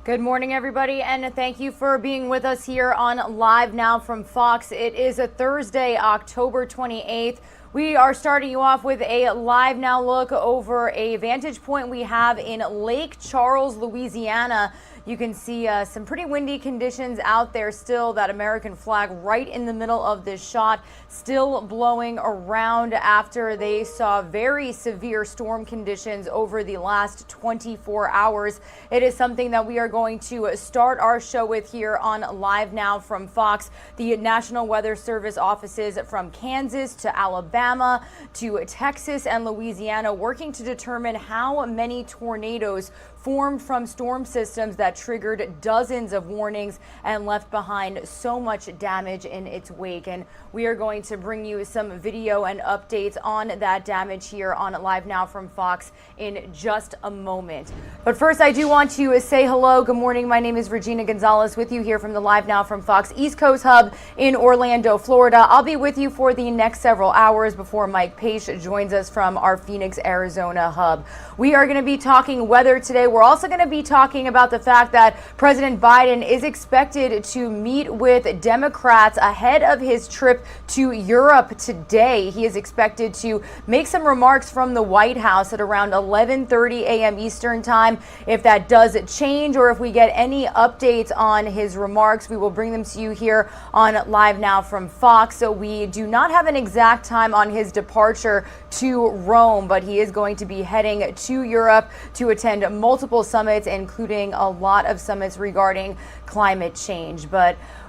Good morning, everybody, and thank you for being with us here on Live Now from Fox. It is a Thursday, October 28th. We are starting you off with a live now look over a vantage point we have in Lake Charles, Louisiana. You can see some pretty windy conditions out there still. That American flag right in the middle of this shot, still blowing around after they saw very severe storm conditions over the last 24 hours. It is something that we are going to start our show with here on Live Now from Fox. The National Weather Service offices from Kansas to Alabama to Texas and Louisiana working to determine how many tornadoes formed from storm systems that triggered dozens of warnings and left behind so much damage in its wake. And we are going to bring you some video and updates on that damage here on Live Now from Fox in just a moment. But first, I do want to say hello. Good morning. My name is Regina Gonzalez with you here from the Live Now from Fox East Coast Hub in Orlando, Florida. I'll be with you for the next several hours before Mike Pace joins us from our Phoenix, Arizona hub. We are going to be talking weather today. We're also going to be talking about the fact that President Biden is expected to meet with Democrats ahead of his trip to Europe today. He is expected to make some remarks from the White House at around 11:30 a.m. Eastern time. If that does change or if we get any updates on his remarks, we will bring them to you here on Live Now from Fox. So we do not have an exact time on his departure to Rome, but he is going to be heading to Europe to attend multiple summits, including a lot of summits regarding climate change.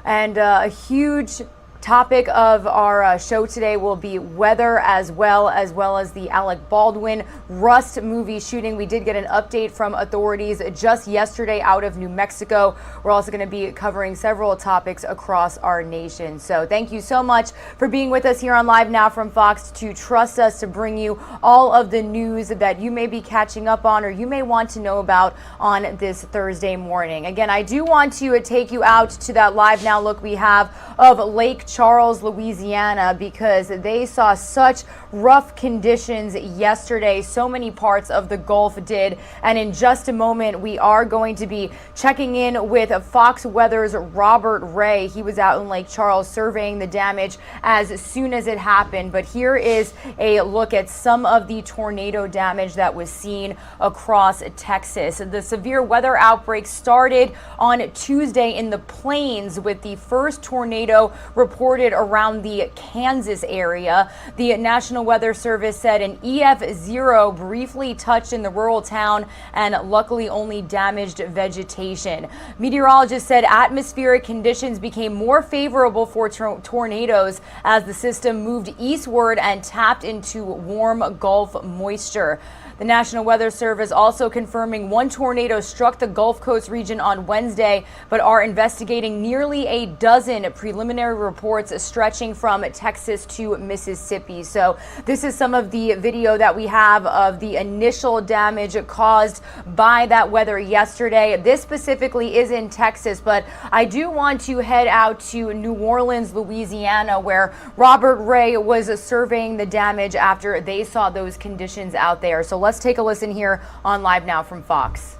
And a huge topic of our show today will be weather as well as the Alec Baldwin Rust movie shooting. We did get an update from authorities just yesterday out of New Mexico. We're also going to be covering several topics across our nation. So thank you so much for being with us here on Live Now from Fox, to trust us to bring you all of the news that you may be catching up on or you may want to know about on this Thursday morning. Again, I do want to take you out to that Live Now look we have of Lake Charles, Louisiana, because they saw such rough conditions yesterday. So many parts of the Gulf did. And in just a moment, we are going to be checking in with Fox Weather's Robert Ray. He was out in Lake Charles surveying the damage as soon as it happened. But here is a look at some of the tornado damage that was seen across Texas. The severe weather outbreak started on Tuesday in the plains with the first tornado reported around the Kansas area. The National Weather Service said an EF0 briefly touched in the rural town and luckily only damaged vegetation. Meteorologists said atmospheric conditions became more favorable for tornadoes as the system moved eastward and tapped into warm Gulf moisture. The National Weather Service also confirming one tornado struck the Gulf Coast region on Wednesday, but are investigating nearly a dozen preliminary reports stretching from Texas to Mississippi. So this is some of the video that we have of the initial damage caused by that weather yesterday. This specifically is in Texas, but I do want to head out to New Orleans, Louisiana, where Robert Ray was surveying the damage after they saw those conditions out there. So let's take a listen here on Live Now from Fox.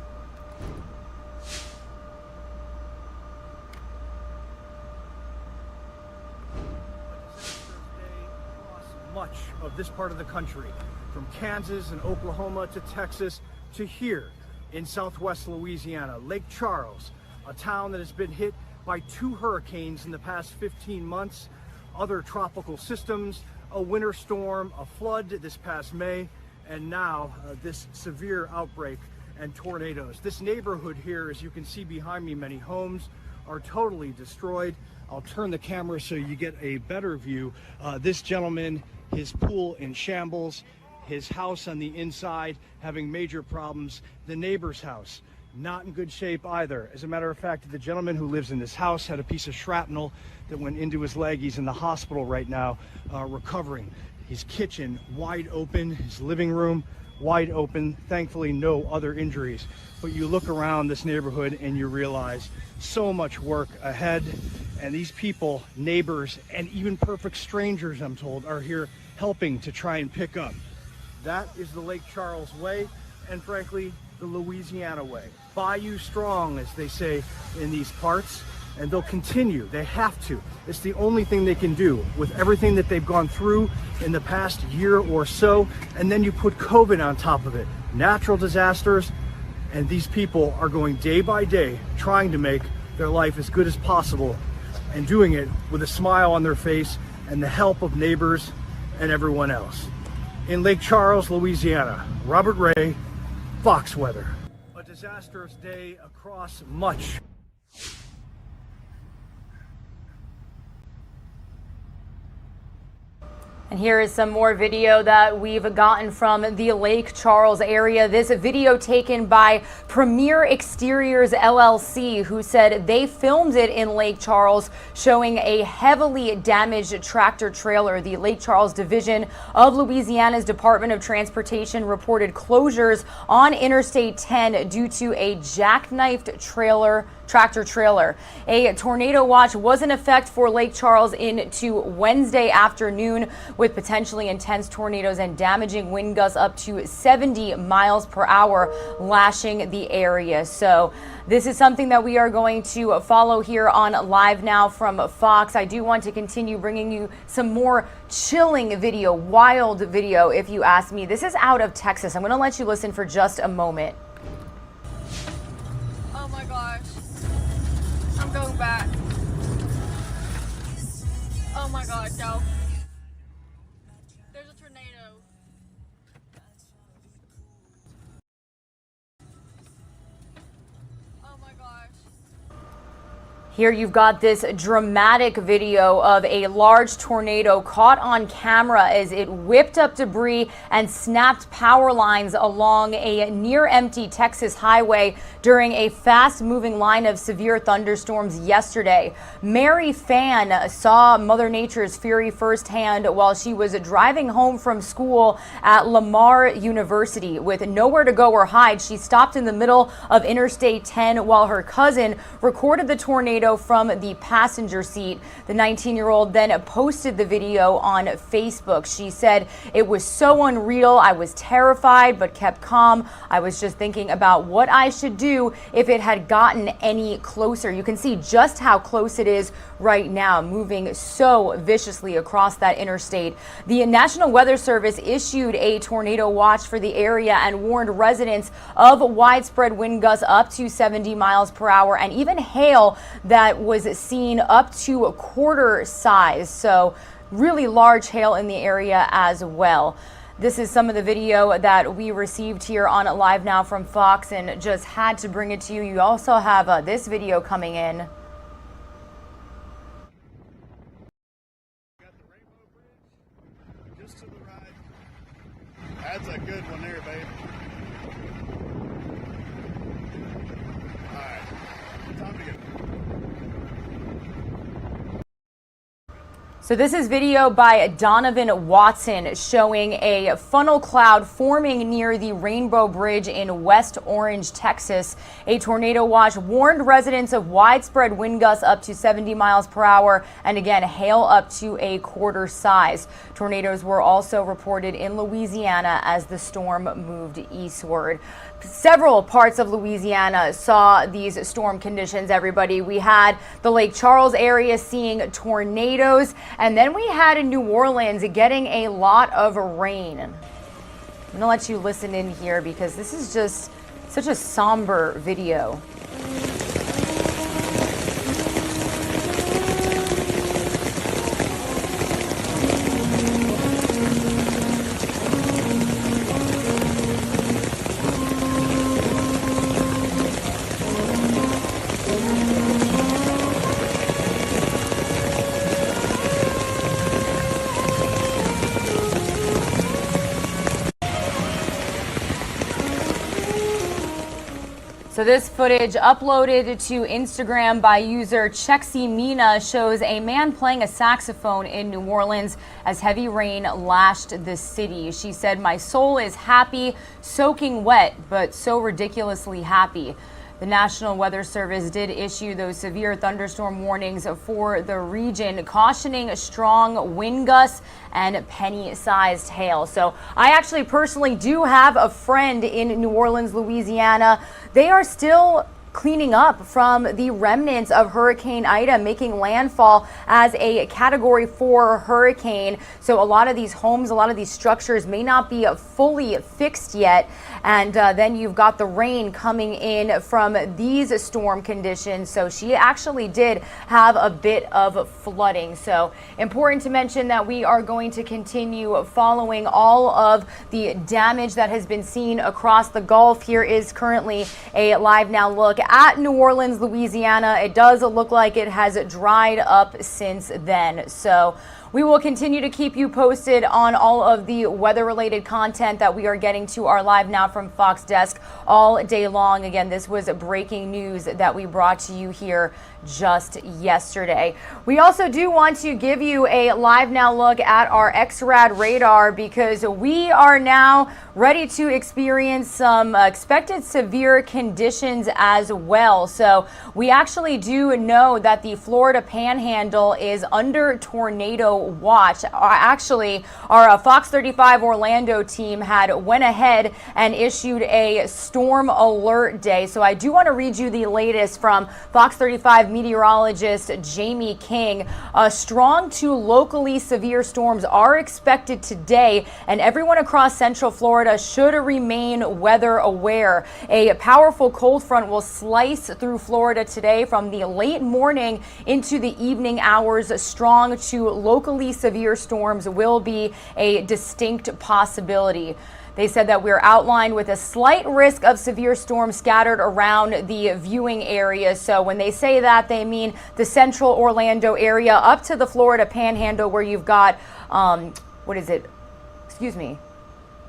Much of this part of the country, from Kansas and Oklahoma to Texas to here in southwest Louisiana, Lake Charles, a town that has been hit by 2 hurricanes in the past 15 months, other tropical systems, a winter storm, a flood this past May, and now this severe outbreak and tornadoes. This neighborhood here, as you can see behind me, many homes are totally destroyed. I'll turn the camera so you get a better view. This gentleman, his pool in shambles, his house on the inside having major problems. The neighbor's house, not in good shape either. As a matter of fact, the gentleman who lives in this house had a piece of shrapnel that went into his leg. He's in the hospital right now, recovering. His kitchen wide open, his living room wide open. Thankfully, no other injuries. But you look around this neighborhood and you realize so much work ahead. And these people, neighbors, and even perfect strangers, I'm told, are here helping to try and pick up. That is the Lake Charles way. And frankly, the Louisiana way. Bayou strong, as they say in these parts, and they'll continue. They have to. It's the only thing they can do with everything that they've gone through in the past year or so. And then you put COVID on top of it, natural disasters, and these people are going day by day trying to make their life as good as possible and doing it with a smile on their face and the help of neighbors and everyone else. In Lake Charles, Louisiana, Robert Ray, Fox Weather. A disastrous day across much. And here is some more video that we've gotten from the Lake Charles area. This video taken by Premier Exteriors LLC, who said they filmed it in Lake Charles, showing a heavily damaged tractor trailer. The Lake Charles Division of Louisiana's Department of Transportation reported closures on Interstate 10 due to a jackknifed tractor trailer. A tornado watch was in effect for Lake Charles into Wednesday afternoon, with potentially intense tornadoes and damaging wind gusts up to 70 miles per hour lashing the area. So this is something that we are going to follow here on Live Now from Fox. I do want to continue bringing you some more chilling video, wild video, if you ask me. This is out of Texas. I'm going to let you listen for just a moment. Oh my gosh. I'm going back. Oh my god, no. There's a tornado. Oh my gosh. Here you've got this dramatic video of a large tornado caught on camera as it whipped up debris and snapped power lines along a near-empty Texas highway during a fast-moving line of severe thunderstorms yesterday. Mary Fan saw Mother Nature's fury firsthand while she was driving home from school at Lamar University. With nowhere to go or hide, she stopped in the middle of Interstate 10 while her cousin recorded the tornado from the passenger seat. The 19-year-old then posted the video on Facebook. She said, "It was so unreal. I was terrified but kept calm. I was just thinking about what I should do if it had gotten any closer." You can see just how close it is right now, moving so viciously across that interstate. The National Weather Service issued a tornado watch for the area and warned residents of widespread wind gusts up to 70 miles per hour and even hail that was seen up to a quarter size. So really large hail in the area as well. This is some of the video that we received here on Live Now from Fox and just had to bring it to you. You also have this video coming in. Got the Rainbow Bridge just to the right. That's a good one there, babe. All right, time to go. So this is video by Donovan Watson showing a funnel cloud forming near the Rainbow Bridge in West Orange, Texas. A tornado watch warned residents of widespread wind gusts up to 70 miles per hour and again hail up to a quarter size. Tornadoes were also reported in Louisiana as the storm moved eastward. Several parts of Louisiana saw these storm conditions, everybody. We had the Lake Charles area seeing tornadoes, and then we had in New Orleans getting a lot of rain. I'm going to let you listen in here because this is just such a somber video. So this footage uploaded to Instagram by user Chexy Mina shows a man playing a saxophone in New Orleans as heavy rain lashed the city. She said, "My soul is happy, soaking wet, but so ridiculously happy." The National Weather Service did issue those severe thunderstorm warnings for the region, cautioning strong wind gusts and penny-sized hail. So I actually personally do have a friend in New Orleans, Louisiana. They are still cleaning up from the remnants of Hurricane Ida making landfall as a Category 4 hurricane. So a lot of these homes, a lot of these structures may not be fully fixed yet. And then you've got the rain coming in from these storm conditions. So she actually did have a bit of flooding. So important to mention that we are going to continue following all of the damage that has been seen across the Gulf. Here is currently a live now look at New Orleans, Louisiana. It does look like it has dried up since then. So we will continue to keep you posted on all of the weather-related content that we are getting to our Live Now from Fox desk all day long. Again, this was breaking news that we brought to you here just yesterday. We also do want to give you a live now look at our XRAD radar because we are now ready to experience some expected severe conditions as well. So we actually do know that the Florida Panhandle is under tornado watch. Our Fox 35 Orlando team had went ahead and issued a storm alert day. So I do want to read you the latest from Fox 35 meteorologist Jamie King. Strong to locally severe storms are expected today, and everyone across Central Florida should remain weather aware. A powerful cold front will slice through Florida today from the late morning into the evening hours. Strong to locally severe storms will be a distinct possibility. They said that we're outlined with a slight risk of severe storms scattered around the viewing area. So when they say that, they mean the central Orlando area up to the Florida Panhandle where you've got,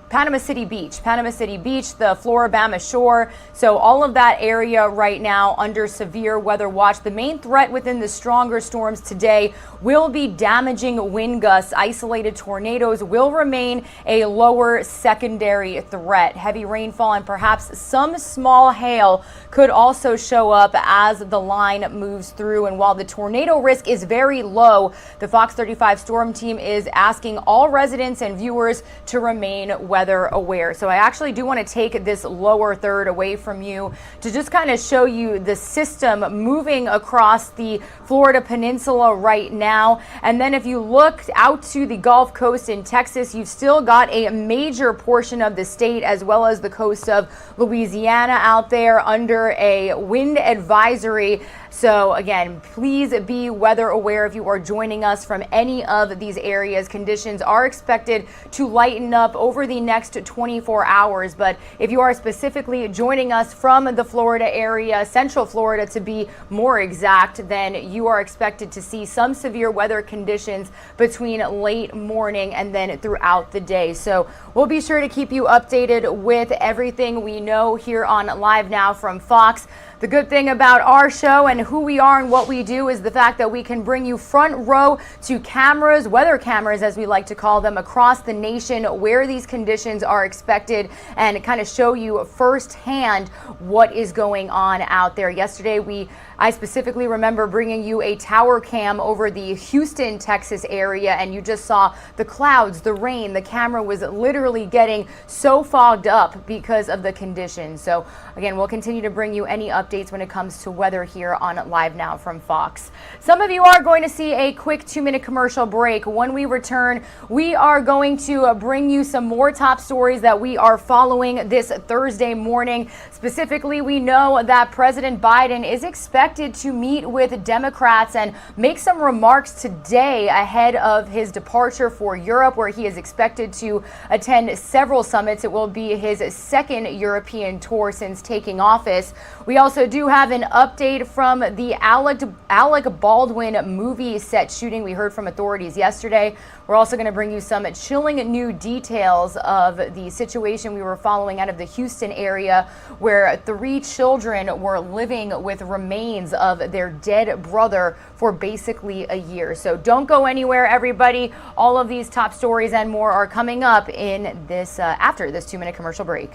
Panama City Beach, the Floribama Shore. So all of that area right now under severe weather watch. The main threat within the stronger storms today will be damaging wind gusts. Isolated tornadoes will remain a lower secondary threat. Heavy rainfall and perhaps some small hail could also show up as the line moves through. And while the tornado risk is very low, the Fox 35 storm team is asking all residents and viewers to remain weather aware. So I actually do want to take this lower third away from you to just kind of show you the system moving across the Florida Peninsula right now. And then if you look out to the Gulf Coast in Texas, you've still got a major portion of the state as well as the coast of Louisiana out there under a wind advisory. So again, please be weather aware if you are joining us from any of these areas. Conditions are expected to lighten up over the next 24 hours. But if you are specifically joining us from the Florida area, Central Florida to be more exact, then you are expected to see some severe weather conditions between late morning and then throughout the day. So we'll be sure to keep you updated with everything we know here on Live Now from Fox. The good thing about our show and who we are and what we do is the fact that we can bring you front row to cameras, weather cameras as we like to call them, across the nation where these conditions are expected and kind of show you firsthand what is going on out there. Yesterday, I specifically remember bringing you a tower cam over the Houston, Texas area, and you just saw the clouds, the rain. The camera was literally getting so fogged up because of the conditions. So again, we'll continue to bring you any updates when it comes to weather here on Live Now from Fox. Some of you are going to see a quick 2-minute commercial break. When we return, we are going to bring you some more top stories that we are following this Thursday morning. Specifically, we know that President Biden is expected to meet with Democrats and make some remarks today ahead of his departure for Europe, where he is expected to attend several summits. It will be his second European tour since taking office. We also do have an update from the Alec Baldwin movie set shooting. We heard from authorities yesterday. We're also going to bring you some chilling new details of the situation we were following out of the Houston area, where 3 children were living with remains of their dead brother for basically a year. So don't go anywhere, everybody. All of these top stories and more are coming up in this after this 2-minute commercial break.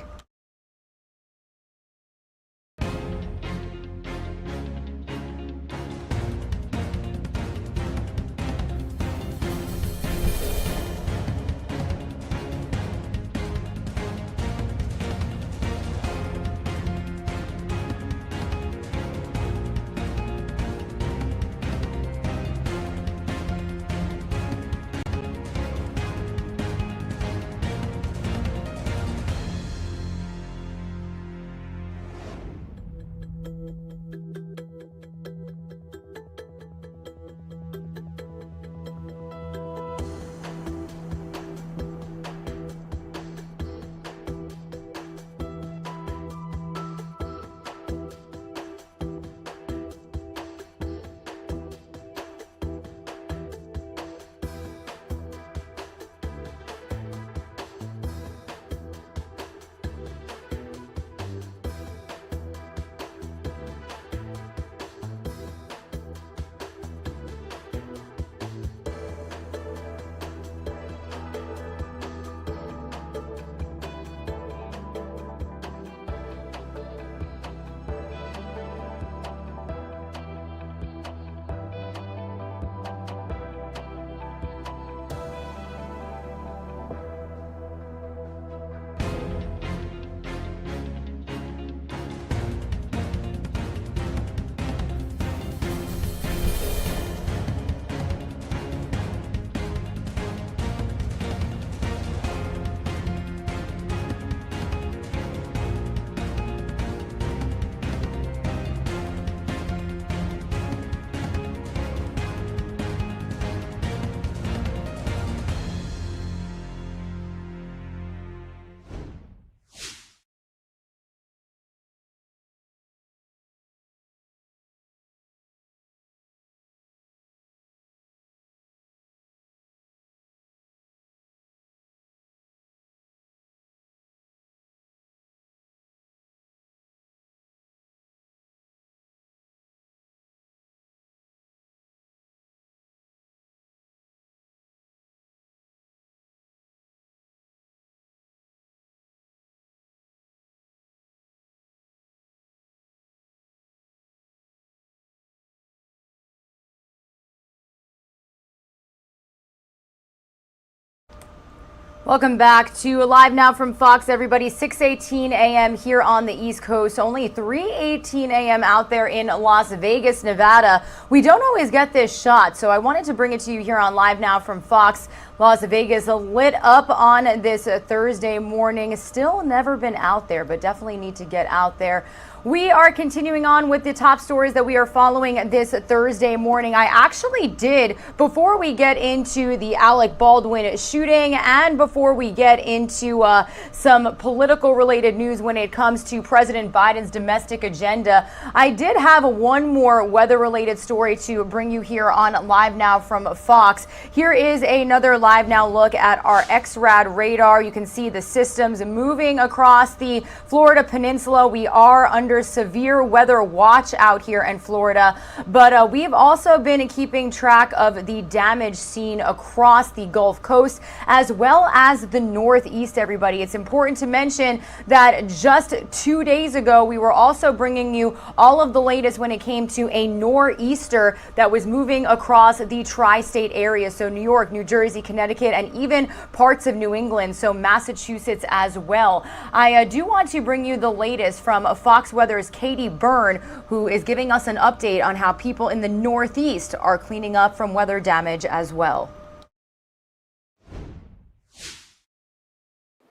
Welcome back to Live Now from Fox, everybody. 6:18 a.m. here on the East Coast, only 3:18 a.m. out there in Las Vegas, Nevada. We don't always get this shot, so I wanted to bring it to you here on Live Now from Fox. Las Vegas lit up on this Thursday morning. Still never been out there, but definitely need to get out there. We are continuing on with the top stories that we are following this Thursday morning. I actually did, before we get into the Alec Baldwin shooting and before we get into some political related news when it comes to President Biden's domestic agenda, I did have one more weather related story to bring you here on Live Now from Fox. Here is another Live Now look at our XRAD radar. You can see the systems moving across the Florida Peninsula. We are under severe weather watch out here in Florida, but we've also been keeping track of the damage seen across the Gulf Coast as well as the Northeast, everybody. It's important to mention that just 2 days ago, we were also bringing you all of the latest when it came to a nor'easter that was moving across the tri-state area. So New York, New Jersey, Connecticut, and even parts of New England, so Massachusetts as well. I do want to bring you the latest from Fox Weather's Katie Byrne, who is giving us an update on how people in the Northeast are cleaning up from weather damage as well.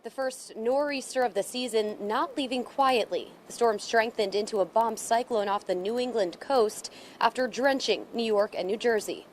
The first nor'easter of the season not leaving quietly. The storm strengthened into a bomb cyclone off the New England coast after drenching New York and New Jersey.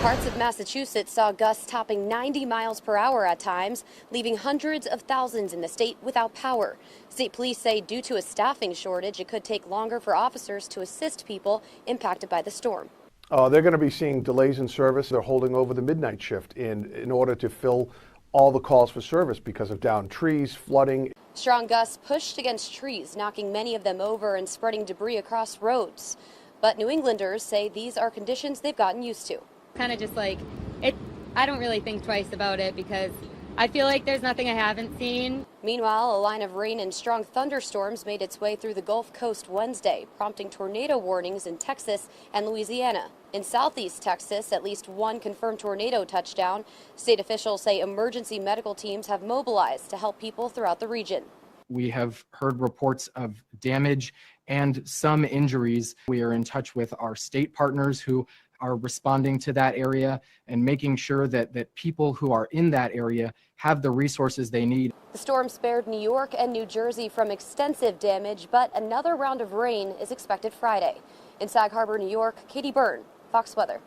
Parts of Massachusetts saw gusts topping 90 miles per hour at times, leaving hundreds of thousands in the state without power. State police say due to a staffing shortage, it could take longer for officers to assist people impacted by the storm. They're going to be seeing delays in service. They're holding over the midnight shift in order to fill all the calls for service because of downed trees, flooding. Strong gusts pushed against trees, knocking many of them over and spreading debris across roads. But New Englanders say these are conditions they've gotten used to. Kind of just like it. I don't really think twice about it because I feel like there's nothing I haven't seen. Meanwhile, a line of rain and strong thunderstorms made its way through the Gulf Coast Wednesday, prompting tornado warnings in Texas and Louisiana. In southeast Texas, at least one confirmed tornado touchdown. State officials say emergency medical teams have mobilized to help people throughout the region. We have heard reports of damage and some injuries. We are in touch with our state partners who are responding to that area and making sure that people who are in that area have the resources they need. The storm spared New York and New Jersey from extensive damage, but another round of rain is expected Friday. In Sag Harbor, New York, Katie Byrne, Fox Weather.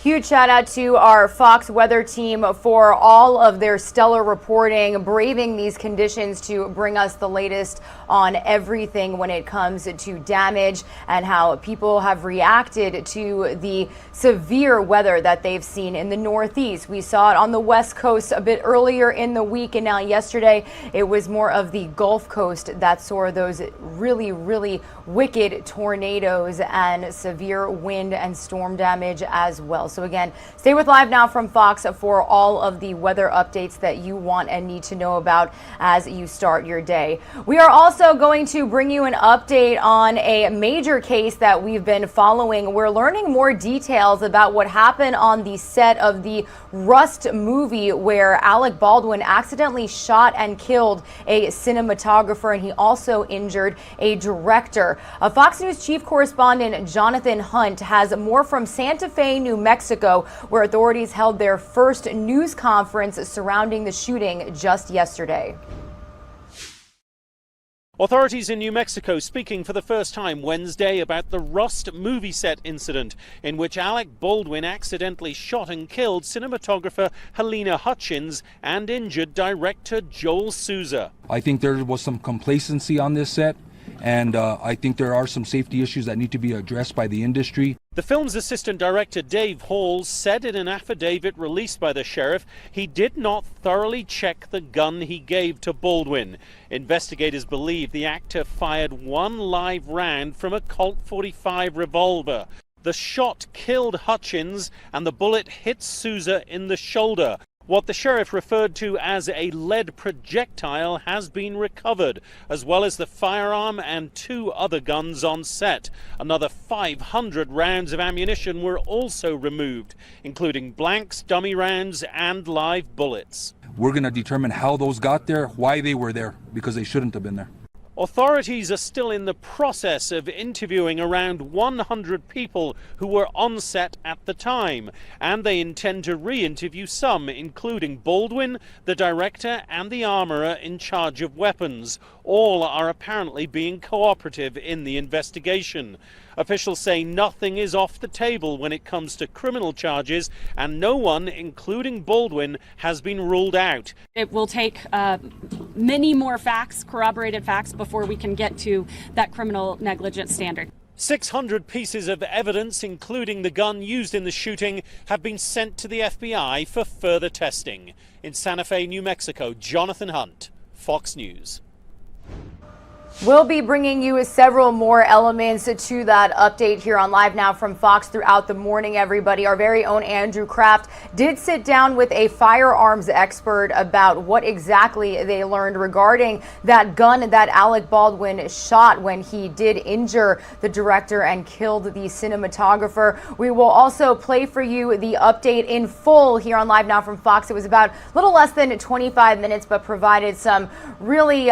Huge shout out to our Fox weather team for all of their stellar reporting, braving these conditions to bring us the latest on everything when it comes to damage and how people have reacted to the severe weather that they've seen in the Northeast. We saw it on the West Coast a bit earlier in the week, and now yesterday it was more of the Gulf Coast that saw those really, really wicked tornadoes and severe wind and storm damage as well. So again, stay with Live Now from Fox for all of the weather updates that you want and need to know about as you start your day. We are also going to bring you an update on a major case that we've been following. We're learning more details about what happened on the set of the Rust movie where Alec Baldwin accidentally shot and killed a cinematographer, and he also injured a director. Fox News chief correspondent Jonathan Hunt has more from Santa Fe, New Mexico, where authorities held their first news conference surrounding the shooting just yesterday. Authorities in New Mexico speaking for the first time Wednesday about the Rust movie set incident in which Alec Baldwin accidentally shot and killed cinematographer Helena Hutchins and injured director Joel Souza. I think there was some complacency on this set, and I think there are some safety issues that need to be addressed by the industry. The film's assistant director Dave Hall said in an affidavit released by the sheriff he did not thoroughly check the gun he gave to Baldwin. Investigators believe the actor fired one live round from a Colt .45 revolver. The shot killed Hutchins and the bullet hit Souza in the shoulder. What the sheriff referred to as a lead projectile has been recovered, as well as the firearm and 2 other guns on set. Another 500 rounds of ammunition were also removed, including blanks, dummy rounds, and live bullets. We're going to determine how those got there, why they were there, because they shouldn't have been there. Authorities are still in the process of interviewing around 100 people who were on set at the time, and they intend to re-interview some, including Baldwin, the director, and the armorer in charge of weapons. All are apparently being cooperative in the investigation. Officials say nothing is off the table when it comes to criminal charges, and no one, including Baldwin, has been ruled out. It will take many more facts, corroborated facts, before we can get to that criminal negligence standard. 600 pieces of evidence, including the gun used in the shooting, have been sent to the FBI for further testing. In Santa Fe, New Mexico, Jonathan Hunt, Fox News. We'll be bringing you several more elements to that update here on Live Now from Fox throughout the morning, everybody. Our very own Andrew Kraft did sit down with a firearms expert about what exactly they learned regarding that gun that Alec Baldwin shot when he did injure the director and killed the cinematographer. We will also play for you the update in full here on Live Now from Fox. It was about a little less than 25 minutes, but provided some really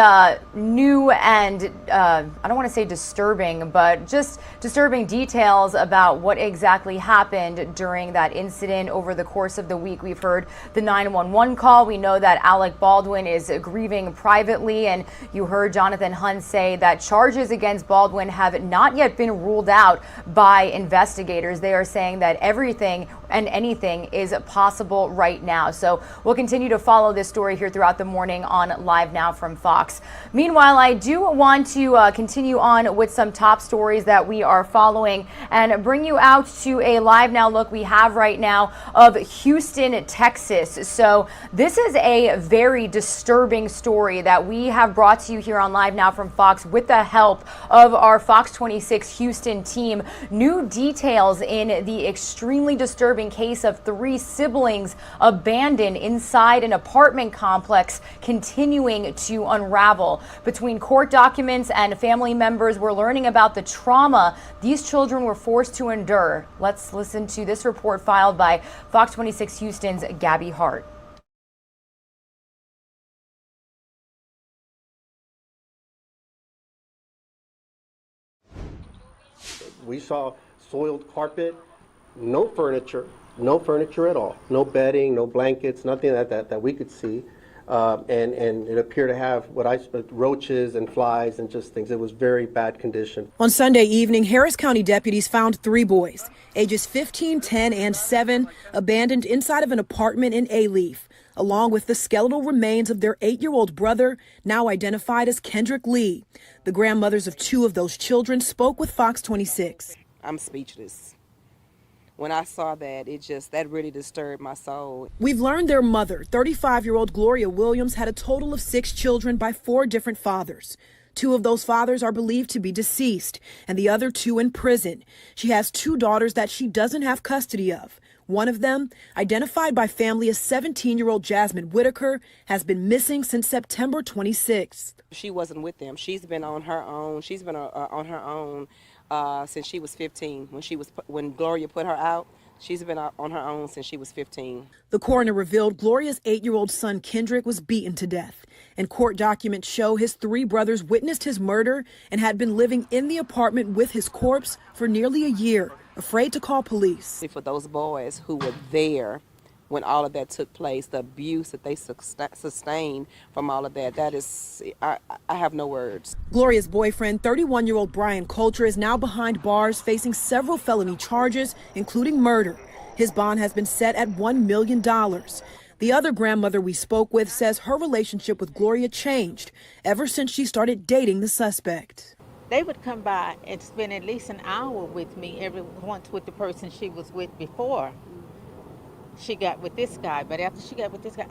new and I don't want to say disturbing, but just disturbing details about what exactly happened during that incident over the course of the week. We've heard the 911 call. We know that Alec Baldwin is grieving privately, and you heard Jonathan Hunt say that charges against Baldwin have not yet been ruled out by investigators. They are saying that everything and anything is possible right now. So we'll continue to follow this story here throughout the morning on Live Now from Fox. Meanwhile, I do want to continue on with some top stories that we are following and bring you out to a Live Now look we have right now of Houston, Texas. So this is a very disturbing story that we have brought to you here on Live Now from Fox with the help of our Fox 26 Houston team. New details in the extremely disturbing case of 3 siblings abandoned inside an apartment complex continuing to unravel. Between court documents and family members, we're learning about the trauma these children were forced to endure. Let's listen to this report filed by Fox 26 Houston's Gabby Hart. We saw soiled carpet, no furniture at all, no bedding, no blankets, nothing that we could see. And it appeared to have roaches and flies and just things. It was very bad condition. On Sunday evening, Harris County deputies found 3 boys, ages 15, 10, and 7, abandoned inside of an apartment in A-Leaf, along with the skeletal remains of their 8-year-old brother, now identified as Kendrick Lee. The grandmothers of 2 of those children spoke with Fox 26. I'm speechless. When I saw that, that really disturbed my soul. We've learned their mother, 35-year-old Gloria Williams, had a total of 6 children by 4 different fathers. 2 of those fathers are believed to be deceased, and the other 2 in prison. She has 2 daughters that she doesn't have custody of. One of them, identified by family as 17-year-old Jasmine Whitaker, has been missing since September 26th. She wasn't with them. She's been on her own. She's been on her own since she was 15. When Gloria put her out, she's been on her own since she was 15. The coroner revealed Gloria's 8-year-old son Kendrick was beaten to death, and court documents show his 3 brothers witnessed his murder and had been living in the apartment with his corpse for nearly a year, afraid to call police. For those boys who were there when all of that took place, the abuse that they sustained from all of that, I have no words. Gloria's boyfriend, 31-year-old Brian Coulter, is now behind bars facing several felony charges, including murder. His bond has been set at $1 million. The other grandmother we spoke with says her relationship with Gloria changed ever since she started dating the suspect. They would come by and spend at least an hour with me every once with the person she was with before she got with this guy. But after she got with this guy,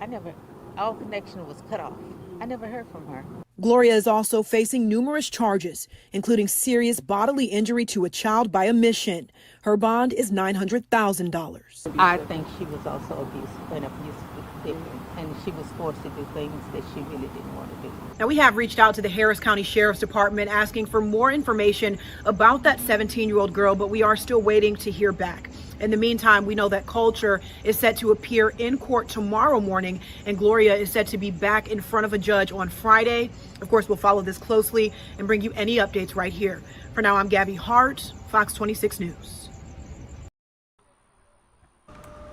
all connection was cut off. I never heard from her. Gloria is also facing numerous charges, including serious bodily injury to a child by omission. Her bond is $900,000. I think she was also an abusive there, and she was forced to do things that she really didn't want to do. Now, we have reached out to the Harris County Sheriff's Department asking for more information about that 17-year-old girl, but we are still waiting to hear back. In the meantime, we know that Culture is set to appear in court tomorrow morning, and Gloria is set to be back in front of a judge on Friday. Of course, we'll follow this closely and bring you any updates right here. For now, I'm Gabby Hart, Fox 26 News.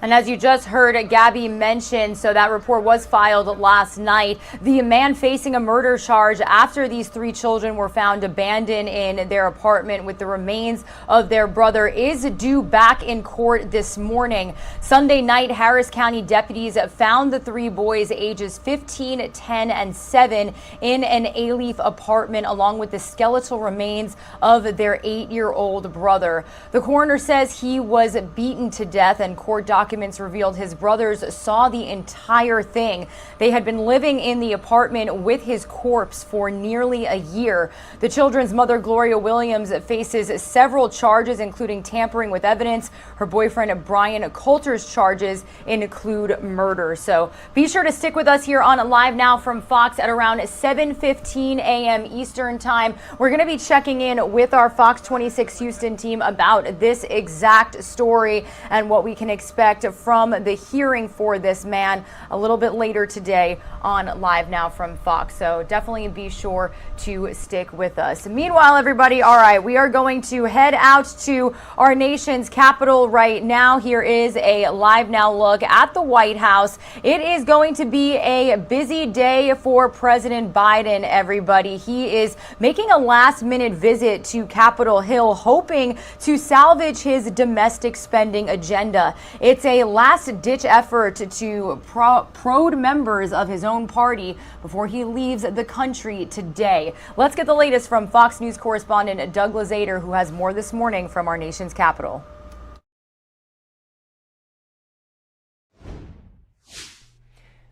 And as you just heard Gabby mention, so that report was filed last night. The man facing a murder charge after these 3 children were found abandoned in their apartment with the remains of their brother is due back in court this morning. Sunday night, Harris County deputies found the 3 boys ages 15, 10, and 7 in an A-Leaf apartment along with the skeletal remains of their 8-year-old brother. The coroner says he was beaten to death, and court documents revealed his brothers saw the entire thing. They had been living in the apartment with his corpse for nearly a year. The children's mother, Gloria Williams, faces several charges, including tampering with evidence. Her boyfriend, Brian Coulter's charges include murder. So be sure to stick with us here on Live Now from Fox at around 7:15 a.m. Eastern Time. We're going to be checking in with our Fox 26 Houston team about this exact story and what we can expect from the hearing for this man a little bit later today on Live Now from Fox. So definitely be sure to stick with us. Meanwhile, everybody, all right, we are going to head out to our nation's capital right now. Here is a Live Now look at the White House. It is going to be a busy day for President Biden, everybody. He is making a last-minute visit to Capitol Hill, hoping to salvage his domestic spending agenda. It's a last-ditch effort to probe members of his own party before he leaves the country today. Let's get the latest from Fox News correspondent Doug Lazader, who has more this morning from our nation's capital.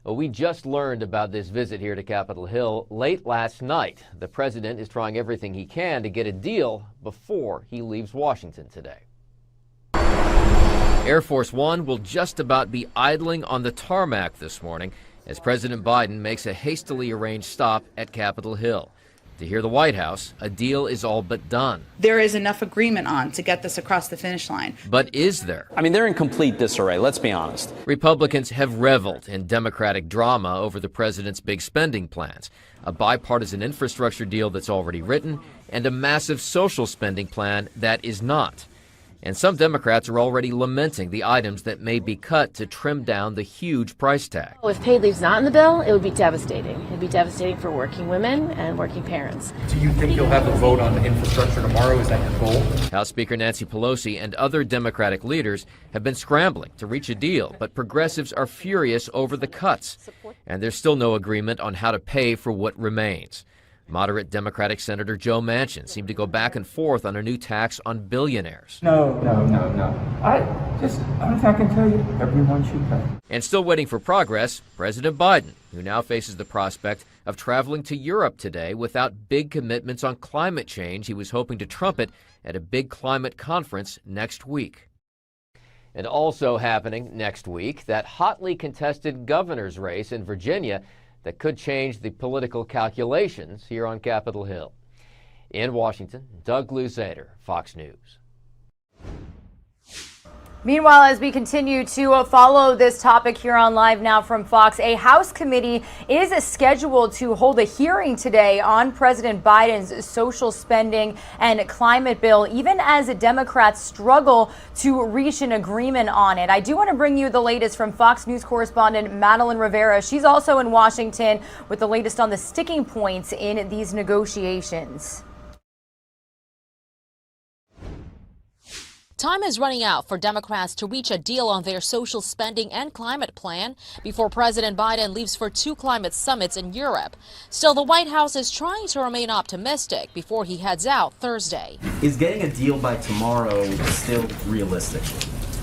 Well, we just learned about this visit here to Capitol Hill late last night. The president is trying everything he can to get a deal before he leaves Washington today. Air Force One will just about be idling on the tarmac this morning as President Biden makes a hastily arranged stop at Capitol Hill. To hear the White House, a deal is all but done. There is enough agreement on to get this across the finish line. But is there? I mean, they're in complete disarray, let's be honest. Republicans have reveled in Democratic drama over the president's big spending plans, a bipartisan infrastructure deal that's already written, and a massive social spending plan that is not. And some Democrats are already lamenting the items that may be cut to trim down the huge price tag. If paid leave's not in the bill, it would be devastating. It'd be devastating for working women and working parents. Do you think you'll have a vote on infrastructure tomorrow? Is that your goal? House Speaker Nancy Pelosi and other Democratic leaders have been scrambling to reach a deal, but progressives are furious over the cuts. And there's still no agreement on how to pay for what remains. Moderate Democratic Senator Joe Manchin seemed to go back and forth on a new tax on billionaires. No. I don't think I can tell you everyone should pay. And still waiting for progress, President Biden, who now faces the prospect of traveling to Europe today without big commitments on climate change he was hoping to trumpet at a big climate conference next week. And also happening next week, that hotly contested governor's race in Virginia that could change the political calculations here on Capitol Hill. In Washington, Doug Lazader, Fox News. Meanwhile, as we continue to follow this topic here on Live Now from Fox, a House committee is scheduled to hold a hearing today on President Biden's social spending and climate bill, even as Democrats struggle to reach an agreement on it. I do want to bring you the latest from Fox News correspondent Madeline Rivera. She's also in Washington with the latest on the sticking points in these negotiations. Time is running out for Democrats to reach a deal on their social spending and climate plan before President Biden leaves for 2 climate summits in Europe. Still, the White House is trying to remain optimistic before he heads out Thursday. Is getting a deal by tomorrow still realistic?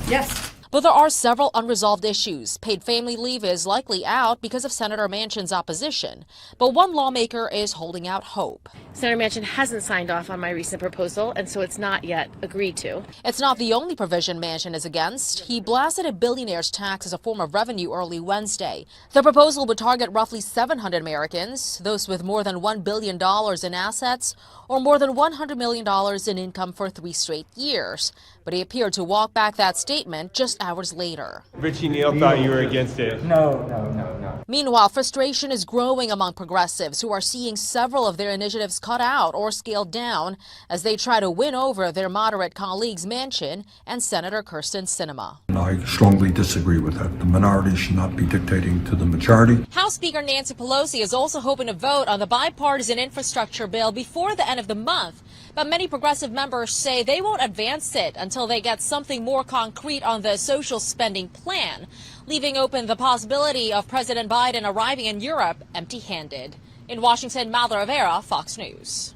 Yes. But there are several unresolved issues. Paid family leave is likely out because of Senator Manchin's opposition. But one lawmaker is holding out hope. Senator Manchin hasn't signed off on my recent proposal, and so it's not yet agreed to. It's not the only provision Manchin is against. He blasted a billionaire's tax as a form of revenue early Wednesday. The proposal would target roughly 700 Americans, those with more than $1 billion in assets or more than $100 million in income for 3 straight years. But he appeared to walk back that statement just hours later. Richie Neal thought you were against it. No. Meanwhile, frustration is growing among progressives who are seeing several of their initiatives cut out or scaled down as they try to win over their moderate colleagues Manchin and Senator Kyrsten Sinema. I strongly disagree with that. The minority should not be dictating to the majority. House Speaker Nancy Pelosi is also hoping to vote on the bipartisan infrastructure bill before the end of the month. But many progressive members say they won't advance it until they get something more concrete on the social spending plan, leaving open the possibility of President Biden arriving in Europe empty-handed. In Washington, Malda Rivera, Fox News.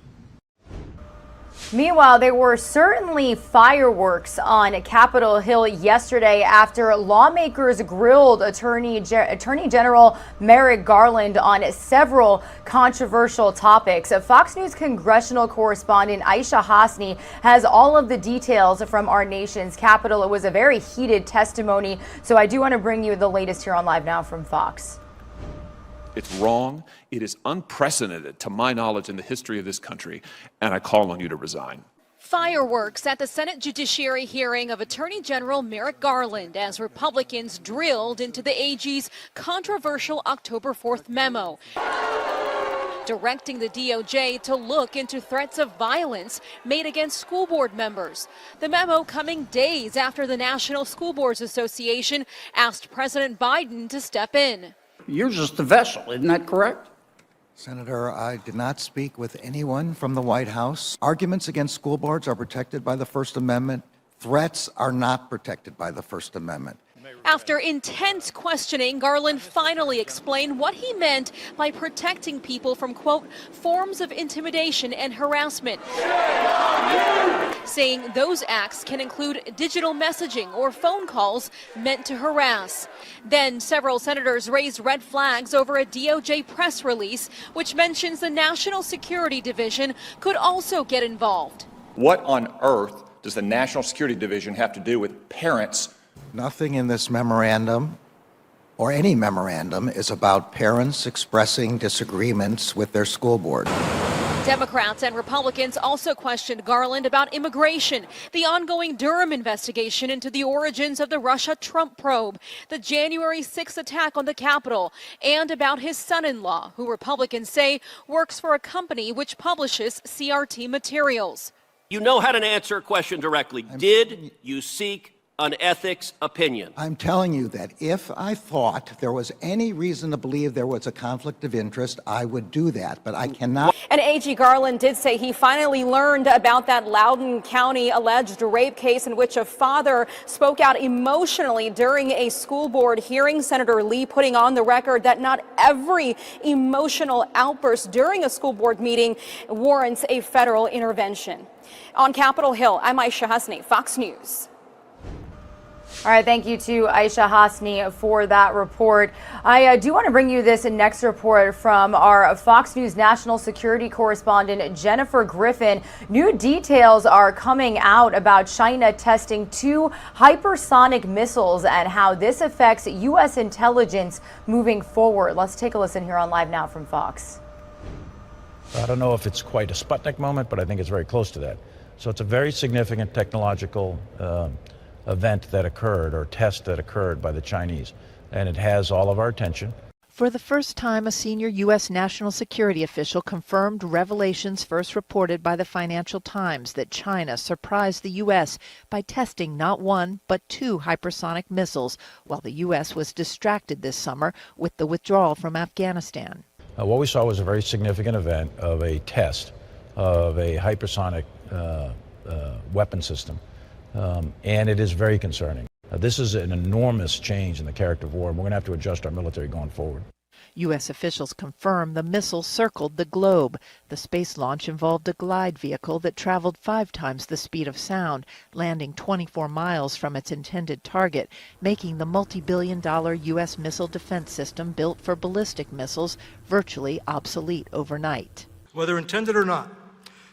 Meanwhile, there were certainly fireworks on Capitol Hill yesterday after lawmakers grilled Attorney General Merrick Garland on several controversial topics. Fox News congressional correspondent Aisha Hasni has all of the details from our nation's Capitol. It was a very heated testimony, so I do want to bring you the latest here on Live Now from Fox. It's wrong. It is unprecedented, to my knowledge, in the history of this country, and I call on you to resign. Fireworks at the Senate Judiciary hearing of Attorney General Merrick Garland as Republicans drilled into the AG's controversial October 4th memo, directing the DOJ to look into threats of violence made against school board members. The memo coming days after the National School Boards Association asked President Biden to step in. You're just the vessel, isn't that correct? Senator, I did not speak with anyone from the White House. Arguments against school boards are protected by the First Amendment. Threats are not protected by the First Amendment. After intense questioning, Garland finally explained what he meant by protecting people from, quote, forms of intimidation and harassment, saying those acts can include digital messaging or phone calls meant to harass. Then several senators raised red flags over a DOJ press release, which mentions the National Security Division could also get involved. What on earth does the National Security Division have to do with parents? Nothing in this memorandum or any memorandum is about parents expressing disagreements with their school board. Democrats and Republicans also questioned Garland about immigration, the ongoing Durham investigation into the origins of the Russia-Trump probe, the January 6th attack on the Capitol, and about his son-in-law, who Republicans say works for a company which publishes CRT materials. You know how to answer a question directly. Did you seek an ethics opinion? I'm telling you that if I thought there was any reason to believe there was a conflict of interest, I would do that, but I cannot. And AG Garland did say he finally learned about that Loudoun County alleged rape case in which a father spoke out emotionally during a school board hearing. Senator Lee putting on the record that not every emotional outburst during a school board meeting warrants a federal intervention. On Capitol Hill, I'm Aisha Hasni, Fox News. All right, thank you to Aisha Hasni for that report. I do want to bring you this next report from our Fox News national security correspondent, Jennifer Griffin. New details are coming out about China testing 2 hypersonic missiles and how this affects U.S. intelligence moving forward. Let's take a listen here on Live Now from Fox. I don't know if it's quite a Sputnik moment, but I think it's very close to that. So it's a very significant technological event that occurred, or test that occurred by the Chinese, and it has all of our attention. For the first time, a senior U.S. national security official confirmed revelations first reported by the Financial Times that China surprised the U.S. by testing not 1 but 2 hypersonic missiles while the U.S. was distracted this summer with the withdrawal from Afghanistan. What we saw was a very significant event of a test of a hypersonic weapon system. And it is very concerning. This is an enormous change in the character of war, and we're going to have to adjust our military going forward. U.S. officials confirm the missile circled the globe. The space launch involved a glide vehicle that traveled 5 times the speed of sound, landing 24 miles from its intended target, making the multi-billion-dollar U.S. missile defense system built for ballistic missiles virtually obsolete overnight. Whether intended or not,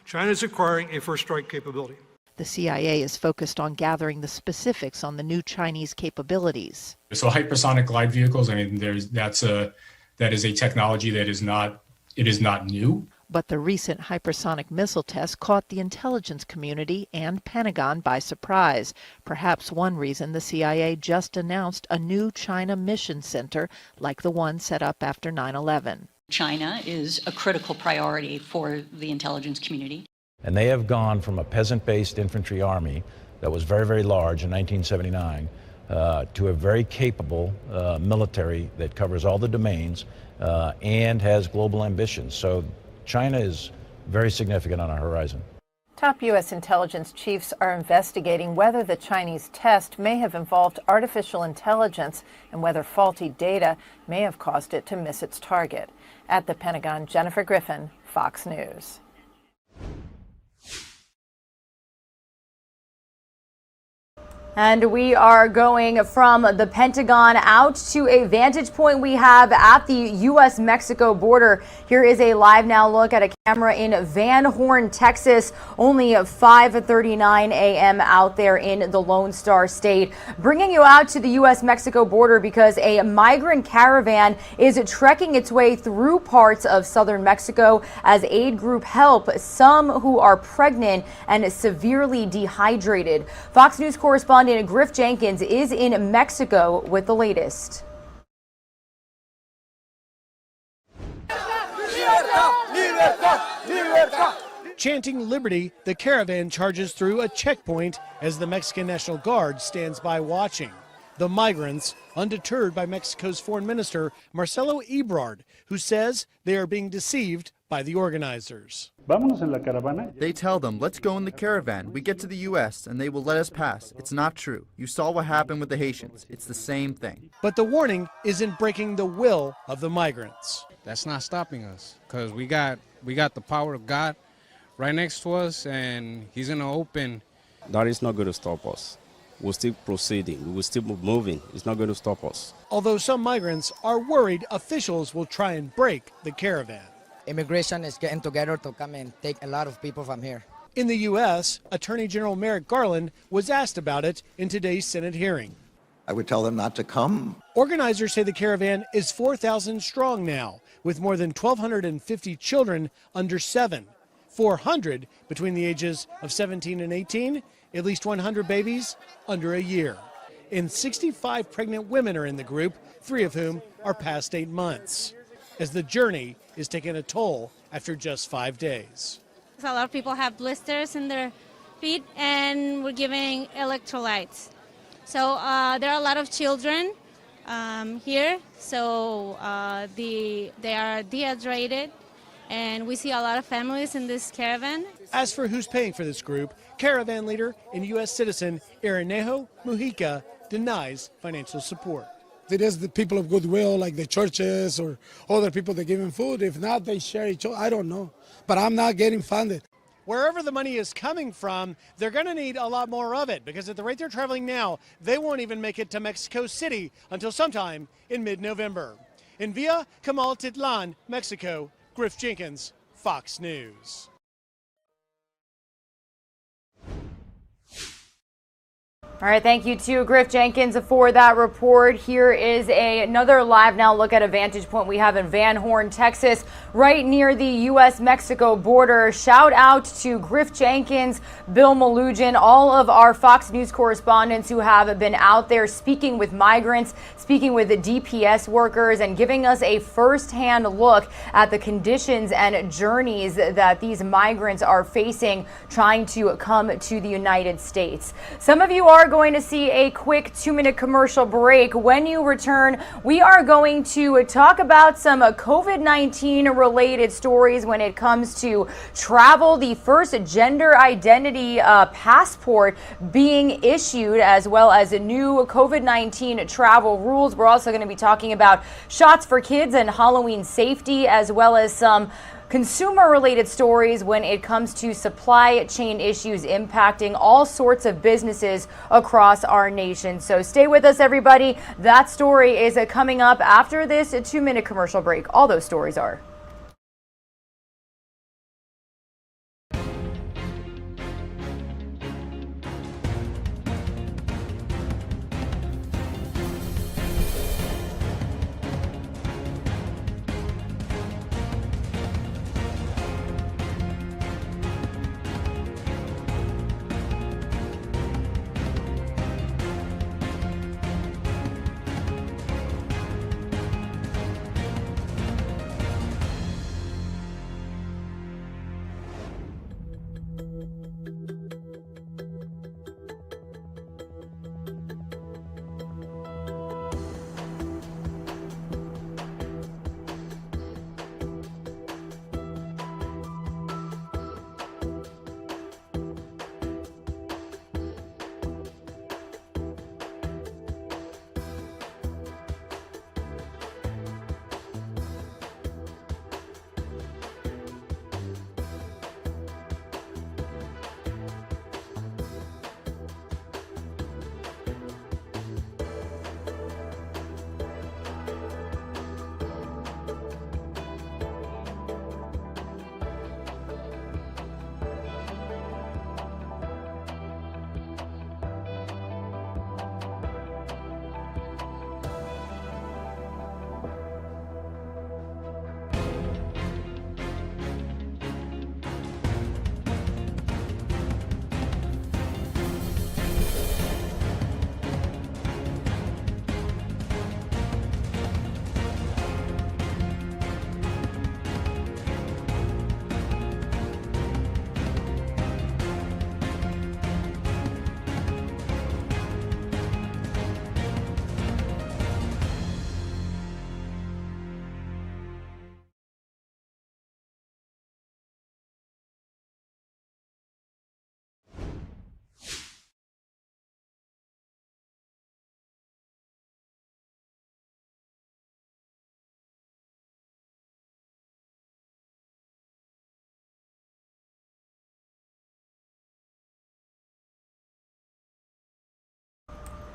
China is acquiring a first strike capability. The CIA is focused on gathering the specifics on the new Chinese capabilities. So hypersonic glide vehicles, I mean, that is a technology that is not new. But the recent hypersonic missile test caught the intelligence community and Pentagon by surprise. Perhaps one reason the CIA just announced a new China mission center like the one set up after 9/11. China is a critical priority for the intelligence community. And they have gone from a peasant-based infantry army that was very, very large in 1979 to a very capable military that covers all the domains and has global ambitions. So China is very significant on our horizon. Top U.S. intelligence chiefs are investigating whether the Chinese test may have involved artificial intelligence and whether faulty data may have caused it to miss its target. At the Pentagon, Jennifer Griffin, Fox News. And we are going from the Pentagon out to a vantage point we have at the U.S.-Mexico border. Here is a live now look at a camera in Van Horn, Texas. Only 5:39 a.m. out there in the Lone Star State. Bringing you out to the U.S.-Mexico border because a migrant caravan is trekking its way through parts of southern Mexico as aid group help some who are pregnant and severely dehydrated. Fox News correspondent Griff Jenkins is in Mexico with the latest. Chanting liberty, the caravan charges through a checkpoint as the Mexican National Guard stands by watching. The migrants, undeterred by Mexico's foreign minister, Marcelo Ebrard, who says they are being deceived by the organizers. They tell them, let's go in the caravan. We get to the U.S. and they will let us pass. It's not true. You saw what happened with the Haitians. It's the same thing. But the warning isn't breaking the will of the migrants. That's not stopping us because we got the power of God right next to us and he's going to open. That is not going to stop us. We're still proceeding. We're still moving. It's not going to stop us. Although some migrants are worried officials will try and break the caravan. Immigration is getting together to come and take a lot of people from here. In the U.S., Attorney General Merrick Garland was asked about it in today's Senate hearing. I would tell them not to come. Organizers say the caravan is 4,000 strong now, with more than 1,250 children under 7, 400 between the ages of 17 and 18, at least 100 babies under a year. And 65 pregnant women are in the group, 3 of whom are past 8 months, as the journey is taking a toll after just 5 days. A lot of people have blisters in their feet, and we're giving electrolytes. So there are a lot of children here, so they are dehydrated, and we see a lot of families in this caravan. As for who's paying for this group, caravan leader and U.S. citizen Irenejo Mujica denies financial support. It is the people of goodwill, like the churches or other people that give them food. If not, they share each other. I don't know. But I'm not getting funded. Wherever the money is coming from, they're going to need a lot more of it because at the rate they're traveling now, they won't even make it to Mexico City until sometime in mid-November. In Villa Camaltitlan, Mexico, Griff Jenkins, Fox News. All right, thank you to Griff Jenkins for that report. Here is another live now look at a vantage point we have in Van Horn, Texas, right near the U.S.-Mexico border. Shout out to Griff Jenkins, Bill Malugin, all of our Fox News correspondents who have been out there speaking with migrants, speaking with the DPS workers, and giving us a first-hand look at the conditions and journeys that these migrants are facing trying to come to the United States. Some of you are are going to see a quick 2-minute commercial break. When you return, we are going to talk about some COVID-19 related stories when it comes to travel, the first gender identity passport being issued, as well as new COVID-19 travel rules. We're also going to be talking about shots for kids and Halloween safety, as well as some consumer-related stories when it comes to supply chain issues impacting all sorts of businesses across our nation. So stay with us, everybody. That story is coming up after this 2-minute commercial break. All those stories are.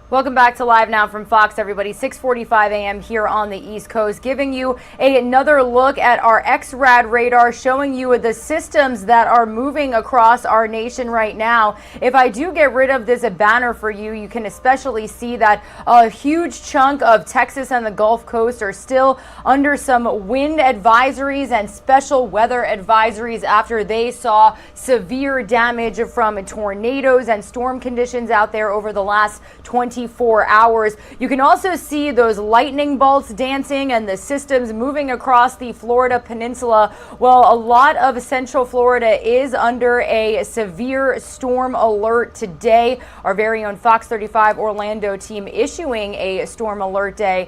Welcome back to Live Now from Fox, everybody. 6:45 a.m. here on the East Coast, giving you another look at our X-Rad radar, showing you the systems that are moving across our nation right now. If I do get rid of this banner for you, you can especially see that a huge chunk of Texas and the Gulf Coast are still under some wind advisories and special weather advisories after they saw severe damage from tornadoes and storm conditions out there over the last 24 hours. You can also see those lightning bolts dancing and the systems moving across the Florida peninsula. Well, a lot of Central Florida is under a severe storm alert today. Our very own Fox 35 Orlando team issuing a storm alert day.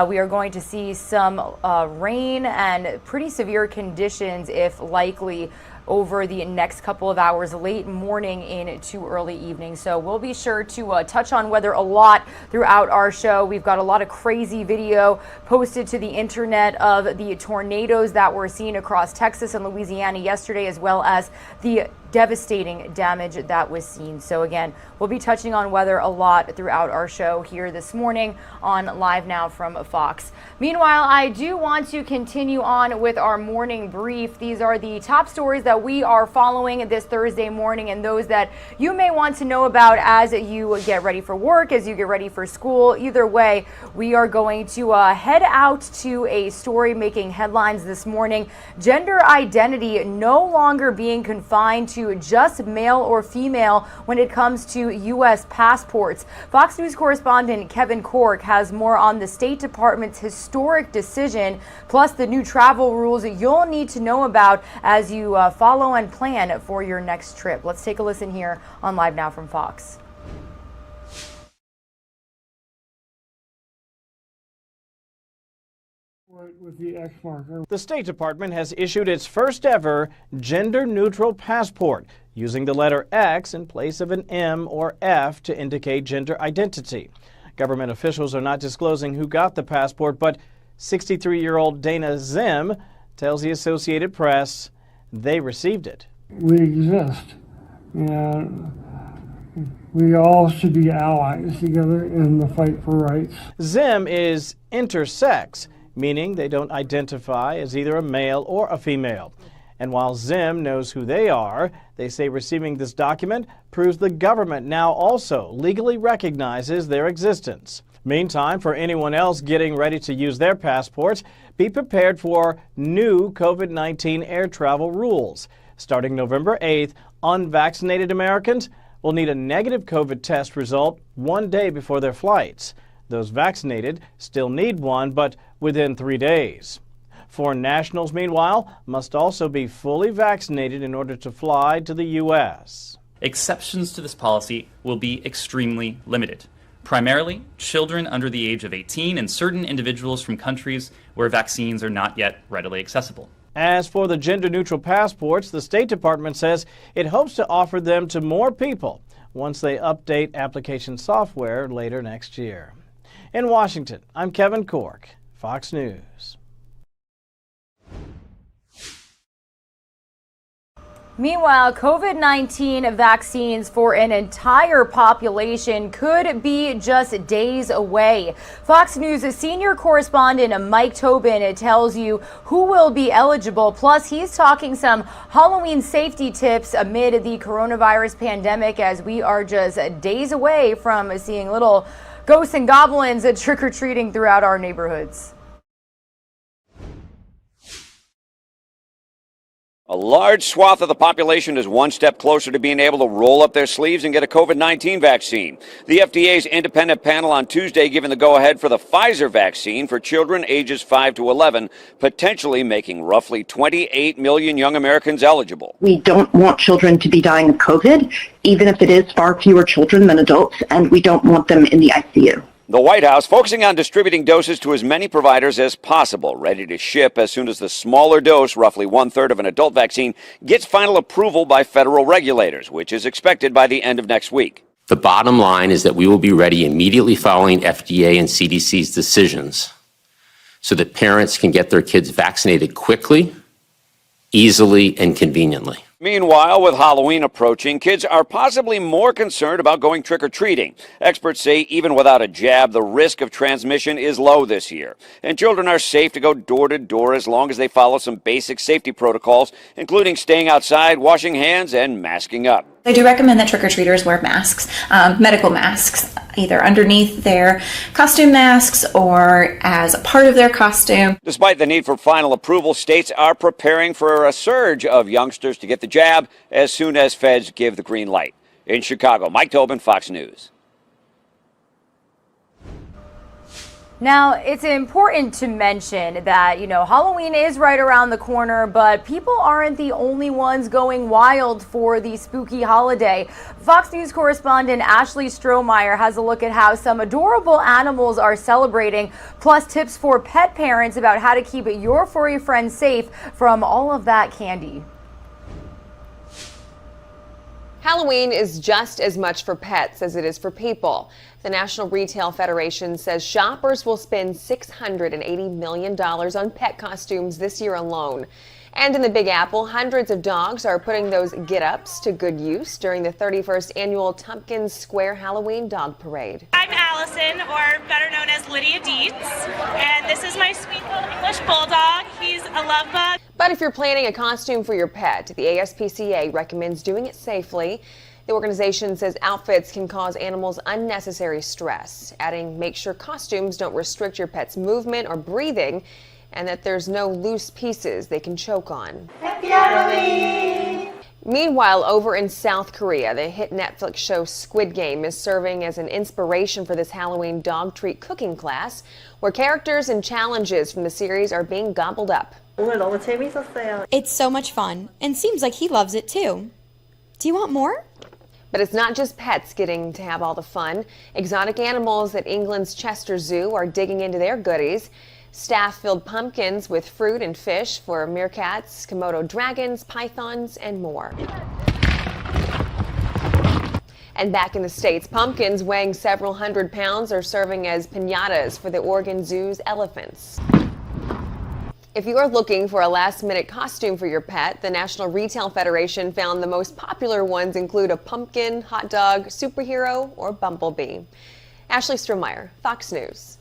We are going to see some rain and pretty severe conditions, if likely, over the next couple of hours, late morning into early evening. So we'll be sure to touch on weather a lot throughout our show. We've got a lot of crazy video posted to the internet of the tornadoes that were seen across Texas and Louisiana yesterday, as well as the devastating damage that was seen. So again, we'll be touching on weather a lot throughout our show here this morning on Live Now from Fox. Meanwhile, I do want to continue on with our morning brief. These are the top stories that we are following this Thursday morning, and those that you may want to know about as you get ready for work, as you get ready for school. Either way, we are going to head out to a story making headlines this morning. Gender identity no longer being confined to just male or female when it comes to U.S. passports. Fox News correspondent Kevin Cork has more on the State Department's historic decision, plus the new travel rules you'll need to know about as you follow and plan for your next trip. Let's take a listen here on Live Now from Fox. with the X marker. The State Department has issued its first ever gender-neutral passport, using the letter X in place of an M or F to indicate gender identity. Government officials are not disclosing who got the passport, but 63-year-old Dana Zim tells the Associated Press they received it. We exist, and we all should be allies together in the fight for rights. Zim is intersex, meaning they don't identify as either a male or a female. And while Zim knows who they are, they say receiving this document proves the government now also legally recognizes their existence. Meantime, for anyone else getting ready to use their passports, be prepared for new COVID-19 air travel rules. Starting November 8th, unvaccinated Americans will need a negative COVID test result 1 day before their flights. Those vaccinated still need one, but within 3 days. Foreign nationals, meanwhile, must also be fully vaccinated in order to fly to the U.S. Exceptions to this policy will be extremely limited. Primarily, children under the age of 18 and certain individuals from countries where vaccines are not yet readily accessible. As for the gender-neutral passports, the State Department says it hopes to offer them to more people once they update application software later next year. In Washington, I'm Kevin Cork, Fox News. Meanwhile, COVID-19 vaccines for an entire population could be just days away. Fox News' senior correspondent Mike Tobin tells you who will be eligible. Plus, he's talking some Halloween safety tips amid the coronavirus pandemic, as we are just days away from seeing little ghosts and goblins trick-or-treating throughout our neighborhoods. A large swath of the population is one step closer to being able to roll up their sleeves and get a COVID-19 vaccine. The FDA's independent panel on Tuesday giving the go-ahead for the Pfizer vaccine for children ages 5 to 11, potentially making roughly 28 million young Americans eligible. We don't want children to be dying of COVID, even if it is far fewer children than adults, and we don't want them in the ICU. The White House focusing on distributing doses to as many providers as possible, ready to ship as soon as the smaller dose, roughly 1/3 of an adult vaccine, gets final approval by federal regulators, which is expected by the end of next week. The bottom line is that we will be ready immediately following FDA and CDC's decisions so that parents can get their kids vaccinated quickly, easily, and conveniently. Meanwhile, with Halloween approaching, kids are possibly more concerned about going trick-or-treating. Experts say even without a jab, the risk of transmission is low this year. And children are safe to go door to door as long as they follow some basic safety protocols, including staying outside, washing hands, and masking up. I do recommend that trick-or-treaters wear masks, medical masks, either underneath their costume masks or as a part of their costume. Despite the need for final approval, states are preparing for a surge of youngsters to get the jab as soon as feds give the green light. In Chicago, Mike Tobin, Fox News. Now, it's important to mention that, Halloween is right around the corner, but people aren't the only ones going wild for the spooky holiday. Fox News correspondent Ashley Strohmeyer has a look at how some adorable animals are celebrating, plus tips for pet parents about how to keep your furry friends safe from all of that candy. Halloween is just as much for pets as it is for people. The National Retail Federation says shoppers will spend $680 million on pet costumes this year alone. And in the Big Apple, hundreds of dogs are putting those get-ups to good use during the 31st annual Tompkins Square Halloween Dog Parade. I'm Allison, or better known as Lydia Dietz, and this is my sweet little English bulldog. He's a love bug. But if you're planning a costume for your pet, the ASPCA recommends doing it safely. The organization says outfits can cause animals unnecessary stress, adding make sure costumes don't restrict your pet's movement or breathing, and that there's no loose pieces they can choke on. Happy Halloween! Meanwhile, over in South Korea, the hit Netflix show Squid Game is serving as an inspiration for this Halloween dog treat cooking class, where characters and challenges from the series are being gobbled up. It's so much fun, and seems like he loves it too. Do you want more? But it's not just pets getting to have all the fun. Exotic animals at England's Chester Zoo are digging into their goodies. Staff filled pumpkins with fruit and fish for meerkats, Komodo dragons, pythons, and more. And back in the States, pumpkins weighing several hundred pounds are serving as piñatas for the Oregon Zoo's elephants. If you are looking for a last-minute costume for your pet, the National Retail Federation found the most popular ones include a pumpkin, hot dog, superhero, or bumblebee. Ashley Strohmeyer, Fox News.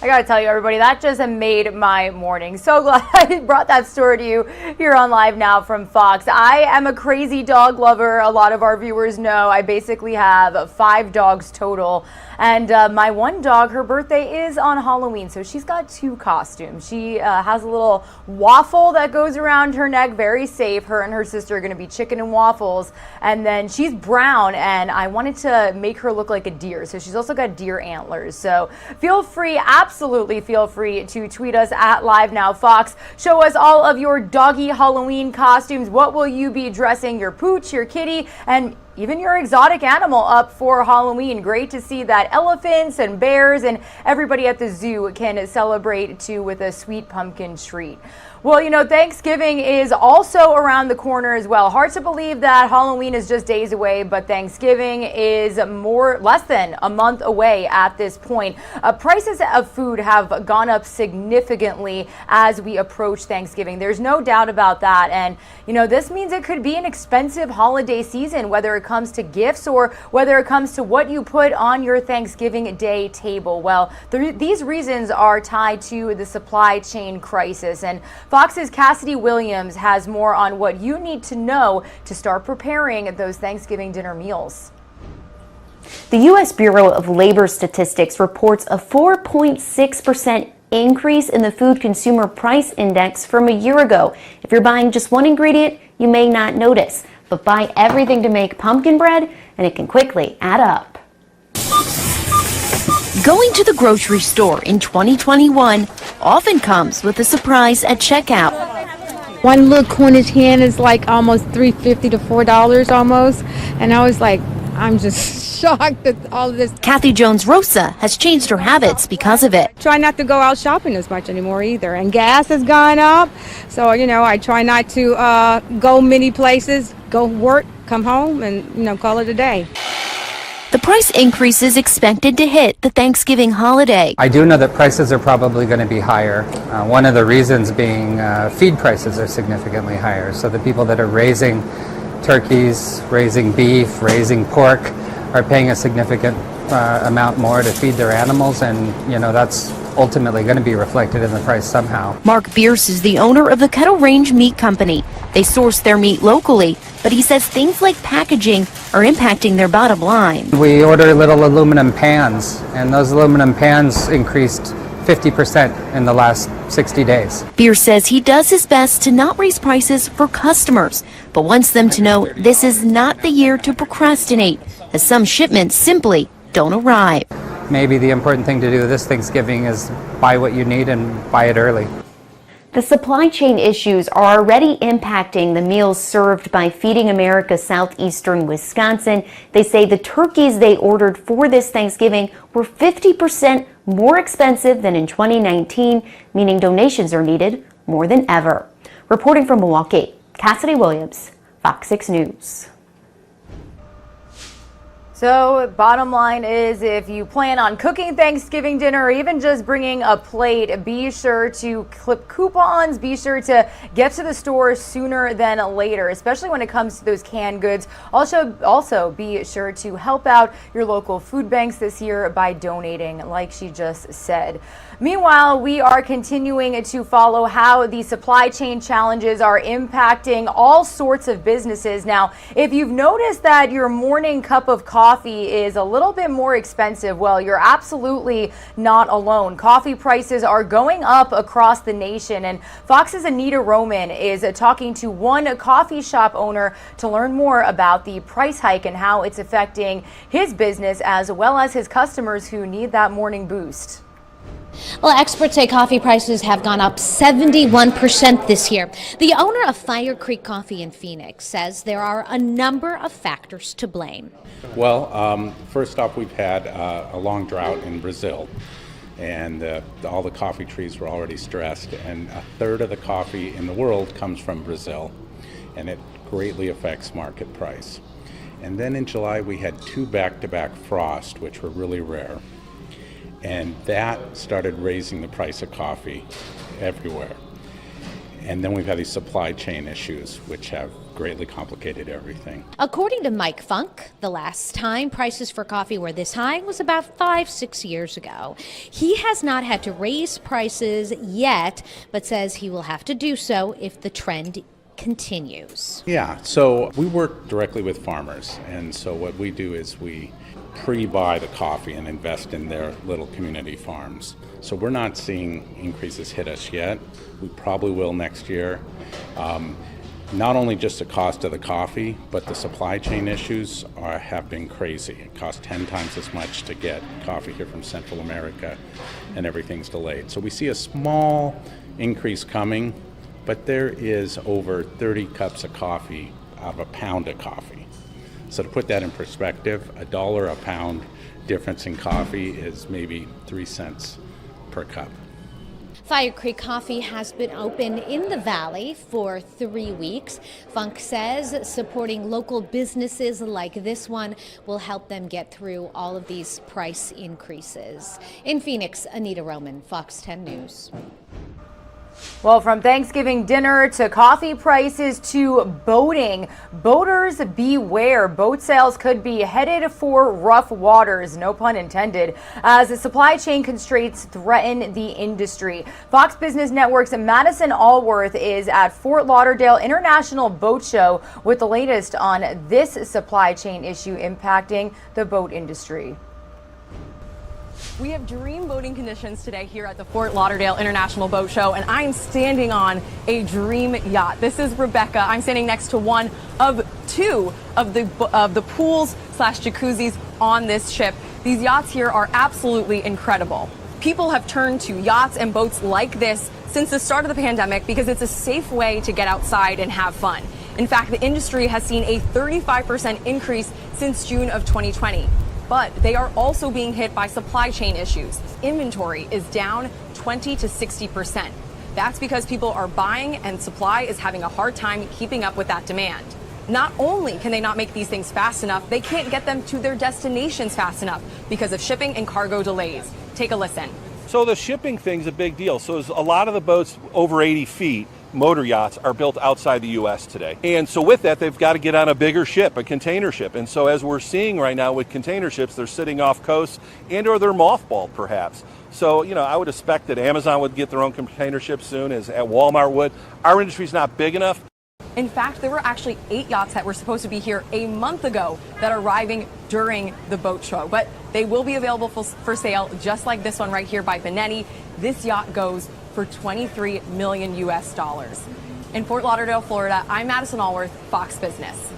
I gotta tell you, everybody, that just made my morning. So glad I brought that story to you here on Live Now from Fox. I am a crazy dog lover. A lot of our viewers know I basically have 5 dogs total. And my one dog, her birthday is on Halloween, so she's got 2 costumes. She has a little waffle that goes around her neck, very safe. Her and her sister are gonna be chicken and waffles. And then she's brown, and I wanted to make her look like a deer. So she's also got deer antlers. So feel free, absolutely feel free to tweet us at LiveNowFox. Show us all of your doggy Halloween costumes. What will you be dressing your pooch, your kitty, and even your exotic animal up for Halloween? Great to see that elephants and bears and everybody at the zoo can celebrate too with a sweet pumpkin treat. Well, you know, Thanksgiving is also around the corner as well. Hard to believe that Halloween is just days away, but Thanksgiving is less than a month away at this point. Prices of food have gone up significantly as we approach Thanksgiving. There's no doubt about that. And, you know, this means it could be an expensive holiday season, whether it comes to gifts or whether it comes to what you put on your Thanksgiving Day table. Well, these reasons are tied to the supply chain crisis. And Fox's Cassidy Williams has more on what you need to know to start preparing those Thanksgiving dinner meals. The U.S. Bureau of Labor Statistics reports a 4.6% increase in the Food Consumer Price Index from a year ago. If you're buying just one ingredient, you may not notice, but buy everything to make pumpkin bread and it can quickly add up. Going to the grocery store in 2021 often comes with a surprise at checkout. One little Cornish hen is like almost $3.50 to $4 almost, and I was like, I'm just shocked at all of this. Kathy Jones-Rosa has changed her habits because of it. Try not to go out shopping as much anymore either, and gas has gone up, so you know I try not to go many places, go work, come home, and call it a day. The price increase is expected to hit the Thanksgiving holiday. I do know that prices are probably going to be higher. One of the reasons being feed prices are significantly higher. So the people that are raising turkeys, raising beef, raising pork are paying a significant amount more to feed their animals, and that's ultimately going to be reflected in the price somehow. Mark Bierce is the owner of the Kettle Range Meat Company. They source their meat locally, but he says things like packaging are impacting their bottom line. We order little aluminum pans, and those aluminum pans increased 50% in the last 60 days. Bierce says he does his best to not raise prices for customers, but wants them to know this is not the year to procrastinate, as some shipments simply don't arrive. Maybe the important thing to do this Thanksgiving is buy what you need and buy it early. The supply chain issues are already impacting the meals served by Feeding America Southeastern Wisconsin. They say the turkeys they ordered for this Thanksgiving were 50% more expensive than in 2019, meaning donations are needed more than ever. Reporting from Milwaukee, Cassidy Williams, Fox 6 News. So bottom line is, if you plan on cooking Thanksgiving dinner or even just bringing a plate, be sure to clip coupons, be sure to get to the store sooner than later, especially when it comes to those canned goods. Also be sure to help out your local food banks this year by donating, like she just said. Meanwhile, we are continuing to follow how the supply chain challenges are impacting all sorts of businesses. Now, if you've noticed that your morning cup of coffee is a little bit more expensive, well, you're absolutely not alone. Coffee prices are going up across the nation, and Fox's Anita Roman is talking to one coffee shop owner to learn more about the price hike and how it's affecting his business as well as his customers who need that morning boost. Well, experts say coffee prices have gone up 71% this year. The owner of Fire Creek Coffee in Phoenix says there are a number of factors to blame. Well, first off, we've had a long drought in Brazil. and all the coffee trees were already stressed, and a third of the coffee in the world comes from Brazil, and it greatly affects market price. And then in July we had 2 back-to-back frosts, which were really rare, and that started raising the price of coffee everywhere. And then we've had these supply chain issues, which have greatly complicated everything. According to Mike Funk, the last time prices for coffee were this high was about 5-6 years ago. He has not had to raise prices yet, but says he will have to do so if the trend continues. Yeah, so we work directly with farmers, and so what we do is we pre-buy the coffee and invest in their little community farms. So we're not seeing increases hit us yet. We probably will next year. Not only just the cost of the coffee, but the supply chain issues have been crazy. It costs 10 times as much to get coffee here from Central America, and everything's delayed. So we see a small increase coming, but there is over 30 cups of coffee out of a pound of coffee. So to put that in perspective, $1 a pound difference in coffee is maybe 3 cents per cup. Fire Creek Coffee has been open in the valley for 3 weeks. Funk says supporting local businesses like this one will help them get through all of these price increases. In Phoenix, Anita Roman, Fox 10 News. Well, from Thanksgiving dinner to coffee prices to boating, boaters beware. Boat sales could be headed for rough waters, no pun intended, as the supply chain constraints threaten the industry. Fox Business Network's Madison Allworth is at Fort Lauderdale International Boat Show with the latest on this supply chain issue impacting the boat industry. We have dream boating conditions today here at the Fort Lauderdale International Boat Show, and I'm standing on a dream yacht. This is Rebecca. I'm standing next to one of 2 of the pools / jacuzzis on this ship. These yachts here are absolutely incredible. People have turned to yachts and boats like this since the start of the pandemic because it's a safe way to get outside and have fun. In fact, the industry has seen a 35% increase since June of 2020. But they are also being hit by supply chain issues. Inventory is down 20 to 60%. That's because people are buying and supply is having a hard time keeping up with that demand. Not only can they not make these things fast enough, they can't get them to their destinations fast enough because of shipping and cargo delays. Take a listen. So the shipping thing's a big deal. So a lot of the boats over 80 feet, motor yachts, are built outside the U.S. today. And so with that, they've got to get on a bigger ship, a container ship. And so as we're seeing right now with container ships, they're sitting off coast and or they're mothballed perhaps. So, I would expect that Amazon would get their own container ship soon, as Walmart would. Our industry's not big enough. In fact, there were actually 8 yachts that were supposed to be here a month ago that are arriving during the boat show. But they will be available for sale, just like this one right here by Benetti. This yacht goes for $23 million US. In Fort Lauderdale, Florida, I'm Madison Allworth, Fox Business.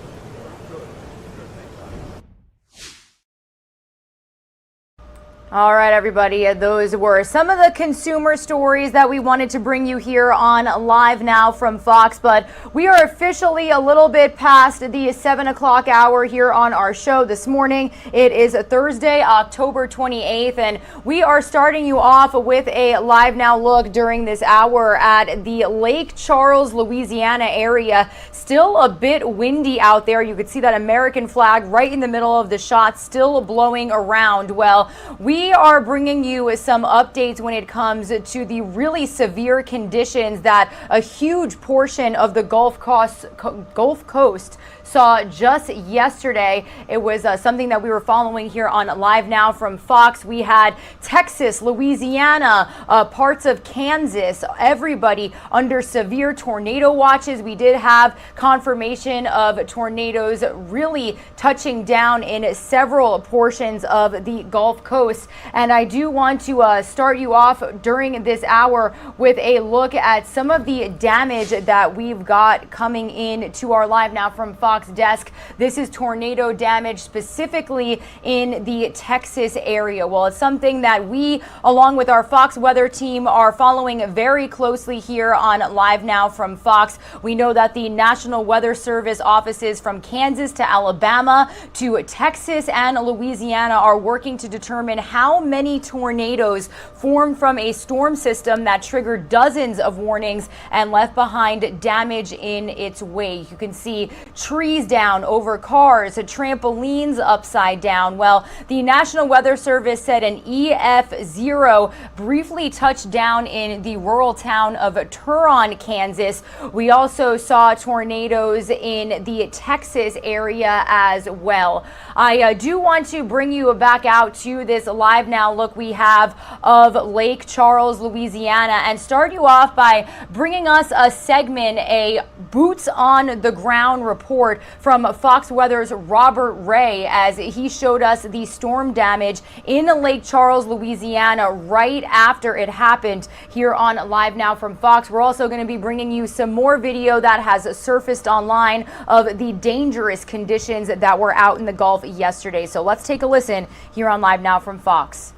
All right, everybody, those were some of the consumer stories that we wanted to bring you here on Live Now from Fox, but we are officially a little bit past the 7 o'clock hour here on our show this morning. It is Thursday, October 28th, and we are starting you off with a Live Now look during this hour at the Lake Charles, Louisiana area. Still a bit windy out there. You could see that American flag right in the middle of the shot, still blowing around. Well, we are bringing you some updates when it comes to the really severe conditions that a huge portion of the Gulf Coast saw just yesterday. It was something that we were following here on Live Now from Fox. We had Texas, Louisiana, parts of Kansas, everybody under severe tornado watches. We did have confirmation of tornadoes really touching down in several portions of the Gulf Coast. And I do want to start you off during this hour with a look at some of the damage that we've got coming in to our Live Now from Fox desk. This is tornado damage specifically in the Texas area. Well, it's something that we, along with our Fox weather team, are following very closely here on Live Now from Fox. We know that the National Weather Service offices from Kansas to Alabama to Texas and Louisiana are working to determine how many tornadoes formed from a storm system that triggered dozens of warnings and left behind damage in its wake. You can see trees down over cars, trampolines upside down. Well, the National Weather Service said an EF0 briefly touched down in the rural town of Turon, Kansas. We also saw tornadoes in the Texas area as well. I do want to bring you back out to this live now look we have of Lake Charles, Louisiana, and start you off by bringing us a segment, a boots on the ground report from Fox Weather's Robert Ray, as he showed us the storm damage in Lake Charles, Louisiana right after it happened here on Live Now from Fox. We're also going to be bringing you some more video that has surfaced online of the dangerous conditions that were out in the Gulf yesterday. So let's take a listen here on Live Now from Fox.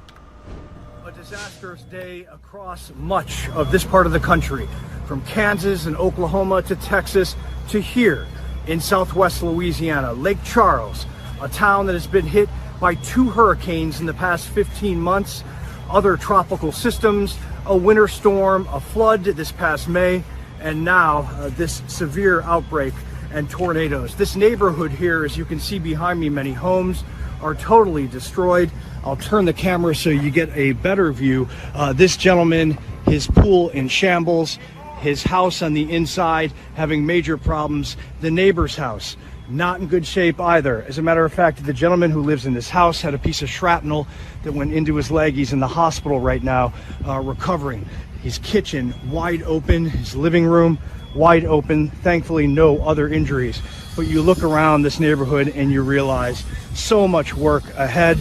A disastrous day across much of this part of the country, from Kansas and Oklahoma to Texas to here in southwest Louisiana. Lake Charles, a town that has been hit by 2 hurricanes in the past 15 months, other tropical systems, a winter storm, a flood this past May, and now this severe outbreak and tornadoes. This neighborhood here, as you can see behind me, many homes are totally destroyed. I'll turn the camera so you get a better view. This gentleman, his pool in shambles, his house on the inside having major problems, the neighbor's house not in good shape either. As a matter of fact, the gentleman who lives in this house had a piece of shrapnel that went into his leg. He's in the hospital right now, recovering. His kitchen wide open, his living room wide open. Thankfully, no other injuries. But you look around this neighborhood and you realize so much work ahead.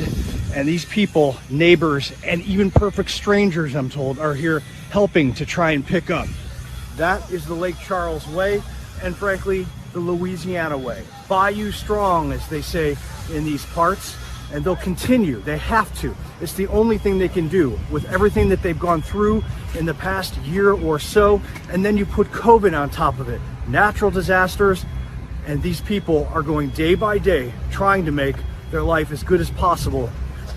And these people, neighbors, and even perfect strangers, I'm told, are here helping to try and pick up. That is the Lake Charles way, and frankly, the Louisiana way. Bayou strong, as they say in these parts, and they'll continue. They have to. It's the only thing they can do with everything that they've gone through in the past year or so, and then you put COVID on top of it. Natural disasters, and these people are going day by day trying to make their life as good as possible,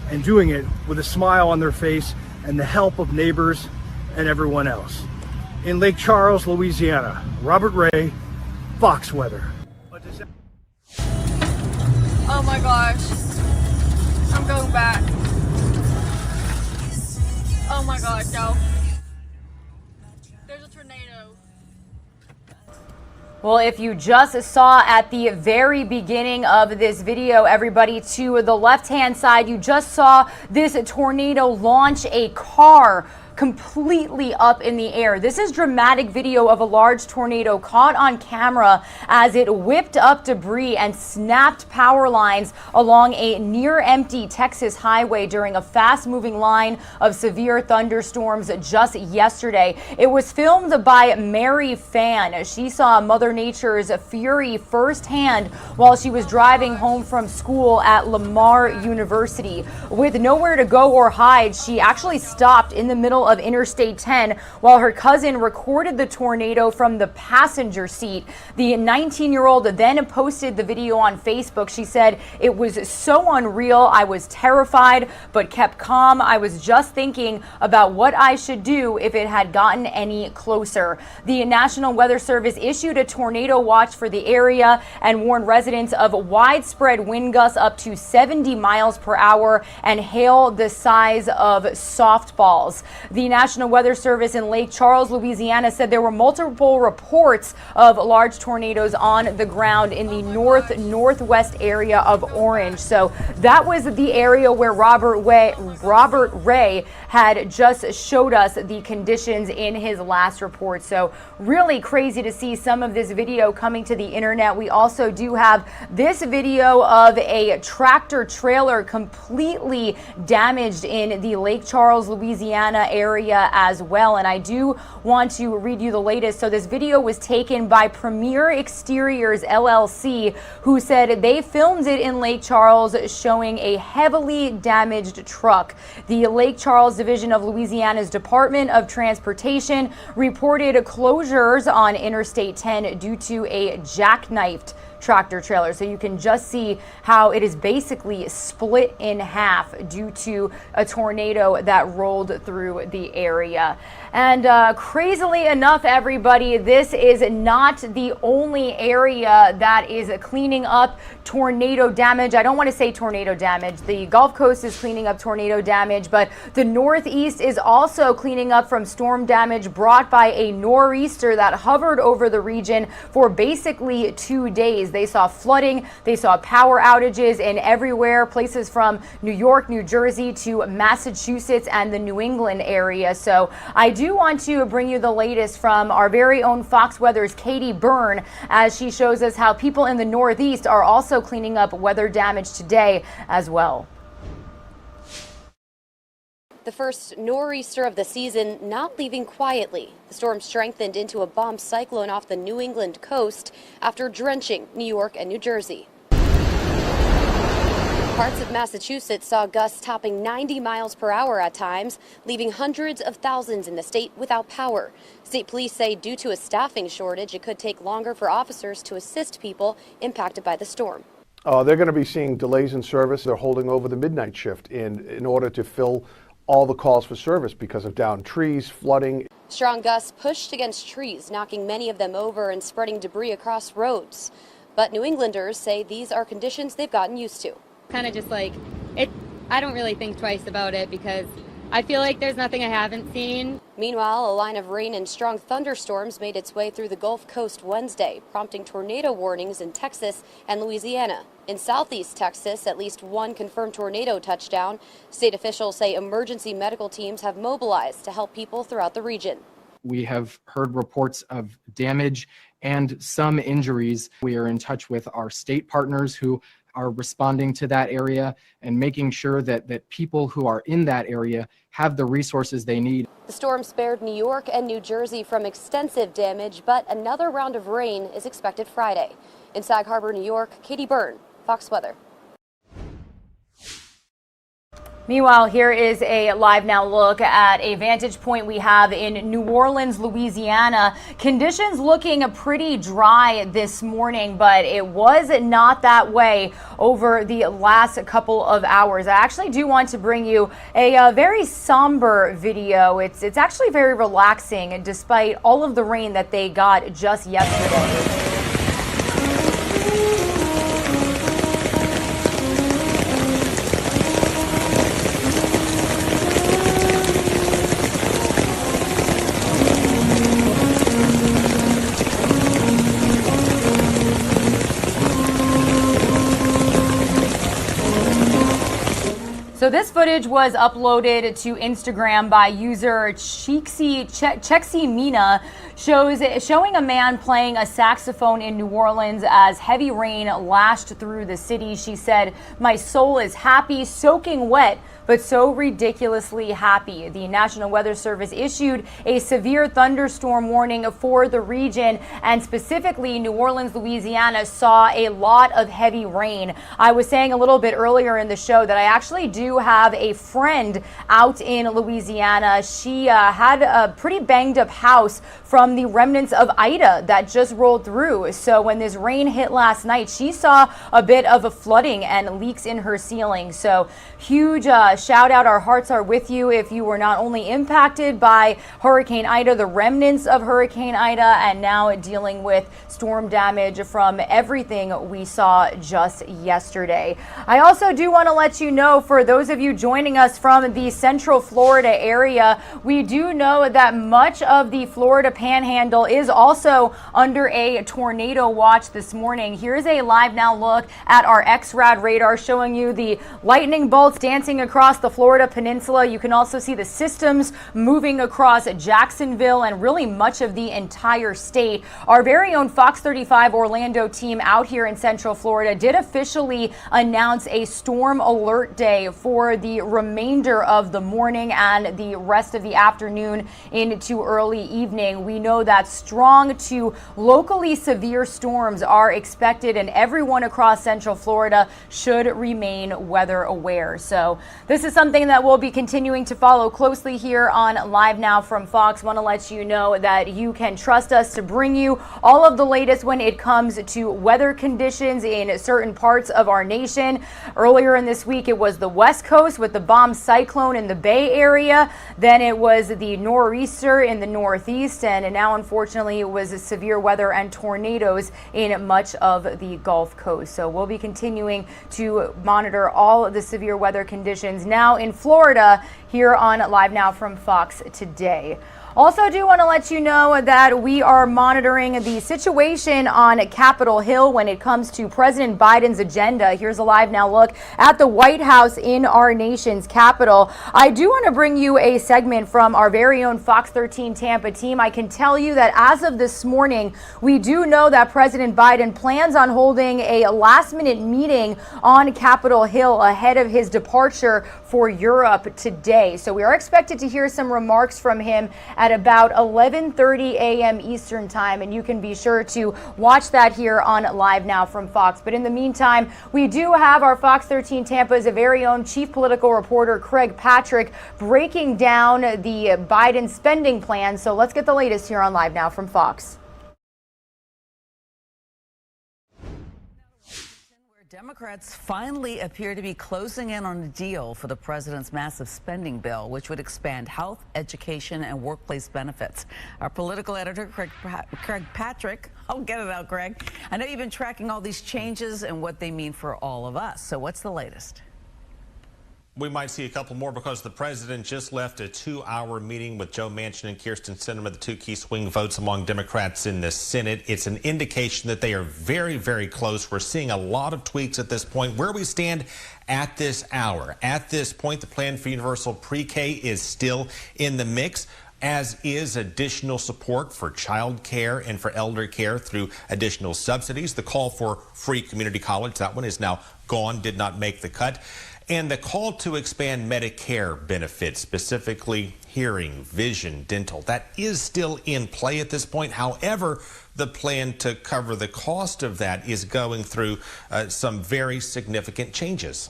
and doing it with a smile on their face and the help of neighbors and everyone else. In Lake Charles, Louisiana, Robert Ray, Fox Weather. Oh my gosh, I'm going back. Oh my god, no. There's a tornado. Well, if you just saw at the very beginning of this video, everybody, to the left-hand side, you just saw this tornado launch a car completely up in the air. This is dramatic video of a large tornado caught on camera as it whipped up debris and snapped power lines along a near empty Texas highway during a fast-moving line of severe thunderstorms just yesterday. It was filmed by Mary Fan. She saw Mother Nature's fury firsthand while she was driving home from school at Lamar University. With nowhere to go or hide, she actually stopped in the middle of Interstate 10 while her cousin recorded the tornado from the passenger seat. The 19-year-old then posted the video on Facebook. She said, "It was so unreal. I was terrified, but kept calm. I was just thinking about what I should do if it had gotten any closer." The National Weather Service issued a tornado watch for the area and warned residents of widespread wind gusts up to 70 miles per hour and hail the size of softballs. The National Weather Service in Lake Charles, Louisiana said there were multiple reports of large tornadoes on the ground in the northwest area of Orange. So that was the area where Robert Ray had just showed us the conditions in his last report. So really crazy to see some of this video coming to the internet. We also do have this video of a tractor trailer completely damaged in the Lake Charles, Louisiana area as well. And I do want to read you the latest. So this video was taken by Premier Exteriors LLC, who said they filmed it in Lake Charles, showing a heavily damaged truck. The Lake Charles Division of Louisiana's Department of Transportation reported closures on Interstate 10 due to a jackknifed tractor trailer. So you can just see how it is basically split in half due to a tornado that rolled through the area. And crazily enough, everybody, this is not the only area that is cleaning up tornado damage. I don't want to say tornado damage. The Gulf Coast is cleaning up tornado damage, but the Northeast is also cleaning up from storm damage brought by a nor'easter that hovered over the region for basically 2 days. They saw flooding, they saw power outages in everywhere, places from New York, New Jersey to Massachusetts and the New England area. So I do want to bring you the latest from our very own Fox Weather's Katie Byrne as she shows us how people in the Northeast are also cleaning up weather damage today as well. The first nor'easter of the season not leaving quietly. The storm strengthened into a bomb cyclone off the New England coast after drenching New York and New Jersey. Parts of Massachusetts saw gusts topping 90 miles per hour at times, leaving hundreds of thousands in the state without power. State police say due to a staffing shortage, it could take longer for officers to assist people impacted by the storm. They're going to be seeing delays in service. They're holding over the midnight shift in order to fill all the calls for service because of downed trees, flooding. Strong gusts pushed against trees, knocking many of them over and spreading debris across roads. But New Englanders say these are conditions they've gotten used to. Kind of just like it. I don't really think twice about it because I feel like there's nothing I haven't seen. Meanwhile, a line of rain and strong thunderstorms made its way through the Gulf Coast Wednesday, prompting tornado warnings in Texas and Louisiana. In southeast Texas, at least one confirmed tornado touchdown. State officials say emergency medical teams have mobilized to help people throughout the region. We have heard reports of damage and some injuries. We are in touch with our state partners who are responding to that area and making sure that people who are in that area have the resources they need. The storm spared New York and New Jersey from extensive damage, but another round of rain is expected Friday. In Sag Harbor, New York, Katie Byrne, Fox Weather. Meanwhile, here is a live now look at a vantage point we have in New Orleans, Louisiana. Conditions looking pretty dry this morning, but it was not that way over the last couple of hours. I actually do want to bring you a very somber video. It's actually very relaxing despite all of the rain that they got just yesterday. So this footage was uploaded to Instagram by user Chexi Mina, showing a man playing a saxophone in New Orleans as heavy rain lashed through the city. She said, "My soul is happy, soaking wet, but so ridiculously happy." The National Weather Service issued a severe thunderstorm warning for the region, and specifically New Orleans, Louisiana saw a lot of heavy rain. I was saying a little bit earlier in the show that I actually do have a friend out in Louisiana. She had a pretty banged up house from the remnants of Ida that just rolled through. So when this rain hit last night, she saw a bit of a flooding and leaks in her ceiling. So huge shout out. Our hearts are with you if you were not only impacted by Hurricane Ida, the remnants of Hurricane Ida, and now dealing with storm damage from everything we saw just yesterday. I also do want to let you know, for those of you joining us from the Central Florida area, we do know that much of the Florida Panhandle is also under a tornado watch this morning. Here's a live now look at our XRAD radar showing you the lightning bolts dancing across the Florida Peninsula. You can also see the systems moving across Jacksonville and really much of the entire state. Our very own Fox 35 Orlando team out here in Central Florida did officially announce a storm alert day for for the remainder of the morning and the rest of the afternoon into early evening. We know that strong to locally severe storms are expected, and everyone across Central Florida should remain weather aware. So this is something that we'll be continuing to follow closely here on Live Now from Fox. Want to let you know that you can trust us to bring you all of the latest when it comes to weather conditions in certain parts of our nation. Earlier in this week, it was the West Coast with the bomb cyclone in the Bay Area. Then it was the nor'easter in the Northeast, and now unfortunately it was severe weather and tornadoes in much of the Gulf Coast. So we'll be continuing to monitor all of the severe weather conditions now in Florida here on Live Now from Fox today. Also do want to let you know that we are monitoring the situation on Capitol Hill when it comes to President Biden's agenda. Here's a live now look at the White House in our nation's capital. I do want to bring you a segment from our very own Fox 13 Tampa team. I can tell you that as of this morning, we do know that President Biden plans on holding a last-minute meeting on Capitol Hill ahead of his departure for Europe today. So we are expected to hear some remarks from him at about 11:30 a.m. Eastern time, and you can be sure to watch that here on Live Now from Fox. But in the meantime, we do have our Fox 13 Tampa's very own chief political reporter Craig Patrick breaking down the Biden spending plan. So let's get the latest here on Live Now from Fox. Democrats finally appear to be closing in on a deal for the president's massive spending bill, which would expand health, education, and workplace benefits. Our political editor, Craig Patrick, I'll get it out, Greg. I know you've been tracking all these changes and what they mean for all of us. So what's the latest? We might see a couple more because the president just left a 2-hour meeting with Joe Manchin and Kyrsten Sinema, the two key swing votes among Democrats in the Senate. It's an indication that they are very, very close. We're seeing a lot of tweaks at this point. Where we stand at this hour, at this point, the plan for universal pre-K is still in the mix, as is additional support for child care and for elder care through additional subsidies. The call for free community college, that one is now gone, did not make the cut. And the call to expand Medicare benefits, specifically hearing, vision, dental, that is still in play at this point. However, the plan to cover the cost of that is going through some very significant changes.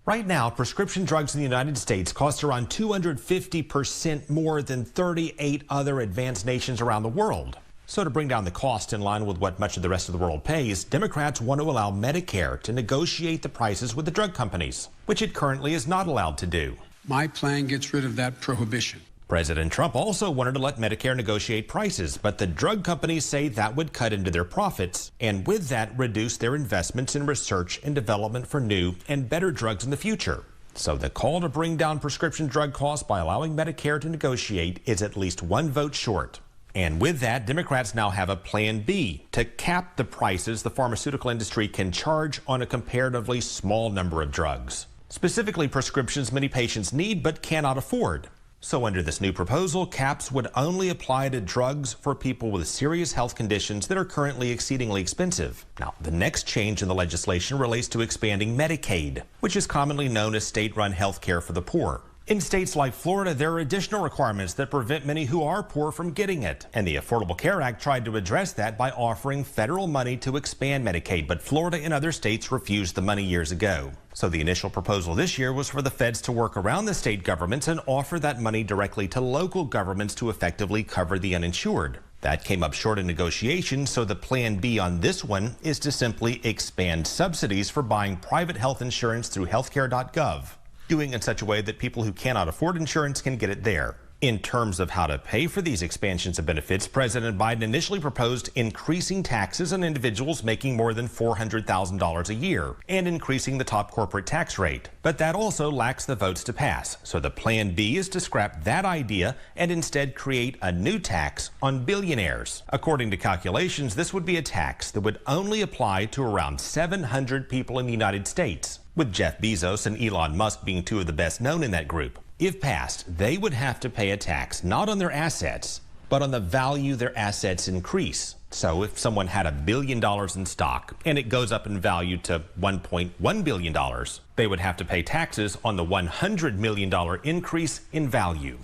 Right now, prescription drugs in the United States cost around 250% more than 38 other advanced nations around the world. So to bring down the cost in line with what much of the rest of the world pays, Democrats want to allow Medicare to negotiate the prices with the drug companies, which it currently is not allowed to do. My plan gets rid of that prohibition. President Trump also wanted to let Medicare negotiate prices, but the drug companies say that would cut into their profits, and with that reduce their investments in research and development for new and better drugs in the future. So the call to bring down prescription drug costs by allowing Medicare to negotiate is at least one vote short. And with that, Democrats now have a plan B to cap the prices the pharmaceutical industry can charge on a comparatively small number of drugs, specifically prescriptions many patients need but cannot afford. So under this new proposal, caps would only apply to drugs for people with serious health conditions that are currently exceedingly expensive. Now, the next change in the legislation relates to expanding Medicaid, which is commonly known as state-run health care for the poor. In states like Florida, there are additional requirements that prevent many who are poor from getting it. And the Affordable Care Act tried to address that by offering federal money to expand Medicaid, but Florida and other states refused the money years ago. So the initial proposal this year was for the feds to work around the state governments and offer that money directly to local governments to effectively cover the uninsured. That came up short in negotiations, so the plan B on this one is to simply expand subsidies for buying private health insurance through healthcare.gov. Doing in such a way that people who cannot afford insurance can get it there. In terms of how to pay for these expansions of benefits, President Biden initially proposed increasing taxes on individuals making more than $400,000 a year and increasing the top corporate tax rate. But that also lacks the votes to pass. So the plan B is to scrap that idea and instead create a new tax on billionaires. According to calculations, this would be a tax that would only apply to around 700 people in the United States, with Jeff Bezos and Elon Musk being two of the best known in that group. If passed, they would have to pay a tax not on their assets, but on the value their assets increase. So if someone had $1 billion in stock and it goes up in value to $1.1 billion, they would have to pay taxes on the $100 million increase in value.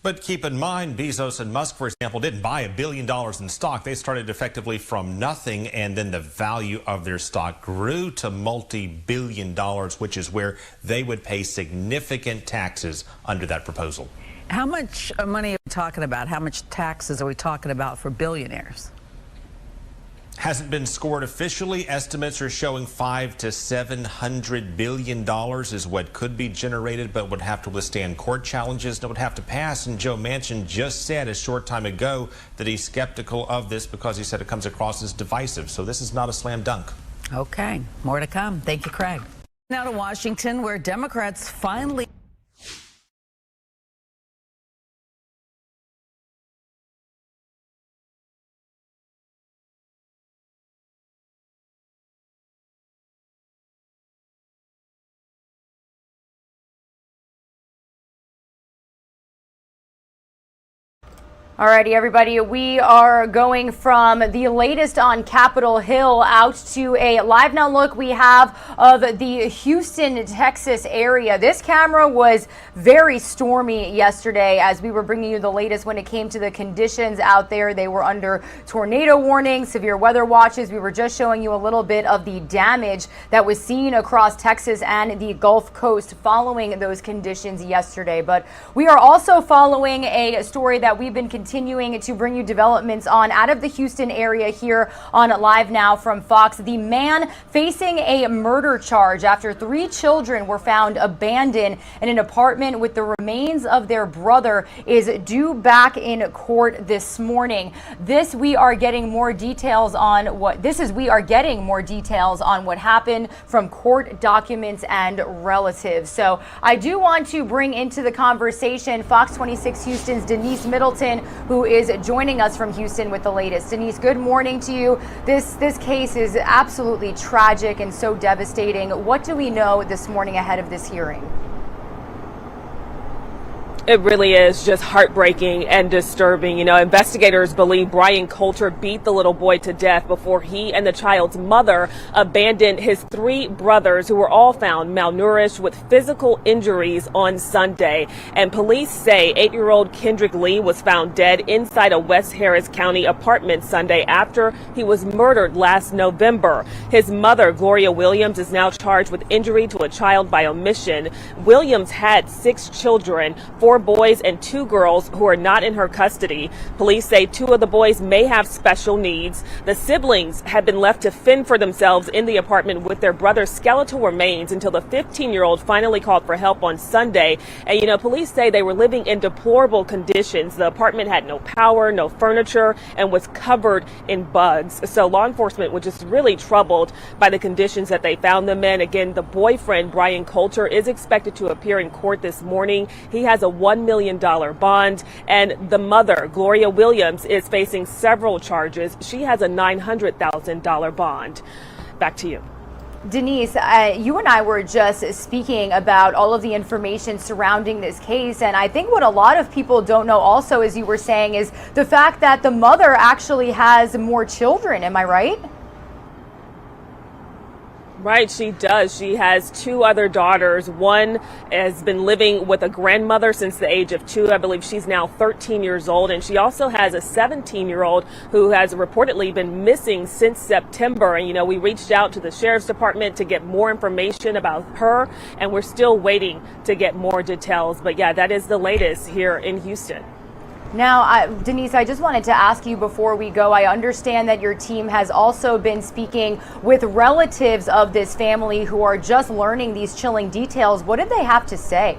But keep in mind, Bezos and Musk, for example, didn't buy $1 billion in stock. They started effectively from nothing, and then the value of their stock grew to multi-billion dollars, which is where they would pay significant taxes under that proposal. How much money are we talking about? How much taxes are we talking about for billionaires? Hasn't been scored officially. Estimates are showing $500 to $700 billion is what could be generated, but would have to withstand court challenges and would have to pass. And Joe Manchin just said a short time ago that he's skeptical of this because he said it comes across as divisive. So this is not a slam dunk. Okay, more to come. Thank you, Craig. Now to Washington, where Democrats finally Alrighty, everybody, we are going from the latest on Capitol Hill out to a live now look we have of the Houston, Texas area. This camera was very stormy yesterday as we were bringing you the latest when it came to the conditions out there. They were under tornado warnings, severe weather watches. We were just showing you a little bit of the damage that was seen across Texas and the Gulf Coast following those conditions yesterday. But we are also following a story that we've been continuing to bring you developments on out of the Houston area here on Live Now from Fox. The man facing a murder charge after 3 children were found abandoned in an apartment with the remains of their brother is due back in court this morning. We are getting more details on what happened from court documents and relatives. So I do want to bring into the conversation Fox 26 Houston's Denise Middleton, who is joining us from Houston with the latest. Denise, good morning to you. This case is absolutely tragic and so devastating. What do we know this morning ahead of this hearing? It really is just heartbreaking and disturbing. You know, investigators believe Brian Coulter beat the little boy to death before he and the child's mother abandoned his 3 brothers, who were all found malnourished with physical injuries on Sunday. And police say 8-year-old Kendrick Lee was found dead inside a West Harris County apartment Sunday after he was murdered last November. His mother, Gloria Williams, is now charged with injury to a child by omission. Williams had 6 children, 4 boys and 2 girls who are not in her custody. Police say 2 of the boys may have special needs. The siblings had been left to fend for themselves in the apartment with their brother's skeletal remains until the 15-year-old finally called for help on Sunday. And, you know, police say they were living in deplorable conditions. The apartment had no power, no furniture, and was covered in bugs. So law enforcement was just really troubled by the conditions that they found them in. Again, the boyfriend, Brian Coulter, is expected to appear in court this morning. He has a $1 million bond, and the mother, Gloria Williams, is facing several charges. She has a $900,000 bond. Back to you. Denise, you and I were just speaking about all of the information surrounding this case, and I think what a lot of people don't know also, as you were saying, is the fact that the mother actually has more children. Am I right? Right, she does. She has 2 other daughters. One has been living with a grandmother since the age of 2. I believe she's now 13 years old. And she also has a 17-year-old who has reportedly been missing since September. And, you know, we reached out to the sheriff's department to get more information about her, and we're still waiting to get more details. But yeah, that is the latest here in Houston. Now, Denise, I just wanted to ask you before we go, I understand that your team has also been speaking with relatives of this family who are just learning these chilling details. What did they have to say?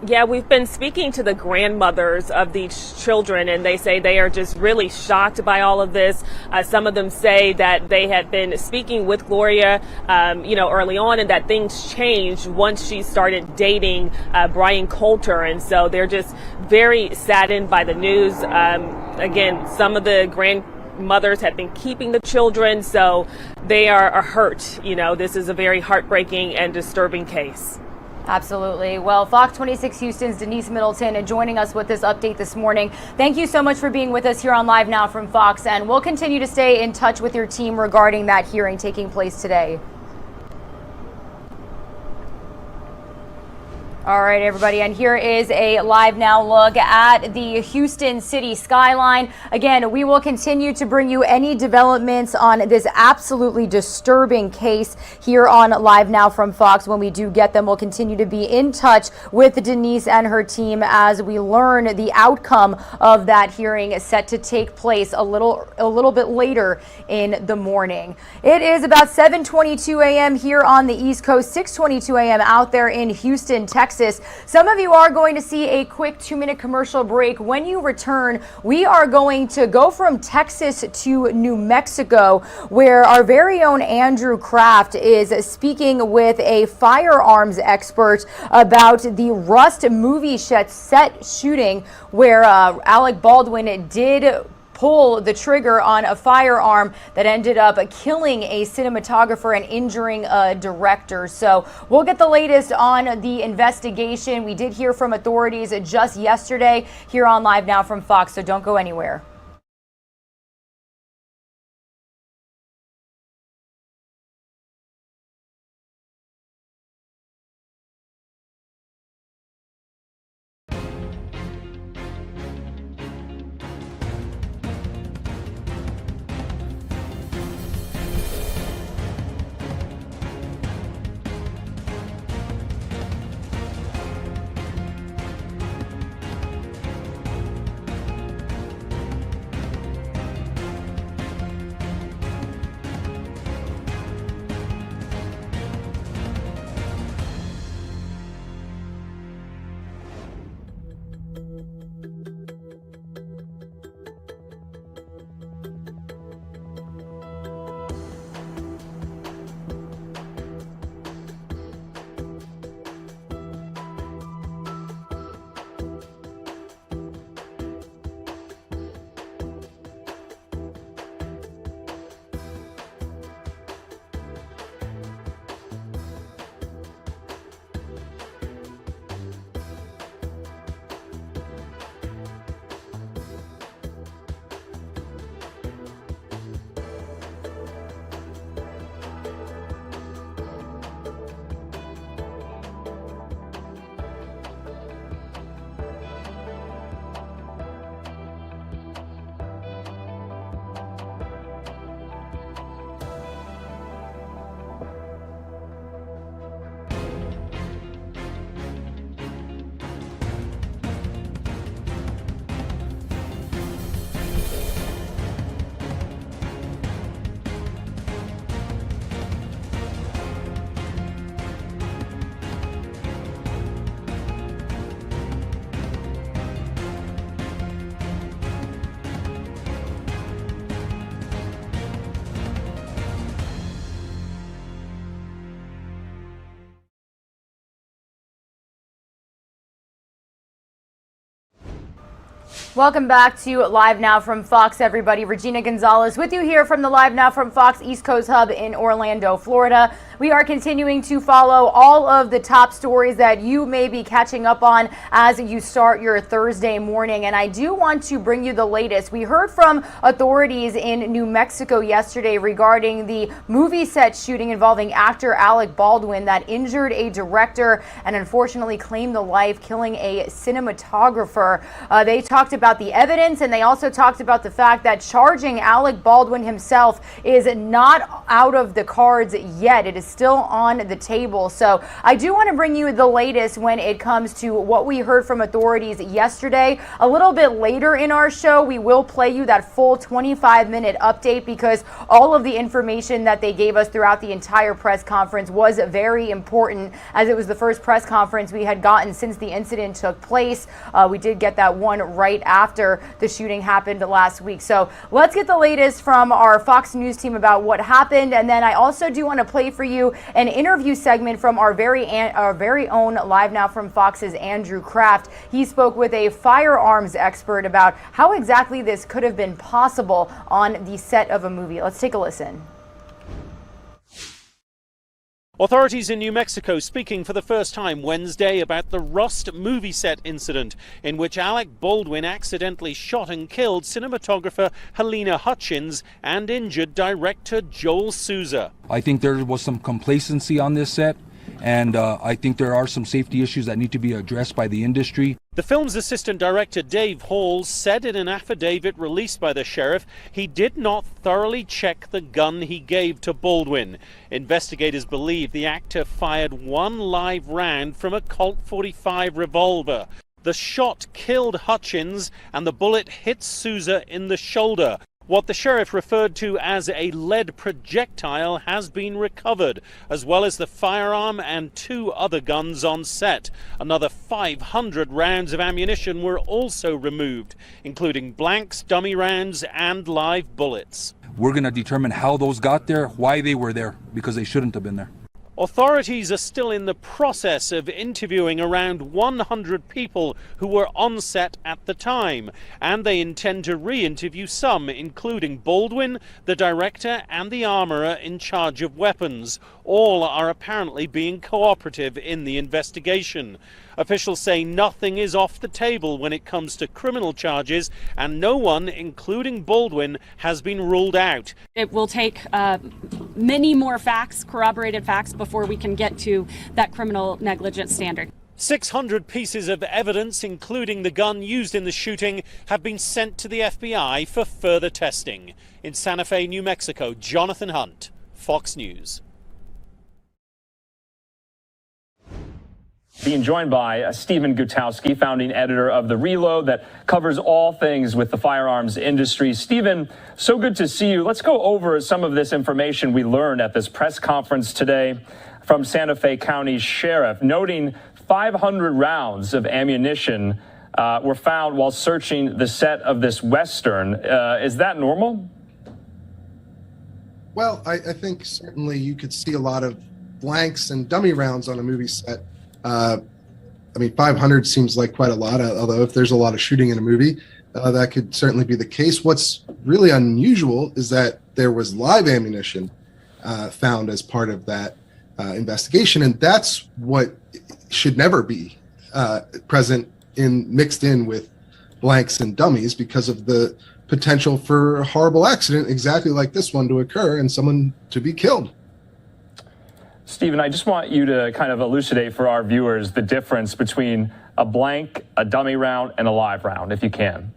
Yeah, we've been speaking to the grandmothers of these children, and they say they are just really shocked by all of this. Some of them say that they had been speaking with Gloria, early on, and that things changed once she started dating Brian Coulter. And so they're just very saddened by the news. Again, some of the grandmothers had been keeping the children, so they are hurt. You know, this is a very heartbreaking and disturbing case. Absolutely. Well, Fox 26 Houston's Denise Middleton joining us with this update this morning. Thank you so much for being with us here on Live Now from Fox, and we'll continue to stay in touch with your team regarding that hearing taking place today. All right, everybody, and here is a live now look at the Houston city skyline. Again, we will continue to bring you any developments on this absolutely disturbing case here on Live Now from Fox. When we do get them, we'll continue to be in touch with Denise and her team as we learn the outcome of that hearing set to take place a little bit later in the morning. It is about 7:22 a.m. here on the East Coast, 6:22 a.m. out there in Houston, Texas. Some of you are going to see a quick 2-minute commercial break. When you return, we are going to go from Texas to New Mexico, where our very own Andrew Kraft is speaking with a firearms expert about the Rust movie set shooting, where Alec Baldwin did pull the trigger on a firearm that ended up killing a cinematographer and injuring a director. So we'll get the latest on the investigation. We did hear from authorities just yesterday here on Live Now from Fox, so don't go anywhere. Welcome back to Live Now from Fox, everybody. Regina Gonzalez with you here from the Live Now from Fox East Coast Hub in Orlando, Florida. We are continuing to follow all of the top stories that you may be catching up on as you start your Thursday morning. And I do want to bring you the latest. We heard from authorities in New Mexico yesterday regarding the movie set shooting involving actor Alec Baldwin that injured a director and unfortunately claimed the life, killing a cinematographer. They talked about the evidence, and they also talked about the fact that charging Alec Baldwin himself is not out of the cards yet. It is still on the table. So I do want to bring you the latest when it comes to what we heard from authorities yesterday. A little bit later in our show, we will play you that full 25-minute update because all of the information that they gave us throughout the entire press conference was very important, as it was the first press conference we had gotten since the incident took place. We did get that one right after the shooting happened last week. So let's get the latest from our Fox News team about what happened. And then I also do want to play for you an interview segment from our very own Live Now from Fox's Andrew Kraft. He spoke with a firearms expert about how exactly this could have been possible on the set of a movie. Let's take a listen. Authorities in New Mexico speaking for the first time Wednesday about the Rust movie set incident in which Alec Baldwin accidentally shot and killed cinematographer Helena Hutchins and injured director Joel Souza. I think there was some complacency on this set, and I think there are some safety issues that need to be addressed by the industry. The film's assistant director Dave Hall said in an affidavit released by the sheriff he did not thoroughly check the gun he gave to Baldwin. Investigators believe the actor fired one live round from a Colt .45 revolver. The shot killed Hutchins and the bullet hit Souza in the shoulder. What the sheriff referred to as a lead projectile has been recovered, as well as the firearm and 2 other guns on set. Another 500 rounds of ammunition were also removed, including blanks, dummy rounds, and live bullets. We're going to determine how those got there, why they were there, because they shouldn't have been there. Authorities are still in the process of interviewing around 100 people who were on set at the time, and they intend to re-interview some, including Baldwin, the director, and the armorer in charge of weapons. All are apparently being cooperative in the investigation. Officials say nothing is off the table when it comes to criminal charges, and no one, including Baldwin, has been ruled out. It will take many more facts, corroborated facts, before we can get to that criminal negligence standard. 600 pieces of evidence, including the gun used in the shooting, have been sent to the FBI for further testing. In Santa Fe, New Mexico, Jonathan Hunt, Fox News. Being joined by Stephen Gutowski, founding editor of The Reload, that covers all things with the firearms industry. Stephen, so good to see you. Let's go over some of this information we learned at this press conference today from Santa Fe County Sheriff, noting 500 rounds of ammunition were found while searching the set of this Western. Is that normal? Well, I think certainly you could see a lot of blanks and dummy rounds on a movie set. I mean, 500 seems like quite a lot, although if there's a lot of shooting in a movie, that could certainly be the case. What's really unusual is that there was live ammunition found as part of that investigation, and that's what should never be mixed in with blanks and dummies, because of the potential for a horrible accident exactly like this one to occur and someone to be killed. Stephen, I just want you to kind of elucidate for our viewers the difference between a blank, a dummy round, and a live round, if you can.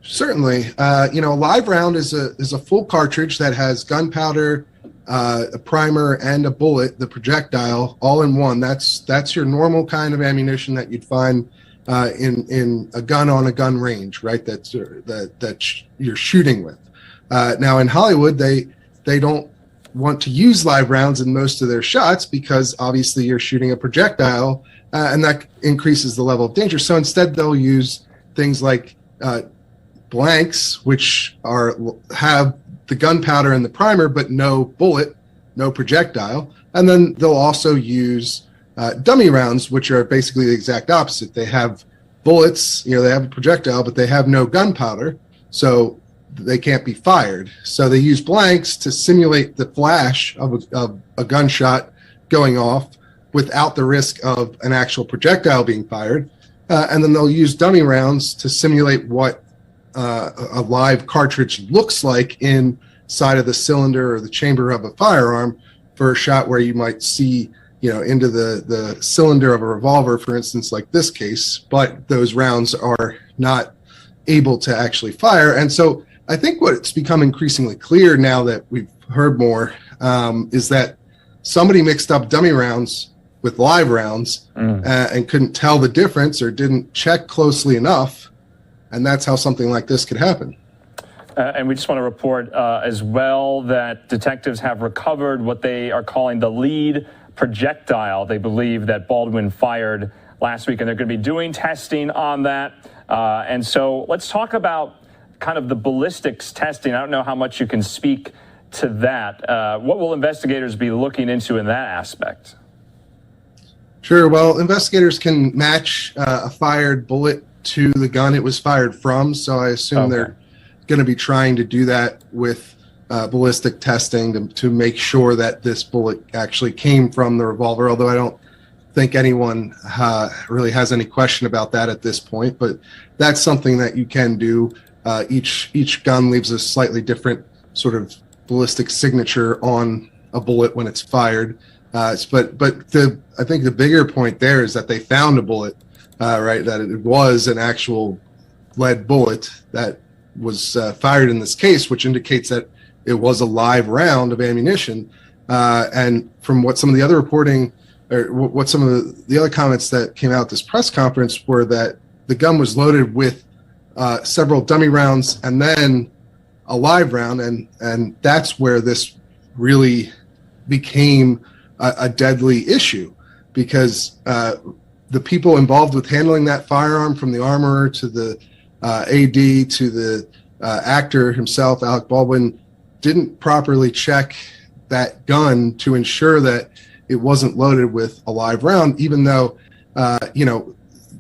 Certainly. A live round is a full cartridge that has gunpowder, a primer, and a bullet, the projectile, all in one. That's your normal kind of ammunition that you'd find in a gun on a gun range, right? That you're shooting with. Now in Hollywood, they don't want to use live rounds in most of their shots because obviously you're shooting a projectile and that increases the level of danger. So instead they'll use things like blanks, which have the gunpowder and the primer but no bullet, no projectile. And then they'll also use dummy rounds, which are basically the exact opposite. They have bullets, they have a projectile, but they have no gunpowder. So they can't be fired. So they use blanks to simulate the flash of a gunshot going off without the risk of an actual projectile being fired. And then they'll use dummy rounds to simulate what a live cartridge looks like inside of the cylinder or the chamber of a firearm for a shot where you might see, into the cylinder of a revolver, for instance, like this case, but those rounds are not able to actually fire. And so I think what's become increasingly clear now that we've heard more is that somebody mixed up dummy rounds with live rounds and couldn't tell the difference or didn't check closely enough. And that's how something like this could happen. And we just want to report as well that detectives have recovered what they are calling the lead projectile they believe that Baldwin fired last week. And they're going to be doing testing on that. And so let's talk about kind of the ballistics testing. I don't know how much you can speak to that. What will investigators be looking into in that aspect? Sure. Well, investigators can match a fired bullet to the gun it was fired from. So I assume they're going to be trying to do that with ballistic testing to make sure that this bullet actually came from the revolver, although I don't think anyone really has any question about that at this point, but that's something that you can do. Each gun leaves a slightly different sort of ballistic signature on a bullet when it's fired. I think the bigger point there is that they found a bullet, right? That it was an actual lead bullet that was fired in this case, which indicates that it was a live round of ammunition. And from what some of the other reporting, or what some of the other comments that came out at this press conference were that the gun was loaded with several dummy rounds and then a live round, and that's where this really became a deadly issue, because the people involved with handling that firearm, from the armorer to the AD to the actor himself, Alec Baldwin, didn't properly check that gun to ensure that it wasn't loaded with a live round, even though,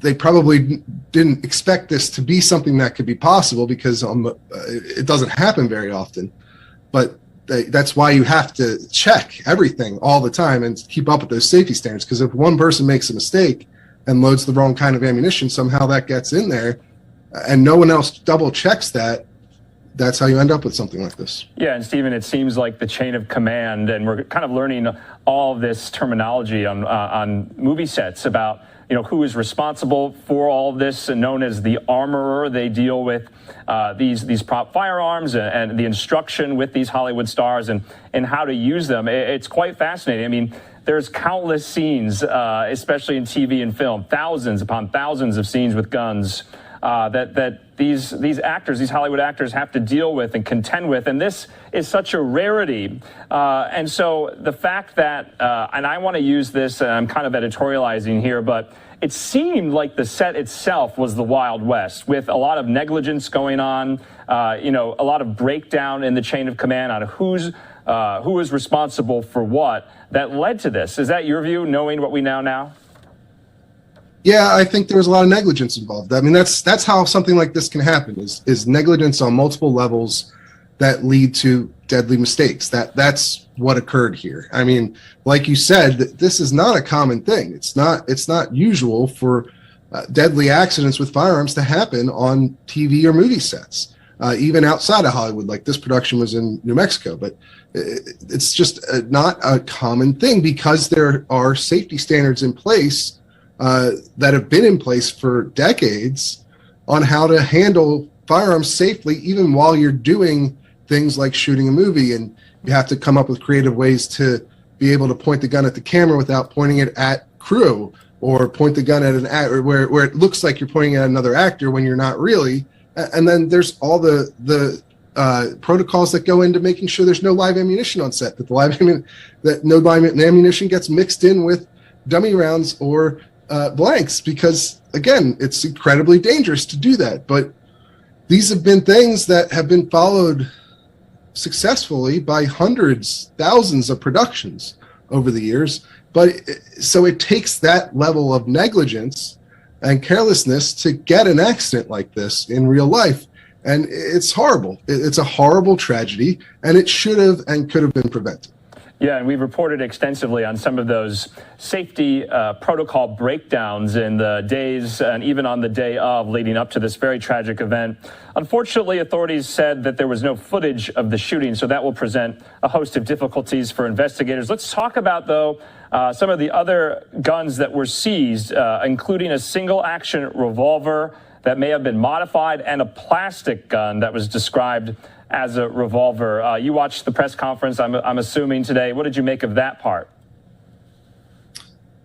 they probably didn't expect this to be something that could be possible, because it doesn't happen very often. But that's why you have to check everything all the time and keep up with those safety standards, because if one person makes a mistake and loads the wrong kind of ammunition, somehow that gets in there and no one else double checks that, that's how you end up with something like this. Yeah, and Stephen, it seems like the chain of command, and we're kind of learning all of this terminology on movie sets about, who is responsible for all of this, and known as the armorer. They deal with these prop firearms and the instruction with these Hollywood stars and how to use them. It's quite fascinating. I mean, there's countless scenes, especially in TV and film, thousands upon thousands of scenes with guns that these actors, these Hollywood actors, have to deal with and contend with, and this is such a rarity. And so the fact that, and I want to use this, and I'm kind of editorializing here, but it seemed like the set itself was the Wild West, with a lot of negligence going on, a lot of breakdown in the chain of command on who is responsible for what, that led to this. Is that your view, knowing what we know now? Yeah, I think there was a lot of negligence involved. I mean, that's how something like this can happen, is negligence on multiple levels that lead to deadly mistakes. That's what occurred here. I mean, like you said, this is not a common thing. It's not usual for deadly accidents with firearms to happen on TV or movie sets, even outside of Hollywood. Like this production was in New Mexico, but it's just not a common thing, because there are safety standards in place that have been in place for decades on how to handle firearms safely, even while you're doing things like shooting a movie. And you have to come up with creative ways to be able to point the gun at the camera without pointing it at crew, or point the gun at an actor where it looks like you're pointing at another actor when you're not really. And then there's all the protocols that go into making sure there's no live ammunition on set, that no live ammunition gets mixed in with dummy rounds or blanks, because again, it's incredibly dangerous to do that. But these have been things that have been followed successfully by hundreds, thousands of productions over the years. But so it takes that level of negligence and carelessness to get an accident like this in real life. And it's horrible. It's a horrible tragedy, and it should have and could have been prevented. Yeah, and we've reported extensively on some of those safety protocol breakdowns in the days and even on the day of leading up to this very tragic event. Unfortunately, authorities said that there was no footage of the shooting, so that will present a host of difficulties for investigators. Let's talk about, though, some of the other guns that were seized, including a single-action revolver that may have been modified and a plastic gun that was described as a revolver. You watched the press conference, I'm assuming, today. What did you make of that part?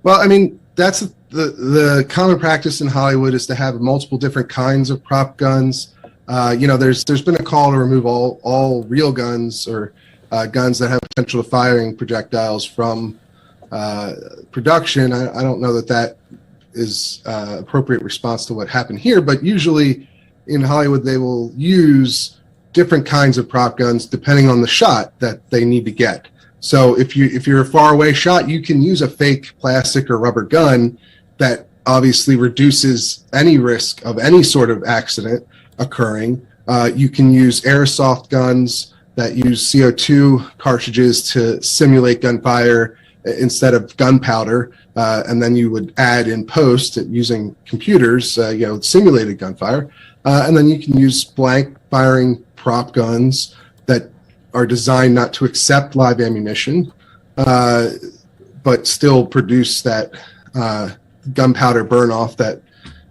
Well, I mean, that's the common practice in Hollywood, is to have multiple different kinds of prop guns. There's been a call to remove all real guns, or guns that have potential to firing projectiles from production. I don't know that is appropriate response to what happened here, but usually in Hollywood they will use different kinds of prop guns depending on the shot that they need to get. So if you're a far away shot, you can use a fake plastic or rubber gun that obviously reduces any risk of any sort of accident occurring. You can use airsoft guns that use CO2 cartridges to simulate gunfire instead of gunpowder, and then you would add in post using computers, simulated gunfire, and then you can use blank firing prop guns that are designed not to accept live ammunition, but still produce that gunpowder burn off that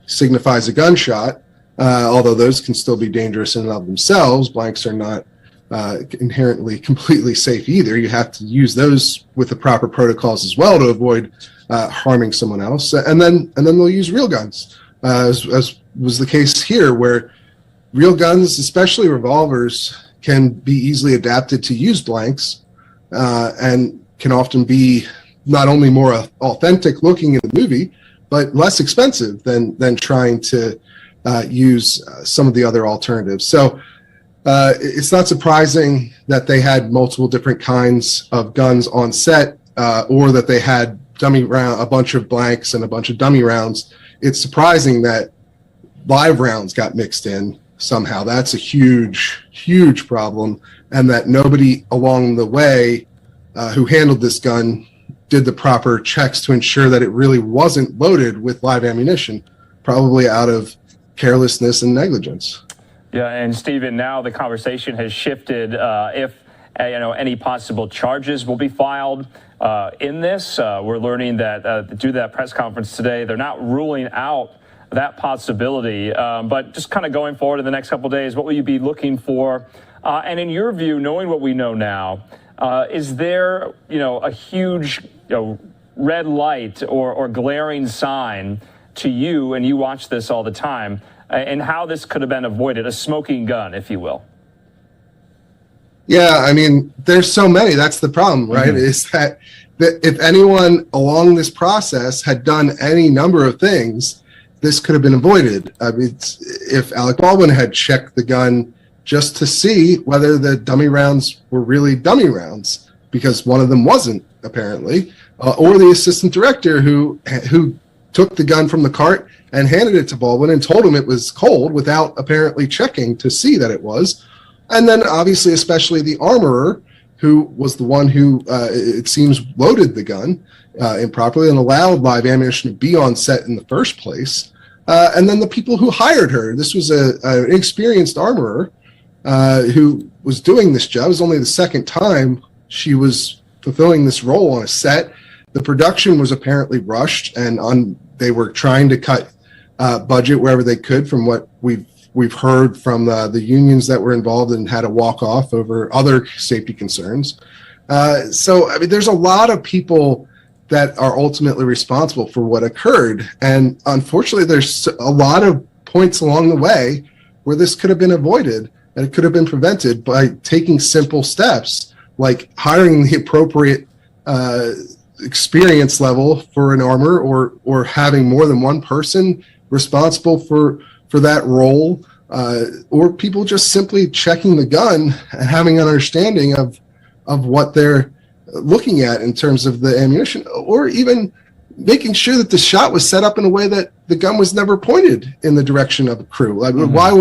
signifies a gunshot. Although those can still be dangerous in and of themselves, blanks are not inherently completely safe either. You have to use those with the proper protocols as well to avoid harming someone else. And then they'll use real guns, as was the case here, where real guns, especially revolvers, can be easily adapted to use blanks, and can often be not only more authentic looking in the movie, but less expensive than trying to use some of the other alternatives. So it's not surprising that they had multiple different kinds of guns on set, or that they had a bunch of blanks and a bunch of dummy rounds. It's surprising that live rounds got mixed in somehow. That's a huge, huge problem, and that nobody along the way who handled this gun did the proper checks to ensure that it really wasn't loaded with live ammunition, probably out of carelessness and negligence. Yeah, and Stephen, now the conversation has shifted. If any possible charges will be filed in this, we're learning that due to that press conference today, they're not ruling out that possibility. But just kind of going forward in the next couple of days, what will you be looking for? And in your view, knowing what we know now, is there a huge red light or glaring sign to you, and you watch this all the time, and how this could have been avoided, a smoking gun, if you will? Yeah, I mean, there's so many. That's the problem, right? Mm-hmm. Is that if anyone along this process had done any number of things, this could have been avoided. I mean, if Alec Baldwin had checked the gun just to see whether the dummy rounds were really dummy rounds, because one of them wasn't, apparently, or the assistant director who took the gun from the cart and handed it to Baldwin and told him it was cold without apparently checking to see that it was. And then obviously, especially the armorer, who was the one who, it seems, loaded the gun improperly and allowed live ammunition to be on set in the first place. And then the people who hired her. This was an experienced armorer who was doing this job. It was only the second time she was fulfilling this role on a set. The production was apparently rushed, and they were trying to cut budget wherever they could, from what we've heard from the unions that were involved and had to walk off over other safety concerns. So, I mean, there's a lot of people that are ultimately responsible for what occurred. And unfortunately, there's a lot of points along the way where this could have been avoided, and it could have been prevented by taking simple steps, like hiring the appropriate experience level for an armor, or having more than one person responsible for that role, or people just simply checking the gun and having an understanding of what they're looking at in terms of the ammunition, or even making sure that the shot was set up in a way that the gun was never pointed in the direction of a crew. Like, mm-hmm. why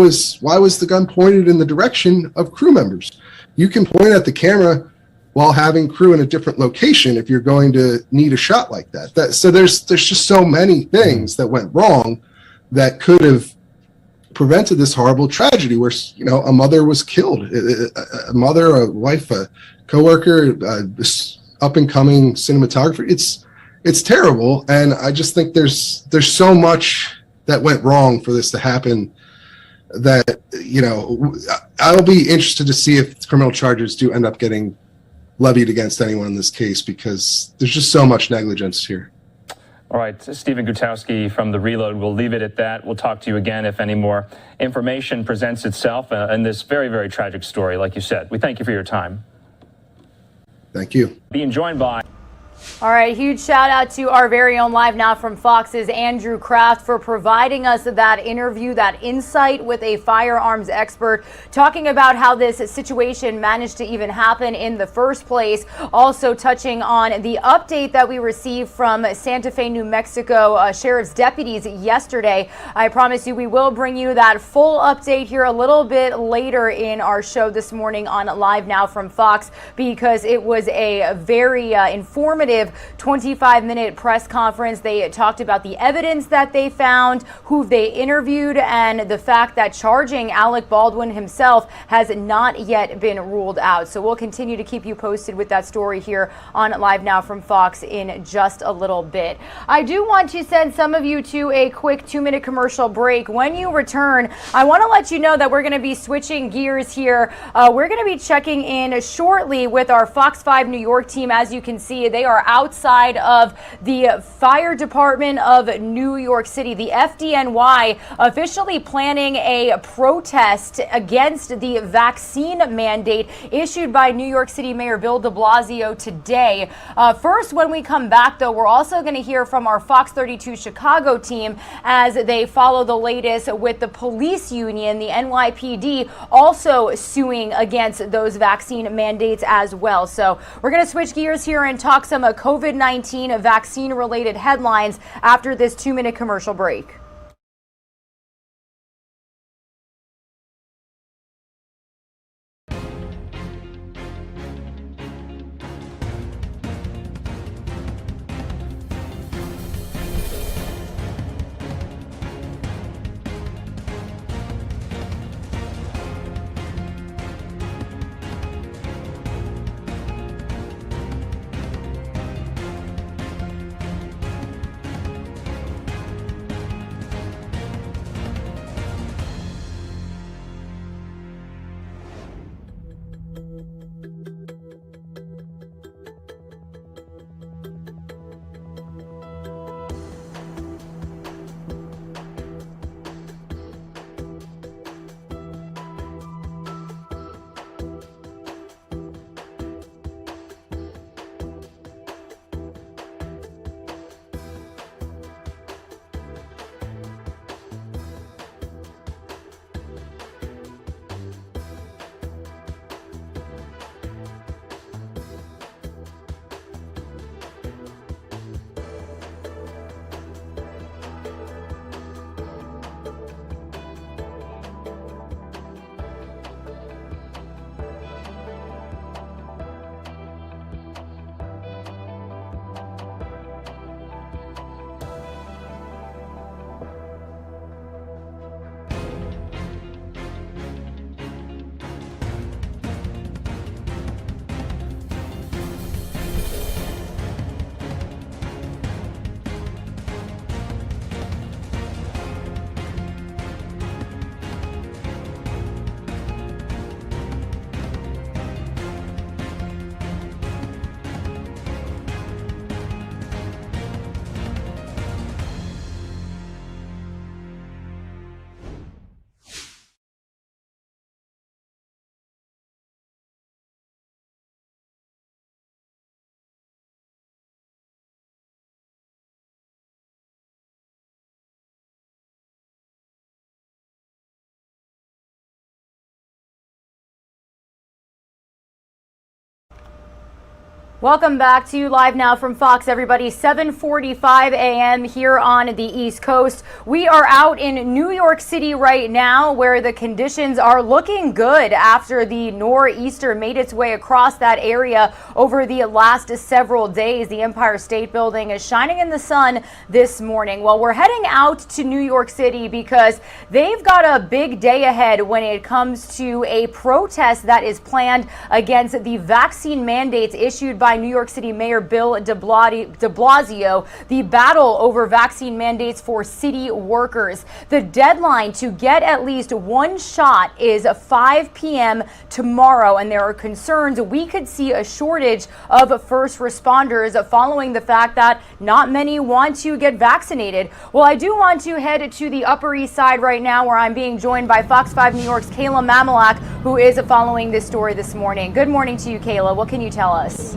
was the gun pointed in the direction of crew members? You can point at the camera while having crew in a different location if you're going to need a shot like that. So there's just so many things that went wrong that could have prevented this horrible tragedy where, a mother was killed, a mother, a wife, a coworker, this up and coming cinematographer. It's terrible, and I just think there's so much that went wrong for this to happen that I'll be interested to see if criminal charges do end up getting levied against anyone in this case, because there's just so much negligence here. All right, Stephen Gutowski from The Reload. We'll leave it at that. We'll talk to you again if any more information presents itself in this very, very tragic story, like you said. We thank you for your time. Thank you. Being joined by All right, huge shout out to our very own Live Now from Fox's Andrew Kraft for providing us that interview, that insight with a firearms expert, talking about how this situation managed to even happen in the first place. Also touching on the update that we received from Santa Fe, New Mexico sheriff's deputies yesterday. I promise you we will bring you that full update here a little bit later in our show this morning on Live Now from Fox, because it was a very informative 25-minute press conference. They talked about the evidence that they found, who they interviewed, and the fact that charging Alec Baldwin himself has not yet been ruled out. So we'll continue to keep you posted with that story here on Live Now from Fox in just a little bit. I do want to send some of you to a quick 2-minute commercial break. When you return, I want to let you know that we're going to be switching gears here. We're going to be checking in shortly with our Fox 5 New York team. As you can see, they are outside of the fire department of New York City. The FDNY officially planning a protest against the vaccine mandate issued by New York City Mayor Bill de Blasio today. First, when we come back, though, we're also going to hear from our Fox 32 Chicago team as they follow the latest with the police union, the NYPD, also suing against those vaccine mandates as well. So we're going to switch gears here and talk some COVID-19 vaccine-related headlines after this 2-minute commercial break. Welcome back to Live Now from Fox, everybody. 7:45 a.m. here on the East Coast. We are out in New York City right now, where the conditions are looking good after the nor'easter made its way across that area over the last several days. The Empire State Building is shining in the sun this morning. Well, we're heading out to New York City because they've got a big day ahead when it comes to a protest that is planned against the vaccine mandates issued by New York City Mayor Bill de Blasio, the battle over vaccine mandates for city workers. The deadline to get at least one shot is 5 p.m. tomorrow, and there are concerns we could see a shortage of first responders following the fact that not many want to get vaccinated. Well, I do want to head to the Upper East Side right now, where I'm being joined by Fox 5 New York's Kayla Mamalak, who is following this story this morning. Good morning to you, Kayla. What can you tell us?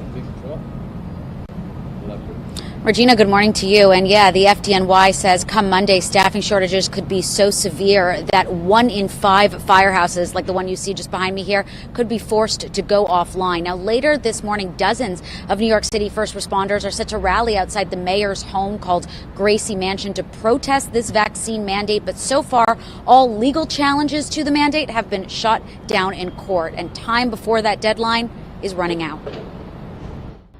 Regina, good morning to you. And yeah, the FDNY says come Monday, staffing shortages could be so severe that 1 in 5 firehouses, like the one you see just behind me here, could be forced to go offline. Now, later this morning, dozens of New York City first responders are set to rally outside the mayor's home called Gracie Mansion to protest this vaccine mandate. But so far, all legal challenges to the mandate have been shot down in court, and time before that deadline is running out.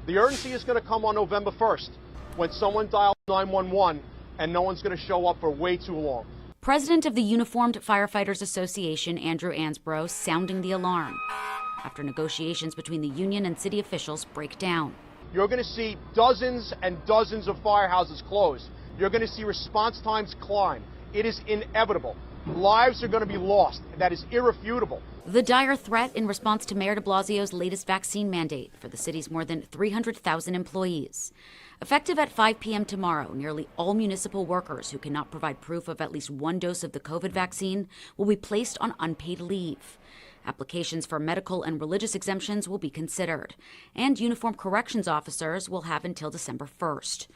The urgency is going to come on November 1st. When someone dials 911 and no one's going to show up for way too long. President of the Uniformed Firefighters Association, Andrew Ansbro, sounding the alarm after negotiations between the union and city officials break down. You're going to see dozens and dozens of firehouses close. You're going to see response times climb. It is inevitable. Lives are going to be lost. That is irrefutable. The dire threat in response to Mayor de Blasio's latest vaccine mandate for the city's more than 300,000 employees. Effective at 5 p.m. tomorrow, nearly all municipal workers who cannot provide proof of at least 1 dose of the COVID vaccine will be placed on unpaid leave. Applications for medical and religious exemptions will be considered, and uniformed corrections officers will have until December 1st.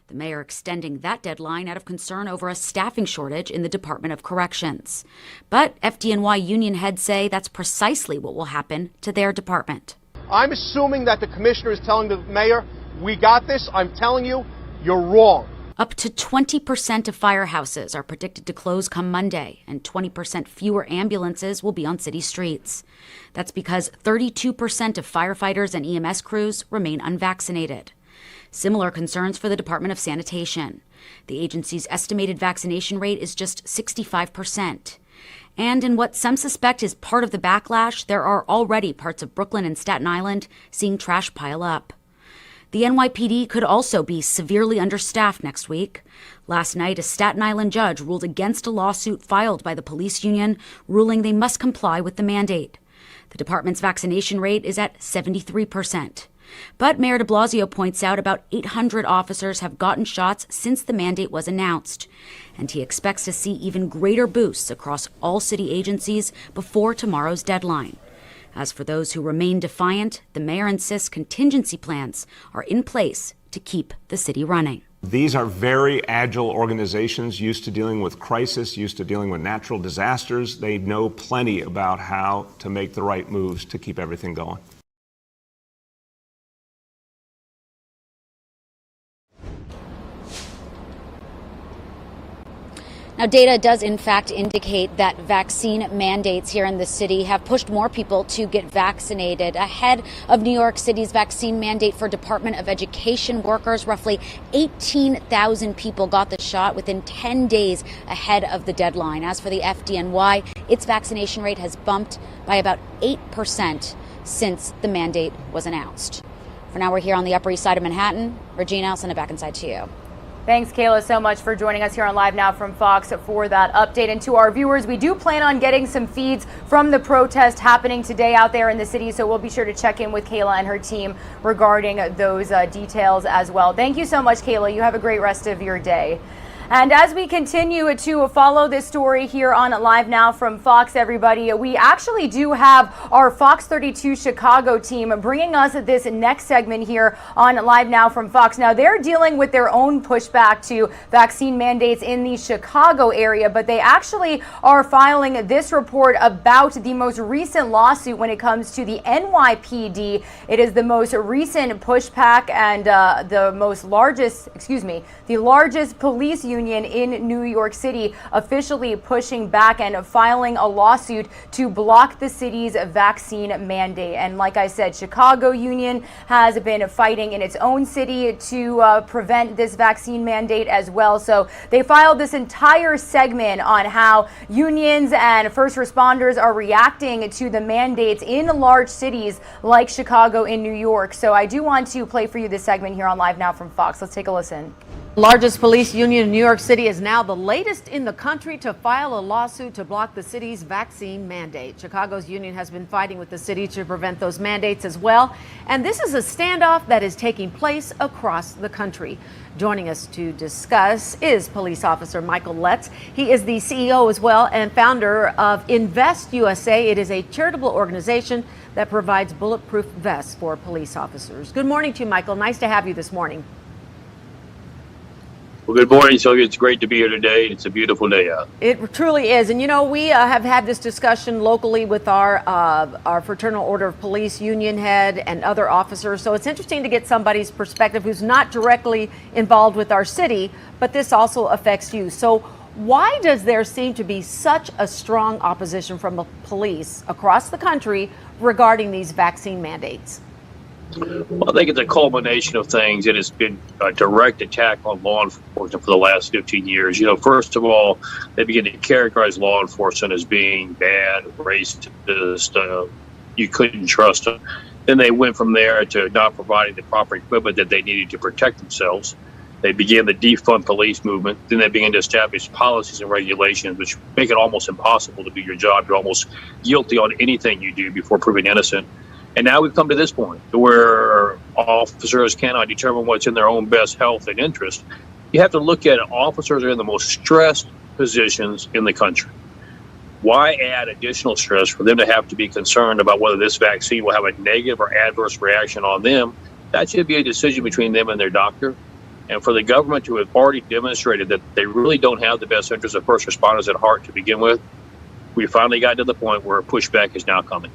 The mayor extending that deadline out of concern over a staffing shortage in the Department of Corrections. But FDNY union heads say that's precisely what will happen to their department. I'm assuming that the commissioner is telling the mayor, we got this. I'm telling you, you're wrong. Up to 20% of firehouses are predicted to close come Monday, and 20% fewer ambulances will be on city streets. That's because 32% of firefighters and EMS crews remain unvaccinated. Similar concerns for the Department of Sanitation. The agency's estimated vaccination rate is just 65%. And in what some suspect is part of the backlash, there are already parts of Brooklyn and Staten Island seeing trash pile up. The NYPD could also be severely understaffed next week. Last night, a Staten Island judge ruled against a lawsuit filed by the police union, ruling they must comply with the mandate. The department's vaccination rate is at 73%. But Mayor de Blasio points out about 800 officers have gotten shots since the mandate was announced. And he expects to see even greater boosts across all city agencies before tomorrow's deadline. As for those who remain defiant, the mayor insists contingency plans are in place to keep the city running. These are very agile organizations used to dealing with crisis, used to dealing with natural disasters. They know plenty about how to make the right moves to keep everything going. Now, data does in fact indicate that vaccine mandates here in the city have pushed more people to get vaccinated. Ahead of New York City's vaccine mandate for Department of Education workers, roughly 18,000 people got the shot within 10 days ahead of the deadline. As for the FDNY, its vaccination rate has bumped by about 8% since the mandate was announced. For now, we're here on the Upper East Side of Manhattan. Regina, I'll send it back inside to you. Thanks, Kayla, so much for joining us here on Live Now from Fox for that update. And to our viewers, we do plan on getting some feeds from the protest happening today out there in the city, so we'll be sure to check in with Kayla and her team regarding those details as well. Thank you so much, Kayla. You have a great rest of your day. And as we continue to follow this story here on Live Now from Fox, everybody, we actually do have our Fox 32 Chicago team bringing us this next segment here on Live Now from Fox. Now, they're dealing with their own pushback to vaccine mandates in the Chicago area, but they actually are filing this report about the most recent lawsuit when it comes to the NYPD. It is the most recent pushback and the largest police union in New York City officially pushing back and filing a lawsuit to block the city's vaccine mandate. And like I said, Chicago Union has been fighting in its own city to prevent this vaccine mandate as well. So they filed this entire segment on how unions and first responders are reacting to the mandates in large cities like Chicago and New York. So I do want to play for you this segment here on Live Now from Fox. Let's take a listen. Largest police union in New York City is now the latest in the country to file a lawsuit to block the city's vaccine mandate. Chicago's union has been fighting with the city to prevent those mandates as well. And this is a standoff that is taking place across the country. Joining us to discuss is police officer Michael Letts. He is the CEO as well and founder of Invest USA. It is a charitable organization that provides bulletproof vests for police officers. Good morning to you, Michael. Nice to have you this morning. Well, good morning, Sylvia. It's great to be here today. It's a beautiful day out. It truly is. And, you know, we have had this discussion locally with our Fraternal Order of Police union head and other officers. So it's interesting to get somebody's perspective who's not directly involved with our city, but this also affects you. So why does there seem to be such a strong opposition from the police across the country regarding these vaccine mandates? Well, I think it's a culmination of things. It has been a direct attack on law enforcement for the last 15 years. You know, first of all, they begin to characterize law enforcement as being bad, racist, you couldn't trust them. Then they went from there to not providing the proper equipment that they needed to protect themselves. They began the defund police movement. Then they began to establish policies and regulations which make it almost impossible to do your job. You're almost guilty on anything you do before proven innocent. And now we've come to this point where officers cannot determine what's in their own best health and interest. You have to look at it. Officers are in the most stressed positions in the country. Why add additional stress for them to have to be concerned about whether this vaccine will have a negative or adverse reaction on them? That should be a decision between them and their doctor. And for the government to have already demonstrated that they really don't have the best interests of first responders at heart to begin with, we finally got to the point where pushback is now coming.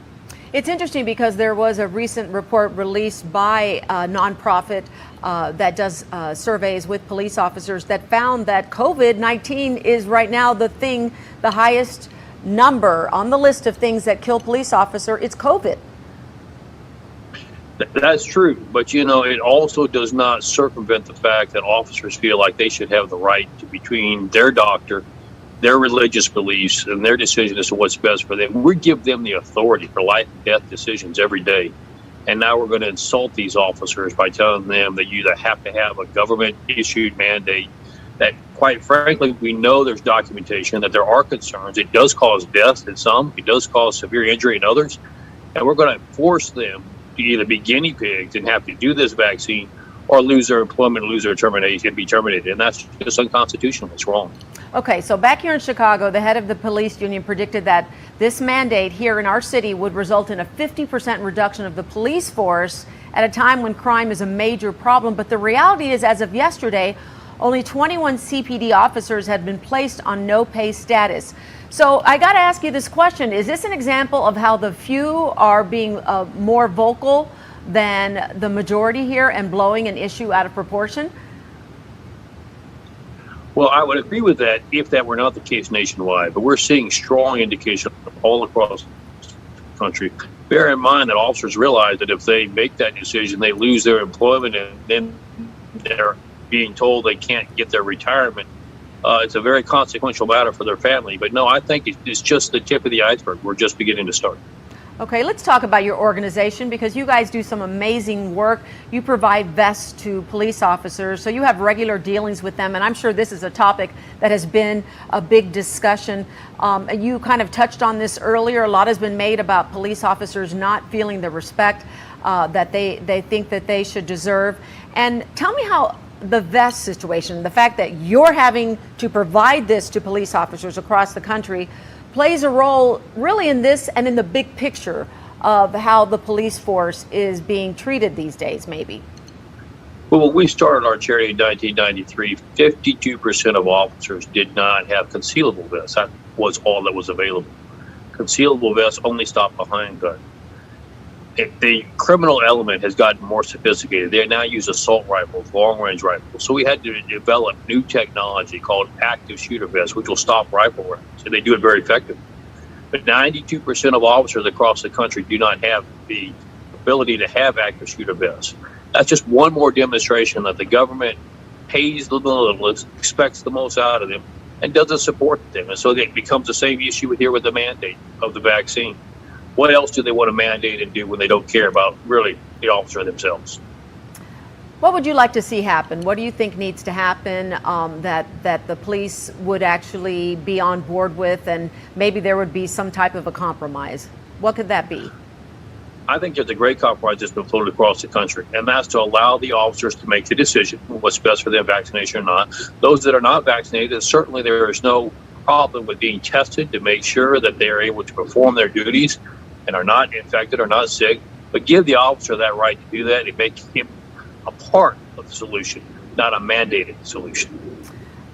It's interesting because there was a recent report released by a nonprofit that does surveys with police officers that found that COVID-19 is right now the highest number on the list of things that kill police officer. It's COVID. That's true, but you know, it also does not circumvent the fact that officers feel like they should have the right to between their doctor, their religious beliefs, and their decision as to what's best for them. We give them the authority for life and death decisions every day. And now we're going to insult these officers by telling them that you either have to have a government-issued mandate that, quite frankly, we know there's documentation that there are concerns. It does cause death in some. It does cause severe injury in others. And we're going to force them to either be guinea pigs and have to do this vaccine or lose their employment, lose their termination, be terminated. And that's just unconstitutional. It's wrong. Okay, so back here in Chicago, the head of the police union predicted that this mandate here in our city would result in a 50% reduction of the police force at a time when crime is a major problem. But the reality is, as of yesterday, only 21 CPD officers had been placed on no pay status. So I got to ask you this question. Is this an example of how the few are being more vocal than the majority here and blowing an issue out of proportion? Well, I would agree with that if that were not the case nationwide, but we're seeing strong indication all across the country. Bear in mind that officers realize that if they make that decision, they lose their employment and then they're being told they can't get their retirement. It's a very consequential matter for their family. But no, I think it's just the tip of the iceberg. We're just beginning to start. Okay, let's talk about your organization because you guys do some amazing work. You provide vests to police officers, so you have regular dealings with them, and I'm sure this is a topic that has been a big discussion. You kind of touched on this earlier. A lot has been made about police officers not feeling the respect that they think that they should deserve. And tell me how the vest situation, the fact that you're having to provide this to police officers across the country, plays a role really in this and in the big picture of how the police force is being treated these days, maybe. Well, when we started our charity in 1993, 52% of officers did not have concealable vests. That was all that was available. Concealable vests only stop behind gun. The criminal element has gotten more sophisticated. They now use assault rifles, long-range rifles. So we had to develop new technology called active shooter vests, which will stop rifle rounds, and they do it very effectively. But 92% of officers across the country do not have the ability to have active shooter vests. That's just one more demonstration that the government pays the littlest, expects the most out of them, and doesn't support them. And so it becomes the same issue here with the mandate of the vaccine. What else do they want to mandate and do when they don't care about really the officer themselves? What would you like to see happen? What do you think needs to happen that the police would actually be on board with, and maybe there would be some type of a compromise? What could that be? I think there's a great compromise that's been floated across the country, and that's to allow the officers to make the decision what's best for them, vaccination or not. Those that are not vaccinated, certainly there is no problem with being tested to make sure that they are able to perform their duties and are not infected or not sick, but give the officer that right to do that and make him a part of the solution, not a mandated solution.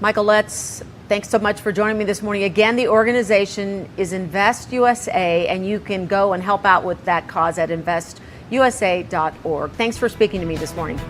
Michael Letts, thanks so much for joining me this morning. Again, the organization is Invest USA, and you can go and help out with that cause at investusa.org. Thanks for speaking to me this morning.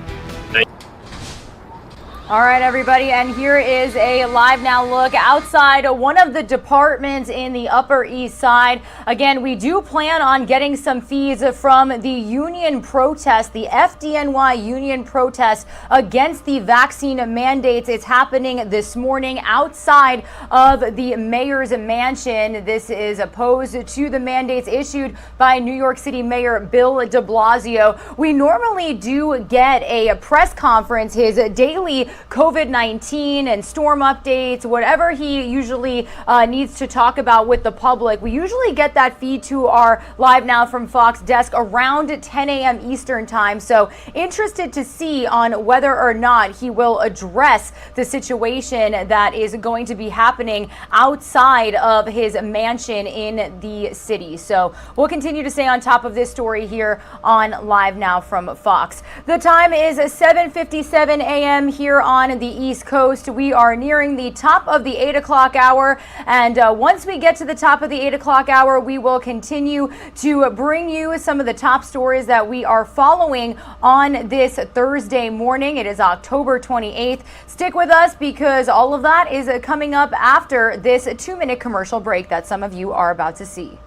All right, everybody, and here is a live now look outside one of the departments in the Upper East Side. Again, we do plan on getting some feeds from the union protest, the FDNY union protest against the vaccine mandates. It's happening this morning outside of the mayor's mansion. This is opposed to the mandates issued by New York City Mayor Bill de Blasio. We normally do get a press conference, his daily COVID-19 and storm updates, whatever he usually needs to talk about with the public. We usually get that feed to our Live Now from Fox desk around 10 a.m. Eastern time. So interested to see on whether or not he will address the situation that is going to be happening outside of his mansion in the city. So we'll continue to stay on top of this story here on Live Now from Fox. The time is 7:57 a.m. here on the East Coast. We are nearing the top of the 8 o'clock hour, and once we get to the top of the 8 o'clock hour, we will continue to bring you some of the top stories that we are following on this Thursday morning. It is October 28th. Stick with us because all of that is coming up after this 2-minute commercial break that some of you are about to see.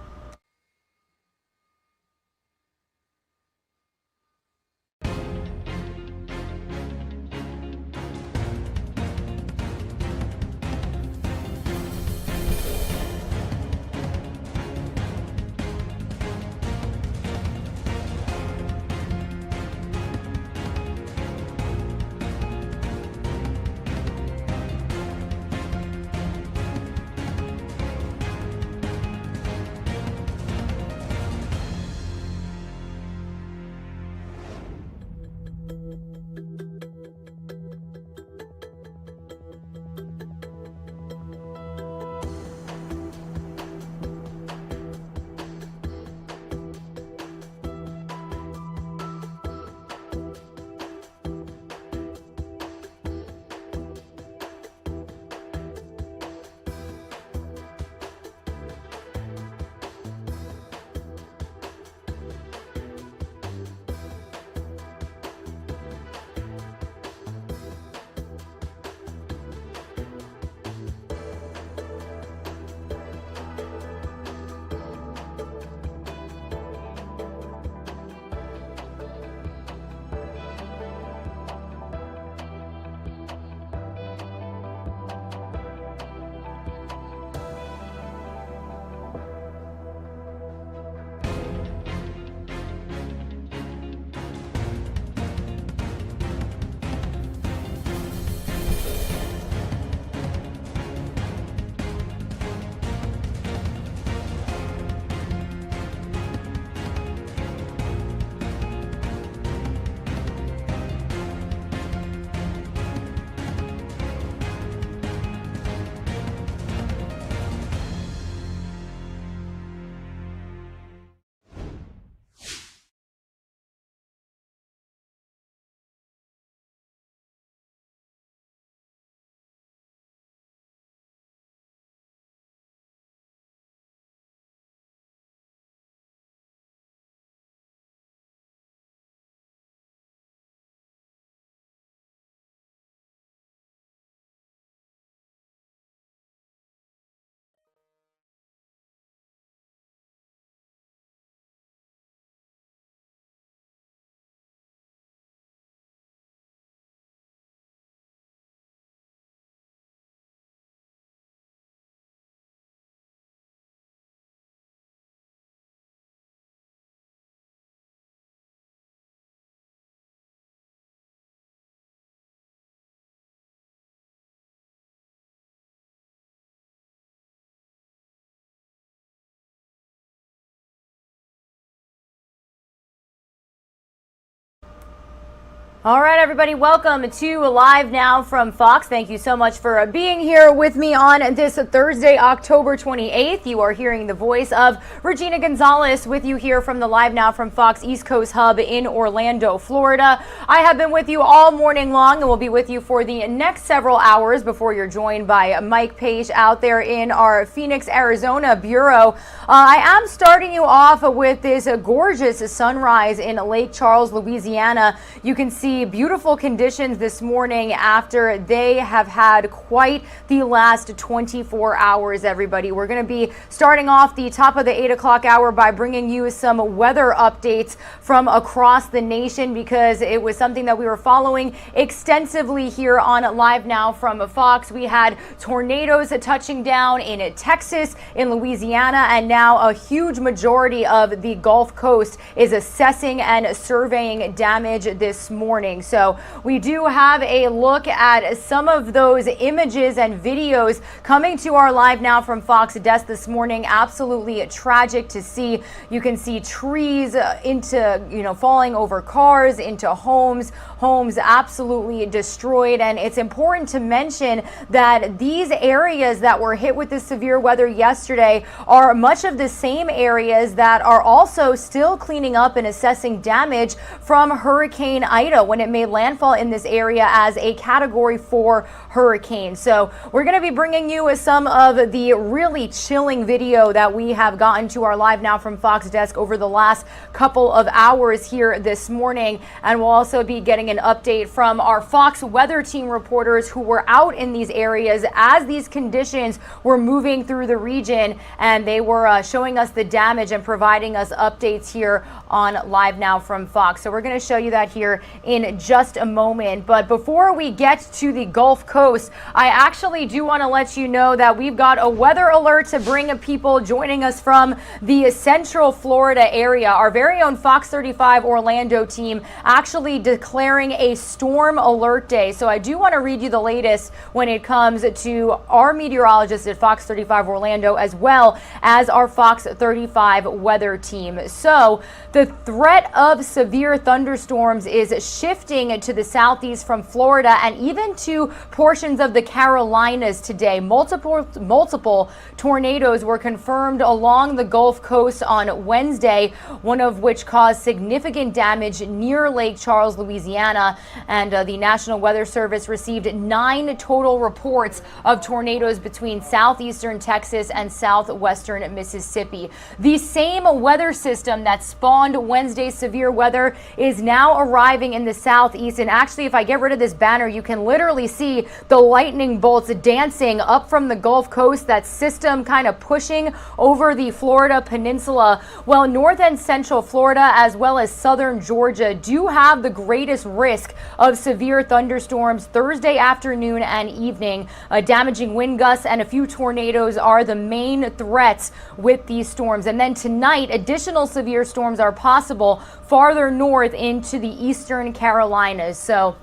All right, everybody, welcome to Live Now from Fox. Thank you so much for being here with me on this Thursday, October 28th. You are hearing the voice of Regina Gonzalez with you here from the Live Now from Fox East Coast Hub in Orlando, Florida. I have been with you all morning long and will be with you for the next several hours before you're joined by Mike Page out there in our Phoenix, Arizona bureau. I am starting you off with this gorgeous sunrise in Lake Charles, Louisiana. You can see beautiful conditions this morning after they have had quite the last 24 hours, everybody. We're going to be starting off the top of the 8 o'clock hour by bringing you some weather updates from across the nation because it was something that we were following extensively here on Live Now from Fox. We had tornadoes touching down in Texas, in Louisiana, and now a huge majority of the Gulf Coast is assessing and surveying damage this morning. So we do have a look at some of those images and videos coming to our Live Now from Fox desk this morning. Absolutely tragic to see. You can see trees falling over cars, into homes absolutely destroyed. And it's important to mention that these areas that were hit with the severe weather yesterday are much of the same areas that are also still cleaning up and assessing damage from Hurricane Ida when it made landfall in this area as a Category 4 hurricane. So we're going to be bringing you some of the really chilling video that we have gotten to our Live Now from Fox desk over the last couple of hours here this morning. And we'll also be getting an update from our Fox weather team reporters who were out in these areas as these conditions were moving through the region, and they were showing us the damage and providing us updates here on Live Now from Fox. So we're going to show you that here in just a moment. But before we get to the Gulf Coast, I actually do want to let you know that we've got a weather alert to bring people joining us from the Central Florida area. Our very own Fox 35 Orlando team actually declaring a storm alert day. So I do want to read you the latest when it comes to our meteorologists at Fox 35 Orlando as well as our Fox 35 weather team. So the threat of severe thunderstorms is shifting to the southeast from Florida and even to portions of the Carolinas today. Multiple tornadoes were confirmed along the Gulf Coast on Wednesday, one of which caused significant damage near Lake Charles, Louisiana. And the National Weather Service received 9 total reports of tornadoes between southeastern Texas and southwestern Mississippi. The same weather system that spawned Wednesday's severe weather is now arriving in the southeast. And actually, if I get rid of this banner, you can literally see the lightning bolts dancing up from the Gulf Coast, that system kind of pushing over the Florida peninsula. Well, north and central Florida as well as southern Georgia do have the greatest risk of severe thunderstorms Thursday afternoon and evening. Damaging wind gusts and a few tornadoes are the main threats with these storms. And then tonight, additional severe storms are possible farther north into the eastern Carolinas. So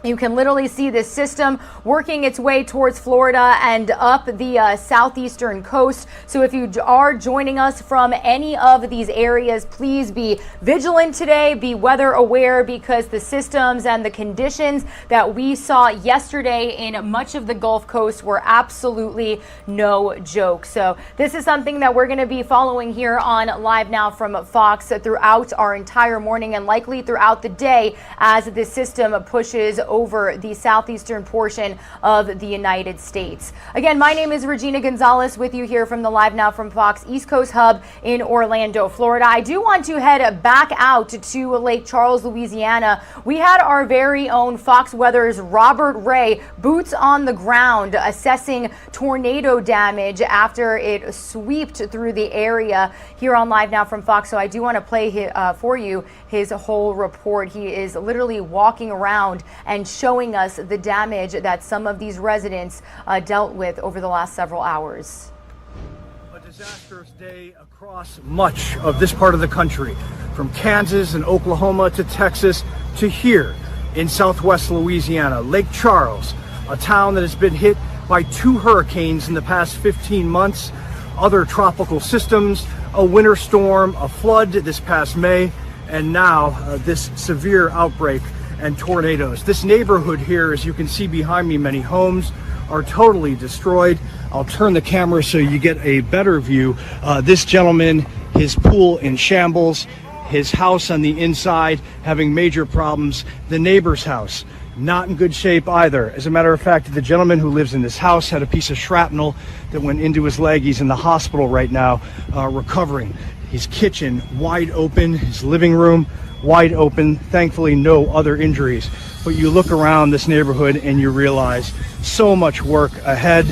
you can literally see this system working its way towards Florida and up the southeastern coast. So if you are joining us from any of these areas, please be vigilant today, be weather aware, because the systems and the conditions that we saw yesterday in much of the Gulf Coast were absolutely no joke. So this is something that we're going to be following here on Live Now from Fox throughout our entire morning and likely throughout the day as the system pushes over the southeastern portion of the United States. Again, my name is Regina Gonzalez with you here from the Live Now from Fox East Coast Hub in Orlando, Florida. I do want to head back out to Lake Charles, Louisiana. We had our very own Fox Weather's Robert Ray boots on the ground assessing tornado damage after it swept through the area here on Live Now from Fox. So I do want to play for you his whole report. He is literally walking around and showing us the damage that some of these residents dealt with over the last several hours. A disastrous day across much of this part of the country, from Kansas and Oklahoma to Texas to here in southwest Louisiana. Lake Charles, a town that has been hit by 2 hurricanes in the past 15 months, other tropical systems, a winter storm, a flood this past May, and now this severe outbreak and tornadoes. This neighborhood here, as you can see behind me, many homes are totally destroyed. I'll turn the camera so you get a better view. This gentleman, his pool in shambles, his house on the inside having major problems. The neighbor's house, not in good shape either. As a matter of fact, the gentleman who lives in this house had a piece of shrapnel that went into his leg. He's in the hospital right now, recovering. His kitchen wide open, his living room wide open. Thankfully, no other injuries. But you look around this neighborhood and you realize so much work ahead.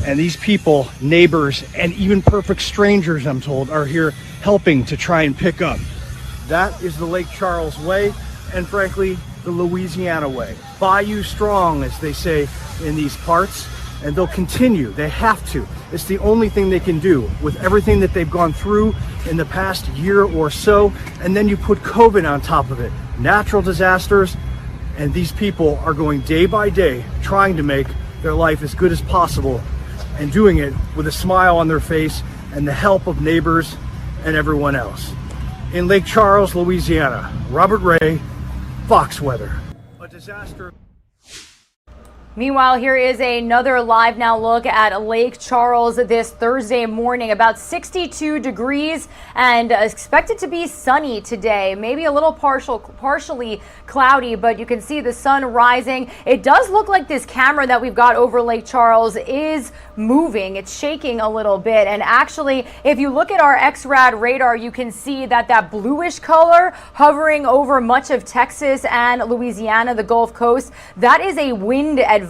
And these people, neighbors, and even perfect strangers, I'm told, are here helping to try and pick up. That is the Lake Charles way, and frankly, the Louisiana way. Bayou strong, as they say in these parts, and they'll continue. They have to. It's the only thing they can do with everything that they've gone through in the past year or so, and then you put COVID on top of it. Natural disasters, and these people are going day by day trying to make their life as good as possible and doing it with a smile on their face and the help of neighbors and everyone else. In Lake Charles, Louisiana, Robert Ray, Fox Weather. A disaster. Meanwhile, here is another live now look at Lake Charles this Thursday morning. About 62 degrees and expected to be sunny today. Maybe a little partially cloudy, but you can see the sun rising. It does look like this camera that we've got over Lake Charles is moving. It's shaking a little bit. And actually, if you look at our XRAD radar, you can see that that bluish color hovering over much of Texas and Louisiana, the Gulf Coast, that is a wind advisory.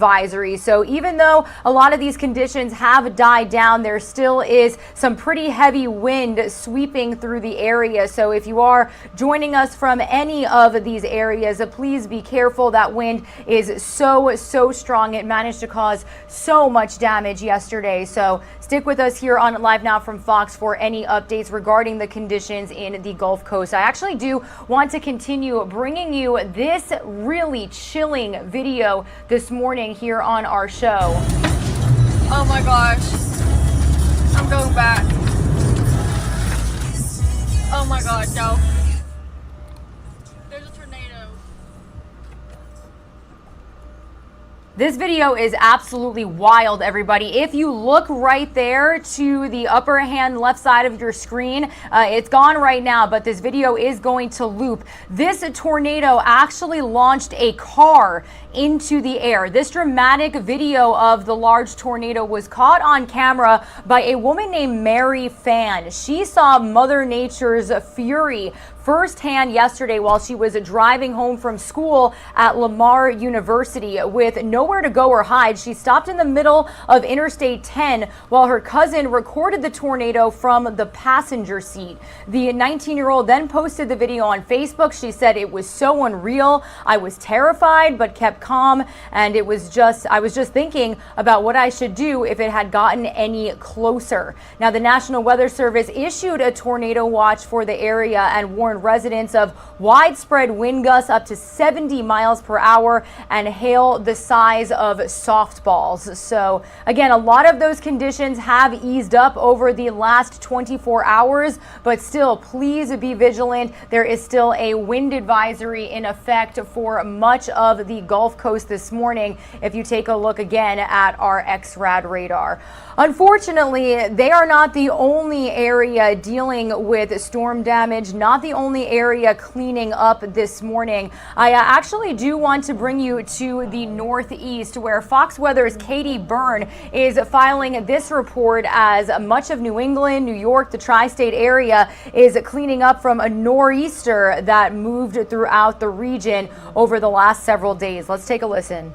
So even though a lot of these conditions have died down, there still is some pretty heavy wind sweeping through the area. So if you are joining us from any of these areas, please be careful. That wind is so strong. It managed to cause so much damage yesterday. So stick with us here on Live Now from Fox for any updates regarding the conditions in the Gulf Coast. I actually do want to continue bringing you this really chilling video this morning here on our show. Oh my gosh, I'm going back. Oh my gosh, no. There's a tornado. This video is absolutely wild, everybody. If you look right there to the upper hand left side of your screen, it's gone right now, but this video is going to loop. This tornado actually launched a car into the air. This dramatic video of the large tornado was caught on camera by a woman named Mary Fan. She saw Mother Nature's fury firsthand yesterday while she was driving home from school at Lamar University with nowhere to go or hide. She stopped in the middle of Interstate 10 while her cousin recorded the tornado from the passenger seat. The 19-year-old then posted the video on Facebook. She said, "It was so unreal. I was terrified but kept calm, and I was just thinking about what I should do if it had gotten any closer." Now, the National Weather Service issued a tornado watch for the area and warned residents of widespread wind gusts up to 70 miles per hour and hail the size of softballs. So again, a lot of those conditions have eased up over the last 24 hours, but still, please be vigilant. There is still a wind advisory in effect for much of the Gulf Coast this morning if you take a look again at our XRAD radar. Unfortunately, they are not the only area dealing with storm damage, not the only area cleaning up this morning. I actually do want to bring you to the Northeast, where Fox Weather's Katie Byrne is filing this report as much of New England, New York, the tri-state area is cleaning up from a nor'easter that moved throughout the region over the last several days. Let's take a listen.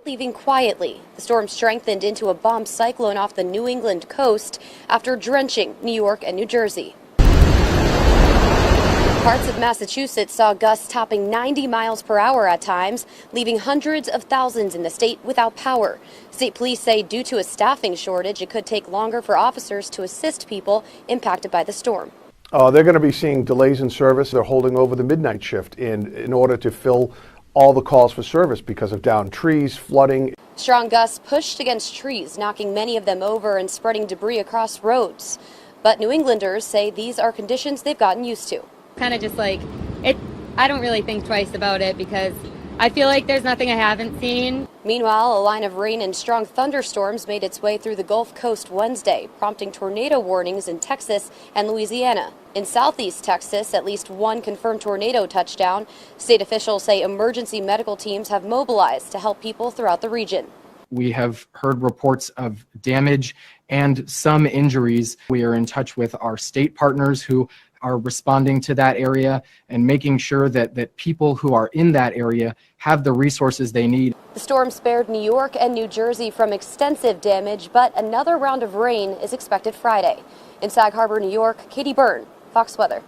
Leaving quietly. The storm strengthened into a bomb cyclone off the New England coast after drenching New York and New Jersey. Parts of Massachusetts saw gusts topping 90 miles per hour at times, leaving hundreds of thousands in the state without power. State police say due to a staffing shortage, it could take longer for officers to assist people impacted by the storm. They're going to be seeing delays in service. They're holding over the midnight shift in order to fill all the calls for service because of downed trees, flooding. Strong gusts pushed against trees, knocking many of them over and spreading debris across roads. But New Englanders say these are conditions they've gotten used to. Kind of just like it. I don't really think twice about it because I feel like there's nothing I haven't seen. Meanwhile, a line of rain and strong thunderstorms made its way through the Gulf Coast Wednesday, prompting tornado warnings in Texas and Louisiana. In southeast Texas, at least one confirmed tornado touchdown. State officials say emergency medical teams have mobilized to help people throughout the region. We have heard reports of damage and some injuries. We are in touch with our state partners who are responding to that area and making sure that people who are in that area have the resources they need. The storm spared New York and New Jersey from extensive damage, but another round of rain is expected Friday. In Sag Harbor, New York, Katie Byrne, Fox Weather.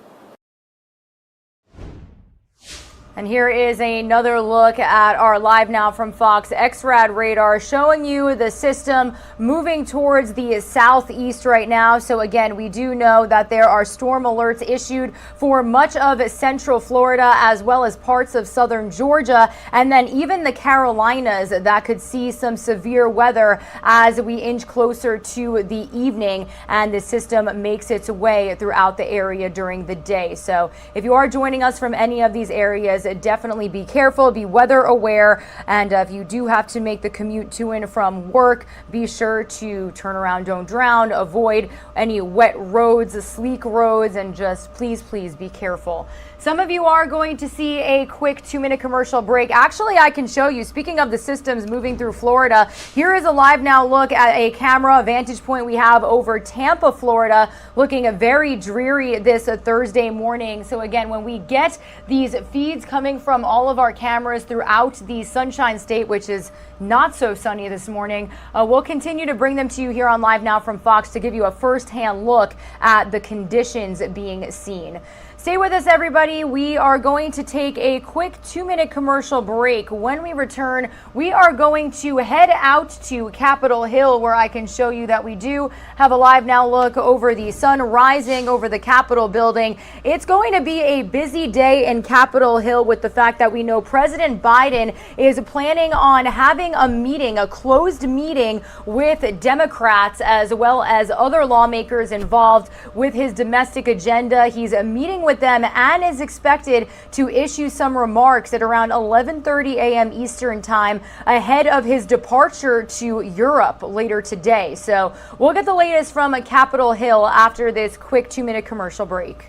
And here is another look at our Live Now from Fox X-Rad radar, showing you the system moving towards the southeast right now. So again, we do know that there are storm alerts issued for much of central Florida as well as parts of southern Georgia, and then even the Carolinas that could see some severe weather as we inch closer to the evening and the system makes its way throughout the area during the day. So if you are joining us from any of these areas, definitely be careful, be weather aware, and if you do have to make the commute to and from work, be sure to turn around, don't drown, avoid any wet roads, sleek roads, and just please be careful. Some of you are going to see a quick 2-minute commercial break. Actually, I can show you, speaking of the systems moving through Florida, here is a live now look at a camera vantage point we have over Tampa, Florida, looking very dreary this Thursday morning. So again, when we get these feeds coming from all of our cameras throughout the Sunshine State, which is not so sunny this morning, we'll continue to bring them to you here on Live Now from Fox to give you a first-hand look at the conditions being seen. Stay with us, everybody. We are going to take a quick 2-minute commercial break. When we return, we are going to head out to Capitol Hill, where I can show you that we do have a live now look over the sun rising over the Capitol building. It's going to be a busy day in Capitol Hill with the fact that we know President Biden is planning on having a meeting, a closed meeting with Democrats as well as other lawmakers involved with his domestic agenda. He's meeting with them and is expected to issue some remarks at around 11:30 a.m. Eastern time ahead of his departure to Europe later today. So we'll get the latest from Capitol Hill after this quick 2-minute commercial break.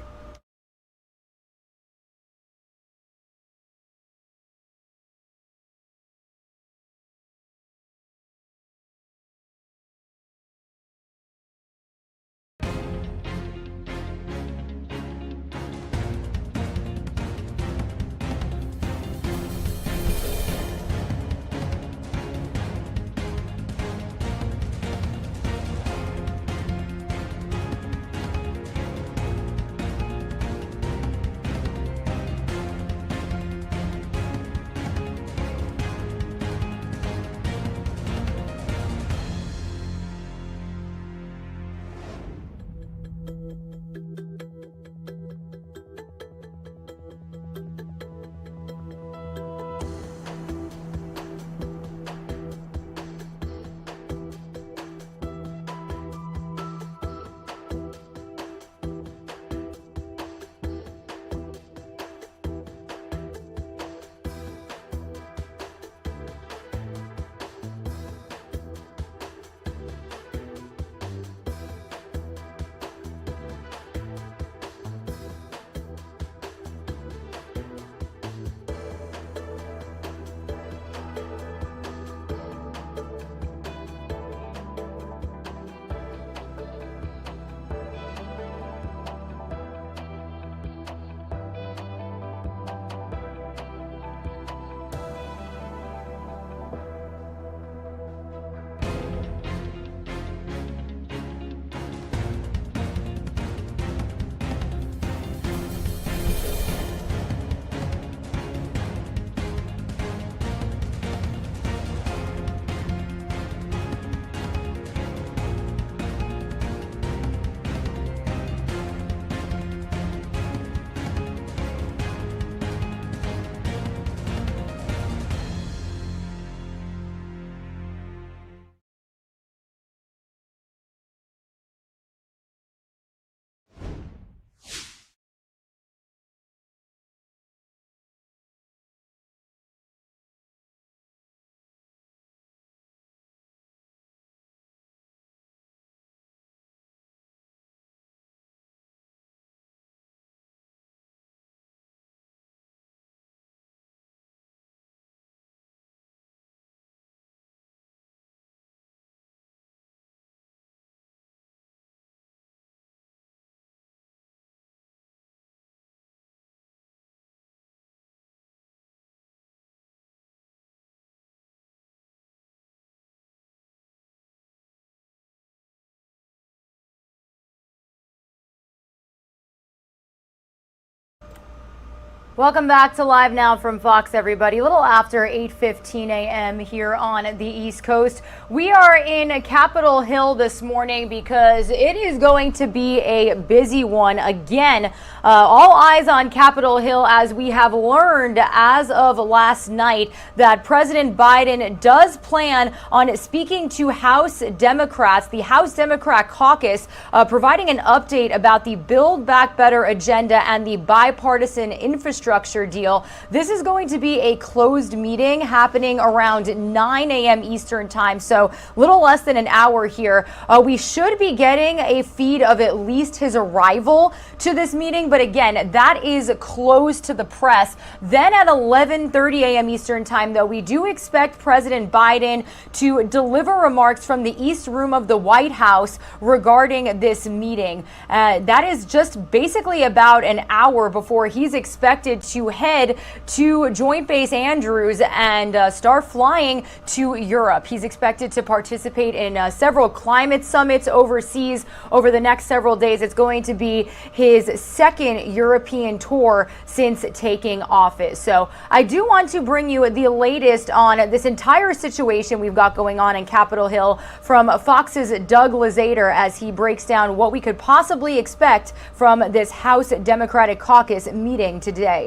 Welcome back to Live Now from Fox, everybody. A little after 8:15 a.m. here on the East Coast. We are in Capitol Hill this morning because it is going to be a busy one again. All eyes on Capitol Hill as we have learned as of last night that President Biden does plan on speaking to House Democrats, the House Democrat caucus, providing an update about the Build Back Better agenda and the bipartisan infrastructure deal. This is going to be a closed meeting happening around 9 a.m. Eastern time, so a little less than an hour here. We should be getting a feed of at least his arrival to this meeting, but again, that is closed to the press. Then at 11:30 a.m. Eastern time, though, we do expect President Biden to deliver remarks from the East Room of the White House regarding this meeting. That is just basically about an hour before he's expected to head to Joint Base Andrews and start flying to Europe. He's expected to participate in several climate summits overseas over the next several days. It's going to be his second European tour since taking office. So I do want to bring you the latest on this entire situation we've got going on in Capitol Hill from Fox's Doug Lazater as he breaks down what we could possibly expect from this House Democratic Caucus meeting today.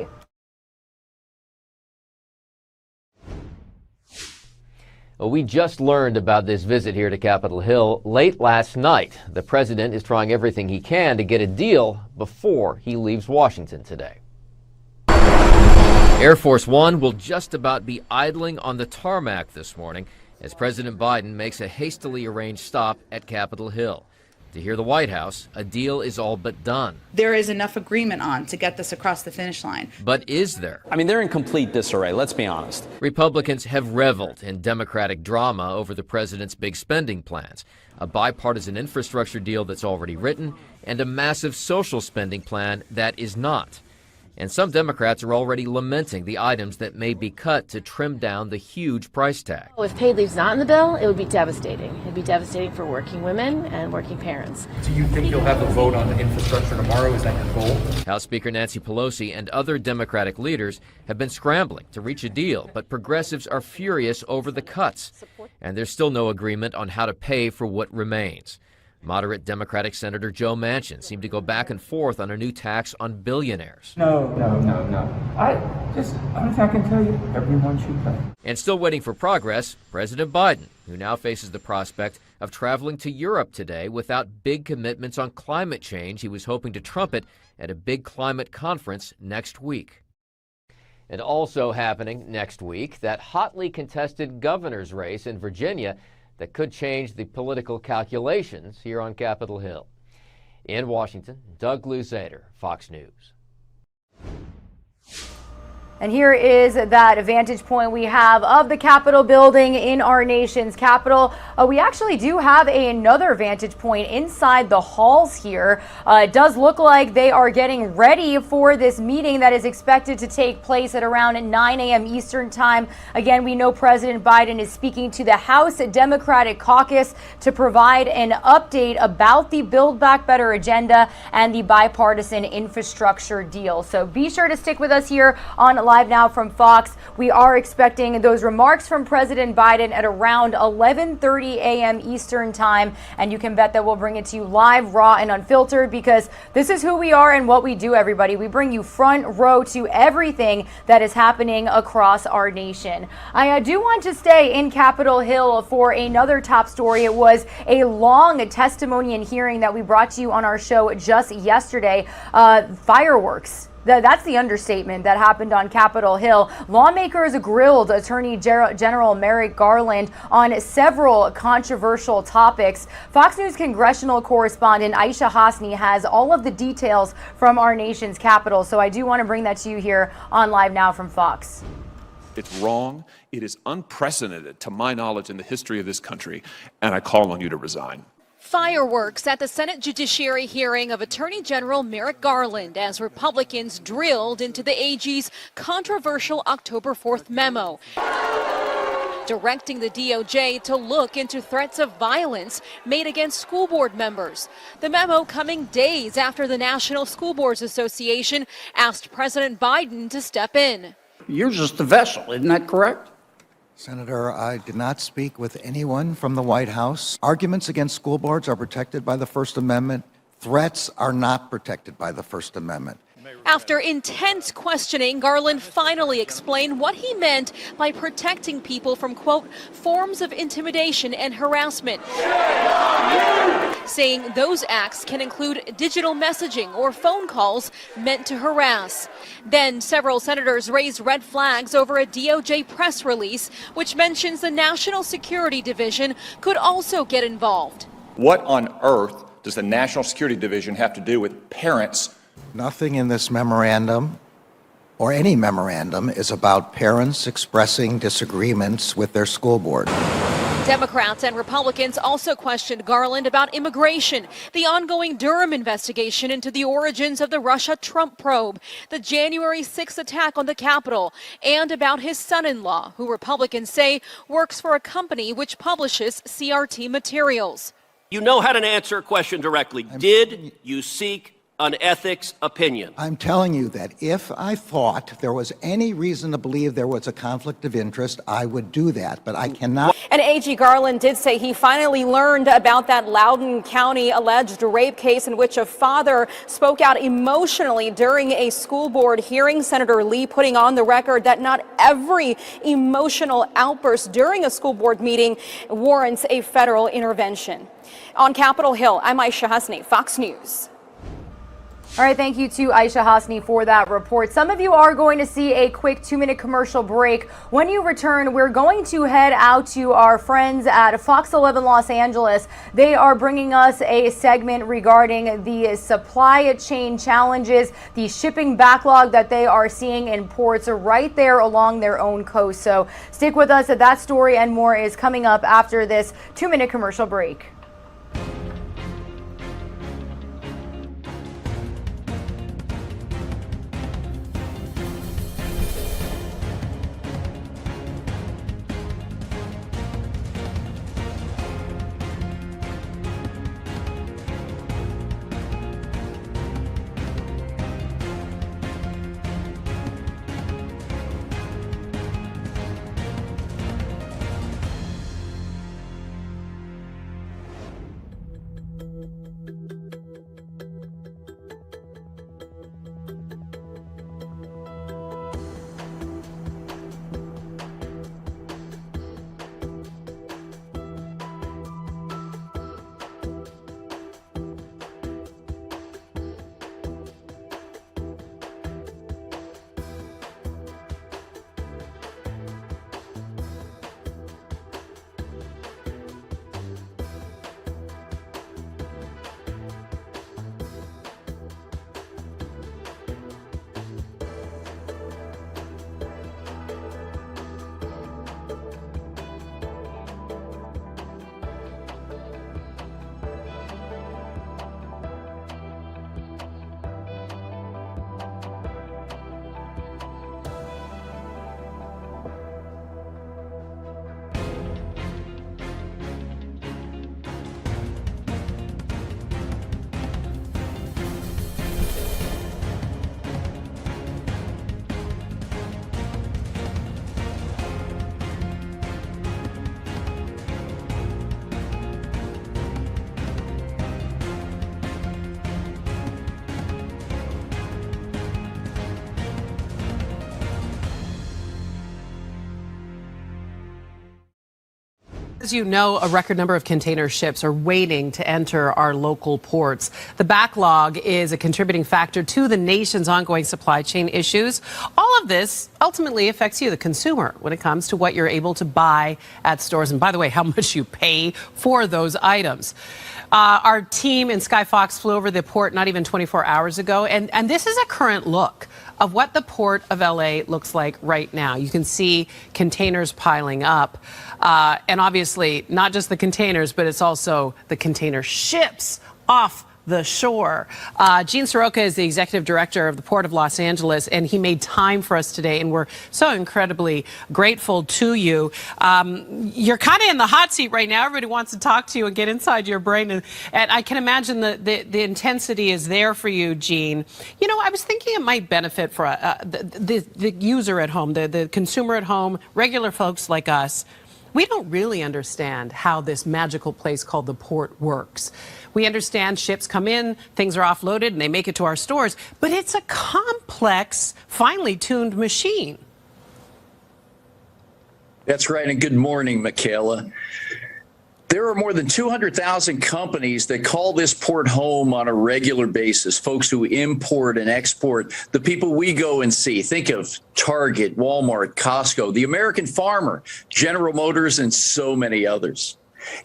Well, we just learned about this visit here to Capitol Hill late last night. The president is trying everything he can to get a deal before he leaves Washington today. Air Force One will just about be idling on the tarmac this morning as President Biden makes a hastily arranged stop at Capitol Hill. To hear the White House, a deal is all but done. There is enough agreement on to get this across the finish line. But is there? I mean, they're in complete disarray, let's be honest. Republicans have reveled in Democratic drama over the president's big spending plans, a bipartisan infrastructure deal that's already written, and a massive social spending plan that is not. And some Democrats are already lamenting the items that may be cut to trim down the huge price tag. If paid leave's not in the bill, it would be devastating. It'd be devastating for working women and working parents. Do you think you'll have a vote on the infrastructure tomorrow? Is that your goal? House Speaker Nancy Pelosi and other Democratic leaders have been scrambling to reach a deal, but progressives are furious over the cuts. And there's still no agreement on how to pay for what remains. Moderate Democratic Senator Joe Manchin seemed to go back and forth on a new tax on billionaires. No. I don't think I can tell you. Everyone should pay. And still waiting for progress, President Biden, who now faces the prospect of traveling to Europe today without big commitments on climate change he was hoping to trumpet at a big climate conference next week. And also happening next week, that hotly contested governor's race in Virginia that could change the political calculations here on Capitol Hill. In Washington, Doug Lazater, Fox News. And here is that vantage point we have of the Capitol building in our nation's capital. We actually do have another vantage point inside the halls here. It does look like they are getting ready for this meeting that is expected to take place at around 9 a.m. Eastern time. Again, we know President Biden is speaking to the House Democratic Caucus to provide an update about the Build Back Better agenda and the bipartisan infrastructure deal. So be sure to stick with us here on Live Now from Fox. We are expecting those remarks from President Biden at around 11:30 a.m. Eastern time, and you can bet that we'll bring it to you live, raw, and unfiltered because this is who we are and what we do, everybody. We bring you front row to everything that is happening across our nation. I do want to stay in Capitol Hill for another top story. It was a long testimony and hearing that we brought to you on our show just yesterday. Fireworks. That's the understatement that happened on Capitol Hill. Lawmakers grilled Attorney General Merrick Garland on several controversial topics. Fox News congressional correspondent Aisha Hasni has all of the details from our nation's capital. So I do want to bring that to you here on Live Now from Fox. It's wrong. It is unprecedented, to my knowledge, in the history of this country, and I call on you to resign. Fireworks at the Senate Judiciary hearing of Attorney General Merrick Garland as Republicans drilled into the AG's controversial October 4th memo. directing the DOJ to look into threats of violence made against school board members. The memo coming days after the National School Boards Association asked President Biden to step in. You're just the vessel, isn't that correct? Senator, I did not speak with anyone from the White House. Arguments against school boards are protected by the First Amendment. Threats are not protected by the First Amendment. After intense questioning, Garland finally explained what he meant by protecting people from, quote, forms of intimidation and harassment, saying those acts can include digital messaging or phone calls meant to harass. Then several senators raised red flags over a DOJ press release, which mentions the National Security Division could also get involved. What on earth does the National Security Division have to do with parents? Nothing in this memorandum or any memorandum is about parents expressing disagreements with their school board. Democrats and Republicans also questioned Garland about immigration, the ongoing Durham investigation into the origins of the Russia-Trump probe, the January 6th attack on the Capitol, and about his son-in-law, who Republicans say works for a company which publishes CRT materials. You know how to answer a question directly. Did you seek an ethics opinion? I'm telling you that if I thought there was any reason to believe there was a conflict of interest, I would do that, but I cannot. And AG Garland did say he finally learned about that Loudoun County alleged rape case in which a father spoke out emotionally during a school board hearing. Senator Lee putting on the record that not every emotional outburst during a school board meeting warrants a federal intervention. On Capitol Hill, I'm Aisha Hasni, Fox News. All right, thank you to Aisha Hasni for that report. Some of you are going to see a quick 2-minute commercial break. When you return, we're going to head out to our friends at Fox 11 Los Angeles. They are bringing us a segment regarding the supply chain challenges, the shipping backlog that they are seeing in ports right there along their own coast. So stick with us. That story and more is coming up after this 2-minute commercial break. As you know, a record number of container ships are waiting to enter our local ports. The backlog is a contributing factor to the nation's ongoing supply chain issues. All of this ultimately affects you, the consumer, when it comes to what you're able to buy at stores. And by the way, how much you pay for those items. Our team in Sky Fox flew over the port not even 24 hours ago. And this is a current look of what the Port of LA looks like right now. You can see containers piling up. And obviously, not just the containers, but it's also the container ships off the shore. Gene Soroka is the executive director of the Port of Los Angeles, and he made time for us today, and we're so incredibly grateful to you. You're kind of in the hot seat right now. Everybody wants to talk to you and get inside your brain, and I can imagine the intensity is there for you, Gene. You know, I was thinking it might benefit for the user at home, the consumer at home, regular folks like us. We don't really understand how this magical place called the port works. We understand ships come in, things are offloaded, and they make it to our stores, but it's a complex, finely tuned machine. That's right, and good morning, Michaela. There are more than 200,000 companies that call this port home on a regular basis, folks who import and export, the people we go and see. Think of Target, Walmart, Costco, the American farmer, General Motors, and so many others.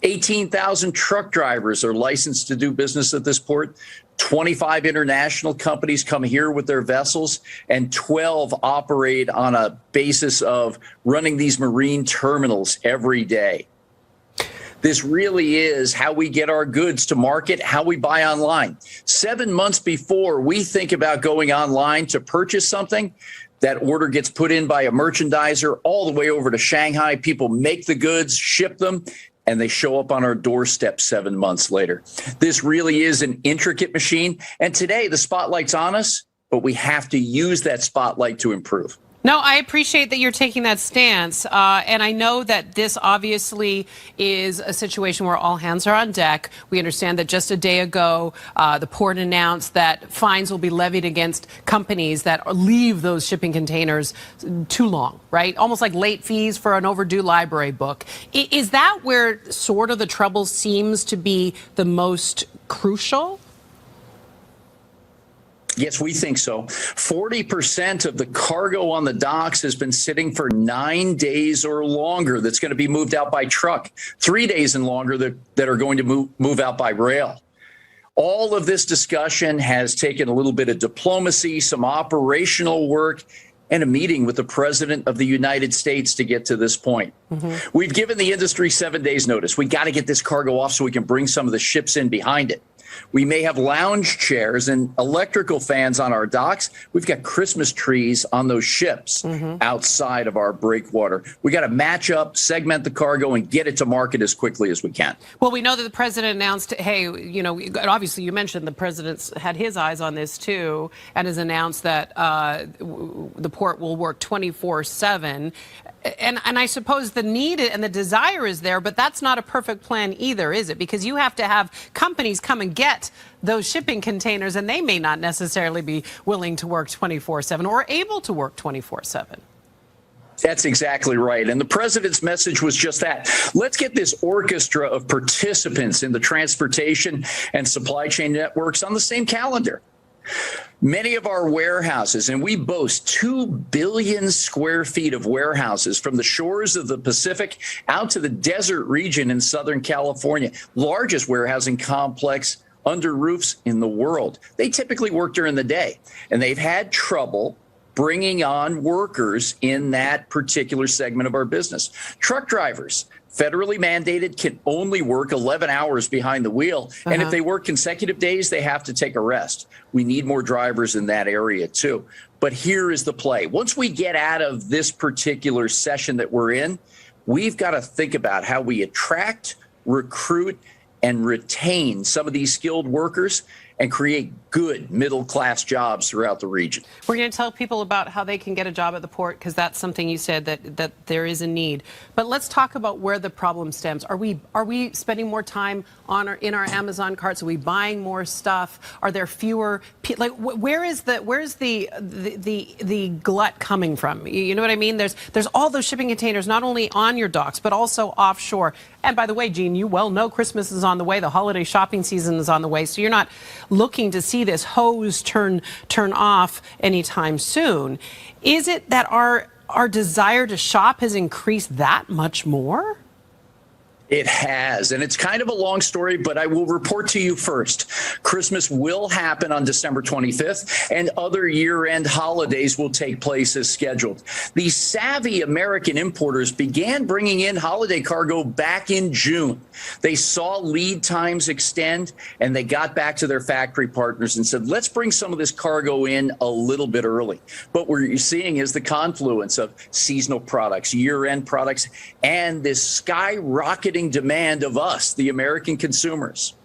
18,000 truck drivers are licensed to do business at this port. 25 international companies come here with their vessels, and 12 operate on a basis of running these marine terminals every day. This really is how we get our goods to market, how we buy online. 7 months before we think about going online to purchase something, that order gets put in by a merchandiser all the way over to Shanghai. People make the goods, ship them, and they show up on our doorstep 7 months later. This really is an intricate machine. And today the spotlight's on us, but we have to use that spotlight to improve. No, I appreciate that you're taking that stance. And I know that this obviously is a situation where all hands are on deck. We understand that just a day ago, the port announced that fines will be levied against companies that leave those shipping containers too long, right? Almost like late fees for an overdue library book. Is that where sort of the trouble seems to be the most crucial? Yes, we think so. 40% of the cargo on the docks has been sitting for 9 days or longer that's going to be moved out by truck, 3 days and longer that are going to move out by rail. All of this discussion has taken a little bit of diplomacy, some operational work, and a meeting with the President of the United States to get to this point. We've given the industry 7 days notice. We got to get this cargo off so we can bring some of the ships in behind it. We may have lounge chairs and electrical fans on our docks. We've got Christmas trees on those ships outside of our breakwater. We got to match up, segment the cargo, and get it to market as quickly as we can. Well, we know that the president announced, hey, you know, obviously you mentioned the president's had his eyes on this too, and has announced that the port will work 24/7. And I suppose the need and the desire is there, but that's not a perfect plan either, is it? Because you have to have companies come and get those shipping containers, and they may not necessarily be willing to work 24/7 or able to work 24/7. That's exactly right. And the president's message was just that. Let's get this orchestra of participants in the transportation and supply chain networks on the same calendar. Many of our warehouses, and we boast 2 billion square feet of warehouses from the shores of the Pacific out to the desert region in Southern California, largest warehousing complex under roofs in the world. They typically work during the day, and they've had trouble bringing on workers in that particular segment of our business. Truck drivers, federally mandated, can only work 11 hours behind the wheel. And if they work consecutive days, they have to take a rest. We need more drivers in that area too. But here is the play. Once we get out of this particular session that we're in, we've got to think about how we attract, recruit, and retain some of these skilled workers and create good middle-class jobs throughout the region. We're going to tell people about how they can get a job at the port, because that's something you said that there is a need. But let's talk about where the problem stems. Are we spending more time in our Amazon carts? Are we buying more stuff? Are there fewer where's the glut coming from? You know what I mean? There's all those shipping containers not only on your docks but also offshore. And by the way, Gene, you well know Christmas is on the way. The holiday shopping season is on the way. So you're not looking to see this hose turn off anytime soon. Is it that our desire to shop has increased that much more? It has, and it's kind of a long story, but I will report to you first. Christmas will happen on December 25th, and other year-end holidays will take place as scheduled. These savvy American importers began bringing in holiday cargo back in June. They saw lead times extend, and they got back to their factory partners and said, let's bring some of this cargo in a little bit early. But what you're seeing is the confluence of seasonal products, year-end products, and this skyrocketing demand of us, the American consumers.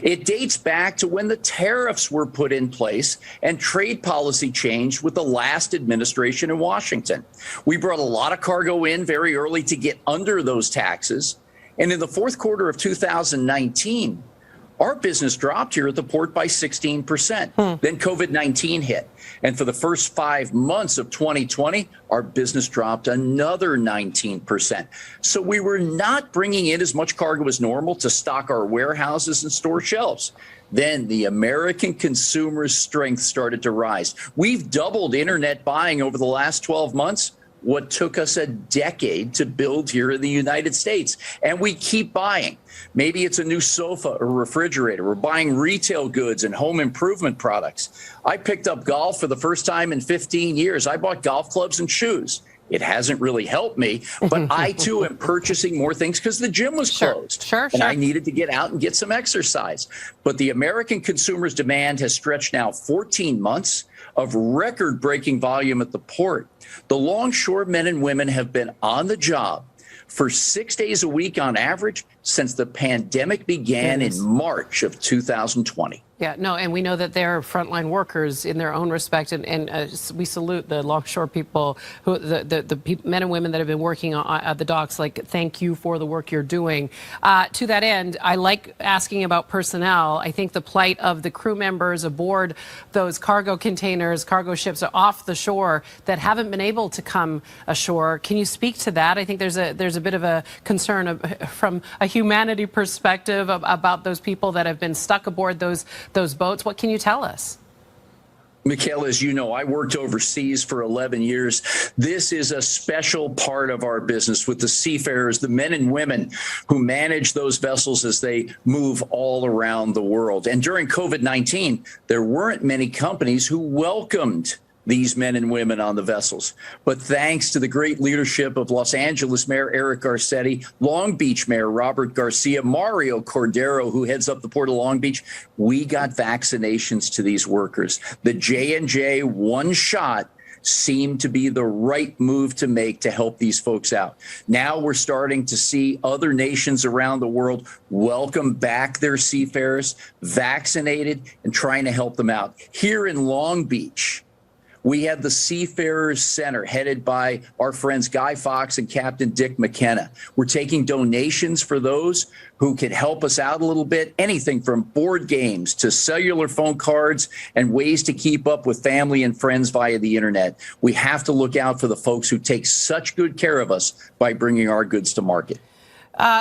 It dates back to when the tariffs were put in place and trade policy changed with the last administration in Washington. We brought a lot of cargo in very early to get under those taxes. And in the fourth quarter of 2019, our business dropped here at the port by 16%. Then COVID-19 hit. And for the first 5 months of 2020, our business dropped another 19%. So we were not bringing in as much cargo as normal to stock our warehouses and store shelves. Then the American consumer's strength started to rise. We've doubled internet buying over the last 12 months. What took us a decade to build here in the United States. And we keep buying. Maybe it's a new sofa or refrigerator. We're buying retail goods and home improvement products. I picked up golf for the first time in 15 years. I bought golf clubs and shoes. It hasn't really helped me, but I too am purchasing more things because the gym was closed. And I needed to get out and get some exercise. But the American consumer's demand has stretched now 14 months of record-breaking volume at the port. The longshore men and women have been on the job for 6 days a week on average since the pandemic began in March of 2020. Yeah, no, and we know that they're frontline workers in their own respect, and we salute the longshore people, who the men and women that have been working at the docks. Like, thank you for the work you're doing. To that end, I like asking about personnel. I think the plight of the crew members aboard those cargo containers, cargo ships off the shore that haven't been able to come ashore. Can you speak to that? I think there's a bit of a concern from a humanity perspective about those people that have been stuck aboard those boats. What can you tell us? Michaela, as you know, I worked overseas for 11 years. This is a special part of our business with the seafarers, the men and women who manage those vessels as they move all around the world. And during COVID-19, there weren't many companies who welcomed these men and women on the vessels. But thanks to the great leadership of Los Angeles Mayor Eric Garcetti, Long Beach Mayor Robert Garcia, Mario Cordero, who heads up the Port of Long Beach, we got vaccinations to these workers. The J&J one shot seemed to be the right move to make to help these folks out. Now we're starting to see other nations around the world welcome back their seafarers, vaccinated, and trying to help them out. Here in Long Beach, we had the Seafarers Center headed by our friends Guy Fox and Captain Dick McKenna. We're taking donations for those who can help us out a little bit, anything from board games to cellular phone cards and ways to keep up with family and friends via the internet. We have to look out for the folks who take such good care of us by bringing our goods to market.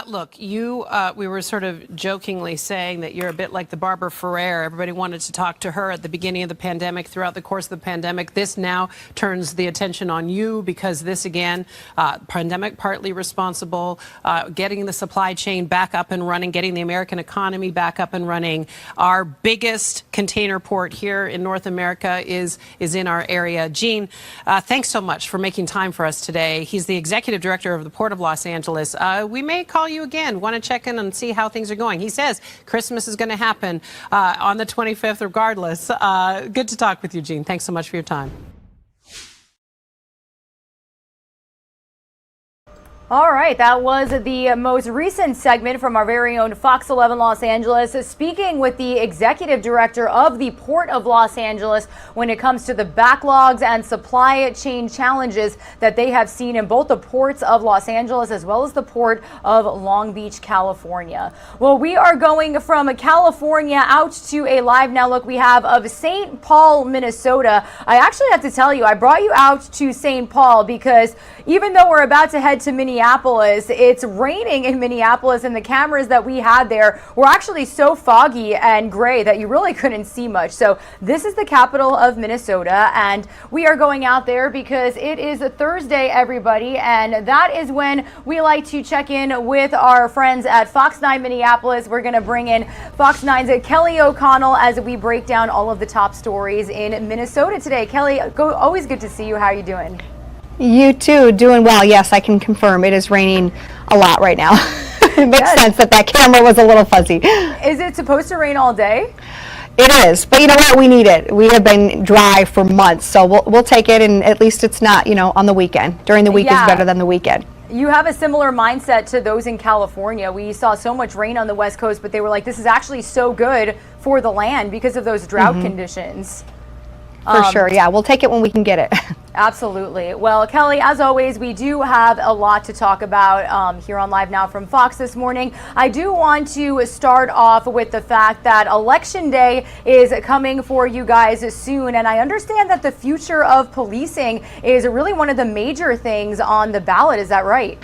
Look, we were sort of jokingly saying that you're a bit like the Barbara Ferrer. Everybody wanted to talk to her at the beginning of the pandemic, throughout the course of the pandemic. This now turns the attention on you because this, again, pandemic partly responsible, getting the supply chain back up and running, getting the American economy back up and running. Our biggest container port here in North America is in our area. Gene, thanks so much for making time for us today. He's the executive director of the Port of Los Angeles. We may call you again, want to check in and see how things are going. He says Christmas is going to happen on the 25th regardless. Good to talk with you, Gene. Thanks so much for your time. All right, that was the most recent segment from our very own Fox 11 Los Angeles, speaking with the executive director of the Port of Los Angeles when it comes to the backlogs and supply chain challenges that they have seen in both the ports of Los Angeles as well as the Port of Long Beach, California. Well, we are going from California out to a live now look we have of St. Paul, Minnesota. I actually have to tell you, I brought you out to St. Paul because even though we're about to head to Minneapolis, Minneapolis. It's raining in Minneapolis, and the cameras that we had there were actually so foggy and gray that you really couldn't see much. So this is the capital of Minnesota, and we are going out there because it is a Thursday, everybody, and that is when we like to check in with our friends at Fox 9 Minneapolis. We're going to bring in Fox 9's Kelly O'Connell as we break down all of the top stories in Minnesota today. Kelly, always good to see you. How are you doing? You too, doing well. Yes, I can confirm it is raining a lot right now. It makes sense that camera was a little fuzzy. Is it supposed to rain all day? It is, but you know what? We need it. We have been dry for months, so we'll take it, and at least it's not, on the weekend. During the week is better than the weekend. You have a similar mindset to those in California. We saw so much rain on the West Coast, but they were like, this is actually so good for the land because of those drought conditions. For sure, yeah. We'll take it when we can get it. Absolutely. Well, Kelly, as always, we do have a lot to talk about here on Live Now from Fox this morning. I do want to start off with the fact that Election Day is coming for you guys soon, and I understand that the future of policing is really one of the major things on the ballot. Is that right?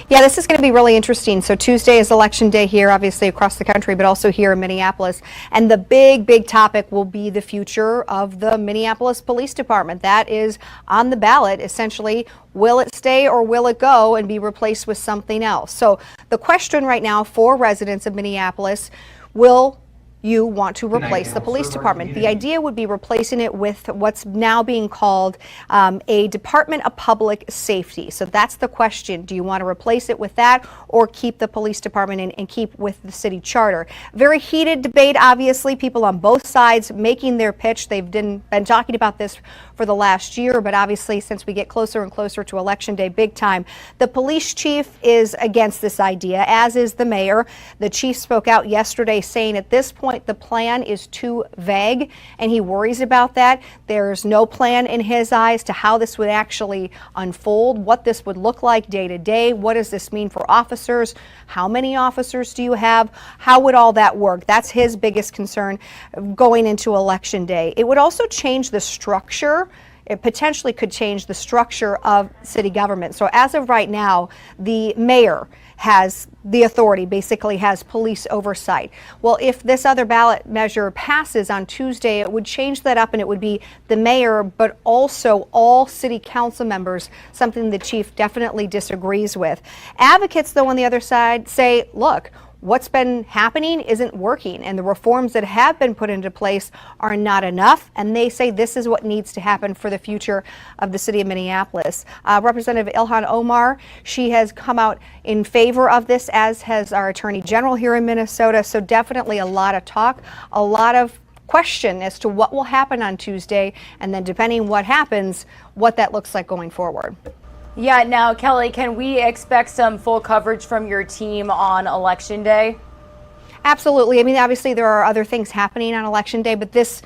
Yeah, this is going to be really interesting. So Tuesday is Election Day here, obviously across the country, but also here in Minneapolis. And the big topic will be the future of the Minneapolis Police Department. That is on the ballot. Essentially, will it stay or will it go and be replaced with something else? So the question right now for residents of Minneapolis, will you want to replace the police department? The idea would be replacing it with what's now being called a Department of Public Safety. So that's the question. Do you want to replace it with that or keep the police department and keep with the city charter? Very heated debate, obviously. People on both sides making their pitch. They've been talking about this for the last year, but obviously since we get closer and closer to Election Day, big time. The police chief is against this idea, as is the mayor. The chief spoke out yesterday saying at this point the plan is too vague, and he worries about that. There's no plan in his eyes to how this would actually unfold, what this would look like day to day. What does this mean for officers? How many officers do you have? How would all that work? That's his biggest concern going into Election Day. It would also change the structure. It potentially could change the structure of city government. So as of right now, the mayor has the authority, basically has police oversight. Well, if this other ballot measure passes on Tuesday, it would change that up, and it would be the mayor, but also all city council members, something the chief definitely disagrees with. Advocates, though, on the other side say, look, what's been happening isn't working, and the reforms that have been put into place are not enough, and they say this is what needs to happen for the future of the city of Minneapolis. Representative Ilhan Omar, she has come out in favor of this, as has our Attorney General here in Minnesota, so definitely a lot of talk, a lot of question as to what will happen on Tuesday, and then depending what happens, what that looks like going forward. Yeah, now, Kelly, can we expect some full coverage from your team on Election Day? Absolutely. I mean, obviously there are other things happening on Election Day, but this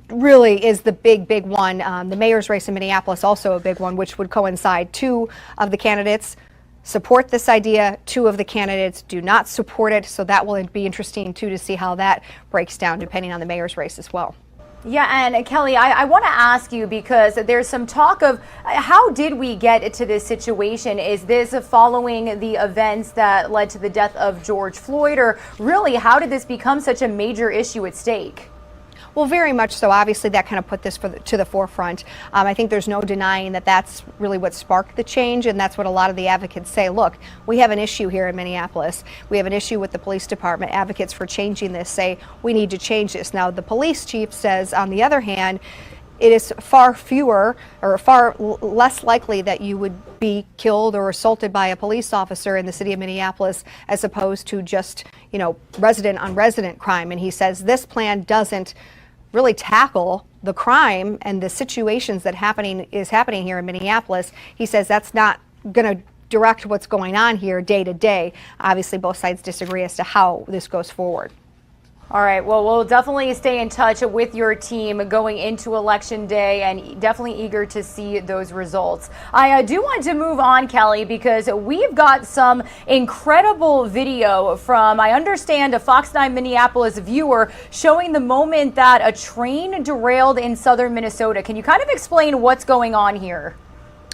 really is the big one. The mayor's race in Minneapolis, also a big one, which would coincide. Two of the candidates support this idea. Two of the candidates do not support it. So that will be interesting, too, to see how that breaks down, depending on the mayor's race as well. Yeah, and Kelly, I want to ask you, because there's some talk of how did we get to this situation? Is this following the events that led to the death of George Floyd, or really how did this become such a major issue at stake? Well, very much so. Obviously, that kind of put this to the forefront. I think there's no denying that that's really what sparked the change, and that's what a lot of the advocates say. Look, we have an issue here in Minneapolis. We have an issue with the police department. Advocates for changing this say we need to change this. Now, the police chief says, on the other hand, it is far less likely that you would be killed or assaulted by a police officer in the city of Minneapolis as opposed to just, resident on resident crime. And he says this plan doesn't really tackle the crime and the situations that is happening here in Minneapolis. He says that's not going to direct what's going on here day to day. Obviously, both sides disagree as to how this goes forward. All right, well, we'll definitely stay in touch with your team going into Election Day, and definitely eager to see those results. I do want to move on, Kelly, because we've got some incredible video from, I understand, a Fox 9 Minneapolis viewer showing the moment that a train derailed in southern Minnesota. Can you kind of explain what's going on here?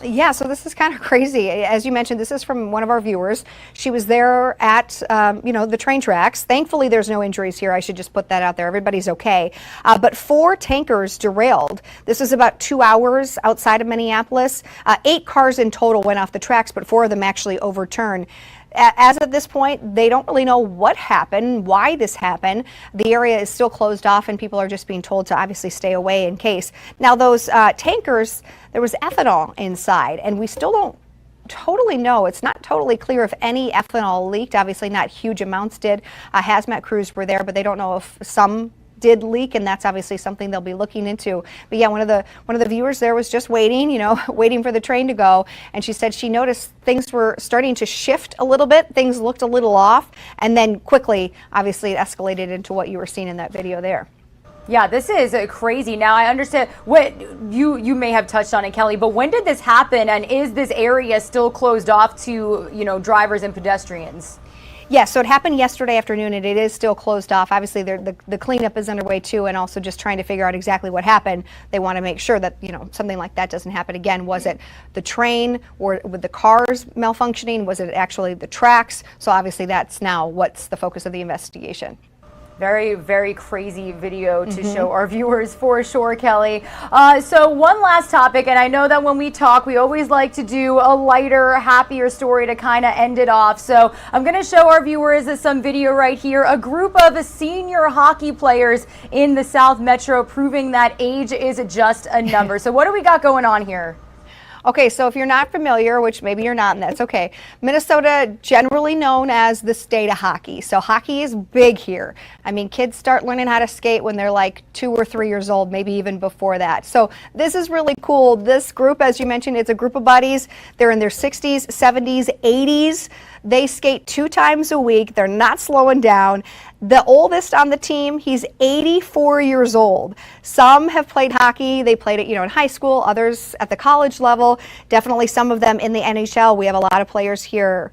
Yeah, so this is kind of crazy. As you mentioned, this is from one of our viewers. She was there at, the train tracks. Thankfully, there's no injuries here. I should just put that out there. Everybody's okay. But 4 tankers derailed. This is about 2 hours outside of Minneapolis. 8 cars in total went off the tracks, but 4 of them actually overturned. As of this point, they don't really know what happened, why this happened. The area is still closed off and people are just being told to obviously stay away in case. Now those tankers, there was ethanol inside and we still don't totally know. It's not totally clear if any ethanol leaked. Obviously not huge amounts did. Hazmat crews were there, but they don't know if some did leak, and that's obviously something they'll be looking into. But yeah, one of the viewers there was just waiting, waiting for the train to go, and she said she noticed things were starting to shift a little bit. Things looked a little off, and then quickly, obviously, it escalated into what you were seeing in that video there. Yeah, this is crazy. Now, I understand what you may have touched on it, Kelly, but when did this happen, and is this area still closed off to, drivers and pedestrians? Yes, so it happened yesterday afternoon and it is still closed off. Obviously, the cleanup is underway too, and also just trying to figure out exactly what happened. They want to make sure that, something like that doesn't happen again. Was it the train or with the cars malfunctioning? Was it actually the tracks? So obviously that's now what's the focus of the investigation. Very, very crazy video to show our viewers for sure, Kelly. So one last topic, and I know that when we talk, we always like to do a lighter, happier story to kind of end it off. So I'm going to show our viewers some video right here. A group of senior hockey players in the South Metro proving that age is just a number. So what do we got going on here? Okay, so if you're not familiar, which maybe you're not, and that's okay, Minnesota generally known as the state of hockey. So hockey is big here. I mean, kids start learning how to skate when they're like 2 or 3 years old, maybe even before that. So this is really cool. This group, as you mentioned, it's a group of buddies. They're in their 60s, 70s, 80s. They skate 2 times a week. They're not slowing down. The oldest on the team, he's 84 years old. Some have played hockey. They played it, in high school, others at the college level. Definitely some of them in the NHL. We have a lot of players here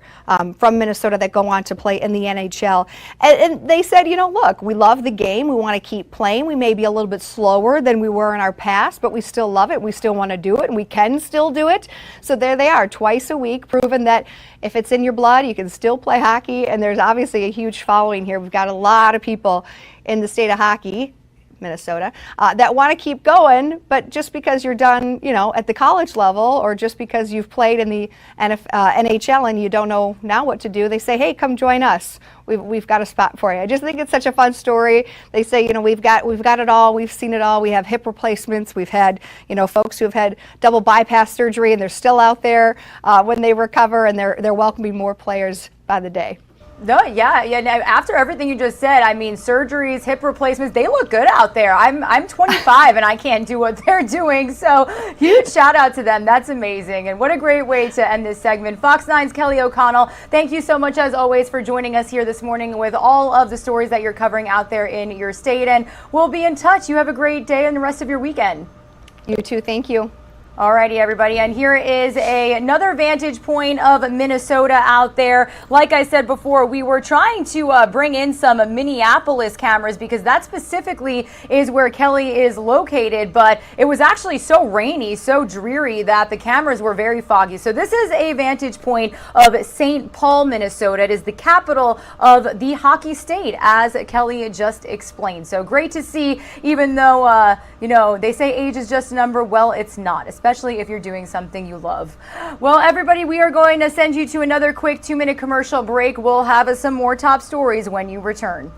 from Minnesota that go on to play in the NHL. And they said, look, we love the game. We want to keep playing. We may be a little bit slower than we were in our past, but we still love it. We still want to do it, and we can still do it. So there they are, twice a week, proving that if it's in your blood, you can still play hockey. And there's obviously a huge following here. We've got a lot of people in the state of hockey, Minnesota, that want to keep going, but just because you're done, at the college level, or just because you've played in the NHL and you don't know now what to do, they say, hey, come join us. We've got a spot for you. I just think it's such a fun story. They say, we've got it all. We've seen it all. We have hip replacements. We've had, folks who have had double bypass surgery and they're still out there when they recover, and they're welcoming more players by the day. No, yeah. After everything you just said, I mean, surgeries, hip replacements, they look good out there. I'm 25 and I can't do what they're doing. So huge shout out to them. That's amazing. And what a great way to end this segment. Fox 9's Kelly O'Connell, thank you so much as always for joining us here this morning with all of the stories that you're covering out there in your state. And we'll be in touch. You have a great day and the rest of your weekend. You too. Thank you. Alrighty, everybody, and here is another vantage point of Minnesota out there. Like I said before, we were trying to bring in some Minneapolis cameras because that specifically is where Kelly is located, but it was actually so rainy, so dreary that the cameras were very foggy. So this is a vantage point of St. Paul, Minnesota. It is the capital of the hockey state, as Kelly just explained. So great to see, even though, they say age is just a number. Well, it's not, especially if you're doing something you love. Well, everybody, we are going to send you to another quick 2-minute commercial break. We'll have some more top stories when you return.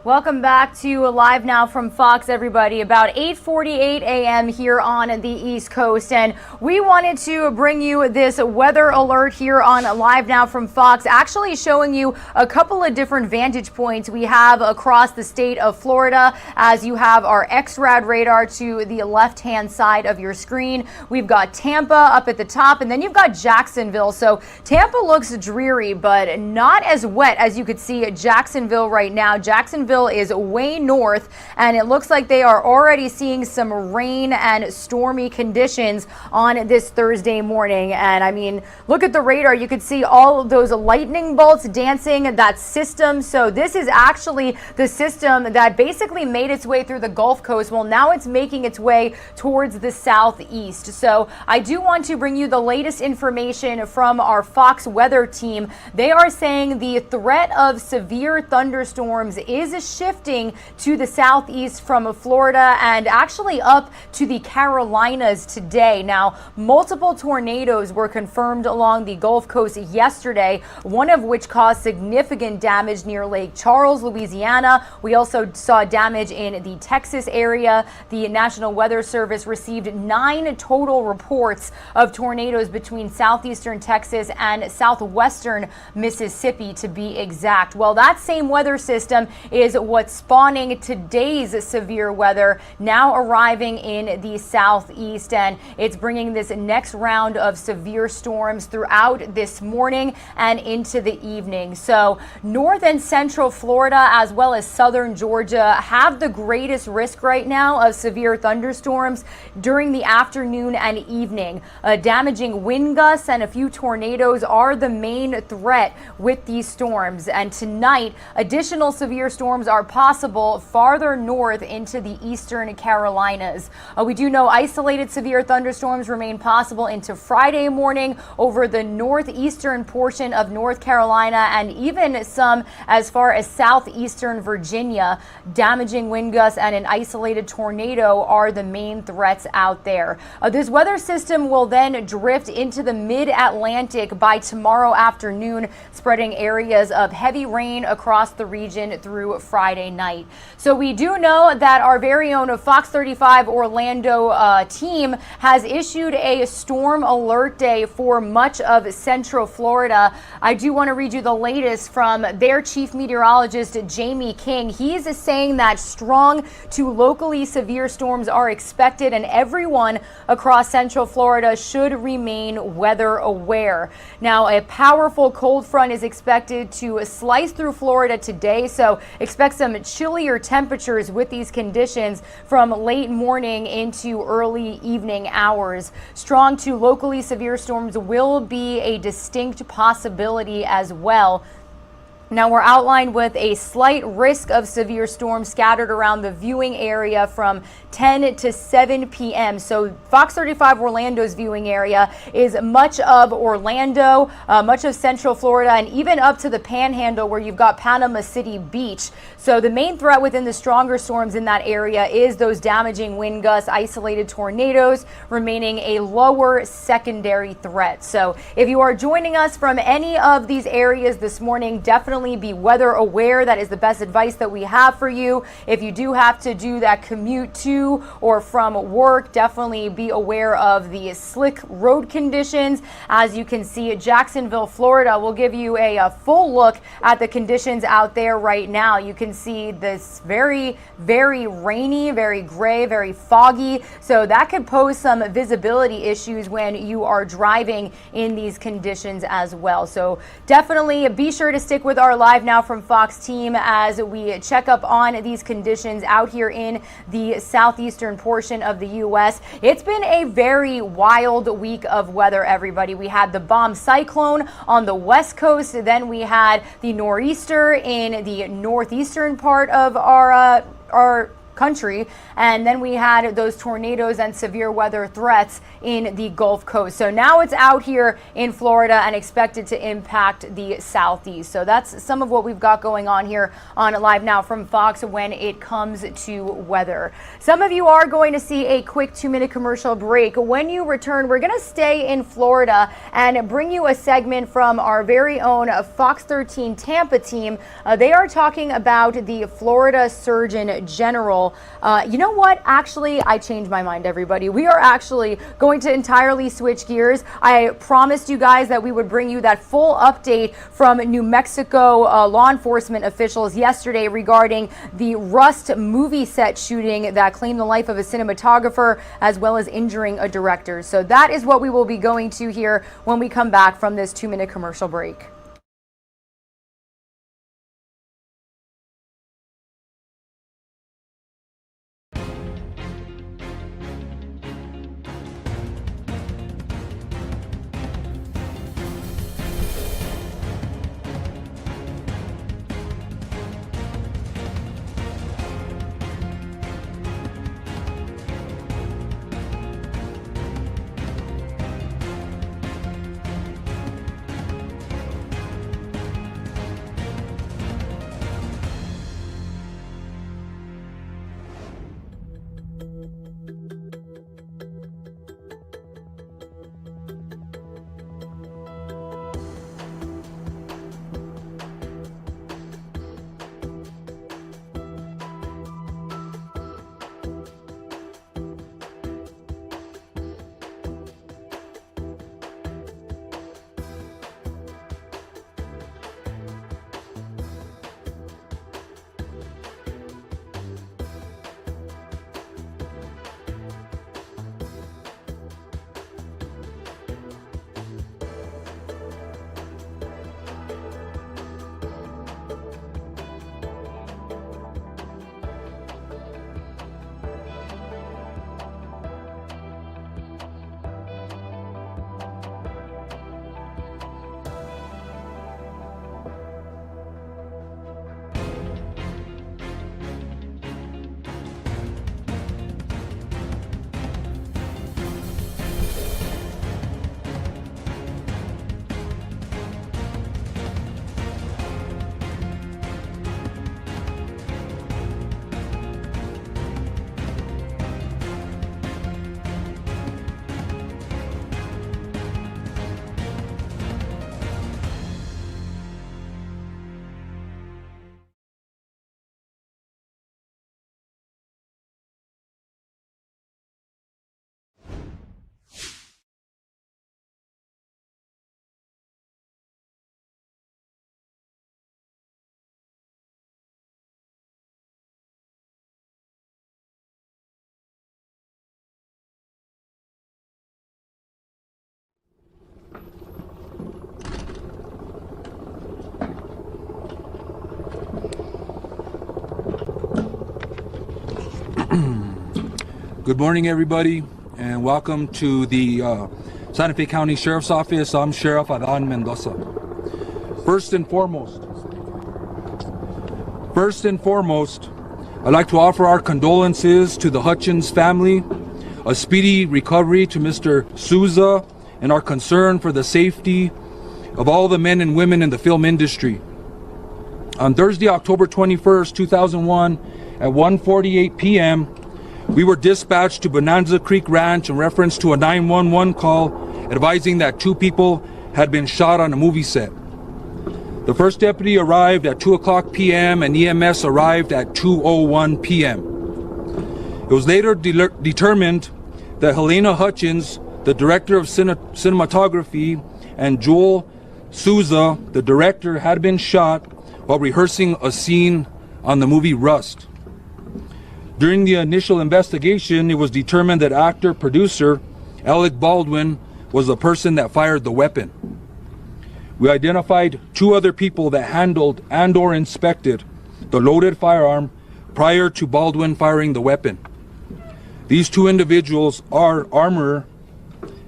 Welcome back to Live Now from Fox, everybody. About 8:48 a.m. here on the East Coast, and we wanted to bring you this weather alert here on Live Now from Fox, actually showing you a couple of different vantage points we have across the state of Florida. As you have our XRAD radar to the left-hand side of your screen, we've got Tampa up at the top, and then you've got Jacksonville. So Tampa looks dreary, but not as wet as you could see at Jacksonville right now. Jacksonville is way north, and it looks like they are already seeing some rain and stormy conditions on this Thursday morning. And I mean, look at the radar. You could see all of those lightning bolts dancing that system. So this is actually the system that basically made its way through the Gulf Coast. Well, now it's making its way towards the southeast. So I do want to bring you the latest information from our Fox weather team. They are saying the threat of severe thunderstorms is shifting to the southeast from Florida and actually up to the Carolinas today. Now, multiple tornadoes were confirmed along the Gulf Coast yesterday, one of which caused significant damage near Lake Charles, Louisiana. We also saw damage in the Texas area. The National Weather Service received 9 total reports of tornadoes between southeastern Texas and southwestern Mississippi, to be exact. Well, that same weather system is what's spawning today's severe weather, now arriving in the southeast, and it's bringing this next round of severe storms throughout this morning and into the evening. So north and central Florida, as well as southern Georgia, have the greatest risk right now of severe thunderstorms during the afternoon and evening. Damaging wind gusts and a few tornadoes are the main threat with these storms, and tonight additional severe storms are possible farther north into the eastern Carolinas. We do know isolated severe thunderstorms remain possible into Friday morning over the northeastern portion of North Carolina and even some as far as southeastern Virginia. Damaging wind gusts and an isolated tornado are the main threats out there. This weather system will then drift into the mid-Atlantic by tomorrow afternoon, spreading areas of heavy rain across the region through Friday night. So we do know that our very own Fox 35 Orlando team has issued a storm alert day for much of central Florida. I do want to read you the latest from their chief meteorologist, Jamie King. He's saying that strong to locally severe storms are expected, and everyone across central Florida should remain weather aware. Now, a powerful cold front is expected to slice through Florida today, so expect some chillier temperatures with these conditions from late morning into early evening hours. Strong to locally severe storms will be a distinct possibility as well. Now, we're outlined with a slight risk of severe storms scattered around the viewing area from 10 to 7 p.m. So Fox 35 Orlando's viewing area is much of Orlando, much of central Florida, and even up to the Panhandle where you've got Panama City Beach. So the main threat within the stronger storms in that area is those damaging wind gusts, isolated tornadoes, remaining a lower secondary threat. So if you are joining us from any of these areas this morning, definitely be weather aware. That is the best advice that we have for you. If you do have to do that commute to or from work, definitely be aware of the slick road conditions. As you can see, Jacksonville, Florida will give you a full look at the conditions out there right now. You can see this very, very rainy, very gray, very foggy. So that could pose some visibility issues when you are driving in these conditions as well. So definitely be sure to stick with our Live Now from Fox team as we check up on these conditions out here in the southeastern portion of the U.S. It's been a very wild week of weather, everybody. We had the bomb cyclone on the west coast, then we had the nor'easter in the northeastern part of our country. And then we had those tornadoes and severe weather threats in the Gulf Coast. So now it's out here in Florida and expected to impact the southeast. So that's some of what we've got going on here on Live Now from Fox when it comes to weather. Some of you are going to see a quick 2-minute commercial break. When you return, we're going to stay in Florida and bring you a segment from our very own Fox 13 Tampa team. They are talking about the Florida Surgeon General. You know what? Actually, I changed my mind, everybody. We are actually going to entirely switch gears. I promised you guys that we would bring you that full update from New Mexico law enforcement officials yesterday regarding the Rust movie set shooting that claimed the life of a cinematographer as well as injuring a director. So that is what we will be going to here when we come back from this 2-minute commercial break. Good morning, everybody, and welcome to the Santa Fe County Sheriff's Office. I'm Sheriff Adan Mendoza. First and foremost, I'd like to offer our condolences to the Hutchins family, a speedy recovery to Mr. Souza, and our concern for the safety of all the men and women in the film industry. On Thursday, October 21st, 2001, at 1:48 p.m., we were dispatched to Bonanza Creek Ranch in reference to a 911 call advising that 2 people had been shot on a movie set. The first deputy arrived at 2:00 p.m. and EMS arrived at 2:01 p.m. It was later determined that Helena Hutchins, the director of cinematography, and Joel Souza, the director, had been shot while rehearsing a scene on the movie Rust. During the initial investigation, it was determined that actor-producer Alec Baldwin was the person that fired the weapon. We identified 2 other people that handled and/or inspected the loaded firearm prior to Baldwin firing the weapon. These 2 individuals are armorer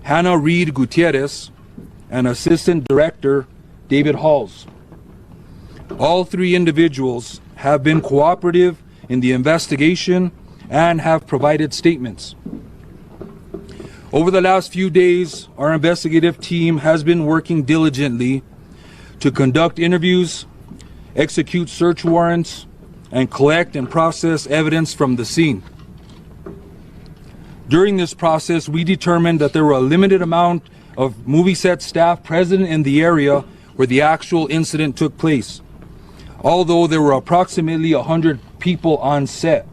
Hannah Reed Gutierrez and assistant director David Halls. All 3 individuals have been cooperative in the investigation and have provided statements. Over the last few days, our investigative team has been working diligently to conduct interviews, execute search warrants, and collect and process evidence from the scene. During this process, we determined that there were a limited amount of movie set staff present in the area where the actual incident took place, although there were approximately 100 people on set.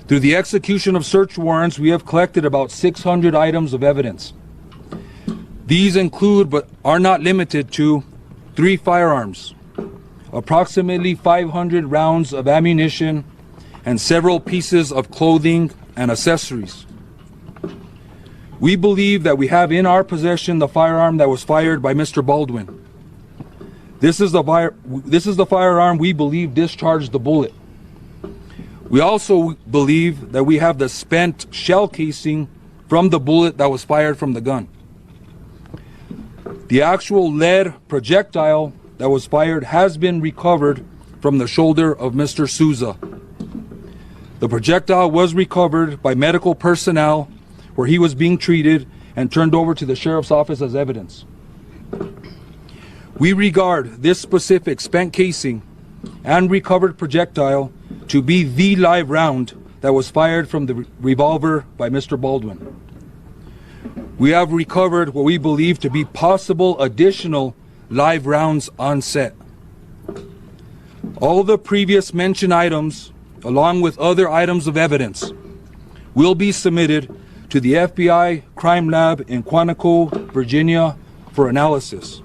Through the execution of search warrants, we have collected about 600 items of evidence. These include, but are not limited to, 3 firearms, approximately 500 rounds of ammunition, and several pieces of clothing and accessories. We believe that we have in our possession the firearm that was fired by Mr. Baldwin. This is the firearm we believe discharged the bullet. We also believe that we have the spent shell casing from the bullet that was fired from the gun. The actual lead projectile that was fired has been recovered from the shoulder of Mr. Souza. The projectile was recovered by medical personnel where he was being treated and turned over to the sheriff's office as evidence. We regard this specific spent casing and recovered projectile to be the live round that was fired from the revolver by Mr. Baldwin. We have recovered what we believe to be possible additional live rounds on set. All the previous mentioned items, along with other items of evidence, will be submitted to the FBI Crime Lab in Quantico, Virginia, for analysis.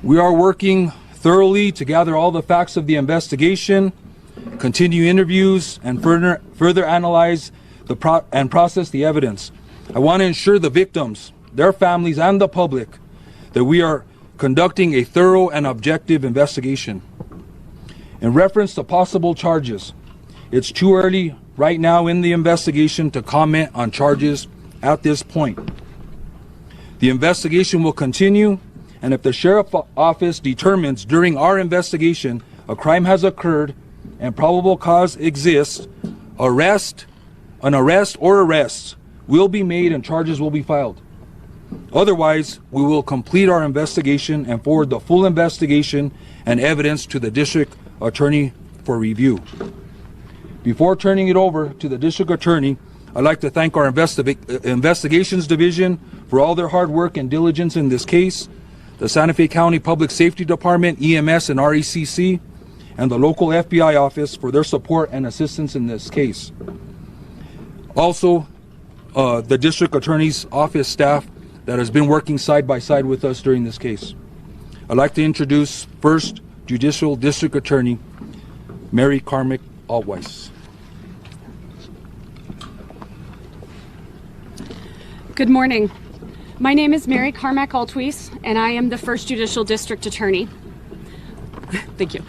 We are working thoroughly to gather all the facts of the investigation, continue interviews, and further analyze and process the evidence. I want to ensure the victims, their families, and the public that we are conducting a thorough and objective investigation. In reference to possible charges, it's too early right now in the investigation to comment on charges at this point. The investigation will continue, and if the sheriff's office determines during our investigation a crime has occurred and probable cause exists, an arrest or arrests will be made and charges will be filed. Otherwise, we will complete our investigation and forward the full investigation and evidence to the district attorney for review. Before turning it over to the district attorney, I'd like to thank our investigations division for all their hard work and diligence in this case, the Santa Fe County Public Safety Department, EMS and RECC, and the local FBI office for their support and assistance in this case. Also, the district attorney's office staff that has been working side by side with us during this case. I'd like to introduce First Judicial District Attorney Mary Carmack Altweiss. Good morning. My name is Mary Carmack Altweiss, and I am the First Judicial District Attorney. Thank you.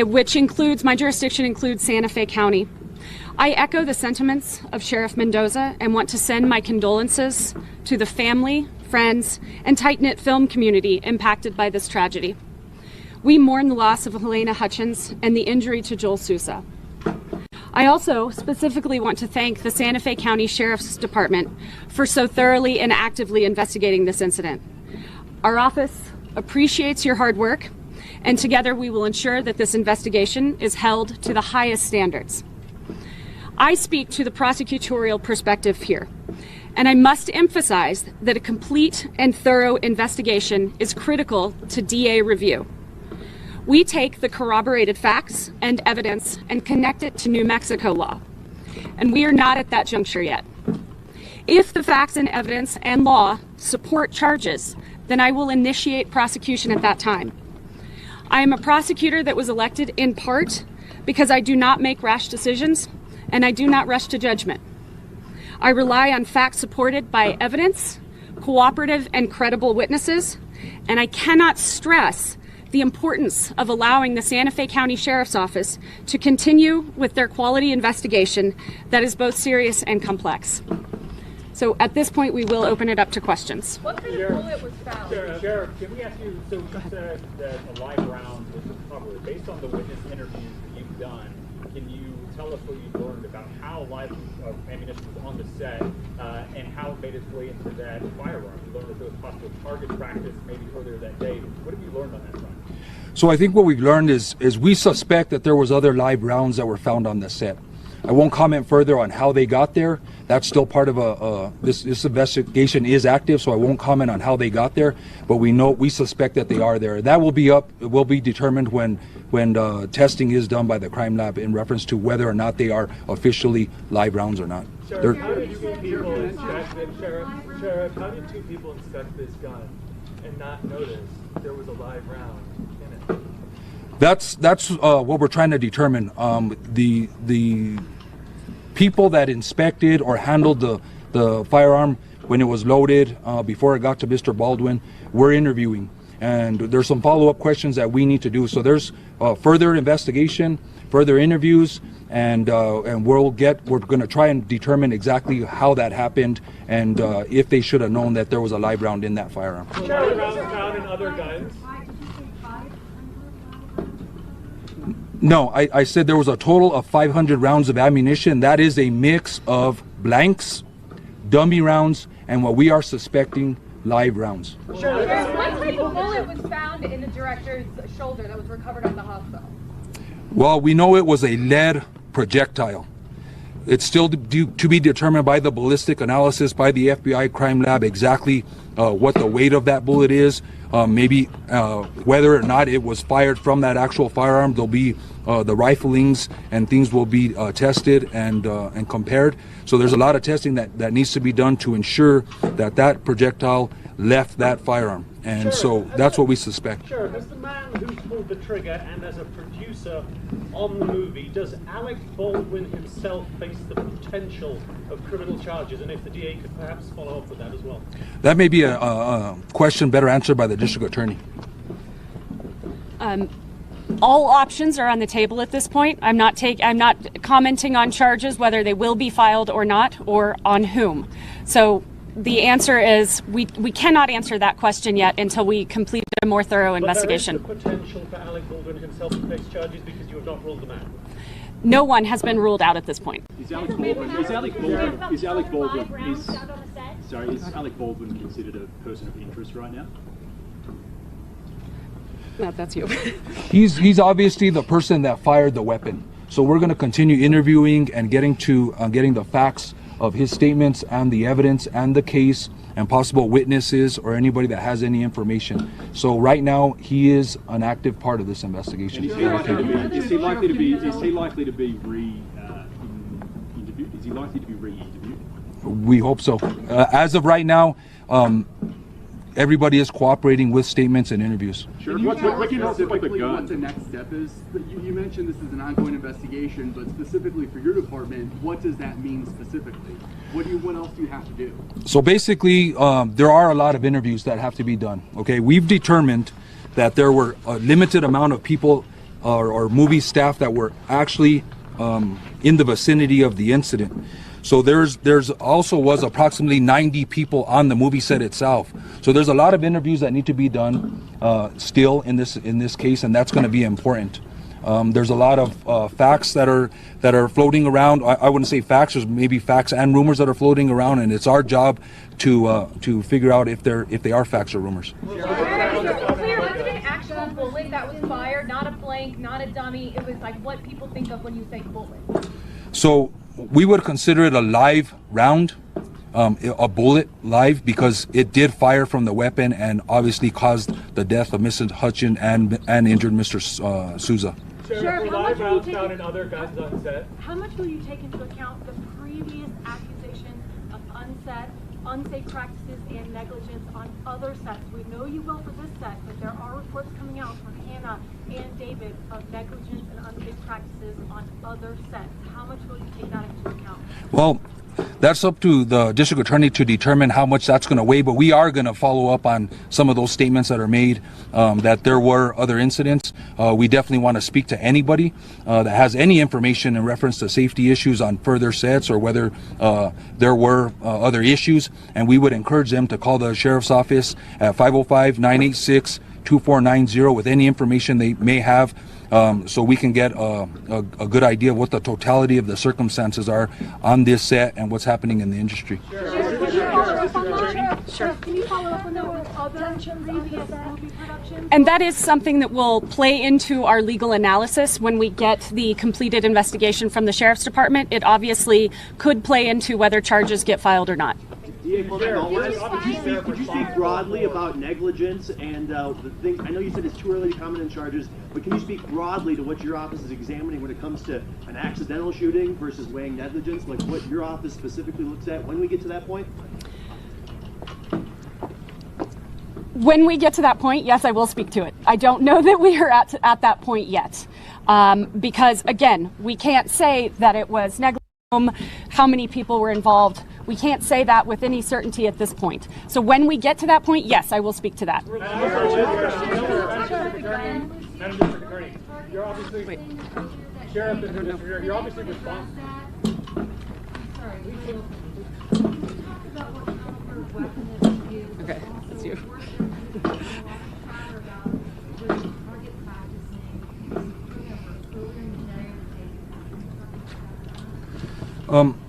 Which includes, my jurisdiction includes Santa Fe County. I echo the sentiments of Sheriff Mendoza and want to send my condolences to the family, friends, and tight-knit film community impacted by this tragedy. We mourn the loss of Helena Hutchins and the injury to Joel Sousa. I also specifically want to thank the Santa Fe County Sheriff's Department for so thoroughly and actively investigating this incident. Our office appreciates your hard work, and together we will ensure that this investigation is held to the highest standards. I speak to the prosecutorial perspective here, and I must emphasize that a complete and thorough investigation is critical to DA review. We take the corroborated facts and evidence and connect it to New Mexico law, and we are not at that juncture yet. If the facts and evidence and law support charges, then I will initiate prosecution at that time. I am a prosecutor that was elected in part because I do not make rash decisions and I do not rush to judgment. I rely on facts supported by evidence, cooperative and credible witnesses, and I cannot stress the importance of allowing the Santa Fe County Sheriff's Office to continue with their quality investigation that is both serious and complex. So at this point, we will open it up to questions. What kind of bullet was found? Sheriff, can we ask you, so you said that a live round was recovered. Based on the witness interviews that you've done, can you tell us what you've learned about how live ammunition was on the set and how it made its way into that firearm? You learned that there was possible target practice maybe earlier that day. What have you learned on that front? So I think what we've learned is we suspect that there was other live rounds that were found on the set. I won't comment further on how they got there. That's still part of this investigation is active, so I won't comment on how they got there. But we suspect that they are there. That will be determined when testing is done by the crime lab in reference to whether or not they are officially live rounds or not. Sheriff, how did two people inspect this gun and not notice there was a live round in it? That's what we're trying to determine. The people that inspected or handled the firearm when it was loaded before it got to Mr. Baldwin, we're interviewing, and there's some follow-up questions that we need to do. So there's further investigation, further interviews, and we're going to try and determine exactly how that happened and if they should have known that there was a live round in that firearm. Live rounds found in other guns. No, I said there was a total of 500 rounds of ammunition. That is a mix of blanks, dummy rounds, and what we are suspecting, live rounds. What type of bullet was found in the director's shoulder that was recovered at the hospital? Well, we know it was a lead projectile. It's still to be determined by the ballistic analysis by the FBI crime lab exactly what the weight of that bullet is. Maybe whether or not it was fired from that actual firearm. There'll be the riflings and things will be tested and compared. So there's a lot of testing that needs to be done to ensure that that projectile left that firearm. And so that's what we suspect. Sure, as the man who pulled the trigger and as a producer on the movie, does Alec Baldwin himself face the potential of criminal charges? And if the DA could perhaps follow up with that as well. That may be a question better answered by the district attorney. All options are on the table at this point. I'm not commenting on charges, whether they will be filed or not, or on whom. So the answer is we cannot answer that question yet until we complete a more thorough investigation. But there is the potential for Alec Baldwin himself to face charges because you have not ruled them out. No one has been ruled out at this point. Is Alec Baldwin considered a person of interest right now? No, that's you. He's obviously the person that fired the weapon. So we're going to continue interviewing and getting the facts of his statements and the evidence and the case and possible witnesses or anybody that has any information. So right now he is an active part of this investigation. Is he likely to be re-interviewed? Is he likely to be re-interviewed? We hope so. As of right now, everybody is cooperating with statements and interviews. Sure. What the next step is? You mentioned this is an ongoing investigation, but specifically for your department, what does that mean specifically? What else do you have to do? So basically, there are a lot of interviews that have to be done. Okay, we've determined that there were a limited amount of people or movie staff that were actually in the vicinity of the incident. So there's also was approximately 90 people on the movie set itself. So there's a lot of interviews that need to be done still in this case, and that's going to be important. There's a lot of facts that are floating around. I wouldn't say facts. There's maybe facts and rumors that are floating around, and it's our job to figure out if they are facts or rumors. Was it an actual bullet that was fired, not a blank, not a dummy? It was like what people think of when you say bullet. So we would consider it a live round, a bullet live, because it did fire from the weapon and obviously caused the death of Mrs. Hutchin and injured Mr. Souza. Sheriff, live rounds found in other guns on set. How much will you take into account the previous accusations of unset unsafe practices and negligence on other sets. We know you will for this set, but there are reports coming out from Hannah and David of negligence and unsafe practices on other sets. How much will you take that into account? Well, that's up to the district attorney to determine how much that's going to weigh, but we are going to follow up on some of those statements that are made, that there were other incidents. We definitely want to speak to anybody that has any information in reference to safety issues on further sets or whether there were other issues, and we would encourage them to call the sheriff's office at 505-986-2490 with any information they may have, so we can get a good idea of what the totality of the circumstances are on this set and what's happening in the industry. Sure. Can you follow up on that with other previous movie productions? And that is something that will play into our legal analysis when we get the completed investigation from the Sheriff's Department. It obviously could play into whether charges get filed or not. Could you speak broadly about negligence and the things? I know you said it's too early to comment on charges, but can you speak broadly to what your office is examining when it comes to an accidental shooting versus weighing negligence, like what your office specifically looks at when we get to that point? When we get to that point, yes, I will speak to it. I don't know that we are at that point yet, because again, we can't say that it was negligent. How many people were involved? We can't say that with any certainty at this point. So when we get to that point, yes, I will speak to that. Madam District Attorney, you're obviously Sheriff and District, you're obviously responsible. Okay, that's you.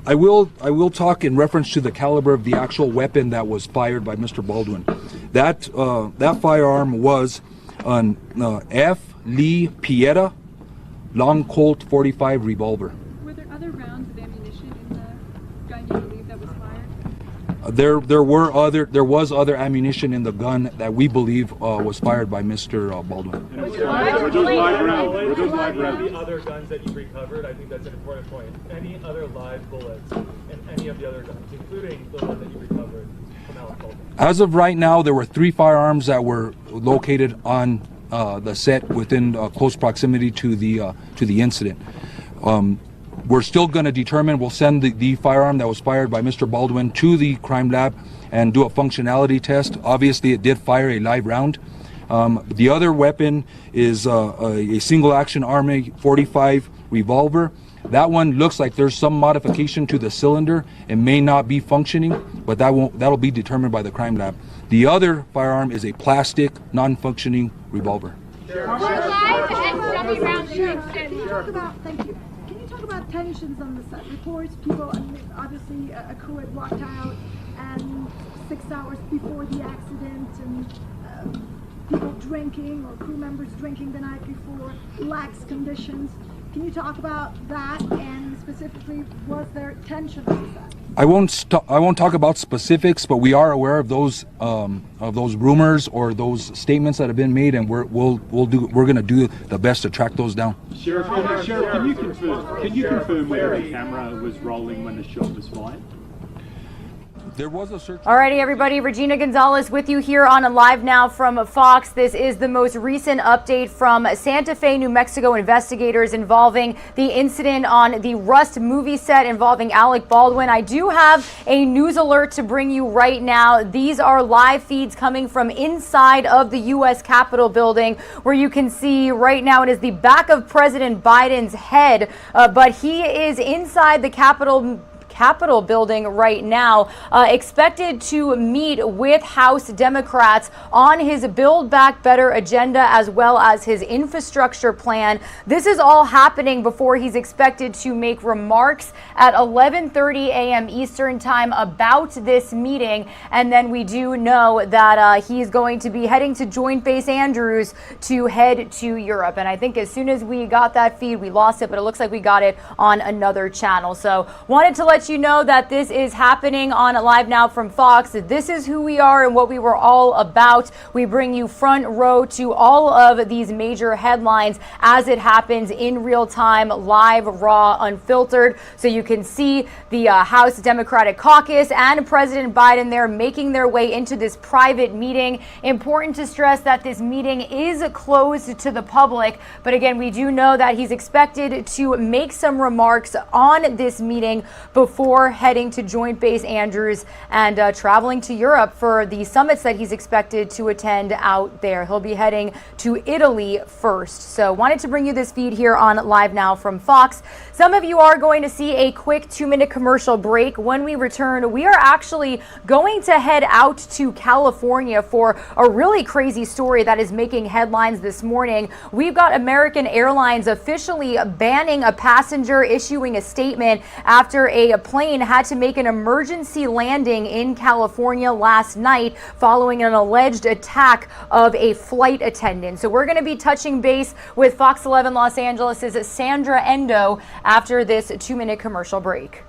I will talk in reference to the caliber of the actual weapon that was fired by Mr. Baldwin. That firearm was an F. Lee Pieta long Colt .45 revolver. Were there other rounds of ammunition in the gun you believe that was fired? There was other ammunition in the gun that we believe was fired by Mr. Baldwin. Were those live rounds the other guns that you recovered? I think that's an important point. Any other live bullets in any of the other guns, including the one that you recovered from Alec Baldwin? As of right now, there were 3 firearms that were located on the set within close proximity to the incident. We're still going to determine, we'll send the firearm that was fired by Mr. Baldwin to the crime lab and do a functionality test. Obviously, it did fire a live round. The other weapon is a single action Army .45 revolver. That one looks like there's some modification to the cylinder. It may not be functioning, but that'll be determined by the crime lab. The other firearm is a plastic, non-functioning revolver. About tensions on the set. Reports, people, obviously a crew had walked out and 6 hours before the accident, and people drinking or crew members drinking the night before, lax conditions. Can you talk about that, and specifically, was there tension on the set? I won't talk about specifics, but we are aware of those rumors or those statements that have been made, and we're going to do the best to track those down. Sheriff, can you confirm whether the camera was rolling when the shot was fired? There was a search. Alrighty, everybody. Regina Gonzalez with you here on Live Now from Fox. This is the most recent update from Santa Fe, New Mexico investigators involving the incident on the Rust movie set involving Alec Baldwin. I do have a news alert to bring you right now. These are live feeds coming from inside of the U.S. Capitol building, where you can see right now it is the back of President Biden's head, but he is inside the Capitol building right now, expected to meet with House Democrats on his Build Back Better agenda as well as his infrastructure plan. This is all happening before he's expected to make remarks at 11:30 a.m. Eastern time about this meeting. And then we do know that he's going to be heading to Joint Base Andrews to head to Europe. And I think as soon as we got that feed, we lost it, but it looks like we got it on another channel. So wanted to let let you know that this is happening on Live Now from Fox. This is who we are and what we were all about. We bring you front row to all of these major headlines as it happens in real time, live, raw, unfiltered. So you can see the House Democratic Caucus and President Biden there making their way into this private meeting. Important to stress that this meeting is closed to the public. But again, we do know that he's expected to make some remarks on this meeting before heading to Joint Base Andrews and traveling to Europe for the summits that he's expected to attend out there. He'll be heading to Italy first. So wanted to bring you this feed here on Live Now from Fox. Some of you are going to see a quick 2-minute commercial break. When we return, we are actually going to head out to California for a really crazy story that is making headlines this morning. We've got American Airlines officially banning a passenger issuing a statement after a plane had to make an emergency landing in California last night following an alleged attack of a flight attendant. So we're going to be touching base with Fox 11 Los Angeles' Sandra Endo after this 2-minute commercial break.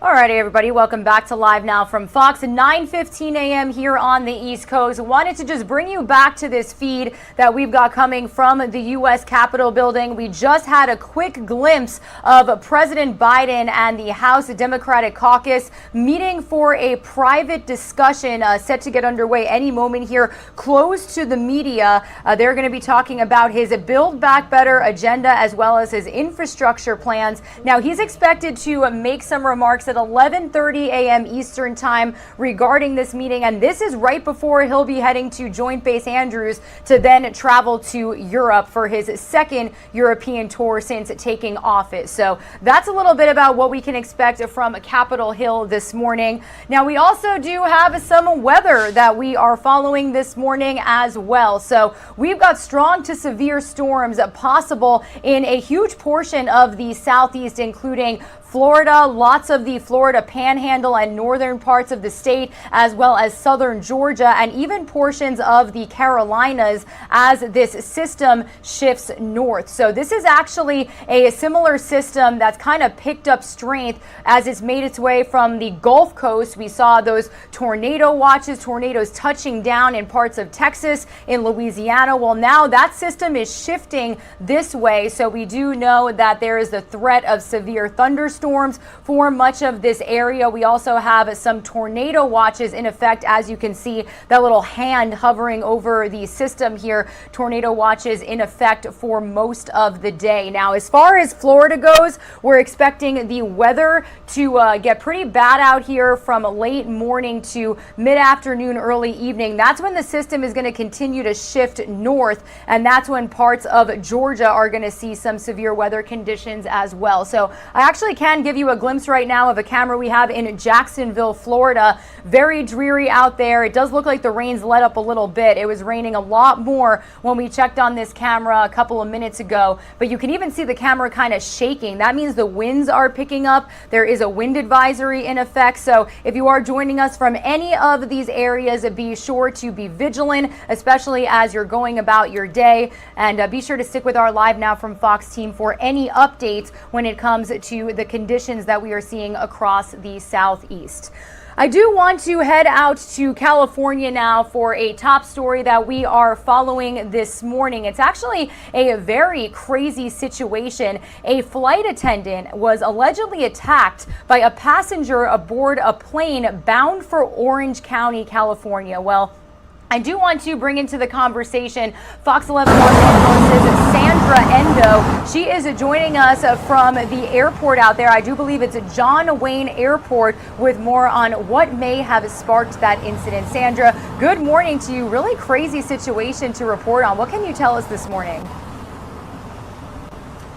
Alrighty, everybody, welcome back to Live Now from Fox. 9:15 a.m. here on the East Coast. Wanted to just bring you back to this feed that we've got coming from the U.S. Capitol building. We just had a quick glimpse of President Biden and the House Democratic Caucus meeting for a private discussion set to get underway any moment here, closed to the media. They're going to be talking about his Build Back Better agenda as well as his infrastructure plans. Now, he's expected to make some remarks at 11:30 a.m. Eastern time regarding this meeting, and this is right before he'll be heading to Joint Base Andrews to then travel to Europe for his second European tour since taking office. So that's a little bit about what we can expect from Capitol Hill this morning. Now, we also do have some weather that we are following this morning as well. So we've got strong to severe storms possible in a huge portion of the southeast, including Florida, lots of the Florida Panhandle and northern parts of the state, as well as southern Georgia and even portions of the Carolinas as this system shifts north. So this is actually a similar system that's kind of picked up strength as it's made its way from the Gulf Coast. We saw those tornado watches, tornadoes touching down in parts of Texas, in Louisiana. Well, now that system is shifting this way. So we do know that there is the threat of severe thunderstorms for much of this area. We also have some tornado watches in effect. As you can see, that little hand hovering over the system here, tornado watches in effect for most of the day. Now, as far as Florida goes, we're expecting the weather to get pretty bad out here from late morning to mid-afternoon, early evening. That's when the system is going to continue to shift north, and that's when parts of Georgia are going to see some severe weather conditions as well. So I actually can give you a glimpse right now of a camera we have in Jacksonville, Florida. Very dreary out there. It does look like the rain's let up a little bit. It was raining a lot more when we checked on this camera a couple of minutes ago, but you can even see the camera kind of shaking. That means the winds are picking up. There is a wind advisory in effect. So if you are joining us from any of these areas, be sure to be vigilant, especially as you're going about your day, and be sure to stick with our Live Now from Fox team for any updates when it comes to the conditions that we are seeing across the southeast. I do want to head out to California now for a top story that we are following this morning. It's actually a very crazy situation. A flight attendant was allegedly attacked by a passenger aboard a plane bound for Orange County, California. Well, I do want to bring into the conversation Fox 11 Los Angeles' Sandra Endo. She is joining us from the airport out there. I do believe it's John Wayne Airport, with more on what may have sparked that incident. Sandra, good morning to you. Really crazy situation to report on. What can you tell us this morning?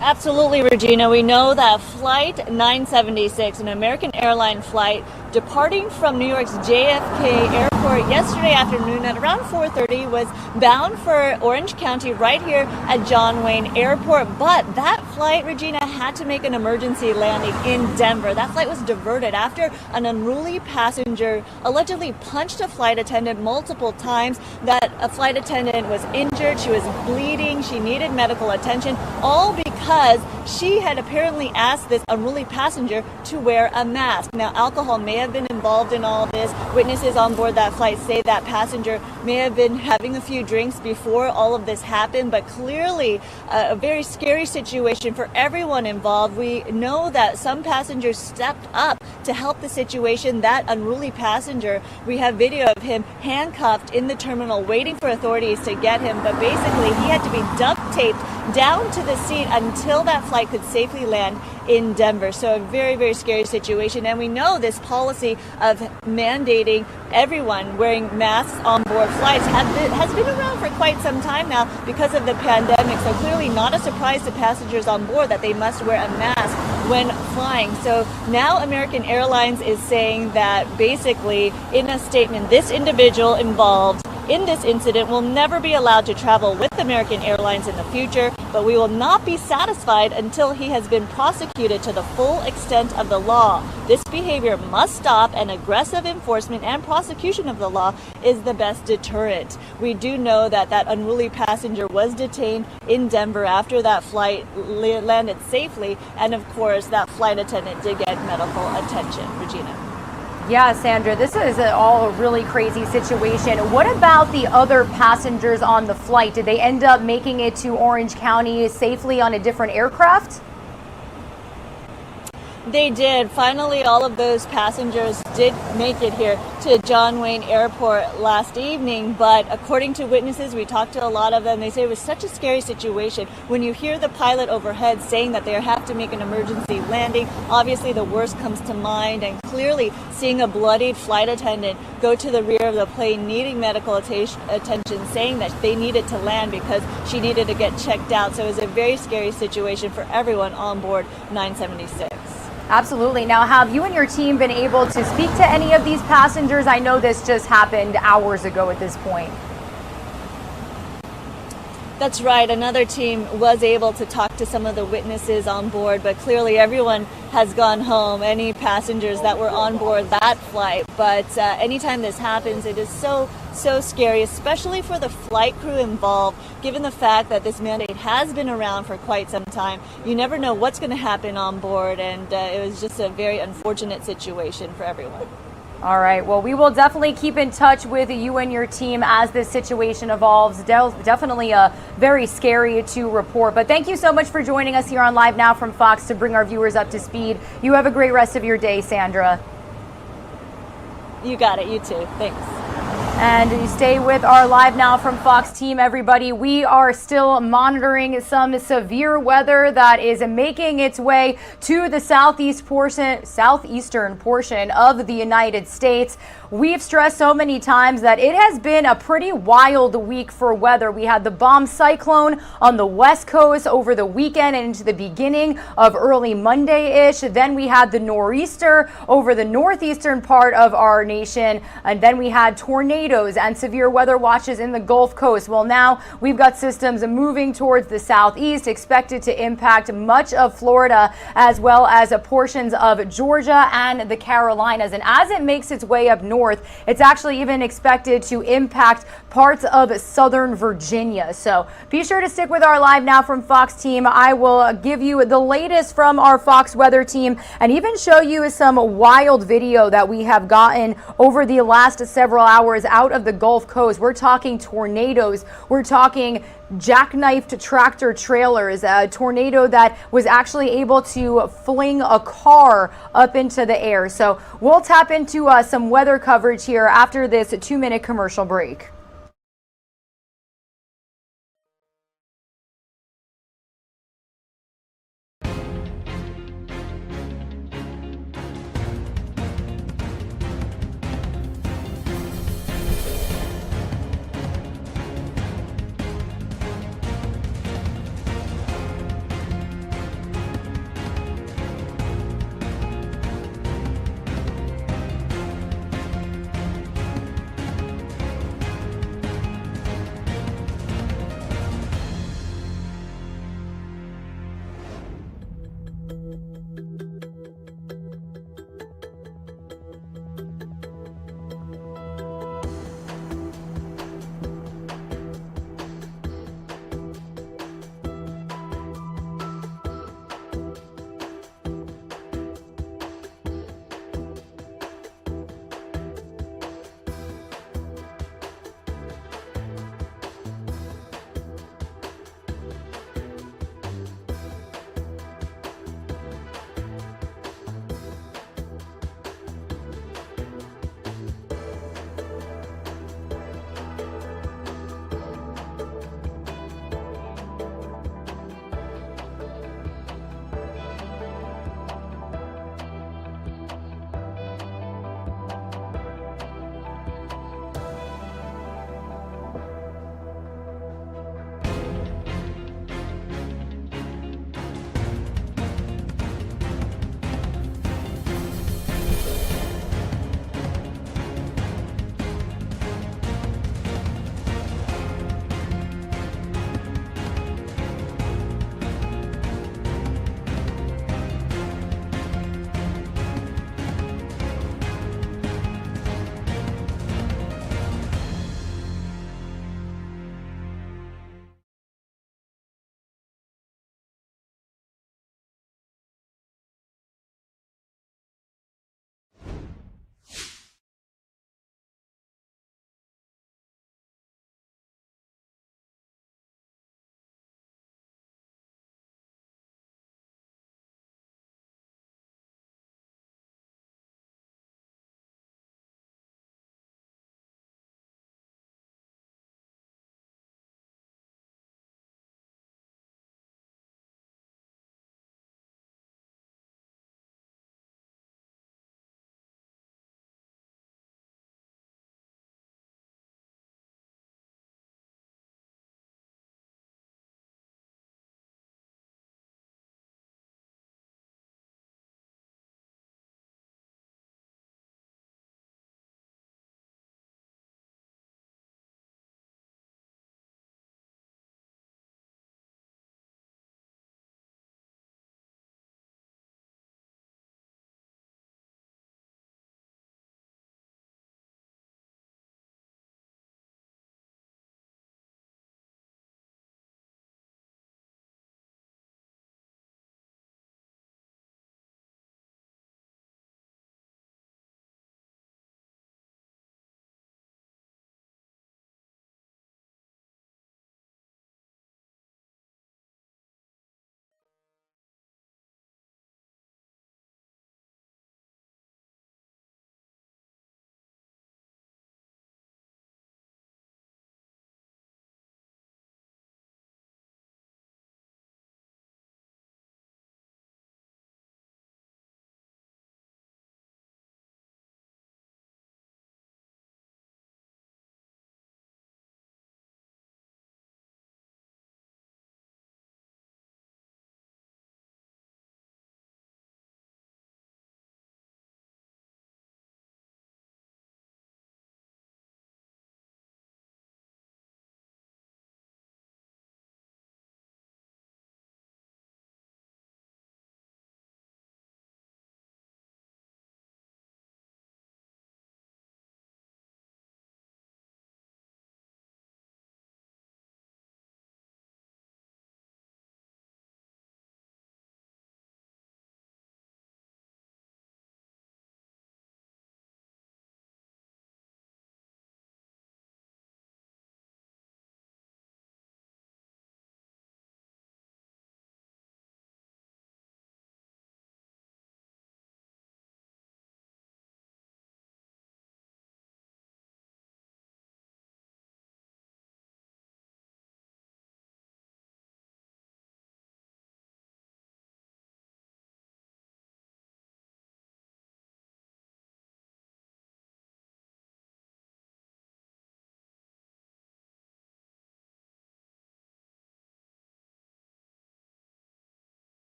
Absolutely, Regina. We know that Flight 976, an American airline flight departing from New York's JFK Airport yesterday afternoon at around 4:30, was bound for Orange County right here at John Wayne Airport. But that flight, Regina, had to make an emergency landing in Denver. That flight was diverted after an unruly passenger allegedly punched a flight attendant multiple times. That a flight attendant was injured. She was bleeding. She needed medical attention, all because she had apparently asked this unruly passenger to wear a mask. Now, alcohol may have been involved in all this. Witnesses on board that flight say that passenger may have been having a few drinks before all of this happened, but clearly a very scary situation for everyone involved. We know that some passengers stepped up to help the situation. That unruly passenger, we have video of him handcuffed in the terminal waiting for authorities to get him, but basically he had to be duct taped down to the seat until that flight could safely land in Denver. So a very, very scary situation. And we know this policy of mandating everyone wearing masks on board flights has been around for quite some time now because of the pandemic. So clearly not a surprise to passengers on board that they must wear a mask when flying. So now American Airlines is saying that basically in a statement, this individual involved in this incident will never be allowed to travel with American Airlines in the future, but we will not be satisfied until he has been prosecuted to the full extent of the law. This behavior must stop, and aggressive enforcement and prosecution of the law is the best deterrent. We do know that that unruly passenger was detained in Denver after that flight landed safely, and of course that flight attendant did get medical attention. Regina. Yeah, Sandra, this is all a really crazy situation. What about the other passengers on the flight? Did they end up making it to Orange County safely on a different aircraft? They did. Finally, all of those passengers did make it here to John Wayne Airport last evening. But according to witnesses, we talked to a lot of them. They say it was such a scary situation. When you hear the pilot overhead saying that they have to make an emergency landing, obviously the worst comes to mind. And clearly seeing a bloodied flight attendant go to the rear of the plane needing medical attention, saying that they needed to land because she needed to get checked out. So it was a very scary situation for everyone on board 976. Absolutely. Now, have you and your team been able to speak to any of these passengers? I know this just happened hours ago at this point. That's right. Another team was able to talk to some of the witnesses on board, but clearly everyone has gone home, any passengers that were on board that flight. But anytime this happens, it is so scary, especially for the flight crew involved, given the fact that this mandate has been around for quite some time. You never know what's going to happen on board, and it was just a very unfortunate situation for everyone. All right. Well, we will definitely keep in touch with you and your team as this situation evolves. Definitely very scary to report. But thank you so much for joining us here on Live Now from Fox to bring our viewers up to speed. You have a great rest of your day, Sandra. You got it. You too. Thanks. And you stay with our Live Now from Fox team, everybody. We are still monitoring some severe weather that is making its way to the southeastern portion of the United States. We've stressed so many times that it has been a pretty wild week for weather. We had the bomb cyclone on the West Coast over the weekend and into the beginning of early Monday-ish. Then we had the nor'easter over the northeastern part of our nation. And then we had tornadoes and severe weather watches in the Gulf Coast. Well, now we've got systems moving towards the southeast, expected to impact much of Florida as well as portions of Georgia and the Carolinas. And as it makes its way up north, it's actually even expected to impact parts of southern Virginia. So be sure to stick with our Live Now from Fox team. I will give you the latest from our Fox weather team and even show you some wild video that we have gotten over the last several hours out of the Gulf Coast. We're talking tornadoes. We're talking jackknifed tractor trailers, a tornado that was actually able to fling a car up into the air. So we'll tap into some weather coverage here after this 2-minute commercial break.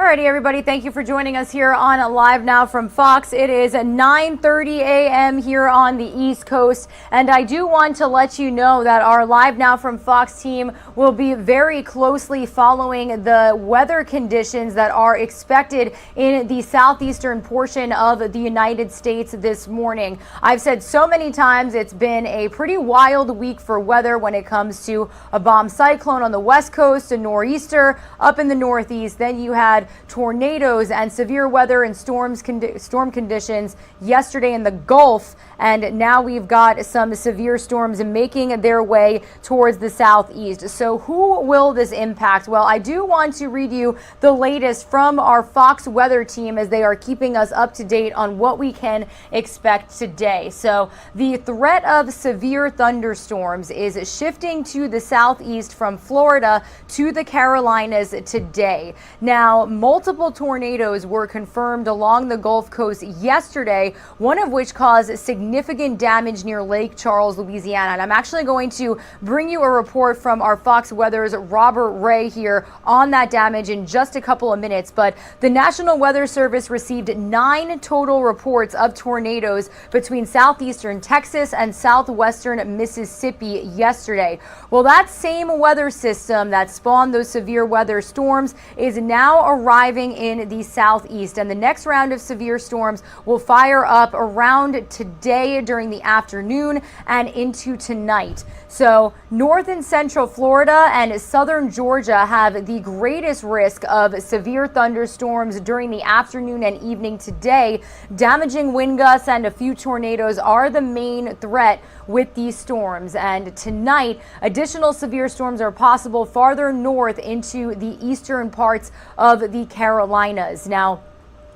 Alrighty, everybody, thank you for joining us here on Live Now from Fox. It is 9:30 a.m. here on the East Coast, and I do want to let you know that our Live Now from Fox team will be very closely following the weather conditions that are expected in the southeastern portion of the United States this morning. I've said so many times it's been a pretty wild week for weather when it comes to a bomb cyclone on the west coast, a nor'easter up in the northeast. Then you had tornadoes and severe weather and storm conditions yesterday in the Gulf, and now we've got some severe storms making their way towards the southeast. So who will this impact? Well, I do want to read you the latest from our Fox weather team as they are keeping us up to date on what we can expect today. So the threat of severe thunderstorms is shifting to the southeast from Florida to the Carolinas today. Now, multiple tornadoes were confirmed along the Gulf Coast yesterday, one of which caused significant damage near Lake Charles, Louisiana. And I'm actually going to bring you a report from our Fox Weather's Robert Ray here on that damage in just a couple of minutes. But the National Weather Service received 9 total reports of tornadoes between southeastern Texas and southwestern Mississippi yesterday. Well, that same weather system that spawned those severe weather storms is now arriving in the southeast, and the next round of severe storms will fire up around today during the afternoon and into tonight. So north and central Florida and southern Georgia have the greatest risk of severe thunderstorms during the afternoon and evening today. Damaging wind gusts and a few tornadoes are the main threat with these storms. And tonight, additional severe storms are possible farther north into the eastern parts of the Carolinas. Now,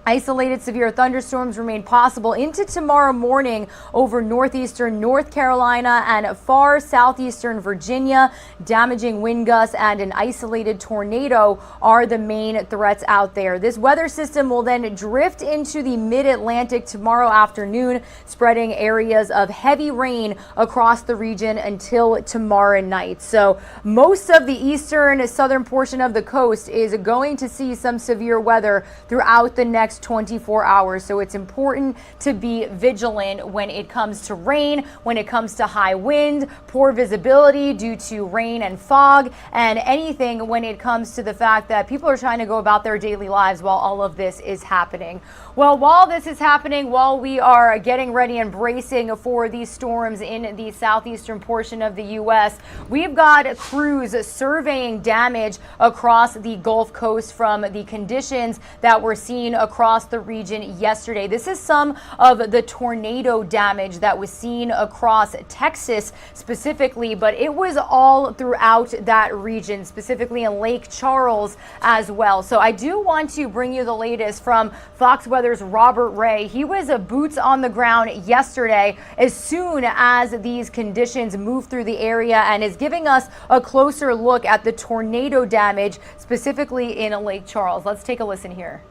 isolated severe thunderstorms remain possible into tomorrow morning over northeastern North Carolina and far southeastern Virginia. Damaging wind gusts and an isolated tornado are the main threats out there. This weather system will then drift into the mid-Atlantic tomorrow afternoon, spreading areas of heavy rain across the region until tomorrow night. So most of the eastern southern portion of the coast is going to see some severe weather throughout the next 24 hours. So it's important to be vigilant when it comes to rain, when it comes to high wind, poor visibility due to rain and fog, and anything when it comes to the fact that people are trying to go about their daily lives while all of this is happening. Well, while this is happening, while we are getting ready and bracing for these storms in the southeastern portion of the U.S., we've got crews surveying damage across the Gulf Coast from the conditions that were seen across the region yesterday. This is some of the tornado damage that was seen across Texas specifically, but it was all throughout that region, specifically in Lake Charles as well. So I do want to bring you the latest from Fox Weather's Robert Ray. He was boots on the ground yesterday as soon as these conditions moved through the area and is giving us a closer look at the tornado damage specifically in Lake Charles. Let's take a listen here.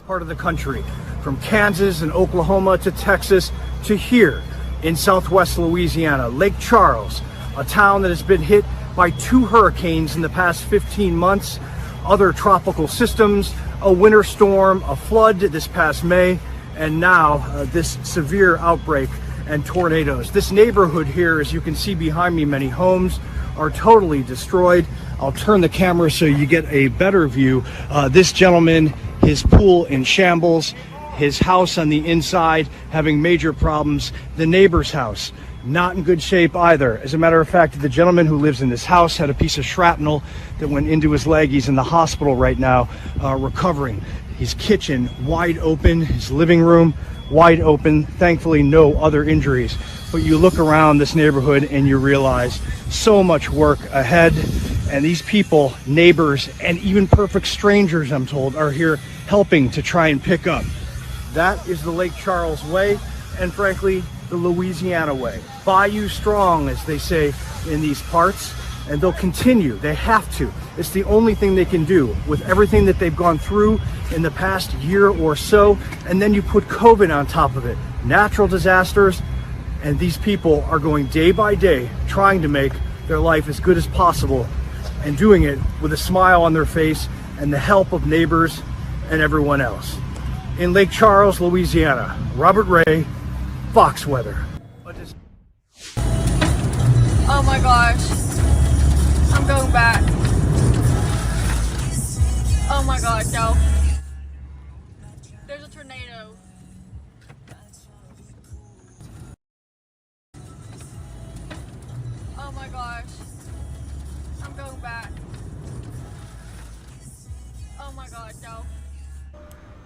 Part of the country, from Kansas and Oklahoma to Texas to here in southwest Louisiana, Lake Charles, a town that has been hit by 2 hurricanes in the past 15 months, other tropical systems, a winter storm, a flood this past May, and now this severe outbreak and tornadoes. This neighborhood here, as you can see behind me, many homes are totally destroyed. I'll turn the camera so you get a better view. This gentleman, his pool in shambles, his house on the inside having major problems, the neighbor's house not in good shape either. As a matter of fact, the gentleman who lives in this house had a piece of shrapnel that went into his leg. He's in the hospital right now, recovering. His kitchen wide open, his living room wide open, thankfully no other injuries. But you look around this neighborhood and you realize so much work ahead, and these people, neighbors, and even perfect strangers, I'm told, are here helping to try and pick up. That is the Lake Charles way, and frankly, the Louisiana way. Bayou strong, as they say in these parts, and they'll continue. They have to. It's the only thing they can do with everything that they've gone through in the past year or so, and then you put COVID on top of it. Natural disasters, and these people are going day by day trying to make their life as good as possible and doing it with a smile on their face and the help of neighbors and everyone else. In Lake Charles, Louisiana, Robert Ray, Fox Weather. Oh my gosh, I'm going back. Oh my god, no. There's a tornado. Oh my gosh, I'm going back. Oh my god, no.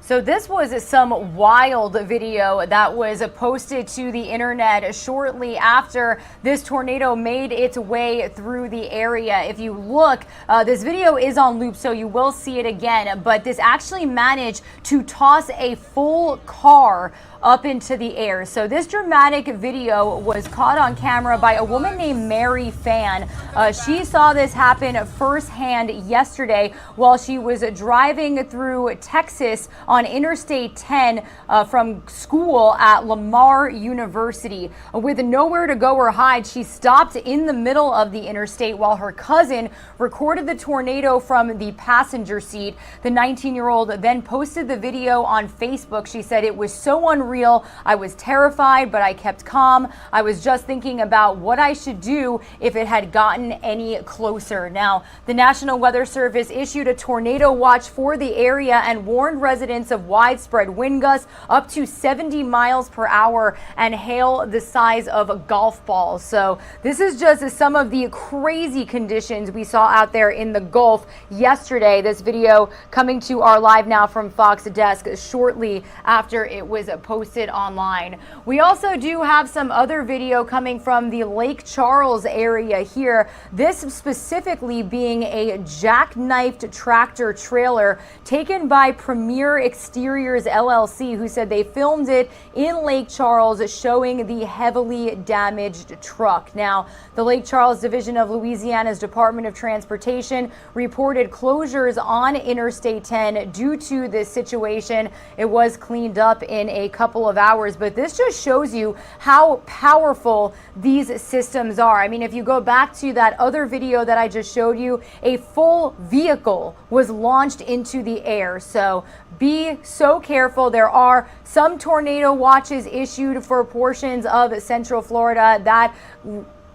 So this was some wild video that was posted to the internet shortly after this tornado made its way through the area. If you look, this video is on loop, so you will see it again, but this actually managed to toss a full car up into the air. So this dramatic video was caught on camera by a woman named Mary Fan. She saw this happen firsthand yesterday while she was driving through Texas on Interstate 10 from school at Lamar University. With nowhere to go or hide, she stopped in the middle of the interstate while her cousin recorded the tornado from the passenger seat. The 19-year-old then posted the video on Facebook. She said, "It was so unreal. I was terrified, but I kept calm. I was just thinking about what I should do if it had gotten any closer." Now, the National Weather Service issued a tornado watch for the area and warned residents of widespread wind gusts up to 70 miles per hour and hail the size of golf balls. So this is just some of the crazy conditions we saw out there in the Gulf yesterday. This video coming to our Live Now from Fox desk shortly after it was posted online. We also do have some other video coming from the Lake Charles area here. This specifically being a jackknifed tractor trailer taken by Premier Exteriors LLC, who said they filmed it in Lake Charles showing the heavily damaged truck. Now, the Lake Charles Division of Louisiana's Department of Transportation reported closures on Interstate 10 due to this situation. It was cleaned up in a couple of hours, but this just shows you how powerful these systems are. I mean, if you go back to that other video that I just showed you, a full vehicle was launched into the air. So be so careful. There are some tornado watches issued for portions of Central Florida. That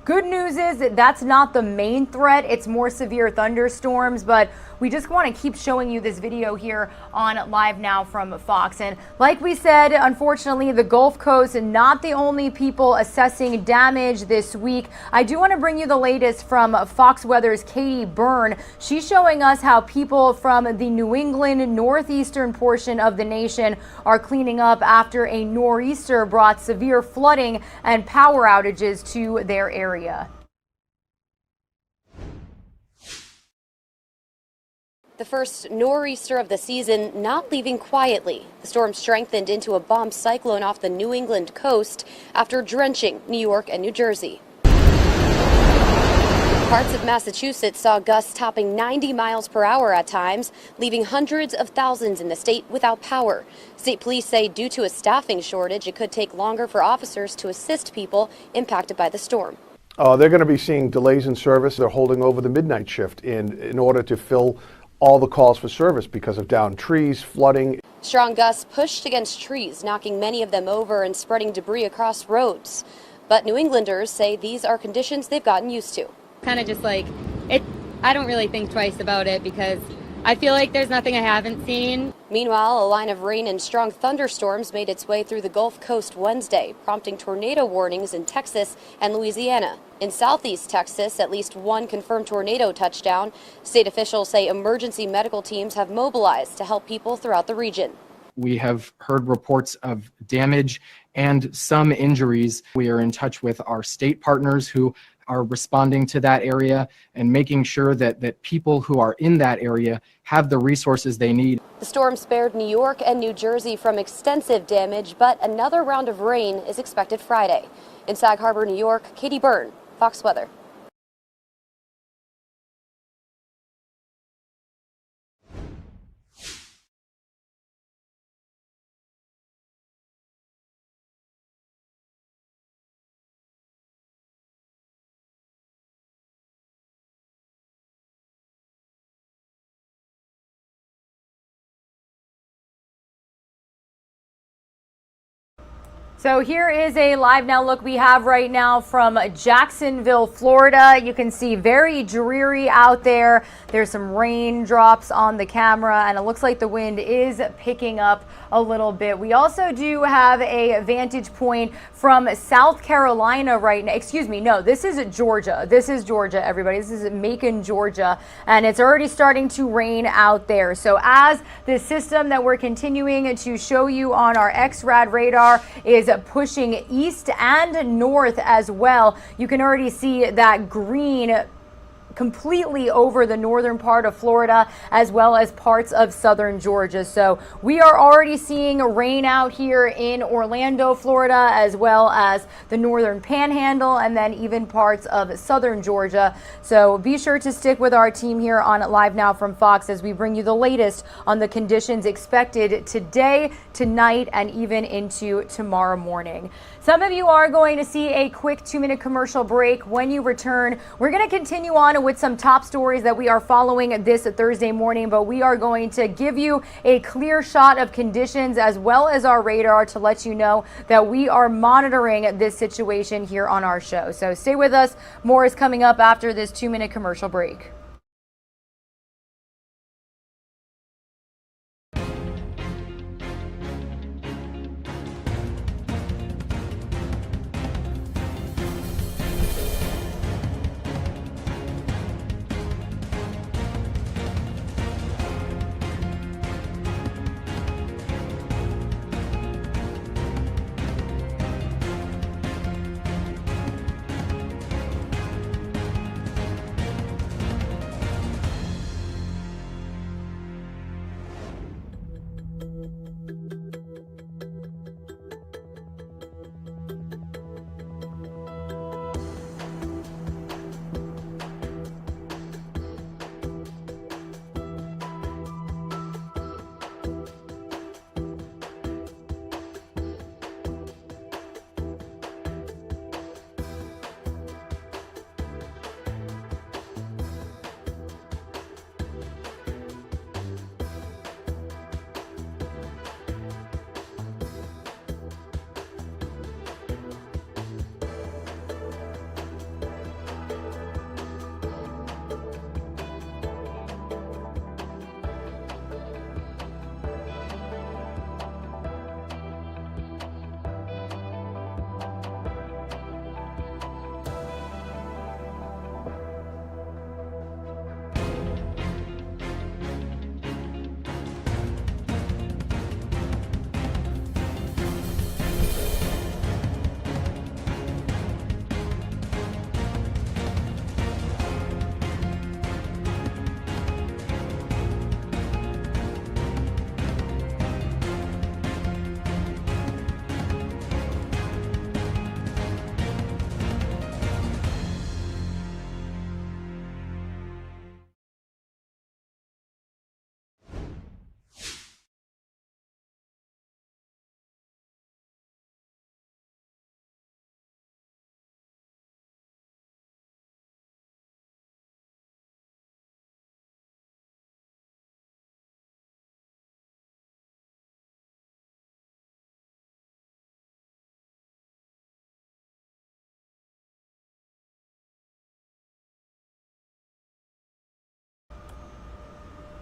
good news is that that's not the main threat. It's more severe thunderstorms, but we just want to keep showing you this video here on Live Now from Fox. And like we said, unfortunately, the Gulf Coast not the only people assessing damage this week. I do want to bring you the latest from Fox Weather's Katie Byrne. She's showing us how people from the New England northeastern portion of the nation are cleaning up after a nor'easter brought severe flooding and power outages to their area. The first nor'easter of the season not leaving quietly. The storm strengthened into a bomb cyclone off the New England coast after drenching New York and New Jersey. Parts of Massachusetts saw gusts topping 90 miles per hour at times, leaving hundreds of thousands in the state without power. State police say due to a staffing shortage, it could take longer for officers to assist people impacted by the storm. They're going to be seeing delays in service. They're holding over the midnight shift in order to fill all the calls for service because of downed trees, flooding. Strong gusts pushed against trees, knocking many of them over and spreading debris across roads. But New Englanders say these are conditions they've gotten used to. Kind of just like it. I don't really think twice about it because I feel like there's nothing I haven't seen. Meanwhile, a line of rain and strong thunderstorms made its way through the Gulf Coast Wednesday, prompting tornado warnings in Texas and Louisiana. In southeast Texas, at least one confirmed tornado touchdown. State officials say emergency medical teams have mobilized to help people throughout the region. We have heard reports of damage and some injuries. We are in touch with our state partners who are responding to that area and making sure that people who are in that area have the resources they need. The storm spared New York and New Jersey from extensive damage, but another round of rain is expected Friday. In Sag Harbor, New York, Katie Byrne, Fox Weather. So here is a live now look we have right now from Jacksonville, Florida. You can see very dreary out there. There's some raindrops on the camera, and it looks like the wind is picking up a little bit. We also do have a vantage point from South Carolina right now. Excuse me, no, this is Georgia. This is Georgia, everybody. This is Macon, Georgia, and it's already starting to rain out there. So as the system that we're continuing to show you on our XRAD radar is pushing east and north as well, you can already see that green completely over the northern part of Florida as well as parts of southern Georgia. So we are already seeing rain out here in Orlando, Florida, as well as the northern panhandle and then even parts of southern Georgia. So be sure to stick with our team here on Live Now from Fox as we bring you the latest on the conditions expected today, tonight, and even into tomorrow morning. Some of you are going to see a quick 2-minute commercial break. When you return, we're going to continue on with some top stories that we are following this Thursday morning, but we are going to give you a clear shot of conditions as well as our radar to let you know that we are monitoring this situation here on our show. So stay with us. More is coming up after this 2-minute commercial break.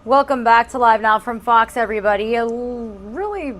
Welcome back to Live Now from Fox, everybody. Really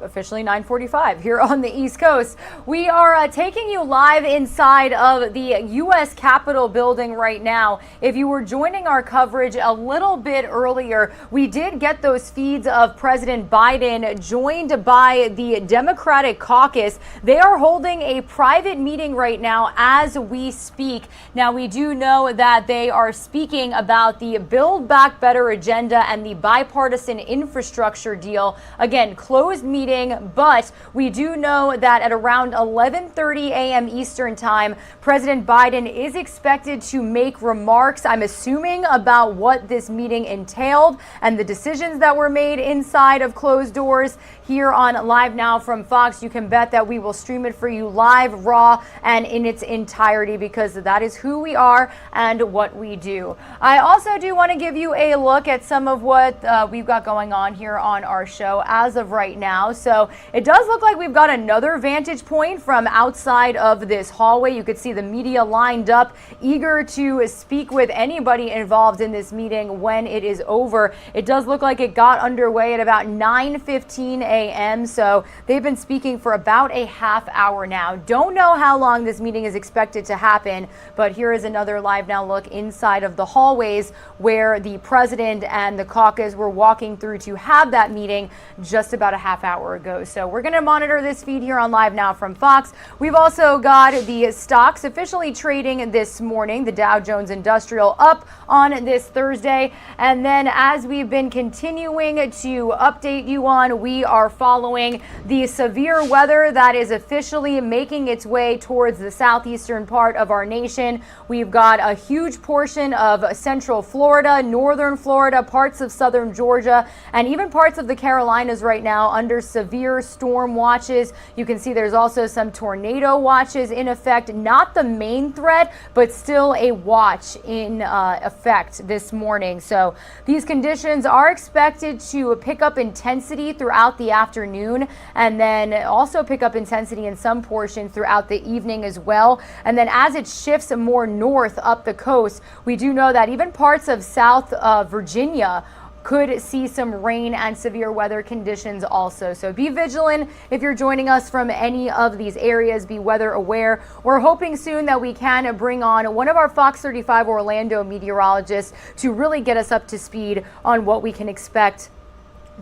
officially 9:45 here on the East Coast. We are taking you live inside of the U.S. Capitol building right now. If you were joining our coverage a little bit earlier, we did get those feeds of President Biden joined by the Democratic caucus. They are holding a private meeting right now as we speak. Now, we do know that they are speaking about the Build Back Better agenda and the bipartisan infrastructure deal. Again, closed meeting, but we do know that at around 11:30 a.m. Eastern time, President Biden is expected to make remarks, I'm assuming, about what this meeting entailed and the decisions that were made inside of closed doors here on Live Now from Fox. You can bet that we will stream it for you live, raw, and in its entirety, because that is who we are and what we do. I also do want to give you a look at some of what we've got going on here on our show as of right now. now. So it does look like we've got another vantage point from outside of this hallway. You could see the media lined up, eager to speak with anybody involved in this meeting when it is over. It does look like it got underway at about 9:15 a.m. So they've been speaking for about a half hour now. Don't know how long this meeting is expected to happen, but here is another Live Now look inside of the hallways where the president and the caucus were walking through to have that meeting just about a half hour ago. So we're going to monitor this feed here on Live Now from Fox. We've also got the stocks officially trading this morning. The Dow Jones Industrial up on this Thursday. And then as we've been continuing to update you on, we are following the severe weather that is officially making its way towards the southeastern part of our nation. We've got a huge portion of central Florida, northern Florida, parts of southern Georgia, and even parts of the Carolinas right now under severe storm watches. You can see there's also some tornado watches in effect, not the main threat, but still a watch in effect this morning. So these conditions are expected to pick up intensity throughout the afternoon and then also pick up intensity in some portions throughout the evening as well. And then as it shifts more north up the coast, we do know that even parts of South Virginia could see some rain and severe weather conditions also. So be vigilant if you're joining us from any of these areas. Be weather aware. We're hoping soon that we can bring on one of our Fox 35 Orlando meteorologists to really get us up to speed on what we can expect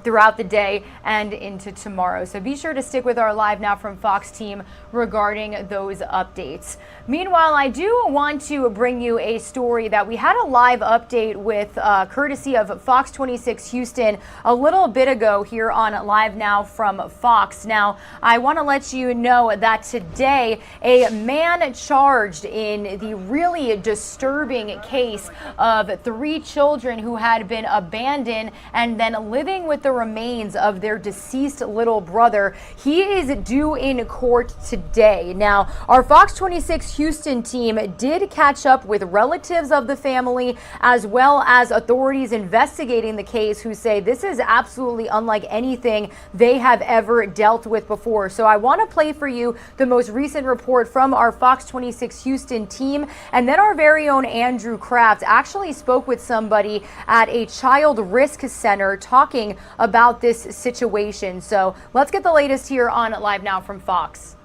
throughout the day and into tomorrow. So be sure to stick with our Live Now from Fox team regarding those updates. Meanwhile, I do want to bring you a story that we had a live update with courtesy of Fox 26 Houston a little bit ago here on Live Now from Fox. Now, I want to let you know that today a man charged in the really disturbing case of 3 children who had been abandoned and then living with the remains of their deceased little brother. He is due in court today. Now, our Fox 26 Houston team did catch up with relatives of the family as well as authorities investigating the case who say this is absolutely unlike anything they have ever dealt with before. So I want to play for you the most recent report from our Fox 26 Houston team, and then our very own Andrew Kraft actually spoke with somebody at a child risk center talking about this situation. So let's get the latest here on Live Now from Fox.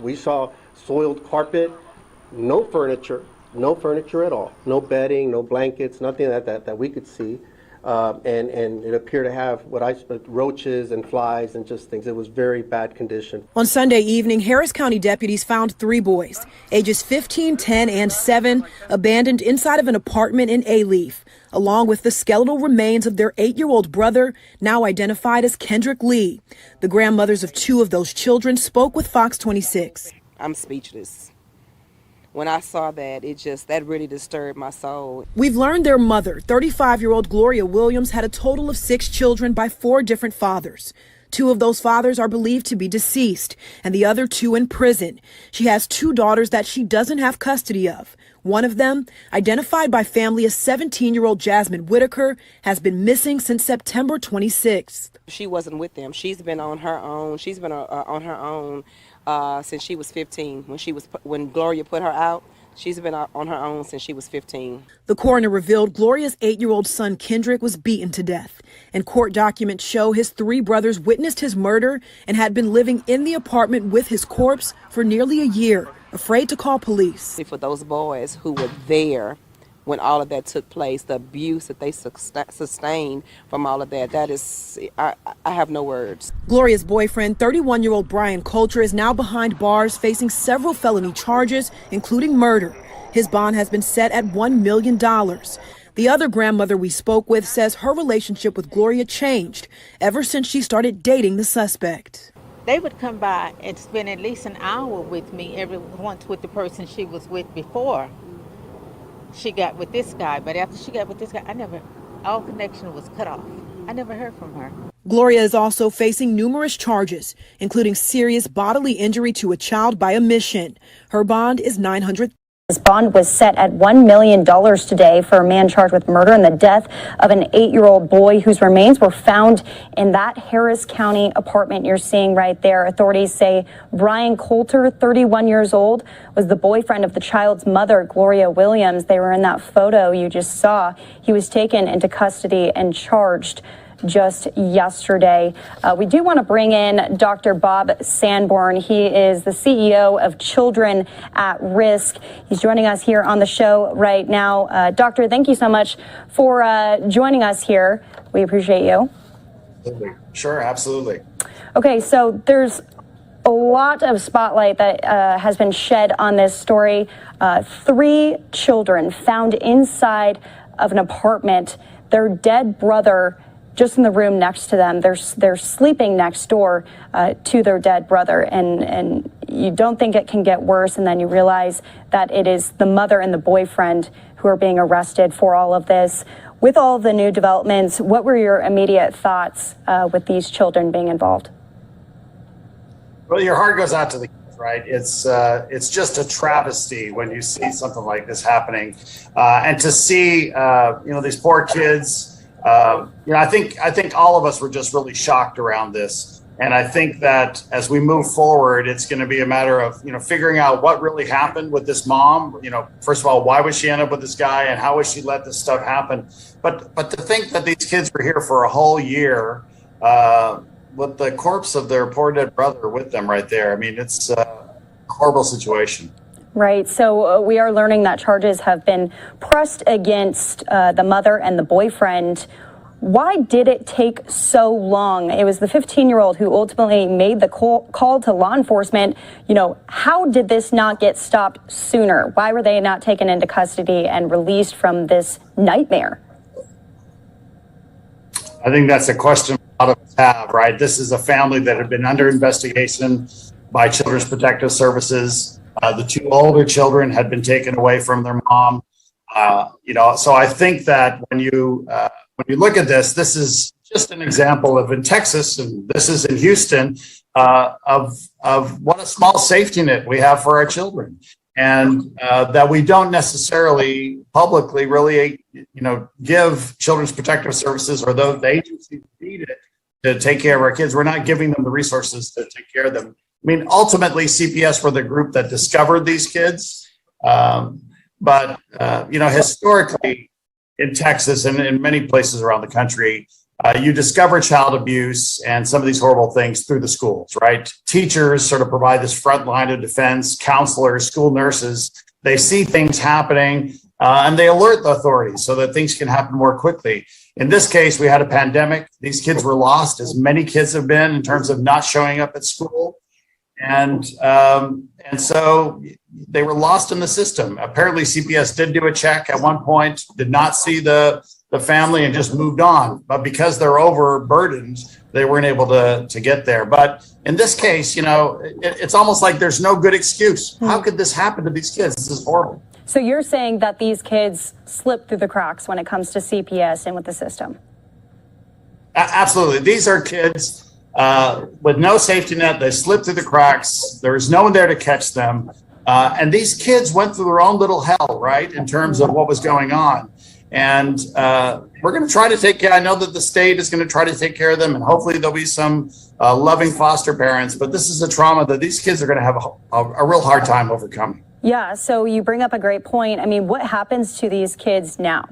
We saw soiled carpet, no furniture at all, no bedding, no blankets, nothing that we could see. And it appeared to have roaches and flies and just things. It was very bad condition. On Sunday evening, Harris County deputies found 3 boys, ages 15, 10, and 7, abandoned inside of an apartment in A-Leaf, along with the skeletal remains of their 8-year-old brother, now identified as Kendrick Lee. The grandmothers of 2 of those children spoke with Fox 26. I'm speechless. When I saw that, that really disturbed my soul. We've learned their mother, 35-year-old Gloria Williams, had a total of 6 children by 4 different fathers. 2 of those fathers are believed to be deceased, and the other 2 in prison. She has 2 daughters that she doesn't have custody of. One of them, identified by family as 17-year-old Jasmine Whitaker, has been missing since September 26th. She wasn't with them. She's been on her own. She's been on her own since she was 15. When Gloria put her out, she's been on her own since she was 15. The coroner revealed Gloria's 8-year-old son Kendrick was beaten to death, and court documents show his 3 brothers witnessed his murder and had been living in the apartment with his corpse for nearly a year, afraid to call police. For those boys who were there when all of that took place, the abuse that they sustained from all of that is, I have no words. Gloria's boyfriend, 31-year-old Brian Coulter, is now behind bars facing several felony charges, including murder. His bond has been set at $1 million. The other grandmother we spoke with says her relationship with Gloria changed ever since she started dating the suspect. They would come by and spend at least an hour with me every once with the person she was with before she got with this guy. But after she got with this guy, all connection was cut off. I never heard from her. Gloria is also facing numerous charges, including serious bodily injury to a child by omission. Her bond is $900,000. His bond was set at $1 million today for a man charged with murder and the death of an 8-year-old boy whose remains were found in that Harris County apartment you're seeing right there. Authorities say Brian Coulter, 31 years old, was the boyfriend of the child's mother, Gloria Williams. They were in that photo you just saw. He was taken into custody and charged just yesterday. We do want to bring in Dr. Bob Sanborn. He is the CEO of Children at Risk. He's joining us here on the show right now. Doctor, thank you so much for joining us here. We appreciate you. Absolutely. Sure, absolutely. Okay, so there's a lot of spotlight that has been shed on this story. 3 children found inside of an apartment. Their dead brother just in the room next to them. They're sleeping next door to their dead brother, and you don't think it can get worse, and then you realize that it is the mother and the boyfriend who are being arrested for all of this. With all the new developments, what were your immediate thoughts with these children being involved? Well, your heart goes out to the kids, right? It's just a travesty when you see something like this happening, and to see these poor kids. I think all of us were just really shocked around this. And I think that as we move forward, it's going to be a matter of, figuring out what really happened with this mom. First of all, why would she end up with this guy and how would she let this stuff happen? But to think that these kids were here for a whole year with the corpse of their poor dead brother with them right there. I mean, it's a horrible situation. Right. So we are learning that charges have been pressed against the mother and the boyfriend. Why did it take so long? It was the 15-year-old who ultimately made the call to law enforcement. How did this not get stopped sooner? Why were they not taken into custody and released from this nightmare? I think that's a question a lot of us have, right? This is a family that had been under investigation by Children's Protective Services. The 2 older children had been taken away from their mom. So I think that when you look at this, this is just an example of in Texas, and this is in Houston, of what a small safety net we have for our children, and that we don't necessarily publicly really, give Children's Protective Services or the agencies needed to take care of our kids. We're not giving them the resources to take care of them. I mean, ultimately, CPS were the group that discovered these kids. But historically in Texas and in many places around the country, you discover child abuse and some of these horrible things through the schools, right? Teachers sort of provide this front line of defense, counselors, school nurses. They see things happening and they alert the authorities so that things can happen more quickly. In this case, we had a pandemic. These kids were lost, as many kids have been in terms of not showing up at school. And so they were lost in the system. Apparently CPS did do a check at one point, did not see the family and just moved on. But because they're overburdened, they weren't able to get there. But in this case, it's almost like there's no good excuse. How could this happen to these kids? This is horrible. So you're saying that these kids slip through the cracks when it comes to CPS and with the system? Absolutely. These are kids with no safety net. They slipped through the cracks. There was no one there to catch them. And these kids went through their own little hell, right, in terms of what was going on. And we're going to try to take care. I know that the state is going to try to take care of them, and hopefully there'll be some loving foster parents. But this is a trauma that these kids are going to have a real hard time overcoming. Yeah, so you bring up a great point. I mean, what happens to these kids now?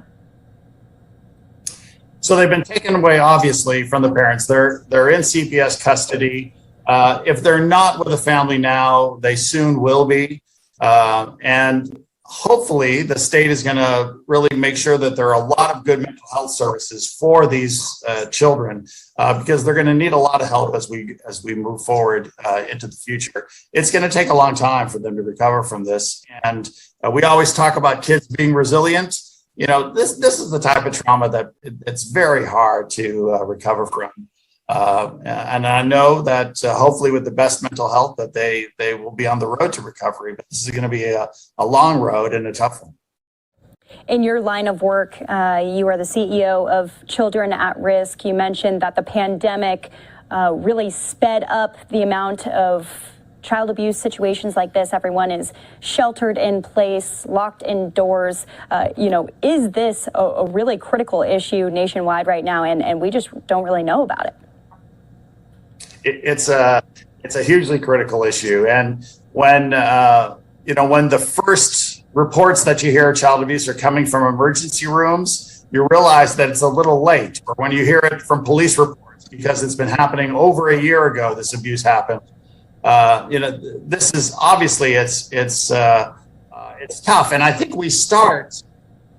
So they've been taken away, obviously, from the parents. They're in CPS custody. If they're not with a family now, they soon will be. And hopefully the state is going to really make sure that there are a lot of good mental health services for these children, because they're going to need a lot of help as we move forward into the future. It's going to take a long time for them to recover from this. And we always talk about kids being resilient. This is the type of trauma that it's very hard to recover from. And I know that hopefully with the best mental health that they will be on the road to recovery, but this is going to be a long road and a tough one. In your line of work, you are the CEO of Children at Risk. You mentioned that the pandemic really sped up the amount of child abuse situations like this, everyone is sheltered in place, locked indoors. Is this a really critical issue nationwide right now, and we just don't really know about it? It's a hugely critical issue, and when when the first reports that you hear of child abuse are coming from emergency rooms, you realize that it's a little late. Or when you hear it from police reports, because it's been happening over a year ago, this abuse happened. This is obviously it's tough, and I think we start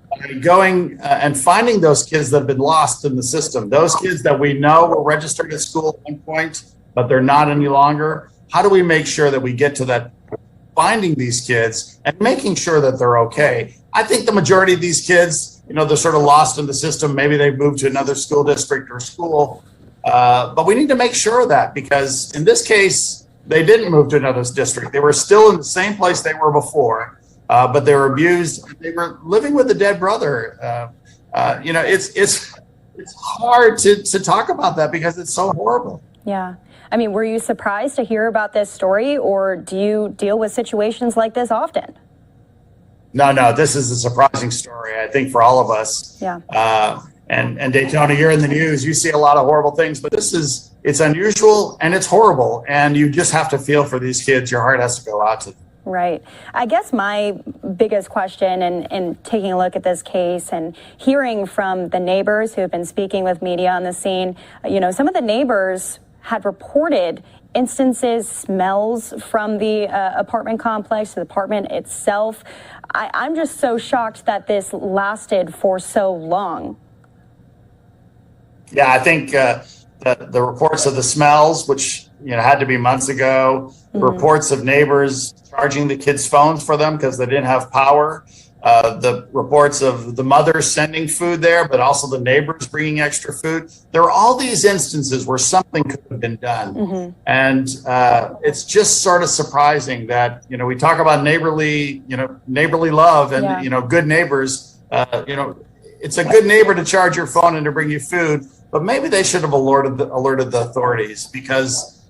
by going and finding those kids that have been lost in the system, those kids that we know were registered at school at one point, but they're not any longer. How do we make sure that we get to that, finding these kids and making sure that they're okay? I think the majority of these kids, they're sort of lost in the system. Maybe they've moved to another school district or school, but we need to make sure of that, because in this case, they didn't move to another district. They were still in the same place they were before. But they were abused. They were living with a dead brother. It's hard to talk about that because it's so horrible. Yeah. I mean, were you surprised to hear about this story, or do you deal with situations like this often? No, this is a surprising story, I think, for all of us. Yeah. And Daytona, you're in the news. You see a lot of horrible things, but it's unusual and it's horrible. And you just have to feel for these kids. Your heart has to go out to them. Right. I guess my biggest question in taking a look at this case and hearing from the neighbors who have been speaking with media on the scene, some of the neighbors had reported instances, smells from the apartment complex, the apartment itself. I'm just so shocked that this lasted for so long. Yeah, I think the reports of the smells, which had to be months ago, reports of neighbors charging the kids' phones for them because they didn't have power, the reports of the mother sending food there, but also the neighbors bringing extra food. There are all these instances where something could have been done. And it's just sort of surprising that, we talk about neighborly love and, good neighbors. It's a good neighbor to charge your phone and to bring you food, but maybe they should have alerted the authorities, because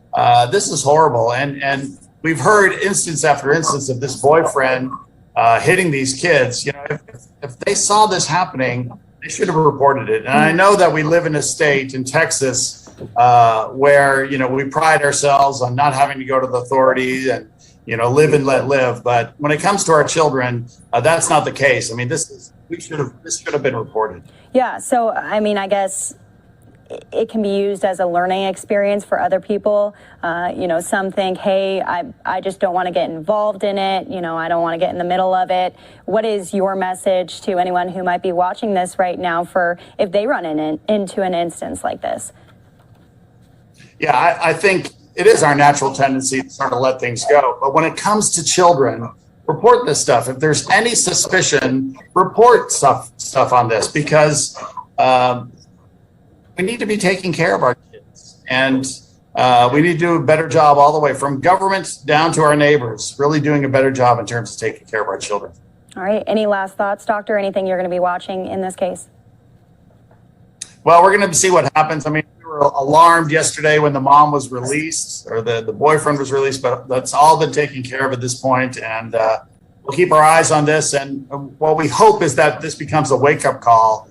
this is horrible. And we've heard instance after instance of this boyfriend hitting these kids. If they saw this happening, they should have reported it. And I know that we live in a state in Texas where, we pride ourselves on not having to go to the authorities and, live and let live. But when it comes to our children, that's not the case. I mean, this should have been reported. Yeah. So, I mean, I guess it can be used as a learning experience for other people. Some think, hey, I just don't want to get involved in it. I don't want to get in the middle of it. What is your message to anyone who might be watching this right now for if they run into an instance like this? Yeah, I think it is our natural tendency to sort of let things go. But when it comes to children, report this stuff. If there's any suspicion, report stuff on this, because we need to be taking care of our kids, and we need to do a better job all the way from government down to our neighbors, really doing a better job in terms of taking care of our children. All right. Any last thoughts, Doctor? Anything you're going to be watching in this case? Well, we're going to see what happens. I mean, we were alarmed yesterday when the mom was released, or the boyfriend was released, but that's all been taken care of at this point. And we'll keep our eyes on this. And what we hope is that this becomes a wake-up call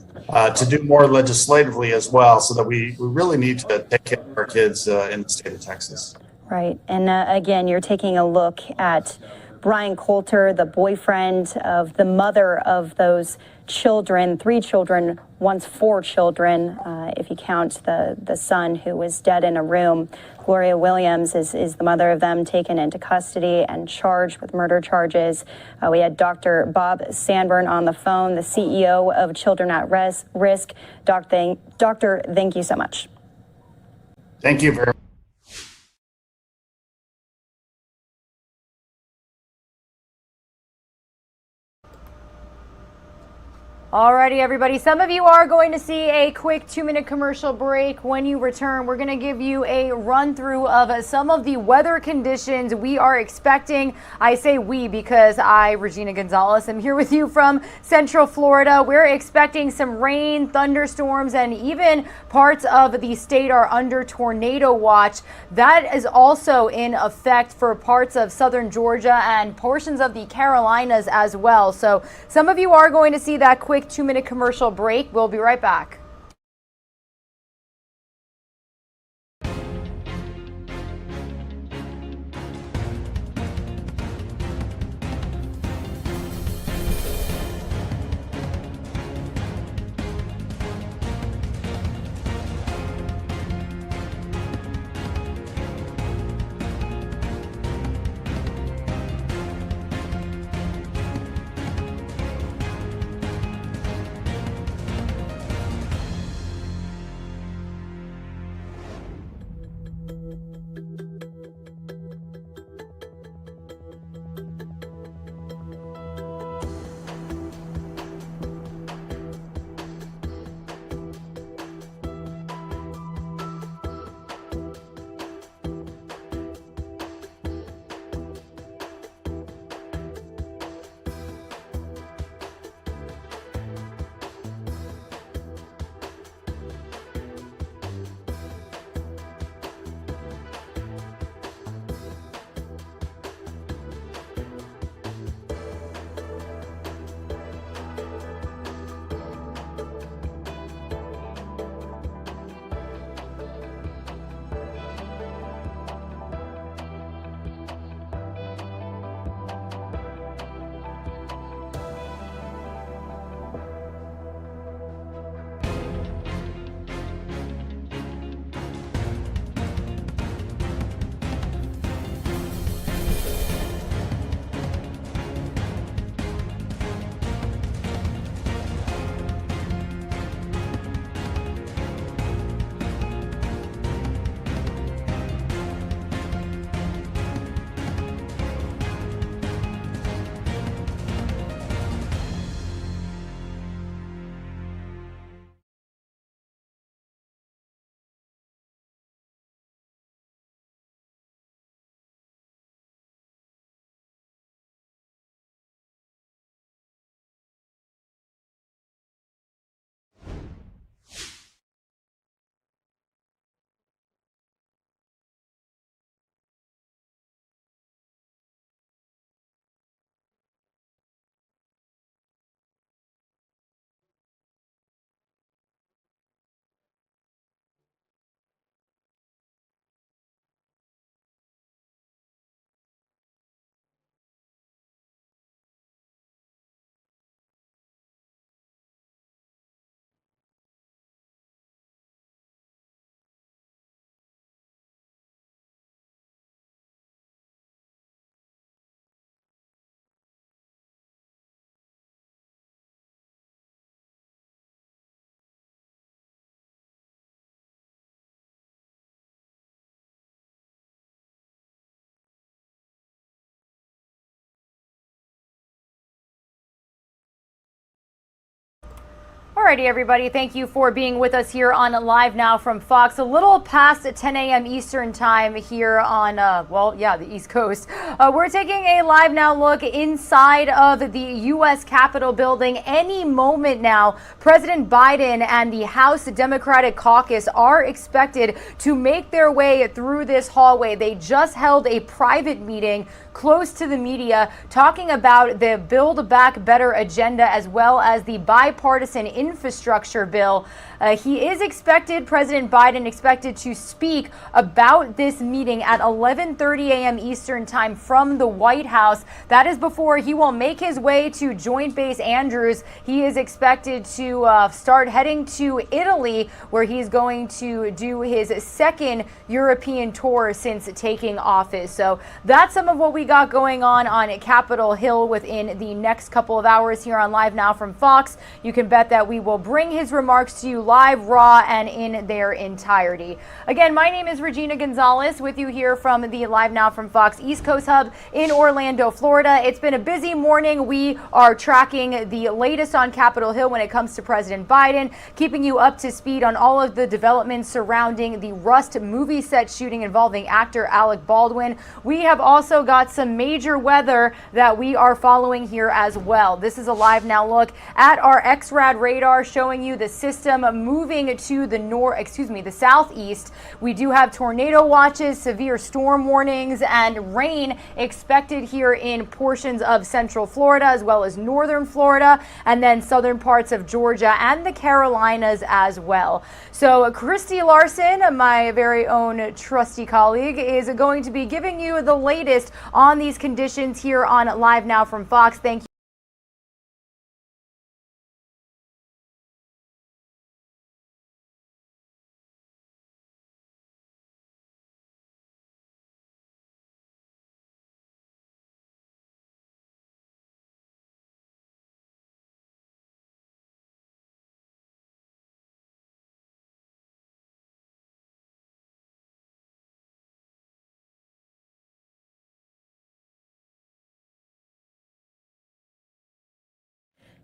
to do more legislatively as well, so that we really need to take care of our kids in the state of Texas. Right. And again, you're taking a look at Brian Coulter, the boyfriend of the mother of those children, 3 children, once 4 children, if you count the son who was dead in a room. Gloria Williams is the mother of them, taken into custody and charged with murder charges. We had Dr. Bob Sanborn on the phone, the CEO of Children at Risk. Doctor, thank you so much. Thank you very much. Alrighty, everybody. Some of you are going to see a quick 2-minute commercial break. When you return, we're going to give you a run through of some of the weather conditions we are expecting. I say we because I, Regina Gonzalez, am here with you from Central Florida. We're expecting some rain, thunderstorms, and even parts of the state are under tornado watch. That is also in effect for parts of southern Georgia and portions of the Carolinas as well. So some of you are going to see that quick 2-minute commercial break. We'll be right back. Alrighty, everybody. Thank you for being with us here on Live Now from Fox. A little past 10 a.m. Eastern time here on, the East Coast. We're taking a Live Now look inside of the U.S. Capitol building. Any moment now, President Biden and the House Democratic Caucus are expected to make their way through this hallway. They just held a private meeting close to the media talking about the Build Back Better agenda as well as the bipartisan infrastructure bill. President Biden expected to speak about this meeting at 11:30 a.m. Eastern time from the White House. That is before he will make his way to Joint Base Andrews. He is expected to start heading to Italy, where he's going to do his second European tour since taking office. So that's some of what we got going on Capitol Hill within the next couple of hours here on Live Now from Fox. You can bet that we will bring his remarks to you live, raw, and in their entirety. Again, my name is Regina Gonzalez with you here from the Live Now from Fox East Coast Hub in Orlando, Florida. It's been a busy morning. We are tracking the latest on Capitol Hill when it comes to President Biden, keeping you up to speed on all of the developments surrounding the Rust movie set shooting involving actor Alec Baldwin. We have also got some major weather that we are following here as well. This is a live now look at our XRAD radar showing you the system moving to the southeast. We do have tornado watches, severe storm warnings, and rain expected here in portions of central Florida as well as northern Florida, and then southern parts of Georgia and the Carolinas as well. So Christy Larson, my very own trusty colleague, is going to be giving you the latest on these conditions here on Live Now from Fox. Thank you.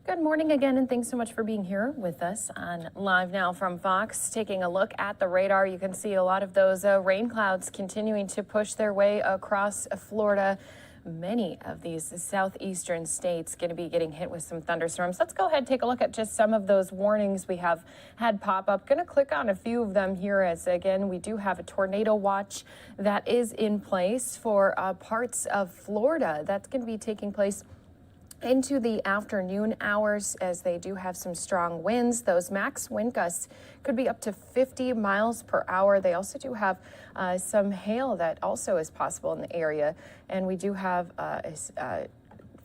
Good morning again, and thanks so much for being here with us on Live Now from Fox. Taking a look at the radar, you can see a lot of those rain clouds continuing to push their way across Florida. Many of these southeastern states going to be getting hit with some thunderstorms. Let's go ahead and take a look at just some of those warnings we have had pop up. Going to click on a few of them here as, again, we do have a tornado watch that is in place for parts of Florida. That's going to be taking place into the afternoon hours as they do have some strong winds. Those max wind gusts could be up to 50 miles per hour. They also do have some hail that also is possible in the area. And we do have a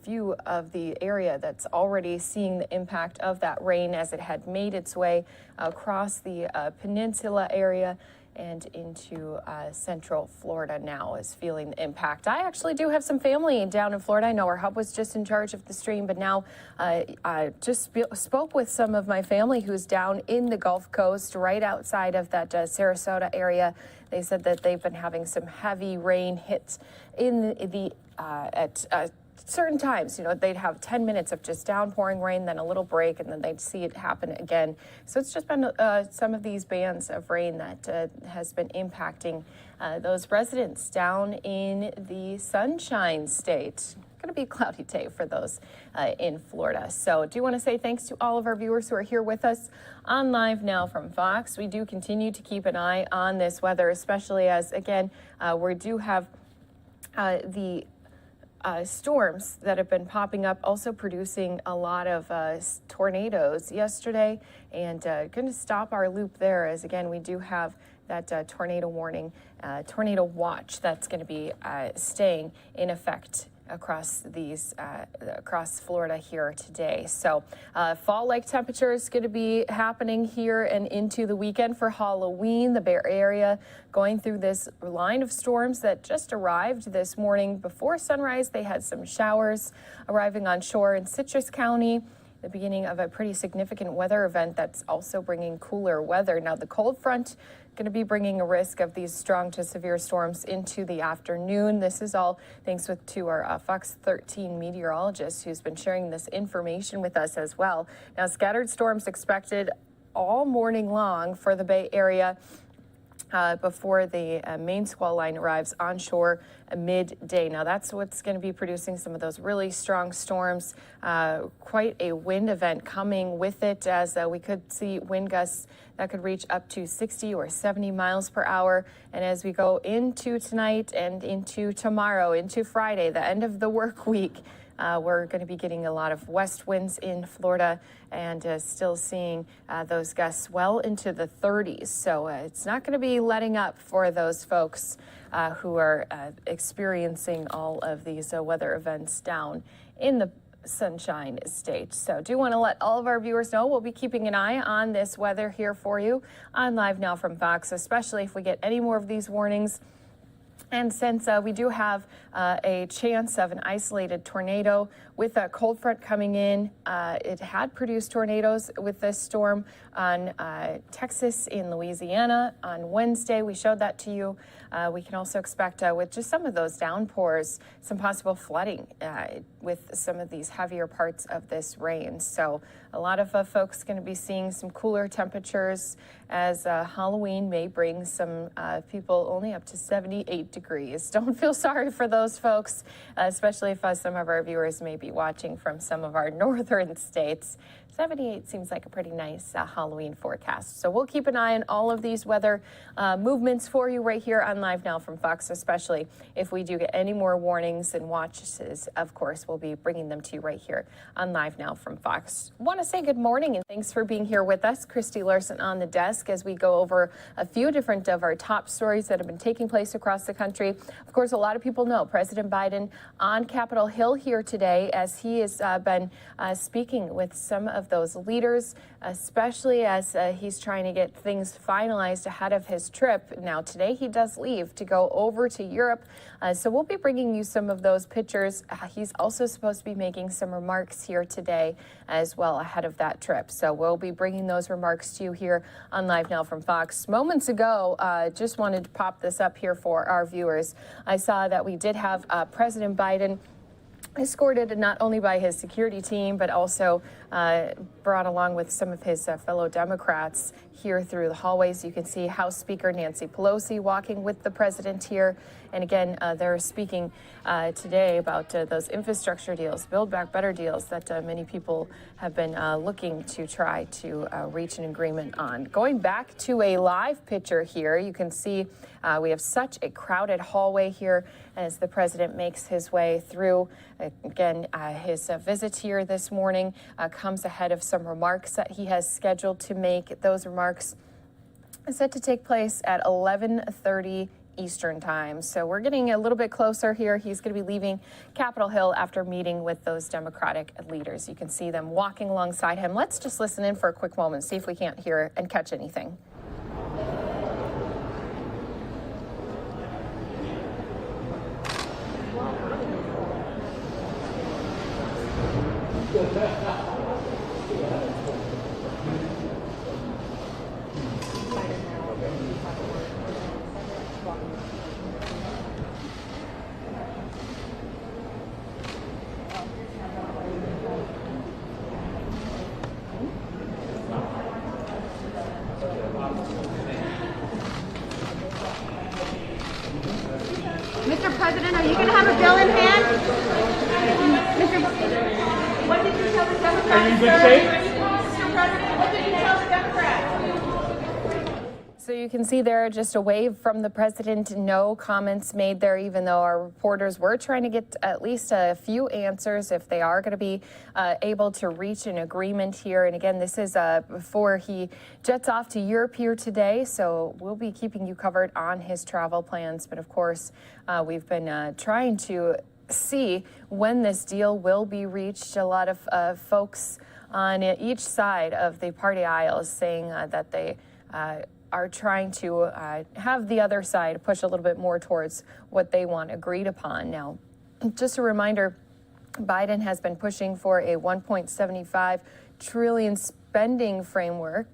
few of the area that's already seeing the impact of that rain as it had made its way across the peninsula area and into central Florida now is feeling the impact. I actually do have some family down in Florida. I know our hub was just in charge of the stream, but now I just spoke with some of my family who's down in the Gulf Coast, right outside of that Sarasota area. They said that they've been having some heavy rain hits in the at certain times. You know, they'd have 10 minutes of just downpouring rain, then a little break, and then they'd see it happen again. So it's just been some of these bands of rain that has been impacting those residents down in the Sunshine State. Going to be a cloudy day for those in Florida. So do want to say thanks to all of our viewers who are here with us on Live Now from Fox. We do continue to keep an eye on this weather, especially as, again, we do have the storms that have been popping up, also producing a lot of tornadoes yesterday, and going to stop our loop there as, again, we do have that tornado warning, tornado watch that's going to be staying in effect across across Florida here today. So fall-like temperatures going to be happening here and into the weekend for Halloween. The Bay Area going through this line of storms that just arrived this morning. Before sunrise, they had some showers arriving on shore in Citrus County. The beginning of a pretty significant weather event that's also bringing cooler weather. Now, the cold front going to be bringing a risk of these strong to severe storms into the afternoon. This is all thanks to our Fox 13 meteorologist who's been sharing this information with us as well. Now, scattered storms expected all morning long for the Bay Area before the main squall line arrives onshore midday. Now, that's what's going to be producing some of those really strong storms. Quite a wind event coming with it, as we could see wind gusts that could reach up to 60 or 70 miles per hour. And as we go into tonight and into tomorrow, into Friday, the end of the work week, we're going to be getting a lot of west winds in Florida and still seeing those gusts well into the 30s. So it's not going to be letting up for those folks who are experiencing all of these weather events down in the Sunshine State. So do want to let all of our viewers know we'll be keeping an eye on this weather here for you on Live Now from Fox, especially if we get any more of these warnings And since we do have a chance of an isolated tornado with a cold front coming in, it had produced tornadoes with this storm on Texas and Louisiana on Wednesday. We showed that to you. We can also expect with just some of those downpours, some possible flooding with some of these heavier parts of this rain. So a lot of folks going to be seeing some cooler temperatures as Halloween may bring some people only up to 78 degrees. Don't feel sorry for those folks, especially if some of our viewers may be watching from some of our northern states. 78 seems like a pretty nice Halloween forecast. So we'll keep an eye on all of these weather movements for you right here on Live Now from Fox, especially if we do get any more warnings and watches. Of course, we'll be bringing them to you right here on Live Now from Fox. Want to say good morning and thanks for being here with us. Christy Larson on the desk as we go over a few different of our top stories that have been taking place across the country. Of course, a lot of people know President Biden on Capitol Hill here today as he has been speaking with some of those leaders, especially as he's trying to get things finalized ahead of his trip. Now, today he does leave to go over to Europe, so we'll be bringing you some of those pictures. He's also supposed to be making some remarks here today as well ahead of that trip. So we'll be bringing those remarks to you here on Live Now from Fox. Moments ago, just wanted to pop this up here for our viewers. I saw that we did have President Biden escorted not only by his security team, but also brought along with some of his fellow Democrats here through the hallways. You can see House Speaker Nancy Pelosi walking with the president here. And again, they're speaking today about those infrastructure deals, Build Back Better deals that many people have been looking to try to reach an agreement on. Going back to a live picture here, you can see we have such a crowded hallway here as the president makes his way through. Again, his visit here this morning comes ahead of some remarks that he has scheduled to make. Those remarks are set to take place at 11:30 Eastern time. So we're getting a little bit closer here. He's going to be leaving Capitol Hill after meeting with those Democratic leaders. You can see them walking alongside him. Let's just listen in for a quick moment, see if we can't hear and catch anything. Mr. President, are you going to have a bill in hand? What did you tell the Democrats? Are you in good shape? Mr. President, what did you tell the Democrats? So you can see there just a wave from the president, no comments made there, even though our reporters were trying to get at least a few answers if they are going to be able to reach an agreement here. And again, this is before he jets off to Europe here today. So we'll be keeping you covered on his travel plans. But of course, we've been trying to see when this deal will be reached. A lot of folks on each side of the party aisle saying that they are trying to have the other side push a little bit more towards what they want agreed upon. Now, just a reminder, Biden has been pushing for a $1.75 trillion spending framework.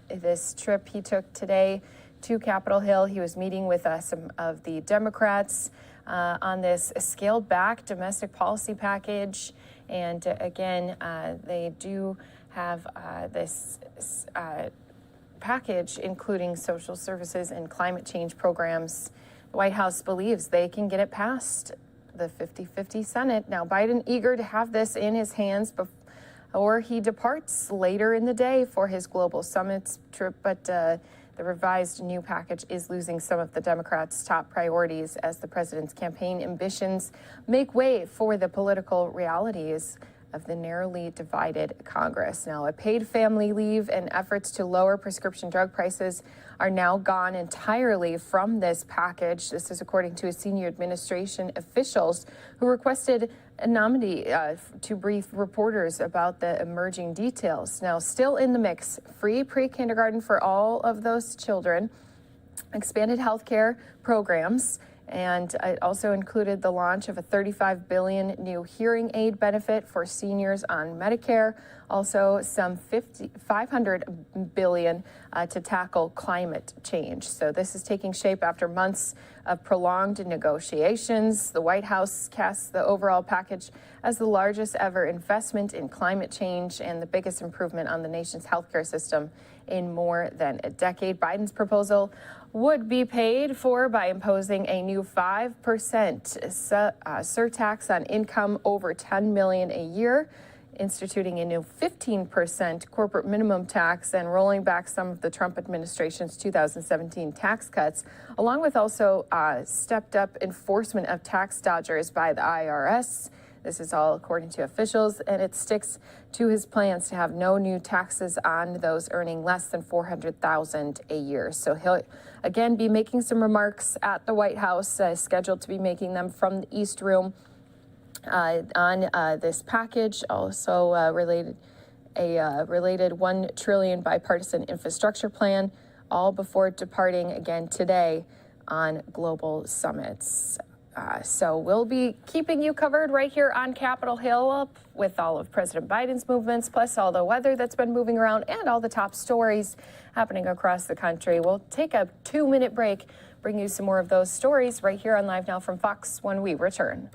This trip he took today to Capitol Hill, he was meeting with some of the Democrats on this scaled back domestic policy package. And again, they do have this package, including social services and climate change programs. The White House believes they can get it past the 50-50 Senate. Now, Biden eager to have this in his hands before he departs later in the day for his global summits trip, but the revised new package is losing some of the Democrats' top priorities as the president's campaign ambitions make way for the political realities of the narrowly divided Congress. Now, a paid family leave and efforts to lower prescription drug prices are now gone entirely from this package. This is according to a senior administration officials who requested anonymity to brief reporters about the emerging details. Now, still in the mix, free pre-kindergarten for all of those children, expanded health care programs, And it also included the launch of a $35 billion new hearing aid benefit for seniors on Medicare. Also, some $500 billion to tackle climate change. So this is taking shape after months of prolonged negotiations. The White House casts the overall package as the largest ever investment in climate change and the biggest improvement on the nation's healthcare system in more than a decade. Biden's proposal would be paid for by imposing a new 5% surtax on income over $10 million a year, instituting a new 15% corporate minimum tax, and rolling back some of the Trump administration's 2017 tax cuts, along with also stepped up enforcement of tax dodgers by the IRS. This is all according to officials, and it sticks to his plans to have no new taxes on those earning less than $400,000 a year. So he'll again be making some remarks at the White House, scheduled to be making them from the East Room on this package. Also related $1 trillion bipartisan infrastructure plan, all before departing again today on global summits. So we'll be keeping you covered right here on Capitol Hill up with all of President Biden's movements, plus all the weather that's been moving around and all the top stories happening across the country. We'll take a 2-minute break, bring you some more of those stories right here on Live Now from Fox when we return.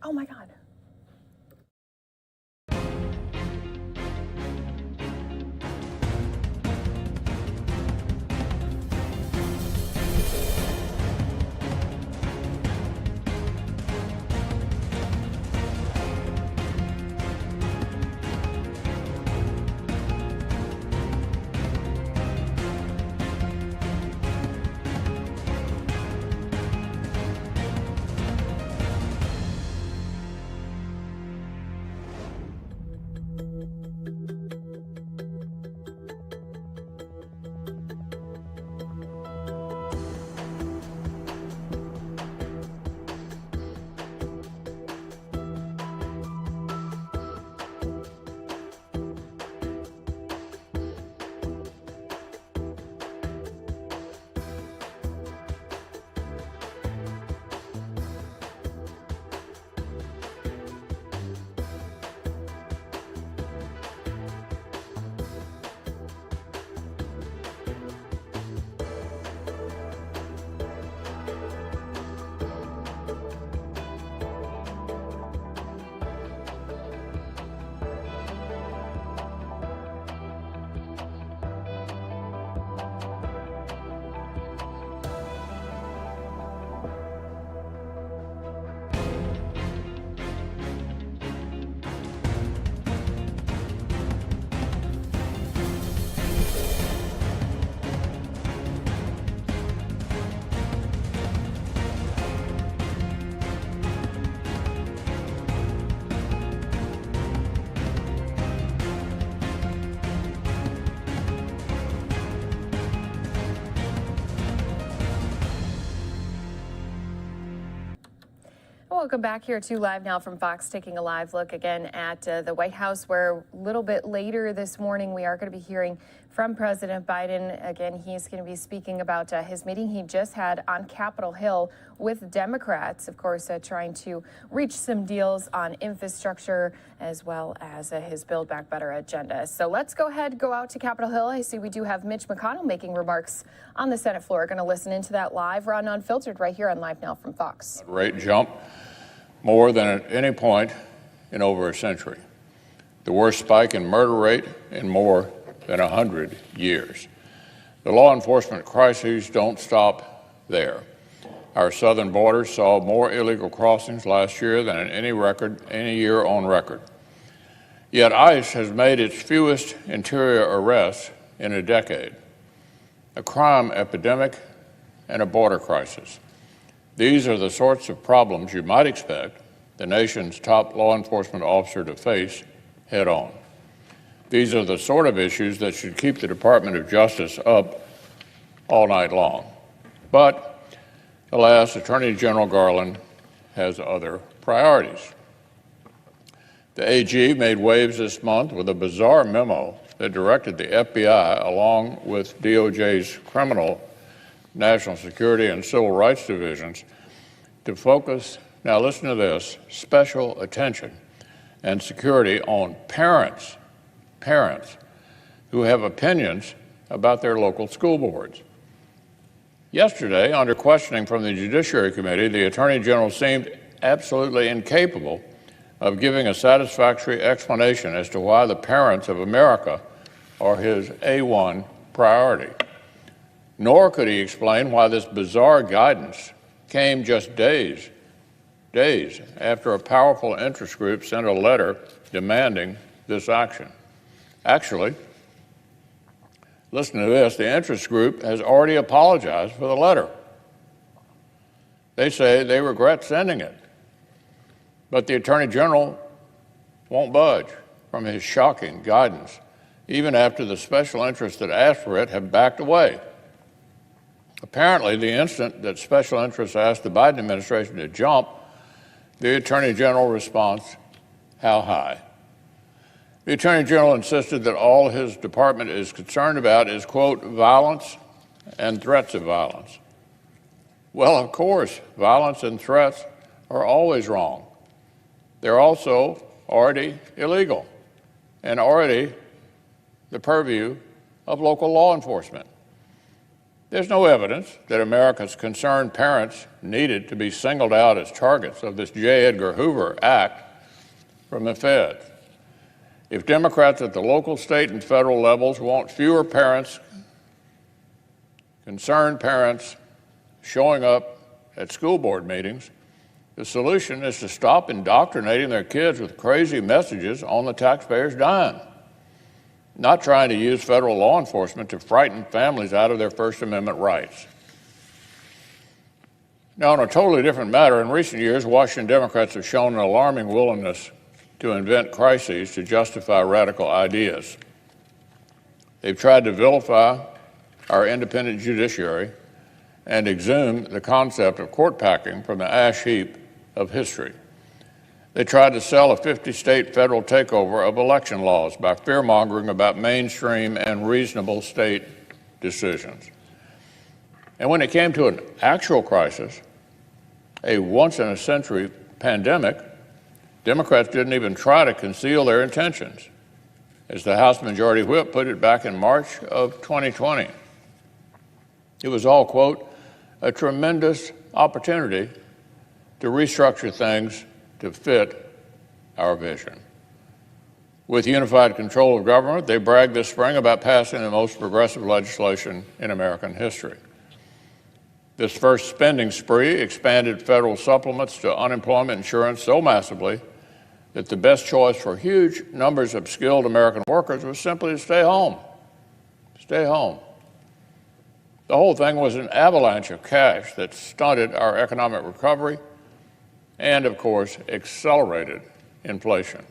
Oh my God. Welcome back here to Live Now from Fox, taking a live look again at the White House, where a little bit later this morning we are going to be hearing from President Biden. Again, he's going to be speaking about his meeting he just had on Capitol Hill with Democrats, of course, trying to reach some deals on infrastructure as well as his Build Back Better agenda. So let's go out to Capitol Hill. I see we do have Mitch McConnell making remarks on the Senate floor. Going to listen into that live. We're on Unfiltered right here on Live Now from Fox. Rate jump more than at any point in over a century. The worst spike in murder rate in more than 100 years. The law enforcement crises don't stop there. Our southern border saw more illegal crossings last year than in any year on record. Yet ICE has made its fewest interior arrests in a decade. A crime epidemic and a border crisis. These are the sorts of problems you might expect the nation's top law enforcement officer to face head on. These are the sort of issues that should keep the Department of Justice up all night long. But, alas, Attorney General Garland has other priorities. The AG made waves this month with a bizarre memo that directed the FBI, along with DOJ's criminal, national security, and civil rights divisions, to focus, now listen to this, special attention and security on parents who have opinions about their local school boards. Yesterday, under questioning from the Judiciary Committee, the Attorney General seemed absolutely incapable of giving a satisfactory explanation as to why the parents of America are his A1 priority. Nor could he explain why this bizarre guidance came just days after a powerful interest group sent a letter demanding this action. Actually, listen to this, the interest group has already apologized for the letter. They say they regret sending it, but the Attorney General won't budge from his shocking guidance, even after the special interests that asked for it have backed away. Apparently, the instant that special interests asked the Biden administration to jump, the Attorney General responds, how high? The Attorney General insisted that all his department is concerned about is, quote, violence and threats of violence. Well, of course, violence and threats are always wrong. They're also already illegal and already the purview of local law enforcement. There's no evidence that America's concerned parents needed to be singled out as targets of this J. Edgar Hoover Act from the feds. If Democrats at the local, state, and federal levels want fewer parents, concerned parents, showing up at school board meetings, the solution is to stop indoctrinating their kids with crazy messages on the taxpayers' dime, not trying to use federal law enforcement to frighten families out of their First Amendment rights. Now, on a totally different matter, in recent years, Washington Democrats have shown an alarming willingness to invent crises to justify radical ideas. They've tried to vilify our independent judiciary and exhume the concept of court packing from the ash heap of history. They tried to sell a 50-state federal takeover of election laws by fear-mongering about mainstream and reasonable state decisions. And when it came to an actual crisis, a once-in-a-century pandemic, Democrats didn't even try to conceal their intentions, as the House Majority Whip put it back in March of 2020. It was all, quote, a tremendous opportunity to restructure things to fit our vision. With unified control of government, they bragged this spring about passing the most progressive legislation in American history. This first spending spree expanded federal supplements to unemployment insurance so massively that the best choice for huge numbers of skilled American workers was simply to stay home. Stay home. The whole thing was an avalanche of cash that stunted our economic recovery and, of course, accelerated inflation.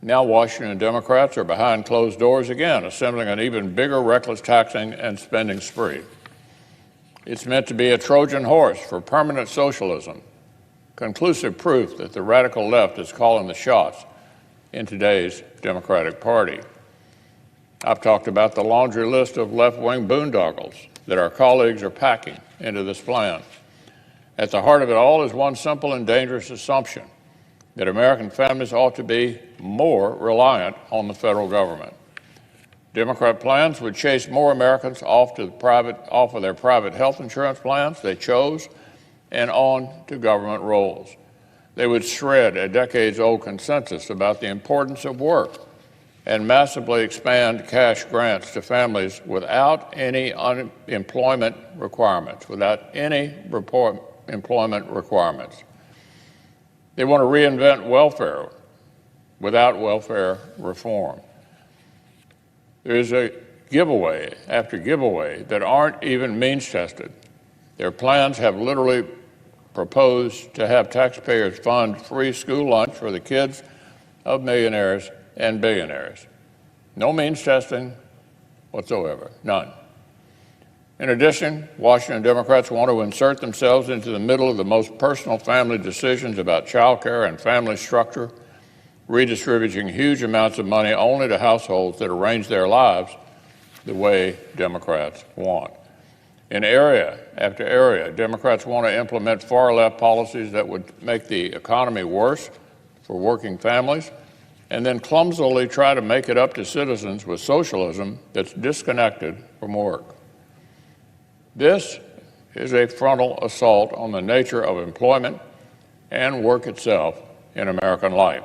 Now Washington Democrats are behind closed doors again, assembling an even bigger reckless taxing and spending spree. It's meant to be a Trojan horse for permanent socialism, conclusive proof that the radical left is calling the shots in today's Democratic Party. I've talked about the laundry list of left-wing boondoggles that our colleagues are packing into this plan. At the heart of it all is one simple and dangerous assumption, that American families ought to be more reliant on the federal government. Democrat plans would chase more Americans off of their private health insurance plans they chose and on to government rolls. They would shred a decades-old consensus about the importance of work and massively expand cash grants to families without any employment requirements. They want to reinvent welfare without welfare reform. There is a giveaway after giveaway that aren't even means tested. Their plans have literally proposed to have taxpayers fund free school lunch for the kids of millionaires and billionaires. No means testing whatsoever, none. In addition, Washington Democrats want to insert themselves into the middle of the most personal family decisions about child care and family structure, redistributing huge amounts of money only to households that arrange their lives the way Democrats want. In area after area, Democrats want to implement far-left policies that would make the economy worse for working families, and then clumsily try to make it up to citizens with socialism that's disconnected from work. This is a frontal assault on the nature of employment and work itself in American life.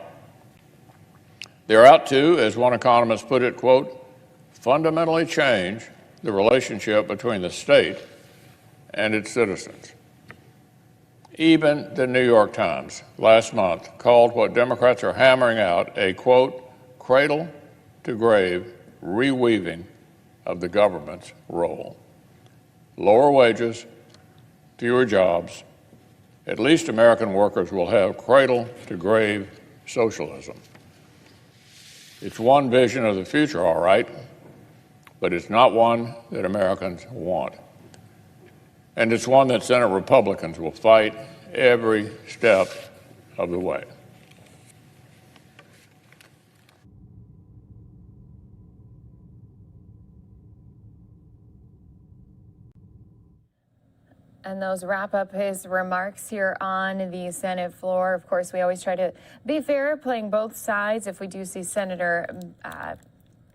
They're out to, as one economist put it, quote, fundamentally change the relationship between the state and its citizens. Even the New York Times last month called what Democrats are hammering out a, quote, cradle-to-grave reweaving of the government's role. Lower wages, fewer jobs, at least American workers will have cradle-to-grave socialism. It's one vision of the future, all right, but it's not one that Americans want. And it's one that Senate Republicans will fight every step of the way. And those wrap up his remarks here on the Senate floor. Of course, we always try to be fair, playing both sides. If we do see Senator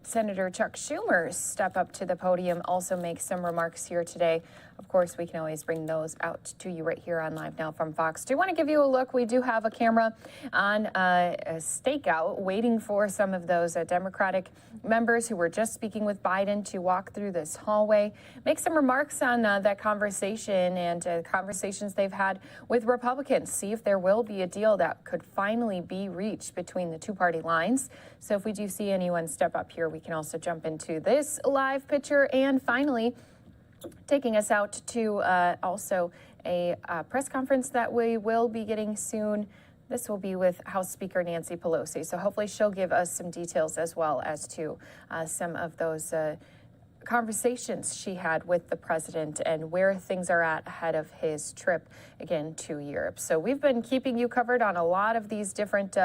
Chuck Schumer step up to the podium, also make some remarks here today, of course, we can always bring those out to you right here on Live Now from Fox. Do want to give you a look. We do have a camera on a stakeout waiting for some of those Democratic members who were just speaking with Biden to walk through this hallway, make some remarks on that conversation and conversations they've had with Republicans, see if there will be a deal that could finally be reached between the two-party lines. So if we do see anyone step up here, we can also jump into this live picture. And finally, taking us out to also a press conference that we will be getting soon. This will be with House Speaker Nancy Pelosi. So hopefully she'll give us some details as well as to some of those conversations she had with the president and where things are at ahead of his trip again to Europe. So we've been keeping you covered on a lot of these different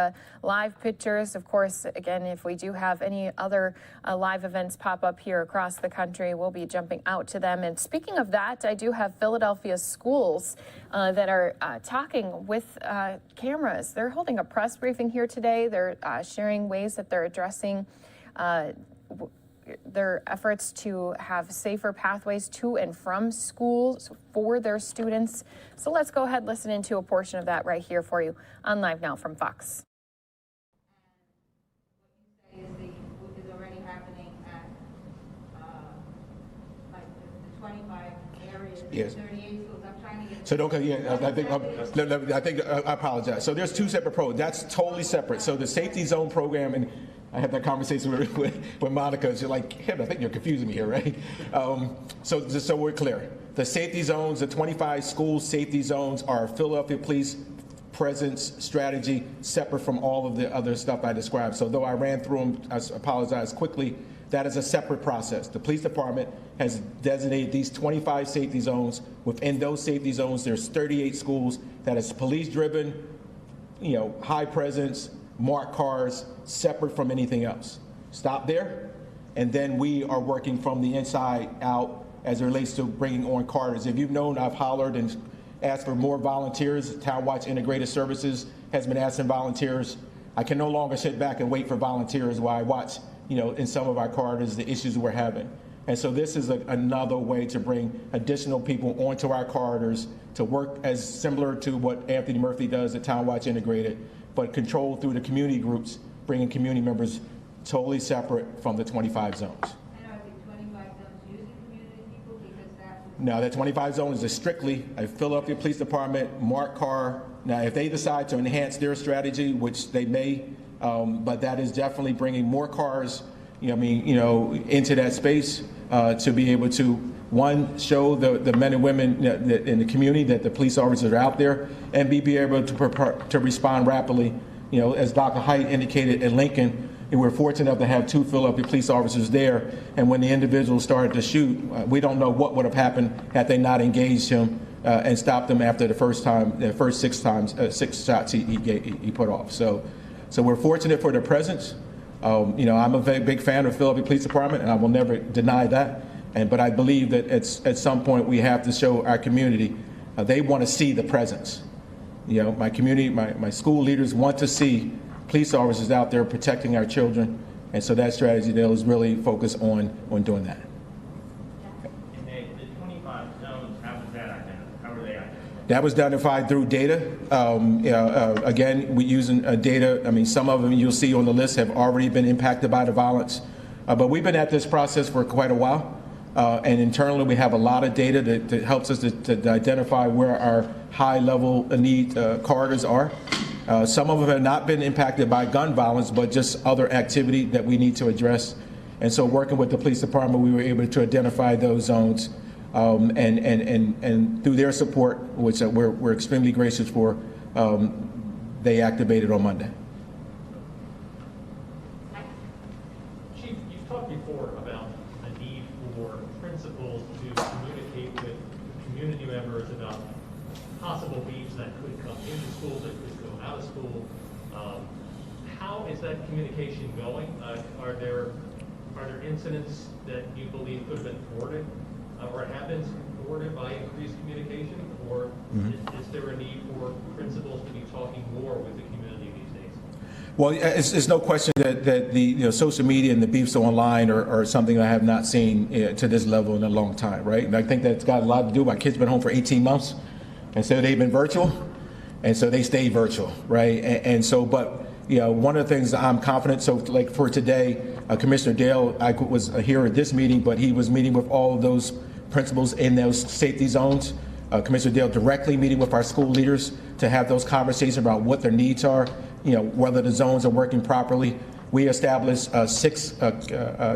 live pictures. Of course, again, if we do have any other live events pop up here across the country, we'll be jumping out to them. And speaking of that, I do have Philadelphia schools that are talking with cameras. They're holding a press briefing here today. They're sharing ways that they're addressing their efforts to have safer pathways to and from schools for their students. So let's go ahead and listen into a portion of that right here for you on Live Now from Fox. Is already happening at like the 25 areas, yes. 38 schools. I'm trying to get. So don't. Yeah, I think I apologize. So there's two separate programs. That's totally separate. So the safety zone program, and I had that conversation with Monica. She's like, hey, I think you're confusing me here, right? So just so we're clear, the safety zones, the 25 school safety zones, are Philadelphia Police presence strategy, separate from all of the other stuff I described. So though I ran through them, I apologize quickly, that is a separate process. The police department has designated these 25 safety zones. Within those safety zones, there's 38 schools that is police-driven, high presence, marked cars, separate from anything else. Stop there, and then we are working from the inside out as it relates to bringing on carters. If you've known, I've hollered and asked for more volunteers. Town Watch Integrated Services has been asking volunteers. I can no longer sit back and wait for volunteers while I watch, in some of our corridors, the issues we're having. And so this is another way to bring additional people onto our corridors to work as similar to what Anthony Murphy does at Town Watch Integrated, but controlled through the community groups, bringing community members totally separate from the 25 zones. Now, that 25 zone is strictly a Philadelphia Police Department marked car. Now, if they decide to enhance their strategy, which they may, but that is definitely bringing more cars, into that space to be able to, one, show the men and women in the community that the police officers are out there, and be able to respond rapidly. As Dr. Height indicated in Lincoln, and we're fortunate enough to have 2 Philadelphia police officers there. And when the individual started to shoot, we don't know what would have happened had they not engaged him and stopped him after the first 6 shots he put off. So we're fortunate for their presence. I'm a very big fan of Philadelphia Police Department, and I will never deny that. But I believe that at some point we have to show our community they want to see the presence. My community, my school leaders want to see police officers out there protecting our children, and so that strategy there is really focused on doing that. And the 25 zones, how was that identified? How were they identified? That was identified through data. Again, we're using data. Some of them you'll see on the list have already been impacted by the violence, but we've been at this process for quite a while, and internally we have a lot of data that helps us to identify where our high-level need corridors are. Some of them have not been impacted by gun violence, but just other activity that we need to address. And so working with the police department, we were able to identify those zones and through their support, which we're extremely gracious for, they activated on Monday. Chief, you've talked before about the need for principals to communicate with community members about possible beefs that could come into schools, that could go out of school. How is that communication going? Are there incidents that you believe could have been thwarted or have been thwarted by increased communication? Or is there a need for principals to be talking more with the community these days? Well, it's no question that the social media and the beefs online are something I have not seen to this level in a long time, right? And I think that's got a lot to do. My kids have been home for 18 months. And so they've been virtual, and so they stay virtual, right? And so, but one of the things I'm confident. So, like for today, Commissioner Dale, I was here at this meeting, but he was meeting with all of those principals in those safety zones. Commissioner Dale directly meeting with our school leaders to have those conversations about what their needs are, whether the zones are working properly. We established 6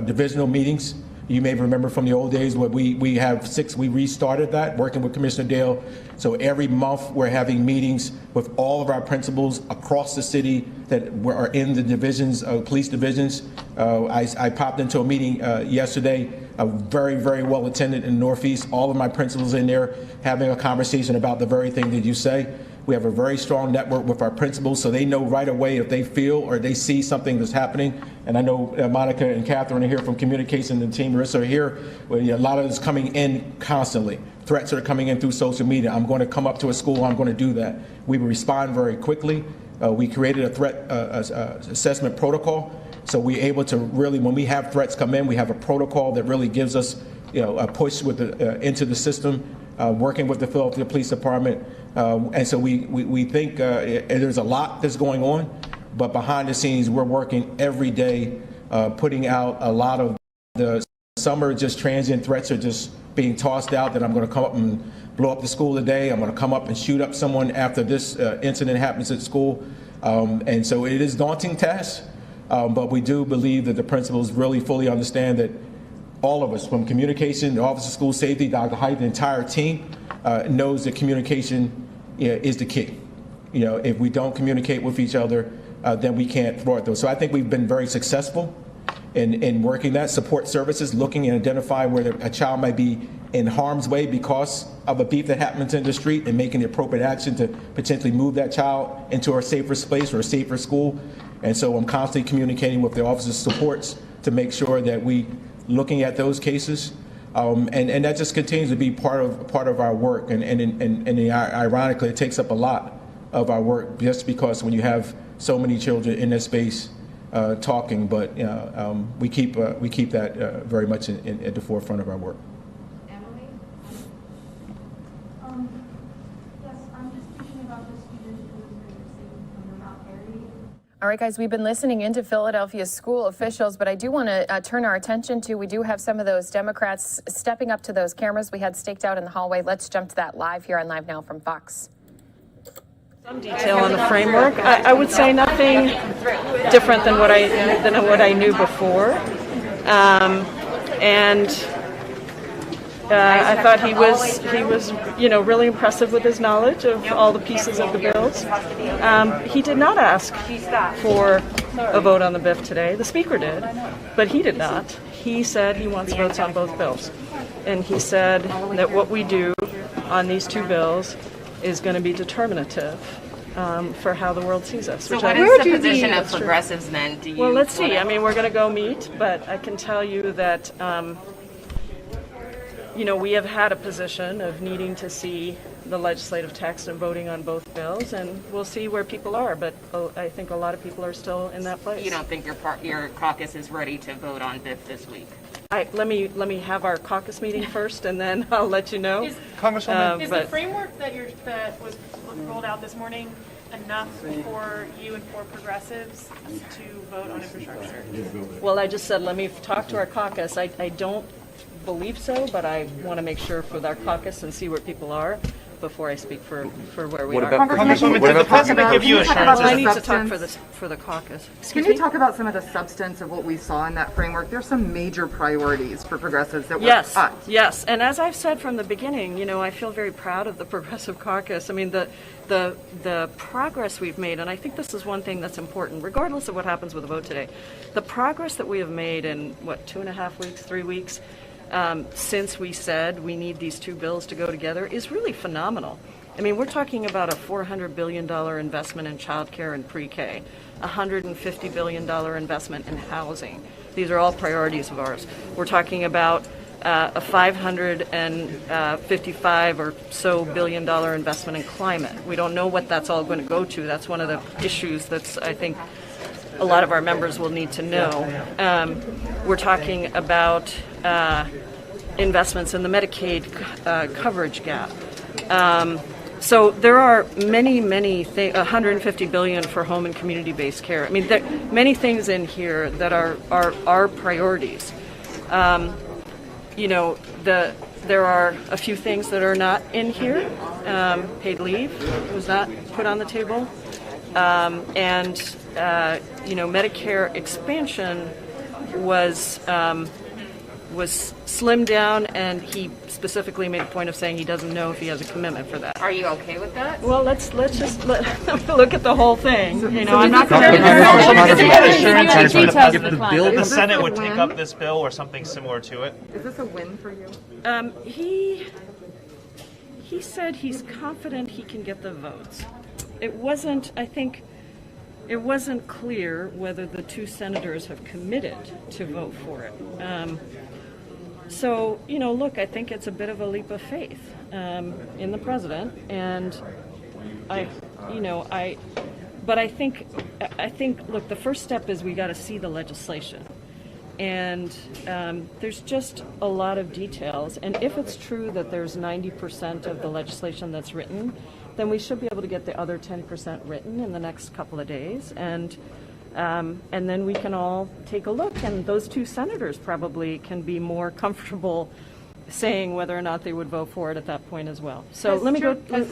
divisional meetings. You may remember from the old days where we have 6, we restarted that, working with Commissioner Dale. So every month we're having meetings with all of our principals across the city that are in the divisions, police divisions. I popped into a meeting yesterday, very, very well attended in the Northeast. All of my principals in there having a conversation about the very thing that you say. We have a very strong network with our principals, so they know right away if they feel or they see something that's happening. And I know Monica and Catherine are here from communication, and the team are here. A lot of it's coming in constantly. Threats are coming in through social media. I'm going to come up to a school, I'm going to do that. We respond very quickly. We created a threat assessment protocol. So we're able to really, when we have threats come in, we have a protocol that really gives us a push with into the system, working with the Philadelphia Police Department. And so we think there's a lot that's going on, but behind the scenes, we're working every day, putting out a lot of some are just transient threats are just being tossed out that I'm going to come up and blow up the school today. I'm going to come up and shoot up someone after this incident happens at school. And so it is a daunting task, but we do believe that the principals really fully understand that all of us, from communication, the Office of School Safety, Dr. Height, the entire team, knows that communication is the key. If we don't communicate with each other, then we can't thwart those. So I think we've been very successful in working that. Support services, looking and identifying where a child might be in harm's way because of a beef that happens in the street and making the appropriate action to potentially move that child into a safer space or a safer school. And so I'm constantly communicating with the Office of Supports to make sure that we looking at those cases. And that just continues to be part of our work. And ironically, it takes up a lot of our work just because when you have so many children in that space talking, but we keep that very much at the forefront of our work. All right, guys, we've been listening into Philadelphia school officials, but I do want to turn our attention to, we do have some of those Democrats stepping up to those cameras we had staked out in the hallway. Let's jump to that live here on Live Now from Fox. Some detail on the framework. I would say nothing different than what I knew before. I thought he was really impressive with his knowledge of all the pieces of the bills. He did not ask for a vote on the BIF today. The Speaker did, but he did not. He said he wants votes on both bills. And he said that what we do on these two bills is going to be determinative for how the world sees us. So what is the position of progressives then? Well, let's see. I mean, we're going to go meet, but I can tell you that we have had a position of needing to see the legislative text and voting on both bills, and we'll see where people are. But I think a lot of people are still in that place. You don't think your caucus is ready to vote on BIF this week? Let me have our caucus meeting first, and then I'll let you know. Congresswoman, is the framework that was rolled out this morning enough for you and for progressives to vote on infrastructure? Well, I just said let me talk to our caucus. I don't believe so, but I want to make sure for our caucus and see where people are before I speak for where we are. Congresswoman, did the president give you assurances? I need to talk for the caucus. Can you talk about some of the substance of what we saw in that framework? There's some major priorities for progressives that were cut. Yes, and as I've said from the beginning, I feel very proud of the Progressive Caucus. I mean, the progress we've made, and I think this is one thing that's important, regardless of what happens with the vote today, the progress that we have made in 2.5 weeks, 3 weeks, since we said we need these two bills to go together is really phenomenal. I mean, we're talking about a $400 billion investment in childcare and pre-K, $150 billion investment in housing. These are all priorities of ours. We're talking about a $555 or so billion investment in climate. We don't know what that's all going to go to. That's one of the issues that's, I think, a lot of our members will need to know. We're talking about investments in the Medicaid coverage gap. So there are many things, $150 billion for home and community-based care. I mean, there are many things in here that are our priorities. There are a few things that are not in here. Paid leave was not put on the table. Medicare expansion was slimmed down, and he specifically made a point of saying he doesn't know if he has a commitment for that. Are you okay with that? Well, let's just look at the whole thing. I'm not going to. If the Senate would take up this bill or something similar to it, is this a win for you? He said he's confident he can get the votes. It wasn't clear whether the two senators have committed to vote for it. Look, I think it's a bit of a leap of faith in the president, and I think, look, the first step is we got to see the legislation. And there's just a lot of details. And if it's true that there's 90% of the legislation that's written, then we should be able to get the other 10% written in the next couple of days. And then we can all take a look. And those two senators probably can be more comfortable saying whether or not they would vote for it at that point as well. So let me go. Thanks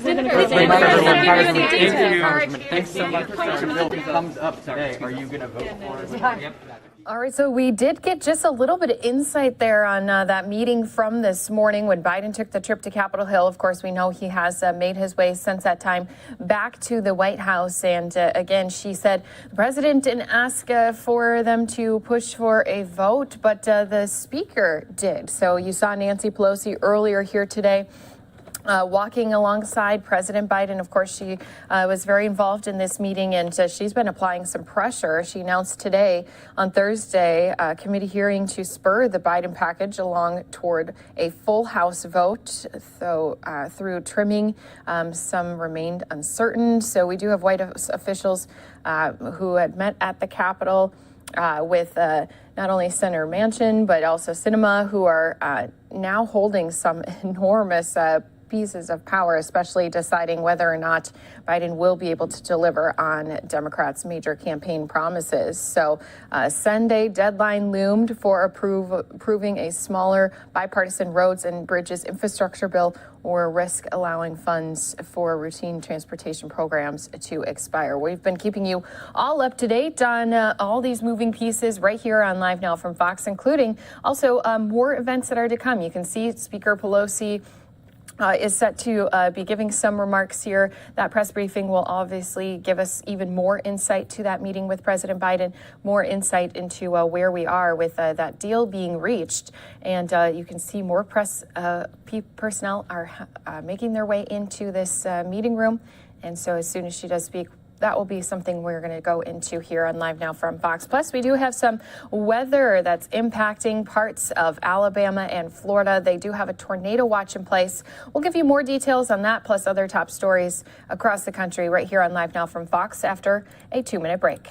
so much. If your bill comes up today, are you going to vote for it? Yep. All right, so we did get just a little bit of insight there on that meeting from this morning when Biden took the trip to Capitol Hill. Of course, we know he has made his way since that time back to the White House. And again, she said the president didn't ask for them to push for a vote, but the speaker did. So you saw Nancy Pelosi earlier here today. Walking alongside President Biden. Of course, she was very involved in this meeting, and she's been applying some pressure. She announced today on Thursday a committee hearing to spur the Biden package along toward a full House vote. So through trimming, some remained uncertain. So we do have White House officials who had met at the Capitol with not only Senator Manchin, but also Sinema, who are now holding some enormous pieces of power, especially deciding whether or not Biden will be able to deliver on Democrats' major campaign promises. So Sunday deadline loomed for approving a smaller bipartisan roads and bridges infrastructure bill or risk allowing funds for routine transportation programs to expire. We've been keeping you all up to date on all these moving pieces right here on Live Now from Fox, including also more events that are to come. You can see Speaker Pelosi is set to be giving some remarks here. That press briefing will obviously give us even more insight to that meeting with President Biden, more insight into where we are with that deal being reached. And you can see more press personnel are making their way into this meeting room. And so as soon as she does speak, that will be something we're going to go into here on Live Now from Fox. Plus, we do have some weather that's impacting parts of Alabama and Florida. They do have a tornado watch in place. We'll give you more details on that, plus other top stories across the country right here on Live Now from Fox after a 2-minute break.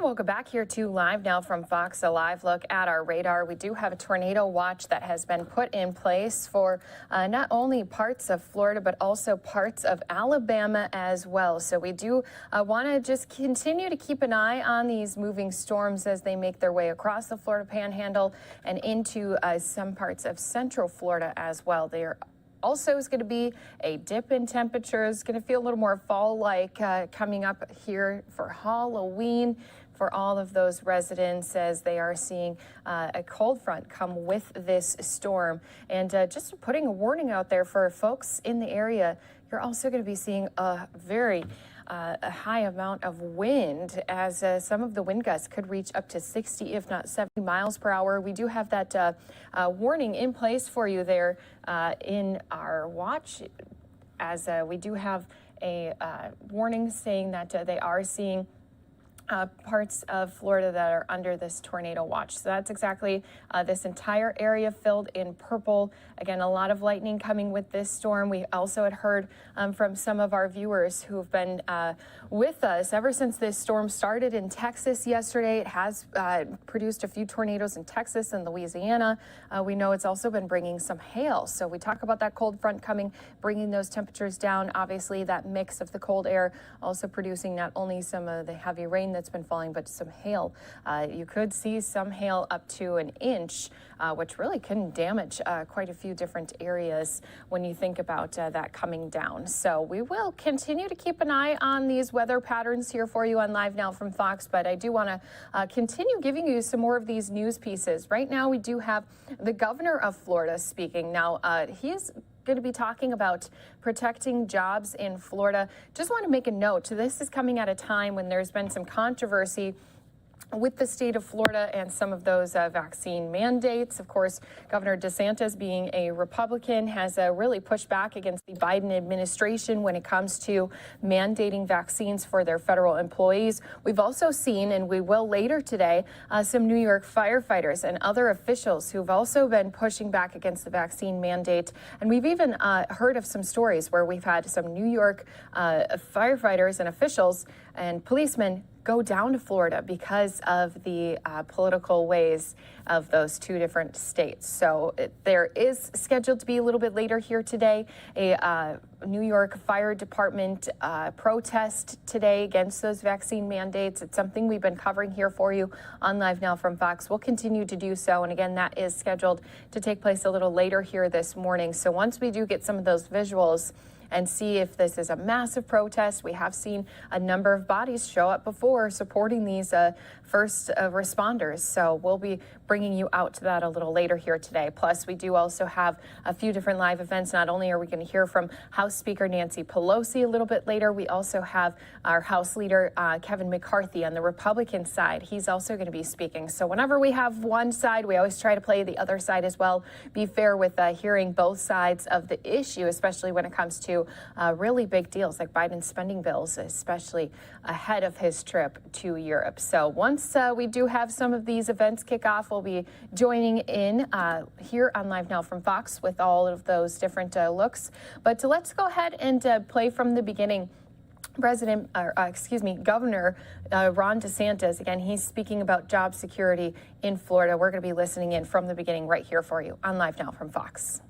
Welcome back here to Live Now from Fox, a live look at our radar. We do have a tornado watch that has been put in place for not only parts of Florida, but also parts of Alabama as well. So we do want to just continue to keep an eye on these moving storms as they make their way across the Florida Panhandle and into some parts of central Florida as well. They are also is going to be a dip in temperatures. Going to feel a little more fall-like coming up here for Halloween for all of those residents as they are seeing a cold front come with this storm. And just putting a warning out there for folks in the area, you're also going to be seeing a very a high amount of wind as some of the wind gusts could reach up to 60, if not 70 miles per hour. We do have that warning in place for you there in our watch, as we do have a warning saying that they are seeing parts of Florida that are under this tornado watch. So that's exactly this entire area filled in purple. Again, a lot of lightning coming with this storm. We also had heard from some of our viewers who've been with us ever since this storm started in Texas yesterday. It has produced a few tornadoes in Texas and Louisiana. We know it's also been bringing some hail. So we talk about that cold front coming, bringing those temperatures down. Obviously, that mix of the cold air also producing not only some of the heavy rain that's been falling, but some hail. You could see some hail up to an inch, which really can damage quite a few different areas when you think about that coming down. So we will continue to keep an eye on these weather patterns here for you on Live Now from Fox, but I do want to continue giving you some more of these news pieces. Right now, we do have the governor of Florida speaking. Now, he's going to be talking about protecting jobs in Florida. Just want to make a note. This is coming at a time when there's been some controversy with the state of Florida and some of those vaccine mandates. Of course, Governor DeSantis, being a Republican, has really pushed back against the Biden administration when it comes to mandating vaccines for their federal employees. We've also seen, and we will later today, some New York firefighters and other officials who've also been pushing back against the vaccine mandate. And we've even heard of some stories where we've had some New York firefighters and officials and policemen go down to Florida because of the political ways of those two different states. So there is scheduled to be a little bit later here today a New York Fire Department protest today against those vaccine mandates. It's something we've been covering here for you on Live Now from Fox. We'll continue to do so. And again, that is scheduled to take place a little later here this morning. So once we do get some of those visuals and see if this is a massive protest. We have seen a number of bodies show up before supporting these first responders. So we'll be bringing you out to that a little later here today. Plus, we do also have a few different live events. Not only are we going to hear from House Speaker Nancy Pelosi a little bit later, we also have our House Leader Kevin McCarthy on the Republican side. He's also going to be speaking. So whenever we have one side, we always try to play the other side as well. Be fair with hearing both sides of the issue, especially when it comes to really big deals like Biden's spending bills, especially ahead of his trip to Europe. So once we do have some of these events kick off, we'll be joining in here on Live Now from Fox with all of those different looks. But let's go ahead and play from the beginning. Governor Ron DeSantis, again, he's speaking about job security in Florida. We're going to be listening in from the beginning right here for you on Live Now from Fox.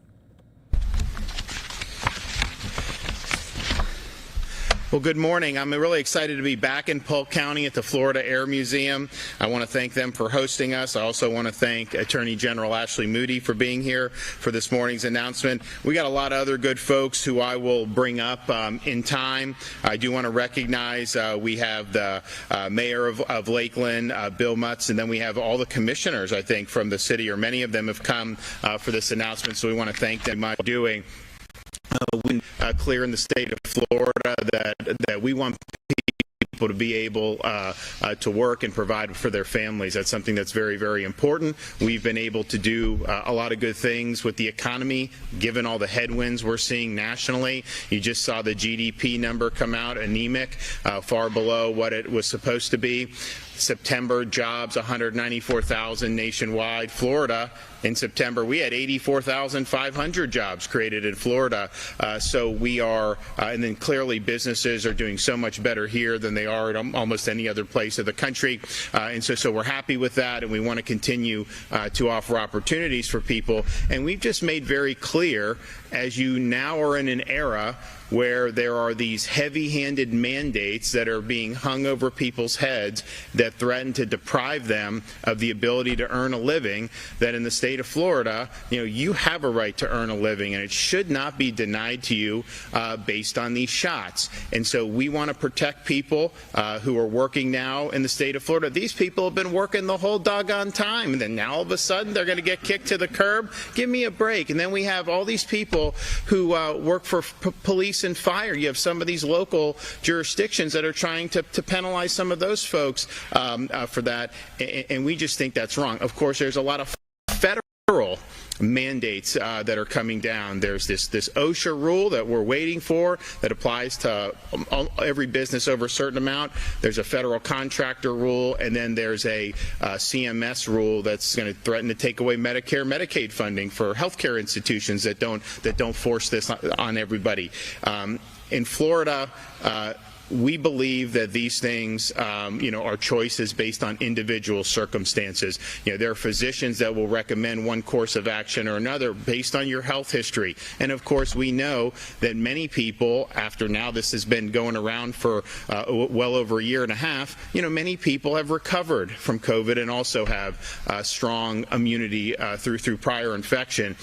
Well, good morning. I'm really excited to be back in Polk County at the Florida Air Museum. I want to thank them for hosting us. I also want to thank Attorney General Ashley Moody for being here for this morning's announcement. We got a lot of other good folks who I will bring up in time. I do want to recognize we have the Mayor of Lakeland, Bill Mutz, and then we have all the commissioners, I think, from the city, or many of them have come for this announcement, so we want to thank them for doing. Clear in the state of Florida that we want people to be able to work and provide for their families. That's something that's very, very important. We've been able to do a lot of good things with the economy, given all the headwinds we're seeing nationally. You just saw the GDP number come out, anemic, far below what it was supposed to be. September jobs, 194,000 nationwide. Florida, in September, we had 84,500 jobs created in Florida. So we are, and then clearly businesses are doing so much better here than they are at almost any other place of the country. And so we're happy with that, and we want to continue to offer opportunities for people. And we've just made very clear, as you now are in an era where there are these heavy-handed mandates that are being hung over people's heads that threaten to deprive them of the ability to earn a living, that in the state of Florida, you have a right to earn a living, and it should not be denied to you based on these shots. And so we want to protect people who are working now in the state of Florida. These people have been working the whole doggone time, and then now all of a sudden they're going to get kicked to the curb? Give me a break. And then we have all these people who work for police and fire. You have some of these local jurisdictions that are trying to penalize some of those folks for that, and we just think that's wrong. Of course, there's a lot of federal mandates that are coming down. There's this OSHA rule that we're waiting for that applies to every business over a certain amount. There's a federal contractor rule, and then there's a CMS rule that's going to threaten to take away Medicare, Medicaid funding for healthcare institutions that don't force this on everybody. In Florida, we believe that these things, are choices based on individual circumstances. There are physicians that will recommend one course of action or another based on your health history. And of course, we know that many people, after now this has been going around for well over a year and a half, many people have recovered from COVID and also have strong immunity through prior infection.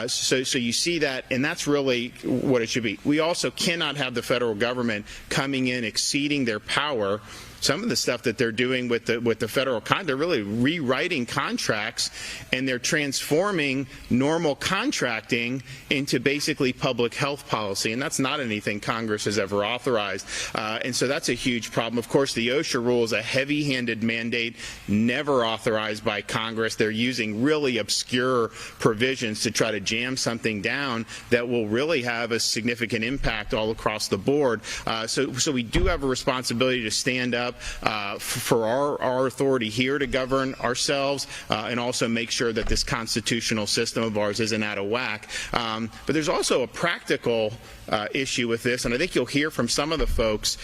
So you see that, and that's really what it should be. We also cannot have the federal government coming in exceeding their power. Some of the stuff that they're doing with the federal they're really rewriting contracts, and they're transforming normal contracting into basically public health policy, and that's not anything Congress has ever authorized. And so that's a huge problem. Of course, the OSHA rule is a heavy-handed mandate, never authorized by Congress. They're using really obscure provisions to try to jam something down that will really have a significant impact all across the board. So we do have a responsibility to stand up for our authority here to govern ourselves and also make sure that this constitutional system of ours isn't out of whack. But there's also a practical issue with this, and I think you'll hear from some of the folks.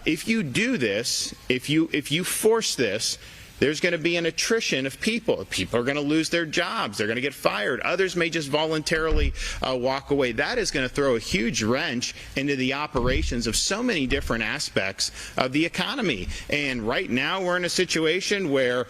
If you do this, if you force this, there's going to be an attrition of people. People are going to lose their jobs. They're going to get fired. Others may just voluntarily walk away. That is going to throw a huge wrench into the operations of so many different aspects of the economy. And right now we're in a situation where,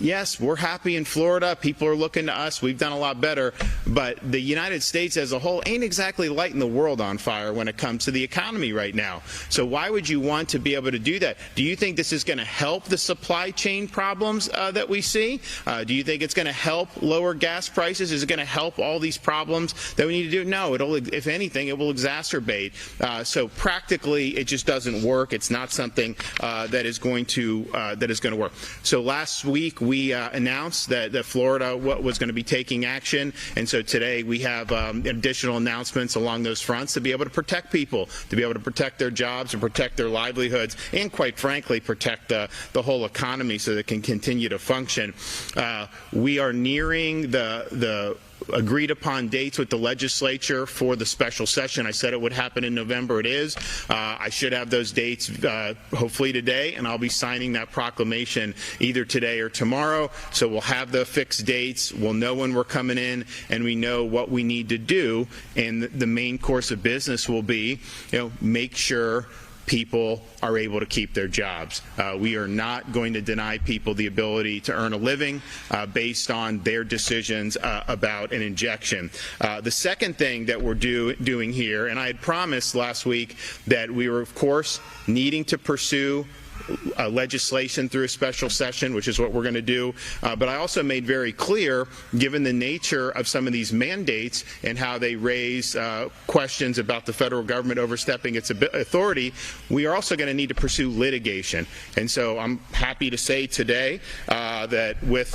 yes, we're happy in Florida. People are looking to us. We've done a lot better. But the United States as a whole ain't exactly lighting the world on fire when it comes to the economy right now. So why would you want to be able to do that? Do you think this is going to help the supply chain problems that we see? Do you think it's going to help lower gas prices? Is it going to help all these problems that we need to do? No, if anything, it will exacerbate. So practically, it just doesn't work. It's not something that is going to work. So last week we announced that Florida was going to be taking action, and so today we have additional announcements along those fronts to be able to protect people, to be able to protect their jobs and protect their livelihoods, and quite frankly, protect the whole economy so that it can continue to function. We are nearing the agreed upon dates with the legislature for the special session. I said it would happen in November. It is. I should have those dates hopefully today, and I'll be signing that proclamation either today or tomorrow. So we'll have the fixed dates. We'll know when we're coming in, and we know what we need to do. And the main course of business will be, make sure people are able to keep their jobs. We are not going to deny people the ability to earn a living based on their decisions about an injection. The second thing that we're doing here, and I had promised last week that we were, of course, needing to pursue legislation through a special session, which is what we're going to do. But I also made very clear, given the nature of some of these mandates and how they raise questions about the federal government overstepping its authority, we are also going to need to pursue litigation. And so I'm happy to say today that with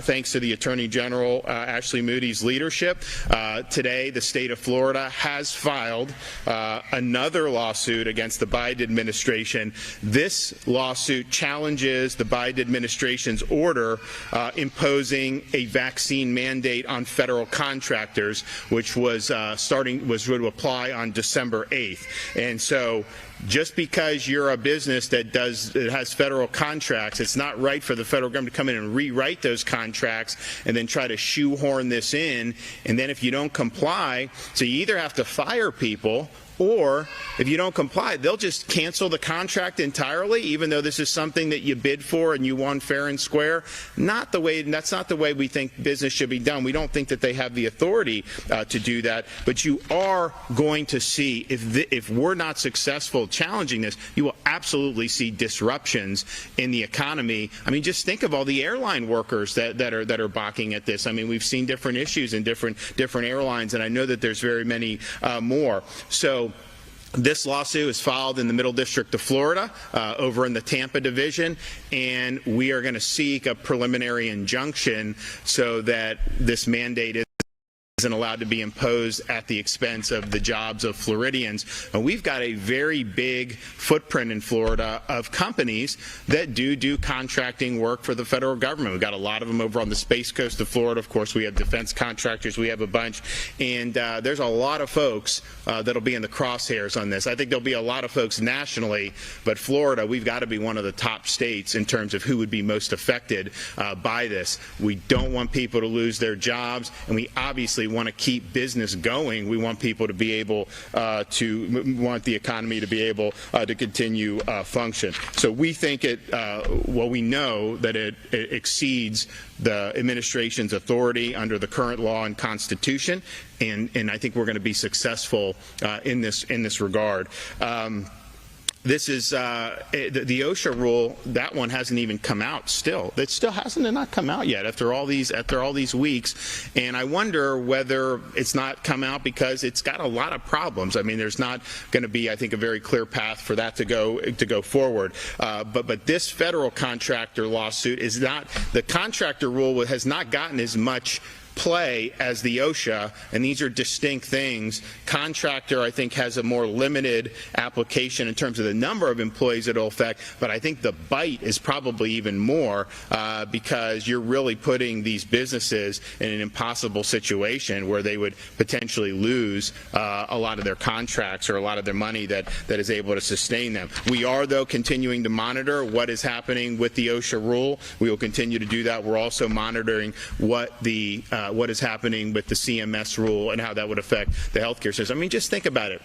thanks to the Attorney General Ashley Moody's leadership, today the state of Florida has filed another lawsuit against the Biden administration. This lawsuit challenges the Biden administration's order imposing a vaccine mandate on federal contractors, which was going to apply on December 8th. And so just because you're a business that has federal contracts, it's not right for the federal government to come in and rewrite those contracts and then try to shoehorn this in. And then if you don't comply, so you either have to fire people, or if you don't comply, they'll just cancel the contract entirely, even though this is something that you bid for and you won fair and square. That's not the way we think business should be done. We don't think that they have the authority to do that. But you are going to see, if we're not successful challenging this, you will absolutely see disruptions in the economy. I mean, just think of all the airline workers that are balking at this. I mean, we've seen different issues in different airlines, and I know that there's very many more. So this lawsuit is filed in the Middle District of Florida, over in the Tampa Division, and we are going to seek a preliminary injunction so that this mandate is isn't allowed to be imposed at the expense of the jobs of Floridians. And we've got a very big footprint in Florida of companies that do contracting work for the federal government. We've got a lot of them over on the Space Coast of Florida. Of course, we have defense contractors. We have a bunch. And there's a lot of folks that'll be in the crosshairs on this. I think there'll be a lot of folks nationally, but Florida, we've got to be one of the top states in terms of who would be most affected by this. We don't want people to lose their jobs, and we obviously want to keep business going. We want people to be able want the economy to be able to continue function. So we think we know that it exceeds the administration's authority under the current law and Constitution, and I think we're going to be successful in this regard. This is the OSHA rule. That one hasn't even come out. Still, it still hasn't not come out yet after all these weeks. And I wonder whether it's not come out because it's got a lot of problems. I mean, there's not going to be, I think, a very clear path for that to go forward. But this federal contractor lawsuit is not. The contractor rule has not gotten as much play as the OSHA, and these are distinct things. Contractor, I think, has a more limited application in terms of the number of employees it'll affect, but I think the bite is probably even more because you're really putting these businesses in an impossible situation where they would potentially lose a lot of their contracts or a lot of their money that is able to sustain them. We are, though, continuing to monitor what is happening with the OSHA rule. We will continue to do that. We're also monitoring what is happening with the CMS rule and how that would affect the healthcare system. I mean, just think about it.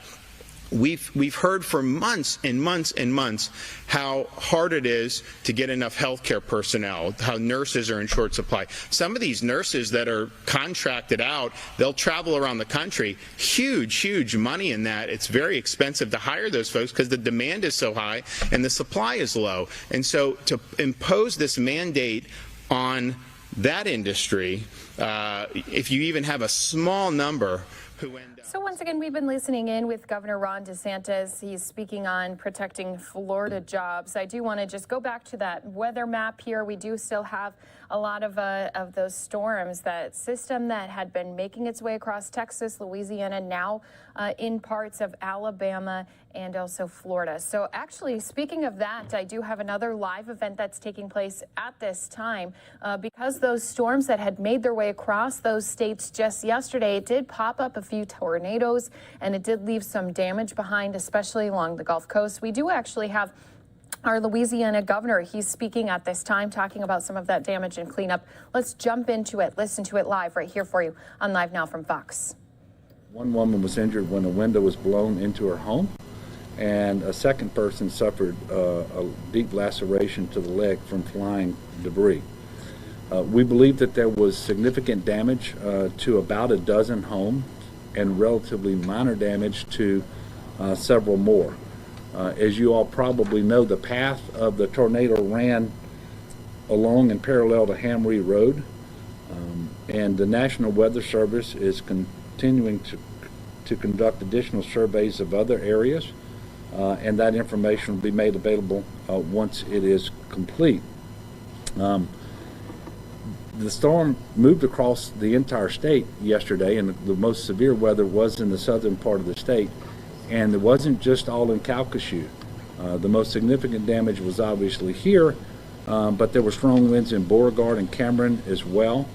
We've heard for months and months and months how hard it is to get enough healthcare personnel, how nurses are in short supply. Some of these nurses that are contracted out, they'll travel around the country. Huge money in that. It's very expensive to hire those folks because the demand is so high and the supply is low. And so to impose this mandate on that industry, if you even have a small number who end up. So once again, we've been listening in with Governor Ron DeSantis. He's speaking on protecting Florida jobs. I do want to just go back to that weather map here. We do still have a lot of those storms, that system that had been making its way across Texas, Louisiana, now in parts of Alabama and also Florida. So actually, speaking of that, I do have another live event that's taking place at this time because those storms that had made their way across those states just yesterday, it did pop up a few tornadoes and it did leave some damage behind, especially along the Gulf Coast. We do actually have our Louisiana governor. He's speaking at this time, talking about some of that damage and cleanup. Let's jump into it. Listen to it live right here for you on Live Now from Fox. One woman was injured when a window was blown into her home, and a second person suffered a deep laceration to the leg from flying debris. We believe that there was significant damage to about a dozen homes and relatively minor damage to several more. As you all probably know, the path of the tornado ran along and parallel to Ham Reed Road, and the National Weather Service is continuing to conduct additional surveys of other areas, and that information will be made available once it is complete. The storm moved across the entire state yesterday, and the most severe weather was in the southern part of the state. And it wasn't just all in Calcasieu. The most significant damage was obviously here, but there were strong winds in Beauregard and Cameron as well,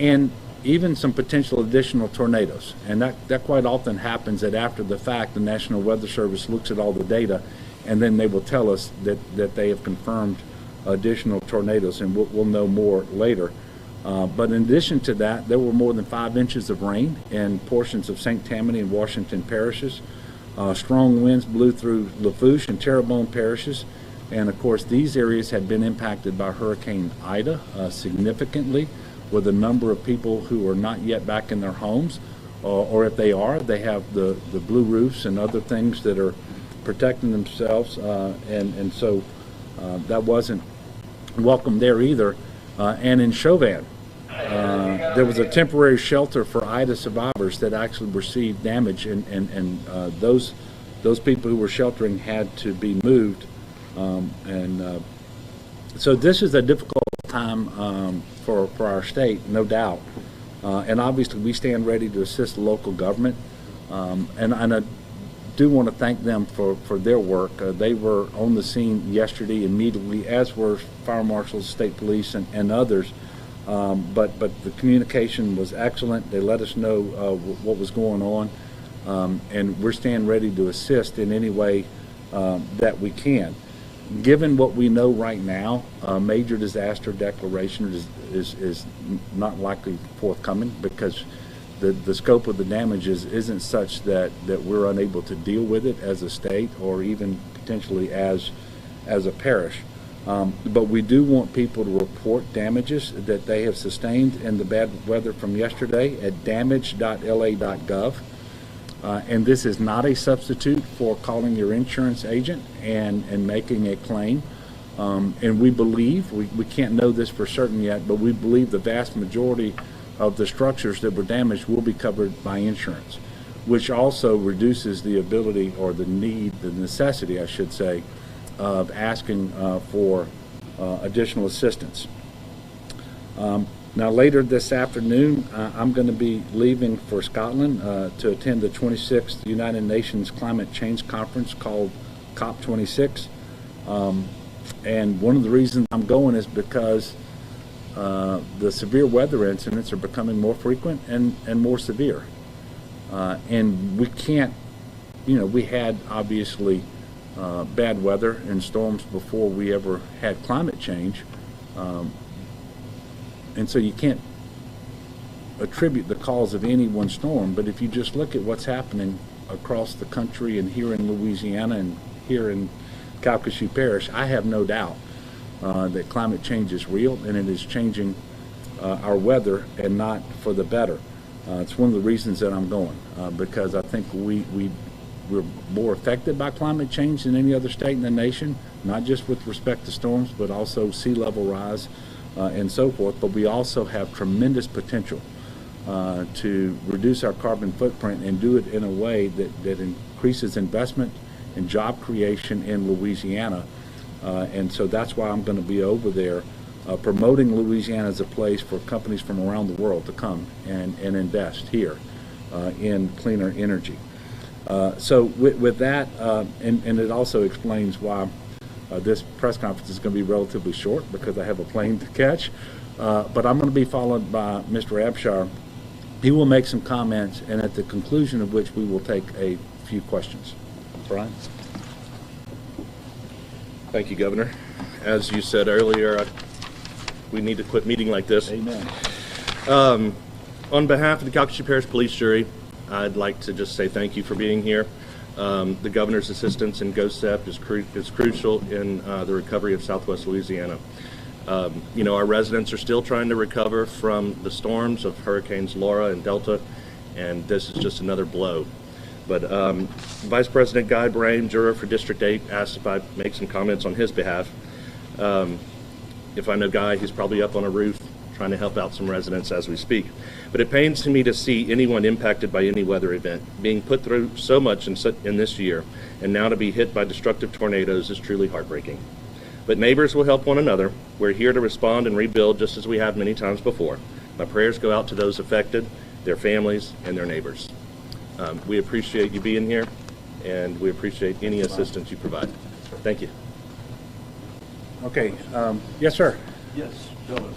and even some potential additional tornadoes. And that quite often happens that after the fact, the National Weather Service looks at all the data, and then they will tell us that they have confirmed additional tornadoes, and we'll know more later. But in addition to that, there were more than 5 inches of rain in portions of St. Tammany and Washington parishes. Strong winds blew through Lafourche and Terrebonne parishes, and of course these areas had been impacted by Hurricane Ida significantly, with a number of people who are not yet back in their homes, or if they are, they have the blue roofs and other things that are protecting themselves, and so that wasn't welcome there either. And in Chauvin, there was a temporary shelter for Ida survivors that actually received damage, and those people who were sheltering had to be moved. So this is a difficult time for our state, no doubt. And obviously, we stand ready to assist the local government. And I do want to thank them for their work. They were on the scene yesterday immediately, as were fire marshals, state police, and others. But the communication was excellent. They let us know what was going on, and we're standing ready to assist in any way that we can. Given what we know right now, a major disaster declaration is not likely forthcoming because the scope of the damages isn't such that we're unable to deal with it as a state or even potentially as a parish. But we do want people to report damages that they have sustained in the bad weather from yesterday at damage.la.gov. And this is not a substitute for calling your insurance agent and making a claim. And we believe, we can't know this for certain yet, but we believe the vast majority of the structures that were damaged will be covered by insurance, which also reduces the ability or the necessity, I should say, of asking for additional assistance. Now later this afternoon, I'm going to be leaving for Scotland to attend the 26th United Nations Climate Change Conference called COP26. And one of the reasons I'm going is because the severe weather incidents are becoming more frequent and more severe. And we can't, we had obviously bad weather and storms before we ever had climate change. And so you can't attribute the cause of any one storm, but if you just look at what's happening across the country and here in Louisiana and here in Calcasieu Parish, I have no doubt that climate change is real and it is changing our weather and not for the better. It's one of the reasons that I'm going, because I think we're more affected by climate change than any other state in the nation, not just with respect to storms, but also sea level rise and so forth. But we also have tremendous potential to reduce our carbon footprint and do it in a way that increases investment and job creation in Louisiana. And so that's why I'm going to be over there promoting Louisiana as a place for companies from around the world to come and invest here in cleaner energy. So with that, and it also explains why this press conference is going to be relatively short because I have a plane to catch. But I'm going to be followed by Mr. Abshire. He will make some comments, and at the conclusion of which we will take a few questions. Brian? Thank you, Governor. As you said earlier, we need to quit meeting like this. Amen. On behalf of the Calcasieu Parish Police Jury, I'd like to just say thank you for being here. The Governor's assistance in GOSEP is crucial in the recovery of Southwest Louisiana. Our residents are still trying to recover from the storms of Hurricanes Laura and Delta, and this is just another blow. But Vice President Guy Brame, juror for District 8, asked if I'd make some comments on his behalf. If I know Guy, he's probably up on a roof trying to help out some residents as we speak. But it pains me to see anyone impacted by any weather event. Being put through so much in this year, and now to be hit by destructive tornadoes is truly heartbreaking. But neighbors will help one another. We're here to respond and rebuild just as we have many times before. My prayers go out to those affected, their families, and their neighbors. We appreciate you being here, and we appreciate any assistance you provide. Thank you. Okay. Yes, sir. Yes, Governor.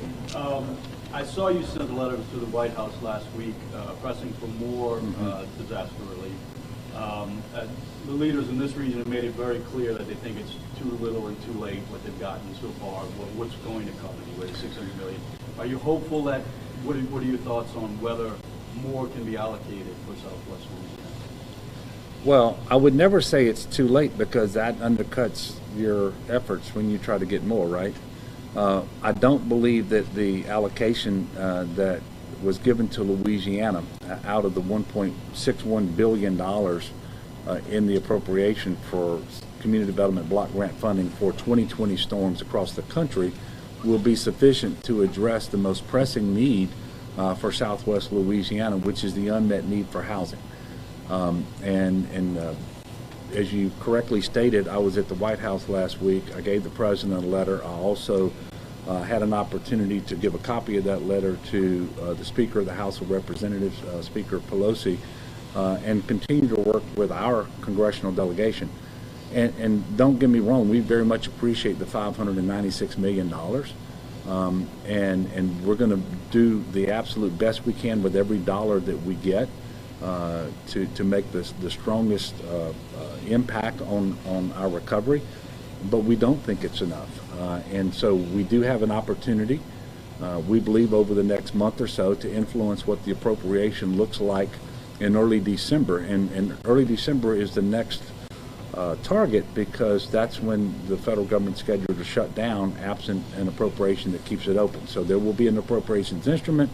I saw you sent a letter to the White House last week pressing for more disaster relief. The leaders in this region have made it very clear that they think it's too little and too late what they've gotten so far, what's going to come anyway, $600 million. Are you hopeful that, what are your thoughts on whether more can be allocated for Southwest Louisiana? Well, I would never say it's too late because that undercuts your efforts when you try to get more, right? I don't believe that the allocation that was given to Louisiana out of the $1.61 billion in the appropriation for community development block grant funding for 2020 storms across the country will be sufficient to address the most pressing need for Southwest Louisiana, which is the unmet need for housing. As you correctly stated, I was at the White House last week. I gave the president a letter. I also had an opportunity to give a copy of that letter to the Speaker of the House of Representatives, Speaker Pelosi, and continue to work with our congressional delegation. And don't get me wrong, we very much appreciate the $596 million. And we're going to do the absolute best we can with every dollar that we get to make this the strongest impact on our recovery. But we don't think it's enough. And so we do have an opportunity, we believe, over the next month or so to influence what the appropriation looks like in early December. And early December is the next target, because that's when the federal government's scheduled to shut down absent an appropriation that keeps it open. So there will be an appropriations instrument.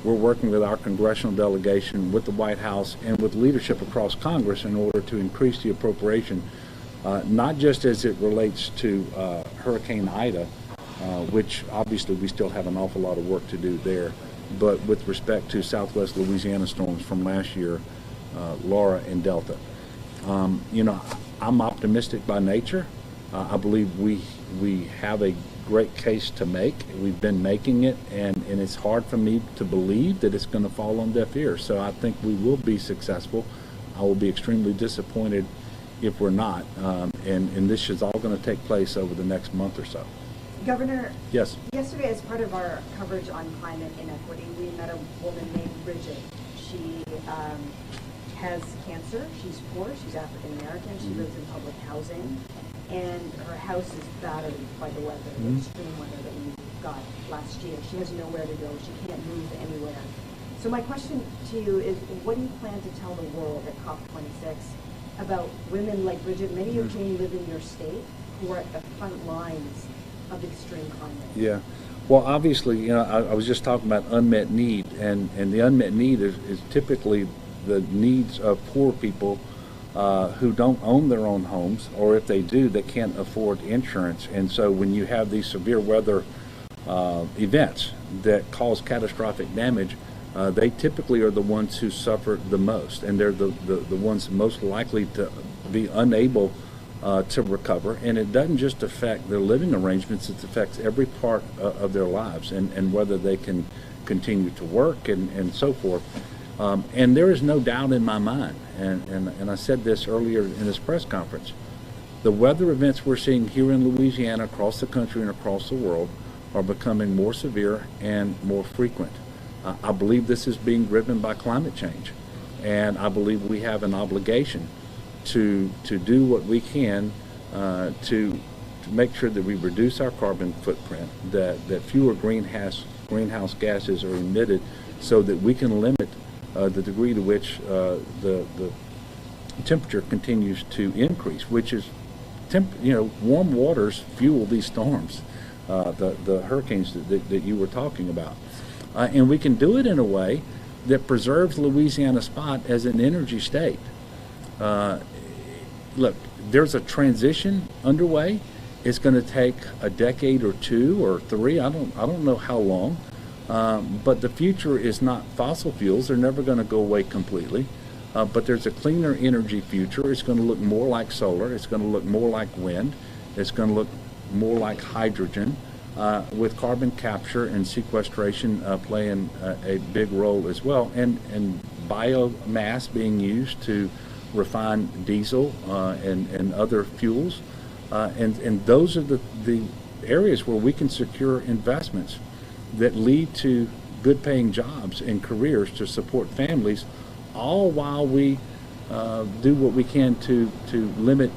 We're working with our congressional delegation, with the White House, and with leadership across Congress in order to increase the appropriation, not just as it relates to Hurricane Ida, which obviously we still have an awful lot of work to do there, but with respect to Southwest Louisiana storms from last year, Laura and Delta. You know, I'm optimistic by nature. I believe we have a great case to make. We've been making it, and it's hard for me to believe that it's going to fall on deaf ears. So I think we will be successful. I will be extremely disappointed if we're not. And this is all going to take place over the next month or so. Governor, yes. Yesterday, as part of our coverage on climate inequity, we met a woman named Bridget. She has cancer, she's poor, she's African American, she lives in public housing, and her house is battered by the weather, the extreme weather that we got last year. She has nowhere to go, she can't move anywhere. So my question to you is, what do you plan to tell the world at COP26 about women like Bridget, many of whom live in your state, who are at the front lines of extreme climate? Yeah. Well, obviously, you know, I was just talking about unmet need, and the unmet need is typically the needs of poor people who don't own their own homes, or if they do, they can't afford insurance. And so when you have these severe weather events that cause catastrophic damage, they typically are the ones who suffer the most, and they're the ones most likely to be unable to recover. And it doesn't just affect their living arrangements, it affects every part of their lives, and whether they can continue to work and so forth. And there is no doubt in my mind, and I said this earlier in this press conference, the weather events we're seeing here in Louisiana, across the country and across the world, are becoming more severe and more frequent. I believe this is being driven by climate change, and I believe we have an obligation to do what we can to make sure that we reduce our carbon footprint, that fewer greenhouse gases are emitted, so that we can limit the degree to which the temperature continues to increase, which is, warm waters fuel these storms, the hurricanes that you were talking about. And we can do it in a way that preserves Louisiana's spot as an energy state. Look, there's a transition underway. It's going to take a decade or two or three. I don't know how long. But the future is not fossil fuels. They're never going to go away completely. But there's a cleaner energy future. It's going to look more like solar. It's going to look more like wind. It's going to look more like hydrogen, with carbon capture and sequestration playing a big role as well, and biomass being used to refine diesel and other fuels. And those are the areas where we can secure investments that lead to good paying jobs and careers to support families, all while we do what we can to limit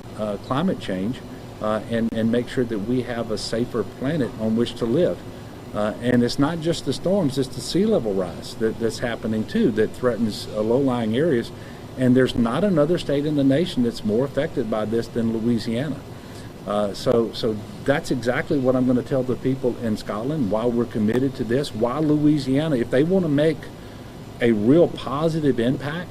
climate change and make sure that we have a safer planet on which to live. And it's not just the storms, it's the sea level rise that's happening too, that threatens low-lying areas. And there's not another state in the nation that's more affected by this than Louisiana. So that's exactly what I'm going to tell the people in Scotland, why we're committed to this, why Louisiana, if they want to make a real positive impact,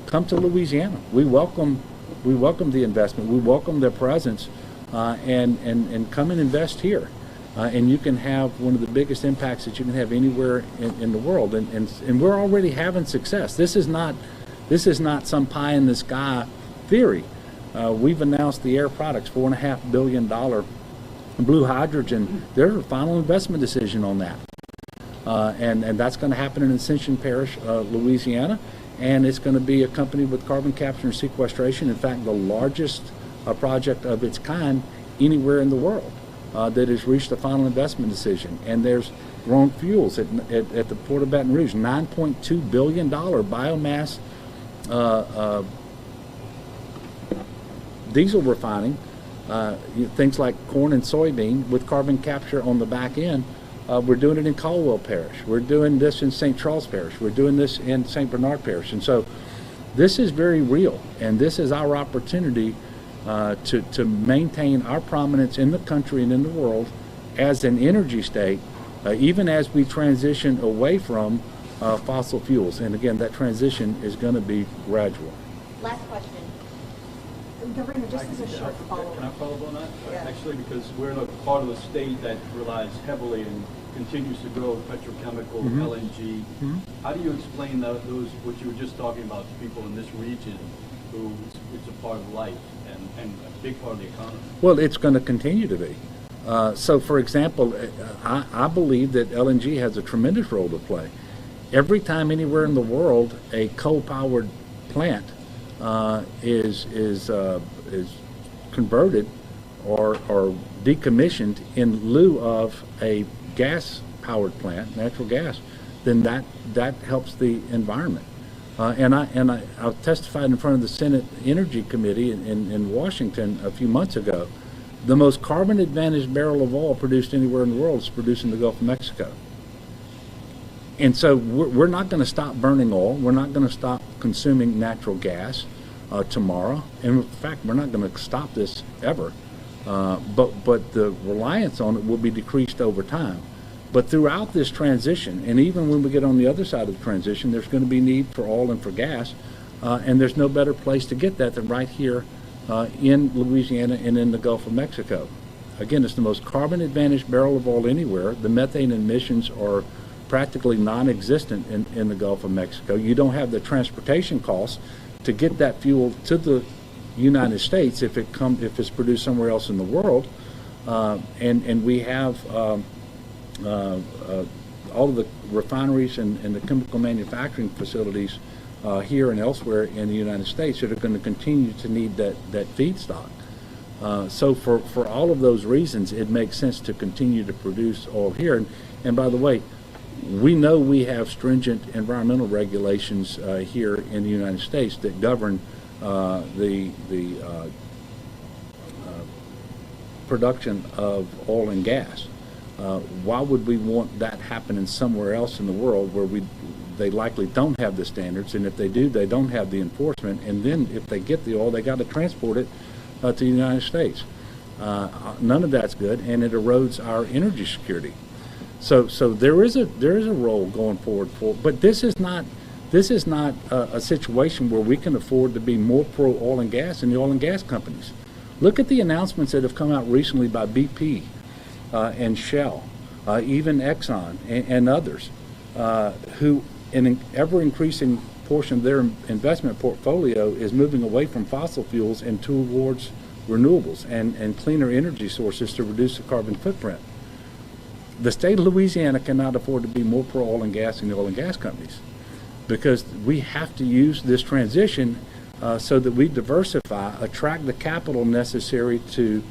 come to Louisiana. We welcome the investment, we welcome their presence, and come and invest here. And you can have one of the biggest impacts that you can have anywhere in the world. And we're already having success. This is not some pie in the sky theory. We've announced the Air Products $4.5 billion blue hydrogen, there's a final investment decision on that. And that's going to happen in Ascension Parish, Louisiana, and it's going to be accompanied with carbon capture and sequestration. In fact, the largest project of its kind anywhere in the world that has reached a final investment decision. And there's Growing Fuels at the Port of Baton Rouge, $9.2 billion biomass diesel refining, things like corn and soybean with carbon capture on the back end. We're doing it in Caldwell Parish. We're doing this in St. Charles Parish. We're doing this in St. Bernard Parish. And so this is very real, and this is our opportunity to maintain our prominence in the country and in the world as an energy state, even as we transition away from fossil fuels. And again, that transition is going to be gradual. Last question. Governor, just as a short follow-up. Can I follow up on that? Yeah. Actually, because we're in a part of the state that relies heavily and continues to grow petrochemical, LNG. How do you explain those, what you were just talking about, to people in this region who it's a part of life and a big part of the economy? Well, it's going to continue to be. So, for example, I believe that LNG has a tremendous role to play. Every time anywhere in the world a coal-powered plant is converted or decommissioned in lieu of a gas-powered plant, natural gas, then that helps the environment. And I testified in front of the Senate Energy Committee in Washington a few months ago. The most carbon-advantaged barrel of oil produced anywhere in the world is produced in the Gulf of Mexico. And so we're not going to stop burning oil. We're not going to stop consuming natural gas tomorrow. And in fact, we're not going to stop this ever. But the reliance on it will be decreased over time. But throughout this transition, and even when we get on the other side of the transition, there's going to be need for oil and for gas. And there's no better place to get that than right here in Louisiana and in the Gulf of Mexico. Again, it's the most carbon-advantaged barrel of oil anywhere. The methane emissions are practically non-existent in the Gulf of Mexico. You don't have the transportation costs to get that fuel to the United States if it's produced somewhere else in the world. And we have all of the refineries and the chemical manufacturing facilities here and elsewhere in the United States that are going to continue to need that feedstock. So for all of those reasons, it makes sense to continue to produce oil here. And by the way, we know we have stringent environmental regulations here in the United States that govern the production of oil and gas. Why would we want that happening somewhere else in the world where they likely don't have the standards, and if they do, they don't have the enforcement, and then if they get the oil, they got to transport it to the United States. None of that's good, and it erodes our energy security. So there is a role going forward but this is not a situation where we can afford to be more pro oil and gas than the oil and gas companies. Look at the announcements that have come out recently by BP and Shell, even Exxon and others, who in an ever-increasing portion of their investment portfolio is moving away from fossil fuels and towards renewables and cleaner energy sources to reduce the carbon footprint. The state of Louisiana cannot afford to be more pro oil and gas than the oil and gas companies, because we have to use this transition so that we diversify, attract the capital necessary to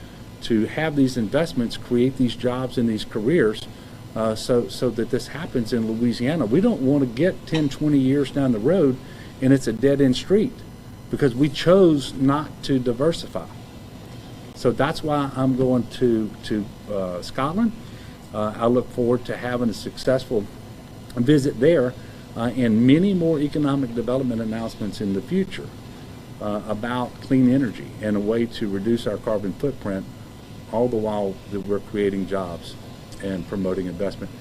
have these investments, create these jobs and these careers, so that this happens in Louisiana. We don't want to get 10, 20 years down the road and it's a dead-end street because we chose not to diversify. So that's why I'm going to Scotland. I look forward to having a successful visit there and many more economic development announcements in the future about clean energy and a way to reduce our carbon footprint, all the while that we're creating jobs and promoting investment.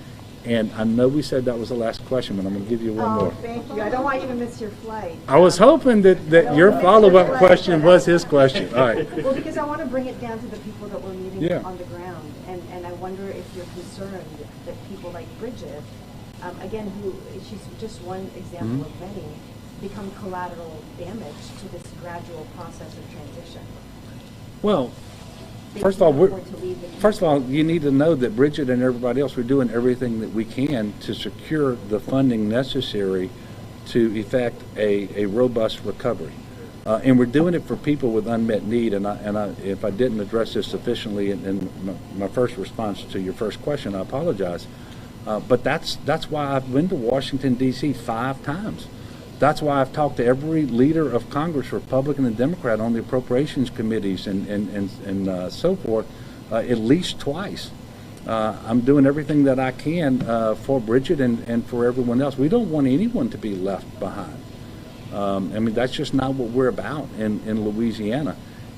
And I know we said that was the last question, but I'm going to give you one more. Thank you. I don't want you to miss your flight. I was hoping that your follow-up question was his question. All right. Well, because I want to bring it down to the people that we're meeting on the ground, and I wonder if you're concerned that people like Bridget, again, she's just one example of many, become collateral damage to this gradual process of transition. Well, First of all, you need to know that Bridget and everybody else, we're doing everything that we can to secure the funding necessary to effect a robust recovery. And we're doing it for people with unmet need. And if I didn't address this sufficiently in my first response to your first question, I apologize. But that's why I've been to Washington, D.C. 5 times. That's why I've talked to every leader of Congress, Republican and Democrat, on the appropriations committees and so forth, at least twice. I'm doing everything that I can for Bridget and for everyone else. We don't want anyone to be left behind. I mean, that's just not what we're about in Louisiana.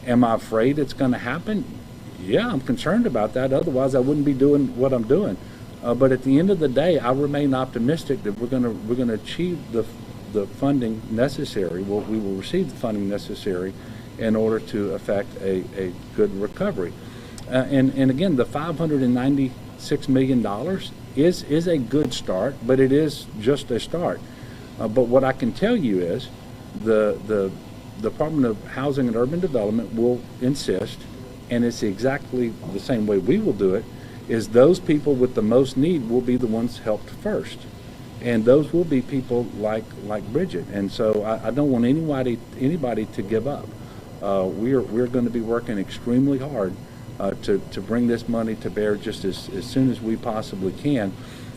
Am I afraid it's going to happen? Yeah, I'm concerned about that. Otherwise, I wouldn't be doing what I'm doing. But at the end of the day, I remain optimistic that we're going to achieve the funding necessary. Well, we will receive the funding necessary in order to effect a good recovery. And again, the $596 million is a good start, but it is just a start. But what I can tell you is the Department of Housing and Urban Development will insist, and it's exactly the same way we will do it, is those people with the most need will be the ones helped first. And those will be people like Bridget. And so I don't want anybody to give up. We're going to be working extremely hard to bring this money to bear just as soon as we possibly can.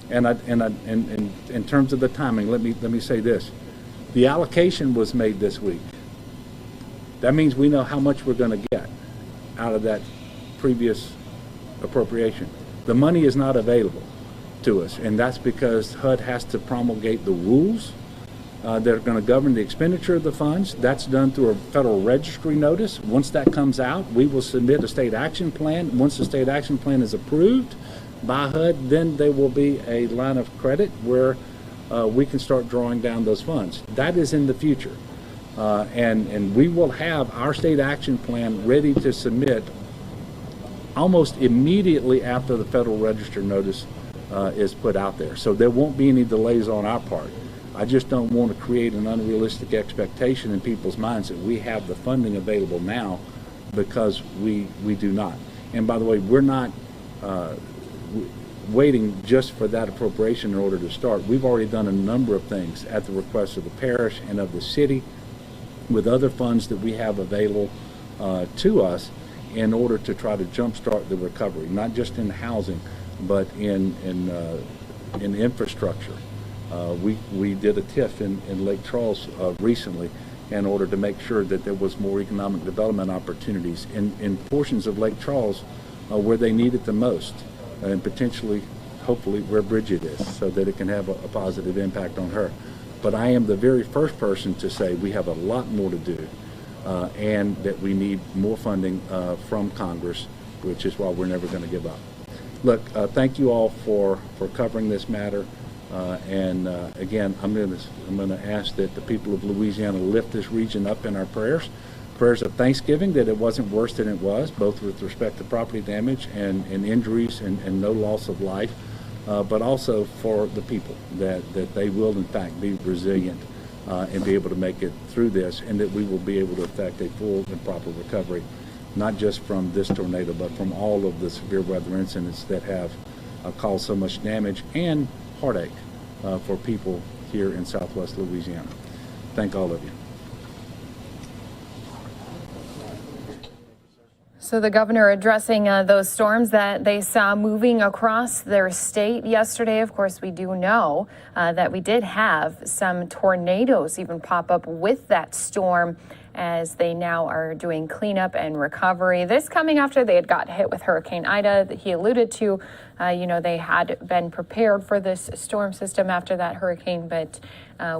And in terms of the timing, let me say this: the allocation was made this week. That means we know how much we're going to get out of that previous appropriation. The money is not available to us, and that's because HUD has to promulgate the rules that are going to govern the expenditure of the funds. That's done through a federal registry notice. Once that comes out, we will submit a state action plan. Once the state action plan is approved by HUD, then there will be a line of credit where we can start drawing down those funds. That is in the future. And we will have our state action plan ready to submit almost immediately after the Federal Register notice is put out there. So there won't be any delays on our part. I just don't want to create an unrealistic expectation in people's minds that we have the funding available now, because we do not. And by the way, we're not waiting just for that appropriation in order to start. We've already done a number of things at the request of the parish and of the city with other funds that we have available to us in order to try to jumpstart the recovery, not just in housing, but in infrastructure. We did a TIF in Lake Charles recently in order to make sure that there was more economic development opportunities in portions of Lake Charles where they need it the most, and potentially, hopefully, where Bridget is, so that it can have a positive impact on her. But I am the very first person to say we have a lot more to do, and that we need more funding from Congress, which is why we're never going to give up. Look, thank you all for covering this matter. And again, I'm going to ask that the people of Louisiana lift this region up in our prayers of thanksgiving, that it wasn't worse than it was, both with respect to property damage and injuries and no loss of life, but also for the people, that they will in fact be resilient and be able to make it through this, and that we will be able to effect a full and proper recovery, not just from this tornado, but from all of the severe weather incidents that have caused so much damage and heartache for people here in Southwest Louisiana. Thank all of you. So the governor addressing those storms that they saw moving across their state yesterday. Of course, we do know that we did have some tornadoes even pop up with that storm, as they now are doing cleanup and recovery. This coming after they had got hit with Hurricane Ida that he alluded to. They had been prepared for this storm system after that hurricane, but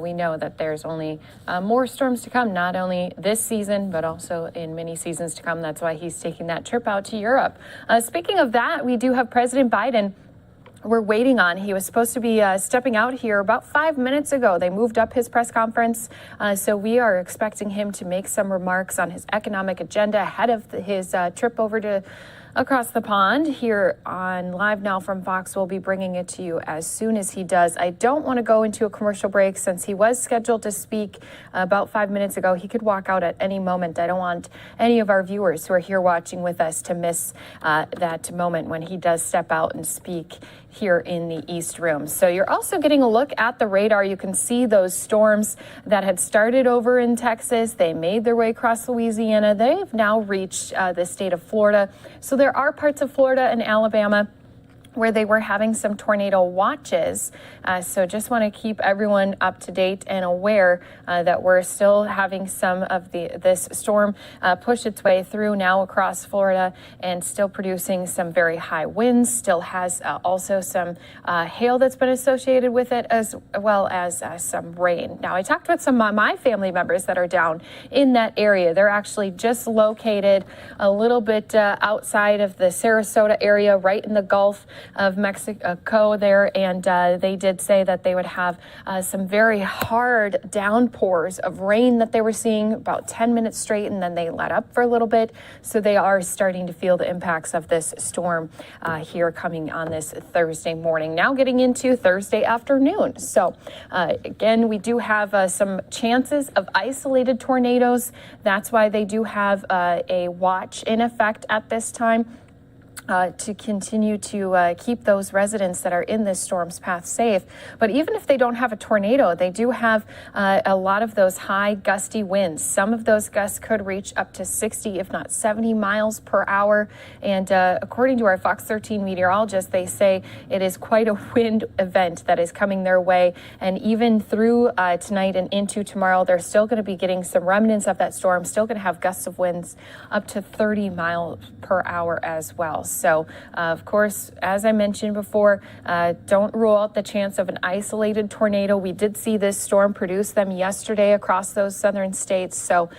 we know that there's only more storms to come, not only this season, but also in many seasons to come. That's why he's taking that trip out to Europe. Speaking of that, we do have President Biden we're waiting on. He was supposed to be stepping out here about 5 minutes ago. They moved up his press conference, so we are expecting him to make some remarks on his economic agenda ahead of his trip over to across the pond here on Live Now from Fox. We'll be bringing it to you as soon as he does. I don't want to go into a commercial break since he was scheduled to speak about 5 minutes ago. He could walk out at any moment. I don't want any of our viewers who are here watching with us to miss that moment when he does step out and speak here in the East Room. So you're also getting a look at the radar. You can see those storms that had started over in Texas. They made their way across Louisiana. They've now reached the state of Florida. So there are parts of Florida and Alabama where they were having some tornado watches. So just want to keep everyone up to date and aware that we're still having some of this storm push its way through now across Florida and still producing some very high winds. Still has also some hail that's been associated with it, as well as some rain. Now, I talked with some of my family members that are down in that area. They're actually just located a little bit outside of the Sarasota area, right in the Gulf of Mexico there, and they did say that they would have some very hard downpours of rain that they were seeing about 10 minutes straight, and then they let up for a little bit. So they are starting to feel the impacts of this storm here coming on this Thursday morning. Now getting into Thursday afternoon. So again, we do have some chances of isolated tornadoes. That's why they do have a watch in effect at this time. To continue to keep those residents that are in this storm's path safe. But even if they don't have a tornado, they do have a lot of those high gusty winds. Some of those gusts could reach up to 60, if not 70 miles per hour. And according to our Fox 13 meteorologists, they say it is quite a wind event that is coming their way. And even through tonight and into tomorrow, they're still going to be getting some remnants of that storm, still going to have gusts of winds up to 30 miles per hour as well. So, of course, as I mentioned before, don't rule out the chance of an isolated tornado. We did see this storm produce them yesterday across those southern states, so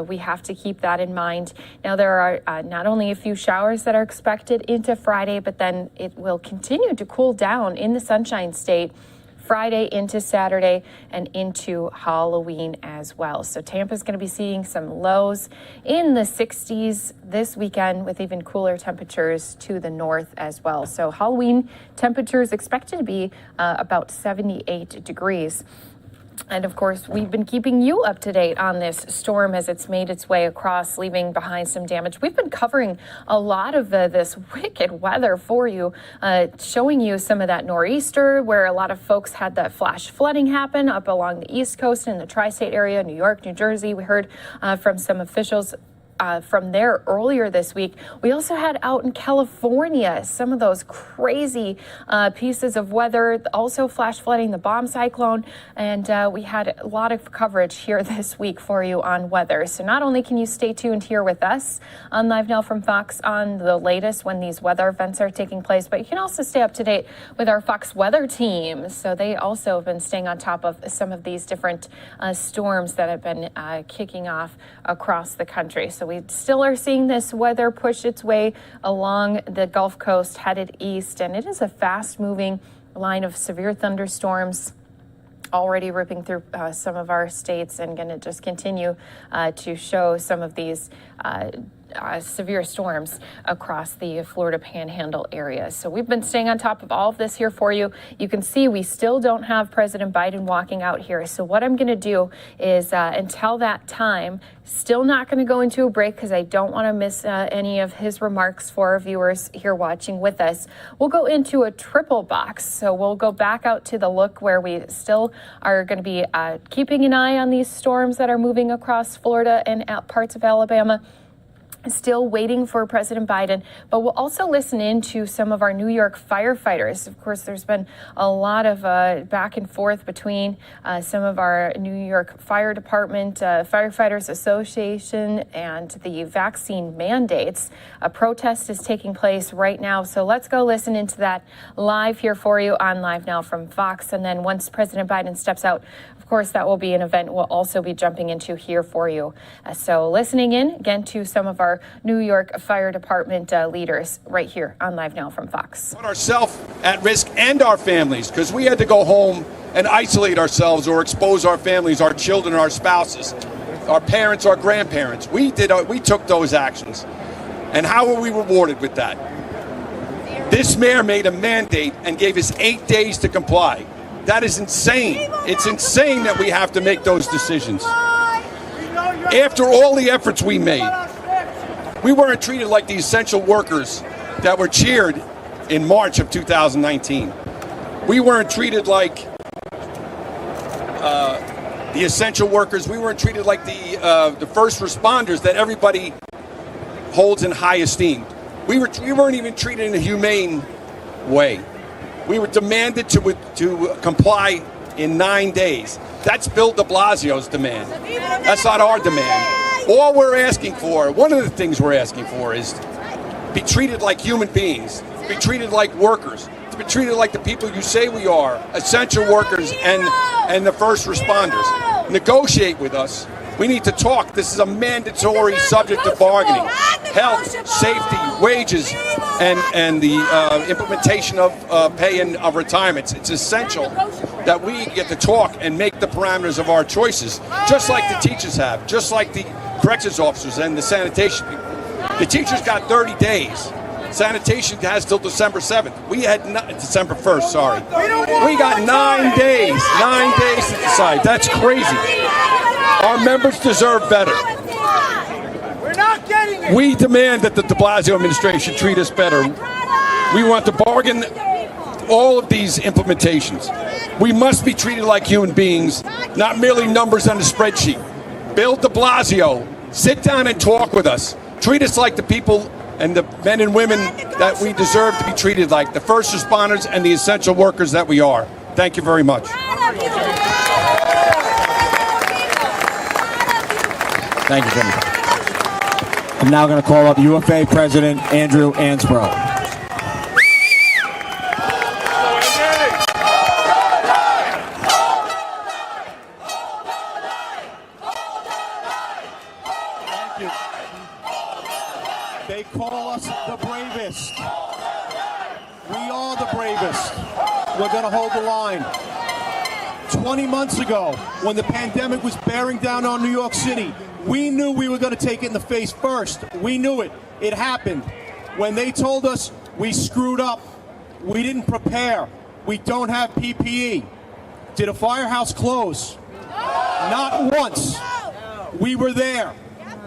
we have to keep that in mind. Now, there are not only a few showers that are expected into Friday, but then it will continue to cool down in the Sunshine State Friday into Saturday and into Halloween as well. So Tampa's going to be seeing some lows in the 60s this weekend with even cooler temperatures to the north as well. So Halloween temperatures expected to be about 78 degrees. And of course, we've been keeping you up to date on this storm as it's made its way across, leaving behind some damage. We've been covering a lot of this wicked weather for you, showing you some of that nor'easter where a lot of folks had that flash flooding happen up along the East Coast in the tri-state area, New York, New Jersey. We heard from some officials from there earlier this week. We also had out in California some of those crazy pieces of weather, also flash flooding, the bomb cyclone, and we had a lot of coverage here this week for you on weather. So not only can you stay tuned here with us on Live Now from Fox on the latest when these weather events are taking place, but you can also stay up to date with our Fox weather team. So they also have been staying on top of some of these different storms that have been kicking off across the country. So we still are seeing this weather push its way along the Gulf Coast, headed east, and it is a fast-moving line of severe thunderstorms already ripping through some of our states and going to just continue to show some of these severe storms across the Florida Panhandle area. So we've been staying on top of all of this here for you. You can see we still don't have President Biden walking out here. So what I'm going to do is until that time, still not going to go into a break because I don't want to miss any of his remarks for our viewers here watching with us. We'll go into a triple box. So we'll go back out to the look where we still are going to be keeping an eye on these storms that are moving across Florida and parts of Alabama. Still waiting for President Biden, but we'll also listen in to some of our New York firefighters. Of course, there's been a lot of back and forth between some of our New York Fire Department, Firefighters Association, and the vaccine mandates. A protest is taking place right now, so let's go listen into that live here for you on Live Now from Fox. And then once President Biden steps out, of course, that will be an event we'll also be jumping into here for you. So listening in again to some of our New York Fire Department leaders right here on Live Now from Fox. Put ourselves at risk and our families because we had to go home and isolate ourselves or expose our families, our children, our spouses, our parents, our grandparents. We took those actions. And how were we rewarded with that? This mayor made a mandate and gave us 8 days to comply. That is insane. It's insane that we have to make those decisions. After all the efforts we made, we weren't treated like the essential workers that were cheered in March of 2019. We weren't treated like the essential workers. We weren't treated like the first responders that everybody holds in high esteem. We weren't even treated in a humane way. We were demanded to comply in 9 days. That's Bill de Blasio's demand. That's not our demand. All we're asking for, one of the things we're asking for, is be treated like human beings, be treated like workers, to be treated like the people you say we are, essential workers and the first responders. Negotiate with us. We need to talk. This is a mandatory subject of bargaining. Health, safety, wages, and the implementation of pay and of retirements. It's essential that we get to talk and make the parameters of our choices, just like the teachers have, just like the corrections officers and the sanitation people. The teachers got 30 days. Sanitation has till December 7th. We had December 1st, sorry. We got 9 days. 9 days to decide. That's crazy. Our members deserve better. We demand that the de Blasio administration treat us better. We want to bargain all of these implementations. We must be treated like human beings, not merely numbers on a spreadsheet. Bill de Blasio, sit down and talk with us. Treat us like the people and the men and women that we deserve to be treated like, the first responders and the essential workers that we are. Thank you very much. Thank you, Jimmy. I'm now going to call up UFA President Andrew Ansbro. They call us the bravest. We are the bravest. We're going to hold the line. 20 months ago, when the pandemic was bearing down on New York City, we knew we were going to take it in the face first. We knew it. It happened. When they told us we screwed up, we didn't prepare, we don't have PPE. Did a firehouse close? Not once. We were there.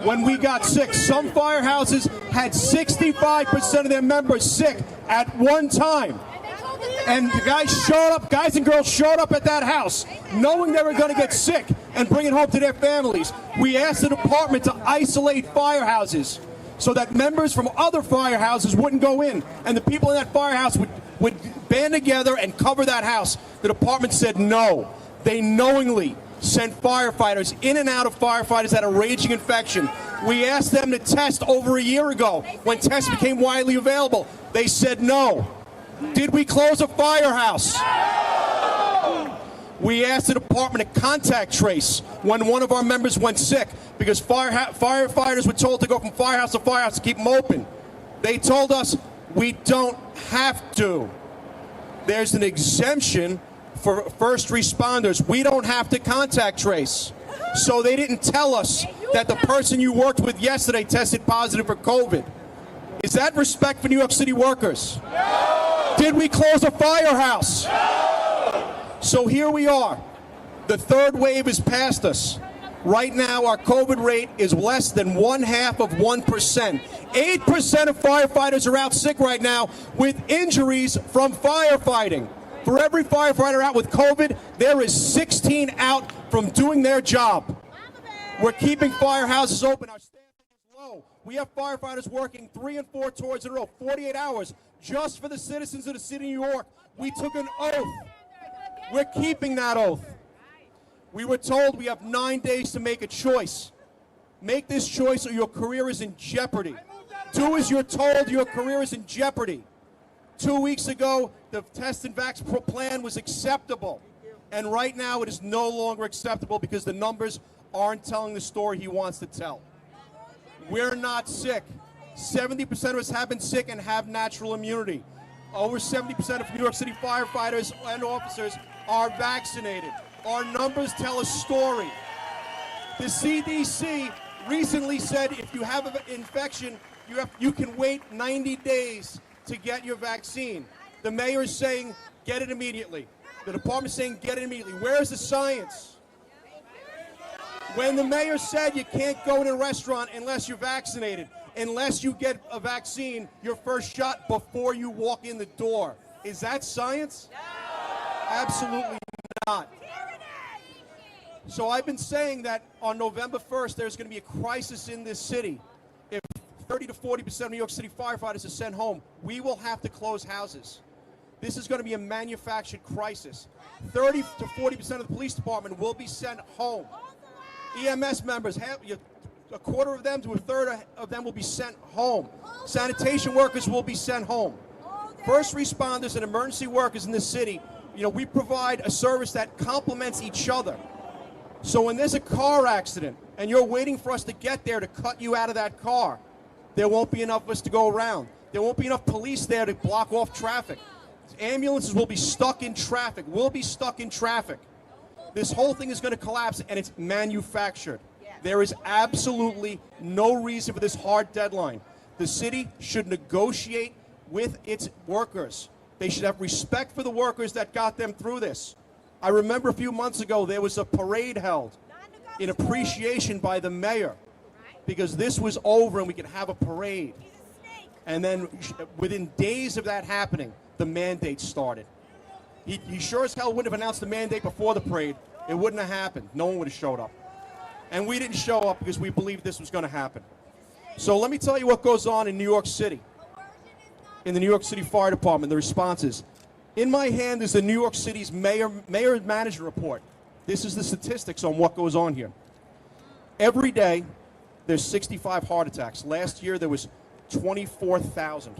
When we got sick, some firehouses had 65% of their members sick at one time. And the guys and girls showed up at that house knowing they were going to get sick and bring it home to their families. We asked the department to isolate firehouses so that members from other firehouses wouldn't go in, and the people in that firehouse would band together and cover that house. The department said no. They knowingly sent firefighters in and out of firefighters that had a raging infection. We asked them to test over a year ago when tests became widely available. They said no. Did we close a firehouse? We asked the department to contact trace when one of our members went sick because firefighters were told to go from firehouse to firehouse to keep them open. They told us we don't have to. There's an exemption for first responders. We don't have to contact trace. So they didn't tell us that the person you worked with yesterday tested positive for COVID. Is that respect for New York City workers? No. Did we close a firehouse? No. So here we are. The third wave is past us. Right now, our COVID rate is less than 0.5%. 8% of firefighters are out sick right now with injuries from firefighting. For every firefighter out with COVID, there is 16 out from doing their job. We're keeping firehouses open. Our staffing is low. We have firefighters working 3 and 4 tours in a row, 48 hours, just for the citizens of the city of New York. We took an oath. We're keeping that oath. We were told we have 9 days to make a choice. Make this choice or your career is in jeopardy. Do as you're told, your career is in jeopardy. 2 weeks ago, the test and vax plan was acceptable. And right now, it is no longer acceptable because the numbers aren't telling the story he wants to tell. We're not sick. 70% of us have been sick and have natural immunity. Over 70% of New York City firefighters and officers are vaccinated. Our numbers tell a story. The CDC recently said if you have an infection, You can wait 90 days to get your vaccine. The mayor is saying, get it immediately. The department is saying, get it immediately. Where is the science? When the mayor said you can't go to a restaurant unless you're vaccinated, unless you get a vaccine, your first shot before you walk in the door. Is that science? Absolutely not. So I've been saying that on November 1st, there's going to be a crisis in this city. If 30 to 40% of New York City firefighters are sent home, we will have to close houses. This is going to be a manufactured crisis. 30 to 40% of the police department will be sent home. EMS members, a quarter of them to a third of them will be sent home. Sanitation workers will be sent home. First responders and emergency workers in this city, we provide a service that complements each other. So when there's a car accident and you're waiting for us to get there to cut you out of that car, there won't be enough of us to go around. There won't be enough police there to block off traffic. Ambulances will be stuck in traffic. We'll be stuck in traffic. This whole thing is going to collapse, and it's manufactured. There is absolutely no reason for this hard deadline. The city should negotiate with its workers. They should have respect for the workers that got them through this. I remember a few months ago there was a parade held in appreciation by the mayor because this was over and we could have a parade. And then within days of that happening, the mandate started. He sure as hell wouldn't have announced the mandate before the parade. It wouldn't have happened. No one would have showed up. And we didn't show up because we believed this was going to happen. So let me tell you what goes on in New York City. In the New York City Fire Department, the responses. In my hand is the New York City's mayor-manager report. This is the statistics on what goes on here. Every day, there's 65 heart attacks. Last year, there was 24,000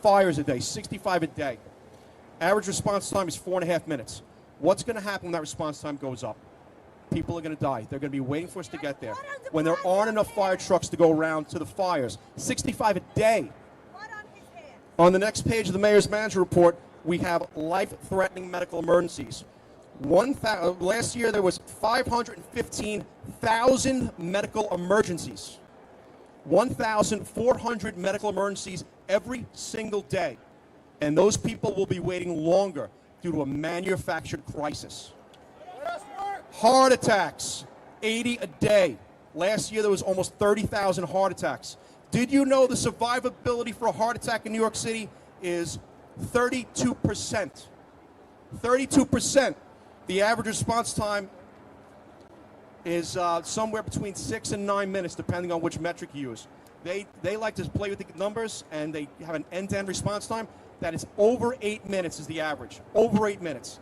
fires a day, 65 a day. Average response time is 4.5 minutes. What's going to happen when that response time goes up? People are going to die. They're going to be waiting for us to get there. When there aren't enough fire trucks to go around to the fires, 65 a day. On the next page of the mayor's manager report, we have life-threatening medical emergencies. Last year, there was 515,000 medical emergencies. 1,400 medical emergencies every single day. And those people will be waiting longer due to a manufactured crisis. Heart attacks, 80 a day. Last year, there was almost 30,000 heart attacks. Did you know the survivability for a heart attack in New York City is 32%? 32%. The average response time is somewhere between 6 and 9 minutes, depending on which metric you use. They like to play with the numbers, and they have an end-to-end response time that is over 8 minutes is the average. Over 8 minutes.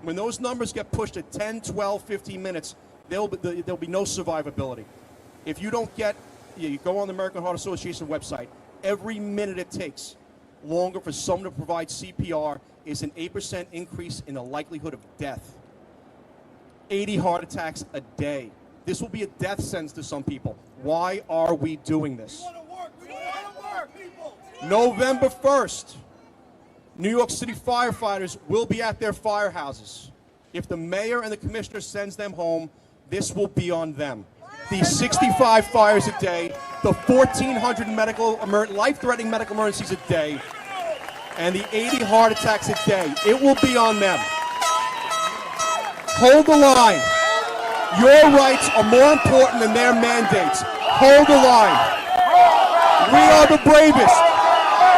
When those numbers get pushed to 10, 12, 15 minutes, there'll be no survivability. If you don't get, you go on the American Heart Association website, every minute it takes longer for someone to provide CPR is an 8% increase in the likelihood of death. 80 heart attacks a day. This will be a death sentence to some people. Why are we doing this? November 1st, New York City firefighters will be at their firehouses. If the mayor and the commissioner sends them home, this will be on them. The 65 fires a day, the 1,400 life-threatening medical emergencies a day, and the 80 heart attacks a day, it will be on them. Hold the line. Your rights are more important than their mandates. Hold the line. We are the bravest.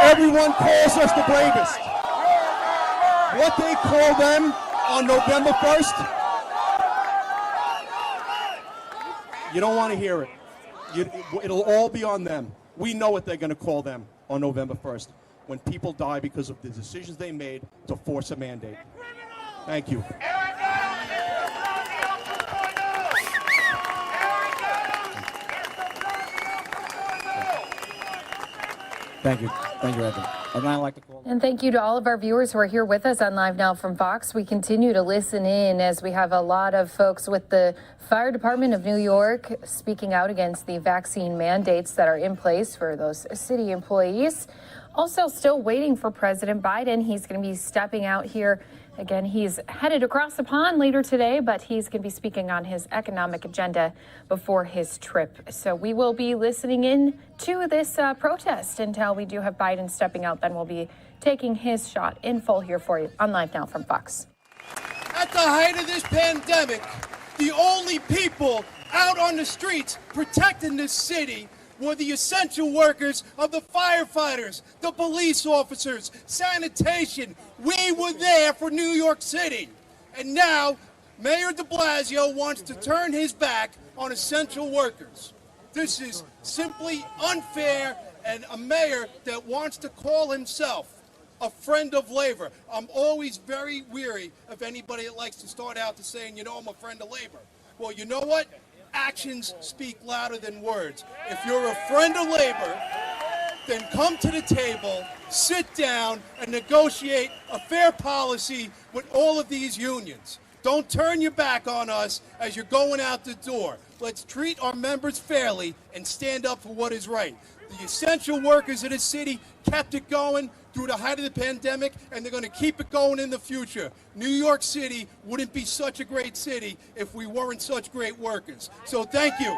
Everyone calls us the bravest. What they call them on November 1st, you don't want to hear it. It'll all be on them. We know what they're going to call them on November 1st, when people die because of the decisions they made to force a mandate. Thank you. Thank you. Thank you, Evan. I'd now like to call. And thank you to all of our viewers who are here with us on Live Now from Fox. We continue to listen in as we have a lot of folks with the Fire Department of New York speaking out against the vaccine mandates that are in place for those city employees. Also, still waiting for President Biden. He's going to be stepping out here. Again, he's headed across the pond later today, but he's going to be speaking on his economic agenda before his trip. So we will be listening in to this protest until we do have Biden stepping out. Then we'll be taking his shot in full here for you on Live Now from Fox. At the height of this pandemic, the only people out on the streets protecting this city were the essential workers of the firefighters, the police officers, sanitation. We were there for New York City. And now, Mayor de Blasio wants to turn his back on essential workers. This is simply unfair, and a mayor that wants to call himself a friend of labor. I'm always very weary of anybody that likes to start out to saying, you know, I'm a friend of labor. Well, you know what? Actions speak louder than words. If you're a friend of labor, then come to the table, sit down, and negotiate a fair policy with all of these unions. Don't turn your back on us as you're going out the door. Let's treat our members fairly and stand up for what is right. The essential workers of this city kept it going through the height of the pandemic, and they're going to keep it going in the future. New York City wouldn't be such a great city if we weren't such great workers. So thank you.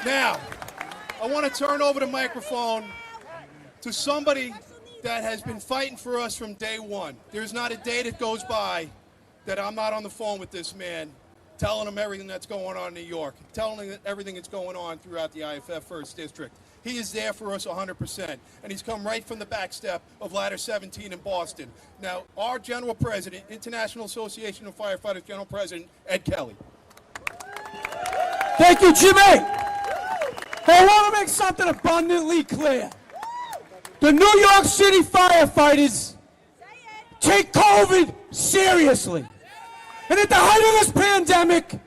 Now, I want to turn over the microphone to somebody that has been fighting for us from day one. There's not a day that goes by that I'm not on the phone with this man, telling him everything that's going on in New York, telling him everything that's going on throughout the IFF 1st District. He is there for us 100%, and he's come right from the back step of Ladder 17 in Boston. Now, our General President, International Association of Firefighters General President, Ed Kelly. Thank you, Jimmy. I want to make something abundantly clear. The New York City firefighters take COVID seriously. And at the height of this pandemic,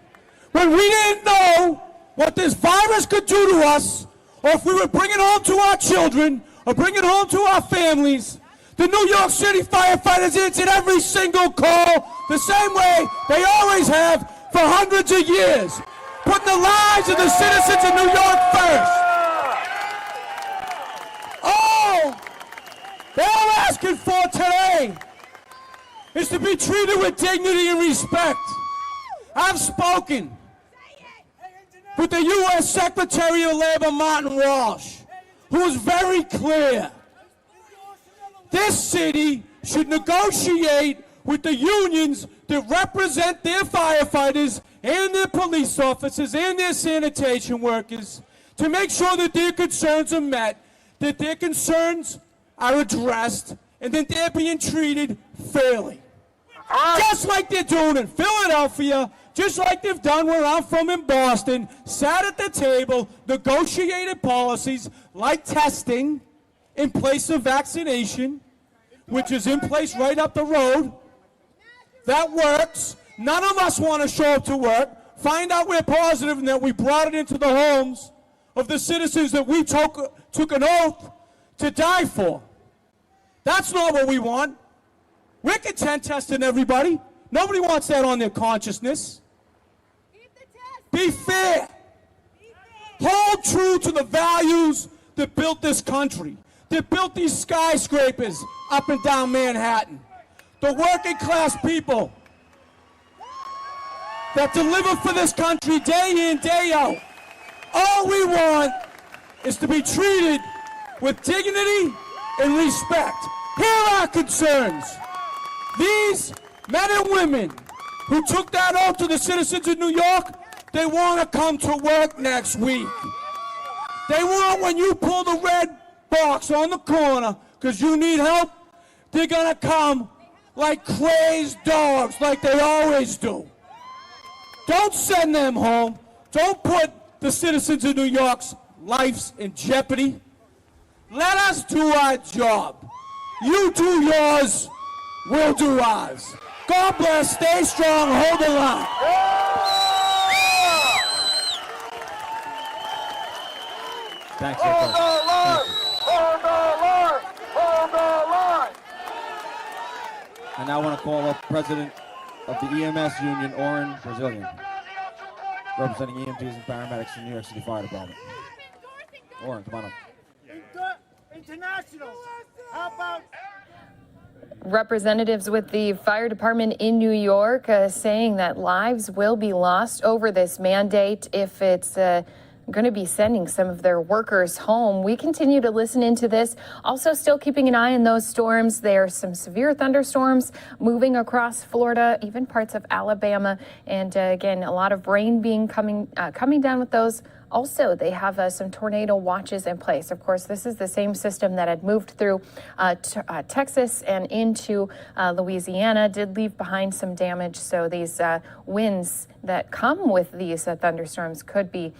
when we didn't know what this virus could do to us, or if we were bringing home to our children, or bringing home to our families, the New York City firefighters answered every single call the same way they always have for hundreds of years, putting the lives of the citizens of New York first. All they're asking for today is to be treated with dignity and respect. I've spoken with the U.S. Secretary of Labor, Martin Walsh, who was very clear. This city should negotiate with the unions that represent their firefighters and their police officers and their sanitation workers to make sure that their concerns are met, that their concerns are addressed, and that they're being treated fairly. Just like they're doing in Philadelphia, just like they've done where I'm from in Boston, sat at the table, negotiated policies like testing in place of vaccination, which is in place right up the road. That works. None of us want to show up to work, find out we're positive and that we brought it into the homes of the citizens that we took an oath to die for. That's not what we want. We're content testing everybody. Nobody wants that on their consciousness. Be fair. Hold true to the values that built this country, that built these skyscrapers up and down Manhattan. The working class people that deliver for this country day in, day out. All we want is to be treated with dignity and respect. Here are our concerns. These men and women who took that oath to the citizens of New York, they want to come to work next week. They want, when you pull the red box on the corner because you need help, they're going to come like crazed dogs, like they always do. Don't send them home. Don't put the citizens of New York's lives in jeopardy. Let us do our job. You do yours, we'll do ours. God bless, stay strong, hold the line. Thanks, Hold the line! Hold the line! Hold the line! I now want to call up President of the EMS Union, Oren Brazilian. representing EMTs and paramedics in New York City Fire Department. Oren, come on up. International. How about? Representatives with the fire department in New York saying that lives will be lost over this mandate if it's going to be sending some of their workers home. We continue to listen into this. Also still keeping an eye on those storms. There are some severe thunderstorms moving across Florida, even parts of Alabama. And again, a lot of rain coming down with those. Also, they have some tornado watches in place. Of course, this is the same system that had moved through Texas and into Louisiana, did leave behind some damage. So these winds that come with these thunderstorms could be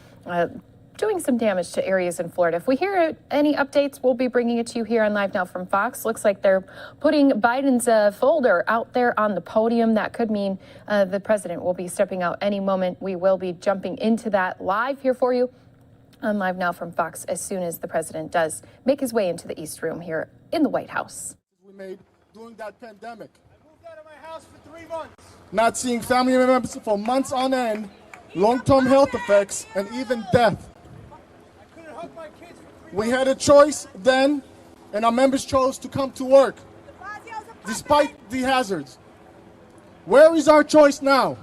doing some damage to areas in Florida. If we hear any updates, we'll be bringing it to you here on Live Now from Fox. Looks like they're putting Biden's folder out there on the podium. That could mean the president will be stepping out any moment. We will be jumping into that live here for you on Live Now from Fox as soon as the president does make his way into the East Room here in the White House. We made during that pandemic. I moved out of my house for 3 months. Not seeing family members for months on end, long-term health effects, and even death. We had a choice then, and our members chose to come to work, despite the hazards. Where is our choice now?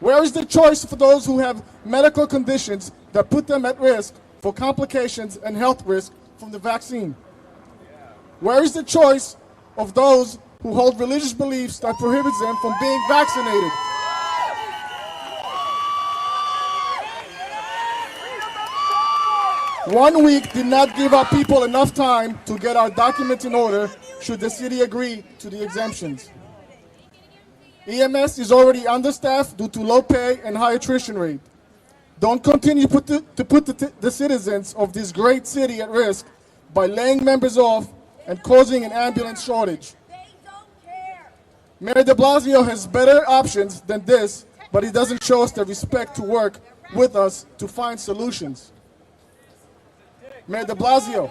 Where is the choice for those who have medical conditions that put them at risk for complications and health risk from the vaccine? Where is the choice of those who hold religious beliefs that prohibits them from being vaccinated? One week did not give our people enough time to get our documents in order should the city agree to the exemptions. EMS is already understaffed due to low pay and high attrition rate. Don't continue to put the citizens of this great city at risk by laying members off and causing an ambulance shortage. Mayor de Blasio has better options than this, but he doesn't show us the respect to work with us to find solutions. Mayor de Blasio,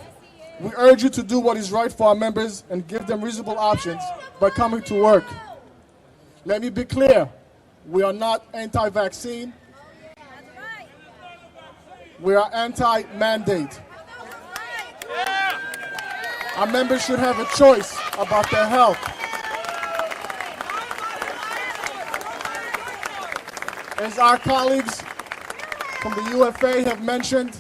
we urge you to do what is right for our members and give them reasonable options by coming to work. Let me be clear, we are not anti-vaccine. We are anti-mandate. Our members should have a choice about their health. As our colleagues from the UFA have mentioned,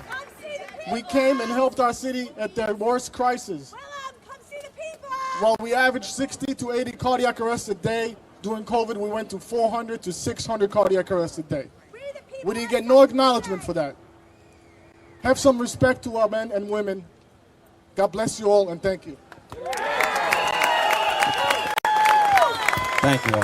we came and helped our city at their worst crisis. While we averaged 60 to 80 cardiac arrests a day, during COVID we went to 400 to 600 cardiac arrests a day. We didn't get no acknowledgement for that. Have some respect to our men and women. God bless you all and thank you. Thank you all.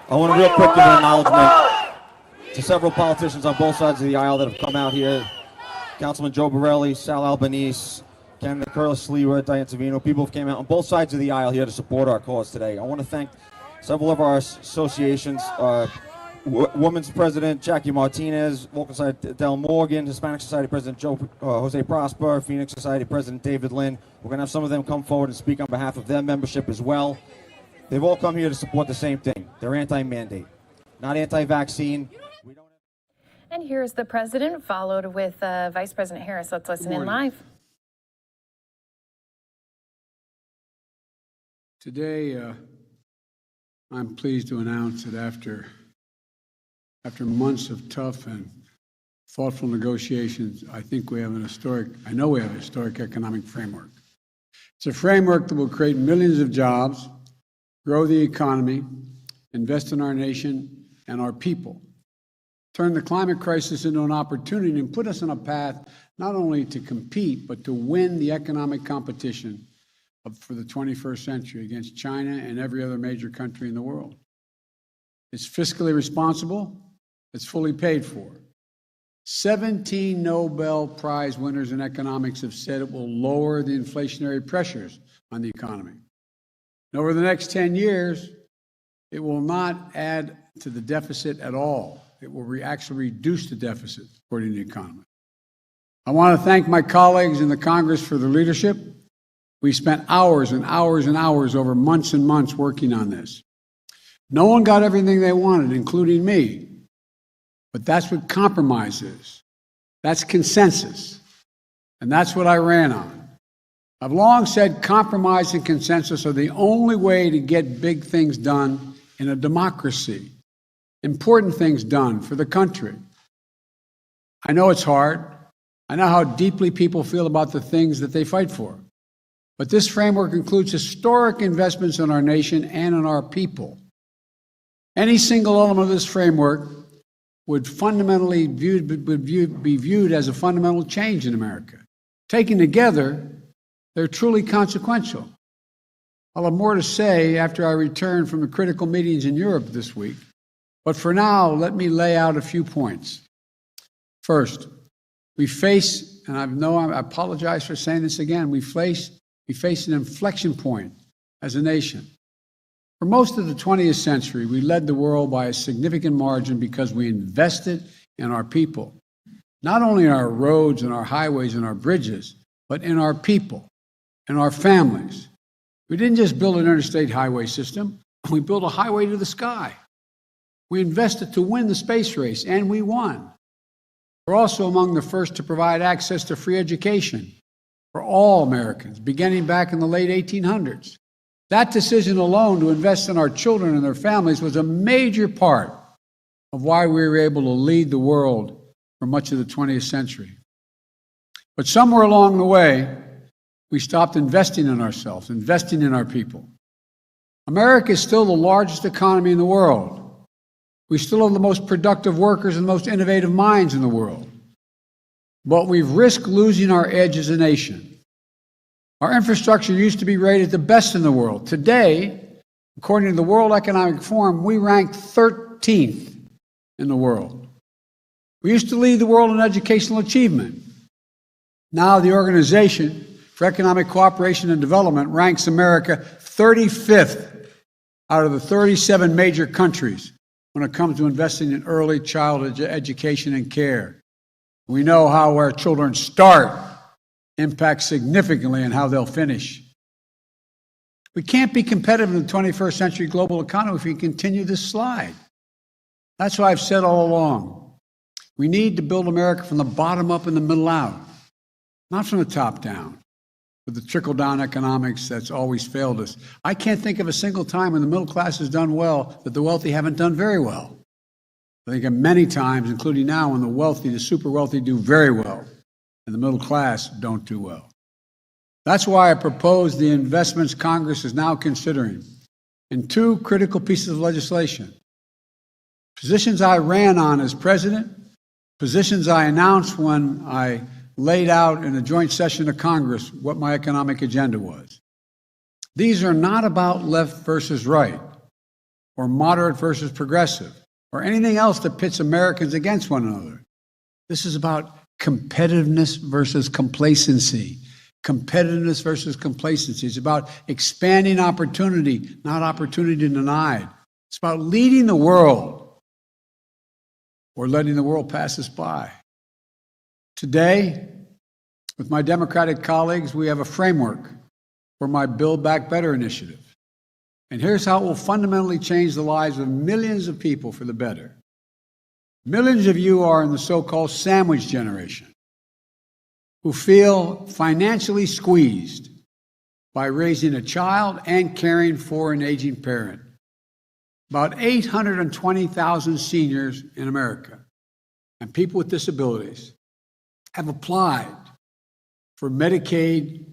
I want to real quick give an acknowledgement to several politicians on both sides of the aisle that have come out here. Councilman Joe Borelli, Sal Albanese, Candidate Curtis Sliwa, Diane Savino. People have came out on both sides of the aisle here to support our cause today. I want to thank several of our associations, Women's President Jackie Martinez, Local Society Del Morgan, Hispanic Society President Jose Prosper, Phoenix Society President David Lynn. We're going to have some of them come forward and speak on behalf of their membership as well. They've all come here to support the same thing. They're anti-mandate, not anti-vaccine. And here's the president, followed with Vice President Harris. Let's listen in live. Today, I'm pleased to announce that after months of tough and thoughtful negotiations, I know we have a historic economic framework. It's a framework that will create millions of jobs, grow the economy, invest in our nation and our people, turn the climate crisis into an opportunity and put us on a path not only to compete, but to win the economic competition for the 21st century against China and every other major country in the world. It's fiscally responsible. It's fully paid for. 17 Nobel Prize winners in economics have said it will lower the inflationary pressures on the economy. And over the next 10 years, it will not add to the deficit at all. It will actually reduce the deficit, according to the economists. I want to thank my colleagues in the Congress for their leadership. We spent hours and hours and hours over months and months working on this. No one got everything they wanted, including me. But that's what compromise is. That's consensus. And that's what I ran on. I've long said compromise and consensus are the only way to get big things done in a democracy, important things done for the country. I know it's hard. I know how deeply people feel about the things that they fight for. But this framework includes historic investments in our nation and in our people. Any single element of this framework would fundamentally be viewed as a fundamental change in America. Taken together, they're truly consequential. I'll have more to say after I return from the critical meetings in Europe this week. But for now, let me lay out a few points. First, we face, and I apologize for saying this again, we face an inflection point as a nation. For most of the 20th century, we led the world by a significant margin because we invested in our people. Not only in our roads and our highways and our bridges, but in our people, in our families. We didn't just build an interstate highway system, we built a highway to the sky. We invested to win the space race, and we won. We're also among the first to provide access to free education for all Americans, beginning back in the late 1800s. That decision alone to invest in our children and their families was a major part of why we were able to lead the world for much of the 20th century. But somewhere along the way, we stopped investing in ourselves, investing in our people. America is still the largest economy in the world. We still have the most productive workers and most innovative minds in the world. But we've risked losing our edge as a nation. Our infrastructure used to be rated the best in the world. Today, according to the World Economic Forum, we rank 13th in the world. We used to lead the world in educational achievement. Now the Organization for Economic Cooperation and Development ranks America 35th out of the 37 major countries when it comes to investing in early childhood education and care. We know how our children start impacts significantly on how they'll finish. We can't be competitive in the 21st century global economy if we continue this slide. That's why I've said all along, we need to build America from the bottom up and the middle out, not from the top down, with the trickle-down economics that's always failed us. I can't think of a single time when the middle class has done well that the wealthy haven't done very well. I think of many times, including now, when the wealthy, the super wealthy, do very well, and the middle class don't do well. That's why I propose the investments Congress is now considering in two critical pieces of legislation. Positions I ran on as president, positions I announced when I laid out in a joint session of Congress what my economic agenda was. These are not about left versus right, or moderate versus progressive, or anything else that pits Americans against one another. This is about competitiveness versus complacency. Competitiveness versus complacency. It's about expanding opportunity, not opportunity denied. It's about leading the world or letting the world pass us by. Today, with my Democratic colleagues, we have a framework for my Build Back Better initiative. And here's how it will fundamentally change the lives of millions of people for the better. Millions of you are in the so-called sandwich generation, who feel financially squeezed by raising a child and caring for an aging parent. About 820,000 seniors in America and people with disabilities have applied for Medicaid,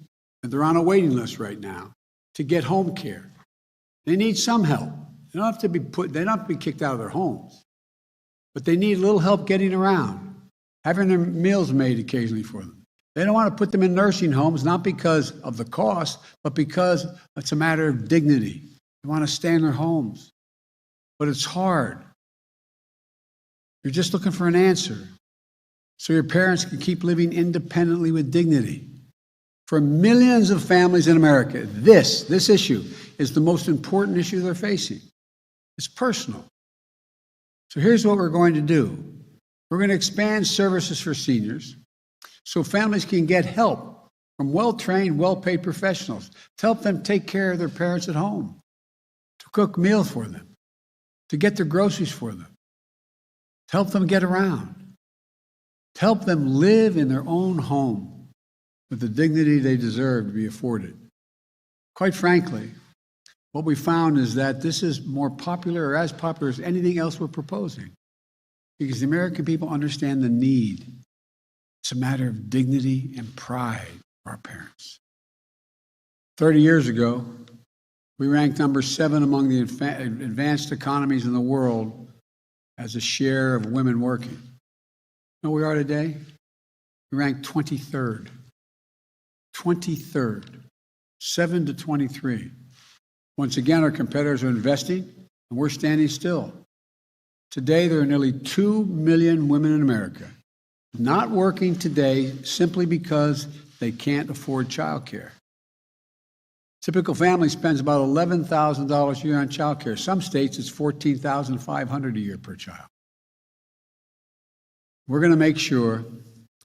and they're on a waiting list right now to get home care. They need some help. They don't have to be kicked out of their homes, but they need a little help getting around, having their meals made occasionally for them. They don't want to put them in nursing homes, not because of the cost, but because it's a matter of dignity. They want to stay in their homes. But it's hard. You're just looking for an answer so your parents can keep living independently with dignity. For millions of families in America, this issue is the most important issue they're facing. It's personal. So here's what we're going to do. We're going to expand services for seniors. so families can get help from well-trained, well-paid professionals to help them take care of their parents at home, to cook meals for them, to get their groceries for them, to help them get around, to help them live in their own home with the dignity they deserve to be afforded. Quite frankly, what we found is that this is more popular or as popular as anything else we're proposing, because the American people understand the need. It's a matter of dignity and pride for our parents. 30 years ago, we ranked number 7 among the advanced economies in the world as a share of women working. You know where we are today? We ranked 23rd. 23rd. 7 to 23. Once again, our competitors are investing, and we're standing still. Today, there are nearly 2 million women in America not working today simply because they can't afford childcare. Typical family spends about $11,000 a year on childcare. Some states, it's $14,500 a year per child. We're going to make sure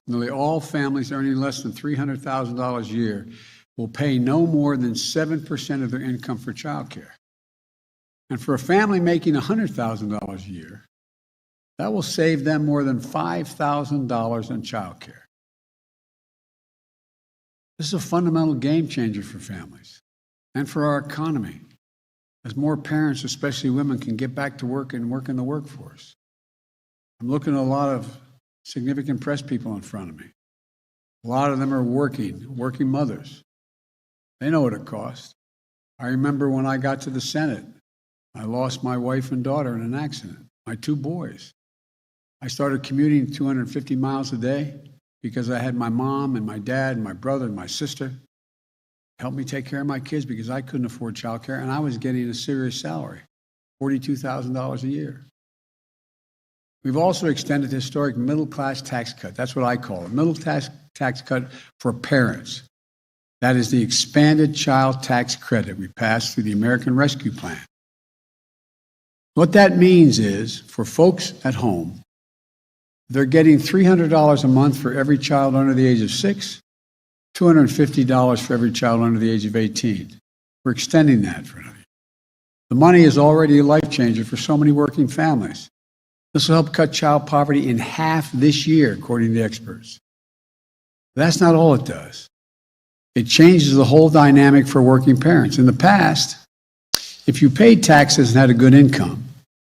nearly all families earning less than $300,000 a year will pay no more than 7% of their income for childcare. And for a family making $100,000 a year, that will save them more than $5,000 on childcare. This is a fundamental game changer for families and for our economy, as more parents, especially women, can get back to work and work in the workforce. I'm looking at a lot of significant press people in front of me. A lot of them are working mothers. They know what it costs. I remember when I got to the Senate, I lost my wife and daughter in an accident, my 2 boys. I started commuting 250 miles a day because I had my mom and my dad and my brother and my sister help me take care of my kids because I couldn't afford childcare, and I was getting a serious salary, $42,000 a year. We've also extended the historic middle-class tax cut. That's what I call it, middle-class tax cut for parents. That is the expanded child tax credit we passed through the American Rescue Plan. What that means is, for folks at home, they're getting $300 a month for every child under the age of 6, $250 for every child under the age of 18. We're extending that for another year. The money is already a life changer for so many working families. This will help cut child poverty in half this year, according to experts. That's not all it does. It changes the whole dynamic for working parents. In the past, if you paid taxes and had a good income,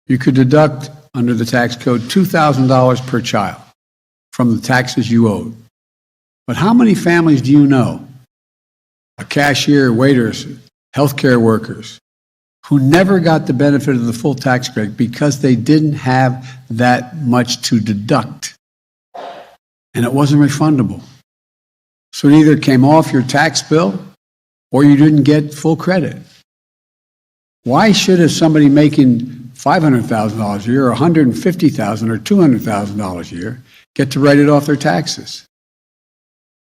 you could deduct under the tax code $2,000 per child from the taxes you owed. But how many families do you know, a cashier, waiters, healthcare workers, who never got the benefit of the full tax credit because they didn't have that much to deduct, and it wasn't refundable? So it either came off your tax bill or you didn't get full credit. Why should somebody making $500,000 a year, or $150,000 or $200,000 a year get to write it off their taxes?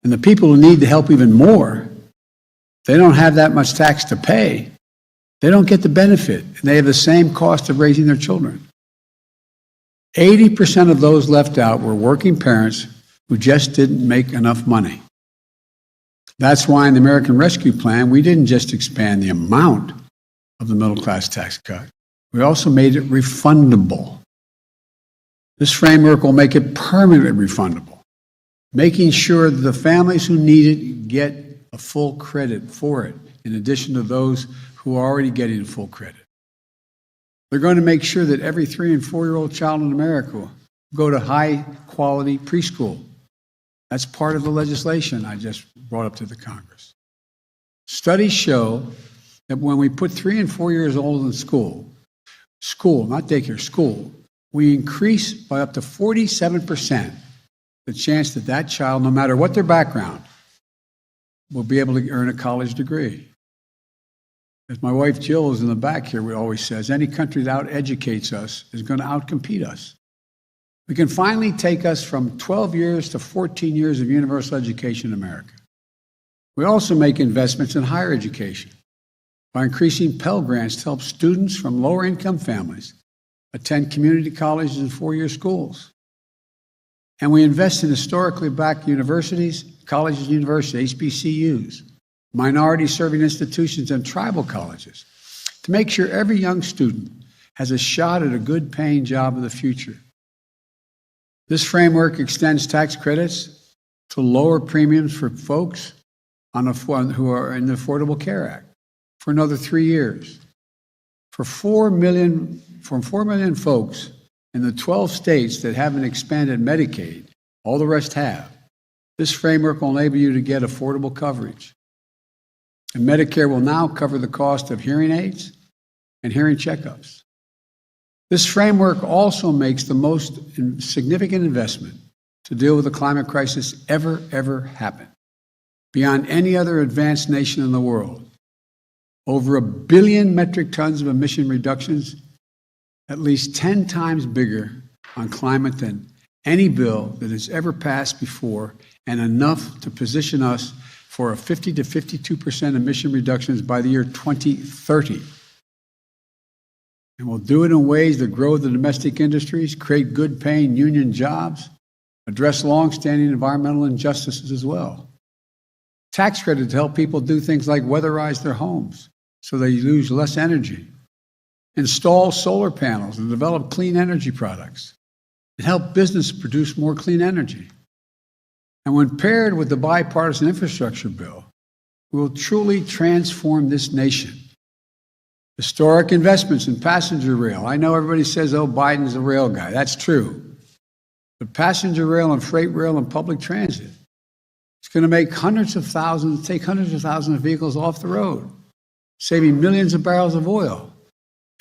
And the people who need the help even more, they don't have that much tax to pay. They don't get the benefit, and they have the same cost of raising their children. 80% of those left out were working parents who just didn't make enough money. That's why in the American Rescue Plan, we didn't just expand the amount of the middle-class tax cut. We also made it refundable. This framework will make it permanently refundable, making sure that the families who need it get a full credit for it, in addition to those who are already getting full credit. They're going to make sure that every 3- and 4-year-old child in America will go to high-quality preschool. That's part of the legislation I just brought up to the Congress. Studies show that when we put 3 and 4 years old in school, not daycare, school, we increase by up to 47% the chance that that child, no matter what their background, will be able to earn a college degree. As my wife Jill is in the back here, we always says, any country that out-educates us is going to out-compete us. We can finally take us from 12 years to 14 years of universal education in America. We also make investments in higher education by increasing Pell Grants to help students from lower-income families attend community colleges and 4-year schools. And we invest in historically black universities, colleges and universities, HBCUs, minority-serving institutions, and tribal colleges to make sure every young student has a shot at a good-paying job of the future. This framework extends tax credits to lower premiums for folks who are in the Affordable Care Act for another 3 years. For 4 million folks in the 12 states that haven't expanded Medicaid, all the rest have, this framework will enable you to get affordable coverage. And Medicare will now cover the cost of hearing aids and hearing checkups. This framework also makes the most significant investment to deal with the climate crisis ever happen, beyond any other advanced nation in the world. Over 1 billion metric tons of emission reductions, at least 10 times bigger on climate than any bill that has ever passed before, and enough to position us for a 50 to 52% emission reductions by the year 2030. And we'll do it in ways that grow the domestic industries, create good-paying union jobs, address long-standing environmental injustices as well. Tax credits to help people do things like weatherize their homes so they use less energy, install solar panels and develop clean energy products, and help business produce more clean energy. And when paired with the bipartisan infrastructure bill, we will truly transform this nation. Historic investments in passenger rail. I know everybody says, oh, Biden's a rail guy. That's true. But passenger rail and freight rail and public transit, it's going to make take hundreds of thousands of vehicles off the road, saving millions of barrels of oil.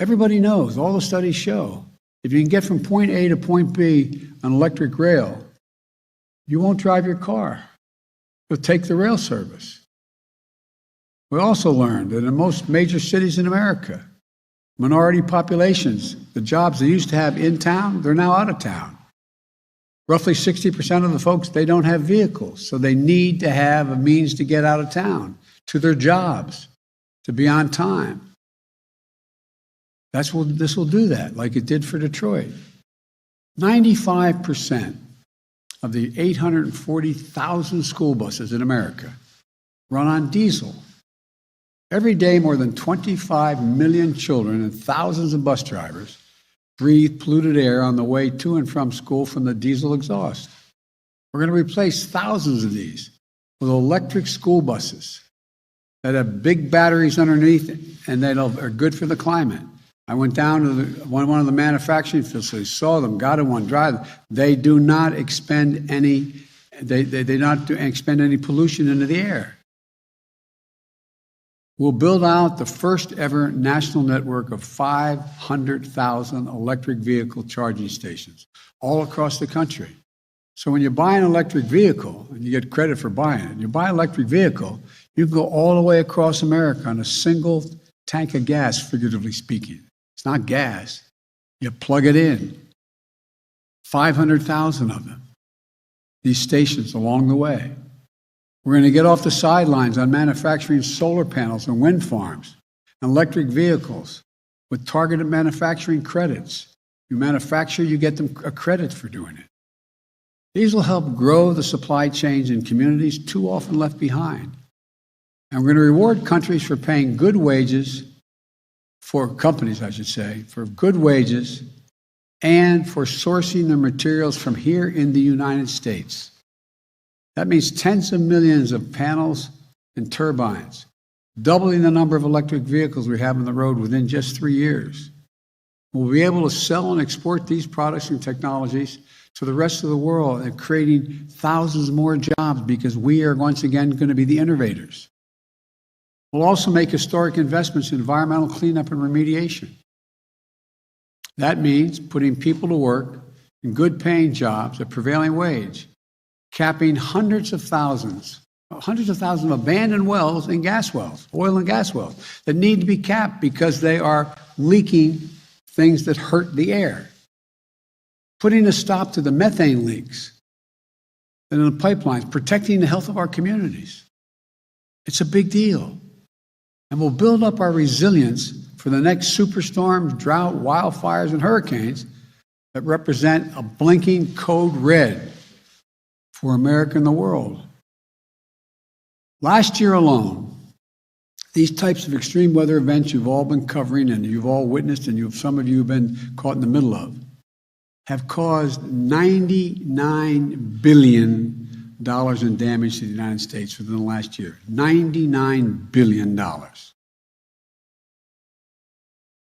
Everybody knows, all the studies show, if you can get from point A to point B on electric rail, you won't drive your car. You'll take the rail service. We also learned that in most major cities in America, minority populations, the jobs they used to have in town, they're now out of town. Roughly 60% of the folks, they don't have vehicles, so they need to have a means to get out of town, to their jobs, to be on time. This will do that, like it did for Detroit. 95% of the 840,000 school buses in America run on diesel. Every day, more than 25 million children and thousands of bus drivers breathe polluted air on the way to and from school from the diesel exhaust. We're going to replace thousands of these with electric school buses that have big batteries underneath and that are good for the climate. I went down to one of the manufacturing facilities, saw them, got in one, drive them. They do not expend any. They not expend any pollution into the air. We'll build out the first ever national network of 500,000 electric vehicle charging stations all across the country. So when you buy an electric vehicle, and you get credit for buying it, you buy an electric vehicle, you can go all the way across America on a single tank of gas, figuratively speaking. It's not gas. You plug it in. 500,000 of them, these stations along the way. We're going to get off the sidelines on manufacturing solar panels and wind farms and electric vehicles with targeted manufacturing credits. You manufacture, you get them a credit for doing it. These will help grow the supply chains in communities too often left behind. And we're going to reward countries for paying good wages, for companies, I should say, for good wages and for sourcing their materials from here in the United States. That means tens of millions of panels and turbines, doubling the number of electric vehicles we have on the road within just 3 years. We'll be able to sell and export these products and technologies to the rest of the world and creating thousands more jobs because we are once again going to be the innovators. We'll also make historic investments in environmental cleanup and remediation. That means putting people to work in good-paying jobs at prevailing wage, capping hundreds of thousands of abandoned wells and gas wells, oil and gas wells, that need to be capped because they are leaking things that hurt the air. Putting a stop to the methane leaks in the pipelines, protecting the health of our communities. It's a big deal. And we'll build up our resilience for the next superstorms, drought, wildfires, and hurricanes that represent a blinking code red for America and the world. Last year alone, these types of extreme weather events you've all been covering and you've all witnessed and some of you have been caught in the middle of have caused $99 billion in damage to the United States within the last year. $99 billion.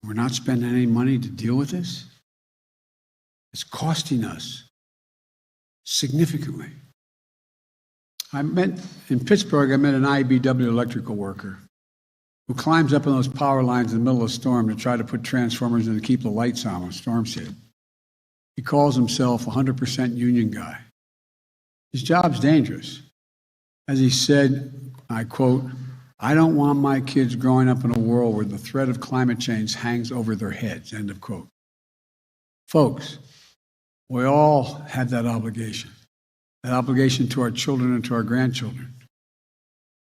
We're not spending any money to deal with this. It's costing us significantly. In Pittsburgh, I met an IBW electrical worker who climbs up on those power lines in the middle of a storm to try to put transformers in to keep the lights on when storms hit. He calls himself a 100% union guy. His job's dangerous. As he said, I quote, "I don't want my kids growing up in a world where the threat of climate change hangs over their heads," end of quote. Folks, we all have that obligation to our children and to our grandchildren.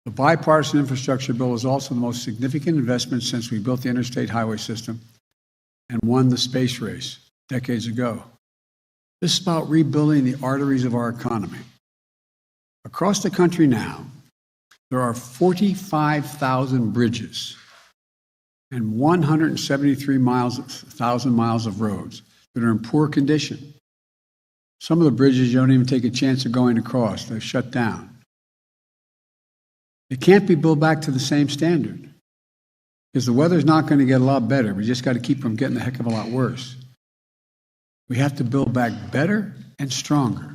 The bipartisan infrastructure bill is also the most significant investment since we built the interstate highway system and won the space race decades ago. This is about rebuilding the arteries of our economy. Across the country now, there are 45,000 bridges and 173,000 miles of roads that are in poor condition. Some of the bridges you don't even take a chance of going across. They're shut down. It can't be built back to the same standard because the weather's not going to get a lot better. We just got to keep from getting a heck of a lot worse. We have to build back better and stronger.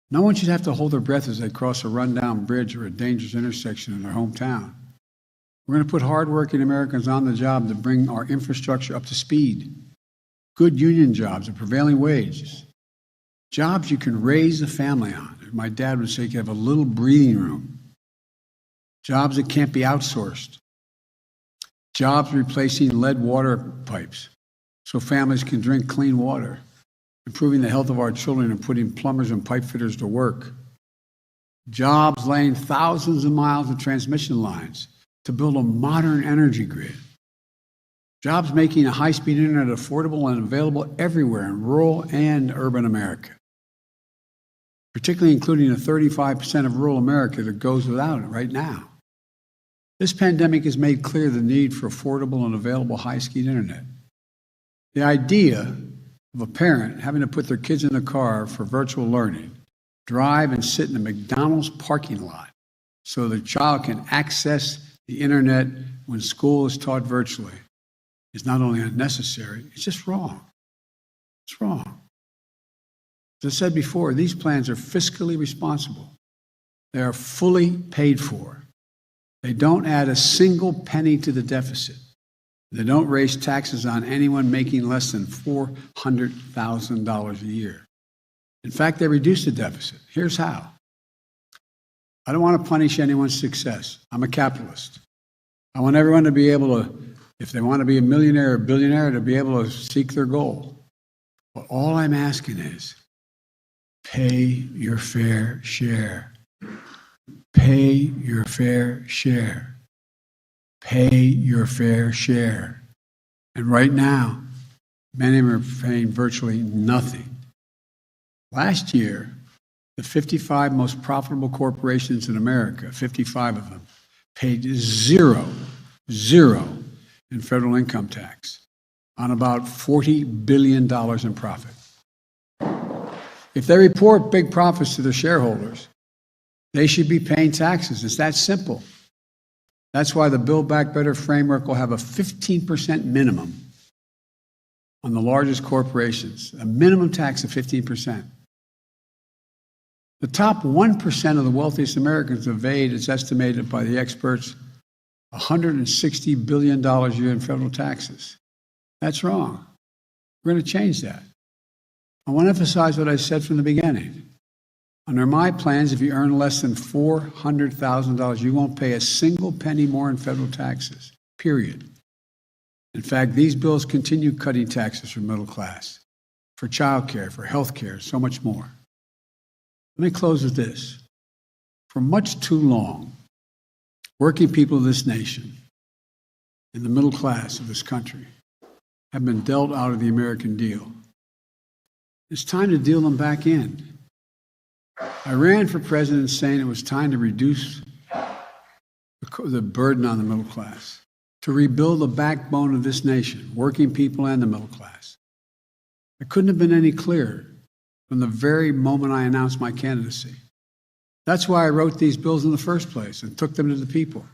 No one should have to hold their breath as they cross a rundown bridge or a dangerous intersection in their hometown. We're going to put hardworking Americans on the job to bring our infrastructure up to speed. Good union jobs at prevailing wages. Jobs you can raise a family on. My dad would say you can have a little breathing room. Jobs that can't be outsourced. Jobs replacing lead water pipes so families can drink clean water. Improving the health of our children and putting plumbers and pipe fitters to work. Jobs laying thousands of miles of transmission lines to build a modern energy grid. Jobs making a high-speed internet affordable and available everywhere in rural and urban America, particularly including the 35% of rural America that goes without it right now. This pandemic has made clear the need for affordable and available high-speed internet. The idea of a parent having to put their kids in the car for virtual learning, drive and sit in a McDonald's parking lot so their child can access the internet when school is taught virtually is not only unnecessary, it's just wrong. It's wrong. As I said before, these plans are fiscally responsible. They are fully paid for. They don't add a single penny to the deficit. They don't raise taxes on anyone making less than $400,000 a year. In fact, they reduce the deficit. Here's how. I don't want to punish anyone's success. I'm a capitalist. I want everyone to be able to, if they want to be a millionaire or billionaire, to be able to seek their goal. But all I'm asking is pay your fair share. Pay your fair share. Pay your fair share. And right now, many of them are paying virtually nothing. Last year, the 55 most profitable corporations in America, 55 of them, paid zero in federal income tax on about $40 billion in profit. If they report big profits to their shareholders, they should be paying taxes. It's that simple. That's why the Build Back Better framework will have a 15% minimum on the largest corporations, a minimum tax of 15%. The top 1% of the wealthiest Americans evade, it's estimated by the experts, $160 billion a year in federal taxes. That's wrong. We're going to change that. I want to emphasize what I said from the beginning. Under my plans, if you earn less than $400,000, you won't pay a single penny more in federal taxes, period. In fact, these bills continue cutting taxes for middle class, for child care, for health care, so much more. Let me close with this. For much too long, working people of this nation and the middle class of this country have been dealt out of the American deal. It's time to deal them back in. I ran for president saying it was time to reduce the burden on the middle class, to rebuild the backbone of this nation, working people and the middle class. I couldn't have been any clearer from the very moment I announced my candidacy. That's why I wrote these bills in the first place and took them to the people.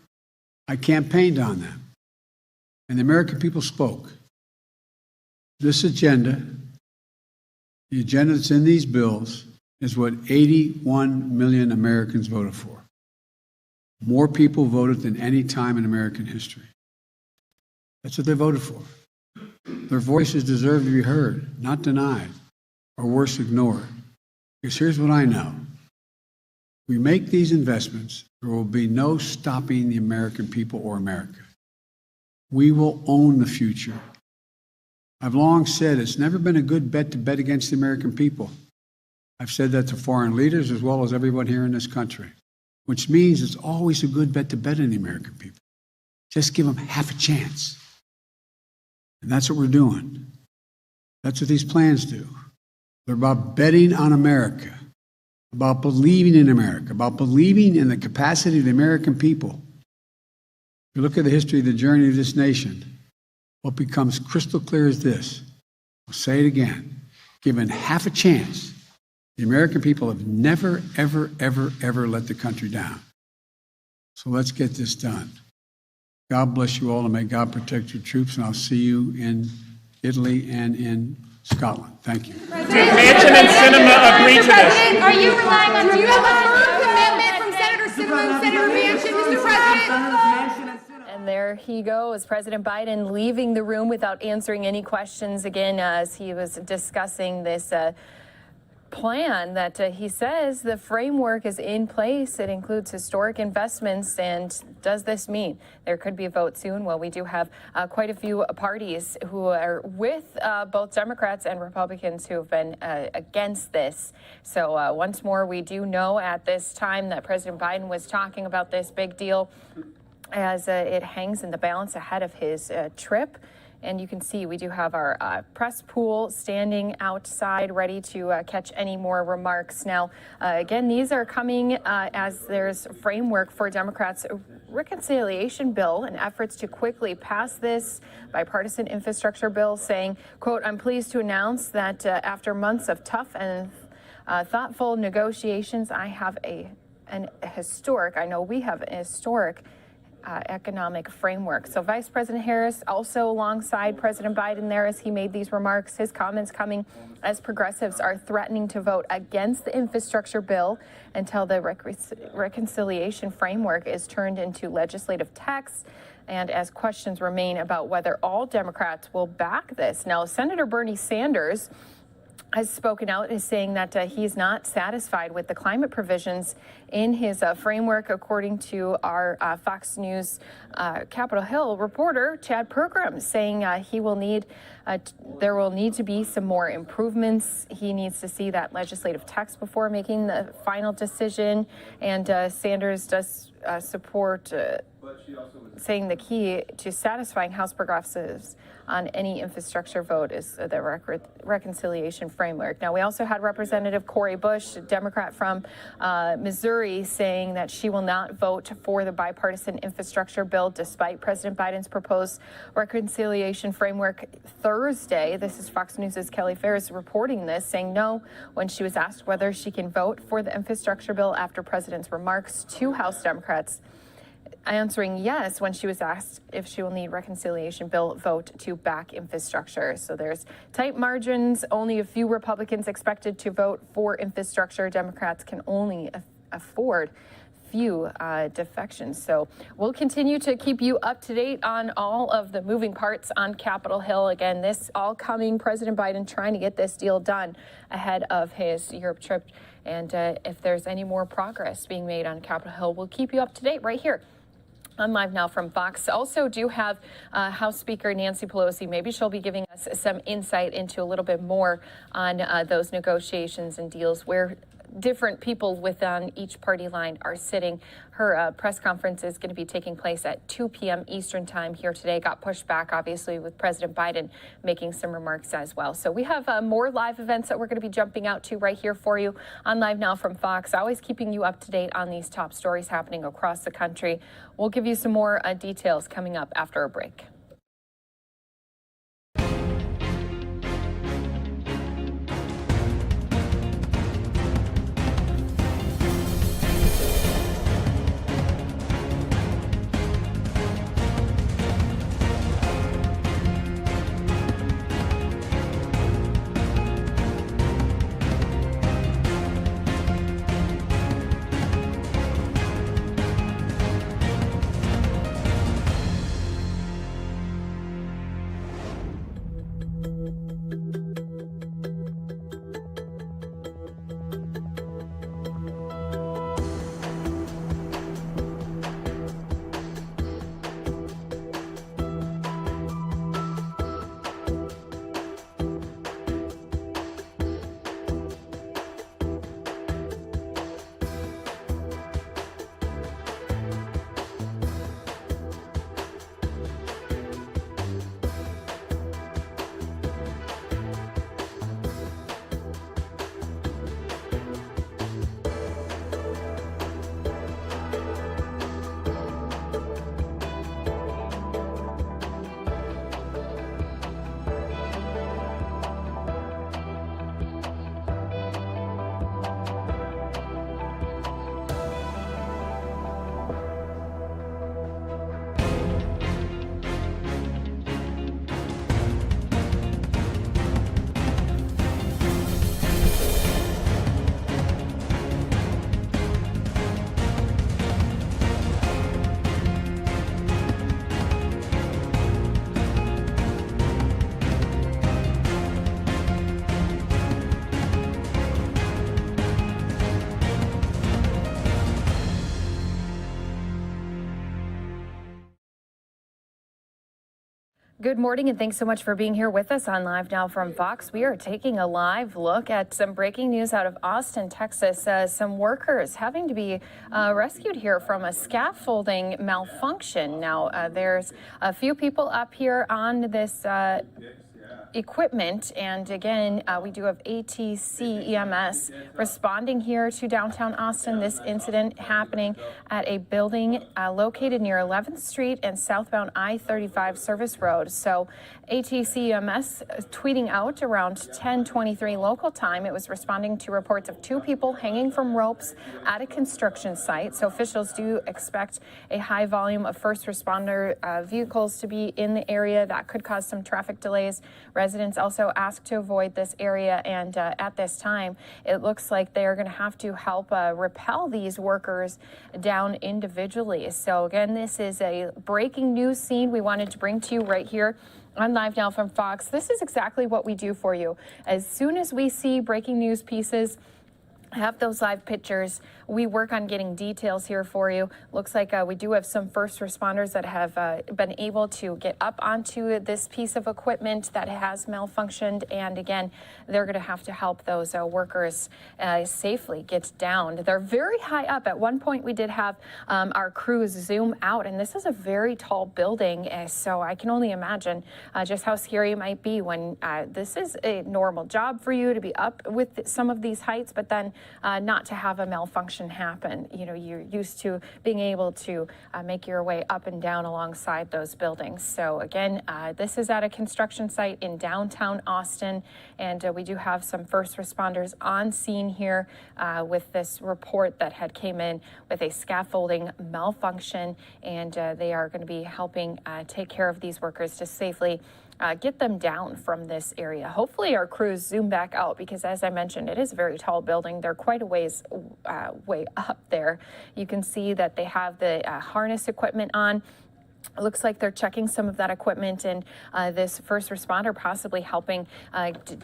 I campaigned on them, and the American people spoke. This agenda, the agenda that's in these bills, is what 81 million Americans voted for. More people voted than any time in American history. That's what they voted for. Their voices deserve to be heard, not denied, or worse, ignored. Because here's what I know. We make these investments, there will be no stopping the American people or America. We will own the future. I've long said it's never been a good bet to bet against the American people. I've said that to foreign leaders as well as everyone here in this country, which means it's always a good bet to bet on the American people. Just give them half a chance. And that's what we're doing. That's what these plans do. They're about betting on America, about believing in America, about believing in the capacity of the American people. If you look at the history of the journey of this nation, what becomes crystal clear is this. I'll say it again. Given half a chance, the American people have never, ever, ever, ever let the country down. So let's get this done. God bless you all, and may God protect your troops, and I'll see you in Italy and in Scotland. Thank you. Manchin and Sinema agree to this. Are you relying on, do you have a firm commitment from Senator Sinema and Senator Manchin, Mr. President? And there he goes, President Biden leaving the room without answering any questions again as he was discussing this plan that he says the framework is in place. It includes historic investments. And does this mean there could be a vote soon? Well, we do have quite a few parties who are with both Democrats and Republicans who have been against this. So once more, we do know at this time that President Biden was talking about this big deal as it hangs in the balance ahead of his trip. And you can see we do have our press pool standing outside ready to catch any more remarks. Now, again, these are coming as there's framework for Democrats' reconciliation bill and efforts to quickly pass this bipartisan infrastructure bill, saying, quote, I'm pleased to announce that after months of tough and thoughtful negotiations, I have we have an historic economic framework. So Vice President Harris also alongside President Biden there as he made these remarks, his comments coming as progressives are threatening to vote against the infrastructure bill until the reconciliation framework is turned into legislative text, and as questions remain about whether all Democrats will back this. Now, Senator Bernie Sanders has spoken out, is saying that he's not satisfied with the climate provisions in his framework, according to our Fox News Capitol Hill reporter, Chad Pergram, saying there will need to be some more improvements. He needs to see that legislative text before making the final decision. And Sanders does support saying the key to satisfying House progressives on any infrastructure vote is the reconciliation framework. Now, we also had Representative Cori Bush, a Democrat from Missouri, saying that she will not vote for the bipartisan infrastructure bill despite President Biden's proposed reconciliation framework Thursday. This is Fox News' Kelly Ferris reporting this, saying no when she was asked whether she can vote for the infrastructure bill after President's remarks to House Democrats, answering yes when she was asked if she will need reconciliation bill vote to back infrastructure. So there's tight margins, only a few Republicans expected to vote for infrastructure. Democrats can only afford few defections. So we'll continue to keep you up to date on all of the moving parts on Capitol Hill. Again, this all coming, President Biden trying to get this deal done ahead of his Europe trip. And if there's any more progress being made on Capitol Hill, we'll keep you up to date right here on Live Now from Fox. Also do have House Speaker Nancy Pelosi. Maybe she'll be giving us some insight into a little bit more on those negotiations and deals, where different people within each party line are sitting. Her press conference is going to be taking place at 2 p.m. Eastern time here today. Got pushed back, obviously, with President Biden making some remarks as well. So we have more live events that we're going to be jumping out to right here for you on Live Now from Fox, always keeping you up to date on these top stories happening across the country. We'll give you some more details coming up after a break. Good morning, and thanks so much for being here with us on Live Now from Fox. We are taking a live look at some breaking news out of Austin, Texas. Some workers having to be rescued here from a scaffolding malfunction. Now, there's a few people up here on this equipment, and again, we do have ATC EMS responding here to downtown Austin. This incident happening at a building located near 11th Street and southbound I-35 service road. So ATC EMS tweeting out around 10:23 local time. It was responding to reports of two people hanging from ropes at a construction site. So officials do expect a high volume of first responder vehicles to be in the area. That could cause some traffic delays. Residents also asked to avoid this area, and at this time, it looks like they are going to have to help rappel these workers down individually. So again, this is a breaking news scene we wanted to bring to you right here on Live Now from Fox. This is exactly what we do for you. As soon as we see breaking news pieces, have those live pictures, we work on getting details here for you. Looks like we do have some first responders that have been able to get up onto this piece of equipment that has malfunctioned, and again, they're going to have to help those workers safely get down. They're very high up. At one point, we did have our crews zoom out, and this is a very tall building, so I can only imagine just how scary it might be when this is a normal job for you to be up with some of these heights, but then not to have a malfunction happen. You know, you're used to being able to make your way up and down alongside those buildings. So again, this is at a construction site in downtown Austin, and we do have some first responders on scene here with this report that had came in with a scaffolding malfunction, and they are going to be helping take care of these workers to safely get them down from this area. Hopefully our crews zoom back out, because as I mentioned, it is a very tall building. They're quite a ways way up there. You can see that they have the harness equipment on. It looks like they're checking some of that equipment, and this first responder possibly helping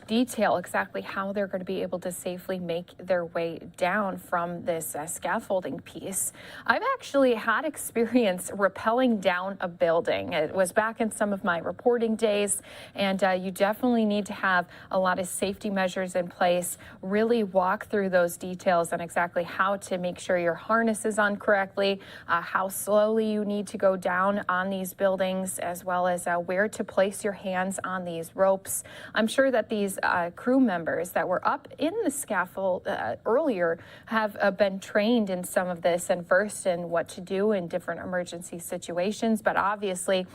detail exactly how they're going to be able to safely make their way down from this scaffolding piece. I've actually had experience rappelling down a building. It was back in some of my reporting days, and you definitely need to have a lot of safety measures in place, really walk through those details on exactly how to make sure your harness is on correctly, how slowly you need to go down on these buildings, as well as where to place your hands on these ropes. I'm sure that these crew members that were up in the scaffold earlier have been trained in some of this and versed in what to do in different emergency situations, but obviously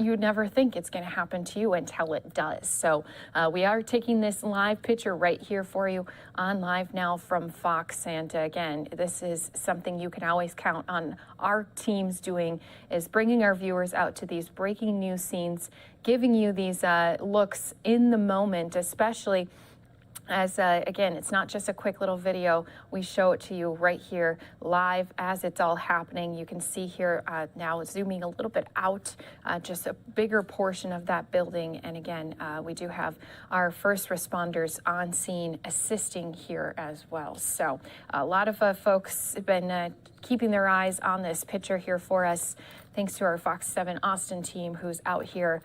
you never think it's going to happen to you until it does. So we are taking this live picture right here for you on Live Now from Fox. And again, this is something you can always count on our teams doing, is bringing our viewers out to these breaking news scenes, giving you these looks in the moment, especially as, again, it's not just a quick little video. We show it to you right here live as it's all happening. You can see here now zooming a little bit out, just a bigger portion of that building. And again, we do have our first responders on scene assisting here as well. So a lot of folks have been keeping their eyes on this picture here for us. Thanks to our Fox 7 Austin team who's out here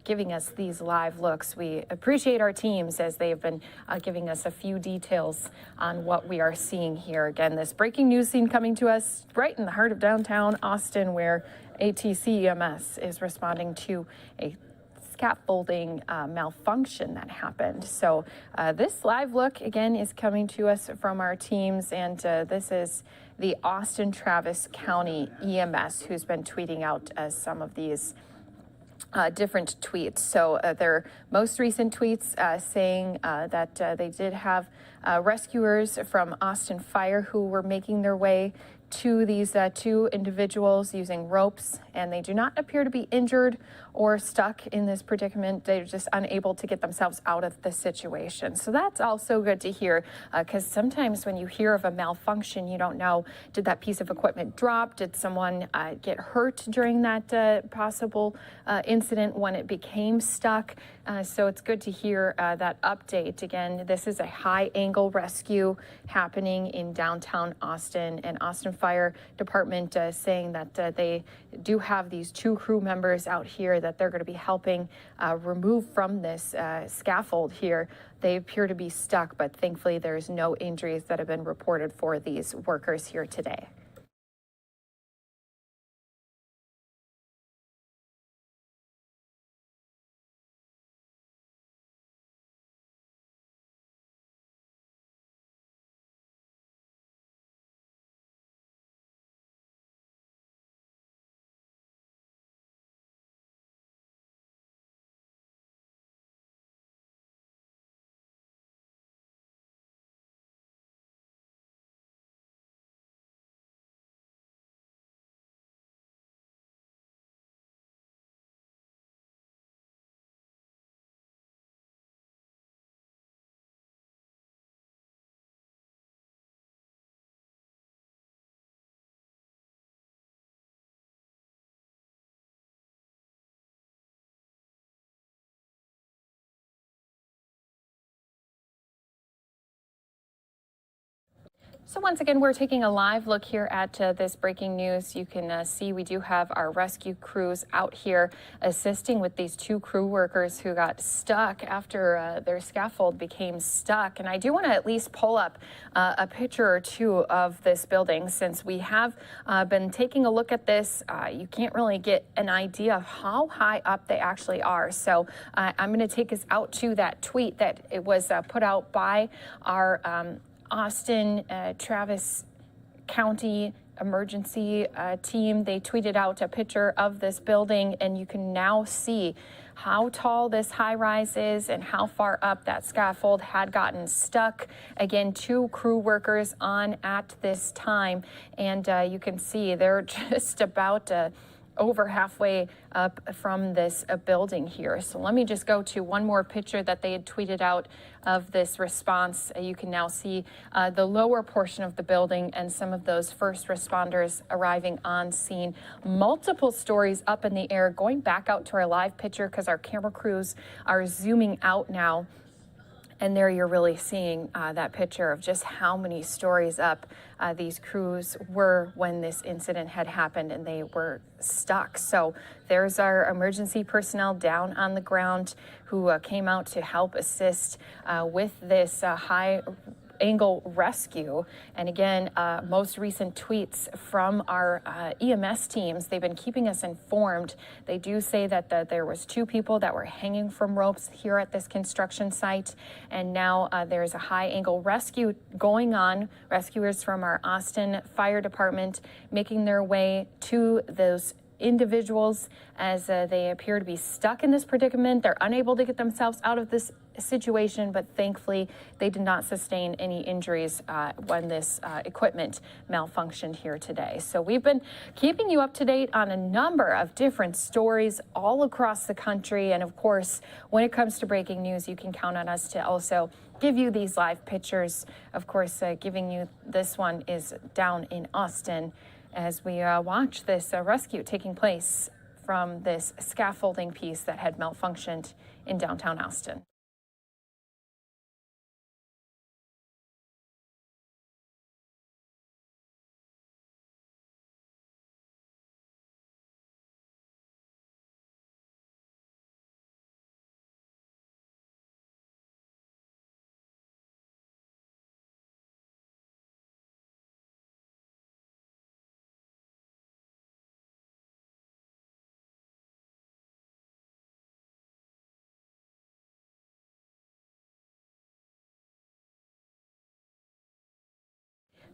giving us these live looks. We appreciate our teams as they've been giving us a few details on what we are seeing here. Again, this breaking news scene coming to us right in the heart of downtown Austin, where ATC EMS is responding to a scaffolding malfunction that happened. So this live look again is coming to us from our teams, and this is the Austin Travis County EMS who's been tweeting out some of these different tweets. So their most recent tweets saying that they did have rescuers from Austin Fire who were making their way to these two individuals using ropes, and they do not appear to be injured or stuck in this predicament. They're just unable to get themselves out of the situation. So that's also good to hear, because sometimes when you hear of a malfunction, you don't know, did that piece of equipment drop? Did someone get hurt during that possible incident when it became stuck? So it's good to hear that update. Again, this is a high angle rescue happening in downtown Austin, and Austin Fire Department saying that they do have these two crew members out here that they're going to be helping remove from this scaffold here. They appear to be stuck, but thankfully there's no injuries that have been reported for these workers here today. So once again, we're taking a live look here at this breaking news. You can see we do have our rescue crews out here assisting with these two crew workers who got stuck after their scaffold became stuck. And I do want to at least pull up a picture or two of this building. Since we have been taking a look at this, you can't really get an idea of how high up they actually are. So I'm going to take us out to that tweet that it was put out by our Austin Travis County emergency team. They tweeted out a picture of this building, and you can now see how tall this high rise is and how far up that scaffold had gotten stuck. Again, two crew workers on at this time, and you can see they're just about over halfway up from this building here. So let me just go to one more picture that they had tweeted out of this response. You can now see the lower portion of the building and some of those first responders arriving on scene. Multiple stories up in the air. Going back out to our live picture because our camera crews are zooming out now. And there you're really seeing that picture of just how many stories up these crews were when this incident had happened and they were stuck. So there's our emergency personnel down on the ground who came out to help assist with this high angle rescue. And again, most recent tweets from our EMS teams, they've been keeping us informed. They do say that there was 2 people that were hanging from ropes here at this construction site. And now there's a high angle rescue going on. Rescuers from our Austin Fire Department making their way to those individuals as they appear to be stuck in this predicament. They're unable to get themselves out of this situation, but thankfully they did not sustain any injuries when this equipment malfunctioned here today. So we've been keeping you up to date on a number of different stories all across the country. And of course, when it comes to breaking news, you can count on us to also give you these live pictures. Of course, giving you this one is down in Austin as we watch this rescue taking place from this scaffolding piece that had malfunctioned in downtown Austin.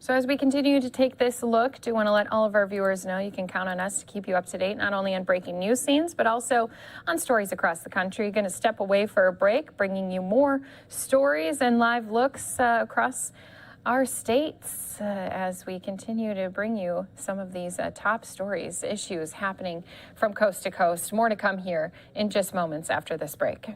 So as we continue to take this look, do want to let all of our viewers know you can count on us to keep you up to date, not only on breaking news scenes, but also on stories across the country. Going to step away for a break, bringing you more stories and live looks across our states as we continue to bring you some of these top stories, issues happening from coast to coast. More to come here in just moments after this break.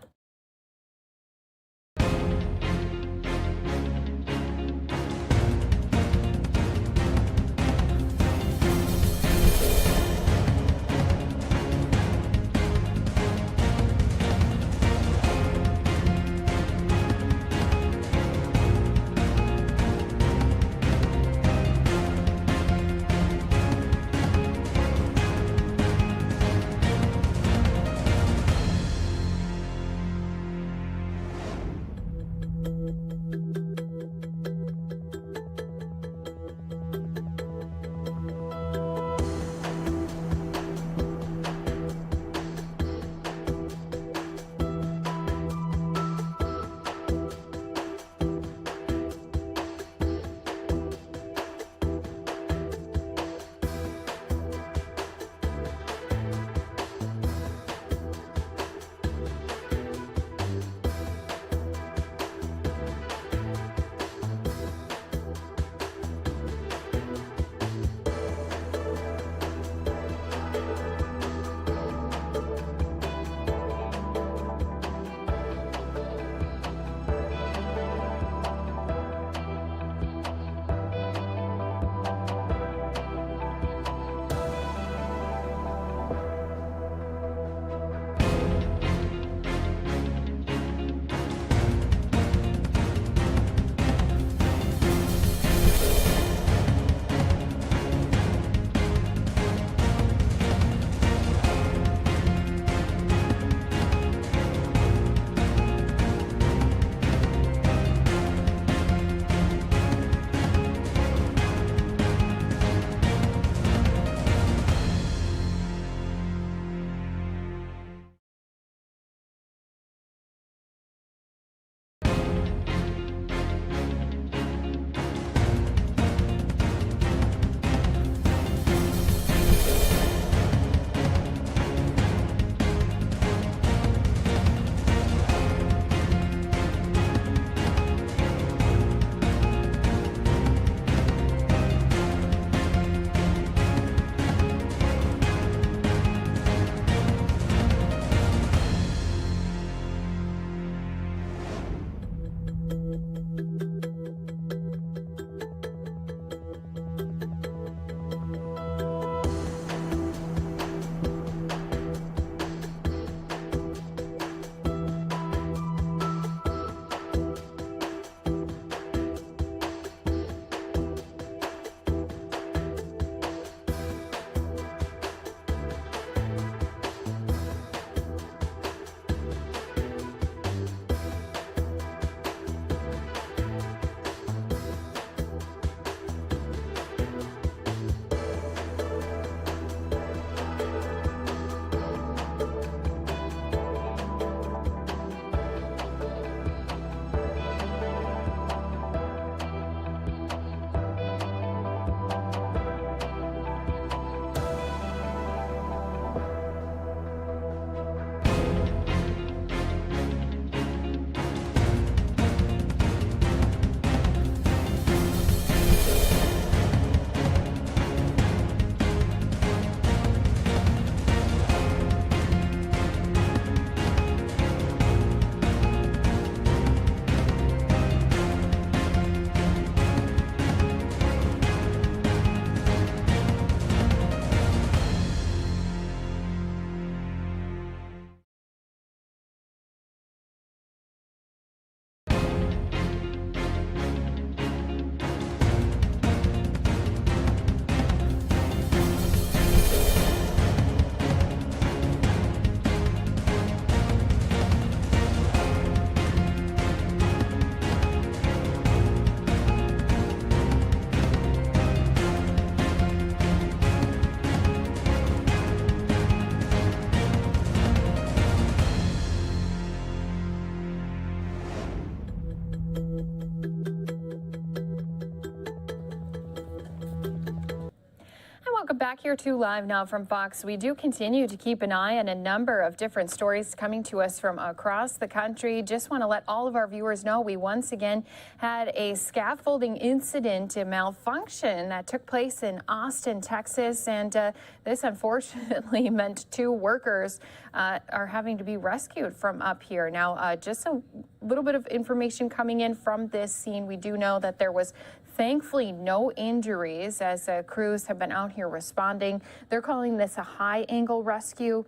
back here to Live Now from Fox. We do continue to keep an eye on a number of different stories coming to us from across the country. Just want to let all of our viewers know we once again had a scaffolding incident, a malfunction that took place in Austin, Texas. And this unfortunately meant 2 workers are having to be rescued from up here. Now, just a little bit of information coming in from this scene. We do know that there was thankfully no injuries as crews have been out here responding. They're calling this a high-angle rescue.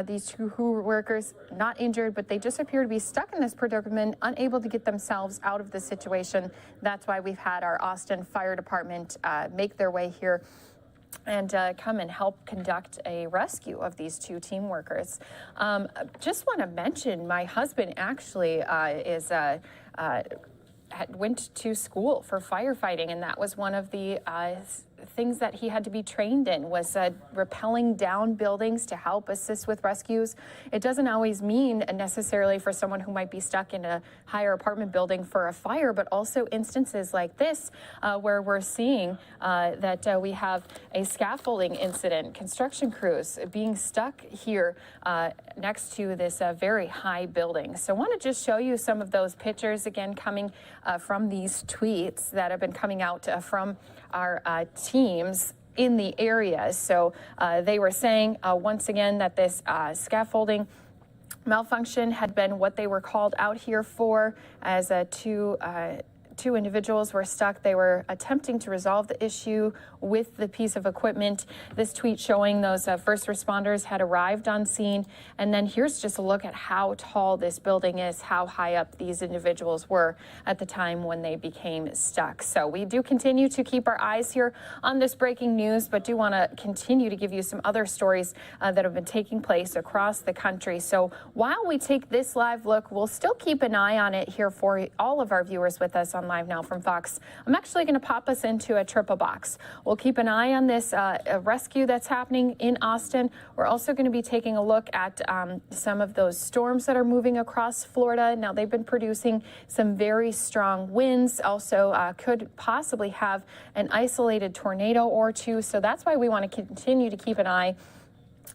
These 2 workers not injured, but they just appear to be stuck in this predicament, unable to get themselves out of the situation. That's why we've had our Austin Fire Department make their way here and come and help conduct a rescue of these 2 team workers. Just want to mention, my husband actually went to school for firefighting, and that was one of the things that he had to be trained in, was rappelling down buildings to help assist with rescues. It doesn't always mean necessarily for someone who might be stuck in a higher apartment building for a fire, but also instances like this where we're seeing that we have a scaffolding incident, construction crews being stuck here next to this very high building. So I want to just show you some of those pictures again coming from these tweets that have been coming out from our teams in the area. So they were saying once again that this scaffolding malfunction had been what they were called out here for, as two individuals were stuck. They were attempting to resolve the issue with the piece of equipment. This tweet showing those first responders had arrived on scene. And then here's just a look at how tall this building is, how high up these individuals were at the time when they became stuck. So we do continue to keep our eyes here on this breaking news, but do want to continue to give you some other stories that have been taking place across the country. So while we take this live look, we'll still keep an eye on it here for all of our viewers with us on Live Now from Fox. I'm actually going to pop us into a triple box. We'll keep an eye on this rescue that's happening in Austin. We're also going to be taking a look at some of those storms that are moving across Florida. Now, they've been producing some very strong winds, also could possibly have an isolated tornado or 2. So that's why we want to continue to keep an eye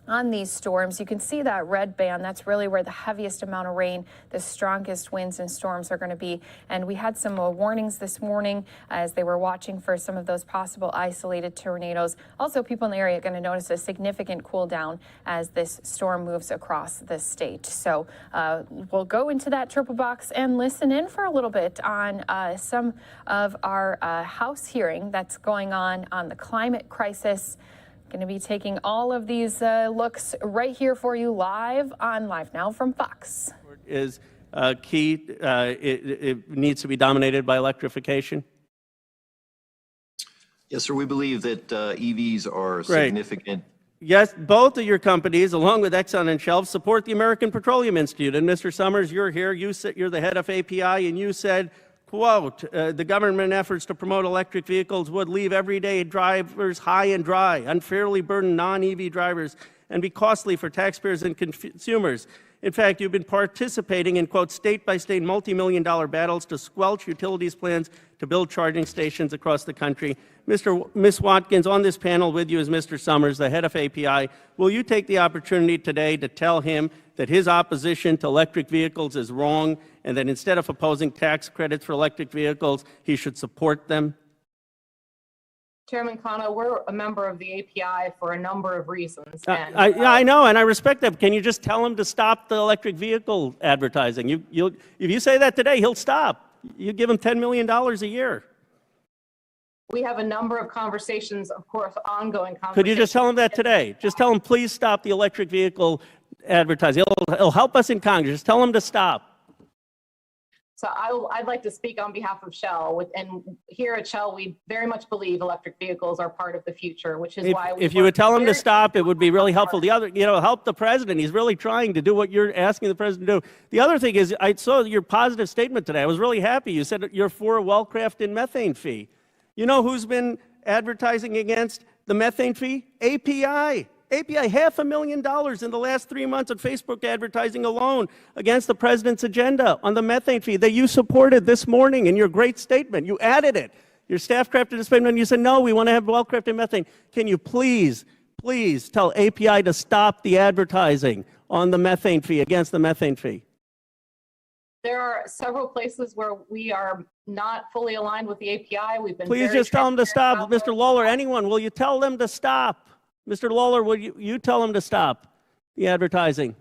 on these storms. You can see that red band. That's really where the heaviest amount of rain, the strongest winds and storms are going to be. And we had some warnings this morning as they were watching for some of those possible isolated tornadoes. Also, people in the area are going to notice a significant cool down as this storm moves across the state. So we'll go into that triple box and listen in for a little bit on some of our House hearing that's going on the climate crisis. Going to be taking all of these looks right here for you live on Live Now from Fox. Is key. It needs to be dominated by electrification. Yes, sir. We believe that EVs are significant. Yes, both of your companies, along with Exxon and Shell, support the American Petroleum Institute. And Mr. Summers, you're here. You're the head of API, and you said, quote, the government efforts to promote electric vehicles would leave everyday drivers high and dry, unfairly burden non-EV drivers, and be costly for taxpayers and consumers. In fact, you've been participating in, quote, state-by-state multi-million-dollar battles to squelch utilities' plans to build charging stations across the country. Ms. Watkins, on this panel with you is Mr. Summers, the head of API. Will you take the opportunity today to tell him that his opposition to electric vehicles is wrong, and that instead of opposing tax credits for electric vehicles, he should support them? Chairman Kano, we're a member of the API for a number of reasons. I know, and I respect that. Can you just tell him to stop the electric vehicle advertising? If you say that today, he'll stop. You give him $10 million a year. We have a number of conversations, of course, ongoing conversations. Could you just tell him that today? Just tell him, please stop the electric vehicle advertising. It'll help us in Congress. Just tell him to stop. So I'd like to speak on behalf of Shell. And here at Shell, we very much believe electric vehicles are part of the future, which is why if you would tell him to stop, it would be really helpful. The other, help the president. He's really trying to do what you're asking the president to do. The other thing is, I saw your positive statement today. I was really happy. You said you're for a well-crafted methane fee. You know who's been advertising against the methane fee? API. API, $500,000 in the last 3 months of Facebook advertising alone against the president's agenda on the methane fee that you supported this morning in your great statement. You added it. Your staff crafted a statement and you said, no, we want to have well-crafted methane. Can you please tell API to stop the advertising on the methane fee, against the methane fee? There are several places where we are not fully aligned with the API. We've been Please very just tell them to stop. transparent Mr. Lawler, anyone, will you tell them to stop? Mr. Lawler, will you tell them to stop the advertising?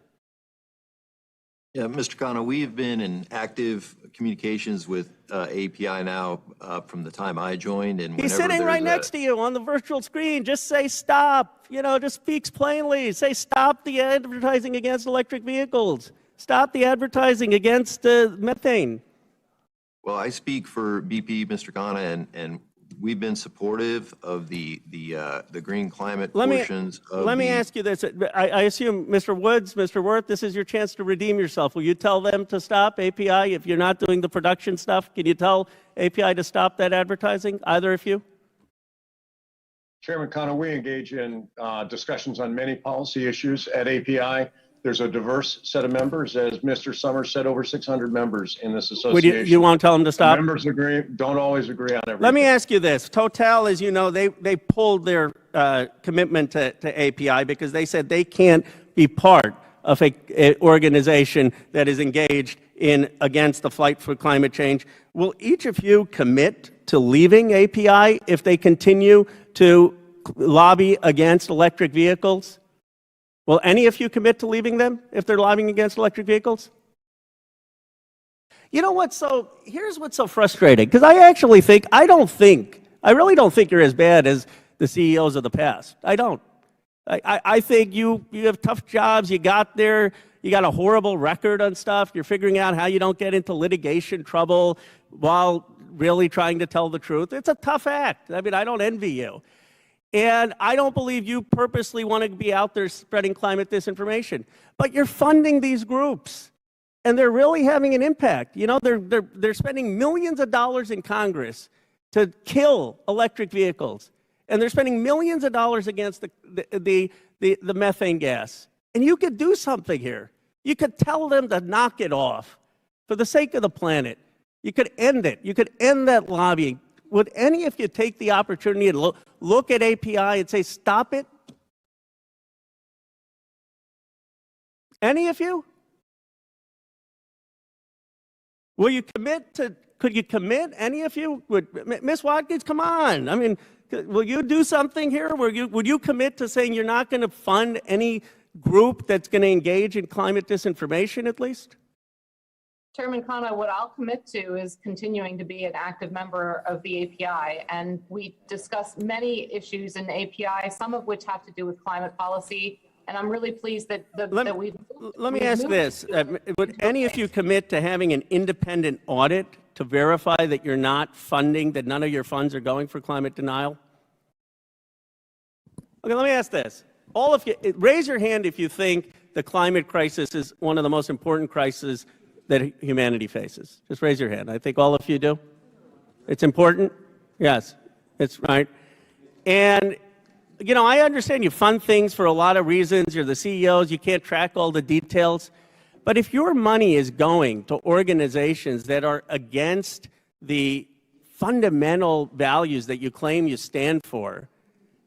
Yeah, Mr. Khanna, we've been in active communications with API now from the time I joined. And He's whenever sitting right there's next to you on the virtual screen. Just say stop. You know, just speaks plainly. Say stop the advertising against electric vehicles. Stop the advertising against methane. Well, I speak for BP, Mr. Khanna, and we've been supportive of the green climate portions of Let me ask you this. I assume, Mr. Woods, Mr. Worth, this is your chance to redeem yourself. Will you tell them to stop API if you're not doing the production stuff? Can you tell API to stop that advertising, either of you? Chairman Khanna, we engage in discussions on many policy issues at API. There's a diverse set of members. As Mr. Summers said, over 600 members in this association. You won't tell them to stop? Members agree, don't always agree on everything. Let me ask you this. Total, as you know, they pulled their commitment to API because they said they can't be part of an organization that is engaged in against the fight for climate change. Will each of you commit to leaving API if they continue to lobby against electric vehicles? Will any of you commit to leaving them if they're lobbying against electric vehicles? You know what's here's what's so frustrating, because I really don't think you're as bad as the CEOs of the past. I don't. I think you have tough jobs, you got there, you got a horrible record on stuff, you're figuring out how you don't get into litigation trouble while really trying to tell the truth. It's a tough act. I mean, I don't envy you. And I don't believe you purposely want to be out there spreading climate disinformation. But you're funding these groups, and they're really having an impact. You know, they're spending millions of dollars in Congress to kill electric vehicles, and they're spending millions of dollars against the methane gas. And you could do something here. You could tell them to knock it off for the sake of the planet. You could end it. You could end that lobbying. Would any of you take the opportunity and look at API and say, stop it? Any of you? Will you commit to, could you commit, any of you? Ms. Watkins, come on. I mean, will you do something here? Would you commit to saying you're not going to fund any group that's going to engage in climate disinformation at least? Chairman Khanna, what I'll commit to is continuing to be an active member of the API, and we discuss many issues in the API, some of which have to do with climate policy, and I'm really pleased that we've... Let me ask this. Would any of you commit to having an independent audit to verify that you're not funding, that none of your funds are going for climate denial? Okay, let me ask this. All of you, raise your hand if you think the climate crisis is one of the most important crises that humanity faces. Just raise your hand. I think all of you do. It's important? Yes, it's right. And, you know, I understand you fund things for a lot of reasons. You're the CEOs, you can't track all the details. But if your money is going to organizations that are against the fundamental values that you claim you stand for,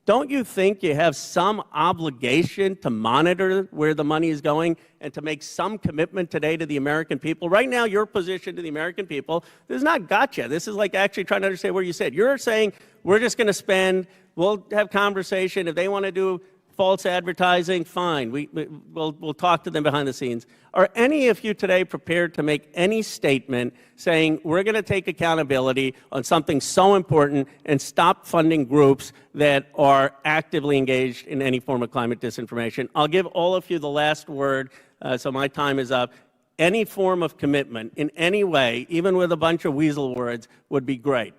don't you think you have some obligation to monitor where the money is going and to make some commitment today to the American people? Right now, your position to the American people, this is not gotcha. This is like actually trying to understand where you said. You're saying we're just going to spend, we'll have conversation. If they want to do false advertising, fine. We'll talk to them behind the scenes. Are any of you today prepared to make any statement saying we're going to take accountability on something so important and stop funding groups that are actively engaged in any form of climate disinformation? I'll give all of you the last word, so my time is up. Any form of commitment in any way, even with a bunch of weasel words, would be great.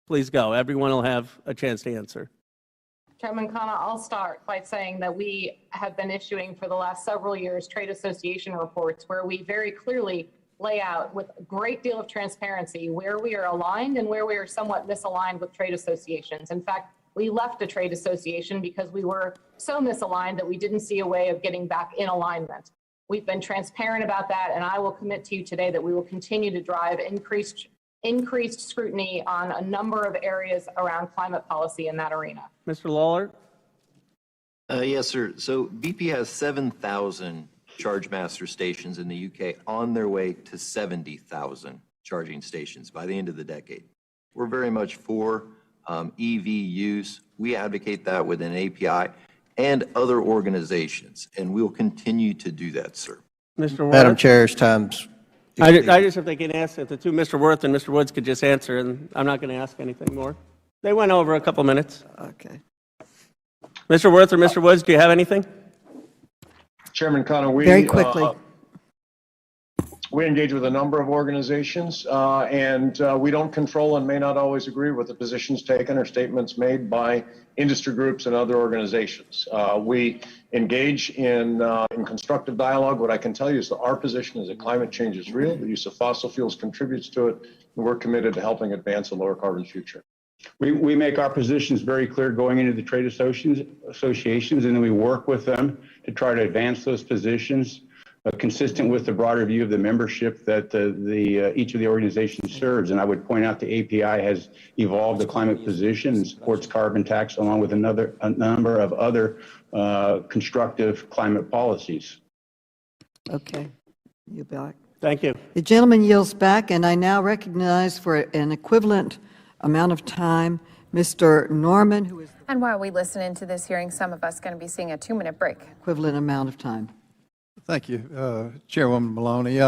Please go. Everyone will have a chance to answer. Chairman Khanna, I'll start by saying that we have been issuing for the last several years trade association reports where we very clearly lay out with a great deal of transparency where we are aligned and where we are somewhat misaligned with trade associations. In fact, we left a trade association because we were so misaligned that we didn't see a way of getting back in alignment. We've been transparent about that, and I will commit to you today that we will continue to drive increased increased scrutiny on a number of areas around climate policy in that arena. Mr. Lawler? Yes, sir. So BP has 7,000 ChargeMaster stations in the UK on their way to 70,000 charging stations by the end of the decade. We're very much for EV use. We advocate that with an API and other organizations, and we'll continue to do that, sir. Mr. Worth? Madam Chair's time's I just, if they can answer, the two, Mr. Worth and Mr. Woods, could just answer, and I'm not going to ask anything more. They went over a couple minutes. Okay. Mr. Worth or Mr. Woods, do you have anything? Chairman Connor, Very quickly. We engage with a number of organizations, and we don't control and may not always agree with the positions taken or statements made by industry groups and other organizations. We engage in constructive dialogue. What I can tell you is that our position is that climate change is real, the use of fossil fuels contributes to it, and we're committed to helping advance a lower carbon future. We make our positions very clear going into the trade associations, and then we work with them to try to advance those positions consistent with the broader view of the membership that each of the organizations serves. And I would point out the API has evolved the climate position and supports carbon tax along with a number of other constructive climate policies. Okay. You back. Thank you. The gentleman yields back, and I now recognize for an equivalent amount of time Mr. Norman, who is the And while we listen into this hearing, some of us going to be seeing a 2-minute break. equivalent amount of time. Thank you, Chairwoman Maloney.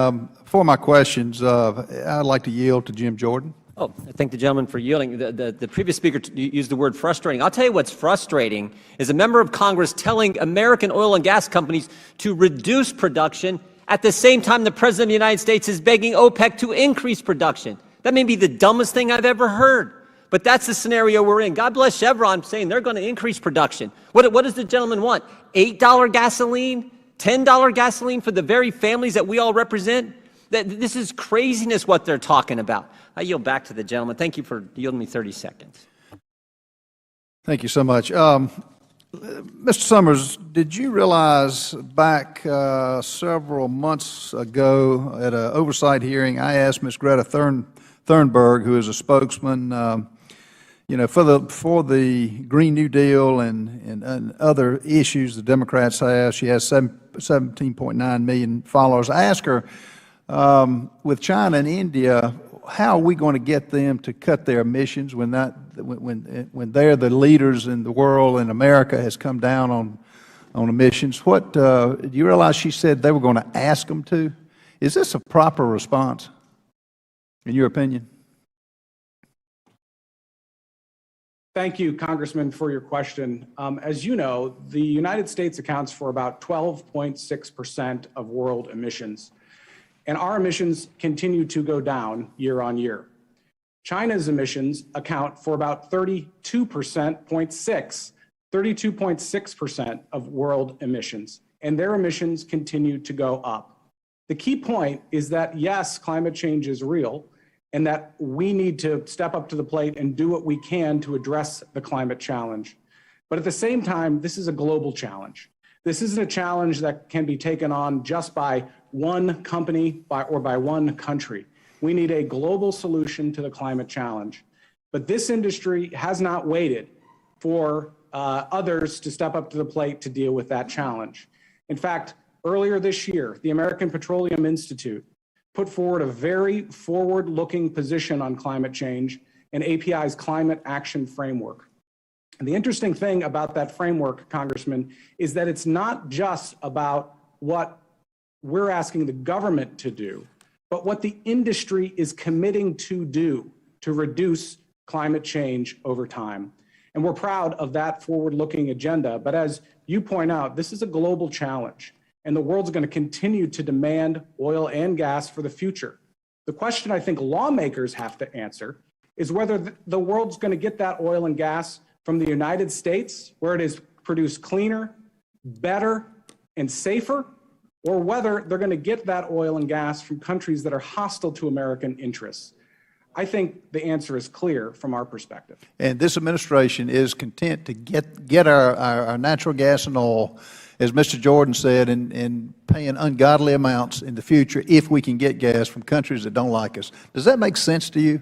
For my questions, I'd like to yield to Jim Jordan. Oh, I thank the gentleman for yielding. The previous speaker used the word frustrating. I'll tell you what's frustrating is a member of Congress telling American oil and gas companies to reduce production at the same time the President of the United States is begging OPEC to increase production. That may be the dumbest thing I've ever heard, but that's the scenario we're in. God bless Chevron saying they're going to increase production. What does the gentleman want? $8 gasoline? $10 gasoline for the very families that we all represent? This is craziness what they're talking about. I yield back to the gentleman. Thank you for yielding me 30 seconds. Thank you so much. Mr. Summers, did you realize back several months ago at an oversight hearing, I asked Ms. Greta Thunberg, who is a spokesman, for the Green New Deal and other issues the Democrats have. She has 17.9 million followers. I asked her, with China and India, how are we going to get them to cut their emissions when they're the leaders in the world and America has come down on emissions? Do you realize she said they were going to ask them to? Is this a proper response, in your opinion? Thank you, Congressman, for your question. As you know, the United States accounts for about 12.6% of world emissions, and our emissions continue to go down year on year. China's emissions account for about 32.6% of world emissions, and their emissions continue to go up. The key point is that, yes, climate change is real, and that we need to step up to the plate and do what we can to address the climate challenge. But at the same time, this is a global challenge. This isn't a challenge that can be taken on just by one company or by one country. We need a global solution to the climate challenge. But this industry has not waited for others to step up to the plate to deal with that challenge. In fact, earlier this year, the American Petroleum Institute put forward a very forward-looking position on climate change and API's climate action framework. And the interesting thing about that framework, Congressman, is that it's not just about what we're asking the government to do, but what the industry is committing to do to reduce climate change over time. And we're proud of that forward-looking agenda. But as you point out, this is a global challenge, and the world's going to continue to demand oil and gas for the future. The question I think lawmakers have to answer is whether the world's going to get that oil and gas from the United States, where it is produced cleaner, better, and safer, or whether they're going to get that oil and gas from countries that are hostile to American interests. I think the answer is clear from our perspective. And this administration is content to get our natural gas and oil as Mr. Jordan said, in paying ungodly amounts in the future if we can get gas from countries that don't like us. Does that make sense to you?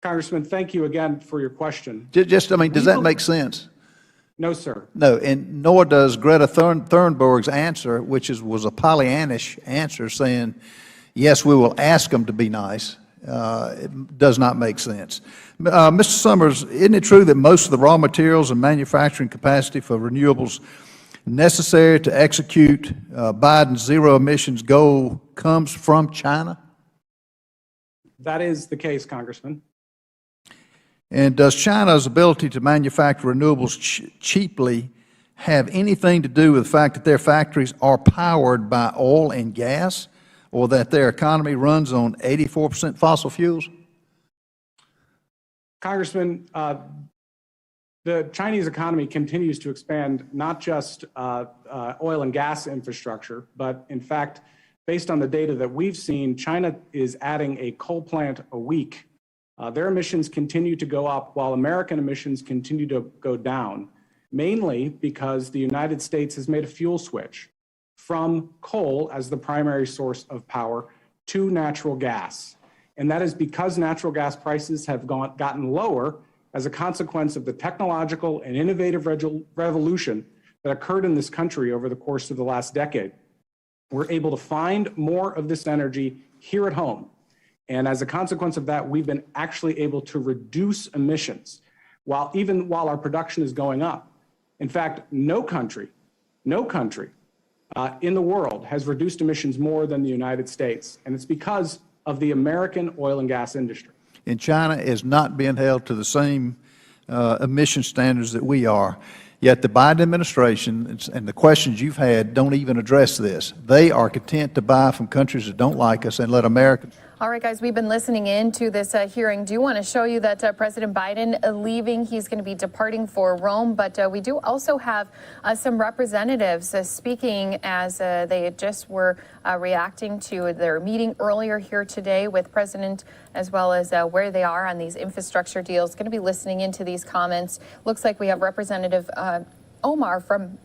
Congressman, thank you again for your question. I mean, does that make sense? No, sir. No, and nor does Greta Thunberg's answer, which was a Pollyannish answer saying, yes, we will ask them to be nice. It does not make sense. Mr. Summers, isn't it true that most of the raw materials and manufacturing capacity for renewables necessary to execute Biden's zero emissions goal comes from China? That is the case, Congressman. And does China's ability to manufacture renewables cheaply have anything to do with the fact that their factories are powered by oil and gas, or that their economy runs on 84% fossil fuels? Congressman, the Chinese economy continues to expand not just oil and gas infrastructure, but in fact, based on the data that we've seen, China is adding a coal plant a week. Their emissions continue to go up while American emissions continue to go down, mainly because the United States has made a fuel switch from coal as the primary source of power to natural gas. And that is because natural gas prices have gotten lower as a consequence of the technological and innovative revolution that occurred in this country over the course of the last decade. We're able to find more of this energy here at home. And as a consequence of that, we've been actually able to reduce emissions even while our production is going up. In fact, no country in the world has reduced emissions more than the United States. And it's because of the American oil and gas industry. And China is not being held to the same emission standards that we are. Yet the Biden administration and the questions you've had don't even address this. They are content to buy from countries that don't like us and let Americans. All right, guys, we've been listening in to this hearing. Do want to show you that President Biden leaving. He's going to be departing for Rome, but we do also have some representatives speaking as they just were reacting to their meeting earlier here today with President, as well as where they are on these infrastructure deals. Going to be listening into these comments. Looks like we have Representative Omar from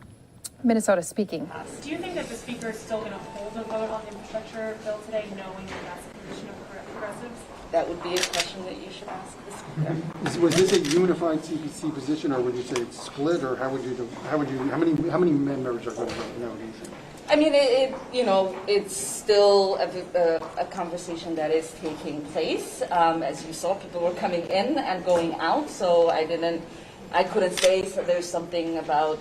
Minnesota speaking. Do you think that the Speaker is still going to hold a vote on the infrastructure bill today, knowing that that's the position of progressives? That would be a question that you should ask the Speaker. Was this a unified CPC position, or would you say it's split, or how many members are going to vote no? Do you think? I mean, it's still a conversation that is taking place. As you saw, people were coming in and going out, so I couldn't say there's something about,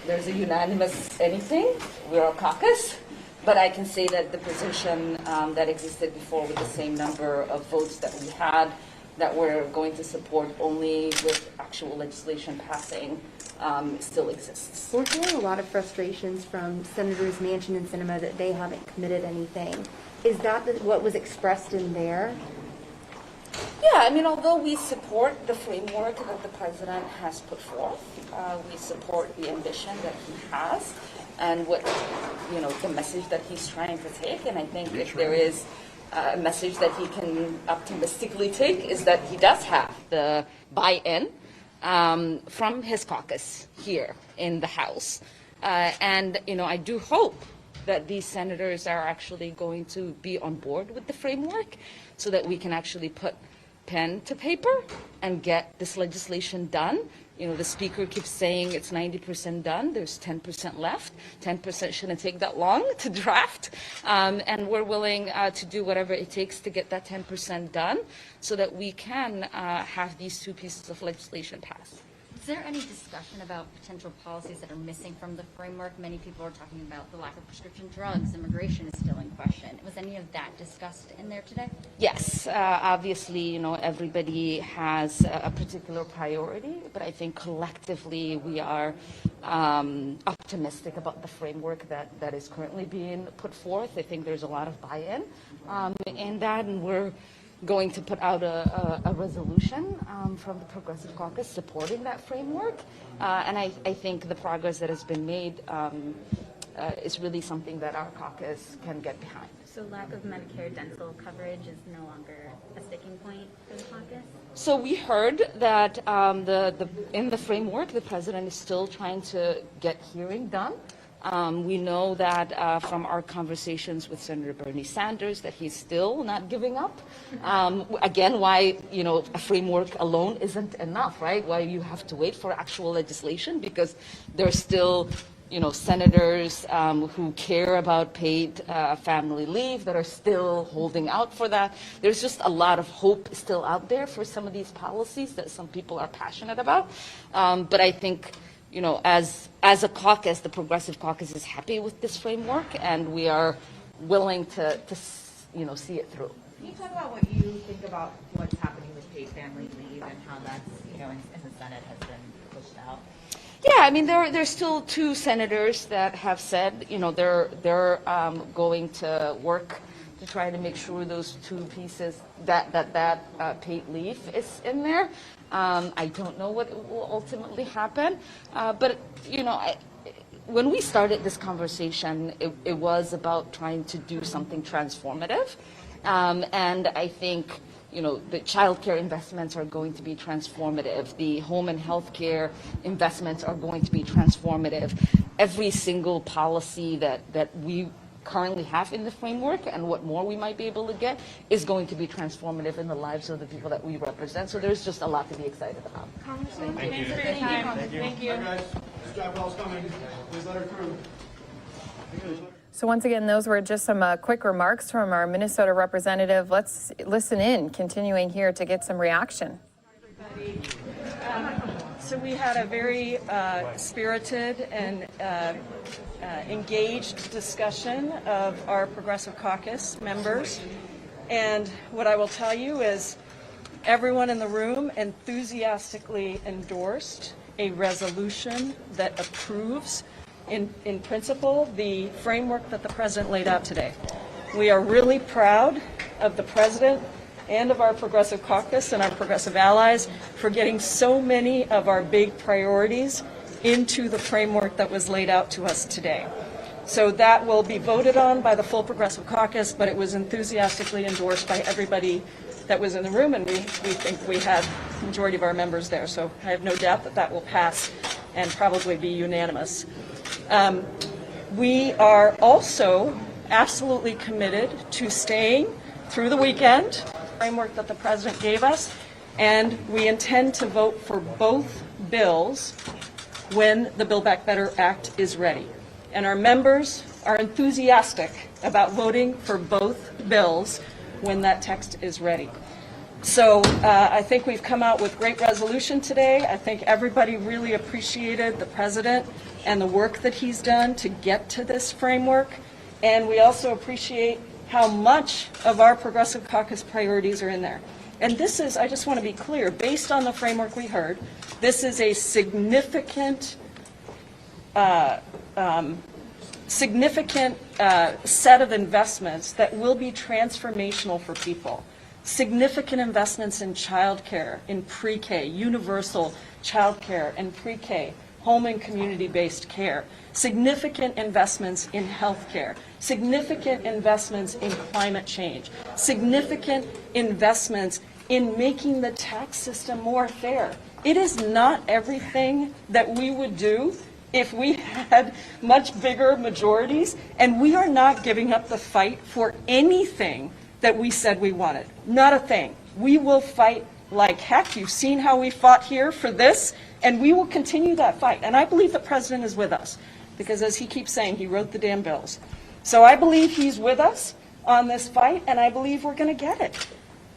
there's a unanimous anything. We're a caucus. But I can say that the position that existed before with the same number of votes that we had, that we're going to support only with actual legislation passing, still exists. We're hearing a lot of frustrations from Senators Manchin and Sinema that they haven't committed anything. Is that what was expressed in there? Yeah, I mean, although we support the framework that the president has put forth, we support the ambition that he has and what, the message that he's trying to take. And I think if there is a message that he can optimistically take is that he does have the buy-in from his caucus here in the House. And I do hope that these senators are actually going to be on board with the framework so that we can actually put pen to paper and get this legislation done. The Speaker keeps saying it's 90% done. There's 10% left. 10% shouldn't take that long to draft. And we're willing to do whatever it takes to get that 10% done so that we can have these two pieces of legislation passed. Is there any discussion about potential policies that are missing from the framework? Many people are talking about the lack of prescription drugs. Immigration is still in question. Was any of that discussed in there today? Yes. Obviously, everybody has a particular priority, but I think collectively we are optimistic about the framework that is currently being put forth. I think there's a lot of buy-in in that, and we're going to put out a resolution from the Progressive Caucus supporting that framework. And I think the progress that has been made is really something that our caucus can get behind. So lack of Medicare dental coverage is no longer a sticking point for the caucus? So we heard that in the framework, the president is still trying to get hearing done. We know that from our conversations with Senator Bernie Sanders that he's still not giving up. Again, why a framework alone isn't enough, right? Why you have to wait for actual legislation, because there's still senators who care about paid family leave that are still holding out for that. There's just a lot of hope still out there for some of these policies that some people are passionate about. But I think, as a caucus, the Progressive Caucus is happy with this framework, and we are willing to see it through. Can you talk about what you think about what's happening with paid family leave and how that's, in the Senate has been pushed out? Yeah, I mean, there's still 2 senators that have said, they're going to work to try to make sure those 2 pieces that paid leave is in there. I don't know what will ultimately happen, but when we started this conversation, it was about trying to do something transformative, and I think the child care investments are going to be transformative. The home and health care investments are going to be transformative. Every single policy that we currently have in the framework and what more we might be able to get is going to be transformative in the lives of the people that we represent. So there's just a lot to be excited about. Congressman, thanks for your time. Thank you. Hi guys, this job well's coming. Please let her through. So once again, those were just some quick remarks from our Minnesota representative. Let's listen in, continuing here to get some reaction. So we had a very spirited and engaged discussion of our Progressive Caucus members. And what I will tell you is everyone in the room enthusiastically endorsed a resolution that approves in principle the framework that the president laid out today. We are really proud of the president and of our Progressive Caucus and our progressive allies for getting so many of our big priorities into the framework that was laid out to us today. So that will be voted on by the full Progressive Caucus, but it was enthusiastically endorsed by everybody that was in the room, and we think we had the majority of our members there. So I have no doubt that that will pass and probably be unanimous. We are also absolutely committed to staying through the weekend, framework that the president gave us, and we intend to vote for both bills when the Build Back Better Act is ready. And our members are enthusiastic about voting for both bills when that text is ready. So I think we've come out with great resolution today. I think everybody really appreciated the president and the work that he's done to get to this framework. And we also appreciate how much of our Progressive Caucus priorities are in there. And this is, I just want to be clear, based on the framework we heard, this is a significant set of investments that will be transformational for people. Significant investments in childcare, in pre-K, universal childcare and pre-K, home and community-based care. Significant investments in healthcare. Significant investments in climate change. Significant investments in making the tax system more fair. It is not everything that we would do if we had much bigger majorities, and we are not giving up the fight for anything that we said we wanted. Not a thing. We will fight like heck. You've seen how we fought here for this, and we will continue that fight. And I believe the president is with us, because as he keeps saying, he wrote the damn bills. So I believe he's with us on this fight, and I believe we're going to get it.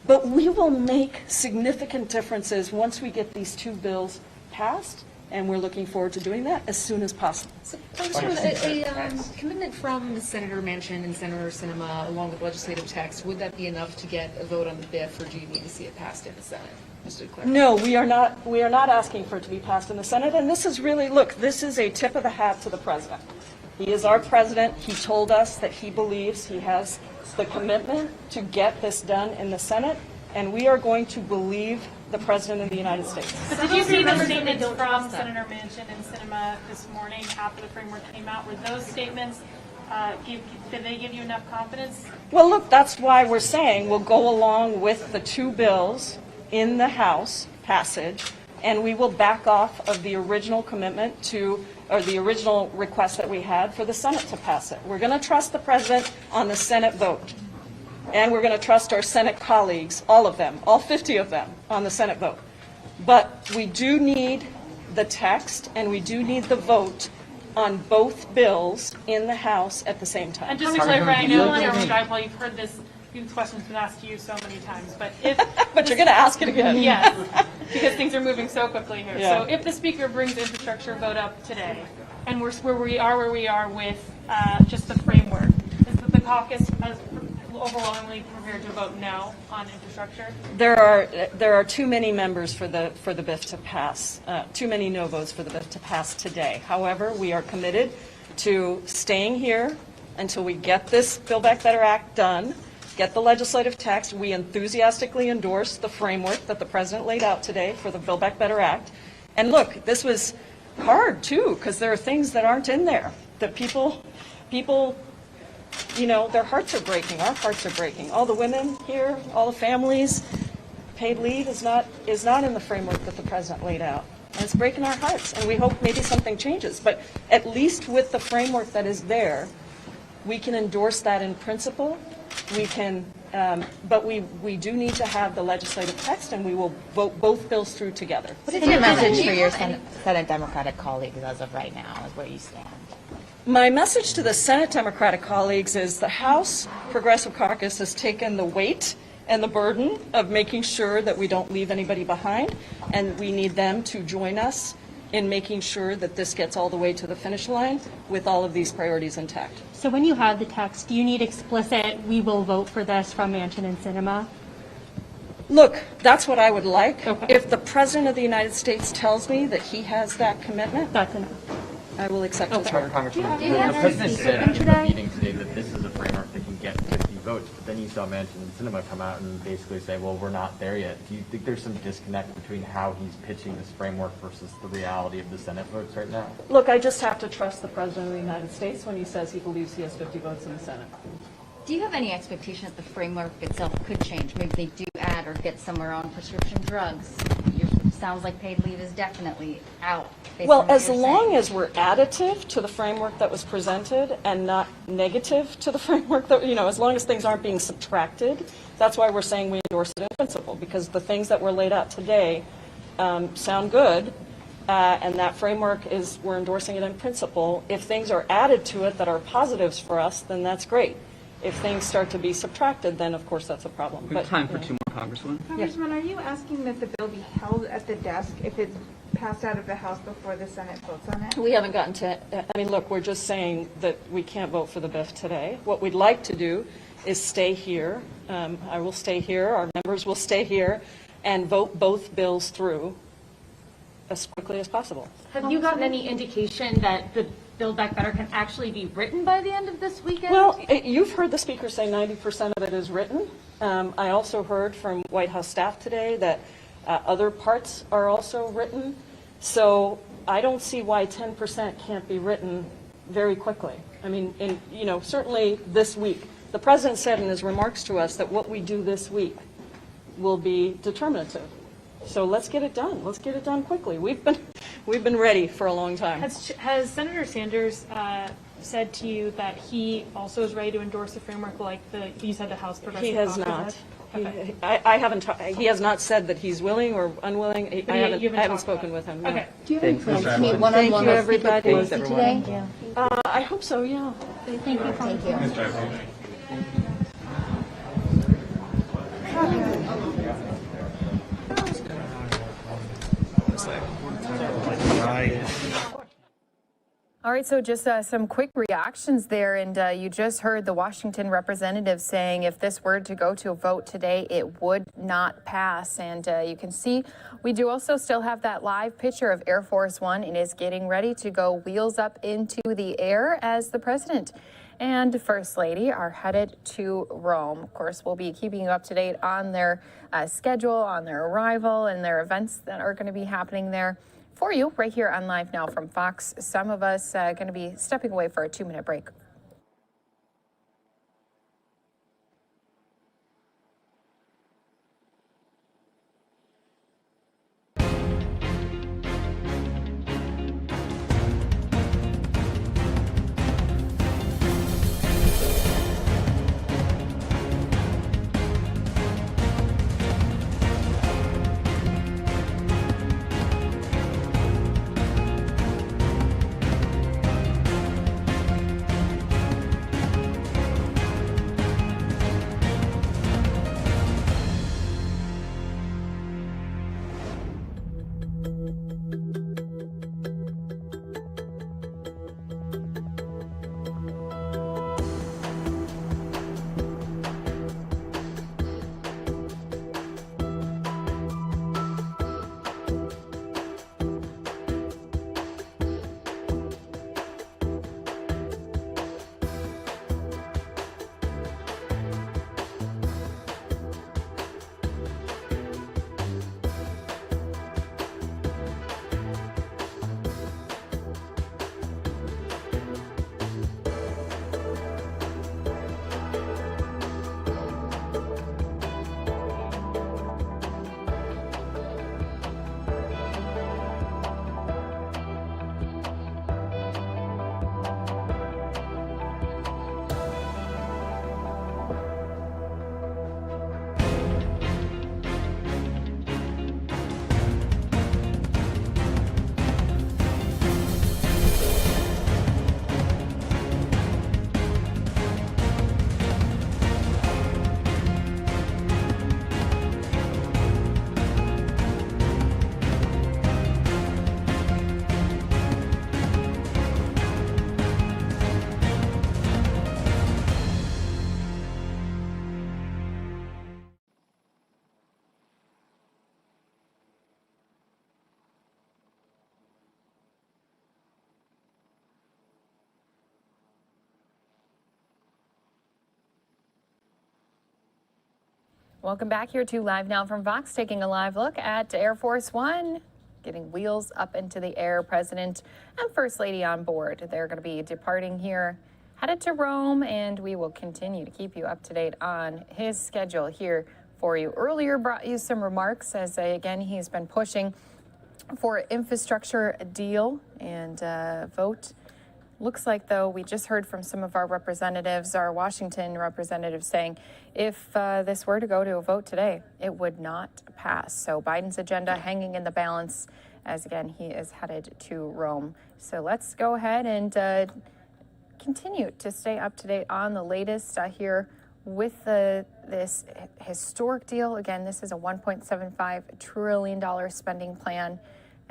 But we will make significant differences once we get these 2 bills passed, and we're looking forward to doing that as soon as possible. So, a commitment from Senator Manchin and Senator Sinema, along with legislative text, would that be enough to get a vote on the BIF, or do you need to see it passed in the Senate? Just to clarify. No, we are not asking for it to be passed in the Senate, and this is really, look, this is a tip of the hat to the president. He is our president. He told us that he believes he has the commitment to get this done in the Senate, and we are going to believe the President of the United States. But did you see the statements from Senator Manchin and Sinema this morning after the framework came out? Were those statements, did they give you enough confidence? Well, look, that's why we're saying we'll go along with the two bills in the House passage, and we will back off of the original commitment to, or the original request that we had for the Senate to pass it. We're going to trust the President on the Senate vote, and we're going to trust our Senate colleagues, all of them, all 50 of them, on the Senate vote. But we do need the text, and we do need the vote on both bills in the House at the same time. And just to clarify, I know Chairman Dipole, you've heard this, these questions been asked to you so many times, but if... But you're going to ask it again. Yes, because things are moving so quickly here. Yeah. So if the Speaker brings the infrastructure vote up today, and where we are with just the framework, is that the caucus has overwhelmingly prepared to vote no on infrastructure? There are too many members for the BIF to pass, too many no votes for the BIF to pass today. However, we are committed to staying here until we get this Build Back Better Act done, get the legislative text. We enthusiastically endorse the framework that the President laid out today for the Build Back Better Act. And look, this was hard too, because there are things that aren't in there that people, you know, their hearts are breaking. Our hearts are breaking. All the women here, all the families, paid leave is not in the framework that the President laid out. And it's breaking our hearts. And we hope maybe something changes. But at least with the framework that is there, we can endorse that in principle. We can, but we do need to have the legislative text, and we will vote both bills through together. What is your message for your Senate Democratic colleagues as of right now, is where you stand? My message to the Senate Democratic colleagues is the House Progressive Caucus has taken the weight and the burden of making sure that we don't leave anybody behind, and we need them to join us in making sure that this gets all the way to the finish line with all of these priorities intact. So when you have the text, do you need explicit, we will vote for this from Manchin and Sinema? Look, that's what I would like. Okay. If the President of the United States tells me that he has that commitment, that's enough. I will accept his word. Congresswoman, the President said at the meeting today that this is a framework that can get 50 votes, but then you saw Manchin and Sinema come out and basically say, well, we're not there yet. Do you think there's some disconnect between how he's pitching this framework versus the reality of the Senate votes right now? Look, I just have to trust the President of the United States when he says he believes he has 50 votes in the Senate. Do you have any expectation that the framework itself could change? Maybe they do add or get somewhere on prescription drugs. Sounds like paid leave is definitely out. Well, as long as we're additive to the framework that was presented and not negative to the framework that, you know, as long as things aren't being subtracted, that's why we're saying we endorse it in principle, because the things that were laid out today sound good, and that framework is, we're endorsing it in principle. If things are added to it that are positives for us, then that's great. If things start to be subtracted, then of course that's a problem. We have time for two more, Congresswoman. Congressman, are you asking that the bill be held at the desk if it's passed out of the House before the Senate votes on it? We haven't gotten to, I mean, look, we're just saying that we can't vote for the BIF today. What we'd like to do is stay here. I will stay here, our members will stay here, and vote both bills through as quickly as possible. Have you gotten any indication that the Build Back Better can actually be written by the end of this weekend? Well, you've heard the Speaker say 90% of it is written. I also heard from White House staff today that other parts are also written. So I don't see why 10% can't be written very quickly. I mean, you know, certainly this week. The President said in his remarks to us that what we do this week will be determinative. So let's get it done. Let's get it done quickly. We've been ready for a long time. Has Senator Sanders said to you that he also is ready to endorse the framework like you said the House Progressive He has Caucus not. has? Okay. I haven't. He has not said that he's willing or unwilling. I haven't spoken with him. No. Okay. Do you have any plans to meet one-on-one with Speaker Pelosi today? I hope so. Yeah. Thank you. Thank you. All right, so just some quick reactions there, and you just heard the Washington representative saying if this were to go to a vote today, it would not pass. And you can see we do also still have that live picture of Air Force One. It is getting ready to go wheels up into the air as the president and First Lady are headed to Rome. Of course, we'll be keeping you up to date on their schedule, on their arrival, and their events that are going to be happening there for you right here on Live Now from Fox. Some of us going to be stepping away for a 2-minute break. Welcome back here to Live Now from Fox, taking a live look at Air Force One, getting wheels up into the air. President and First Lady on board. They're going to be departing here, headed to Rome, and we will continue to keep you up to date on his schedule here for you. Earlier brought you some remarks as, again, he's been pushing for infrastructure deal and vote. Looks like, though, we just heard from some of our representatives, our Washington representatives, saying if this were to go to a vote today, it would not pass. So Biden's agenda hanging in the balance as, again, he is headed to Rome. So let's go ahead and continue to stay up to date on the latest here with this historic deal. Again, this is a $1.75 trillion spending plan.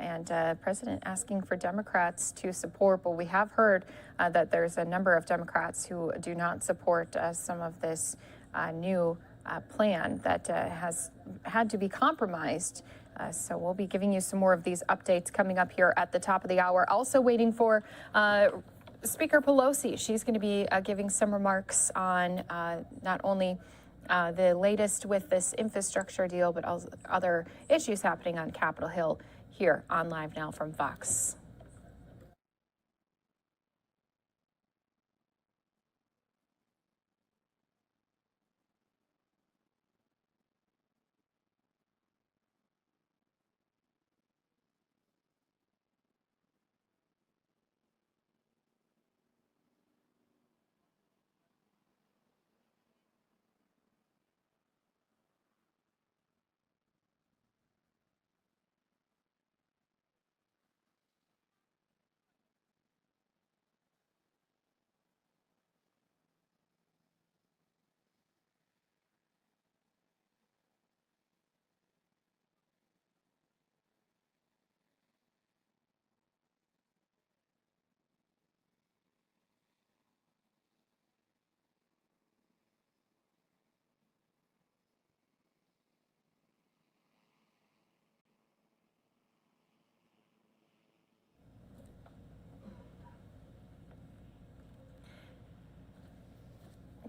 And President asking for Democrats to support, but we have heard that there's a number of Democrats who do not support some of this new plan that has had to be compromised. So we'll be giving you some more of these updates coming up here at the top of the hour. Also waiting for Speaker Pelosi. She's going to be giving some remarks on not only the latest with this infrastructure deal, but also other issues happening on Capitol Hill here on Live Now from Fox.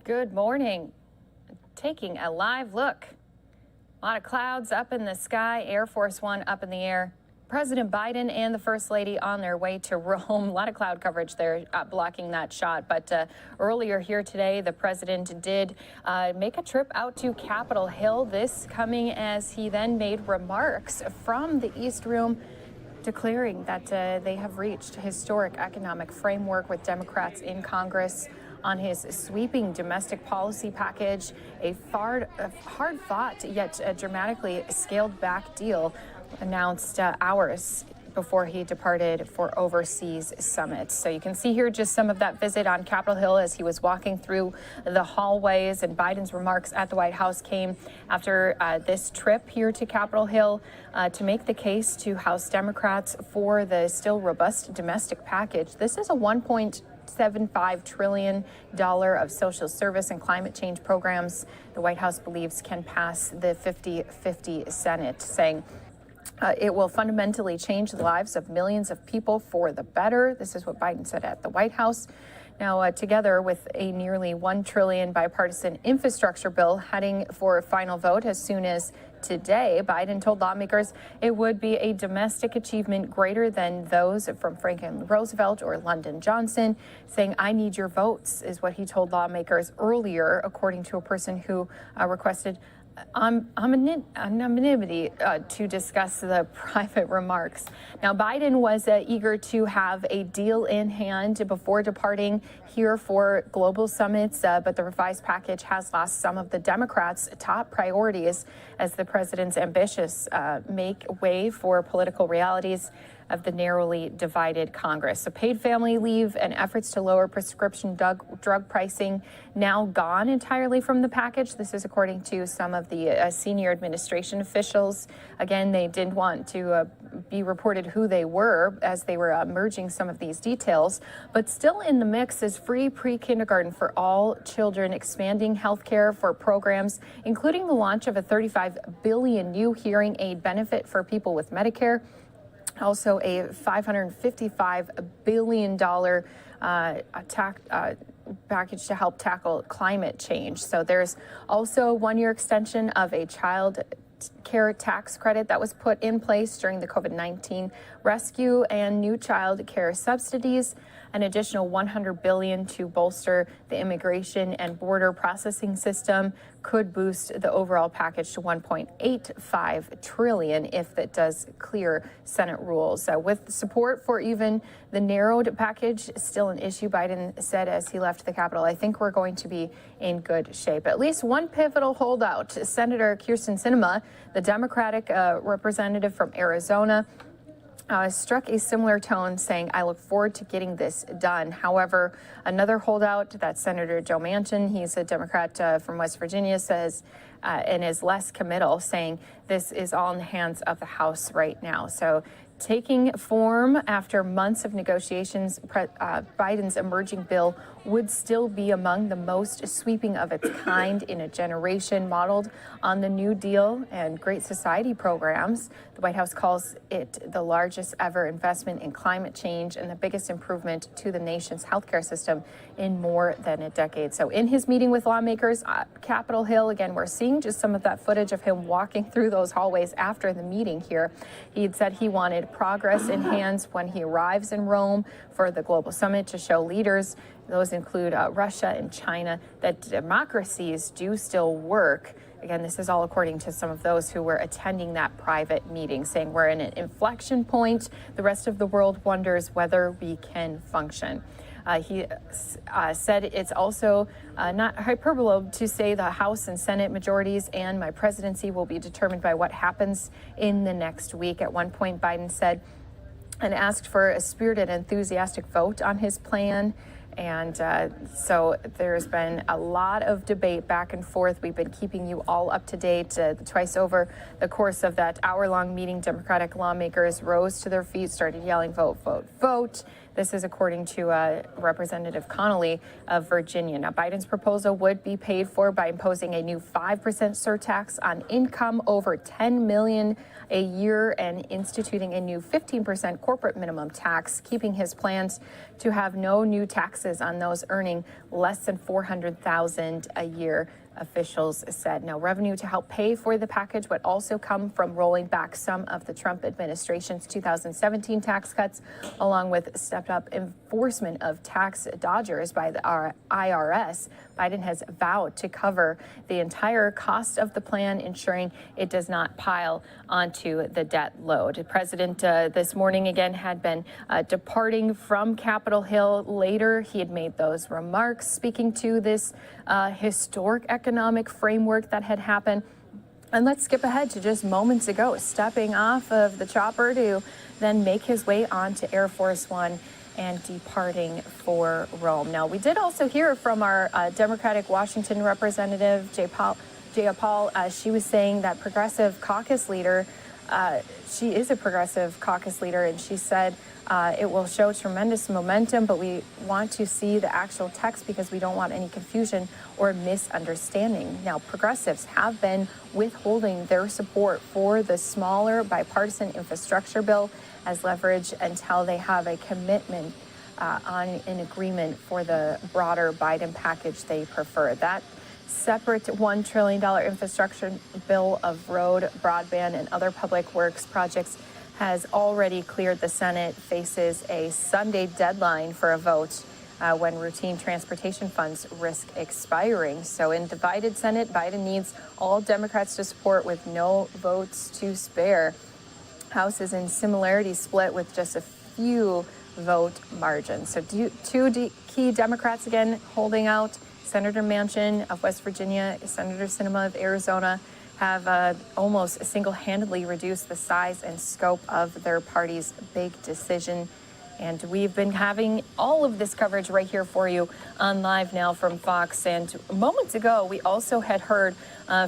Good morning. Taking a live look. A lot of clouds up in the sky, Air Force One up in the air. President Biden and the First Lady on their way to Rome. A lot of cloud coverage there blocking that shot. But earlier here today, the president did make a trip out to Capitol Hill. This coming as he then made remarks from the East Room declaring that they have reached a historic economic framework with Democrats in Congress on his sweeping domestic policy package, a hard-fought yet dramatically scaled-back deal announced hours before he departed for overseas summits. So you can see here just some of that visit on Capitol Hill as he was walking through the hallways, and Biden's remarks at the White House came after this trip here to Capitol Hill to make the case to House Democrats for the still robust domestic package. This is a $1.75 trillion of social service and climate change programs the White House believes can pass the 50-50 Senate, saying it will fundamentally change the lives of millions of people for the better. This is what Biden said at the White House. Now, together with a nearly $1 trillion bipartisan infrastructure bill heading for a final vote as soon as today, Biden told lawmakers it would be a domestic achievement greater than those from Franklin Roosevelt or Lyndon Johnson, saying, "I need your votes," is what he told lawmakers earlier, according to a person who requested anonymity to discuss the private remarks. Now, Biden was eager to have a deal in hand before departing here for global summits, but the revised package has lost some of the Democrats' top priorities as the president's ambitious make way for political realities of the narrowly divided Congress. So paid family leave and efforts to lower prescription drug pricing now gone entirely from the package. This is according to some of the senior administration officials. Again, they didn't want to be reported who they were as they were merging some of these details. But still in the mix is free pre-kindergarten for all children, expanding health care for programs, including the launch of a $35 billion new hearing aid benefit for people with Medicare. Also, a $555 billion package to help tackle climate change. So there's also a one-year extension of a child care tax credit that was put in place during the COVID-19 rescue, and new child care subsidies, an additional $100 billion to bolster the immigration and border processing system, could boost the overall package to $1.85 trillion if it does clear Senate rules. With support for even the narrowed package still an issue, Biden said as he left the Capitol, "I think we're going to be in good shape." At least one pivotal holdout, Senator Kyrsten Sinema, the Democratic representative from Arizona, struck a similar tone, saying, "I look forward to getting this done." However, another holdout, that's Senator Joe Manchin, he's a Democrat from West Virginia, says and is less committal, saying this is all in the hands of the House right now. So taking form after months of negotiations, Biden's emerging bill would still be among the most sweeping of its kind in a generation, modeled on the New Deal and Great Society programs. The White House calls it the largest ever investment in climate change and the biggest improvement to the nation's healthcare system in more than a decade. So in his meeting with lawmakers at Capitol Hill, again, we're seeing just some of that footage of him walking through those hallways after the meeting here. He had said he wanted progress in hands when he arrives in Rome for the global summit to show leaders, those include Russia and China, that democracies do still work. Again, this is all according to some of those who were attending that private meeting, saying we're in an inflection point. The rest of the world wonders whether we can function. He said it's also not hyperbole to say the House and Senate majorities and my presidency will be determined by what happens in the next week. At one point, Biden said and asked for a spirited, enthusiastic vote on his plan. And so there's been a lot of debate back and forth. We've been keeping you all up to date. Twice over the course of that hour-long meeting, Democratic lawmakers rose to their feet, started yelling, "Vote, vote, vote." This is according to Representative Connolly of Virginia. Now, Biden's proposal would be paid for by imposing a new 5% surtax on income over $10 million a year and instituting a new 15% corporate minimum tax, keeping his plans to have no new taxes taxes on those earning less than $400,000 a year, officials said. Now, revenue to help pay for the package would also come from rolling back some of the Trump administration's 2017 tax cuts, along with stepped up enforcement of tax dodgers by the IRS. Biden has vowed to cover the entire cost of the plan, ensuring it does not pile onto the debt load. The president this morning again had been departing from Capitol Hill. Later, he had made those remarks, speaking to this historic economic framework that had happened. And let's skip ahead to just moments ago, stepping off of the chopper to then make his way onto Air Force One and departing for Rome. Now, we did also hear from our Democratic Washington representative, Jaya Paul. She was saying that progressive caucus leader, she is a progressive caucus leader, and she said it will show tremendous momentum, but we want to see the actual text because we don't want any confusion or misunderstanding. Now, progressives have been withholding their support for the smaller bipartisan infrastructure bill as leverage until they have a commitment on an agreement for the broader Biden package they prefer. That separate $1 trillion infrastructure bill of road, broadband, and other public works projects has already cleared the Senate, faces a Sunday deadline for a vote when routine transportation funds risk expiring. So in divided Senate, Biden needs all Democrats to support with no votes to spare. House is in similarity split with just a few vote margins. So two key Democrats again holding out. Senator Manchin of West Virginia, Senator Sinema of Arizona have almost single-handedly reduced the size and scope of their party's big decision. And we've been having all of this coverage right here for you on Live Now from Fox. And moments ago, we also had heard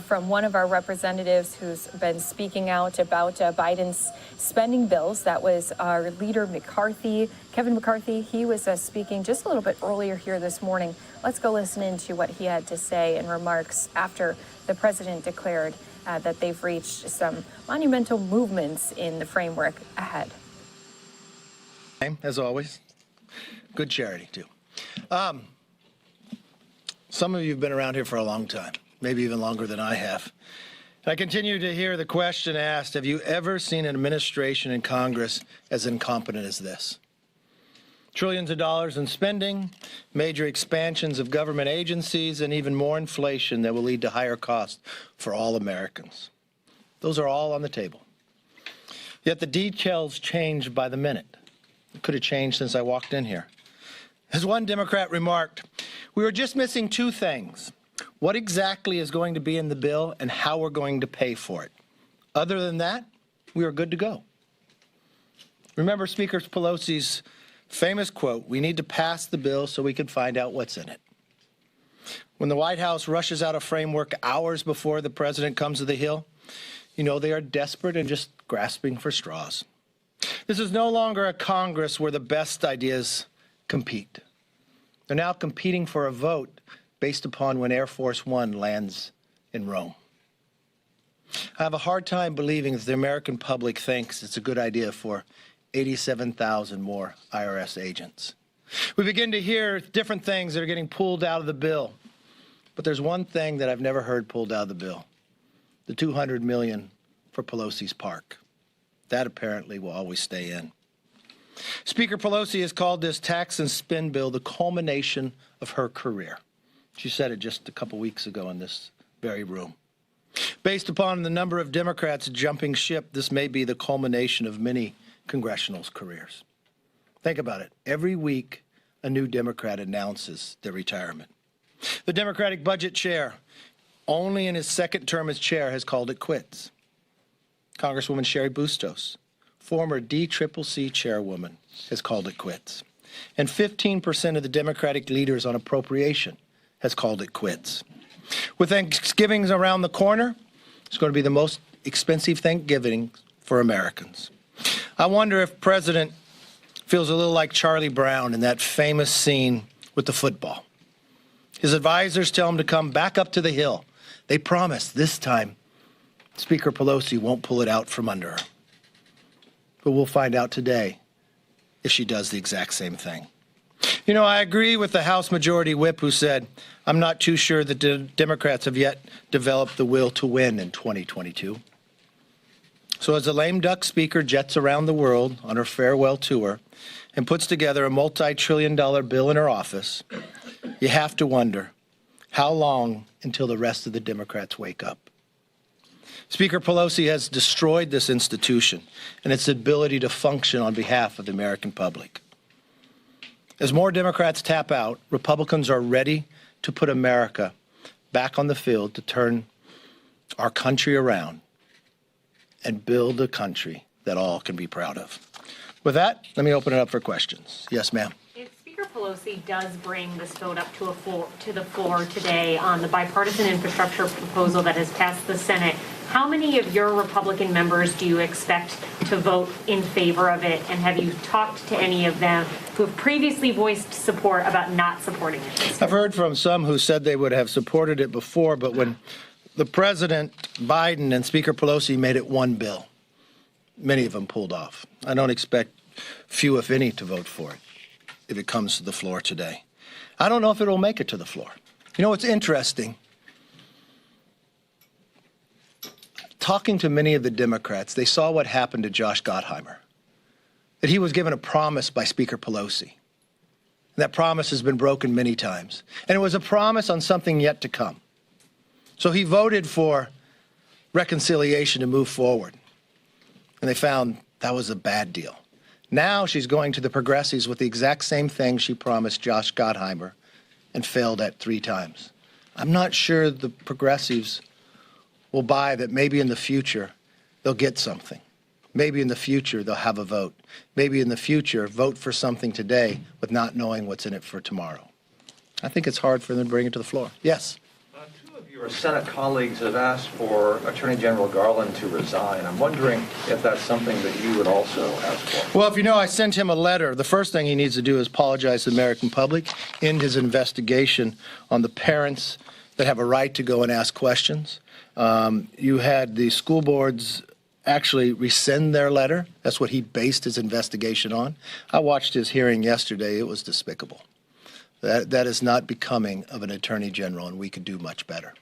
from one of our representatives who's been speaking out about Biden's spending bills. That was our leader, McCarthy, Kevin McCarthy. He was speaking just a little bit earlier here this morning. Let's go listen into what he had to say in remarks after the president declared that they've reached some monumental movements in the framework ahead. As always, good charity, too. Some of you have been around here for a long time, maybe even longer than I have. I continue to hear the question asked, have you ever seen an administration in Congress as incompetent as this? Trillions of dollars in spending, major expansions of government agencies, and even more inflation that will lead to higher costs for all Americans. Those are all on the table. Yet the details change by the minute. It could have changed since I walked in here. As one Democrat remarked, we were just missing two things. What exactly is going to be in the bill and how we're going to pay for it. Other than that, we are good to go. Remember Speaker Pelosi's famous quote, we need to pass the bill so we can find out what's in it. When the White House rushes out a framework hours before the president comes to the Hill, you know they are desperate and just grasping for straws. This is no longer a Congress where the best ideas compete. They're now competing for a vote based upon when Air Force One lands in Rome. I have a hard time believing that the American public thinks it's a good idea for 87,000 more IRS agents. We begin to hear different things that are getting pulled out of the bill. But there's one thing that I've never heard pulled out of the bill, the $200 million for Pelosi's park. That apparently will always stay in. Speaker Pelosi has called this tax and spend bill the culmination of her career. She said it just a couple weeks ago in this very room. Based upon the number of Democrats jumping ship, this may be the culmination of many congressional careers. Think about it. Every week, a new Democrat announces their retirement. The Democratic budget chair, only in his second term as chair, has called it quits. Congresswoman Sherry Bustos, former DCCC chairwoman, has called it quits. And 15% of the Democratic leaders on appropriation has called it quits. With Thanksgiving around the corner, it's going to be the most expensive Thanksgiving for Americans. I wonder if President feels a little like Charlie Brown in that famous scene with the football. His advisors tell him to come back up to the Hill. They promise this time Speaker Pelosi won't pull it out from under her. But we'll find out today if she does the exact same thing. You know, I agree with the House Majority Whip who said, I'm not too sure that the Democrats have yet developed the will to win in 2022. So as the lame duck speaker jets around the world on her farewell tour and puts together a multi-trillion-dollar bill in her office, you have to wonder, how long until the rest of the Democrats wake up? Speaker Pelosi has destroyed this institution and its ability to function on behalf of the American public. As more Democrats tap out, Republicans are ready to put America back on the field to turn our country around and build a country that all can be proud of. With that, let me open it up for questions. Yes, ma'am. If Speaker Pelosi does bring this vote up to the floor today on the bipartisan infrastructure proposal that has passed the Senate, how many of your Republican members do you expect to vote in favor of it? And have you talked to any of them who have previously voiced support about not supporting it? I've heard from some who said they would have supported it before, but when the President Biden and Speaker Pelosi made it one bill, many of them pulled off. I don't expect few, if any, to vote for it if it comes to the floor today. I don't know if it will make it to the floor. You know what's interesting? Talking to many of the Democrats, they saw what happened to Josh Gottheimer, that he was given a promise by Speaker Pelosi. That promise has been broken many times. And it was a promise on something yet to come. So he voted for reconciliation to move forward. And they found that was a bad deal. Now she's going to the progressives with the exact same thing she promised Josh Gottheimer and failed at 3 times. I'm not sure the progressives will buy that maybe in the future they'll get something. Maybe in the future they'll have a vote. Maybe in the future vote for something today with not knowing what's in it for tomorrow. I think it's hard for them to bring it to the floor. Yes? Two of your Senate colleagues have asked for Attorney General Garland to resign. I'm wondering if that's something that you would also ask for. Well, if you know, I sent him a letter. The first thing he needs to do is apologize to the American public, end his investigation on the parents that have a right to go and ask questions. You had the school boards actually rescind their letter. That's what he based his investigation on. I watched his hearing yesterday. It was despicable. That is not becoming of an attorney general, and we could do much better.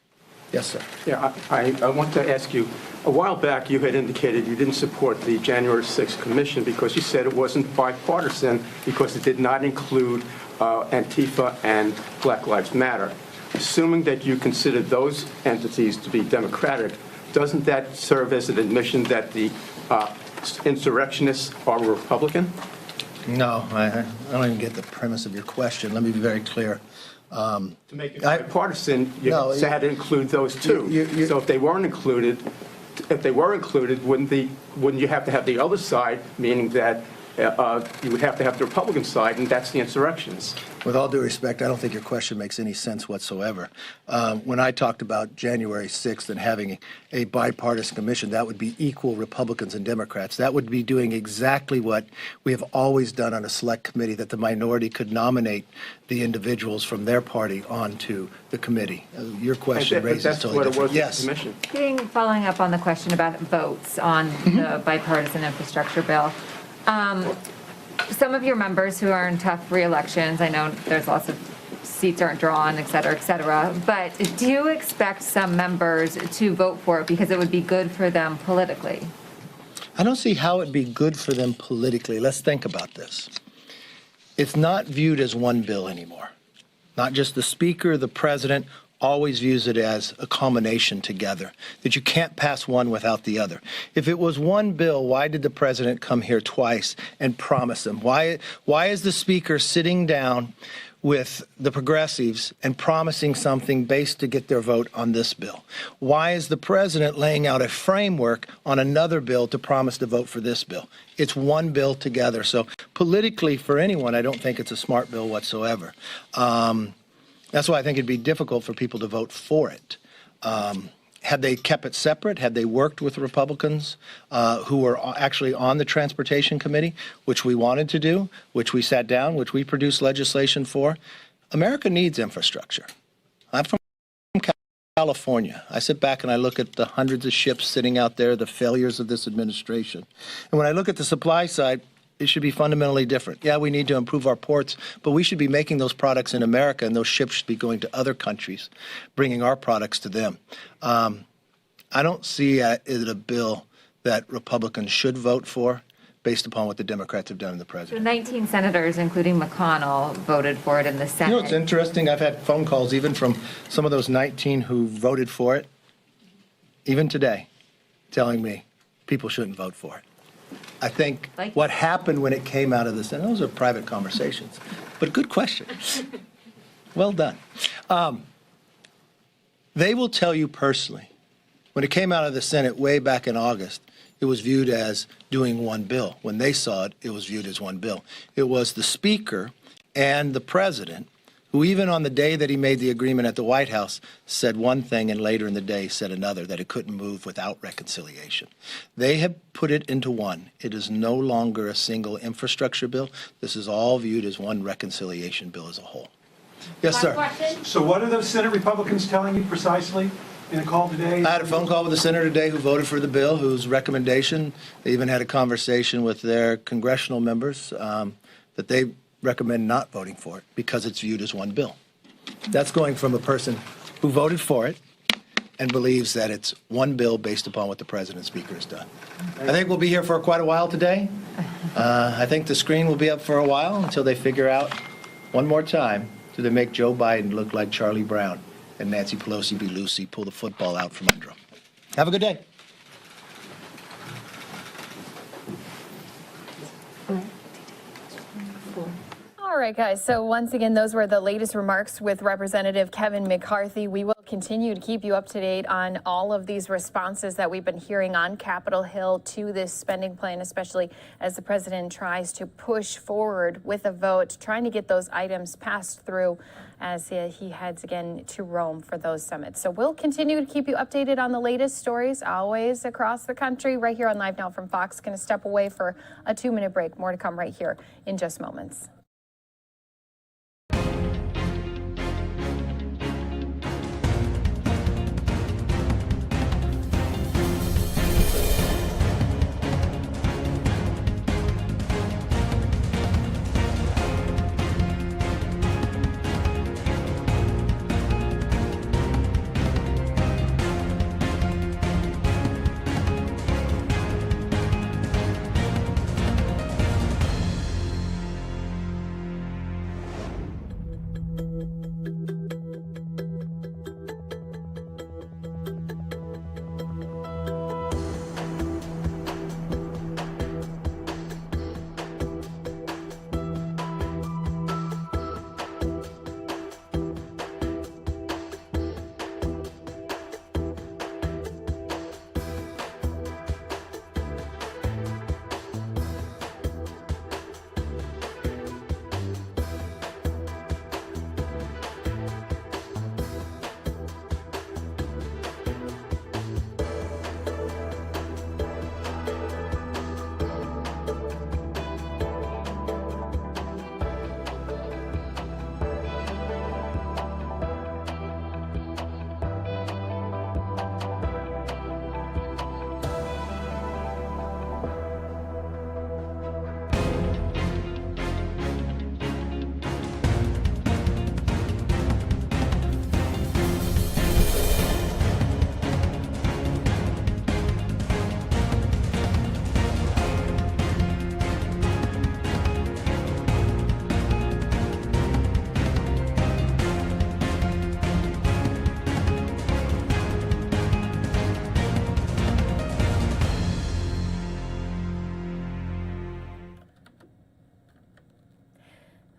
Yes, sir. Yeah, I want to ask you, a while back you had indicated you didn't support the January 6th commission because you said it wasn't bipartisan because it did not include Antifa and Black Lives Matter. Assuming that you consider those entities to be democratic, doesn't that serve as an admission that the insurrectionists are Republican? No, I don't even get the premise of your question. Let me be very clear. To make it bipartisan, you had to include those too. So if they weren't included, wouldn't you have to have the other side, meaning that you would have to have the Republican side, and that's the insurrectionists? With all due respect, I don't think your question makes any sense whatsoever. When I talked about January 6th and having a bipartisan commission, that would be equal Republicans and Democrats. That would be doing exactly what we have always done on a select committee, that the minority could nominate the individuals from their party onto the committee. Your question raises totally different. Yes. Following up on the question about votes on the bipartisan infrastructure bill. Some of your members who are in tough re-elections, I know there's lots of seats aren't drawn, et cetera, but do you expect some members to vote for it because it would be good for them politically? I don't see how it'd be good for them politically. Let's think about this. It's not viewed as one bill anymore. Not just the speaker, the president always views it as a combination together, that you can't pass one without the other. If it was one bill, why did the president come here twice and promise them? Why is the speaker sitting down with the progressives and promising something based to get their vote on this bill? Why is the president laying out a framework on another bill to promise to vote for this bill? It's one bill together. So politically, for anyone, I don't think it's a smart bill whatsoever. That's why I think it'd be difficult for people to vote for it. Had they kept it separate, had they worked with Republicans who were actually on the Transportation Committee, which we wanted to do, which we sat down, which we produced legislation for, America needs infrastructure. I'm from California. I sit back and I look at the hundreds of ships sitting out there, the failures of this administration. And when I look at the supply side, It should be fundamentally different. Yeah, we need to improve our ports, but we should be making those products in America, and those ships should be going to other countries, bringing our products to them. I don't see it a bill that Republicans should vote for based upon what the Democrats have done in the So president. 19 senators, including McConnell, voted for it in the Senate. You know, it's interesting. I've had phone calls even from some of those 19 who voted for it, even today, telling me people shouldn't vote for it. I think what happened when it came out of the Senate, those are private conversations, but good question. Well done. They will tell you personally, when it came out of the Senate way back in August, it was viewed as doing one bill. When they saw it, it was viewed as one bill. It was the Speaker and the President who, even on the day that he made the agreement at the White House, said one thing and later in the day said another, that it couldn't move without reconciliation. They have put it into one. It is no longer a single infrastructure bill. This is all viewed as one reconciliation bill as a whole. Yes, sir. So what are those Senate Republicans telling you precisely in a call today? I had a phone call with a senator today who voted for the bill, whose recommendation, they even had a conversation with their congressional members that they recommend not voting for it because it's viewed as one bill. That's going from a person who voted for it and believes that it's one bill based upon what the president and speaker has done. I think we'll be here for quite a while today. I think the screen will be up for a while until they figure out one more time, do they make Joe Biden look like Charlie Brown and Nancy Pelosi be Lucy, pull the football out from under him. Have a good day. All right, guys. So once again, those were the latest remarks with Representative Kevin McCarthy. We will continue to keep you up to date on all of these responses that we've been hearing on Capitol Hill to this spending plan, especially as the president tries to push forward with a vote, trying to get those items passed through as he heads again to Rome for those summits. So we'll continue to keep you updated on the latest stories, always across the country, right here on Live Now from Fox. Going to step away for a 2-minute break. More to come right here in just moments.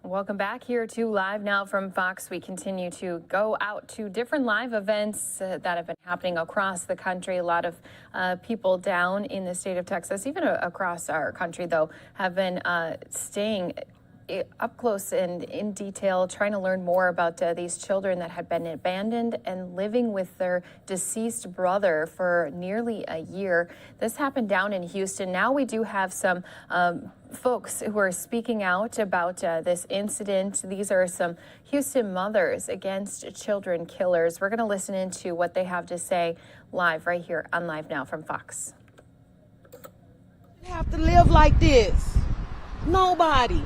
Welcome back here to Live Now from Fox. We continue to go out to different live events that have been happening across the country. A lot of people down in the state of Texas, even across our country, though, have been staying up close and in detail, trying to learn more about these children that had been abandoned and living with their deceased brother for nearly a year. This happened down in Houston. Now we do have some folks who are speaking out about this incident. These are some Houston mothers against children killers. We're going to listen into what they have to say live right here on Live Now from Fox. You have to live like this. Nobody.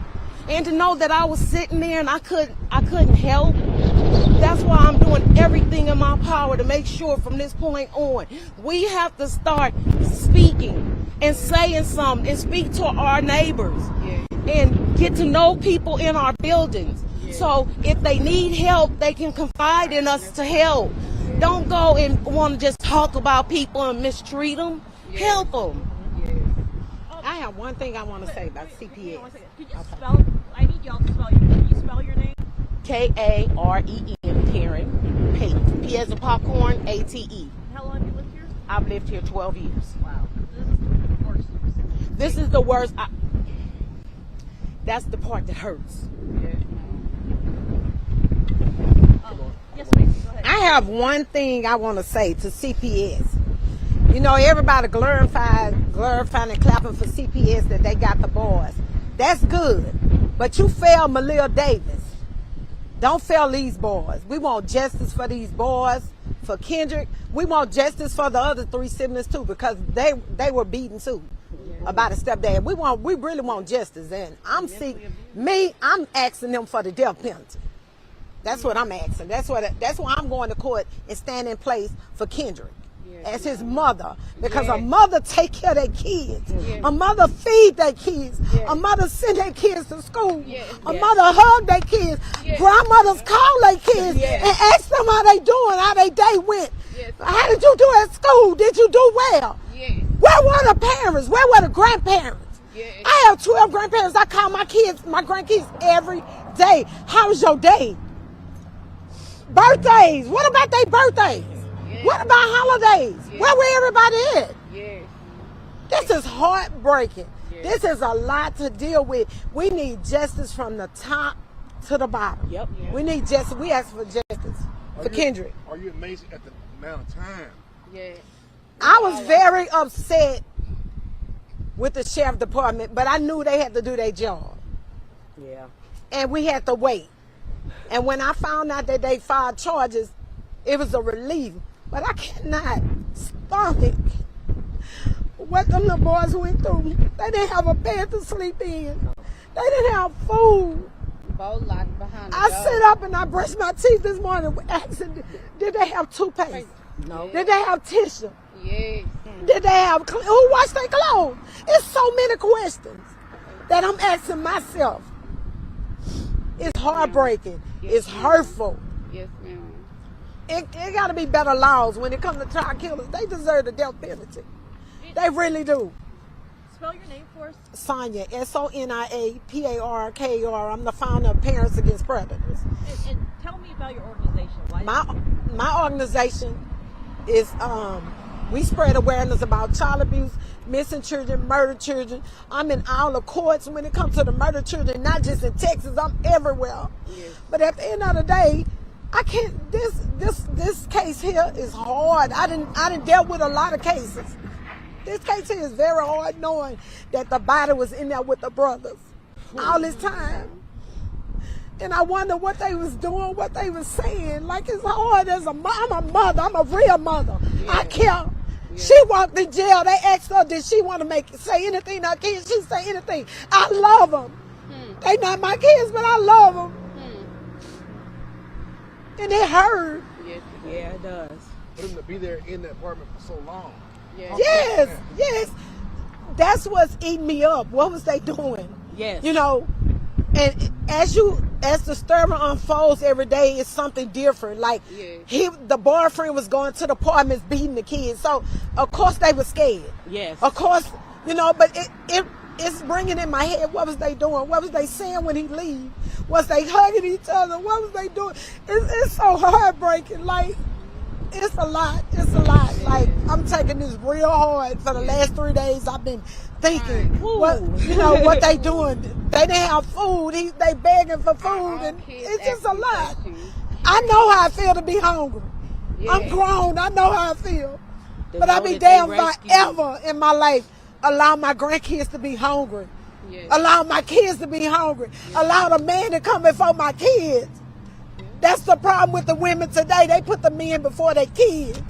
And to know that I was sitting there and I couldn't help. That's why I'm doing everything in my power to make sure from this point on, we have to start speaking and saying something and speak to our neighbors and get to know people in our buildings. So if they need help, they can confide in us to help. Don't go and want to just talk about people and mistreat them. Help them. I have one thing I want to say about CPS. Could you spell, I need y'all to spell your name. Can you spell your name? Karen, Karen, Pate. P as in popcorn, ATE. How long have you lived here? I've lived here 12 years. Wow. This is the worst. That's the part that hurts. Yes, ma'am. Go ahead. I have one thing I want to say to CPS. You know, everybody glorifying and clapping for CPS that they got the boys. That's good. But you failed Malia Davis. Don't fail these boys. We want justice for these boys, for Kendrick. We want justice for the other 3 siblings too, because they were beaten too about a stepdad. We really want justice, and I'm asking them for the death penalty. That's what I'm asking. That's why I'm going to court and stand in place for Kendrick as his mother, because a mother take care of their kids. A mother feed their kids. A mother send their kids to school. A mother hug their kids. Grandmothers call their kids and ask them how they doing, how their day went. How did you do at school? Did you do well? Where were the parents? Where were the grandparents? I have 12 grandparents. I call my grandkids every day. How was your day? Birthdays. What about their birthdays? What about holidays? Where were everybody at? This is heartbreaking. This is a lot to deal with. We need justice from the top to the bottom. We need justice. We ask for justice for Kendrick. Are you amazed at the amount of time? I was very upset with the sheriff department, but I knew they had to do their job. And we had to wait. And when I found out that they filed charges, it was a relief. But I cannot stomach what them little boys went through. They didn't have a bed to sleep in. They didn't have food. I sit up and I brushed my teeth this morning asking, did they have toothpaste? No. Did they have tissue? Yes. Did they have, who washed their clothes? It's so many questions that I'm asking myself. It's heartbreaking. It's hurtful. Yes, ma'am. It got to be better laws when it comes to child killers. They deserve the death penalty. They really do. Spell your name for us. Sonia, SONIA-PARKR. I'm the founder of Parents Against Predators. And tell me about your organization. My organization is, we spread awareness about child abuse, missing children, murdered children. I'm in all the courts when it comes to the murdered children, not just in Texas, I'm everywhere. But at the end of the day, I can't, this case here is hard. I didn't deal with a lot of cases. This case here is very hard, knowing that the body was in there with the brothers all this time. And I wonder what they was doing, what they was saying. Like, it's hard as I'm a mother, I'm a real mother. I care. She walked in jail. They asked her, did she want to say anything to her kids? She say anything. I love them. They not my kids, but I love them. And it hurt. Yeah, it does. For them to be there in that apartment for so long. Yes. That's what's eating me up. What was they doing? You know, and as the story unfolds every day, it's something different. Like the boyfriend was going to the apartments beating the kids, so of course they were scared. Of course, you know, but it's bringing in my head, what was they doing? What was they saying when he leave? Was they hugging each other? What was they doing? It's so heartbreaking. Like, it's a lot. Like, I'm taking this real hard. For the last 3 days, I've been thinking, what they doing? They didn't have food. They begging for food, and it's just a lot. I know how I feel to be hungry. I'm grown. I know how I feel. But I be damned if I ever in my life allow my grandkids to be hungry. Allow my kids to be hungry. Allow the man to come before my kids. That's the problem with the women today. They put the men before their kids.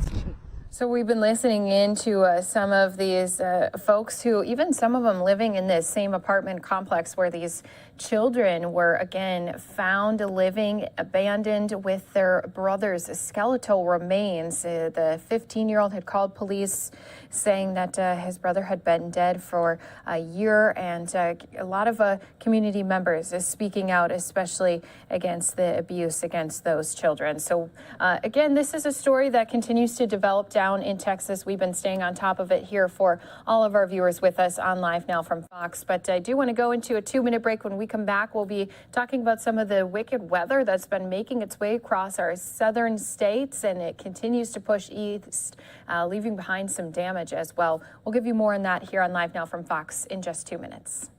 So we've been listening into some of these folks who, even some of them living in this same apartment complex where these children were again found living abandoned with their brother's skeletal remains. The 15-year-old had called police saying that his brother had been dead for a year, and a lot of community members is speaking out, especially against the abuse against those children. So again, this is a story that continues to develop down in Texas. We've been staying on top of it here for all of our viewers with us on Live Now from Fox. But I do want to go into a 2-minute break. When we come back, we'll be talking about some of the wicked weather that's been making its way across our southern states, and it continues to push east, leaving behind some damage as well. We'll give you more on that here on Live Now from Fox in just 2 minutes.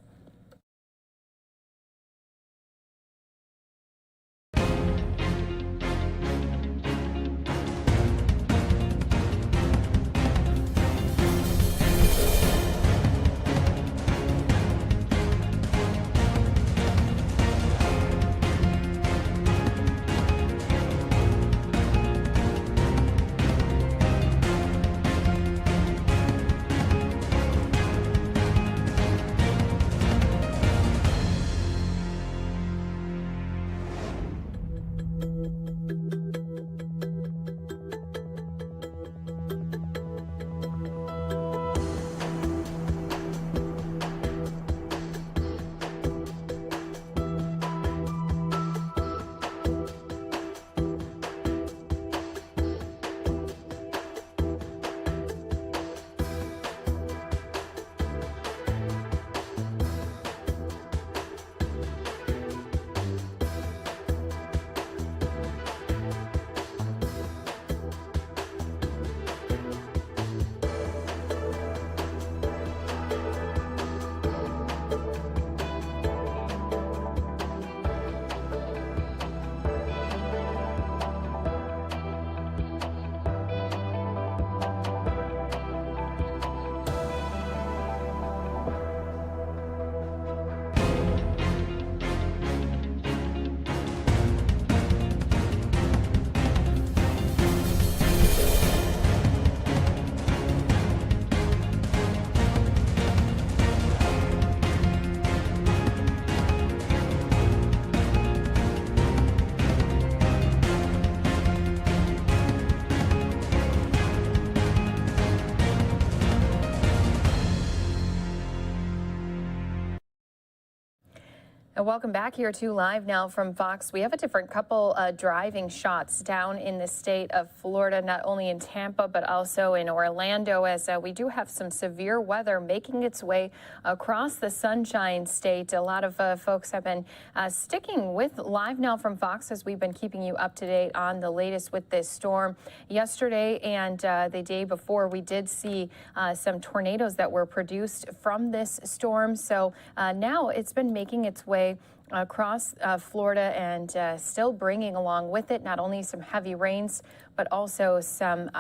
And welcome back here to Live Now from Fox. We have a different couple driving shots down in the state of Florida, not only in Tampa, but also in Orlando, as we do have some severe weather making its way across the Sunshine State. A lot of folks have been sticking with Live Now from Fox as we've been keeping you up to date on the latest with this storm. Yesterday and the day before, we did see some tornadoes that were produced from this storm. So now it's been making its way across Florida and still bringing along with it not only some heavy rains, but also some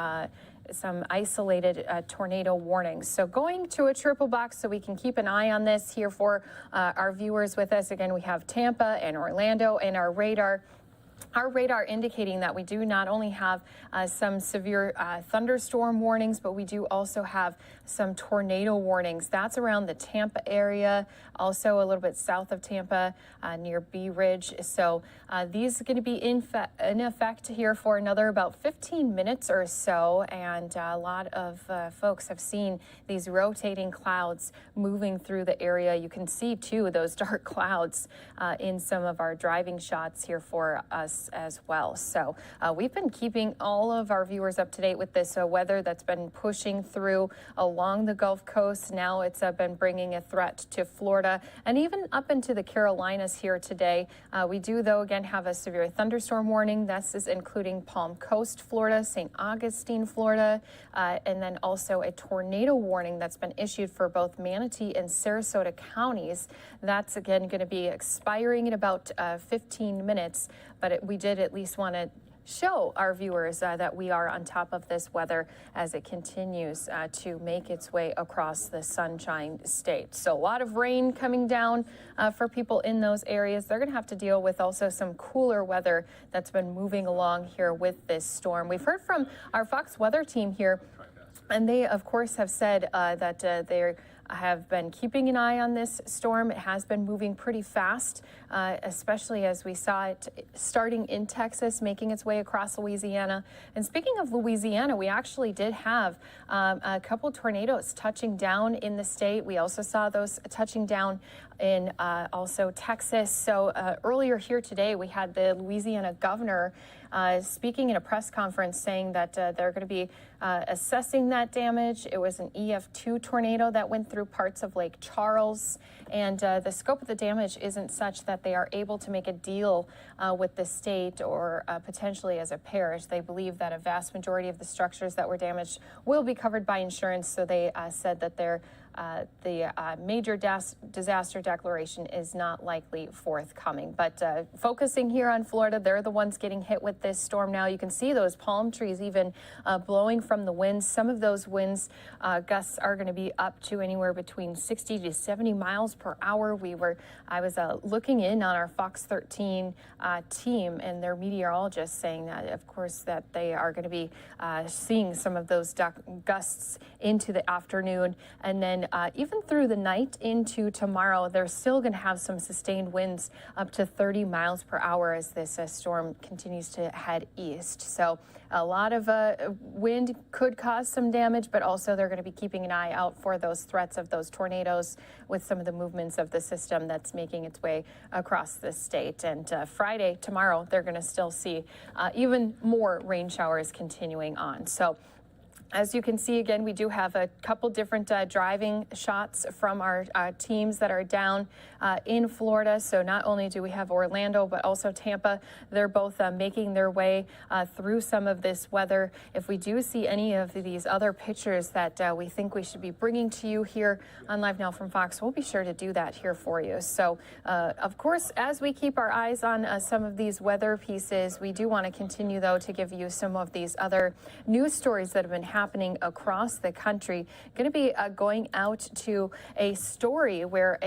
isolated tornado warnings. So going to a triple box so we can keep an eye on this here for our viewers with us. Again, we have Tampa and Orlando and our radar. Our radar indicating that we do not only have some severe thunderstorm warnings, but we do also have some tornado warnings. That's around the Tampa area, also a little bit south of Tampa near Bee Ridge. So these are going to be in effect here for another about 15 minutes or so. And a lot of folks have seen these rotating clouds moving through the area. You can see, too, those dark clouds in some of our driving shots here for us as well. So we've been keeping all of our viewers up to date with this weather that's been pushing through along the Gulf Coast. Now it's been bringing a threat to Florida and even up into the Carolinas here today. We do, though, again have a severe thunderstorm warning. This is including Palm Coast, Florida, St. Augustine, Florida, and then also a tornado warning that's been issued for both Manatee and Sarasota counties. That's, again, going to be expiring in about 15 minutes. But we did at least want to show our viewers that we are on top of this weather as it continues to make its way across the Sunshine State. So a lot of rain coming down for people in those areas. They're going to have to deal with also some cooler weather that's been moving along here with this storm. We've heard from our Fox weather team here, and they, of course, have said that they have been keeping an eye on this storm. It has been moving pretty fast, especially as we saw it starting in Texas, making its way across Louisiana. And speaking of Louisiana, we actually did have a couple tornadoes touching down in the state. We also saw those touching down in also Texas. So earlier here today, we had the Louisiana governor speaking in a press conference saying that they're going to be assessing that damage. It was an EF2 tornado that went through parts of Lake Charles, and the scope of the damage isn't such that they are able to make a deal with the state or potentially as a parish. They believe that a vast majority of the structures that were damaged will be covered by insurance, so they said that the major disaster declaration is not likely forthcoming. But focusing here on Florida, they're the ones getting hit with this storm now. You can see those palm trees even blowing from the winds. Some of those winds gusts are going to be up to anywhere between 60 to 70 miles per hour. I was looking in on our Fox 13 team and their meteorologists saying that, of course, that they are going to be seeing some of those gusts into the afternoon, and then even through the night into tomorrow, they're still going to have some sustained winds up to 30 miles per hour as this storm continues to head east. So a lot of wind could cause some damage, but also they're going to be keeping an eye out for those threats of those tornadoes with some of the movements of the system that's making its way across the state. And Friday, tomorrow, they're going to still see even more rain showers continuing on. So as you can see, again, we do have a couple different driving shots from our teams that are down in Florida. So not only do we have Orlando, but also Tampa. They're both making their way through some of this weather. If we do see any of these other pictures that we think we should be bringing to you here on Live Now from Fox, we'll be sure to do that here for you. So, of course, as we keep our eyes on some of these weather pieces, we do want to continue, though, to give you some of these other news stories that have been happening across the country. Going to be going out to a story where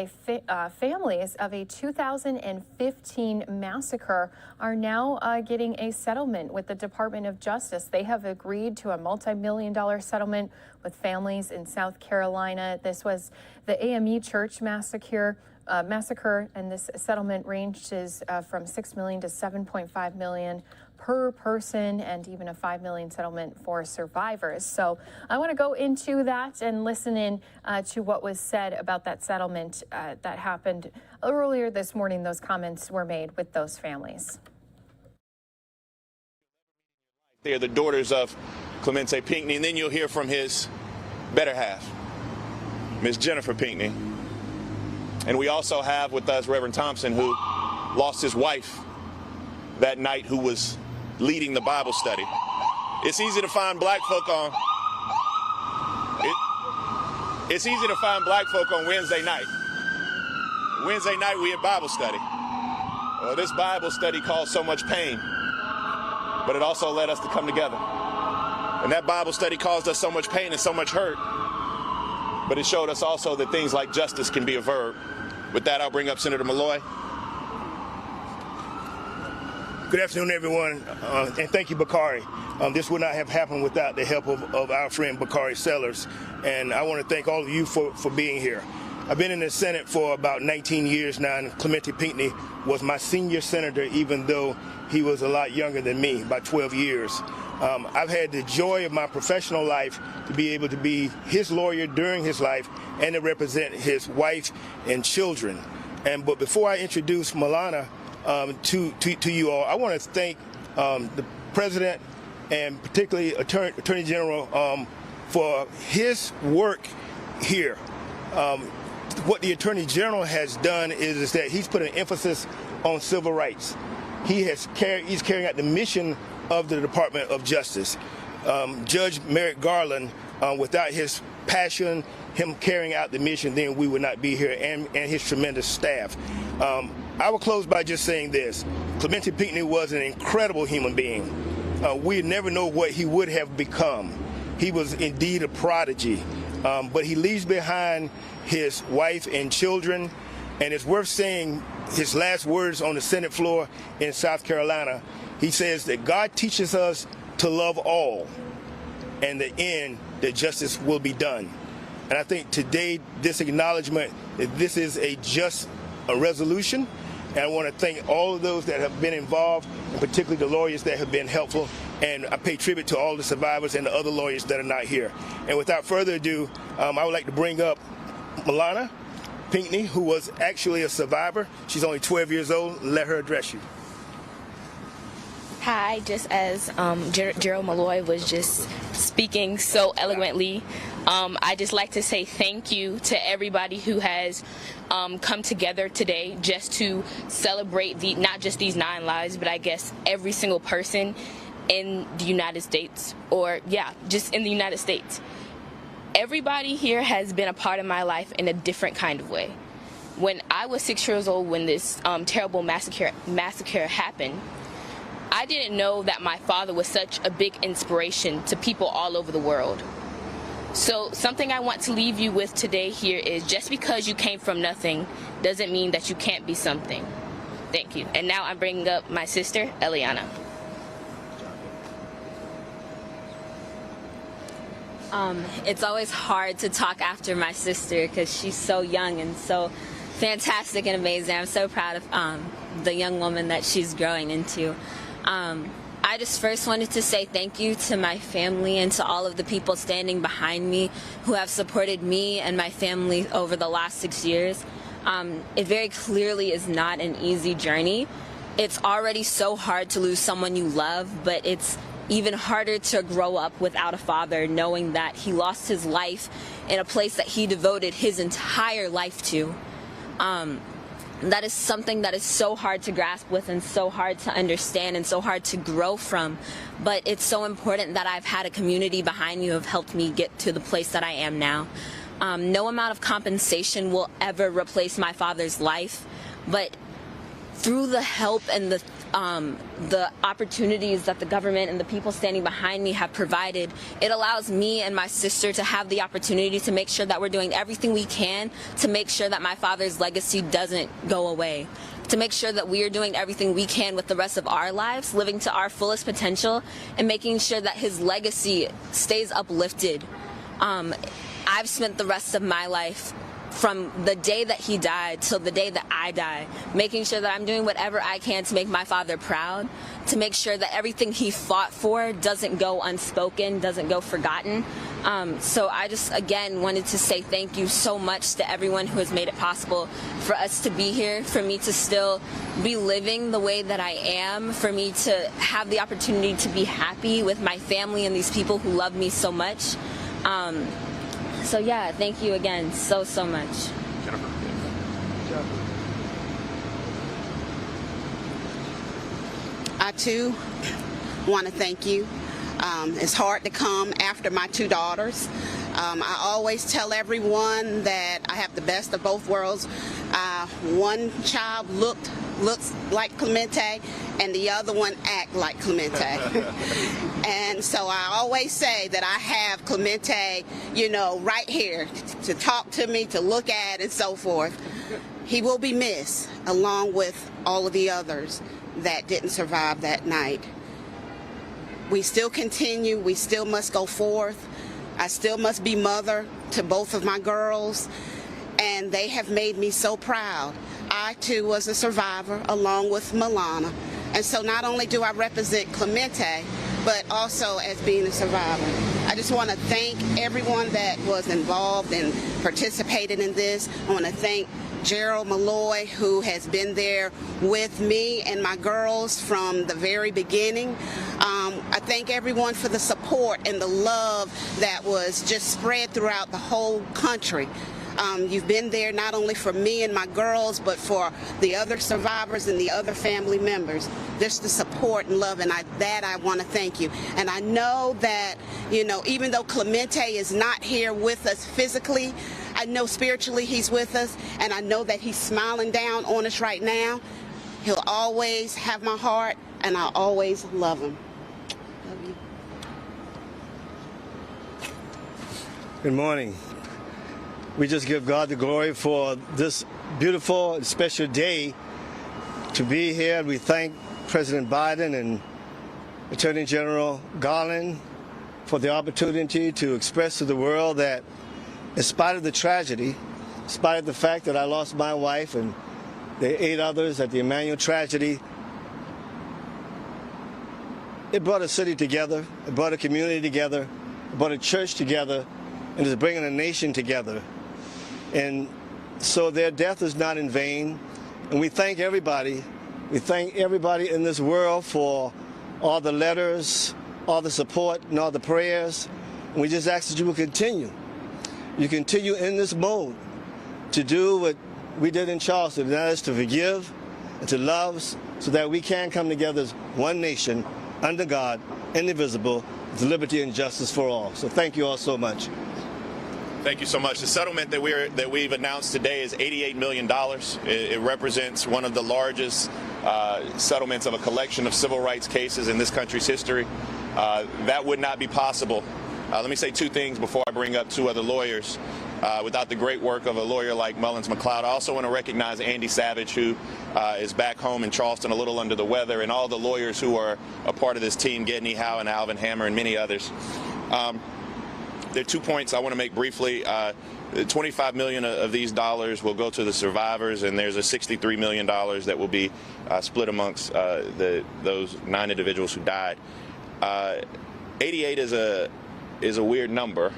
families of a 2015 massacre are now getting a settlement with the Department of Justice. They have agreed to a multi-million-dollar settlement with families in South Carolina. This was the AME Church massacre, and this settlement ranges from $6 million to $7.5 million per person, and even a $5 million settlement for survivors. So I want to go into that and listen in to what was said about that settlement that happened earlier this morning. Those comments were made with those families. They are the daughters of Clemente Pinckney, and then you'll hear from his better half, Miss Jennifer Pinckney. And we also have with us Reverend Thompson, who lost his wife that night, who was leading the Bible study. It's easy to find black folk on Wednesday night. Wednesday night we had Bible study. Well, this Bible study caused so much pain, but it also led us to come together. And that Bible study caused us so much pain and so much hurt, but it showed us also that things like justice can be a verb. With that, I'll bring up Senator Malloy. Good afternoon, everyone, and thank you, Bakari. This would not have happened without the help of our friend Bakari Sellers, and I want to thank all of you for being here. I've been in the Senate for about 19 years now, and Clemente Pinckney was my senior senator, even though he was a lot younger than me, about 12 years. I've had the joy of my professional life to be able to be his lawyer during his life and to represent his wife and children. But before I introduce Milana to you all, I want to thank the President and particularly Attorney General for his work here. What the Attorney General has done is that he's put an emphasis on civil rights. He's carrying out the mission of the Department of Justice. Judge Merrick Garland, without his passion, him carrying out the mission, then we would not be here, and his tremendous staff. I will close by just saying this. Clemente Pinckney was an incredible human being. we never know what he would have become. He was indeed a prodigy, but he leaves behind his wife and children, and it's worth saying his last words on the Senate floor in South Carolina. He says that God teaches us to love all, and the end, that justice will be done. And I think today, this acknowledgement that this is a just resolution, and I want to thank all of those that have been involved, and particularly the lawyers that have been helpful, and I pay tribute to all the survivors and the other lawyers that are not here. And without further ado, I would like to bring up Milana Pinckney, who was actually a survivor. She's only 12 years old. Let her address you. Hi, just as Gerald Malloy was just speaking so eloquently, I just like to say thank you to everybody who has come together today just to celebrate not just these 9 lives, but I guess every single person in the United States, or just in the United States. Everybody here has been a part of my life in a different kind of way. When I was 6 years old, when this terrible massacre happened, I didn't know that my father was such a big inspiration to people all over the world. So something I want to leave you with today here is just because you came from nothing doesn't mean that you can't be something. Thank you. And now I'm bringing up my sister, Eliana. It's always hard to talk after my sister because she's so young and so fantastic and amazing. I'm so proud of the young woman that she's growing into. I just first wanted to say thank you to my family and to all of the people standing behind me who have supported me and my family over the last 6 years. It very clearly is not an easy journey. It's already so hard to lose someone you love, but it's even harder to grow up without a father, knowing that he lost his life in a place that he devoted his entire life to. That is something that is so hard to grasp with and so hard to understand and so hard to grow from. But it's so important that I've had a community behind me who have helped me get to the place that I am now. No amount of compensation will ever replace my father's life, but through the help and the opportunities that the government and the people standing behind me have provided, it allows me and my sister to have the opportunity to make sure that we're doing everything we can to make sure that my father's legacy doesn't go away, to make sure that we are doing everything we can with the rest of our lives, living to our fullest potential, and making sure that his legacy stays uplifted. I've spent the rest of my life, from the day that he died till the day that I die, making sure that I'm doing whatever I can to make my father proud, to make sure that everything he fought for doesn't go unspoken, doesn't go forgotten. So I just, again, wanted to say thank you so much to everyone who has made it possible for us to be here, for me to still be living the way that I am, for me to have the opportunity to be happy with my family and these people who love me so much. So yeah, thank you again so much. Jennifer. I too want to thank you. It's hard to come after my 2 daughters. I always tell everyone that I have the best of both worlds. One child looks like Clemente, and the other one act like Clemente. And so I always say that I have Clemente, right here to talk to me, to look at, and so forth. He will be missed, along with all of the others that didn't survive that night. We still continue. We still must go forth. I still must be mother to both of my girls, and they have made me so proud. I, too, was a survivor along with Milana, and so not only do I represent Clemente, but also as being a survivor. I just want to thank everyone that was involved and participated in this. I want to thank Gerald Malloy, who has been there with me and my girls from the very beginning. I thank everyone for the support and the love that was just spread throughout the whole country. You've been there not only for me and my girls, but for the other survivors and the other family members. Just the support and love, and I want to thank you. And I know that, even though Clemente is not here with us physically, I know spiritually he's with us, and I know that he's smiling down on us right now. He'll always have my heart, and I'll always love him. Good morning. We just give God the glory for this beautiful and special day to be here. We thank President Biden and Attorney General Garland for the opportunity to express to the world that in spite of the tragedy, in spite of the fact that I lost my wife and the 8 others at the Emmanuel tragedy, it brought a city together, it brought a community together, it brought a church together, and is bringing a nation together. And so their death is not in vain. And we thank everybody. We thank everybody in this world for all the letters, all the support, and all the prayers. And we just ask that you will continue. You continue in this mode to do what we did in Charleston, and that is to forgive and to love so that we can come together as one nation under God, indivisible, with liberty and justice for all. So thank you all so much. Thank you so much. The settlement that we've announced today is $88 million. It represents one of the largest settlements of a collection of civil rights cases in this country's history. That would not be possible. Let me say 2 things before I bring up 2 other lawyers. Without the great work of a lawyer like Mullins McLeod, I also want to recognize Andy Savage, who is back home in Charleston a little under the weather, and all the lawyers who are a part of this team, Gedney Howe and Alvin Hammer and many others. There are 2 points I want to make briefly. $25 million of these dollars will go to the survivors, and there's a $63 million that will be split amongst those 9 individuals who died. 88 is a weird number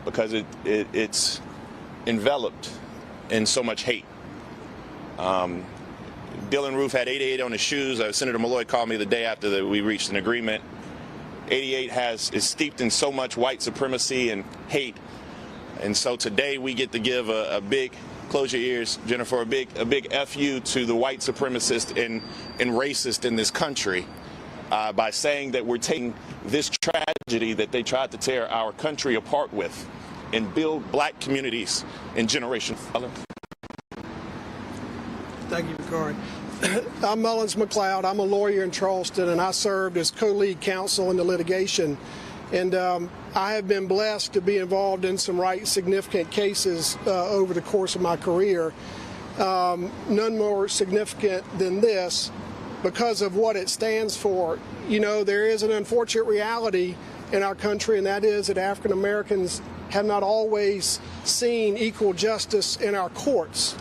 because it's enveloped in so much hate. Dylan Roof had 88 on his shoes. Senator Malloy called me the day after we reached an agreement. 88 is steeped in so much white supremacy and hate, and so today we get to give a big, close your ears, Jennifer, a big FU to the white supremacist and racist in this country by saying that we're taking this tragedy that they tried to tear our country apart with and build black communities in generations. Thank you, Bakari. I'm Mullins McLeod. I'm a lawyer in Charleston, and I served as co-lead counsel in the litigation. And I have been blessed to be involved in some significant cases over the course of my career. None more significant than this because of what it stands for. You know, there is an unfortunate reality in our country, and that is that African Americans have not always seen equal justice in our courts.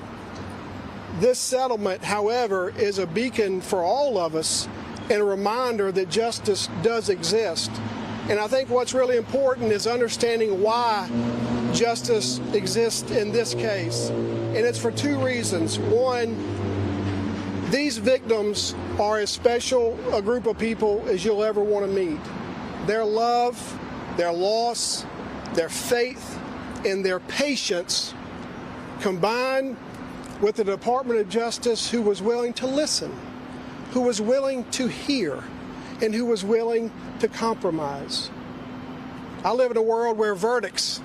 This settlement, however, is a beacon for all of us and a reminder that justice does exist. And I think what's really important is understanding why justice exists in this case. And it's for 2 reasons. One, these victims are as special a group of people as you'll ever want to meet. Their love, their loss, their faith, and their patience combined with the Department of Justice who was willing to listen, who was willing to hear, and who was willing to compromise. I live in a world where verdicts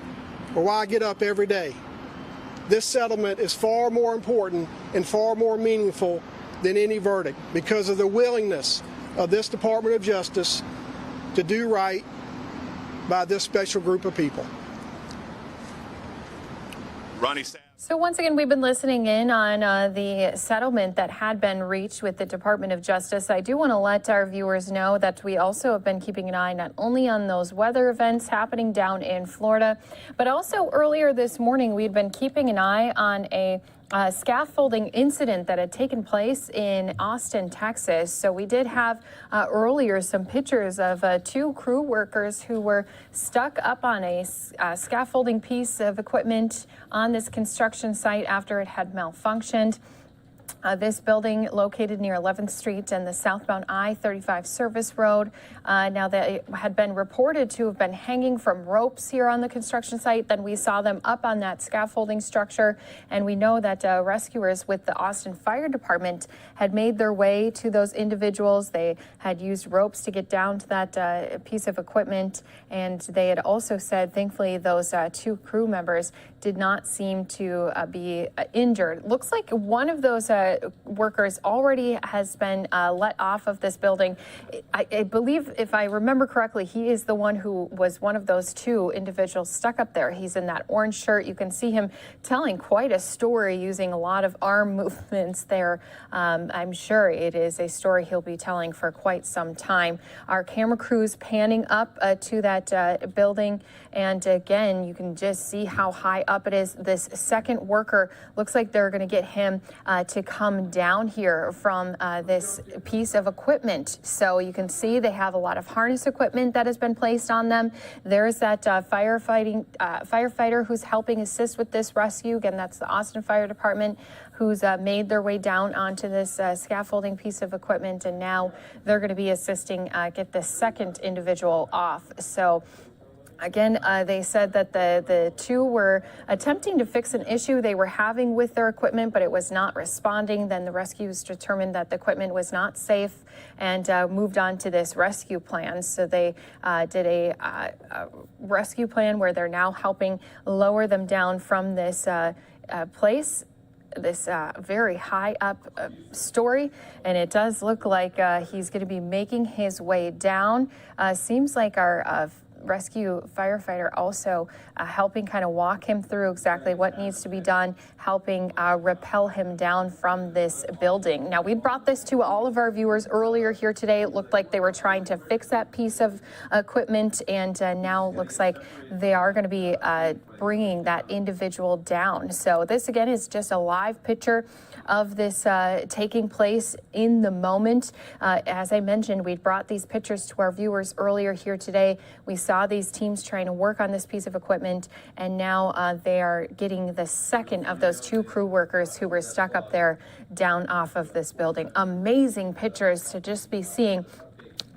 are why I get up every day. This settlement is far more important and far more meaningful than any verdict because of the willingness of this Department of Justice to do right by this special group of people. Ronnie. So once again, we've been listening in on the settlement that had been reached with the Department of Justice. I do want to let our viewers know that we also have been keeping an eye not only on those weather events happening down in Florida, but also earlier this morning, we'd been keeping an eye on a scaffolding incident that had taken place in Austin, Texas. So we did have earlier some pictures of 2 crew workers who were stuck up on a scaffolding piece of equipment on this construction site after it had malfunctioned. This building located near 11th Street and the southbound I-35 service road. Now they had been reported to have been hanging from ropes here on the construction site. Then we saw them up on that scaffolding structure. And we know that rescuers with the Austin Fire Department had made their way to those individuals. They had used ropes to get down to that piece of equipment. And they had also said, thankfully, those 2 crew members did not seem to be injured. Looks like one of those workers already has been let off of this building. I believe, if I remember correctly, he is the one who was one of those two individuals stuck up there. He's in that orange shirt. You can see him telling quite a story using a lot of arm movements there. I'm sure it is a story he'll be telling for quite some time. Our camera crew's panning up to that building, and again, you can just see how high up it is. This second worker, looks like they're going to get him to come down here from this piece of equipment. So you can see they have a lot of harness equipment that has been placed on them. There's that firefighter who's helping assist with this rescue. Again, that's the Austin Fire Department, who's made their way down onto this scaffolding piece of equipment, and now they're going to be assisting get this second individual off. So again, they said that the two were attempting to fix an issue they were having with their equipment, but it was not responding. Then the rescues determined that the equipment was not safe and moved on to this rescue plan. So they did a rescue plan where they're now helping lower them down from this place, this very high up story, and it does look like he's going to be making his way down. Seems like our rescue firefighter also helping kind of walk him through exactly what needs to be done, helping rappel him down from this building. Now, we brought this to all of our viewers earlier here today. It looked like they were trying to fix that piece of equipment, and now it looks like they are going to be bringing that individual down. So this, again, is just a live picture of this taking place in the moment. As I mentioned, we brought these pictures to our viewers earlier here today. We saw these teams trying to work on this piece of equipment, and now they are getting the second of those two crew workers who were stuck up there down off of this building. Amazing pictures to just be seeing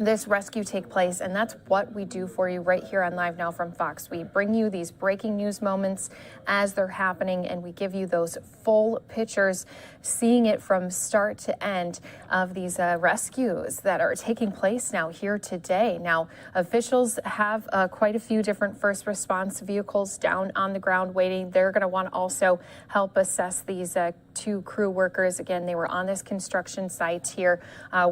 this rescue take place, and that's what we do for you right here on Live Now from Fox. We bring you these breaking news moments as they're happening, and we give you those full pictures, seeing it from start to end of these rescues that are taking place now here today. Now, officials have quite a few different first response vehicles down on the ground waiting. They're going to want to also help assess these two crew workers. Again, they were on this construction site here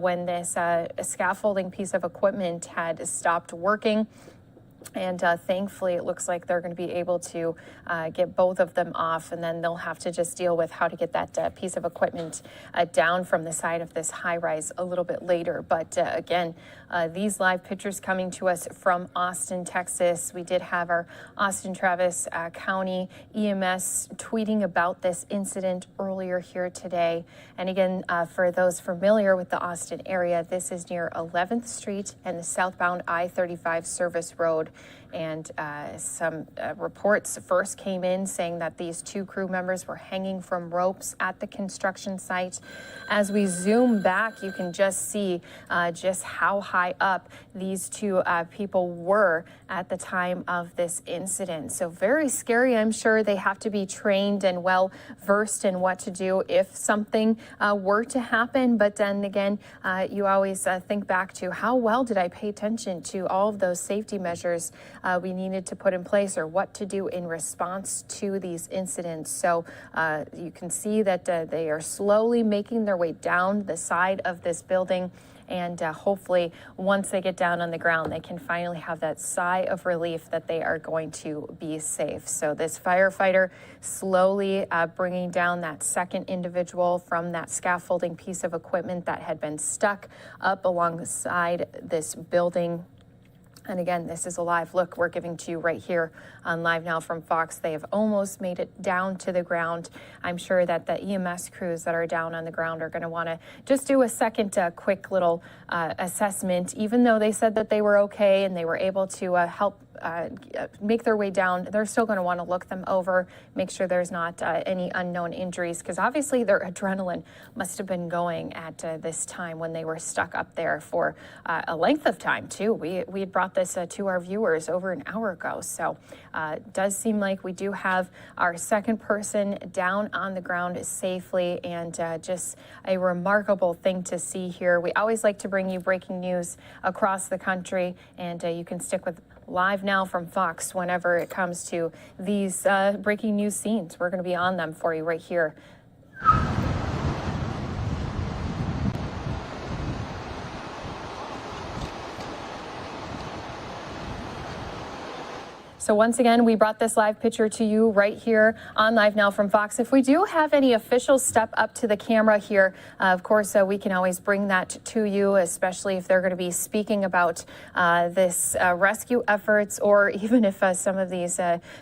when this scaffolding piece of equipment had stopped working. And thankfully, it looks like they're going to be able to get both of them off, and then they'll have to just deal with how to get that piece of equipment down from the side of this high rise a little bit later. But again, these live pictures coming to us from Austin, Texas. We did have our Austin Travis County EMS tweeting about this incident earlier here today. And again, for those familiar with the Austin area, this is near 11th Street and the southbound I-35 service road. And some reports first came in saying that these two crew members were hanging from ropes at the construction site. As we zoom back, you can just see just how high up these two people were at the time of this incident. So very scary. I'm sure they have to be trained and well versed in what to do if something were to happen. But then again, you always think back to how well did I pay attention to all of those safety measures we needed to put in place, or what to do in response to these incidents. So you can see that they are slowly making their way down the side of this building. And hopefully, once they get down on the ground, they can finally have that sigh of relief that they are going to be safe. So this firefighter slowly bringing down that second individual from that scaffolding piece of equipment that had been stuck up alongside this building. And again, this is a live look we're giving to you right here on Live Now from Fox. They have almost made it down to the ground. I'm sure that the EMS crews that are down on the ground are going to want to just do a second quick little assessment. Even though they said that they were okay and they were able to help make their way down, they're still going to want to look them over, make sure there's not any unknown injuries, because obviously their adrenaline must have been going at this time when they were stuck up there for a length of time too. We had brought this to our viewers over an hour ago, so it does seem like we do have our second person down on the ground safely, and just a remarkable thing to see here. We always like to bring you breaking news across the country, and you can stick with live now from Fox whenever it comes to these breaking news scenes. We're going to be on them for you right here. So once again, we brought this live picture to you right here on Live Now from Fox. If we do have any officials step up to the camera here, of course, we can always bring that to you, especially if they're going to be speaking about this rescue efforts, or even if some of these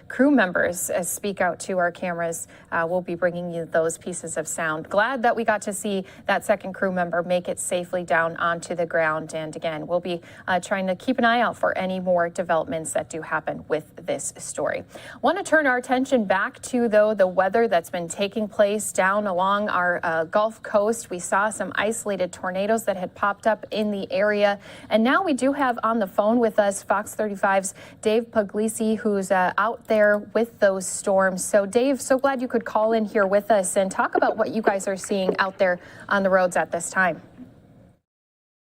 crew members speak out to our cameras, we'll be bringing you those pieces of sound. Glad that we got to see that second crew member make it safely down onto the ground. And again, we'll be trying to keep an eye out for any more developments that do happen with this story. Want to turn our attention back to, though, the weather that's been taking place down along our Gulf Coast. We saw some isolated tornadoes that had popped up in the area. And now we do have on the phone with us Fox 35's Dave Puglisi, who's out there with those storms. So Dave, so glad you could call in here with us and talk about what you guys are seeing out there on the roads at this time.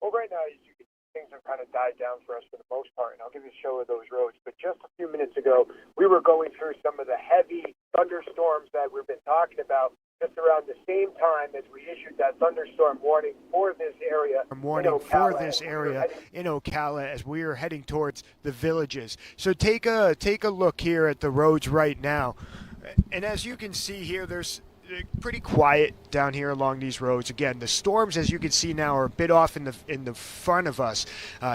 Well, right now, things have kind of died down for us for the most part, and I'll give you a show of those roads. But just a few minutes ago, we were going through some of the heavy thunderstorms that we've been talking about just around the same time as we issued that thunderstorm warning for this area. In Ocala as we are heading towards the villages. So take a look here at the roads right now. And as you can see here, there's pretty quiet down here along these roads. Again, the storms, as you can see now, are a bit off in the front of us.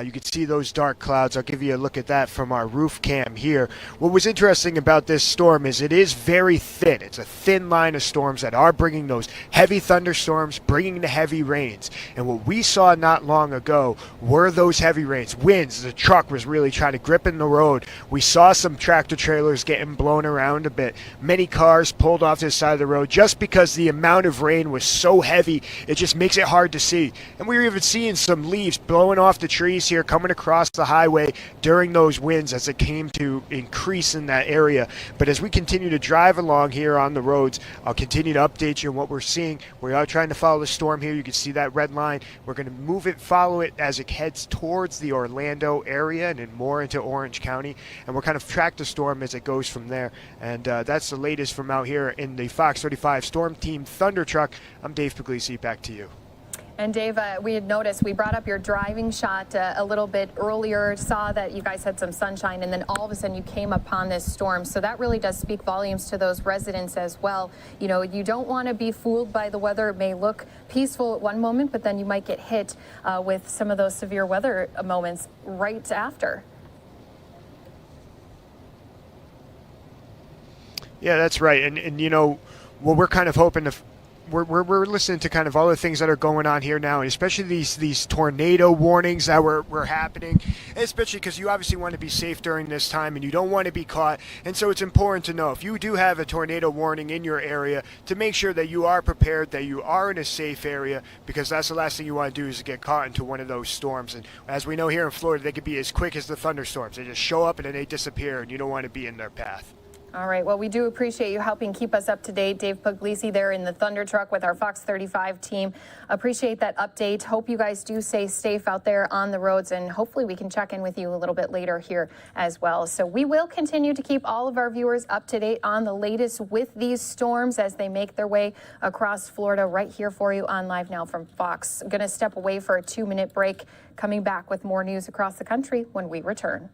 You can see those dark clouds. I'll give you a look at that from our roof cam here. What was interesting about this storm is it is very thin. It's a thin line of storms that are bringing those heavy thunderstorms, bringing the heavy rains. And what we saw not long ago were those heavy rains. Winds. The truck was really trying to grip in the road. We saw some tractor trailers getting blown around a bit. Many cars pulled off to the side of the road just because the amount of rain was so heavy, it just makes it hard to see. And we were even seeing some leaves blowing off the trees here coming across the highway during those winds as it came to increase in that area. But as we continue to drive along here on the roads, I'll continue to update you on what we're seeing. We are trying to follow the storm here. You can see that red line. We're going to follow it as it heads towards the Orlando area and then more into Orange County. And we'll kind of track the storm as it goes from there. And that's the latest from out here in the Fox 35 Storm Team Thunder Truck. I'm Dave Puglisi. Back to you. And Dave, we had noticed, we brought up your driving shot a little bit earlier, saw that you guys had some sunshine, and then all of a sudden you came upon this storm. So that really does speak volumes to those residents as well. You know, you don't want to be fooled by the weather. It may look peaceful at one moment, but then you might get hit with some of those severe weather moments right after. Yeah, that's right. And you know, what we're kind of hoping to, we're listening to kind of all the things that are going on here now, and especially these tornado warnings that were happening, especially because you obviously want to be safe during this time and you don't want to be caught. And so it's important to know if you do have a tornado warning in your area to make sure that you are prepared, that you are in a safe area, because that's the last thing you want to do is get caught into one of those storms. And as we know here in Florida, they could be as quick as the thunderstorms. They just show up and then they disappear, and you don't want to be in their path. All right. Well, we do appreciate you helping keep us up to date. Dave Puglisi there in the Thunder Truck with our Fox 35 team. Appreciate that update. Hope you guys do stay safe out there on the roads, and hopefully we can check in with you a little bit later here as well. So we will continue to keep all of our viewers up to date on the latest with these storms as they make their way across Florida right here for you on Live Now from Fox. I'm going to step away for a 2-minute break, coming back with more news across the country when we return.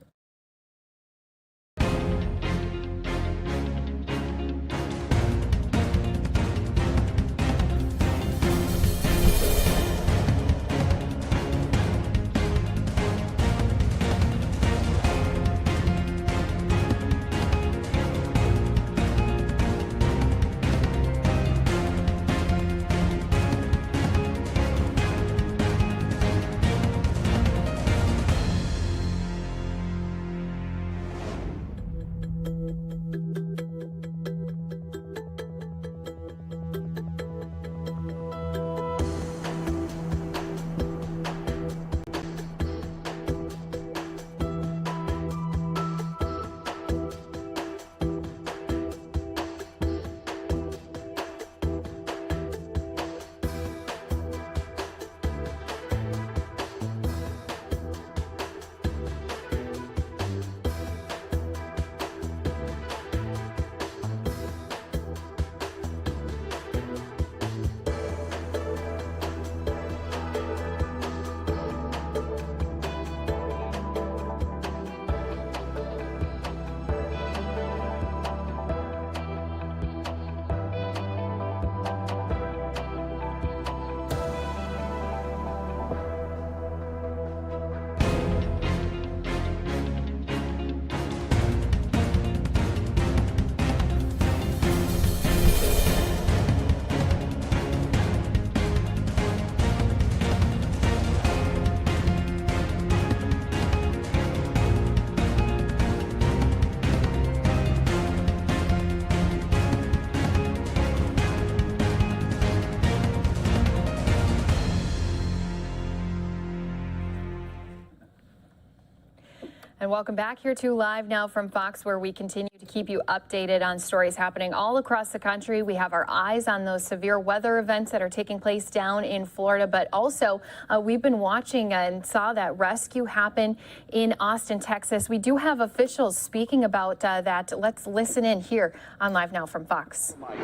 And welcome back here to Live Now from Fox, where we continue to keep you updated on stories happening all across the country. We have our eyes on those severe weather events that are taking place down in Florida, but also we've been watching and saw that rescue happen in Austin, Texas. We do have officials speaking about that. Let's listen in here on Live Now from Fox. Okay.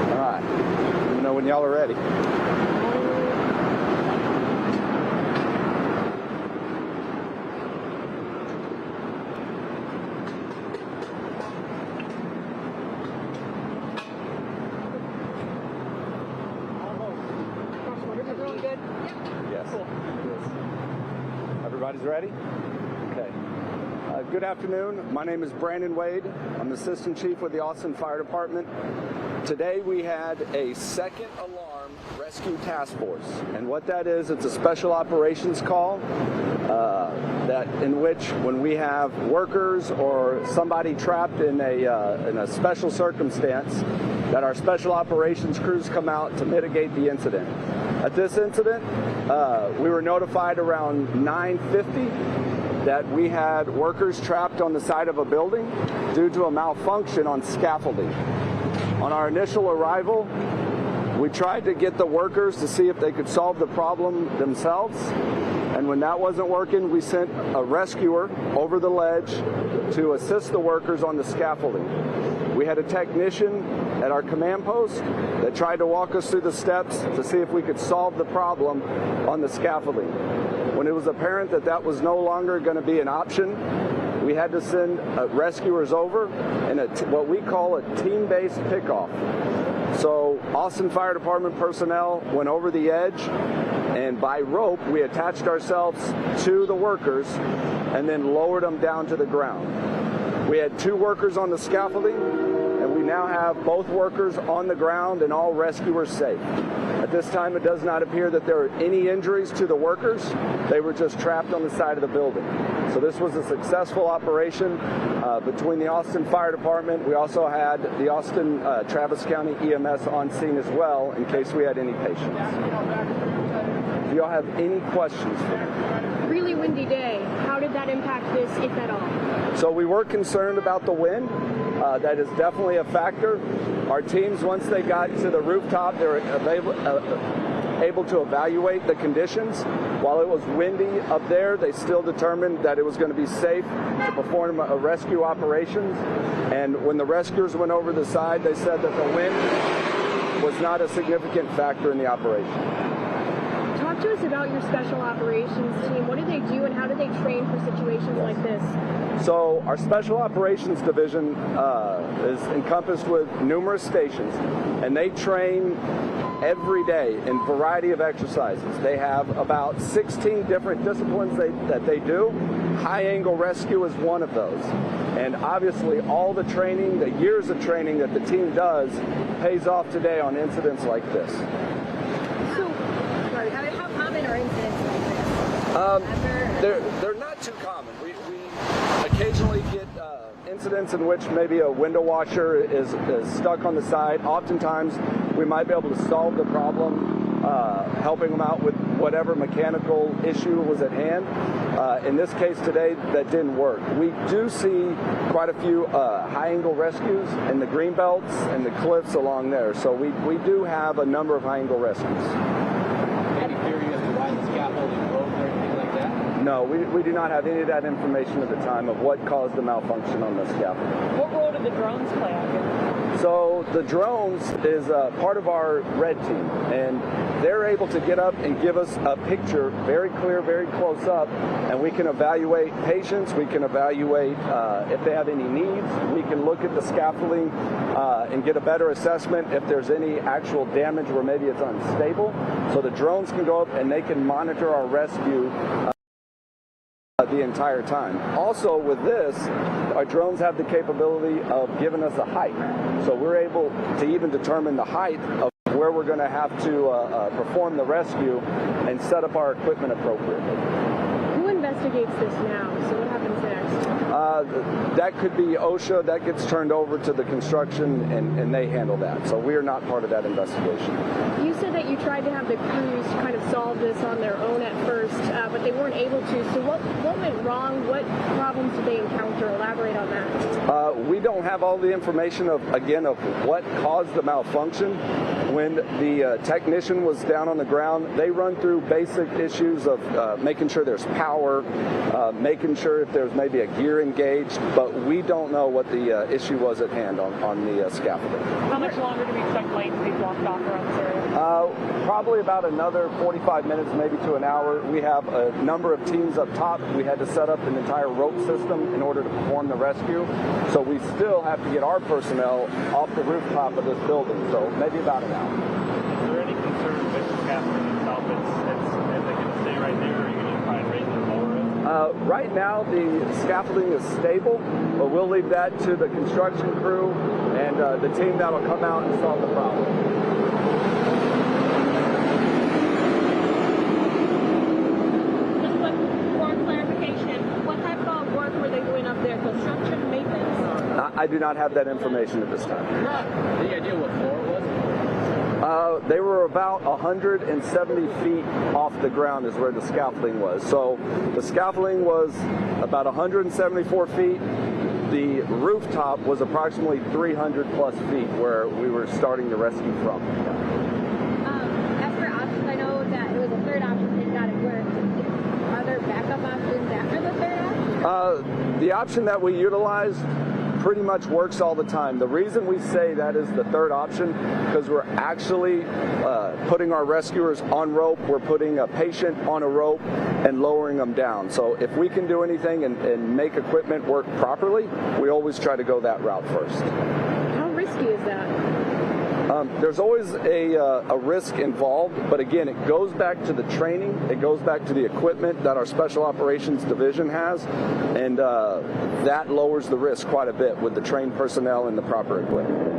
All right. Let me know when y'all are ready. Everybody's ready? Okay. Good afternoon. My name is Brandon Wade. I'm Assistant Chief with the Austin Fire Department. Today we had a second alarm rescue task force. And what that is, it's a special operations call in which when we have workers or somebody trapped in a special circumstance, that our special operations crews come out to mitigate the incident. At this incident, we were notified around 9:50 that we had workers trapped on the side of a building due to a malfunction on scaffolding. On our initial arrival, we tried to get the workers to see if they could solve the problem themselves. And when that wasn't working, we sent a rescuer over the ledge to assist the workers on the scaffolding. We had a technician at our command post that tried to walk us through the steps to see if we could solve the problem on the scaffolding. When it was apparent that that was no longer going to be an option, we had to send rescuers over in what we call a team-based pickoff. So Austin Fire Department personnel went over the edge, and by rope we attached ourselves to the workers and then lowered them down to the ground. We had 2 workers on the scaffolding, and we now have both workers on the ground and all rescuers safe. At this time, it does not appear that there are any injuries to the workers. They were just trapped on the side of the building. So this was a successful operation between the Austin Fire Department. We also had the Austin Travis County EMS on scene as well in case we had any patients. Do y'all have any questions for me? Really windy day. How did that impact this, if at all? So we were concerned about the wind. That is definitely a factor. Our teams, once they got to the rooftop, they were able to evaluate the conditions. While it was windy up there, they still determined that it was going to be safe to perform a rescue operations. And when the rescuers went over the side, they said that the wind was not a significant factor in the operation. Talk to us about your special operations team. What do they do and how do they train for situations like this? So our Special Operations Division is encompassed with numerous stations, and they train every day in a variety of exercises. They have about 16 different disciplines that they do. High-angle rescue is one of those. And obviously all the training, the years of training that the team does pays off today on incidents like this. How common are incidents like this? They're not too common. We occasionally get incidents in which maybe a window washer is stuck on the side. Oftentimes we might be able to solve the problem, helping them out with whatever mechanical issue was at hand. In this case today, that didn't work. We do see quite a few high-angle rescues in the green belts and the cliffs along there. So we do have a number of high-angle rescues. No, we do not have any of that information at the time of what caused the malfunction on the scaffold. What role did the drones play out here? So the drones is part of our red team, and they're able to get up and give us a picture very clear, very close up, and we can evaluate patients, we can evaluate if they have any needs, we can look at the scaffolding and get a better assessment if there's any actual damage where maybe it's unstable. So the drones can go up and they can monitor our rescue the entire time. Also with this, our drones have the capability of giving us a height. So we're able to even determine the height of where we're going to have to perform the rescue and set up our equipment appropriately. Who investigates this now? So what happens next? That could be OSHA. That gets turned over to the construction and they handle that. So we are not part of that investigation. You said that you tried to have the crews to kind of solve this on their own at first, but they weren't able to. So what went wrong? What problems did they encounter? Elaborate on that. We don't have all the information of what caused the malfunction. When the technician was down on the ground, they run through basic issues of making sure there's power, making sure if there's maybe a gear engaged, but we don't know what the issue was at hand on the scaffolding. How much longer do we expect lanes to be blocked off around this area? Probably about another 45 minutes, maybe to an hour. We have a number of teams up top. We had to set up an entire rope system in order to perform the rescue. So we still have to get our personnel off the rooftop of this building. So maybe about an hour. Is there any concern with the scaffolding itself? Is it going to stay right there, or are you going to try and raise it or lower it? Right now, the scaffolding is stable, but we'll leave that to the construction crew and the team that'll come out and solve the problem. I do not have that information at this time. Any idea what floor it was? They were about 170 feet off the ground is where the scaffolding was. So the scaffolding was about 174 feet. The rooftop was approximately 300 plus feet where we were starting the rescue from. As for options, I know that it was a third option and that it worked. Are there backup options after the third option? The option that we utilized pretty much works all the time. The reason we say that is the third option because we're actually putting our rescuers on rope, we're putting a patient on a rope and lowering them down. So if we can do anything and make equipment work properly, we always try to go that route first. How risky is that? There's always a risk involved, but again, it goes back to the training, it goes back to the equipment that our Special Operations Division has, and that lowers the risk quite a bit with the trained personnel and the proper equipment.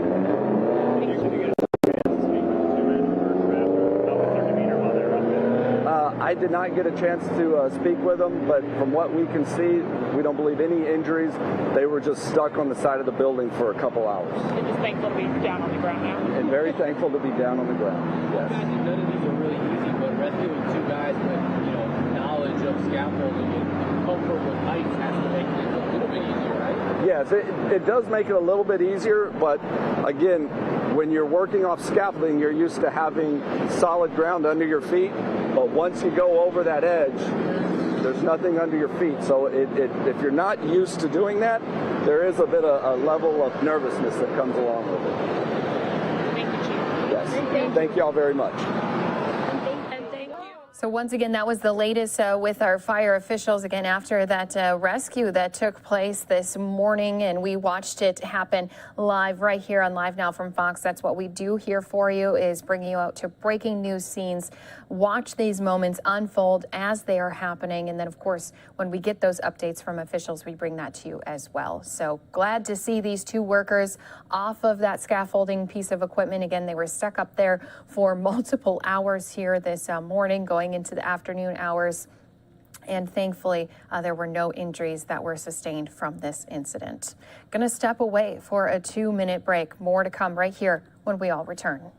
I did not get a chance to speak with them, but from what we can see, we don't believe any injuries. They were just stuck on the side of the building for a couple hours. And just thankful to be down on the ground now. And very thankful to be down on the ground. Yes. None of these are really easy, but rescuing two guys with knowledge of scaffolding and comfort with heights has to make things a little bit easier, right? Yes, it does make it a little bit easier, but again, when you're working off scaffolding, you're used to having solid ground under your feet, but once you go over that edge, there's nothing under your feet. So if you're not used to doing that, there is a bit of a level of nervousness that comes along with it. Thank you, Chief. Yes, thank you all very much. So once again, that was the latest with our fire officials again after that rescue that took place this morning, and we watched it happen live right here on Live Now from Fox. That's what we do here for you, is bringing you out to breaking news scenes. Watch these moments unfold as they are happening, and then of course when we get those updates from officials, we bring that to you as well. So glad to see these two workers off of that scaffolding piece of equipment. Again, they were stuck up there for multiple hours here this morning, going into the afternoon hours, and thankfully there were no injuries that were sustained from this incident. Gonna step away for a 2-minute break. More to come right here when we all return.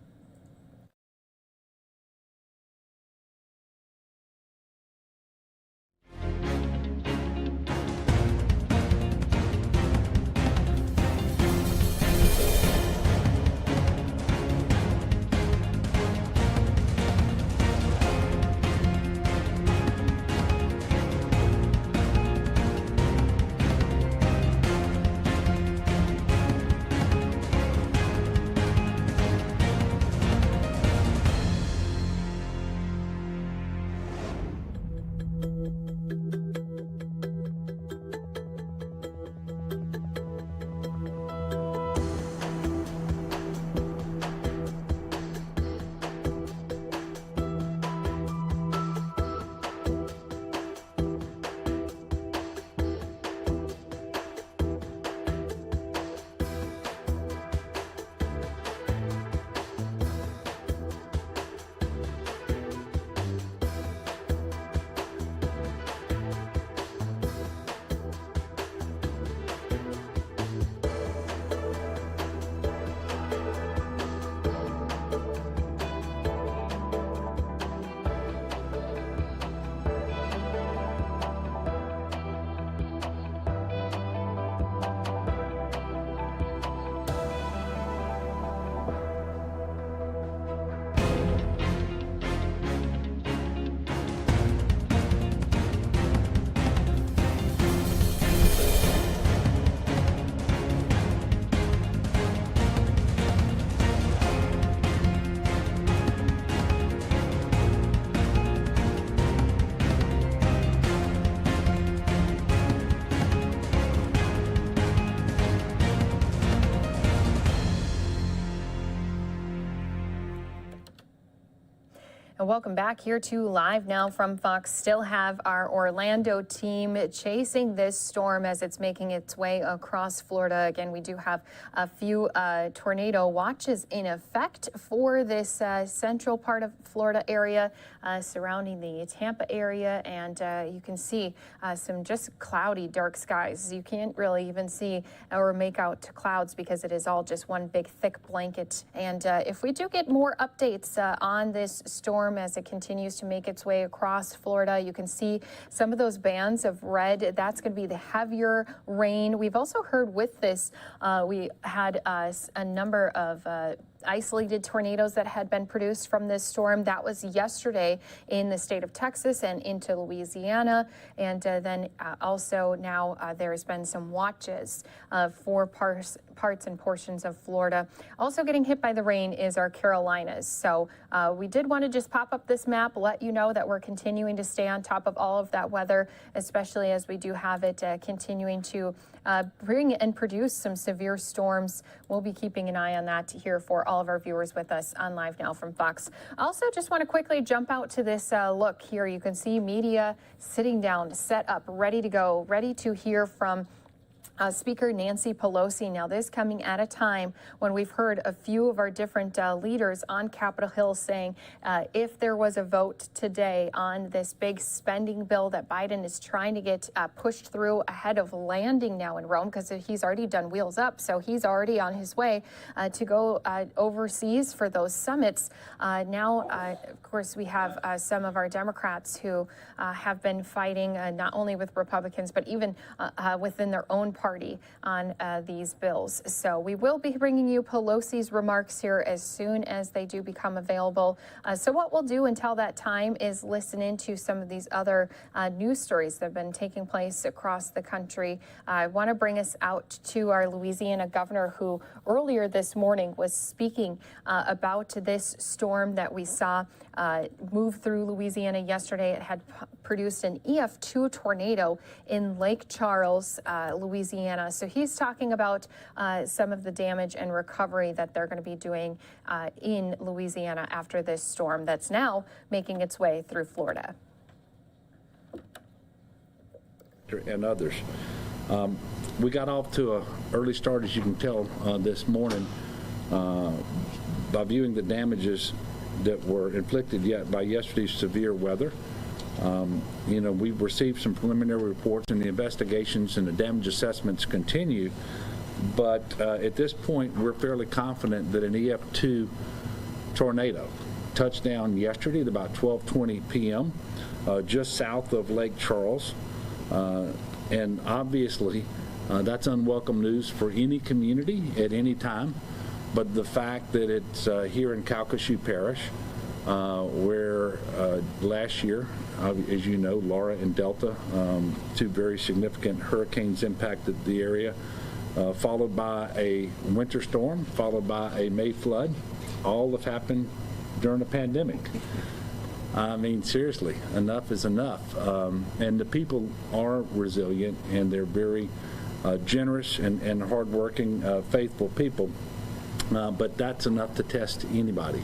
Welcome back here to Live Now from Fox. Still have our Orlando team chasing this storm as it's making its way across Florida. Again, we do have a few tornado watches in effect for this central part of Florida area surrounding the Tampa area. And you can see some just cloudy, dark skies. You can't really even see or make out clouds because it is all just one big thick blanket. And if we do get more updates on this storm as it continues to make its way across Florida, you can see some of those bands of red. That's going to be the heavier rain. We've also heard with this, we had a number of isolated tornadoes that had been produced from this storm. That was yesterday in the state of Texas and into Louisiana. And then also now there's been some watches for parts and portions of Florida. Also getting hit by the rain is our Carolinas. So we did want to just pop up this map, let you know that we're continuing to stay on top of all of that weather, especially as we do have it continuing to bring and produce some severe storms. We'll be keeping an eye on that here for all of our viewers with us on Live Now from Fox. Also, just want to quickly jump out to this look here. You can see media sitting down, set up, ready to go, ready to hear from Speaker Nancy Pelosi. Now, this coming at a time when we've heard a few of our different leaders on Capitol Hill saying if there was a vote today on this big spending bill that Biden is trying to get pushed through ahead of landing now in Rome, because he's already done Wheels Up, so he's already on his way to go overseas for those summits. Now, of course, we have some of our Democrats who have been fighting not only with Republicans, but even within their own party on these bills. So we will be bringing you Pelosi's remarks here as soon as they do become available. So what we'll do until that time is listen into some of these other news stories that have been taking place across the country. I want to bring us out to our Louisiana governor, who earlier this morning was speaking about this storm that we saw move through Louisiana yesterday. It had produced an EF2 tornado in Lake Charles, Louisiana. So he's talking about some of the damage and recovery that they're going to be doing in Louisiana after this storm that's now making its way through Florida. And others. We got off to an early start, as you can tell, this morning by viewing the damages that were inflicted by yesterday's severe weather. We've received some preliminary reports, and the investigations and the damage assessments continue. But at this point, we're fairly confident that an EF2 tornado touched down yesterday at about 12:20 p.m. Just south of Lake Charles. And obviously, that's unwelcome news for any community at any time. But the fact that it's here in Calcasieu Parish, where last year, as you know, Laura and Delta, two very significant hurricanes impacted the area, followed by a winter storm, followed by a May flood, all have happened during a pandemic. I mean, seriously, enough is enough. And the people are resilient, and they're very generous and hardworking, faithful people. But that's enough to test anybody.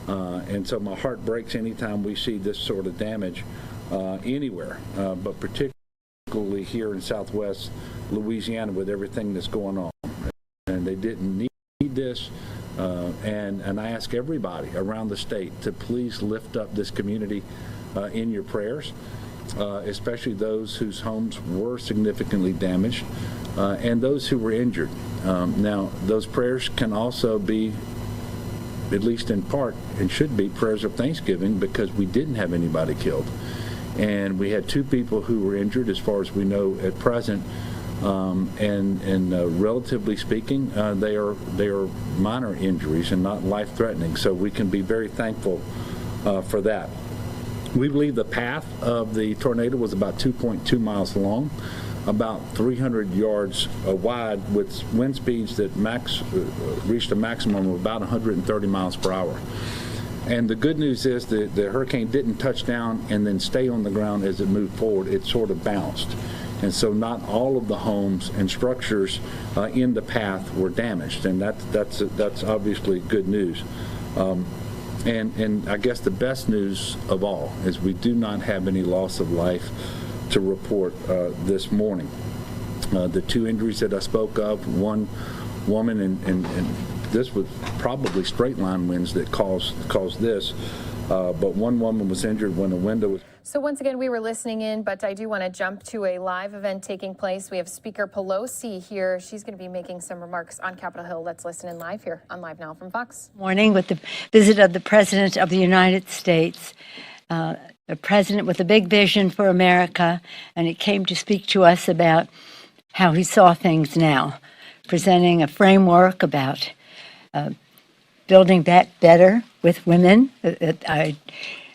And so my heart breaks anytime we see this sort of damage anywhere, but particularly here in Southwest Louisiana with everything that's going on. And they didn't need this. And I ask everybody around the state to please lift up this community in your prayers, especially those whose homes were significantly damaged and those who were injured. Now, those prayers can also be, at least in part, and should be prayers of thanksgiving, because we didn't have anybody killed. And we had 2 people who were injured, as far as we know at present. And relatively speaking, they are minor injuries and not life-threatening. So we can be very thankful for that. We believe the path of the tornado was about 2.2 miles long, about 300 yards wide, with wind speeds that reached a maximum of about 130 miles per hour. And the good news is that the hurricane didn't touch down and then stay on the ground as it moved forward. It sort of bounced. And so not all of the homes and structures in the path were damaged, and that's obviously good news. And I guess the best news of all is we do not have any loss of life to report this morning. The 2 injuries that I spoke of, one woman, and this was probably straight line winds that caused this, but one woman was injured when a window was... So once again, we were listening in, but I do want to jump to a live event taking place. We have Speaker Pelosi here. She's going to be making some remarks on Capitol Hill. Let's listen in live here on Live Now from Fox. Morning with the visit of the President of the United States, a president with a big vision for America, and he came to speak to us about how he saw things now, presenting a framework about building back better with women.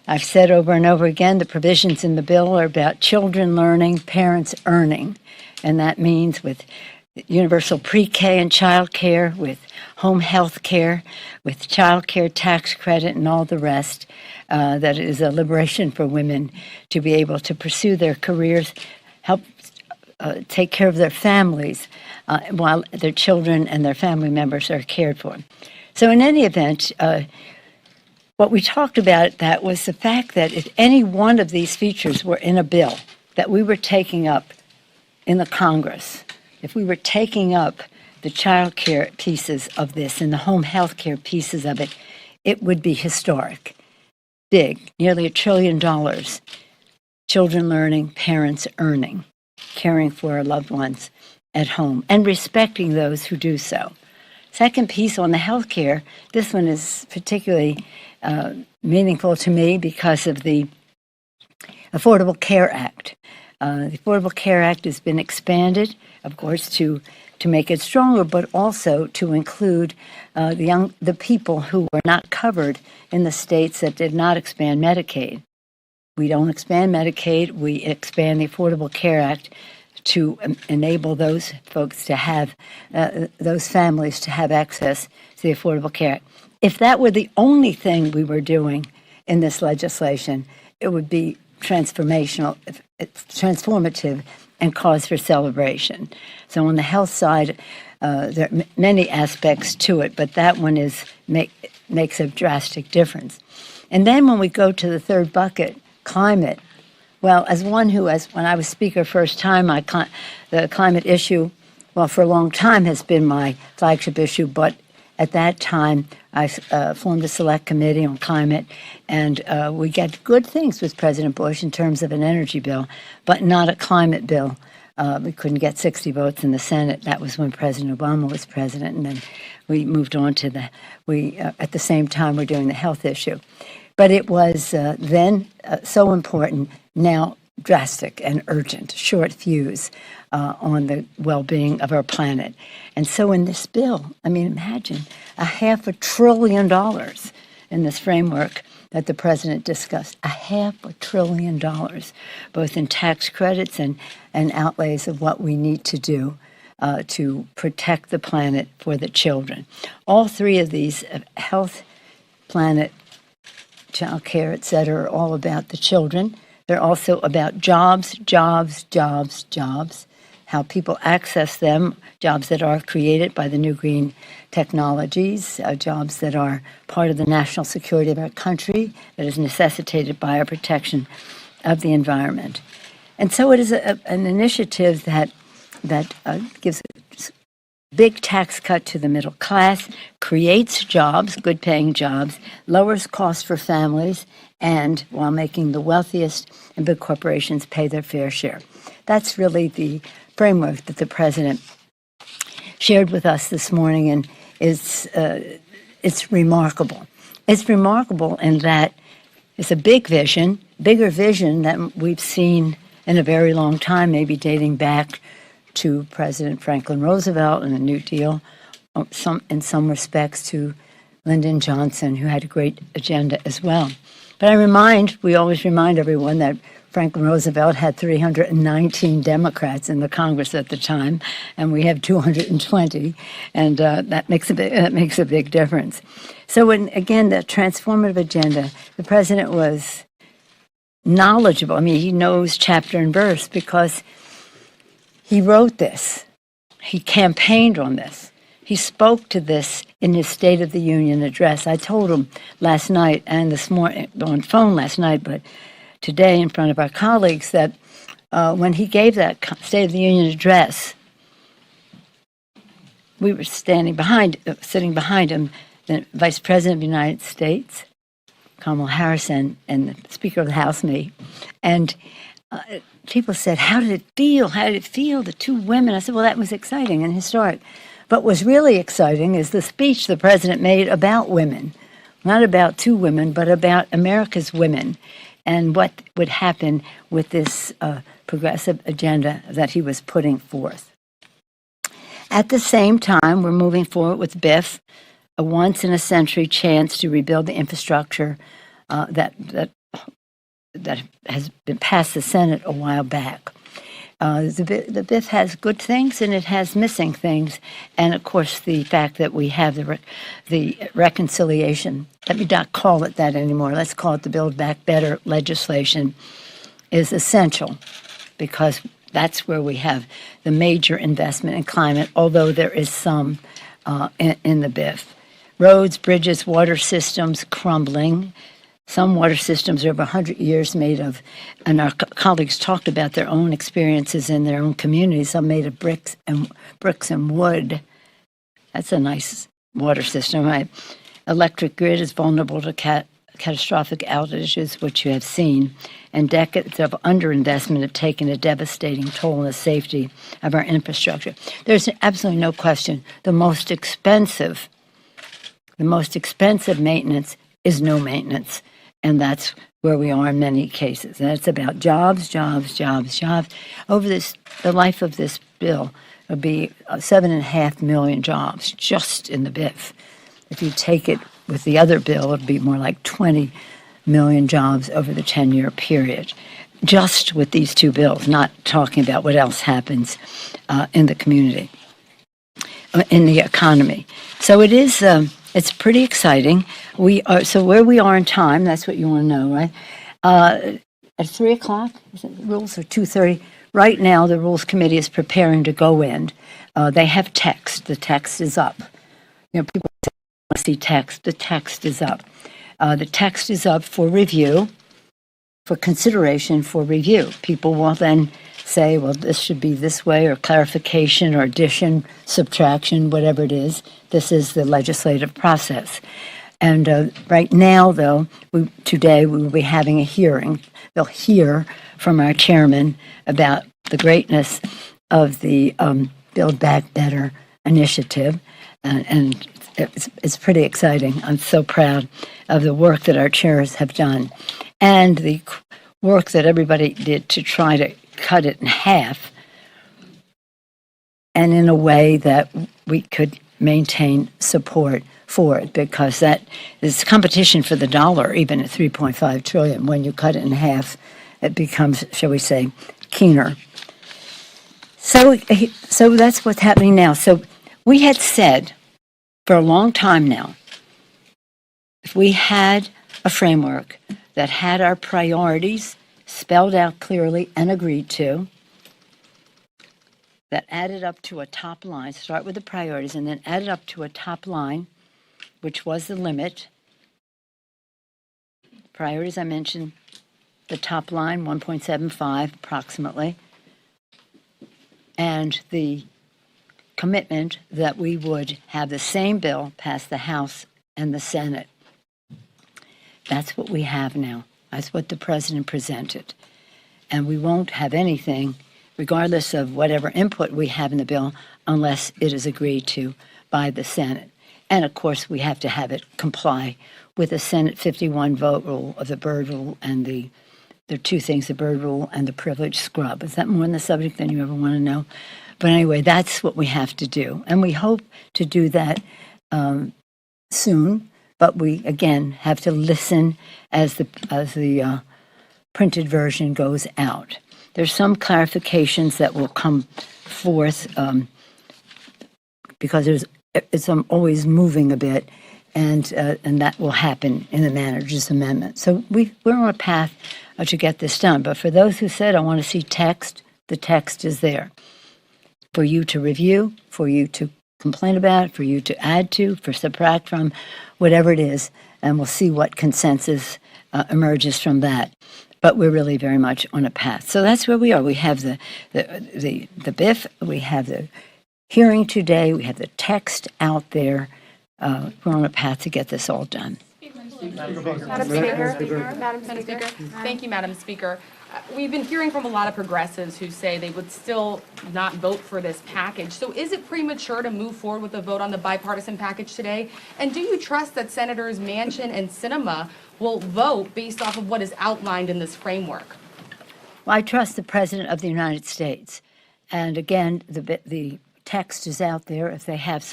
I've said over and over again, the provisions in the bill are about children learning, parents earning, and that means with universal pre-K and child care, with home health care, with child care tax credit and all the rest, that is a liberation for women to be able to pursue their careers, help take care of their families while their children and their family members are cared for. So in any event, what we talked about that was the fact that if any one of these features were in a bill that we were taking up in the Congress, if we were taking up the child care pieces of this and the home health care pieces of it, it would be historic, big, nearly $1 trillion. Children learning, parents earning, caring for our loved ones at home, and respecting those who do so. Second piece on the health care, this one is particularly meaningful to me because of the Affordable Care Act. The Affordable Care Act has been expanded, of course, to make it stronger, but also to include the people who were not covered in the states that did not expand Medicaid. We don't expand Medicaid, we expand the Affordable Care Act to enable those folks to have, those families to have access to the Affordable Care Act. If that were the only thing we were doing in this legislation, it would be transformative and cause for celebration. So on the health side, there are many aspects to it, but that one makes a drastic difference. And then when we go to the third bucket, climate, well, as one who, when I was Speaker first time, the climate issue, well, for a long time has been my flagship issue, but at that time, I formed a select committee on climate, and we got good things with President Bush in terms of an energy bill, but not a climate bill. We couldn't get 60 votes in the Senate. That was when President Obama was president, and then we moved on to at the same time, we're doing the health issue. But it was then so important, now drastic and urgent, short fuse on the well-being of our planet. And so in this bill, I mean, imagine $500 billion in this framework that the president discussed, $500 billion, both in tax credits and outlays of what we need to do to protect the planet for the children. All three of these, health, planet, child care, et cetera, are all about the children. They're also about jobs, jobs, jobs, jobs, how people access them, jobs that are created by the new green technologies, jobs that are part of the national security of our country, that is necessitated by our protection of the environment. And so it is an initiative that gives a big tax cut to the middle class, creates jobs, good-paying jobs, lowers costs for families, and while making the wealthiest and big corporations pay their fair share. That's really the framework that the president shared with us this morning, and it's remarkable. It's remarkable in that it's a big vision, bigger vision than we've seen in a very long time, maybe dating back to President Franklin Roosevelt and the New Deal, in some respects to Lyndon Johnson, who had a great agenda as well. But we always remind everyone that Franklin Roosevelt had 319 Democrats in the Congress at the time, and we have 220, and that makes a big difference. So again, the transformative agenda, the president was knowledgeable. I mean, he knows chapter and verse because he wrote this. He campaigned on this. he spoke to this in his State of the Union address. I told him last night and this morning on phone last night, but today in front of our colleagues that when he gave that State of the Union address, we were sitting behind him, the Vice President of the United States, Kamala Harris, and the Speaker of the House, me, and people said, "How did it feel? How did it feel?" The two women. I said, "Well, that was exciting and historic." But what's really exciting is the speech the president made about women, not about two women, but about America's women, and what would happen with this progressive agenda that he was putting forth. At the same time, we're moving forward with BIF, a once-in-a-century chance to rebuild the infrastructure that has been passed the Senate a while back. The BIF has good things and it has missing things, and of course the fact that we have the reconciliation. Let me not call it that anymore. Let's call it the Build Back Better legislation is essential because that's where we have the major investment in climate, although there is some in the BIF. Roads, bridges, water systems crumbling. Some water systems are over 100 years made of, and our colleagues talked about their own experiences in their own communities, some made of bricks and wood. That's a nice water system, right? Electric grid is vulnerable to catastrophic outages, which you have seen, and decades of underinvestment have taken a devastating toll on the safety of our infrastructure. There's absolutely no question the most expensive maintenance is no maintenance. And that's where we are in many cases. And it's about jobs, jobs, jobs, jobs. Over the life of this bill, it'll be 7.5 million jobs just in the BIF. If you take it with the other bill, it'll be more like 20 million jobs over the 10-year period. Just with these two bills, not talking about what else happens in the community, in the economy. So it is. It's pretty exciting. So where we are in time, that's what you want to know, right? At 3 o'clock, the rules are 2:30. Right now, the Rules Committee is preparing to go in. They have text. The text is up. You know, people say, "I want to see text." The text is up. The text is up for review, for consideration for review. People will then say, well, this should be this way, or clarification, or addition, subtraction, whatever it is. This is the legislative process. And right now, though, today we will be having a hearing. They'll hear from our chairman about the greatness of the Build Back Better initiative, and it's pretty exciting. I'm so proud of the work that our chairs have done, and the work that everybody did to try to cut it in half, and in a way that we could maintain support for it, because that is competition for the dollar, even at $3.5 trillion. When you cut it in half, it becomes, shall we say, keener. So that's what's happening now. So we had said for a long time now, if we had a framework that had our priorities spelled out clearly and agreed to, that added up to a top line, start with the priorities, and then added up to a top line, which was the limit. Priorities, I mentioned the top line, 1.75 approximately, and the commitment that we would have the same bill pass the House and the Senate. That's what we have now. That's what the president presented. And we won't have anything, regardless of whatever input we have in the bill, unless it is agreed to by the Senate. And of course, we have to have it comply with the Senate 51 vote rule of the Byrd rule, and there are two things, the Byrd rule and the privilege scrub. Is that more on the subject than you ever want to know? But anyway, that's what we have to do. And we hope to do that soon. But we, again, have to listen as the printed version goes out. There's some clarifications that will come forth because it's always moving a bit, and that will happen in the manager's amendment. So we're on a path to get this done. But for those who said, I want to see text, the text is there for you to review, for you to complain about, for you to add to, for subtract from, whatever it is, and we'll see what consensus emerges from that. But we're really very much on a path. So that's where we are. We have the BIF, we have the hearing today, we have the text out there. We're on a path to get this all done. Madam Speaker. Thank you, Madam Speaker. We've been hearing from a lot of progressives who say they would still not vote for this package. So is it premature to move forward with a vote on the bipartisan package today? And do you trust that Senators Manchin and Sinema will vote based off of what is outlined in this framework? Well, I trust the President of the United States. And again, the text is out there. If they have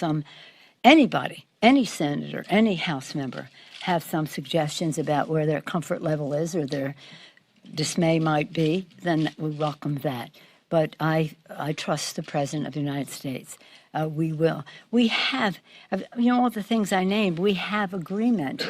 anybody, any senator, any House member, have some suggestions about where their comfort level is or their dismay might be, then we welcome that. But I trust the President of the United States. We will. We have, all the things I named, we have agreement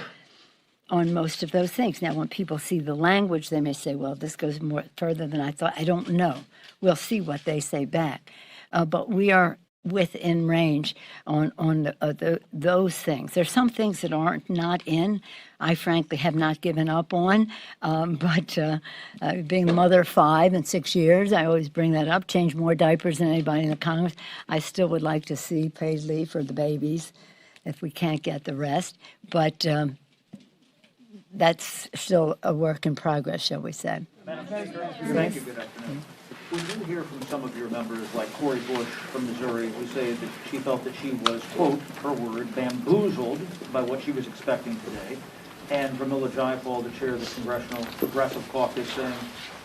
on most of those things. Now, when people see the language, they may say, well, this goes more further than I thought. I don't know. We'll see what they say back. But we are within range on those things. There's some things that aren't not in. I frankly have not given up on, but being the mother of 5 in 6 years, I always bring that up, change more diapers than anybody in the Congress. I still would like to see paid leave for the babies if we can't get the rest, but that's still a work in progress, shall we say. Thank you. Good afternoon. We do hear from some of your members, like Cori Bush from Missouri, who say that she felt that she was, quote, her word, bamboozled by what she was expecting today. And Pramila Jayapal, the chair of the Congressional Progressive Caucus, saying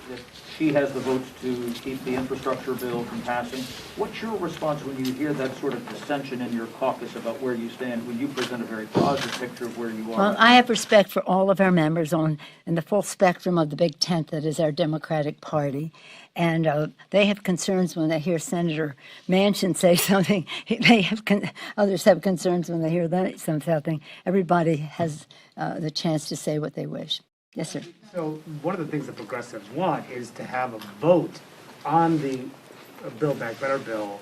that she has the votes to keep the infrastructure bill from passing. What's your response when you hear that sort of dissension in your caucus about where you stand, when you present a very positive picture of where you are? Well, I have respect for all of our members in the full spectrum of the big tent that is our Democratic Party. And they have concerns when they hear Senator Manchin say something. Others have concerns when they hear that something. Everybody has the chance to say what they wish. Yes, sir. So one of the things the progressives want is to have a vote on the Build Back Better bill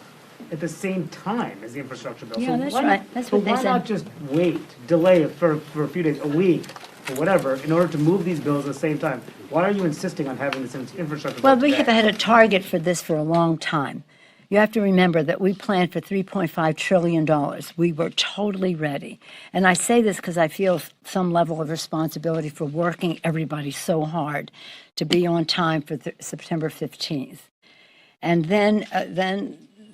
at the same time as the infrastructure bill. Yeah, so that's right. That's what they said. Why not just delay it for a few days, a week, or whatever, in order to move these bills at the same time? Why are you insisting on having this infrastructure bill Well, we today? have had a target for this for a long time. You have to remember that we planned for $3.5 trillion. We were totally ready. And I say this because I feel some level of responsibility for working everybody so hard to be on time for September 15th. And then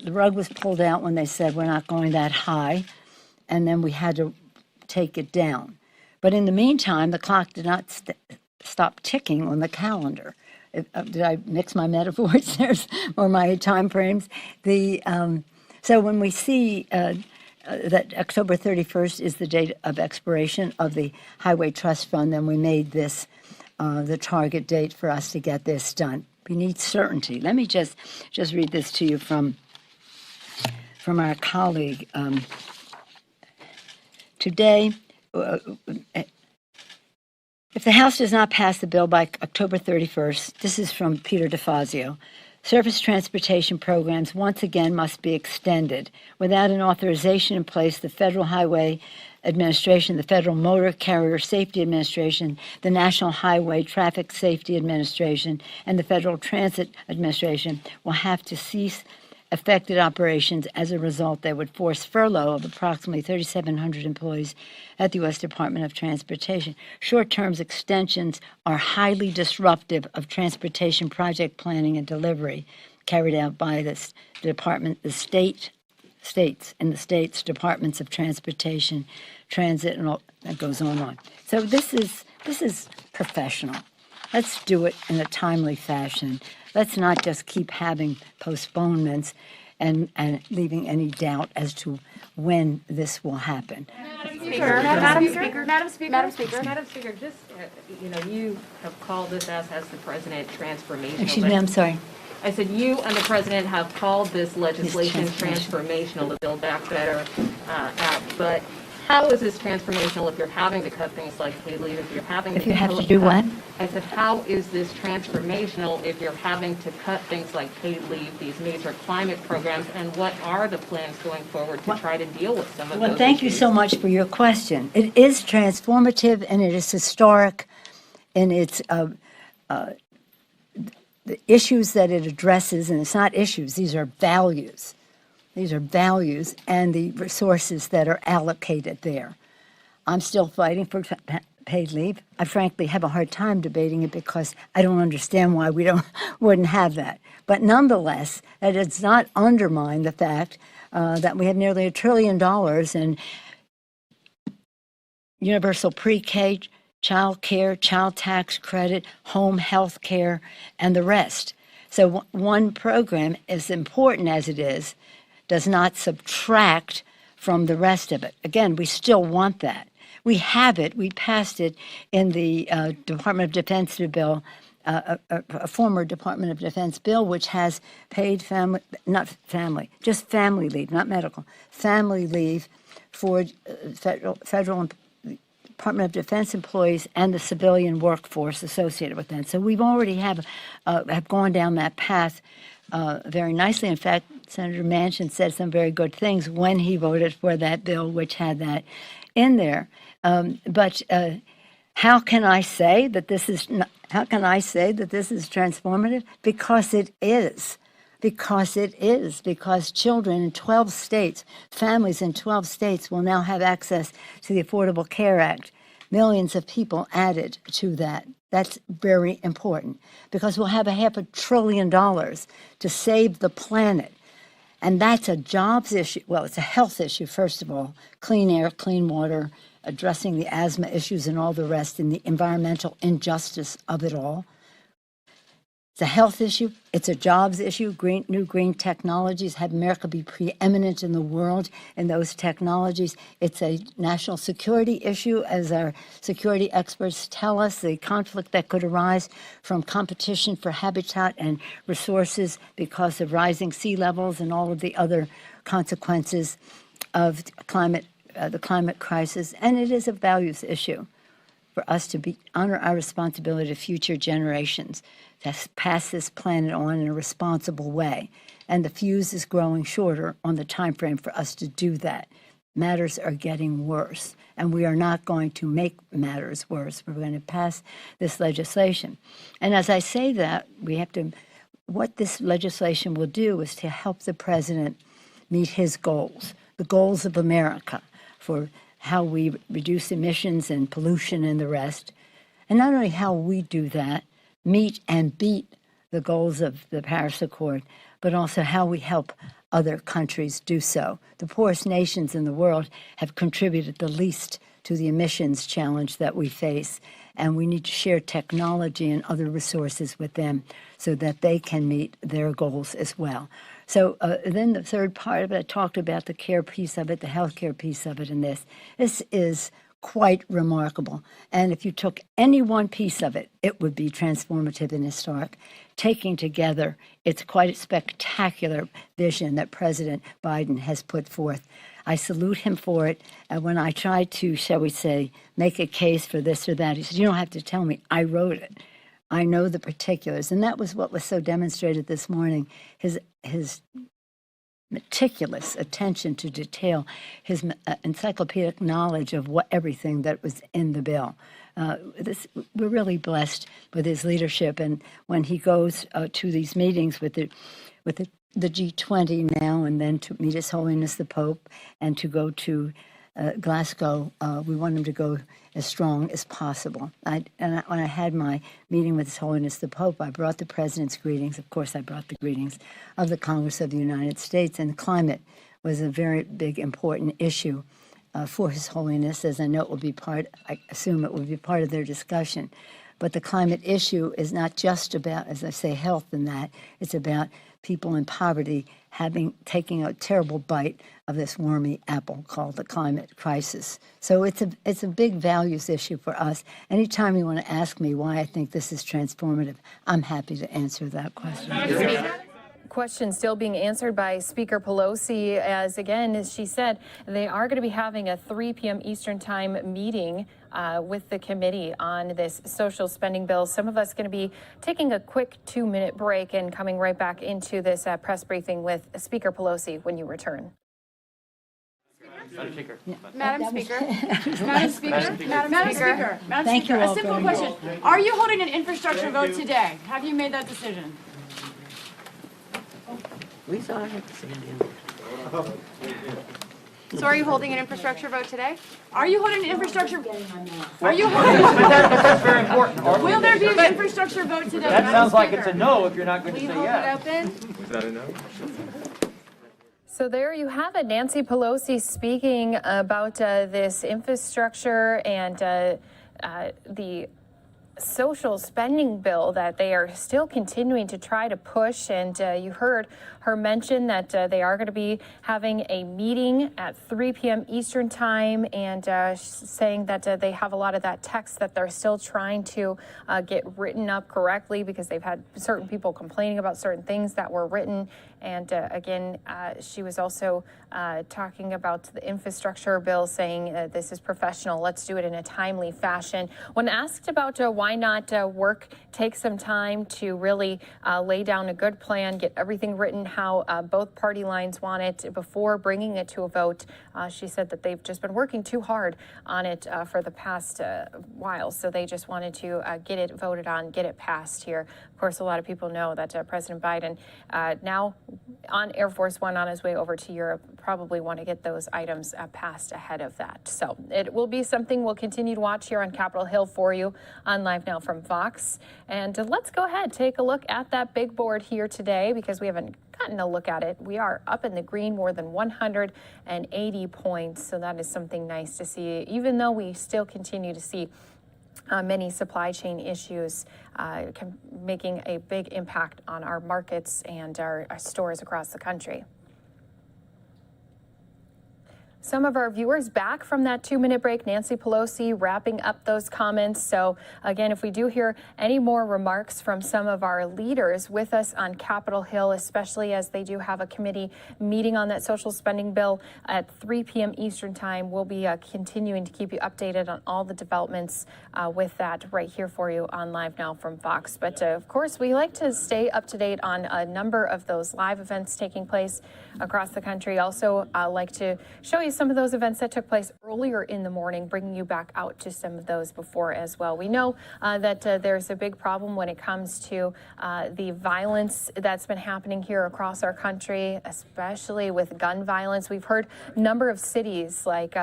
the rug was pulled out when they said we're not going that high, and then we had to take it down. But in the meantime, the clock did not stop ticking on the calendar. Did I mix my metaphors there or my time frames? So when we see that October 31st is the date of expiration of the Highway Trust Fund, then we made this the target date for us to get this done. We need certainty. Let me just read this to you from our colleague. Today, if the House does not pass the bill by October 31st, this is from Peter DeFazio, surface transportation programs once again must be extended. Without an authorization in place, the Federal Highway Administration, the Federal Motor Carrier Safety Administration, the National Highway Traffic Safety Administration, and the Federal Transit Administration will have to cease affected operations. As a result, they would force furlough of approximately 3,700 employees at the U.S. Department of Transportation. Short-term extensions are highly disruptive of transportation project planning and delivery carried out by the department, the states departments of transportation, transit, and all that goes on. So this is professional. Let's do it in a timely fashion. Let's not just keep having postponements and leaving any doubt as to when this will happen. Madam Speaker, just, you have called this, as has the President, transformational. Excuse me, I'm sorry. I said you and the President have called this legislation transformational, the Build Back Better Act, but How is this transformational if you're having to cut things like paid leave, if you're having If you have to do what? I said, how is this transformational if you're having to cut things like paid leave, these major climate programs, and what are the plans going forward to try to deal with some of those Well, thank you issues? so much for your question. It is transformative and it is historic in its the issues that it addresses, and it's not issues, these are values. These are values and the resources that are allocated there. I'm still fighting for paid leave. I frankly have a hard time debating it because I don't understand why we wouldn't have that. But nonetheless, that does not undermine the fact that we have nearly $1 trillion in universal pre-K, child care, child tax credit, home health care, and the rest. So one program, as important as it is, does not subtract from the rest of it. Again, we still want that. We have it. We passed it in the Department of Defense bill, a former Department of Defense bill, which has paid family leave, not medical, family leave for federal Department of Defense employees and the civilian workforce associated with that. So we've already have gone down that path very nicely. In fact, Senator Manchin said some very good things when he voted for that bill, which had that in there. But how can I say that this is transformative? Because it is. Because children in 12 states, families in 12 states will now have access to the Affordable Care Act. Millions of people added to that. That's very important because we'll have $500 billion to save the planet. And that's a jobs issue. Well, it's a health issue, first of all. Clean air, clean water, addressing the asthma issues and all the rest, and the environmental injustice of it all. It's a health issue. It's a jobs issue. New green technologies have America be preeminent in the world in those technologies. It's a national security issue, as our security experts tell us, the conflict that could arise from competition for habitat and resources because of rising sea levels and all of the other consequences of the climate crisis. And it is a values issue for us to honor our responsibility to future generations, to pass this planet on in a responsible way. And the fuse is growing shorter on the time frame for us to do that. Matters are getting worse, and we are not going to make matters worse. We're going to pass this legislation. And as I say that, what this legislation will do is to help the president meet his goals, the goals of America for how we reduce emissions and pollution and the rest. And not only how we do that, meet and beat the goals of the Paris Accord, but also how we help other countries do so. The poorest nations in the world have contributed the least to the emissions challenge that we face, and we need to share technology and other resources with them so that they can meet their goals as well. So then the third part of it, I talked about the care piece of it, the healthcare piece of it, and this is quite remarkable. And if you took any one piece of it, it would be transformative and historic. Taking together, it's quite a spectacular vision that President Biden has put forth. I salute him for it. And when I tried to, shall we say, make a case for this or that, he said, "You don't have to tell me. I wrote it. I know the particulars." And that was what was so demonstrated this morning, his meticulous attention to detail, his encyclopedic knowledge of everything that was in the bill. We're really blessed with his leadership. And when he goes to these meetings with the G20 now, and then to meet His Holiness the Pope, and to go to Glasgow, we want him to go as strong as possible. When I had my meeting with His Holiness the Pope, I brought the President's greetings. Of course, I brought the greetings of the Congress of the United States, and climate was a very big, important issue for His Holiness, as I know it will be I assume it will be part of their discussion. But the climate issue is not just about, as I say, health and that. It's about people in poverty taking a terrible bite of this wormy apple called the climate crisis. So it's a big values issue for us. Anytime you want to ask me why I think this is transformative, I'm happy to answer that question. questions still being answered by Speaker Pelosi, as she said, they are going to be having a 3 p.m. Eastern Time meeting with the committee on this social spending bill. Some of us going to be taking a quick 2-minute break and coming right back into this press briefing with Speaker Pelosi when you return. Madam Speaker. Yeah. Madam Speaker. Madam Speaker. Madam Speaker. Thank you A all simple very much. question. Are you holding an infrastructure vote today? Have you made that decision? We saw it at the same time. So are you holding an infrastructure vote today? Are you holding an infrastructure? Are you holding? But that's very important. Will there be an infrastructure vote today? That Madam sounds like Speaker? it's a no if you're not going Will to you say hold yes. it open? Was that a no? So there you have it, Nancy Pelosi speaking about this infrastructure and the social spending bill that they are still continuing to try to push. And you heard her mention that they are going to be having a meeting at 3 p.m. Eastern Time, and saying that they have a lot of that text that they're still trying to get written up correctly, because they've had certain people complaining about certain things that were written. And again, she was also talking about the infrastructure bill, saying this is professional. Let's do it in a timely fashion. When asked about why not take some time to really lay down a good plan, get everything written how both party lines want it before bringing it to a vote, she said that they've just been working too hard on it for the past while. So they just wanted to get it voted on, get it passed here. Of course, a lot of people know that President Biden now on Air Force One on his way over to Europe probably want to get those items passed ahead of that. So it will be something we'll continue to watch here on Capitol Hill for you on Live Now from Fox. And let's go ahead, take a look at that big board here today, because we haven't gotten a look at it. We are up in the green, more than 180 points. So that is something nice to see, even though we still continue to see many supply chain issues making a big impact on our markets and our stores across the country. Some of our viewers back from that 2-minute break, Nancy Pelosi wrapping up those comments. So again, if we do hear any more remarks from some of our leaders with us on Capitol Hill, especially as they do have a committee meeting on that social spending bill at 3 p.m. Eastern Time, we'll be continuing to keep you updated on all the developments with that right here for you on Live Now from Fox. But of course, we like to stay up to date on a number of those live events taking place across the country. Also, like to show you some of those events that took place earlier in the morning, bringing you back out to some of those before as well. We know that there's a big problem when it comes to the violence that's been happening here across our country, especially with gun violence. We've heard a number of cities like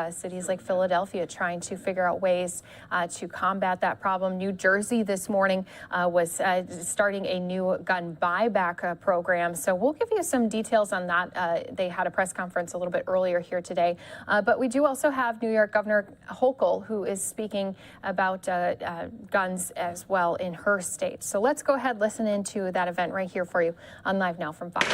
Philadelphia trying to figure out ways to combat that problem. New Jersey this morning was starting a new gun buyback program. So we'll give you some details on that. They had a press conference a little bit earlier here today. But we do also have New York Governor Hochul, who is speaking about guns as well in her state. So let's go ahead, listen into that event right here for you on Live Now from Fox.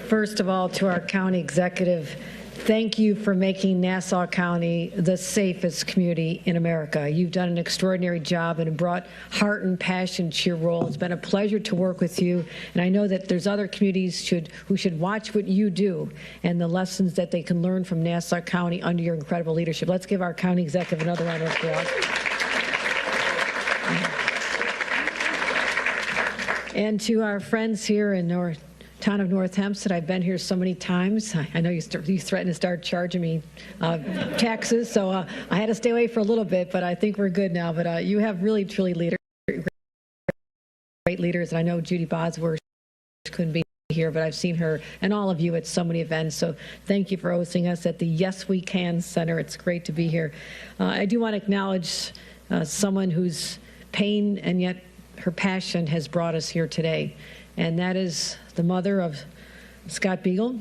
First of all, to our county executive, thank you for making Nassau County the safest community in America. You've done an extraordinary job and brought heart and passion to your role. It's been a pleasure to work with you, and I know that there's other communities who should watch what you do and the lessons that they can learn from Nassau County under your incredible leadership. Let's give our county executive another round of applause. And to our friends here in town of North Hempstead, I've been here so many times. I know you threatened to start charging me taxes, so I had to stay away for a little bit, but I think we're good now. But you have really, truly great leaders, and I know Judy Bosworth couldn't be here, but I've seen her and all of you at so many events, so thank you for hosting us at the Yes We Can Center. It's great to be here. I do want to acknowledge someone whose pain and yet her passion has brought us here today, and that is the mother of Scott Beagle,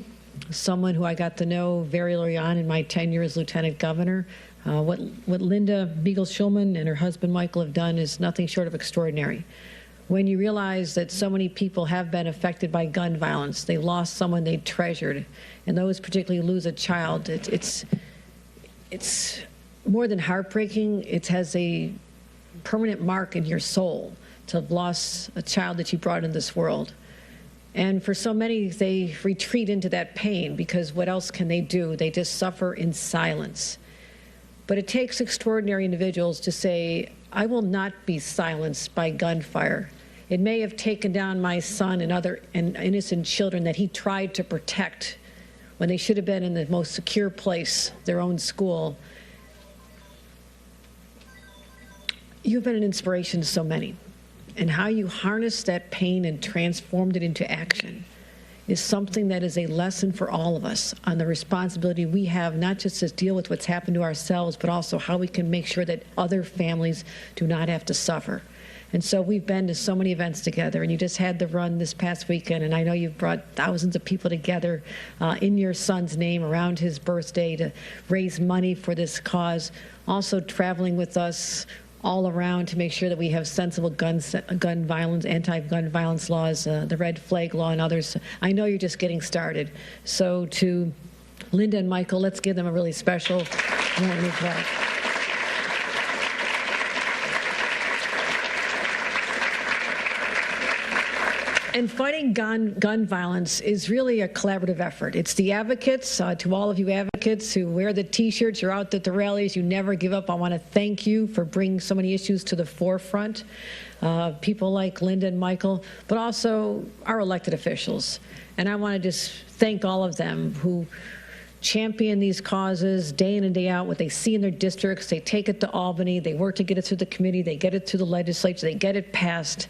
someone who I got to know very early on in my tenure as Lieutenant Governor. What Linda Beagle-Schulman and her husband Michael have done is nothing short of extraordinary. When you realize that so many people have been affected by gun violence, they lost someone they treasured, and those particularly lose a child, it's more than heartbreaking. It has a permanent mark in your soul to have lost a child that you brought into this world. And for so many, they retreat into that pain because what else can they do? They just suffer in silence. But it takes extraordinary individuals to say, I will not be silenced by gunfire. It may have taken down my son and other innocent children that he tried to protect when they should have been in the most secure place, their own school. You've been an inspiration to so many. And how you harnessed that pain and transformed it into action is something that is a lesson for all of us on the responsibility we have, not just to deal with what's happened to ourselves, but also how we can make sure that other families do not have to suffer. And so we've been to so many events together, and you just had the run this past weekend, and I know you've brought thousands of people together in your son's name around his birthday to raise money for this cause, also traveling with us all around to make sure that we have sensible gun violence, anti-gun violence laws, the red flag law and others. I know you're just getting started. So to Linda and Michael, let's give them a really special warm applause. And fighting gun violence is really a collaborative effort. It's the advocates, to all of you advocates who wear the T-shirts, you're out at the rallies, you never give up. I want to thank you for bringing so many issues to the forefront. People like Linda and Michael, but also our elected officials. And I want to just thank all of them who champion these causes day in and day out, what they see in their districts. They take it to Albany, they work to get it through the committee, they get it through the legislature, they get it passed.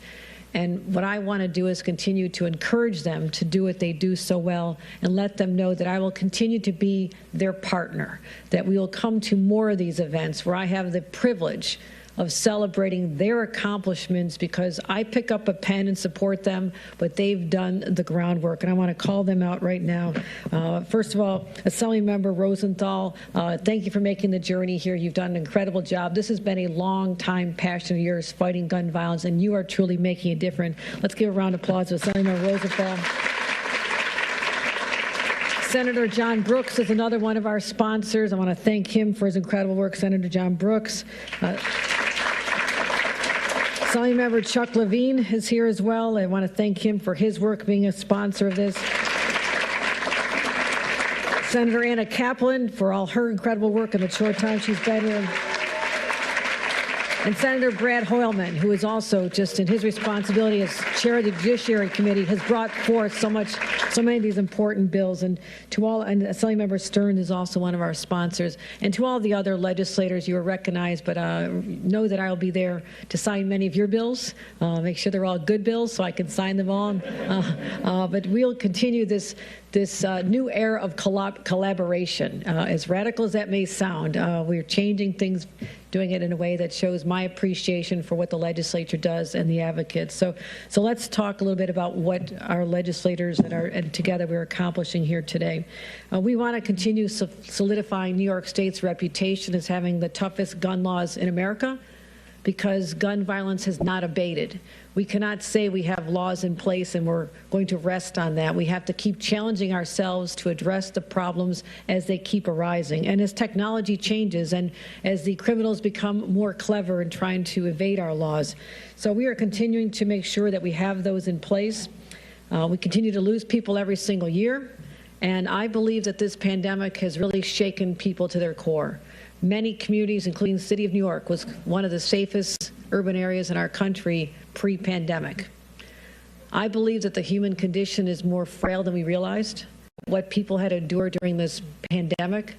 And what I want to do is continue to encourage them to do what they do so well and let them know that I will continue to be their partner, that we will come to more of these events where I have the privilege of celebrating their accomplishments because I pick up a pen and support them, but they've done the groundwork, and I want to call them out right now. First of all, Assemblymember Rosenthal, thank you for making the journey here. You've done an incredible job. This has been a long-time passion of yours, fighting gun violence, and you are truly making a difference. Let's give a round of applause to Assemblymember Rosenthal. Senator John Brooks is another one of our sponsors. I want to thank him for his incredible work, Senator John Brooks. Assemblymember Chuck Levine is here as well. I want to thank him for his work being a sponsor of this. Senator Anna Kaplan for all her incredible work in the short time she's been here. And Senator Brad Hoylman, who is also just in his responsibility as chair of the Judiciary Committee, has brought forth so many of these important bills. And to all, and Assemblymember Stearns is also one of our sponsors. And to all the other legislators, you are recognized, but know that I will be there to sign many of your bills. Make sure they're all good bills so I can sign them all. But we'll continue this new era of collaboration. As radical as that may sound, we're changing things, doing it in a way that shows my appreciation for what the legislature does and the advocates. So let's talk a little bit about what our legislators and together we're accomplishing here today. We want to continue solidifying New York State's reputation as having the toughest gun laws in America, because gun violence has not abated. We cannot say we have laws in place and we're going to rest on that. We have to keep challenging ourselves to address the problems as they keep arising. And as technology changes and as the criminals become more clever in trying to evade our laws. So we are continuing to make sure that we have those in place. We continue to lose people every single year. And I believe that this pandemic has really shaken people to their core. Many communities, including the city of New York, was one of the safest urban areas in our country pre-pandemic. I believe that the human condition is more frail than we realized. What people had endured during this pandemic,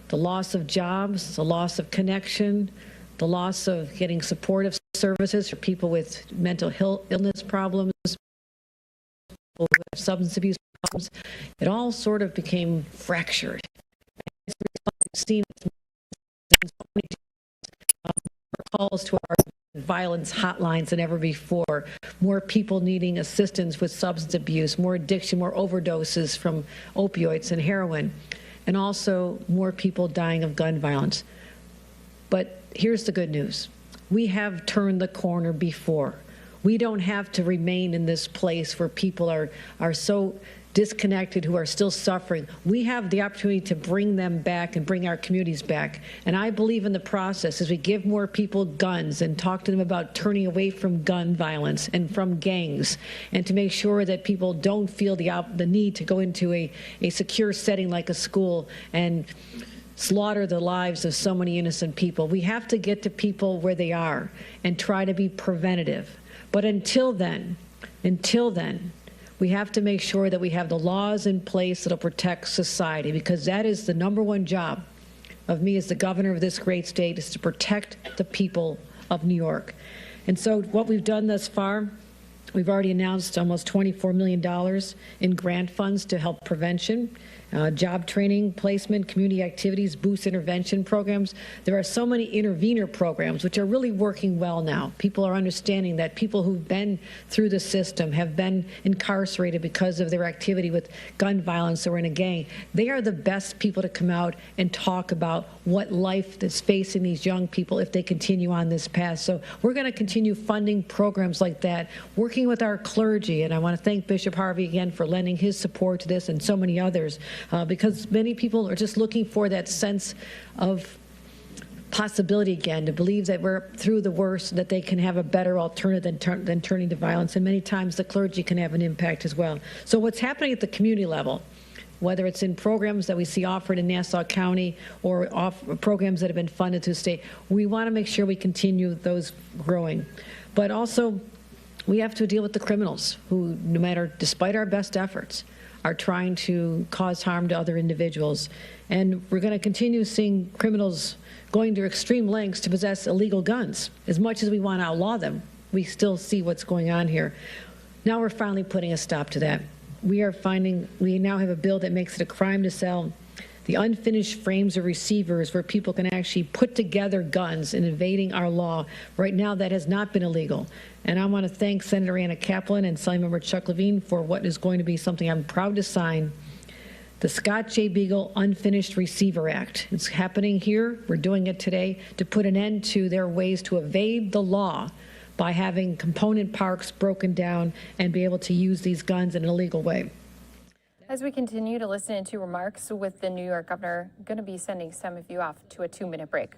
the loss of jobs, the loss of connection, the loss of getting supportive services for people with mental illness problems, people who have substance abuse problems, it all sort of became fractured. As a result, we've seen so many calls to our violence hotlines than ever before, more people needing assistance with substance abuse, more addiction, more overdoses from opioids and heroin, and also more people dying of gun violence. But here's the good news. We have turned the corner before. We don't have to remain in this place where people are so disconnected, who are still suffering. We have the opportunity to bring them back and bring our communities back. And I believe in the process, as we give more people guns and talk to them about turning away from gun violence and from gangs, and to make sure that people don't feel the need to go into a secure setting like a school and slaughter the lives of so many innocent people. We have to get to people where they are and try to be preventative. But until then, we have to make sure that we have the laws in place that'll protect society, because that is the #1 job of me as the governor of this great state, is to protect the people of New York. And so what we've done thus far, we've already announced almost $24 million in grant funds to help prevention, job training, placement, community activities, boost intervention programs. There are so many intervener programs which are really working well now. People are understanding that people who've been through the system, have been incarcerated because of their activity with gun violence or in a gang, they are the best people to come out and talk about what life is facing these young people if they continue on this path. So we're going to continue funding programs like that, working with our clergy, and I want to thank Bishop Harvey again for lending his support to this, and so many others. Because many people are just looking for that sense of possibility again, to believe that we're through the worst, that they can have a better alternative than turning to violence. And many times the clergy can have an impact as well. So what's happening at the community level, whether it's in programs that we see offered in Nassau County or programs that have been funded through the state, we want to make sure we continue those growing. But also, we have to deal with the criminals who, no matter, despite our best efforts, are trying to cause harm to other individuals. And we're going to continue seeing criminals going to extreme lengths to possess illegal guns. As much as we want to outlaw them, we still see what's going on here. Now we're finally putting a stop to that. We now have a bill that makes it a crime to sell the unfinished frames or receivers where people can actually put together guns in evading our law. Right now, that has not been illegal. And I want to thank Senator Anna Kaplan and Assemblymember Chuck Levine for what is going to be something I'm proud to sign, the Scott J. Beagle Unfinished Receiver Act. It's happening here. We're doing it today to put an end to their ways to evade the law by having component parts broken down and be able to use these guns in an illegal way. As we continue to listen to remarks with the New York governor, I'm going to be sending some of you off to a 2-minute break.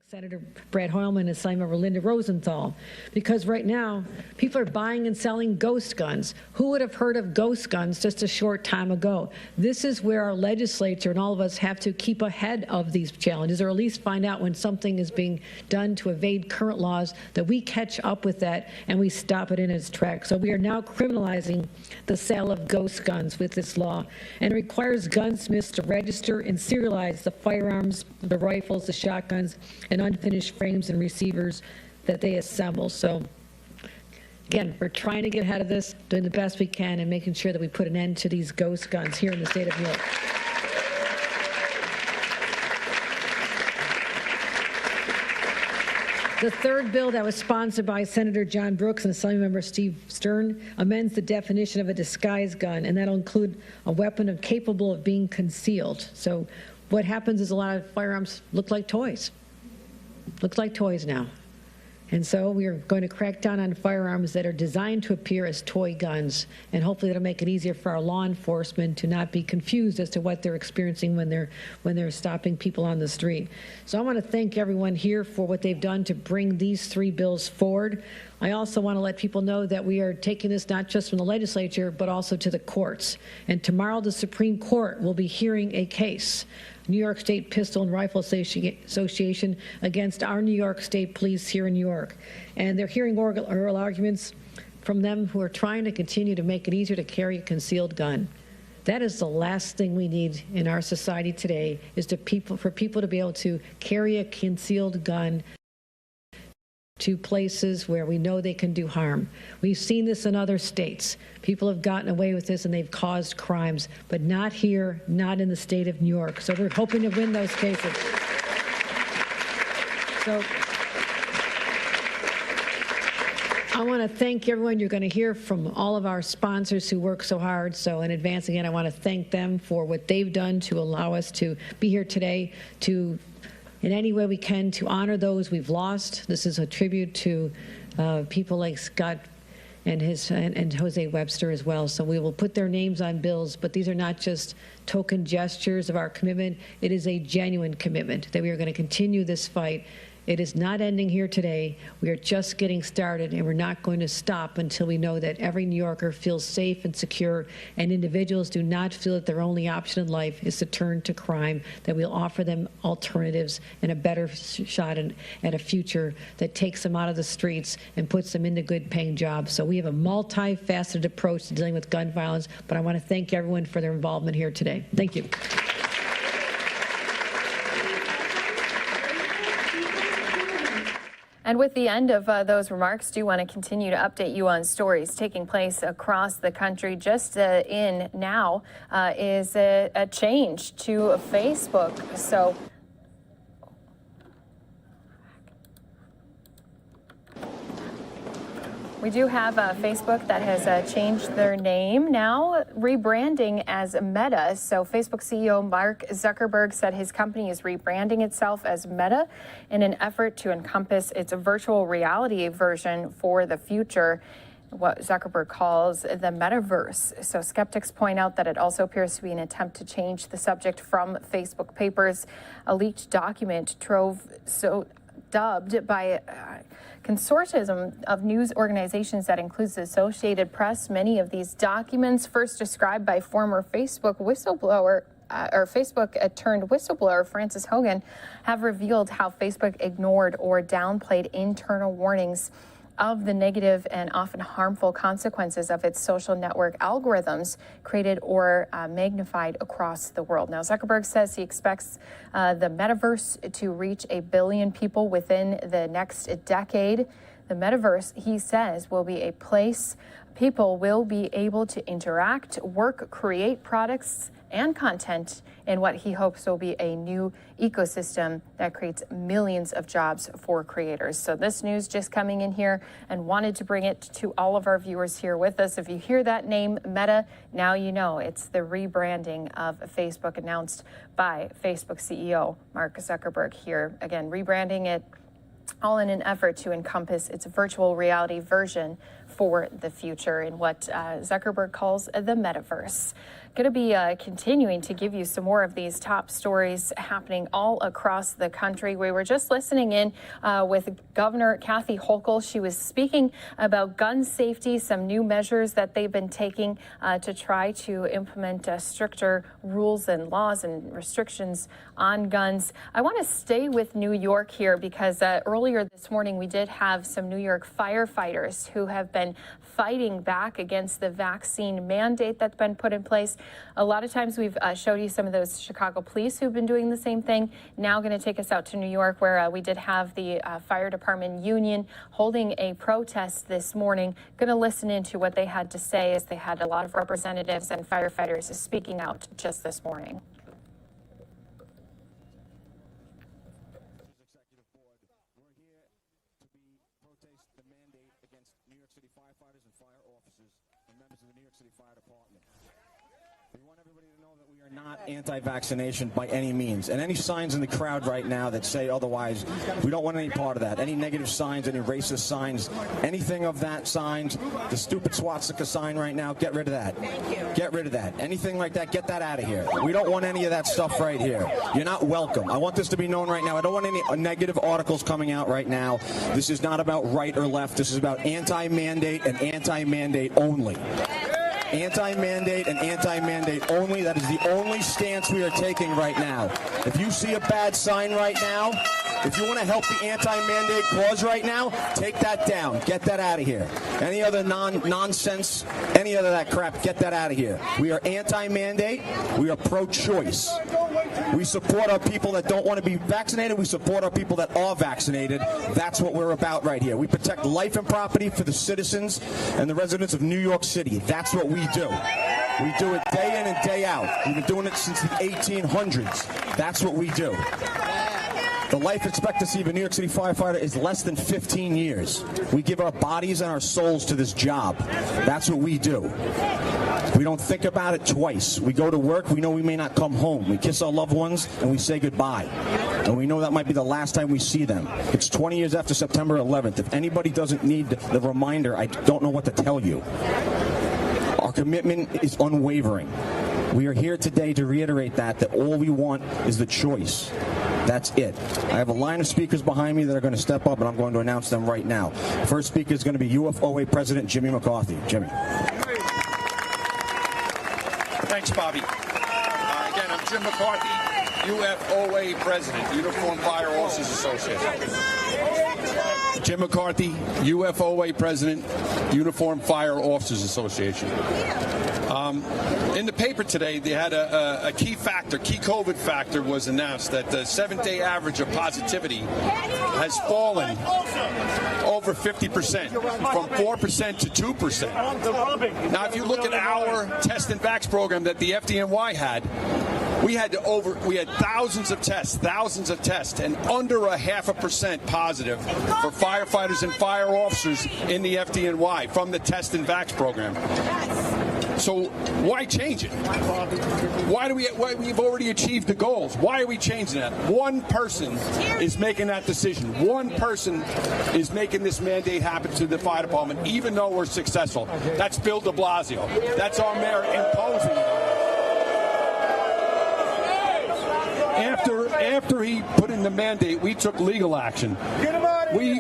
Senator Brad Hoylman and Assemblymember Linda Rosenthal, because right now people are buying and selling ghost guns. Who would have heard of ghost guns just a short time ago? This is where our legislature and all of us have to keep ahead of these challenges, or at least find out when something is being done to evade current laws, that we catch up with that and we stop it in its tracks. So we are now criminalizing the sale of ghost guns with this law, and it requires gunsmiths to register and serialize the firearms, the rifles, the shotguns, and unfinished frames and receivers that they assemble. So again, we're trying to get ahead of this, doing the best we can, and making sure that we put an end to these ghost guns here in the state of New York. The third bill that was sponsored by Senator John Brooks and Assemblymember Steve Stern amends the definition of a disguised gun, and that'll include a weapon capable of being concealed. So what happens is a lot of firearms look like toys. Looks like toys now. And so we are going to crack down on firearms that are designed to appear as toy guns, and hopefully that'll make it easier for our law enforcement to not be confused as to what they're experiencing when they're stopping people on the street. So I want to thank everyone here for what they've done to bring these 3 bills forward. I also want to let people know that we are taking this not just from the legislature, but also to the courts. And tomorrow the Supreme Court will be hearing a case, New York State Pistol and Rifle Association, against our New York State Police here in New York. And they're hearing oral arguments from them who are trying to continue to make it easier to carry a concealed gun. That is the last thing we need in our society today, is for people to be able to carry a concealed gun to places where we know they can do harm. We've seen this in other states. People have gotten away with this and they've caused crimes, but not here, not in the state of New York. So we're hoping to win those cases. So I want to thank everyone. You're going to hear from all of our sponsors who work so hard. So in advance, again, I want to thank them for what they've done to allow us to be here today, to in any way we can to honor those we've lost. This is a tribute to people like Scott and Jose Webster as well. So we will put their names on bills, but these are not just token gestures of our commitment. It is a genuine commitment that we are going to continue this fight. It is not ending here today. We are just getting started, and we're not going to stop until we know that every New Yorker feels safe and secure, and individuals do not feel that their only option in life is to turn to crime, that we'll offer them alternatives and a better shot at a future that takes them out of the streets and puts them into good-paying jobs. So we have a multifaceted approach to dealing with gun violence, but I want to thank everyone for their involvement here today. Thank you. And with the end of those remarks, do want to continue to update you on stories taking place across the country. Just in now is a change to Facebook. So we do have Facebook that has changed their name now, rebranding as Meta. So Facebook CEO Mark Zuckerberg said his company is rebranding itself as Meta in an effort to encompass its virtual reality version for the future, what Zuckerberg calls the metaverse. So skeptics point out that it also appears to be an attempt to change the subject from Facebook papers. A leaked document dubbed by consortium of news organizations that includes the Associated Press. Many of these documents, first described by former Facebook whistleblower turned whistleblower Frances Hogan, have revealed how Facebook ignored or downplayed internal warnings of the negative and often harmful consequences of its social network algorithms created or magnified across the world. Now, Zuckerberg says he expects the metaverse to reach 1 billion people within the next decade. The metaverse, he says, will be a place people will be able to interact, work, create products and content in what he hopes will be a new ecosystem that creates millions of jobs for creators. So this news just coming in here, and wanted to bring it to all of our viewers here with us. If you hear that name, Meta, now you know it's the rebranding of Facebook announced by Facebook CEO Mark Zuckerberg here. Again, rebranding it all in an effort to encompass its virtual reality version for the future in what Zuckerberg calls the metaverse. Going to be continuing to give you some more of these top stories happening all across the country. We were just listening in with Governor Kathy Hochul. She was speaking about gun safety, some new measures that they've been taking to try to implement stricter rules and laws and restrictions on guns. I want to stay with New York here because earlier this morning we did have some New York firefighters who have been fighting back against the vaccine mandate that's been put in place. A lot of times we've showed you some of those Chicago police who've been doing the same thing. Now going to take us out to New York, where we did have the fire department union holding a protest this morning. Going to listen into what they had to say, as they had a lot of representatives and firefighters speaking out just this morning. Not anti-vaccination by any means, and any signs in the crowd right now that say otherwise, we don't want any part of that. Any negative signs, any racist signs, anything of that signs, the stupid swastika sign right now, get rid of that. Get rid of that. Anything like that, get that out of here. We don't want any of that stuff right here. You're not welcome. I want this to be known right now. I don't want any negative articles coming out right now. This is not about right or left. This is about anti-mandate and anti-mandate only. Anti-mandate and anti-mandate only. That is the only stance we are taking right now. If you see a bad sign right now, if you want to help the anti-mandate cause right now, take that down. Get that out of here. Any other nonsense, any other that crap, get that out of here. We are anti-mandate. We are pro-choice. We support our people that don't want to be vaccinated. We support our people that are vaccinated. That's what we're about right here. We protect life and property for the citizens and the residents of New York City. That's what we do. We do it day in and day out. We've been doing it since the 1800s. That's what we do. The life expectancy of a New York City firefighter is less than 15 years. We give our bodies and our souls to this job. That's what we do. We don't think about it twice. We go to work, we know we may not come home. We kiss our loved ones, and we say goodbye. And we know that might be the last time we see them. It's 20 years after September 11th. If anybody doesn't need the reminder, I don't know what to tell you. Our commitment is unwavering. We are here today to reiterate that all we want is the choice. That's it. I have a line of speakers behind me that are going to step up, and I'm going to announce them right now. First speaker is going to be UFOA President Jimmy McCarthy. Jimmy. Thanks, Bobby. Again, I'm Jim McCarthy, UFOA President, Uniformed Fire Officers Association. Jim McCarthy, UFOA President, Uniformed Fire Officers Association. In the paper today, they had a key COVID factor was announced that the 7-day average of positivity has fallen over 50%, from 4% to 2%. Now, if you look at our test and vax program that the FDNY had, we had thousands of tests, and under 0.5% positive for firefighters and fire officers in the FDNY from the test and vax program. So why change it? We've already achieved the goals. Why are we changing that? One person is making that decision. One person is making this mandate happen to the fire department, even though we're successful. That's Bill de Blasio. That's our mayor imposing it. After he put in the mandate, we took legal action. We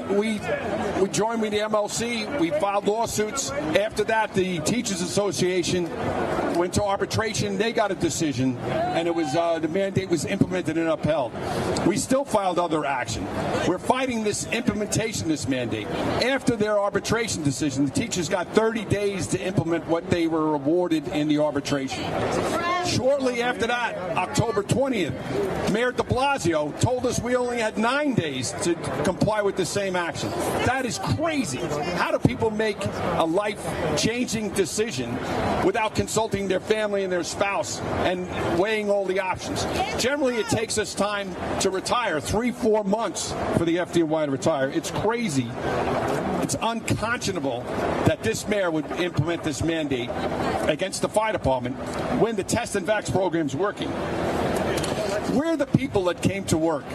joined with the MLC. We filed lawsuits. After that, the Teachers Association went to arbitration. They got a decision, and it was the mandate was implemented and upheld. We still filed other action. We're fighting this implementation of this mandate. After their arbitration decision, the teachers got 30 days to implement what they were awarded in the arbitration. Shortly after that, October 20th, Mayor de Blasio told us we only had 9 days to comply with the same action. That is crazy. How do people make a life-changing decision without consulting their family and their spouse and weighing all the options? Generally, it takes us time to retire, 3-4 months for the FDNY to retire. It's crazy. It's unconscionable that this mayor would implement this mandate against the fire department when the test and vax program is working. We're the people that came to work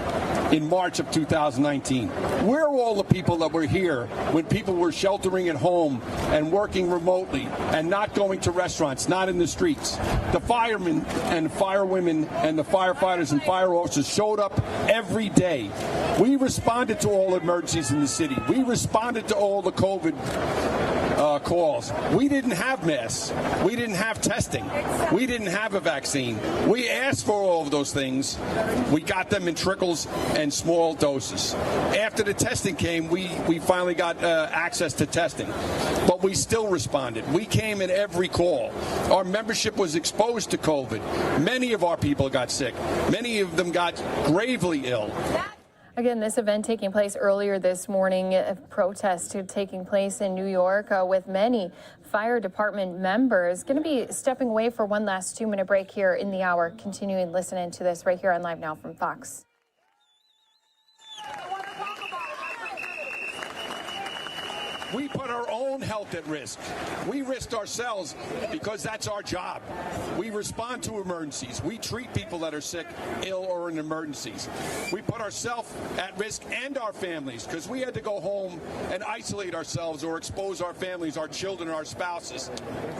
in March of 2019. We're all the people that were here when people were sheltering at home and working remotely and not going to restaurants, not in the streets. The firemen and firewomen and the firefighters and fire officers showed up every day. We responded to all emergencies in the city. We responded to all the COVID calls. We didn't have masks. We didn't have testing. We didn't have a vaccine. We asked for all of those things. We got them in trickles and small doses. After the testing came, we finally got access to testing. But we still responded. We came at every call. Our membership was exposed to COVID. Many of our people got sick. Many of them got gravely ill. Again, this event taking place earlier this morning, a protest taking place in New York with many fire department members. Going to be stepping away for one last 2-minute break here in the hour. Continuing listening to this right here on Live Now from Fox. We put our own health at risk. We risked ourselves because that's our job. We respond to emergencies. We treat people that are sick, ill, or in emergencies. We put ourselves at risk and our families because we had to go home and isolate ourselves or expose our families, our children, our spouses,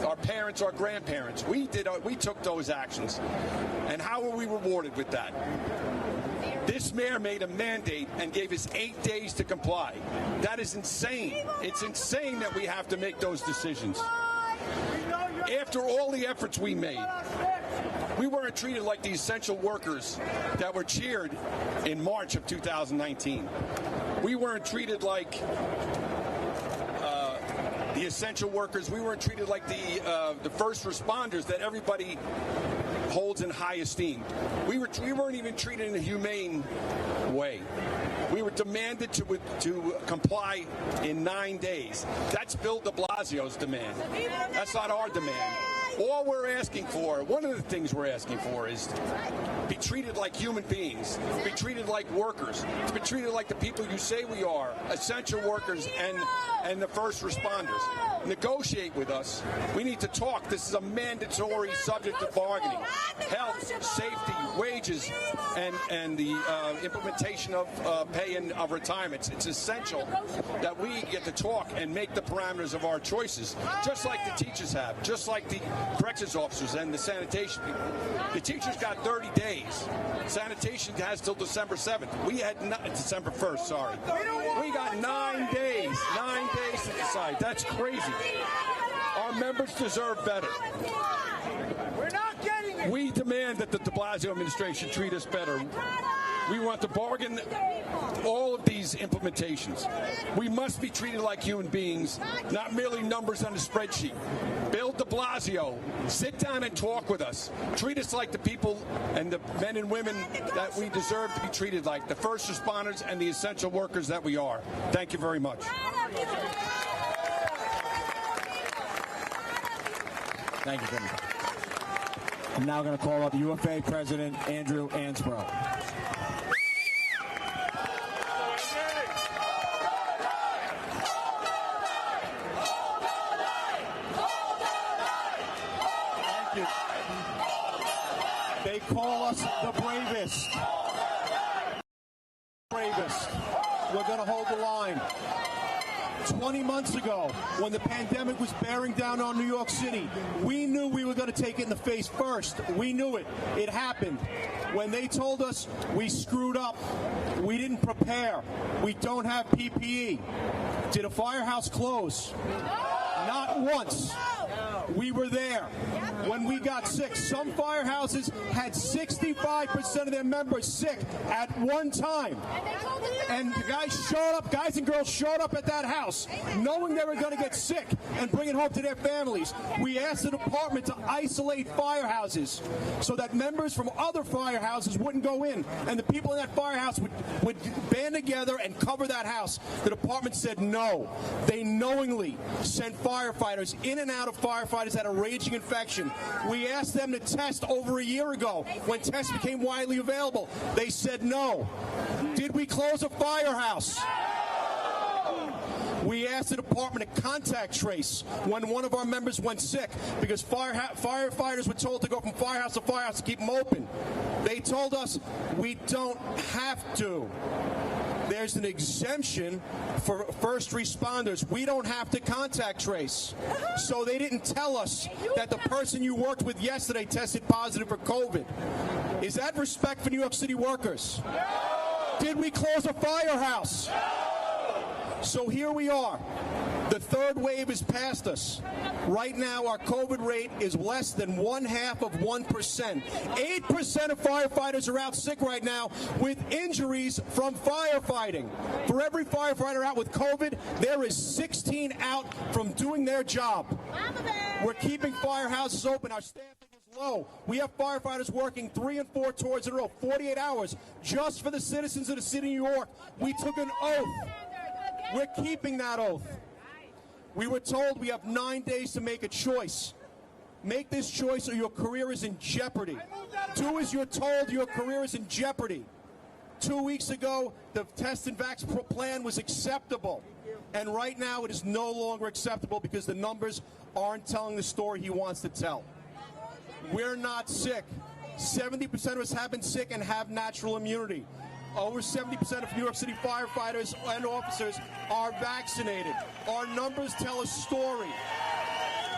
our parents, our grandparents. We took those actions. And how were we rewarded with that? This mayor made a mandate and gave us 8 days to comply. That is insane. It's insane that we have to make those decisions. After all the efforts we made, we weren't treated like the essential workers that were cheered in March of 2019. We weren't treated like the essential workers. We weren't treated like the first responders that everybody holds in high esteem. We weren't even treated in a humane way. We were demanded to comply in 9 days. That's Bill de Blasio's demand. That's not our demand. All we're asking for, one of the things we're asking for is to be treated like human beings, to be treated like workers, to be treated like the people you say we are, essential workers and the first responders. Negotiate with us. We need to talk. This is a mandatory subject of bargaining. Health, safety, wages, and the implementation of pay and of retirements. It's essential that we get to talk and make the parameters of our choices, just like the teachers have, just like the corrections officers and the sanitation people. The teachers got 30 days. Sanitation has till December 7th. We had December 1st, sorry. We got 9 days. 9 days to decide. That's crazy. Our members deserve better. We're not getting it. We demand that the de Blasio administration treat us better. We want to bargain all of these implementations. We must be treated like human beings, not merely numbers on a spreadsheet. Bill de Blasio, sit down and talk with us. Treat us like the people and the men and women that we deserve to be treated like, the first responders and the essential workers that we are. Thank you very much. Thank you, Jimmy. I'm now going to call up UFA President Andrew Ansbro. Thank you. They call us the bravest. Bravest. We're going to hold the line. 20 months ago, when the pandemic was bearing down on New York City, we knew we were going to take it in the face first. We knew it. It happened. When they told us we screwed up, we didn't prepare, we don't have PPE. Did a firehouse close? Not once. We were there. When we got sick, some firehouses had 65% of their members sick at one time. And the guys and girls showed up at that house knowing they were going to get sick and bring it home to their families. We asked the department to isolate firehouses so that members from other firehouses wouldn't go in, and the people in that firehouse would band together and cover that house. The department said no. They knowingly sent firefighters in and out of firefighters that had a raging infection. We asked them to test over a year ago when tests became widely available. They said no. Did we close a firehouse? We asked the department to contact trace when one of our members went sick because firefighters were told to go from firehouse to firehouse to keep them open. They told us we don't have to. There's an exemption for first responders. We don't have to contact trace. So they didn't tell us that the person you worked with yesterday tested positive for COVID. Is that respect for New York City workers? Did we close a firehouse? So here we are. The third wave is past us. Right now, our COVID rate is less than 0.5%. 8% of firefighters are out sick right now with injuries from firefighting. For every firefighter out with COVID, there is 16 out from doing their job. We're keeping firehouses open. Our staffing is low. We have firefighters working 3 and 4 tours in a row, 48 hours, just for the citizens of the city of New York. We took an oath. We're keeping that oath. We were told we have 9 days to make a choice. Make this choice or your career is in jeopardy. Do as you're told, your career is in jeopardy. 2 weeks ago, the test and vax plan was acceptable. And right now, it is no longer acceptable because the numbers aren't telling the story he wants to tell. We're not sick. 70% of us have been sick and have natural immunity. Over 70% of New York City firefighters and officers are vaccinated. Our numbers tell a story.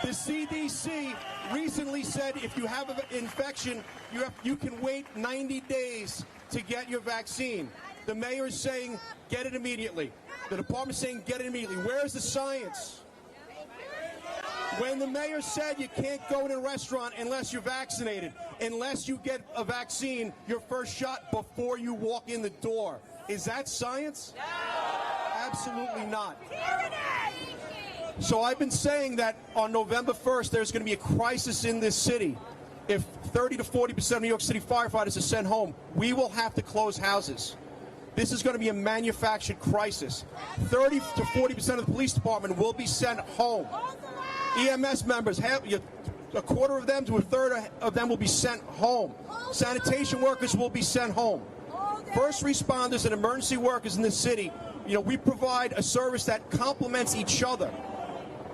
The CDC recently said if you have an infection, you can wait 90 days to get your vaccine. The mayor is saying get it immediately. The department is saying get it immediately. Where is the science? When the mayor said you can't go in a restaurant unless you're vaccinated, unless you get a vaccine, your first shot before you walk in the door. Is that science? No. Absolutely not. So I've been saying that on November 1st, there's going to be a crisis in this city. If 30 to 40% of New York City firefighters are sent home, we will have to close houses. This is going to be a manufactured crisis. 30 to 40% of the police department will be sent home. EMS members, a quarter of them to a third of them will be sent home. Sanitation workers will be sent home. First responders and emergency workers in the city, we provide a service that complements each other.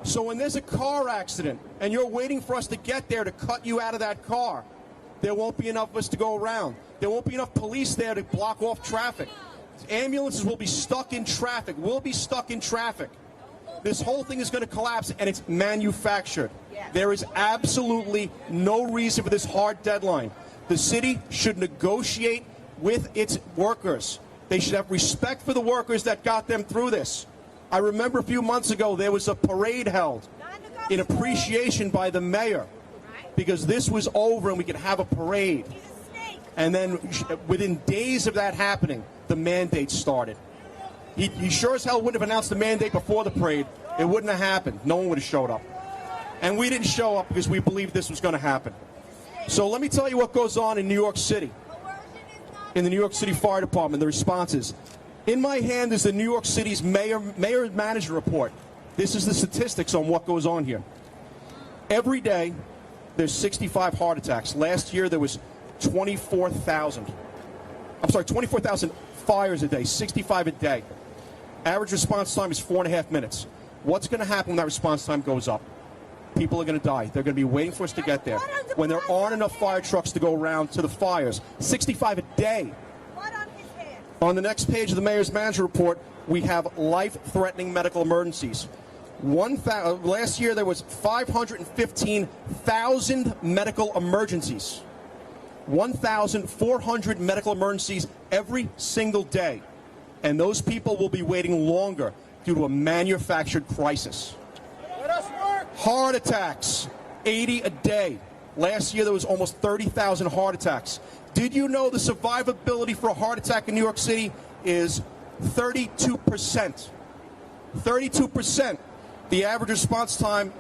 So when there's a car accident and you're waiting for us to get there to cut you out of that car, there won't be enough of us to go around. There won't be enough police there to block off traffic. Ambulances will be stuck in traffic. We'll be stuck in traffic. This whole thing is going to collapse, and it's manufactured. There is absolutely no reason for this hard deadline. The city should negotiate with its workers. They should have respect for the workers that got them through this. I remember a few months ago there was a parade held in appreciation by the mayor because this was over and we could have a parade. And then within days of that happening, the mandate started. He sure as hell wouldn't have announced the mandate before the parade. It wouldn't have happened. No one would have showed up. And we didn't show up because we believed this was going to happen. So let me tell you what goes on in New York City. In the New York City Fire Department, the responses. In my hand is the New York City's mayor-manager report. This is the statistics on what goes on here. Every day, there's 65 heart attacks. Last year, there was 24,000. I'm sorry, 24,000 fires a day, 65 a day. Average response time is 4.5 minutes. What's going to happen when that response time goes up? People are going to die. They're going to be waiting for us to get there. When there aren't enough fire trucks to go around to the fires, 65 a day. On the next page of the mayor's manager report, we have life-threatening medical emergencies. Last year, there was 515,000 medical emergencies. 1,400 medical emergencies every single day. And those people will be waiting longer due to a manufactured crisis. Let us work. Heart attacks, 80 a day. Last year there was almost 30,000 heart attacks. Did you know the survivability for a heart attack in New York City is 32%? 32%. The average response time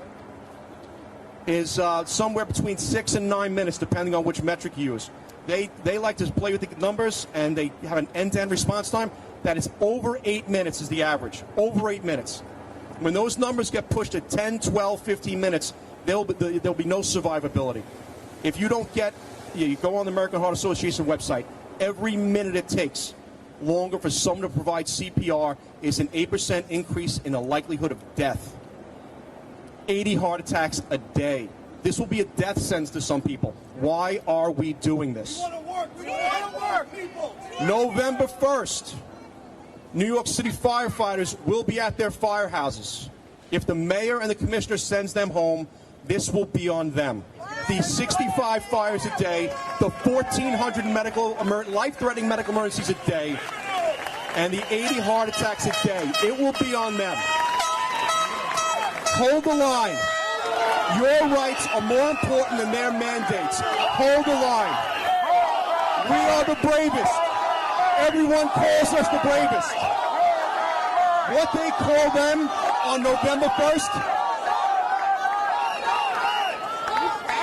is somewhere between 6 and 9 minutes, depending on which metric you use. They like to play with the numbers, and they have an end-to-end response time that is over 8 minutes is the average. Over 8 minutes. When those numbers get pushed at 10, 12, 15 minutes, there'll be no survivability. If you don't get, you go on the American Heart Association website, every minute it takes longer for someone to provide CPR is an 8% increase in the likelihood of death. 80 heart attacks a day. This will be a death sentence to some people. Why are we doing this? We want to work. We want to work, people. November 1st, New York City firefighters will be at their firehouses. If the mayor and the commissioner sends them home, this will be on them. The 65 fires a day, the 1,400 life-threatening medical emergencies a day, and the 80 heart attacks a day, it will be on them. Hold the line. Your rights are more important than their mandates. Hold the line. We are the bravest. Everyone calls us the bravest. What they call them on November 1st,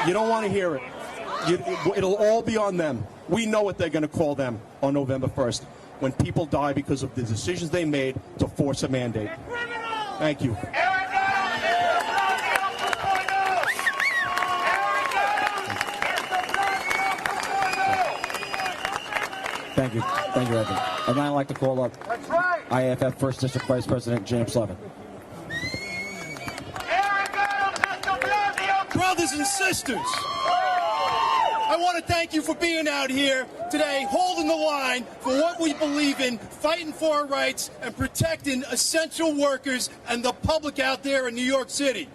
you don't want to hear it. It'll all be on them. We know what they're going to call them on November 1st when people die because of the decisions they made to force a mandate. Thank you. Thank you. Thank you, Evan. I'd now like to call up IAFF First District Vice President James Levin. Brothers and sisters, I want to thank you for being out here today, holding the line for what we believe in, fighting for our rights, and protecting essential workers and the public out there in New York City.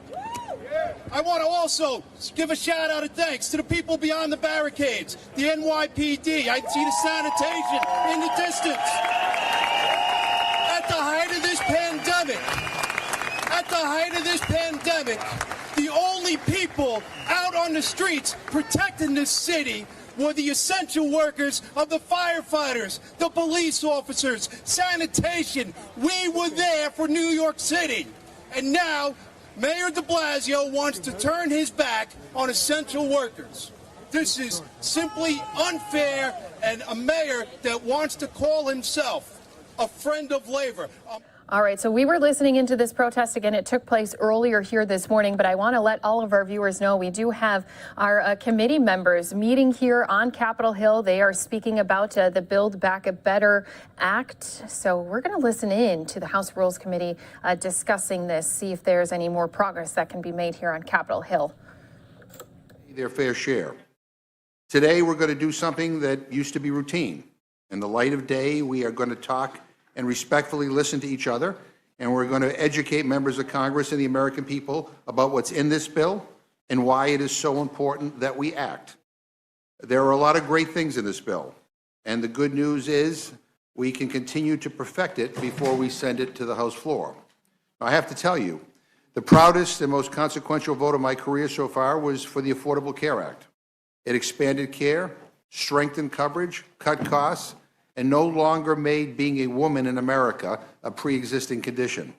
I want to also give a shout out of thanks to the people beyond the barricades, the NYPD. I see the sanitation in the distance. At the height of this pandemic, the only people out on the streets protecting this city were the essential workers of the firefighters, the police officers, sanitation. We were there for New York City. And now, Mayor de Blasio wants to turn his back on essential workers. This is simply unfair, and a mayor that wants to call himself a friend of labor. All right, so we were listening into this protest again. It took place earlier here this morning, but I want to let all of our viewers know we do have our committee members meeting here on Capitol Hill. They are speaking about the Build Back Better Act. So we're going to listen in to the House Rules Committee discussing this, see if there's any more progress that can be made here on Capitol Hill. Their fair share. Today, we're going to do something that used to be routine. In the light of day, we are going to talk and respectfully listen to each other, and we're going to educate members of Congress and the American people about what's in this bill and why it is so important that we act. There are a lot of great things in this bill, and the good news is we can continue to perfect it before we send it to the House floor. I have to tell you, the proudest and most consequential vote of my career so far was for the Affordable Care Act. It expanded care, strengthened coverage, cut costs, and no longer made being a woman in America a pre-existing condition.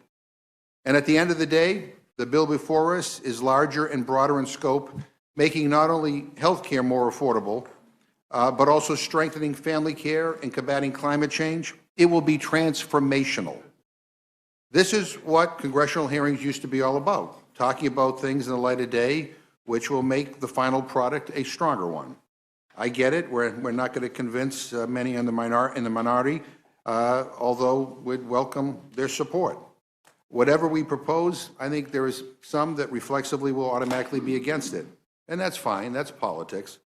And at the end of the day, the bill before us is larger and broader in scope, making not only health care more affordable, but also strengthening family care and combating climate change. It will be transformational. This is what congressional hearings used to be all about, talking about things in the light of day, which will make the final product a stronger one. I get it. We're not going to convince many in the minority, although we'd welcome their support. Whatever we propose, I think there is some that reflexively will automatically be against it. And that's fine. That's politics.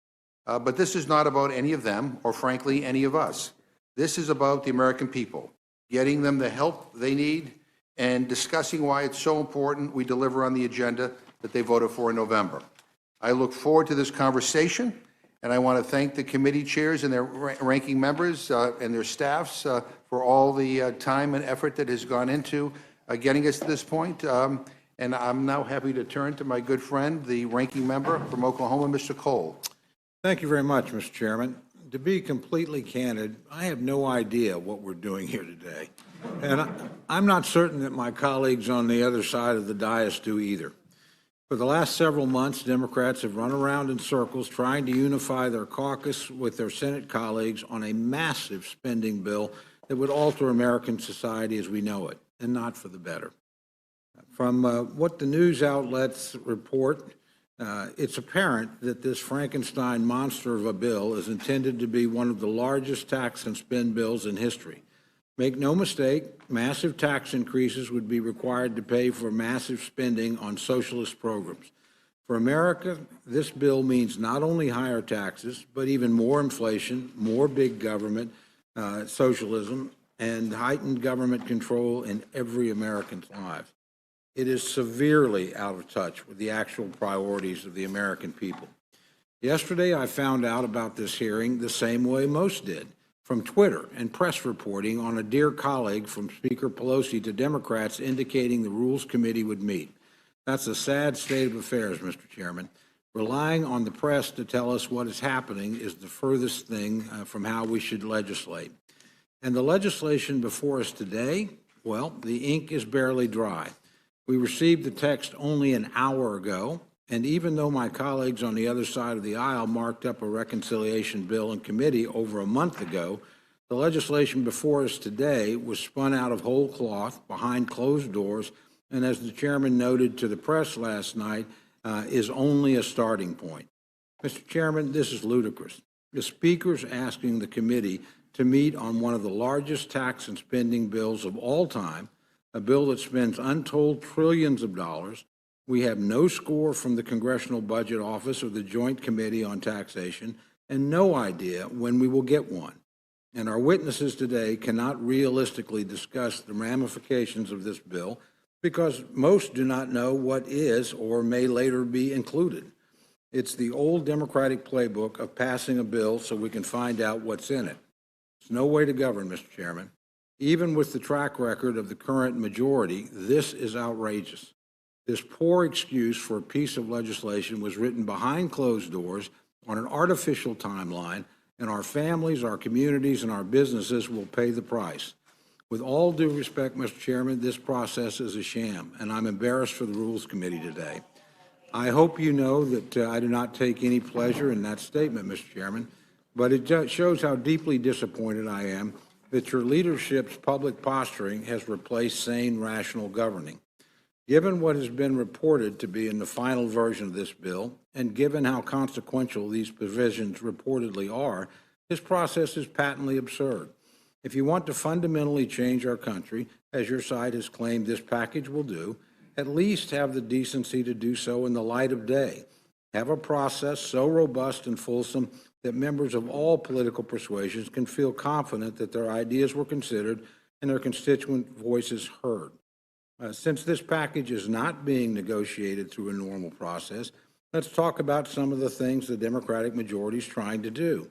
But this is not about any of them or, frankly, any of us. This is about the American people, getting them the help they need and discussing why it's so important we deliver on the agenda that they voted for in November. I look forward to this conversation. And I want to thank the committee chairs and their ranking members and their staffs for all the time and effort that has gone into getting us to this point. And I'm now happy to turn to my good friend, the ranking member from Oklahoma, Mr. Cole. Thank you very much, Mr. Chairman. To be completely candid, I have no idea what we're doing here today. And I'm not certain that my colleagues on the other side of the dais do either. For the last several months, Democrats have run around in circles trying to unify their caucus with their Senate colleagues on a massive spending bill that would alter American society as we know it, and not for the better. From what the news outlets report, it's apparent that this Frankenstein monster of a bill is intended to be one of the largest tax and spend bills in history. Make no mistake, massive tax increases would be required to pay for massive spending on socialist programs. For America, this bill means not only higher taxes, but even more inflation, more big government, socialism, and heightened government control in every American's life. It is severely out of touch with the actual priorities of the American people. Yesterday, I found out about this hearing the same way most did, from Twitter and press reporting on a dear colleague from Speaker Pelosi to Democrats indicating the Rules Committee would meet. That's a sad state of affairs, Mr. Chairman. Relying on the press to tell us what is happening is the furthest thing from how we should legislate. And the legislation before us today, well, the ink is barely dry. We received the text only an hour ago, and even though my colleagues on the other side of the aisle marked up a reconciliation bill in committee over a month ago, the legislation before us today was spun out of whole cloth behind closed doors, and as the chairman noted to the press last night, is only a starting point. Mr. Chairman, this is ludicrous. The Speaker's asking the committee to meet on one of the largest tax and spending bills of all time, a bill that spends untold trillions of dollars. We have no score from the Congressional Budget Office or the Joint Committee on Taxation, and no idea when we will get one. And our witnesses today cannot realistically discuss the ramifications of this bill because most do not know what is or may later be included. It's the old Democratic playbook of passing a bill so we can find out what's in it. It's no way to govern, Mr. Chairman. Even with the track record of the current majority, this is outrageous. This poor excuse for a piece of legislation was written behind closed doors on an artificial timeline, and our families, our communities, and our businesses will pay the price. With all due respect, Mr. Chairman, this process is a sham, and I'm embarrassed for the Rules Committee today. I hope you know that I do not take any pleasure in that statement, Mr. Chairman, but it shows how deeply disappointed I am that your leadership's public posturing has replaced sane, rational governing. Given what has been reported to be in the final version of this bill, and given how consequential these provisions reportedly are, this process is patently absurd. If you want to fundamentally change our country, as your side has claimed this package will do, at least have the decency to do so in the light of day. Have a process so robust and fulsome that members of all political persuasions can feel confident that their ideas were considered and their constituent voices heard. Since this package is not being negotiated through a normal process, let's talk about some of the things the Democratic majority is trying to do.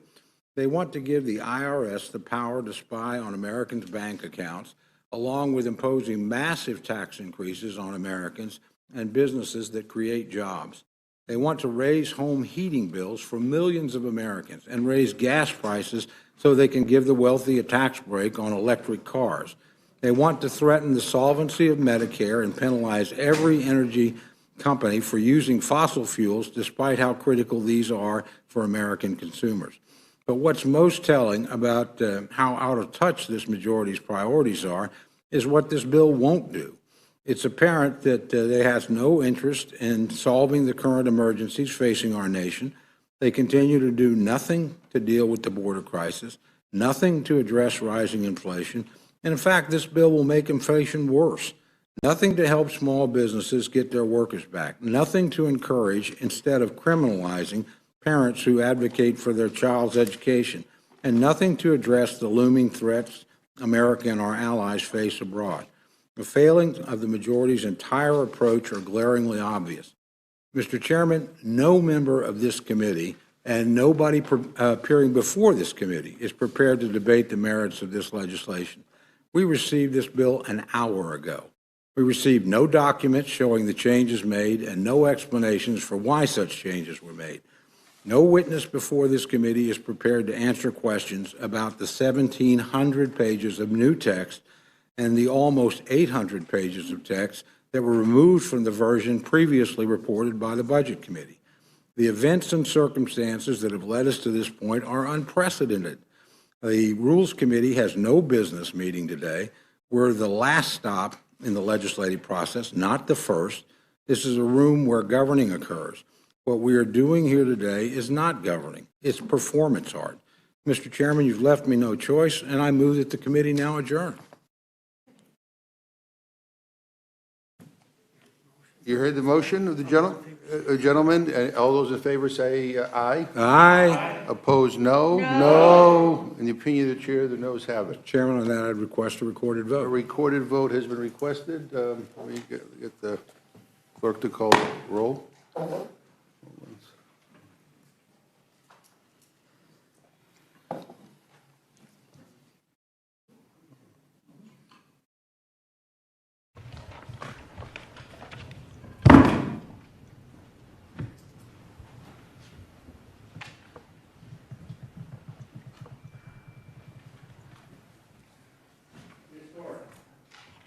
They want to give the IRS the power to spy on Americans' bank accounts, along with imposing massive tax increases on Americans and businesses that create jobs. They want to raise home heating bills for millions of Americans and raise gas prices so they can give the wealthy a tax break on electric cars. They want to threaten the solvency of Medicare and penalize every energy company for using fossil fuels, despite how critical these are for American consumers. But what's most telling about how out of touch this majority's priorities are is what this bill won't do. It's apparent that they have no interest in solving the current emergencies facing our nation. They continue to do nothing to deal with the border crisis, nothing to address rising inflation, and in fact, this bill will make inflation worse. Nothing to help small businesses get their workers back, nothing to encourage instead of criminalizing parents who advocate for their child's education, and nothing to address the looming threats America and our allies face abroad. The failings of the majority's entire approach are glaringly obvious. Mr. Chairman, no member of this committee and nobody appearing before this committee is prepared to debate the merits of this legislation. We received this bill an hour ago. We received no documents showing the changes made and no explanations for why such changes were made. No witness before this committee is prepared to answer questions about the 1,700 pages of new text and the almost 800 pages of text that were removed from the version previously reported by the Budget Committee. The events and circumstances that have led us to this point are unprecedented. The Rules Committee has no business meeting today. We're the last stop in the legislative process, not the first. This is a room where governing occurs. What we are doing here today is not governing. It's performance art. Mr. Chairman, you've left me no choice, and I move that the committee now adjourn. You heard the motion of the gentleman. All those in favor say aye. Aye. Opposed, no. No. In the opinion of the chair, the noes have it. Chairman, on that, I'd request a recorded vote. A recorded vote has been requested. Let me get the clerk to call the roll.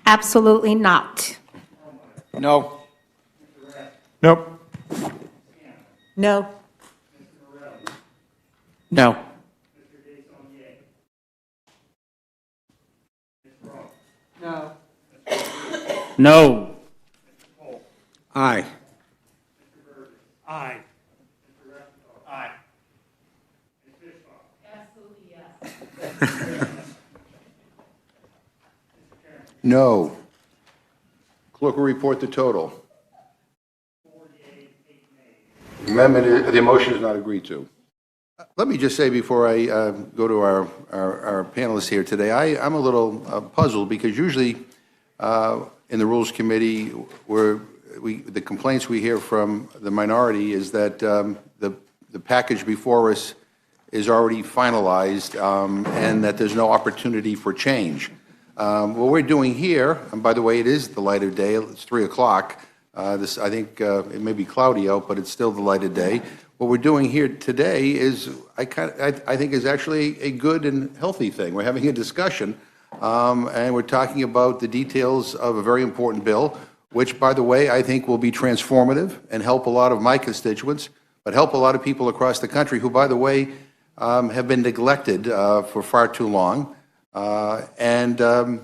Absolutely not. No. Nope. No. No. No. No. Aye. Aye. Aye. Absolutely yes. No. Clerk will report the total. The motion is not agreed to. Let me just say before I go to our panelists here today, I'm a little puzzled because usually in the Rules Committee, the complaints we hear from the minority is that the package before us is already finalized and that there's no opportunity for change. What we're doing here, and by the way, it is the light of day. It's 3 o'clock. I think it may be cloudy out, but it's still the light of day. What we're doing here today is, I think, is actually a good and healthy thing. We're having a discussion, and we're talking about the details of a very important bill, which, by the way, I think will be transformative and help a lot of my constituents, but help a lot of people across the country who, by the way, have been neglected for far too long. And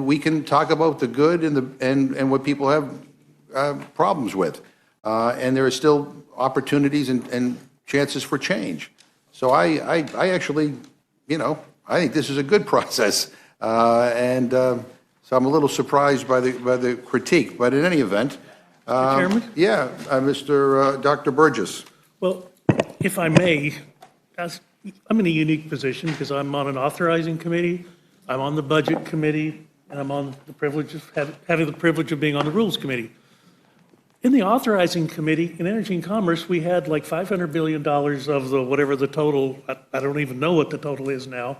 we can talk about the good and what people have problems with. And there are still opportunities and chances for change. So I actually, I think this is a good process. So I'm a little surprised by the critique. But in any event, Chairman? Yeah, Dr. Burgess. Well, if I may, I'm in a unique position because I'm on an authorizing committee, I'm on the budget committee, and I'm on the privilege of having the privilege of being on the rules committee. In the authorizing committee, in Energy and Commerce, we had like $500 billion of the whatever the total, I don't even know what the total is now,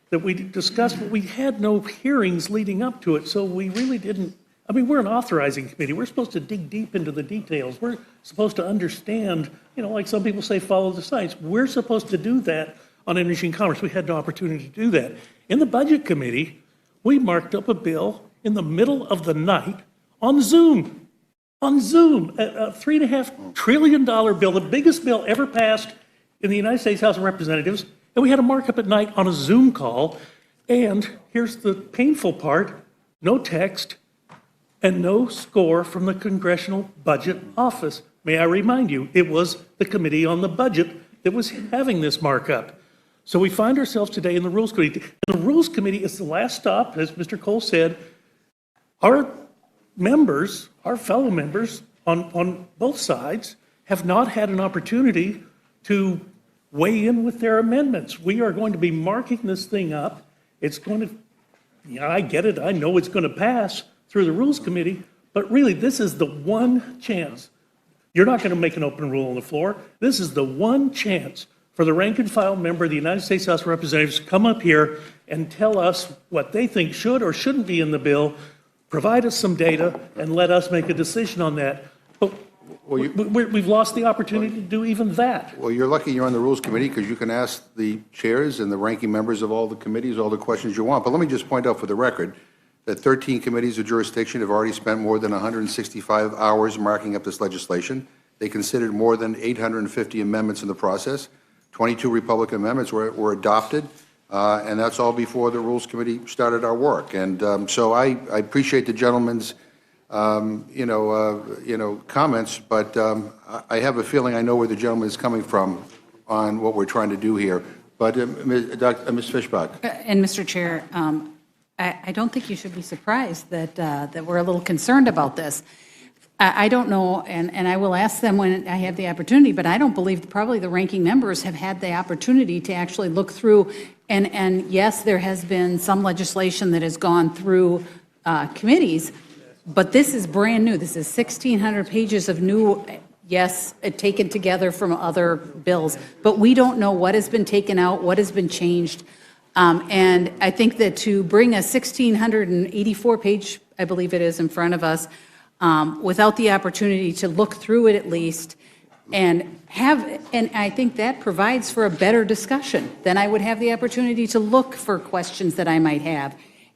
that we discussed, but we had no hearings leading up to it, so we really didn't. I mean, we're an authorizing committee. We're supposed to dig deep into the details. We're supposed to understand, like some people say, follow the science. We're supposed to do that on Energy and Commerce. We had no opportunity to do that. In the Budget Committee, we marked up a bill in the middle of the night on Zoom. A $3.5 trillion bill, the biggest bill ever passed in the United States House of Representatives, and we had a markup at night on a Zoom call. And here's the painful part, no text, and no score from the Congressional Budget Office. May I remind you, it was the Committee on the Budget that was having this markup. So we find ourselves today in the Rules Committee. And the Rules Committee is the last stop, as Mr. Cole said. Our members, our fellow members on both sides, have not had an opportunity to weigh in with their amendments. We are going to be marking this thing up. It's going to, I get it, I know it's going to pass through the Rules Committee, but really this is the one chance. You're not going to make an open rule on the floor. This is the one chance for the rank and file member of the United States House of Representatives to come up here and tell us what they think should or shouldn't be in the bill, provide us some data, and let us make a decision on that. But we've lost the opportunity to do even that. Well, you're lucky you're on the Rules Committee because you can ask the chairs and the ranking members of all the committees all the questions you want. But let me just point out for the record that 13 committees of jurisdiction have already spent more than 165 hours marking up this legislation. They considered more than 850 amendments in the process. 22 Republican amendments were adopted, and that's all before the Rules Committee started our work. And so I appreciate the gentleman's comments, but I have a feeling I know where the gentleman is coming from on what we're trying to do here. But Ms. Fishbach. And Mr. Chair, I don't think you should be surprised that we're a little concerned about this. I don't know, and I will ask them when I have the opportunity, but I don't believe probably the ranking members have had the opportunity to actually look through. And yes, there has been some legislation that has gone through committees, but this is brand new. This is 1,600 pages of new, yes, taken together from other bills, but we don't know what has been taken out, what has been changed. And I think that to bring a 1,684-page, I believe it is, in front of us, without the opportunity to look through it at least, and I think that provides for a better discussion. Then I would have the opportunity to look for questions that I might have.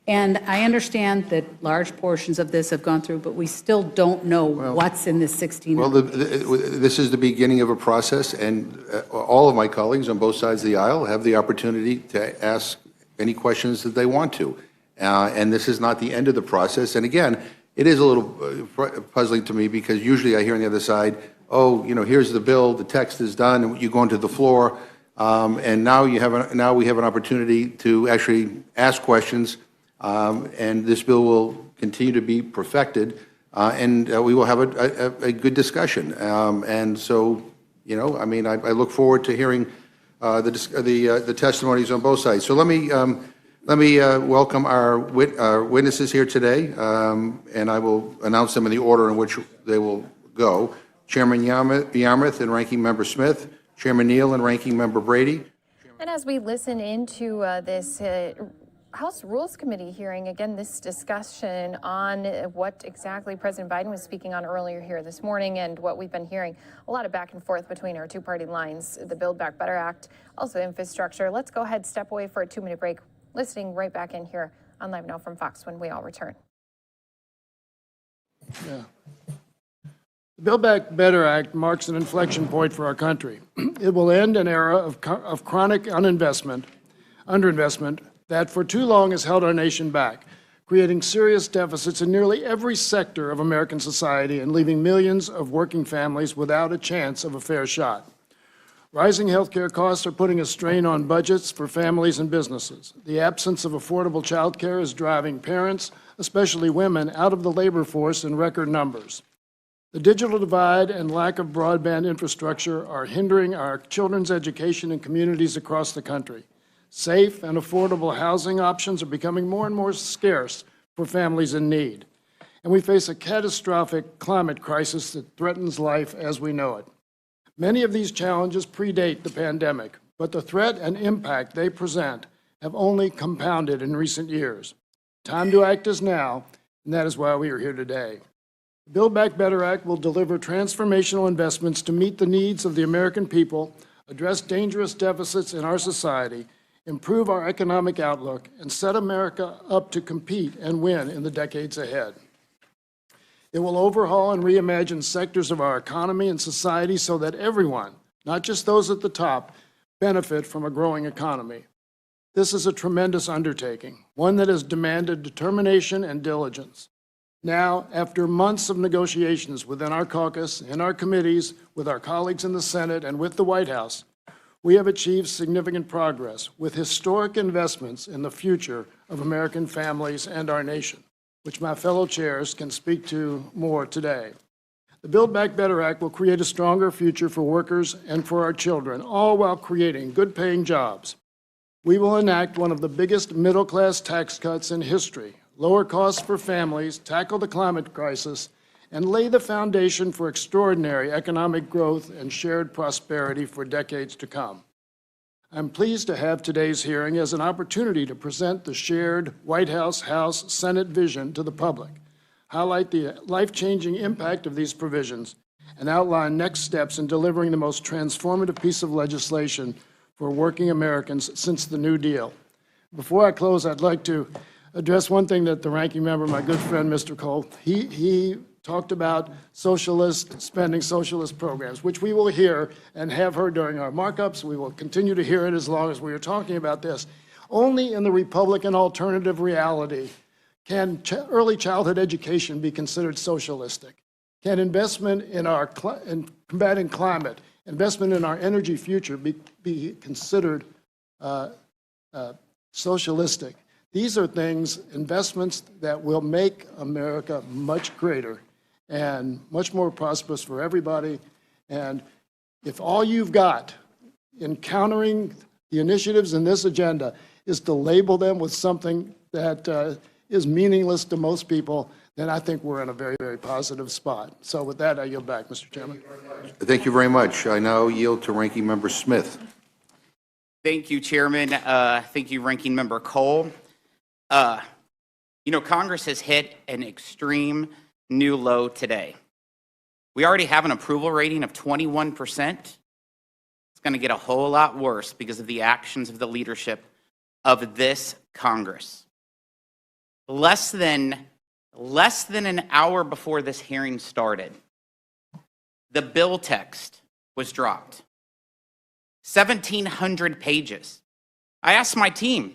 And I understand that large portions of this have gone through, but we still don't know what's in this 16. Well, this is the beginning of a process, and all of my colleagues on both sides of the aisle have the opportunity to ask any questions that they want to. And this is not the end of the process. And again, it is a little puzzling to me because usually I hear on the other side, oh, here's the bill, the text is done, and you go into the floor, and now we have an opportunity to actually ask questions. And this bill will continue to be perfected, and we will have a good discussion. And so, I look forward to hearing the testimonies on both sides. So let me welcome our witnesses here today, and I will announce them in the order in which they will go. Chairman Yarmouth and Ranking Member Smith, Chairman Neal and Ranking Member Brady. And as we listen into this House Rules Committee hearing, again, this discussion on what exactly President Biden was speaking on earlier here this morning and what we've been hearing, a lot of back and forth between our two-party lines, the Build Back Better Act, also infrastructure. Let's go ahead, step away for a 2-minute break, listening right back in here on Live Now from Fox when we all return. Yeah. The Build Back Better Act marks an inflection point for our country. It will end an era of chronic uninvestment, underinvestment that for too long has held our nation back, creating serious deficits in nearly every sector of American society and leaving millions of working families without a chance of a fair shot. Rising health care costs are putting a strain on budgets for families and businesses. The absence of affordable child care is driving parents, especially women, out of the labor force in record numbers. The digital divide and lack of broadband infrastructure are hindering our children's education in communities across the country. Safe and affordable housing options are becoming more and more scarce for families in need. And we face a catastrophic climate crisis that threatens life as we know it. Many of these challenges predate the pandemic, but the threat and impact they present have only compounded in recent years. Time to act is now, and that is why we are here today. The Build Back Better Act will deliver transformational investments to meet the needs of the American people, address dangerous deficits in our society, improve our economic outlook, and set America up to compete and win in the decades ahead. It will overhaul and reimagine sectors of our economy and society so that everyone, not just those at the top, benefit from a growing economy. This is a tremendous undertaking, one that has demanded determination and diligence. Now, after months of negotiations within our caucus, in our committees, with our colleagues in the Senate, and with the White House, we have achieved significant progress with historic investments in the future of American families and our nation, which my fellow chairs can speak to more today. The Build Back Better Act will create a stronger future for workers and for our children, all while creating good-paying jobs. We will enact one of the biggest middle-class tax cuts in history, lower costs for families, tackle the climate crisis, and lay the foundation for extraordinary economic growth and shared prosperity for decades to come. I'm pleased to have today's hearing as an opportunity to present the shared White House, House, Senate vision to the public, highlight the life-changing impact of these provisions, and outline next steps in delivering the most transformative piece of legislation for working Americans since the New Deal. Before I close, I'd like to address one thing that the ranking member, my good friend, Mr. Cole, he talked about spending socialist programs, which we will hear and have heard during our markups. We will continue to hear it as long as we are talking about this. Only in the Republican alternative reality can early childhood education be considered socialistic. Can investment in in combating climate, investment in our energy future be considered socialistic? These are things, investments that will make America much greater and much more prosperous for everybody. And if all you've got in countering the initiatives in this agenda is to label them with something that is meaningless to most people, then I think we're in a very, very positive spot. So with that, I yield back, Mr. Chairman. Thank you very much. I now yield to Ranking Member Smith. Thank you, Chairman. Thank you, Ranking Member Cole. Congress has hit an extreme new low today. We already have an approval rating of 21%. It's going to get a whole lot worse because of the actions of the leadership of this Congress. Less than an hour before this hearing started, the bill text was dropped. 1,700 pages. I asked my team,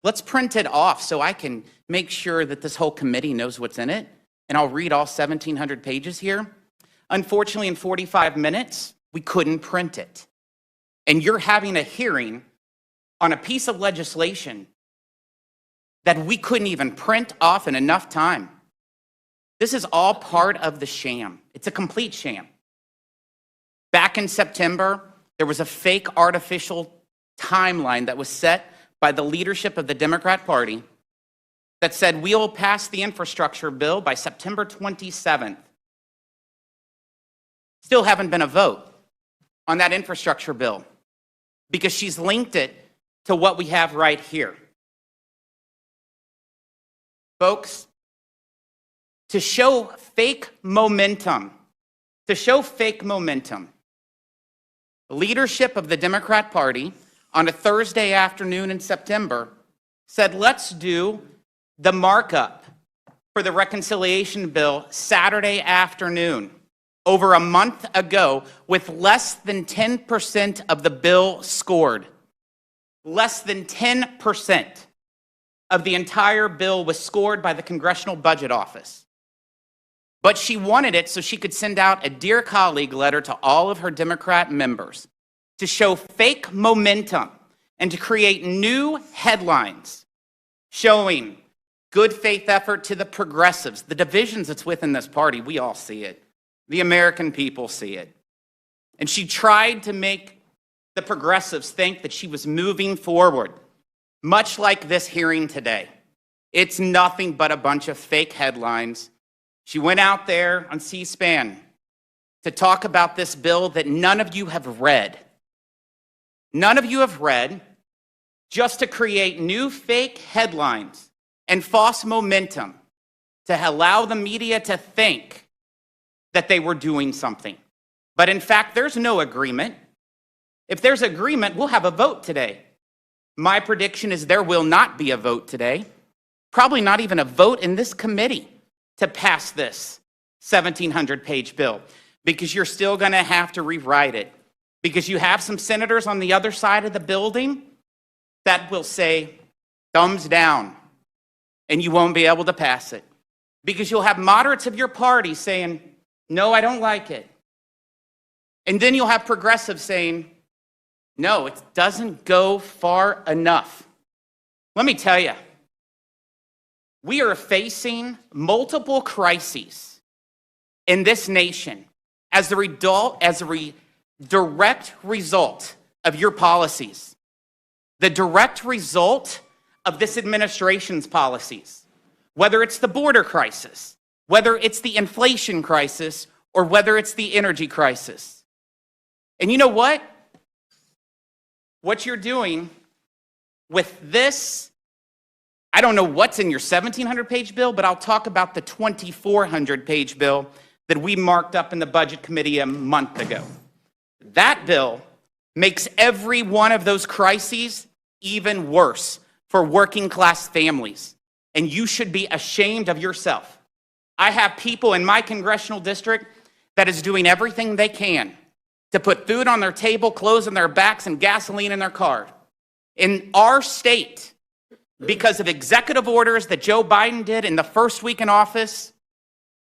let's print it off so I can make sure that this whole committee knows what's in it, and I'll read all 1,700 pages here. Unfortunately, in 45 minutes, we couldn't print it. And you're having a hearing on a piece of legislation that we couldn't even print off in enough time. This is all part of the sham. It's a complete sham. Back in September, there was a fake artificial timeline that was set by the leadership of the Democrat Party that said we'll pass the infrastructure bill by September 27th. Still haven't been a vote on that infrastructure bill because she's linked it to what we have right here. Folks, to show fake momentum, the leadership of the Democrat Party on a Thursday afternoon in September said, let's do the markup for the reconciliation bill Saturday afternoon, over a month ago, with less than 10% of the bill scored. less than 10% of the entire bill was scored by the Congressional Budget Office. But she wanted it so she could send out a Dear Colleague letter to all of her Democrat members to show fake momentum and to create new headlines showing good faith effort to the progressives. The divisions that's within this party, we all see it. The American people see it. And she tried to make the progressives think that she was moving forward, much like this hearing today. It's nothing but a bunch of fake headlines. She went out there on C-SPAN to talk about this bill that none of you have read. None of you have read, just to create new fake headlines and false momentum to allow the media to think that they were doing something. But in fact, there's no agreement. If there's agreement, we'll have a vote today. My prediction is there will not be a vote today, probably not even a vote in this committee to pass this 1,700-page bill, because you're still going to have to rewrite it, because you have some senators on the other side of the building that will say, thumbs down, and you won't be able to pass it, because you'll have moderates of your party saying, no, I don't like it. And then you'll have progressives saying, no, it doesn't go far enough. Let me tell you, we are facing multiple crises in this nation as a direct result of your policies, the direct result of this administration's policies, whether it's the border crisis, whether it's the inflation crisis, or whether it's the energy crisis. And you know what? What you're doing with this, I don't know what's in your 1,700-page bill, but I'll talk about the 2,400-page bill that we marked up in the Budget Committee a month ago. That bill makes every one of those crises even worse for working-class families, and you should be ashamed of yourself. I have people in my congressional district that is doing everything they can to put food on their table, clothes on their backs, and gasoline in their car. In our state, because of executive orders that Joe Biden did in the first week in office,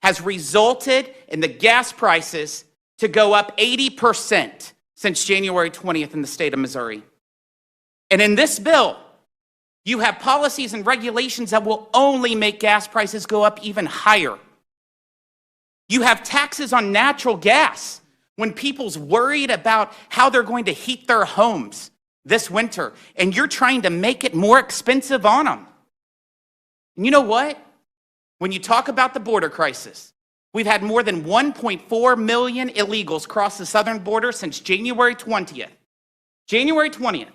has resulted in the gas prices to go up 80% since January 20th in the state of Missouri. And in this bill, you have policies and regulations that will only make gas prices go up even higher. You have taxes on natural gas when people's worried about how they're going to heat their homes this winter, and you're trying to make it more expensive on them. And you know what? When you talk about the border crisis, we've had more than 1.4 million illegals cross the southern border since January 20th. January 20th,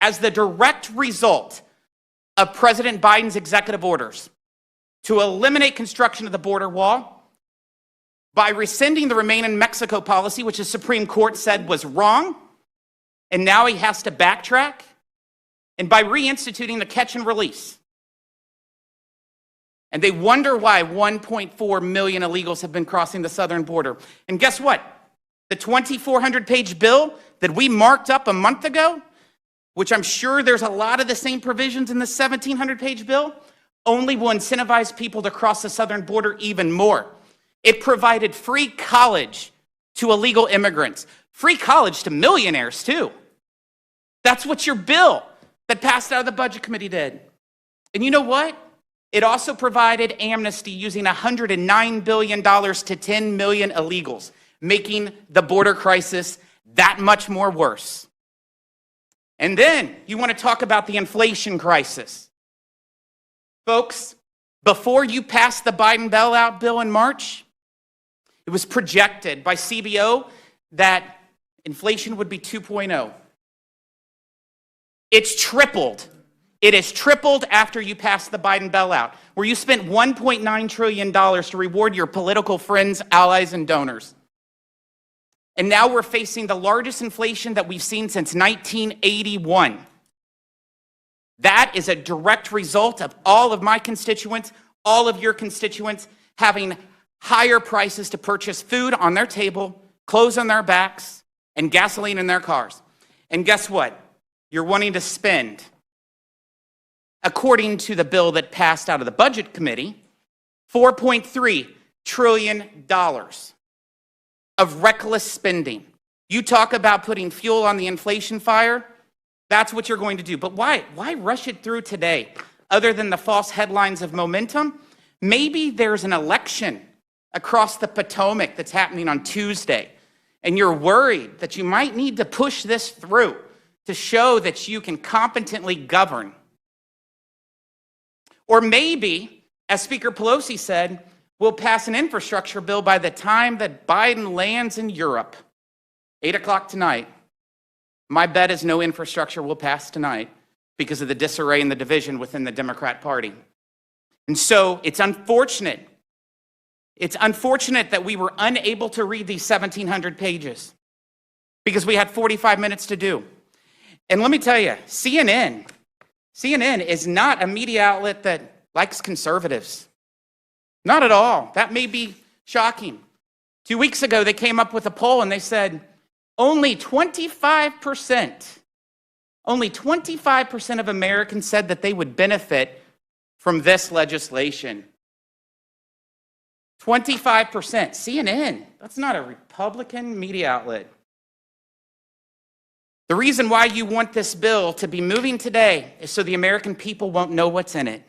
as the direct result of President Biden's executive orders to eliminate construction of the border wall, by rescinding the Remain in Mexico policy, which the Supreme Court said was wrong, and now he has to backtrack, and by reinstituting the catch and release. And they wonder why 1.4 million illegals have been crossing the southern border. And guess what? The 2,400-page bill that we marked up a month ago, which I'm sure there's a lot of the same provisions in the 1,700-page bill, only will incentivize people to cross the southern border even more. It provided free college to illegal immigrants, free college to millionaires too. That's what your bill that passed out of the Budget Committee did. And you know what? It also provided amnesty using $109 billion to 10 million illegals, making the border crisis that much more worse. And then you want to talk about the inflation crisis. Folks, before you passed the Biden bailout bill in March, it was projected by CBO that inflation would be 2.0. It's tripled. It has tripled after you passed the Biden bailout, where you spent $1.9 trillion to reward your political friends, allies, and donors. And now we're facing the largest inflation that we've seen since 1981. That is a direct result of all of my constituents, all of your constituents having higher prices to purchase food on their table, clothes on their backs, and gasoline in their cars. And guess what? you're wanting to spend, according to the bill that passed out of the Budget Committee, $4.3 trillion of reckless spending. You talk about putting fuel on the inflation fire, that's what you're going to do. But why rush it through today? Other than the false headlines of momentum, maybe there's an election across the Potomac that's happening on Tuesday, and you're worried that you might need to push this through to show that you can competently govern. Or maybe, as Speaker Pelosi said, we'll pass an infrastructure bill by the time that Biden lands in Europe. 8 o'clock tonight. My bet is no infrastructure will pass tonight because of the disarray and the division within the Democrat Party. And so it's unfortunate. It's unfortunate that we were unable to read these 1,700 pages because we had 45 minutes to do. And let me tell you, CNN is not a media outlet that likes conservatives. Not at all. That may be shocking. 2 weeks ago, they came up with a poll and they said only 25% of Americans said that they would benefit from this legislation. 25%. CNN, that's not a Republican media outlet. The reason why you want this bill to be moving today is so the American people won't know what's in it.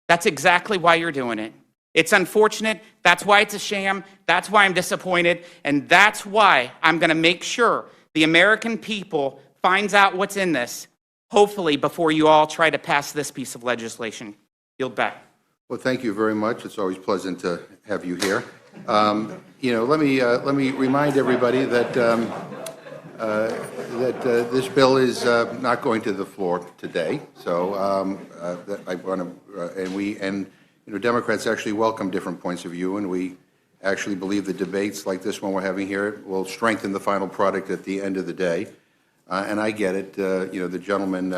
That's exactly why you're doing it. It's unfortunate. That's why it's a sham. That's why I'm disappointed. And that's why I'm going to make sure the American people finds out what's in this, hopefully before you all try to pass this piece of legislation. Yield back. Well, thank you very much. It's always pleasant to have you here. Let me remind everybody that this bill is not going to the floor today. So I want to, Democrats actually welcome different points of view, and we actually believe that debates like this one we're having here will strengthen the final product at the end of the day. And I get it. The gentleman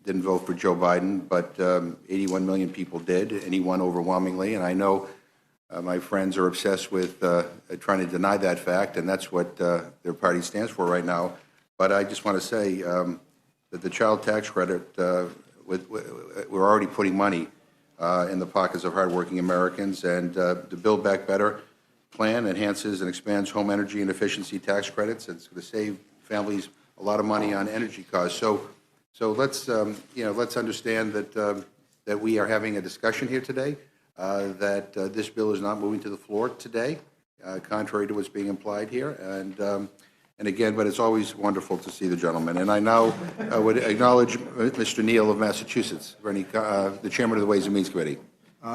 didn't vote for Joe Biden, but 81 million people did, and he won overwhelmingly. And I know my friends are obsessed with trying to deny that fact, and that's what their party stands for right now. But I just want to say that the child tax credit, we're already putting money in the pockets of hardworking Americans, and the Build Back Better plan enhances and expands home energy and efficiency tax credits. It's going to save families a lot of money on energy costs. So let's let's understand that we are having a discussion here today. That this bill is not moving to the floor today, contrary to what's being implied here. And again, but it's always wonderful to see the gentleman. And I now would acknowledge Mr. Neal of Massachusetts, the chairman of the Ways and Means Committee.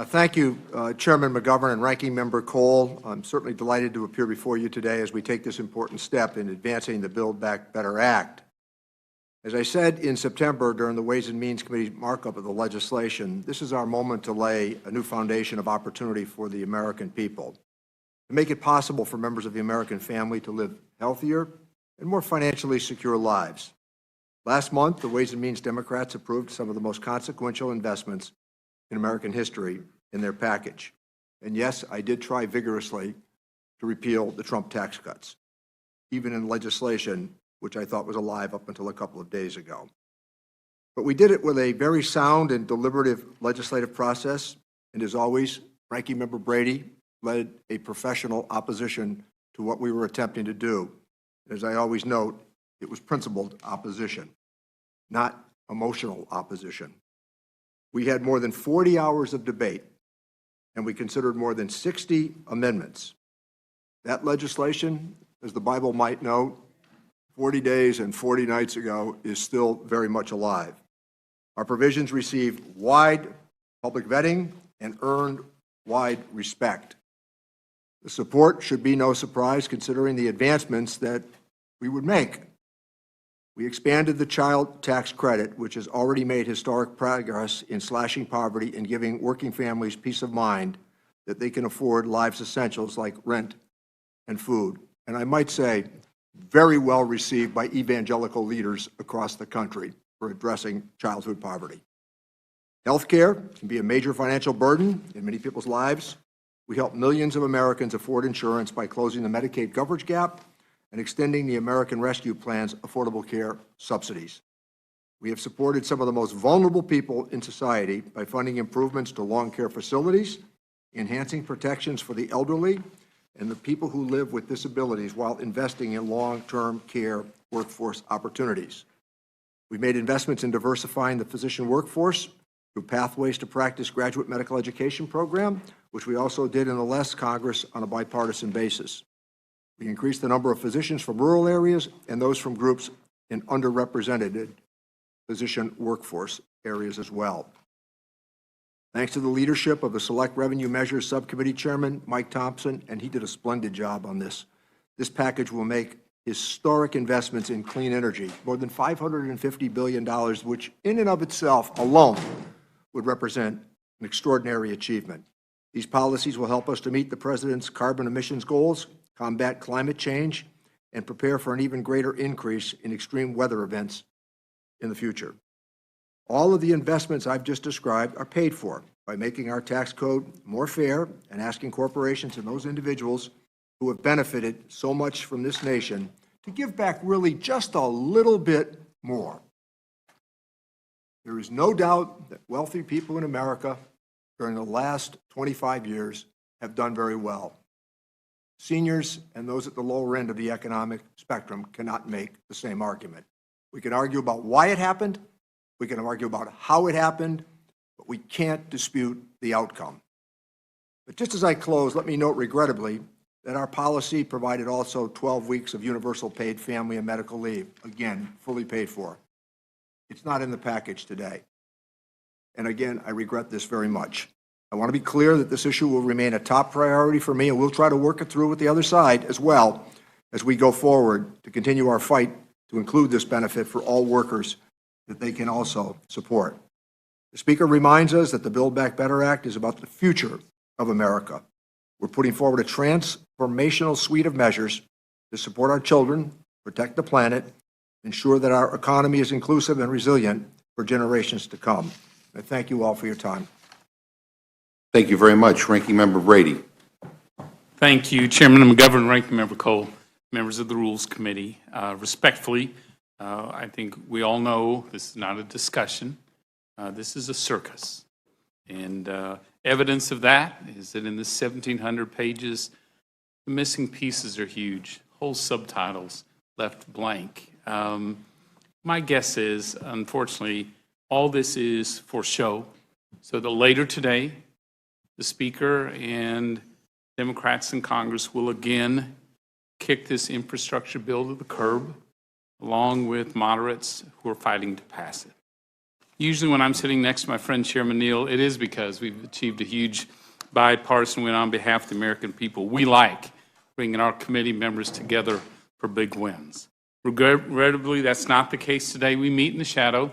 Thank you, Chairman McGovern and Ranking Member Cole. I'm certainly delighted to appear before you today as we take this important step in advancing the Build Back Better Act. As I said in September during the Ways and Means Committee markup of the legislation, this is our moment to lay a new foundation of opportunity for the American people, to make it possible for members of the American family to live healthier and more financially secure lives. Last month, the Ways and Means Democrats approved some of the most consequential investments in American history in their package. And yes, I did try vigorously to repeal the Trump tax cuts, even in legislation which I thought was alive up until a couple of days ago. But we did it with a very sound and deliberative legislative process, and as always, Ranking Member Brady led a professional opposition to what we were attempting to do. As I always note, it was principled opposition, not emotional opposition. We had more than 40 hours of debate, and we considered more than 60 amendments. That legislation, as the Bible might note, 40 days and 40 nights ago, is still very much alive. Our provisions received wide public vetting and earned wide respect. The support should be no surprise considering the advancements that we would make. We expanded the child tax credit, which has already made historic progress in slashing poverty and giving working families peace of mind that they can afford life's essentials like rent and food. And I might say, very well received by evangelical leaders across the country for addressing childhood poverty. Healthcare can be a major financial burden in many people's lives. We help millions of Americans afford insurance by closing the Medicaid coverage gap and extending the American Rescue Plan's affordable care subsidies. We have supported some of the most vulnerable people in society by funding improvements to long care facilities, enhancing protections for the elderly and the people who live with disabilities while investing in long-term care workforce opportunities. We've made investments in diversifying the physician workforce through Pathways to Practice graduate medical education program, which we also did in the last Congress on a bipartisan basis. We increased the number of physicians from rural areas and those from groups in underrepresented physician workforce areas as well. Thanks to the leadership of the Select Revenue Measures Subcommittee Chairman, Mike Thompson, and he did a splendid job on this. This package will make historic investments in clean energy, more than $550 billion, which in and of itself alone would represent an extraordinary achievement. These policies will help us to meet the President's carbon emissions goals, combat climate change, and prepare for an even greater increase in extreme weather events in the future. All of the investments I've just described are paid for by making our tax code more fair and asking corporations and those individuals who have benefited so much from this nation to give back really just a little bit more. There is no doubt that wealthy people in America during the last 25 years have done very well. Seniors and those at the lower end of the economic spectrum cannot make the same argument. We can argue about why it happened, we can argue about how it happened, but we can't dispute the outcome. But just as I close, let me note regrettably that our policy provided also 12 weeks of universal paid family and medical leave, again, fully paid for. It's not in the package today. And again, I regret this very much. I want to be clear that this issue will remain a top priority for me, and we'll try to work it through with the other side as well as we go forward to continue our fight to include this benefit for all workers that they can also support. The Speaker reminds us that the Build Back Better Act is about the future of America. We're putting forward a transformational suite of measures to support our children, protect the planet, ensure that our economy is inclusive and resilient for generations to come. I thank you all for your time. Thank you very much. Ranking Member Brady. Thank you, Chairman McGovern, Ranking Member Cole, members of the Rules Committee. Respectfully, I think we all know this is not a discussion. This is a circus. And evidence of that is that in the 1,700 pages, the missing pieces are huge. Whole subtitles left blank. My guess is, unfortunately, all this is for show, so that later today, the Speaker and Democrats in Congress will again kick this infrastructure bill to the curb, along with moderates who are fighting to pass it. Usually when I'm sitting next to my friend Chairman Neal, it is because we've achieved a huge bipartisan win on behalf of the American people. We like bringing our committee members together for big wins. Regrettably, that's not the case today. We meet in the shadow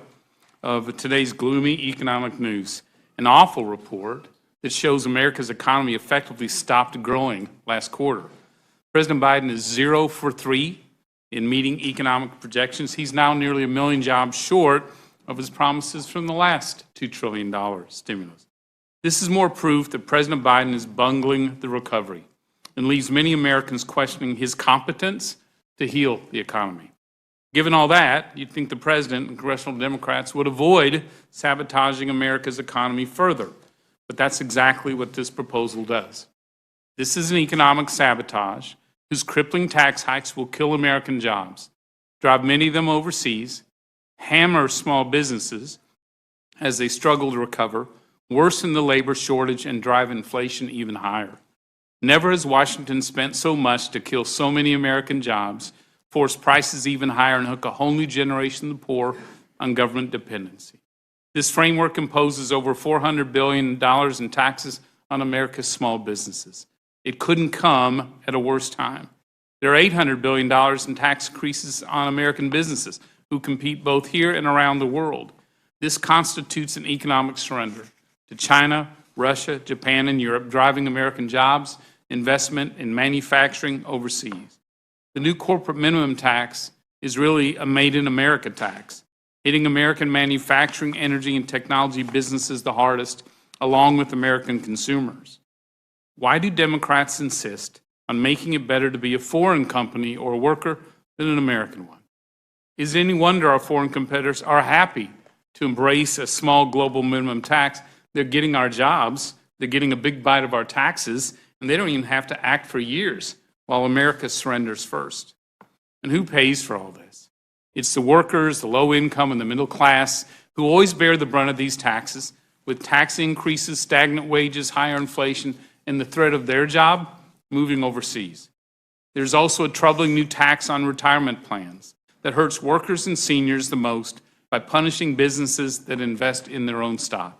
of today's gloomy economic news, an awful report that shows America's economy effectively stopped growing last quarter. President Biden is 0 for 3 in meeting economic projections. He's now nearly 1 million jobs short of his promises from the last $2 trillion stimulus. This is more proof that President Biden is bungling the recovery and leaves many Americans questioning his competence to heal the economy. Given all that, you'd think the President and congressional Democrats would avoid sabotaging America's economy further. But that's exactly what this proposal does. This is an economic sabotage whose crippling tax hikes will kill American jobs, drive many of them overseas, hammer small businesses as they struggle to recover, worsen the labor shortage, and drive inflation even higher. Never has Washington spent so much to kill so many American jobs, force prices even higher, and hook a whole new generation of the poor on government dependency. This framework imposes over $400 billion in taxes on America's small businesses. It couldn't come at a worse time. There are $800 billion in tax increases on American businesses who compete both here and around the world. This constitutes an economic surrender to China, Russia, Japan, and Europe, driving American jobs, investment, and manufacturing overseas. The new corporate minimum tax is really a Made in America tax, hitting American manufacturing, energy, and technology businesses the hardest, along with American consumers. Why do Democrats insist on making it better to be a foreign company or a worker than an American one. Is it any wonder our foreign competitors are happy to embrace a small global minimum tax? They're getting our jobs, they're getting a big bite of our taxes, and they don't even have to act for years while America surrenders first. And who pays for all this? It's the workers, the low income, and the middle class who always bear the brunt of these taxes, with tax increases, stagnant wages, higher inflation, and the threat of their job moving overseas. There's also a troubling new tax on retirement plans that hurts workers and seniors the most by punishing businesses that invest in their own stock.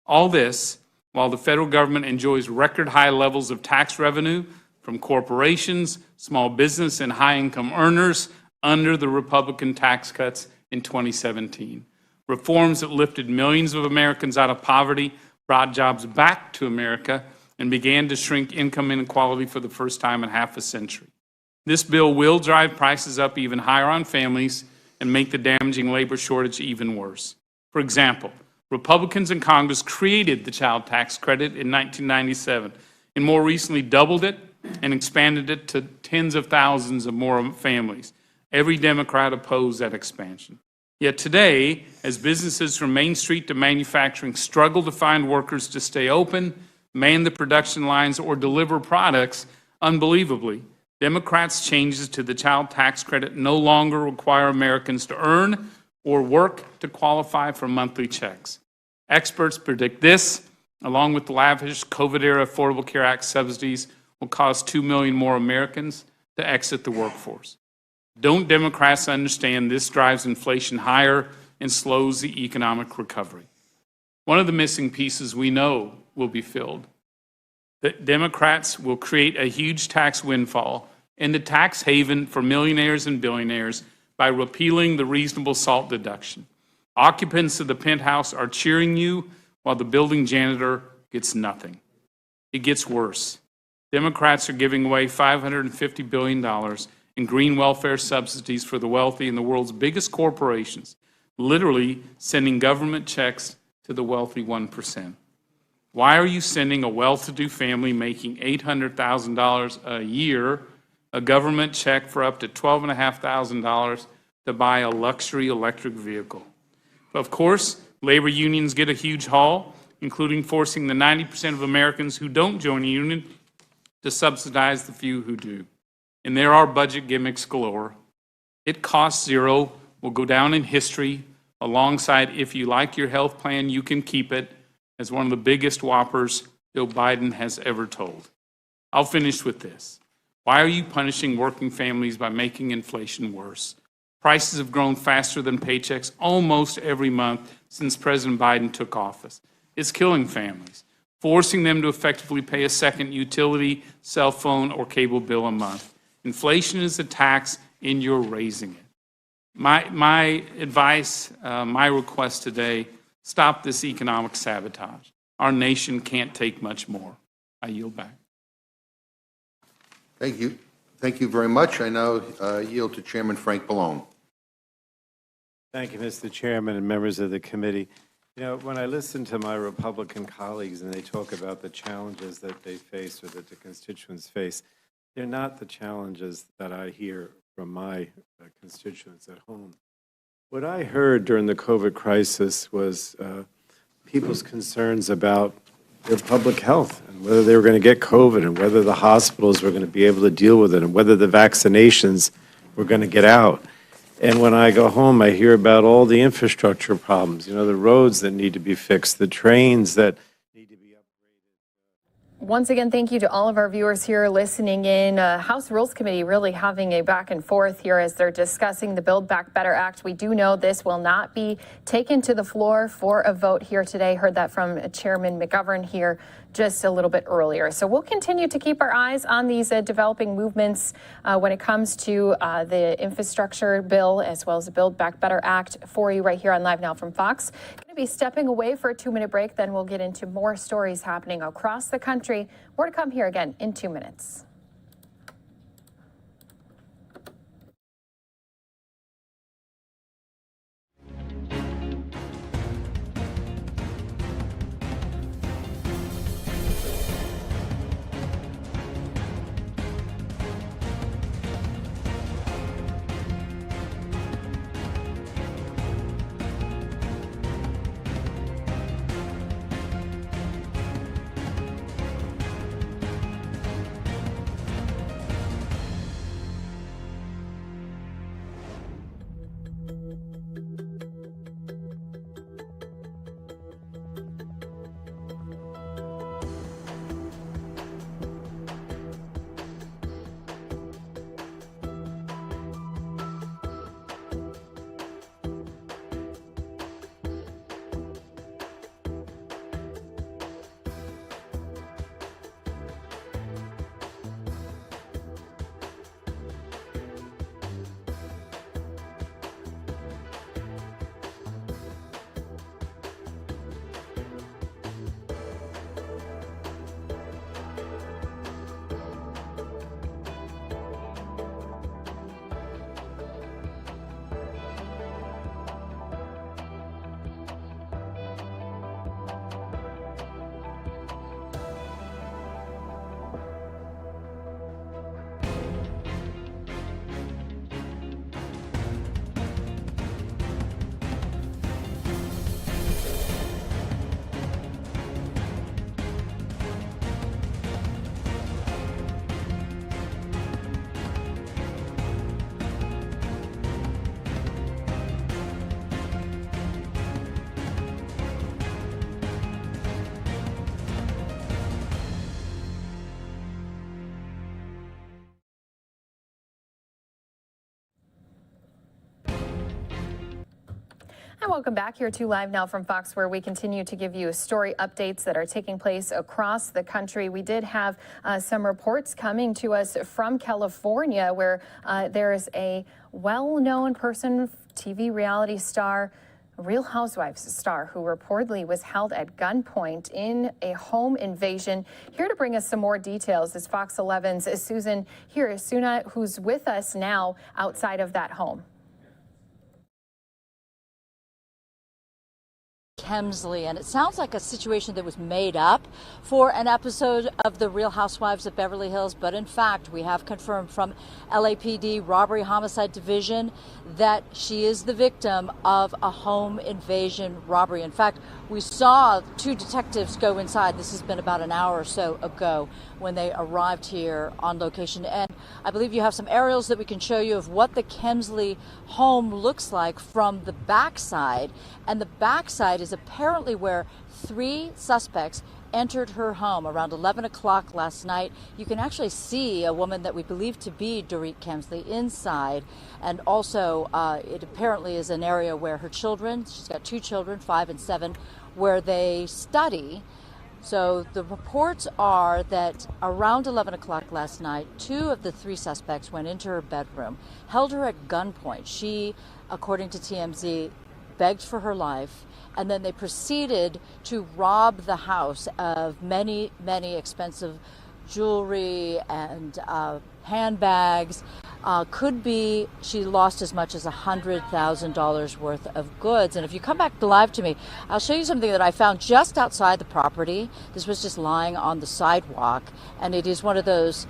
All this while the federal government enjoys record high levels of tax revenue from corporations, small business, and high-income earners under the Republican tax cuts in 2017. Reforms that lifted millions of Americans out of poverty, brought jobs back to America, and began to shrink income inequality for the first time in half a century. This bill will drive prices up even higher on families and make the damaging labor shortage even worse. For example, Republicans in Congress created the child tax credit in 1997 and more recently doubled it and expanded it to tens of thousands of more families. Every Democrat opposed that expansion. Yet today, as businesses from Main Street to manufacturing struggle to find workers to stay open, man the production lines, or deliver products, unbelievably, Democrats' changes to the child tax credit no longer require Americans to earn or work to qualify for monthly checks. Experts predict this, along with the lavish COVID-era Affordable Care Act subsidies, will cause 2 million more Americans to exit the workforce. Don't Democrats understand this drives inflation higher and slows the economic recovery? One of the missing pieces we know will be filled. That Democrats will create a huge tax windfall and a tax haven for millionaires and billionaires by repealing the reasonable SALT deduction. Occupants of the penthouse are cheering you while the building janitor gets nothing. It gets worse. Democrats are giving away $550 billion in green welfare subsidies for the wealthy and the world's biggest corporations, literally sending government checks to the wealthy 1%. Why are you sending a well-to-do family making $800,000 a year a government check for up to $12,500 to buy a luxury electric vehicle? Of course, labor unions get a huge haul, including forcing the 90% of Americans who don't join a union to subsidize the few who do. And there are budget gimmicks galore. It costs zero, will go down in history alongside if you like your health plan, you can keep it, as one of the biggest whoppers Joe Biden has ever told. I'll finish with this. Why are you punishing working families by making inflation worse? Prices have grown faster than paychecks almost every month since President Biden took office. It's killing families, forcing them to effectively pay a second utility, cell phone, or cable bill a month. Inflation is a tax, and you're raising it. My advice, my request today, stop this economic sabotage. Our nation can't take much more. I yield back. Thank you. Thank you very much. I now yield to Chairman Frank Pallone. Thank you, Mr. Chairman and members of the committee. You know, when I listen to my Republican colleagues and they talk about the challenges that they face or that the constituents face, they're not the challenges that I hear from my constituents at home. What I heard during the COVID crisis was people's concerns about their public health and whether they were going to get COVID and whether the hospitals were going to be able to deal with it and whether the vaccinations were going to get out. And when I go home, I hear about all the infrastructure problems, you know, the roads that need to be fixed, the trains that need to be upgraded. Once again, thank you to all of our viewers here listening in. House Rules Committee really having a back and forth here as they're discussing the Build Back Better Act. We do know this will not be taken to the floor for a vote here today. Heard that from Chairman McGovern here just a little bit earlier. So we'll continue to keep our eyes on these developing movements when it comes to the infrastructure bill as well as the Build Back Better Act for you right here on Live Now from Fox. Going to be stepping away for a 2-minute break. Then we'll get into more stories happening across the country. More to come here again in 2 minutes. And welcome back here to Live Now from Fox, where we continue to give you story updates that are taking place across the country. We did have some reports coming to us from California, where there is a well-known person, TV reality star, Real Housewives star, who reportedly was held at gunpoint in a home invasion. Here to bring us some more details is Fox 11's Susan Hirasuna, who's with us now outside of that home. Kemsley, and it sounds like a situation that was made up for an episode of The Real Housewives of Beverly Hills, but in fact we have confirmed from LAPD Robbery Homicide Division that she is the victim of a home invasion robbery. In fact, we saw 2 detectives go inside. This has been about an hour or so ago when they arrived here on location, and I believe you have some aerials that we can show you of what the Kemsley home looks like from the backside. And the backside is apparently where 3 suspects entered her home around 11 o'clock last night. You can actually see a woman that we believe to be Dorit Kemsley inside. And also, it apparently is an area where her children, she's got 2 children, 5 and 7, where they study. So the reports are that around 11 o'clock last night, 2 of the 3 suspects went into her bedroom, held her at gunpoint. She, according to TMZ, begged for her life, and then they proceeded to rob the house of many, many expensive jewelry and handbags. Could be she lost as much as $100,000 worth of goods. And if you come back live to me, I'll show you something that I found just outside the property. This was just lying on the sidewalk, and it is one of those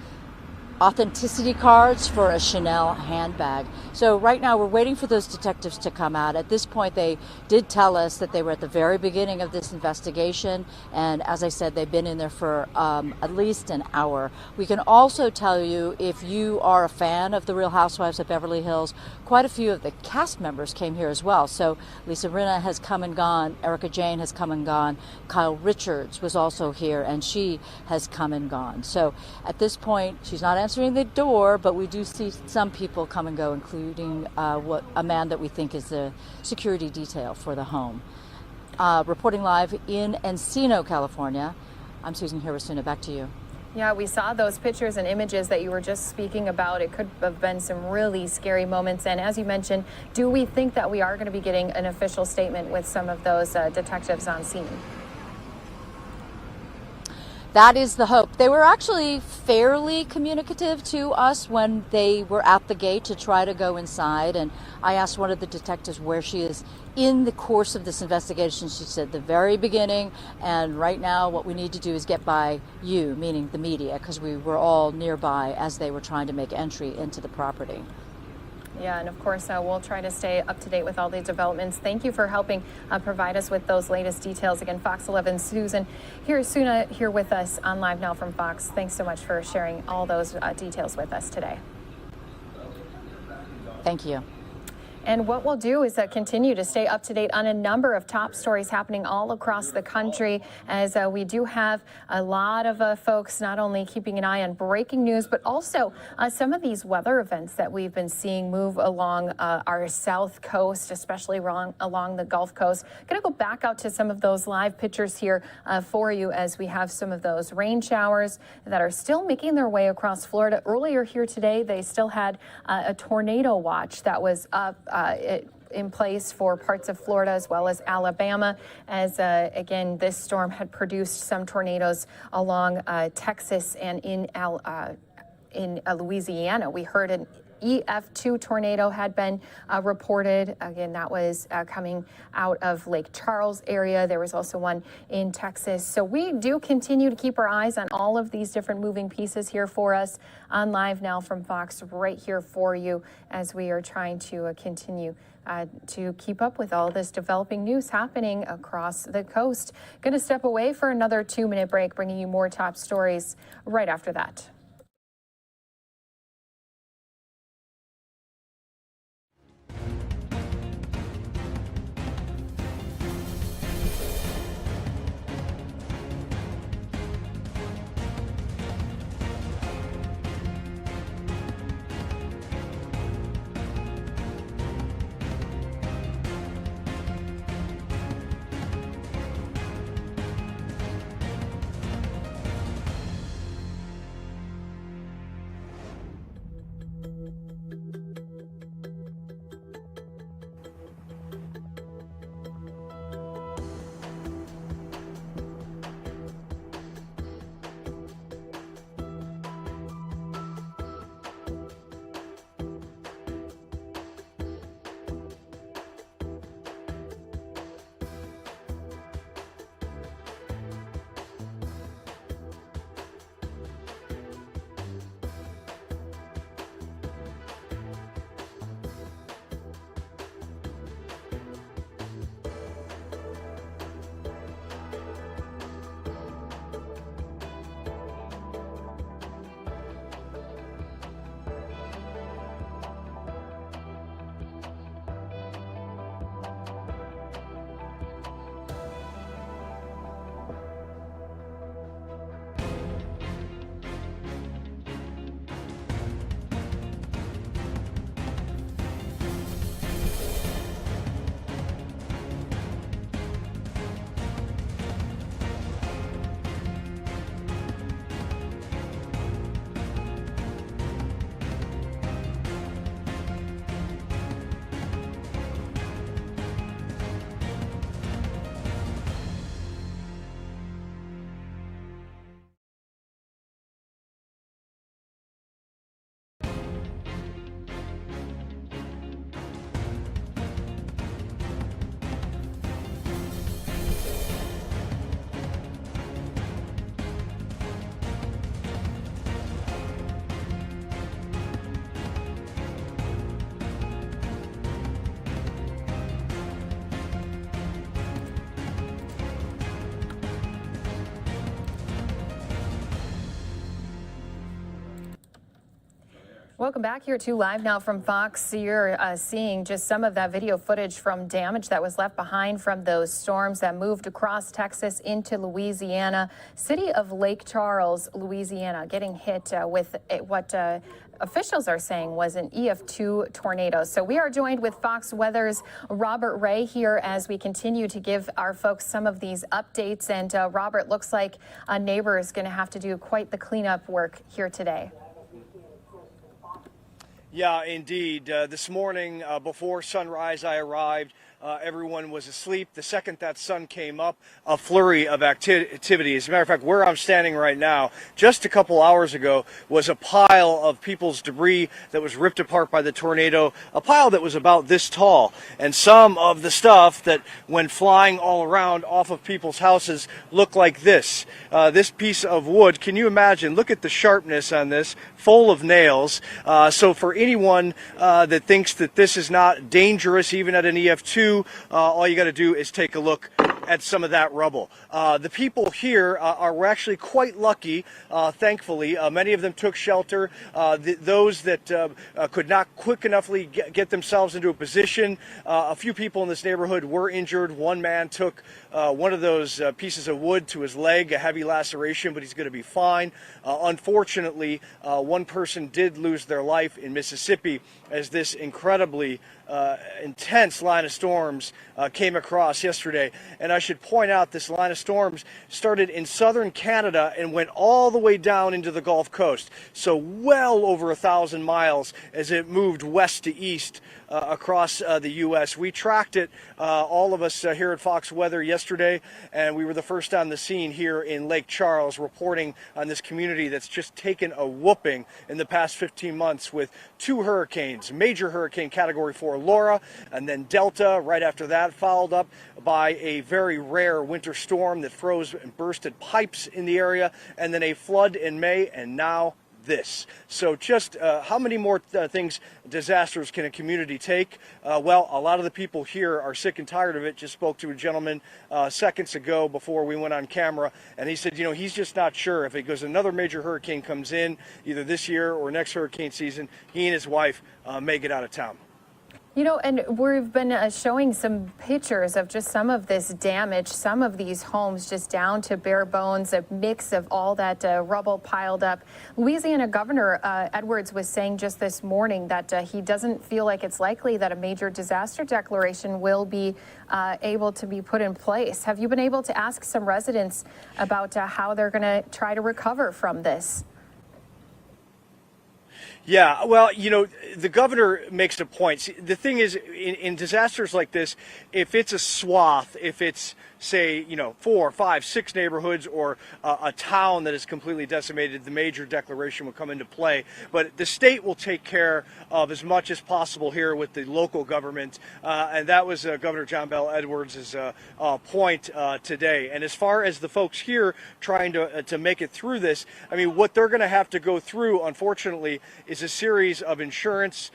authenticity cards for a Chanel handbag. So right now we're waiting for those detectives to come out. At this point, they did tell us that they were at the very beginning of this investigation, and as I said, they've been in there for at least an hour. We can also tell you, if you are a fan of The Real Housewives of Beverly Hills, quite a few of the cast members came here as well. So Lisa Rinna has come and gone, Erica Jane has come and gone, Kyle Richards was also here, and she has come and gone. So at this point, she's not answering the door, but we do see some people come and go, including a man that we think is the security detail for the home. Reporting live in Encino, California, I'm Susan Hirasuna. Back to you. Yeah, we saw those pictures and images that you were just speaking about. It could have been some really scary moments. And as you mentioned, do we think that we are going to be getting an official statement with some of those detectives on scene? That is the hope. They were actually fairly communicative to us when they were at the gate to try to go inside. And I asked one of the detectives where she is in the course of this investigation. She said the very beginning, and right now what we need to do is get by you, meaning the media, because we were all nearby as they were trying to make entry into the property. Yeah, and of course, we'll try to stay up to date with all these developments. Thank you for helping provide us with those latest details. Again, Fox 11 Susan Hirasuna here with us on Live Now from Fox. Thanks so much for sharing all those details with us today. Thank you. And what we'll do is continue to stay up to date on a number of top stories happening all across the country, as we do have a lot of folks not only keeping an eye on breaking news, but also some of these weather events that we've been seeing move along our south coast, especially along the Gulf Coast. Going to go back out to some of those live pictures here for you, as we have some of those rain showers that are still making their way across Florida. Earlier here today, they still had a tornado watch that was up in place for parts of Florida as well as Alabama, as again this storm had produced some tornadoes along Texas and in Louisiana. We heard an EF2 tornado had been reported. Again, that was coming out of Lake Charles area. There was also one in Texas. So we do continue to keep our eyes on all of these different moving pieces here for us on Live Now from Fox, right here for you, as we are trying to continue to keep up with all this developing news happening across the coast. Going to step away for another 2-minute break, bringing you more top stories right after that. Welcome back here to Live Now from Fox. You're seeing just some of that video footage from damage that was left behind from those storms that moved across Texas into Louisiana. City of Lake Charles, Louisiana, getting hit with what officials are saying was an EF2 tornado. So we are joined with Fox Weather's Robert Ray here as we continue to give our folks some of these updates. And Robert, looks like a neighbor is going to have to do quite the cleanup work here today. Yeah, indeed. This morning, before sunrise, I arrived. Everyone was asleep. The second that sun came up, a flurry of activity. As a matter of fact, where I'm standing right now, just a couple hours ago, was a pile of people's debris that was ripped apart by the tornado, a pile that was about this tall. And some of the stuff that went flying all around off of people's houses looked like this. This piece of wood, can you imagine? Look at the sharpness on this, full of nails. So for anyone that thinks that this is not dangerous, even at an EF2, all you got to do is take a look at some of that rubble. The people here are actually quite lucky, thankfully. Many of them took shelter. Those that could not quick enoughly get themselves into a position, a few people in this neighborhood were injured. One man took one of those pieces of wood to his leg, a heavy laceration, but he's going to be fine. Unfortunately, one person did lose their life in Mississippi as this incredibly intense line of storms came across yesterday. And I should point out this line of storms started in southern Canada and went all the way down into the Gulf Coast. So well over 1,000 miles as it moved west to east across the U.S. We tracked it, all of us here at Fox Weather yesterday, and we were the first on the scene here in Lake Charles reporting on this community that's just taken a whooping in the past 15 months with two hurricanes, major hurricane category 4 Laura, and then Delta right after that, followed up by a very rare winter storm that froze and bursted pipes in the area, and then a flood in May, and now this. So just how many more disasters can a community take? Well, a lot of the people here are sick and tired of it. Just spoke to a gentleman seconds ago before we went on camera, and he said, you know, he's just not sure if it goes another major hurricane comes in either this year or next hurricane season, he and his wife may get out of town. You know, and we've been showing some pictures of just some of this damage, some of these homes just down to bare bones, a mix of all that rubble piled up. Louisiana Governor Edwards was saying just this morning that he doesn't feel like it's likely that a major disaster declaration will be able to be put in place. Have you been able to ask some residents about how they're going to try to recover from this? Yeah, well, you know, the governor makes a point. See, the thing is, in disasters like this, if it's a swath, if it's, say, you know, 4, 5, 6 neighborhoods or a town that is completely decimated, the major declaration will come into play. But the state will take care of as much as possible here with the local government, and that was Governor John Bell Edwards' point today. And as far as the folks here trying to make it through this, I mean, what they're going to have to go through, unfortunately, is a series of insurance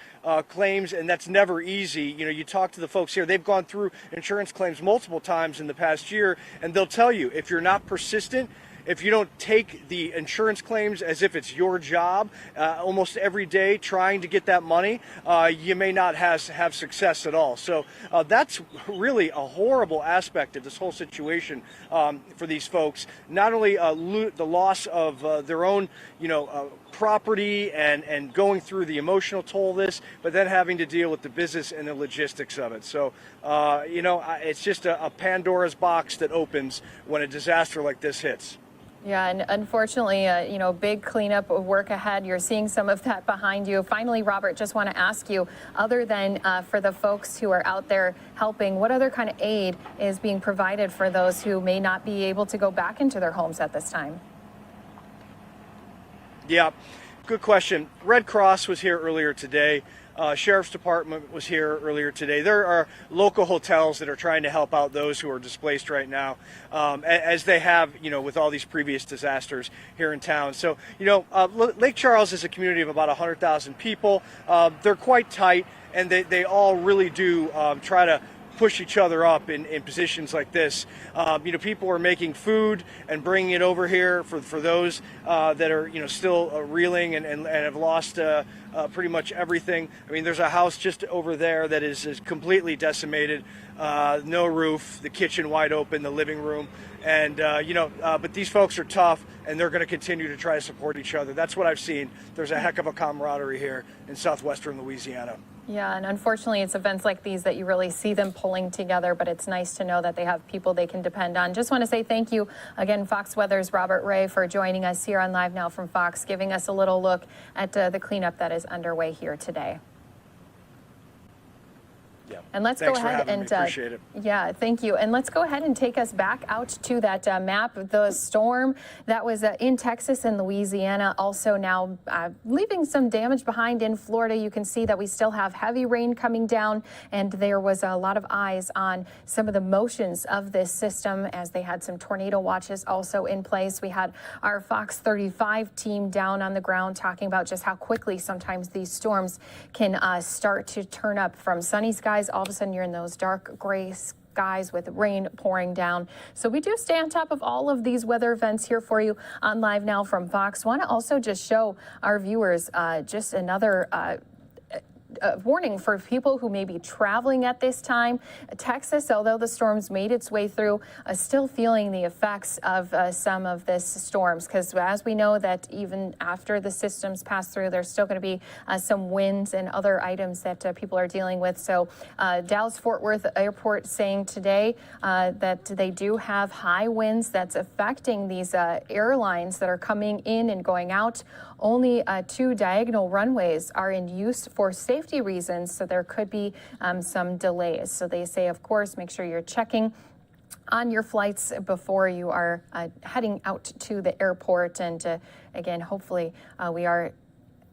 claims, and that's never easy. You know, you talk to the folks here, they've gone through insurance claims multiple times in the past year, and they'll tell you, if you're not persistent, if you don't take the insurance claims as if it's your job almost every day trying to get that money, you may not have success at all. So that's really a horrible aspect of this whole situation for these folks. Not only the loss of their own, you know, property and going through the emotional toll of this, but then having to deal with the business and the logistics of it. So, you know, it's just a Pandora's box that opens when a disaster like this hits. Yeah, and unfortunately, you know, big cleanup work ahead. You're seeing some of that behind you. Finally, Robert, just want to ask you, other than for the folks who are out there helping, what other kind of aid is being provided for those who may not be able to go back into their homes at this time? Yeah, good question. Red Cross was here earlier today. Sheriff's Department was here earlier today. There are local hotels that are trying to help out those who are displaced right now, as they have, you know, with all these previous disasters here in town. So, you know, Lake Charles is a community of about 100,000 people. They're quite tight, and they all really do try to push each other up in positions like this. People are making food and bringing it over here for those that are, still reeling and have lost pretty much everything. I mean, there's a house just over there that is completely decimated, no roof, the kitchen wide open, the living room. And, but these folks are tough, and they're going to continue to try to support each other. That's what I've seen. There's a heck of a camaraderie here in southwestern Louisiana. Yeah, and unfortunately, it's events like these that you really see them pulling together, but it's nice to know that they have people they can depend on. Just want to say thank you again, Fox Weather's Robert Ray, for joining us here on Live Now from Fox, giving us a little look at the cleanup that is underway here today. Yeah. And let's Thanks go ahead for having and me. Appreciate it. yeah, thank you. And let's go ahead and take us back out to that map of the storm that was in Texas and Louisiana, also now leaving some damage behind in Florida. You can see that we still have heavy rain coming down, and there was a lot of eyes on some of the motions of this system as they had some tornado watches also in place. We had our Fox 35 team down on the ground talking about just how quickly sometimes these storms can start to turn up from sunny skies. All of a sudden you're in those dark gray skies with rain pouring down. So we do stay on top of all of these weather events here for you on Live Now from Fox. Want to also just show our viewers just another warning for people who may be traveling at this time. Texas, although the storms made its way through, still feeling the effects of some of this storms, because as we know that even after the systems pass through, there's still going to be some winds and other items that people are dealing with. So Dallas-Fort Worth Airport saying today that they do have high winds that's affecting these airlines that are coming in and going out. Only 2 diagonal runways are in use for safety reasons, so there could be some delays. So they say, of course, make sure you're checking on your flights before you are heading out to the airport. And again, hopefully we are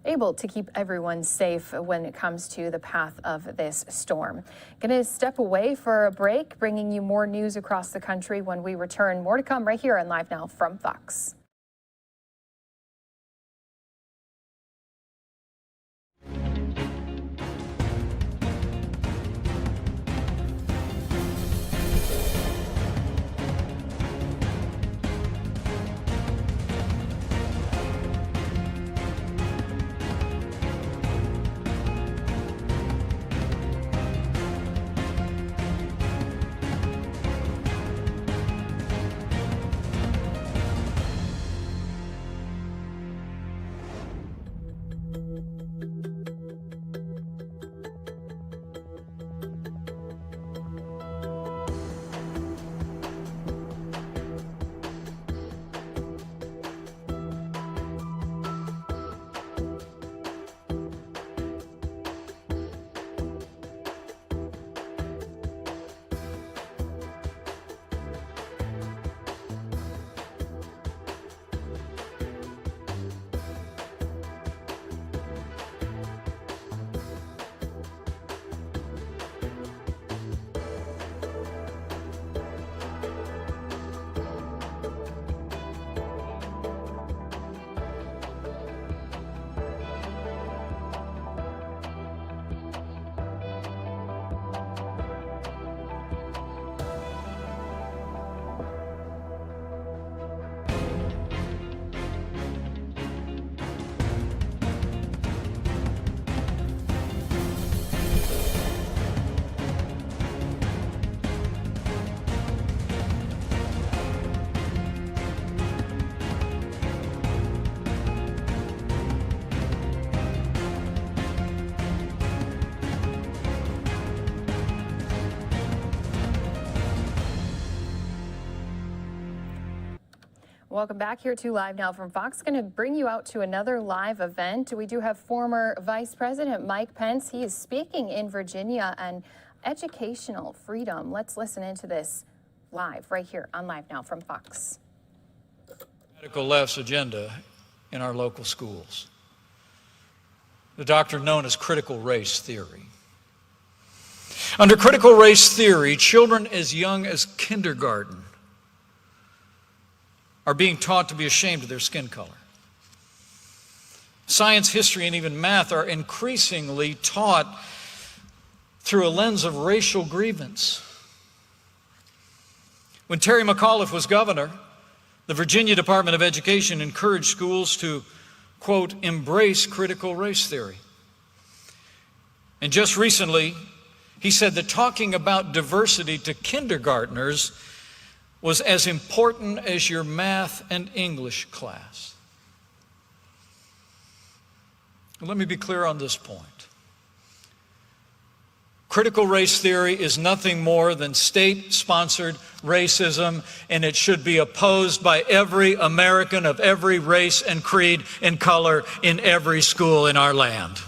able to keep everyone safe when it comes to the path of this storm. Going to step away for a break, bringing you more news across the country when we return. More to come right here on Live Now from Fox. Welcome back here to Live Now from Fox. Going to bring you out to another live event. We do have former Vice President Mike Pence. He is speaking in Virginia on educational freedom. Let's listen into this live right here on Live Now from Fox. Radical left's agenda in our local schools. The doctrine known as critical race theory. Under critical race theory, children as young as kindergarten are being taught to be ashamed of their skin color. Science, history, and even math are increasingly taught through a lens of racial grievance. When Terry McAuliffe was governor, the Virginia Department of Education encouraged schools to, quote, embrace critical race theory. And just recently, he said that talking about diversity to kindergartners was as important as your math and English class. Let me be clear on this point. Critical race theory is nothing more than state-sponsored racism, and it should be opposed by every American of every race and creed and color in every school in our land.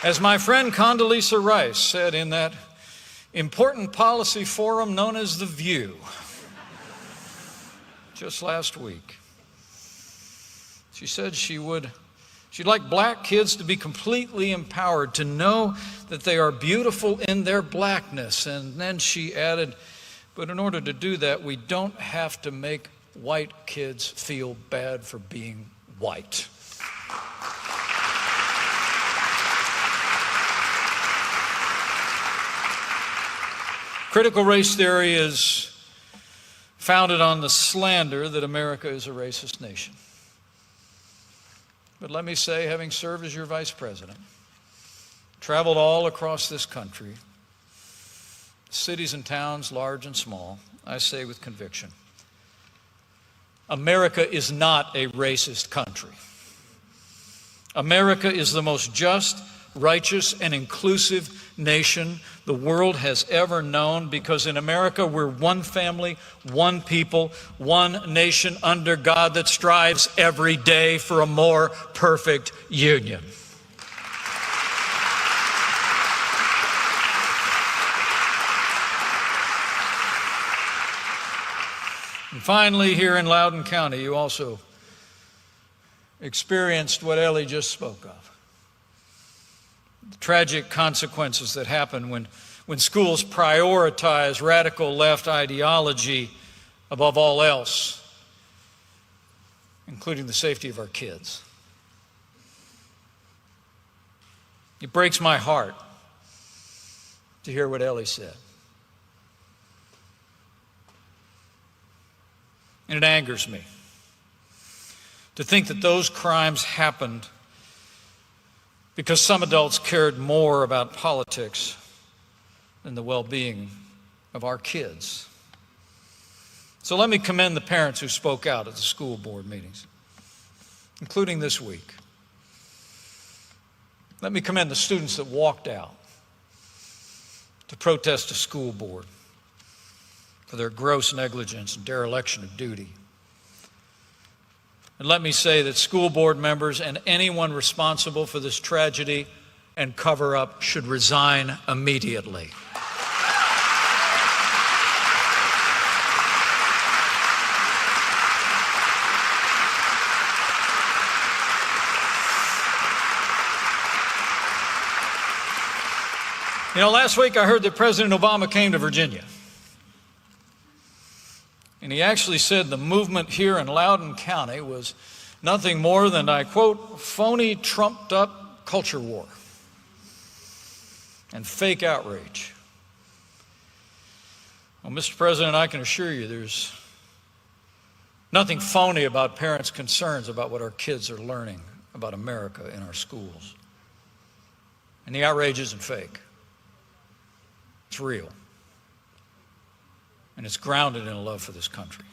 As my friend Condoleezza Rice said in that important policy forum known as The View just last week, she said she'd like black kids to be completely empowered, to know that they are beautiful in their blackness. And then she added, but in order to do that, we don't have to make white kids feel bad for being white. Critical race theory is founded on the slander that America is a racist nation. But let me say, having served as your vice president, traveled all across this country, cities and towns, large and small, I say with conviction, America is not a racist country. America is the most just, righteous, and inclusive nation the world has ever known, because in America we're one family, one people, one nation under God that strives every day for a more perfect union. And finally, here in Loudoun County, you also experienced what Ellie just spoke of. The tragic consequences that happen when schools prioritize radical left ideology above all else, including the safety of our kids. It breaks my heart to hear what Ellie said. And it angers me to think that those crimes happened because some adults cared more about politics than the well-being of our kids. So let me commend the parents who spoke out at the school board meetings, including this week. Let me commend the students that walked out to protest a school board for their gross negligence and dereliction of duty. And let me say that school board members and anyone responsible for this tragedy and cover-up should resign immediately. You know, last week I heard that President Obama came to Virginia. And he actually said the movement here in Loudoun County was nothing more than, I quote, phony, trumped-up culture war and fake outrage. Well, Mr. President, I can assure you there's nothing phony about parents' concerns about what our kids are learning about America in our schools. And the outrage isn't fake. It's real. And it's grounded in a love for this country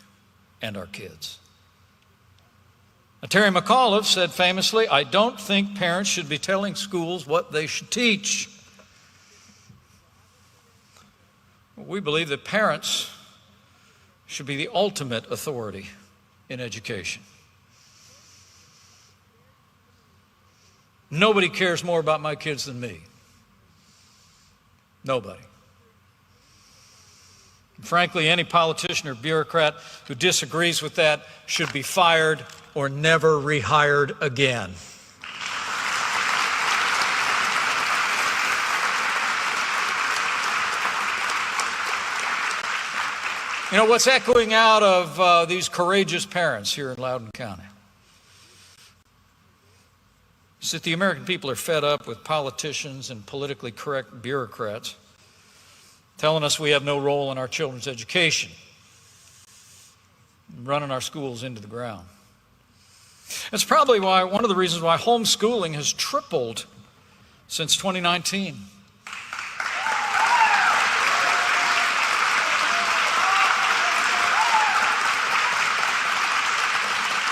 and our kids. Now, Terry McAuliffe said famously, I don't think parents should be telling schools what they should teach. We believe that parents should be the ultimate authority in education. Nobody cares more about my kids than me. Nobody. Frankly, any politician or bureaucrat who disagrees with that should be fired or never rehired again. You know, what's echoing out of these courageous parents here in Loudoun County is that the American people are fed up with politicians and politically correct bureaucrats telling us we have no role in our children's education, running our schools into the ground. That's probably why, one of the reasons why homeschooling has tripled since 2019.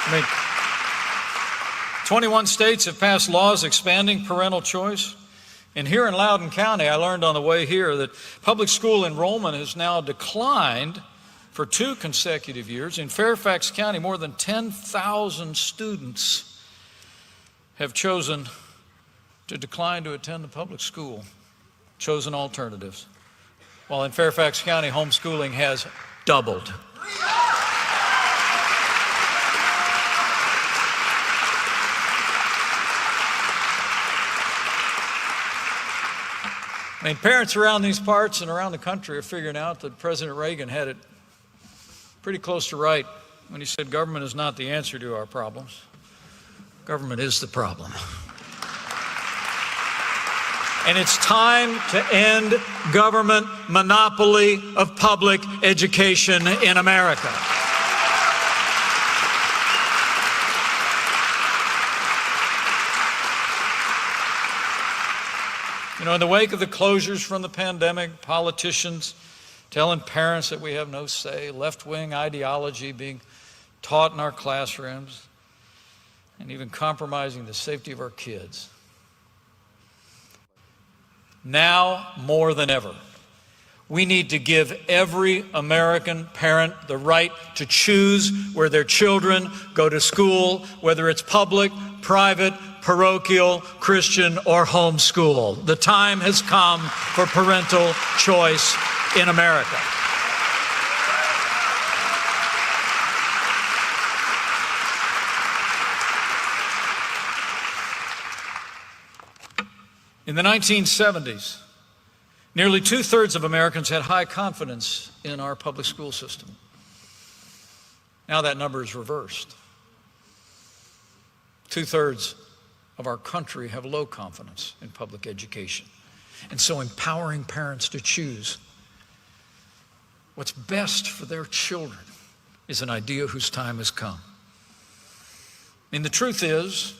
I mean, 21 states have passed laws expanding parental choice. And here in Loudoun County, I learned on the way here that public school enrollment has now declined for 2 consecutive years. In Fairfax County, more than 10,000 students have chosen to decline to attend the public school, chosen alternatives. While in Fairfax County, homeschooling has doubled. I mean, parents around these parts and around the country are figuring out that President Reagan had it pretty close to right when he said government is not the answer to our problems. Government is the problem. And it's time to end government monopoly of public education in America. You know, in the wake of the closures from the pandemic, politicians telling parents that we have no say, left-wing ideology being taught in our classrooms, and even compromising the safety of our kids. Now, more than ever, we need to give every American parent the right to choose where their children go to school, whether it's public, private, parochial, Christian, or homeschool. The time has come for parental choice in America. In the 1970s, nearly 2/3 of Americans had high confidence in our public school system. Now that number is reversed. 2/3 of our country have low confidence in public education. And so empowering parents to choose what's best for their children is an idea whose time has come. And the truth is,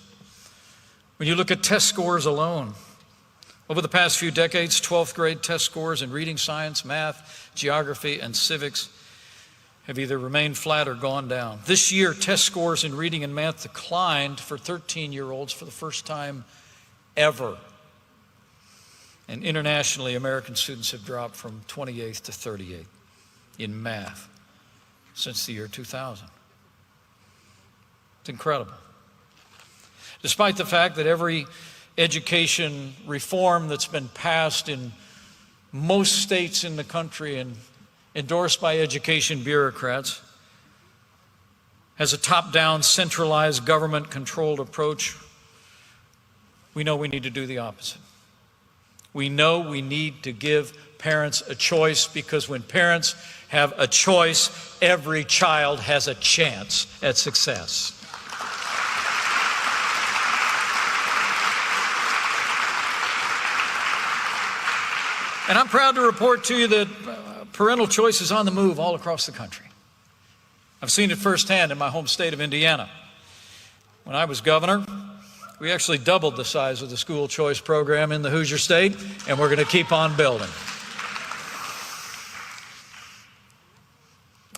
when you look at test scores alone, over the past few decades, 12th grade test scores in reading, science, math, geography, and civics have either remained flat or gone down. This year, test scores in reading and math declined for 13-year-olds for the first time ever. And internationally, American students have dropped from 28th to 38th in math since the year 2000. It's incredible. Despite the fact that every education reform that's been passed in most states in the country and endorsed by education bureaucrats has a top-down, centralized, government-controlled approach, we know we need to do the opposite. We know we need to give parents a choice, because when parents have a choice, every child has a chance at success. And I'm proud to report to you that parental choice is on the move all across the country. I've seen it firsthand in my home state of Indiana. When I was governor, we actually doubled the size of the school choice program in the Hoosier State, and we're going to keep on building.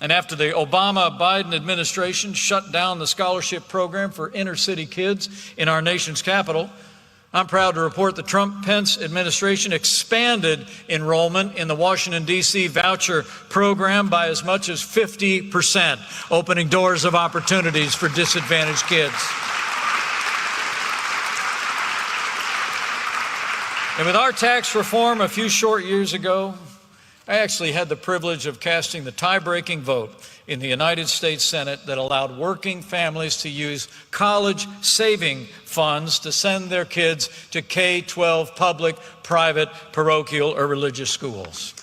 And after the Obama-Biden administration shut down the scholarship program for inner-city kids in our nation's capital, I'm proud to report the Trump-Pence administration expanded enrollment in the Washington, D.C. voucher program by as much as 50%, opening doors of opportunities for disadvantaged kids. And with our tax reform a few short years ago, I actually had the privilege of casting the tie-breaking vote in the United States Senate that allowed working families to use college saving funds to send their kids to K-12 public, private, parochial, or religious schools.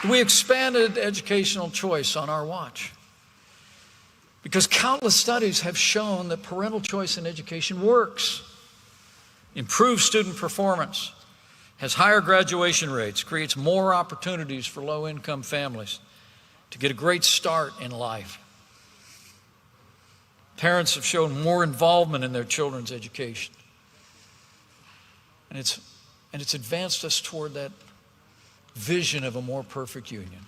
We expanded educational choice on our watch because countless studies have shown that parental choice in education works, improves student performance, has higher graduation rates, creates more opportunities for low-income families to get a great start in life. Parents have shown more involvement in their children's education. And it's advanced us toward that vision of a more perfect union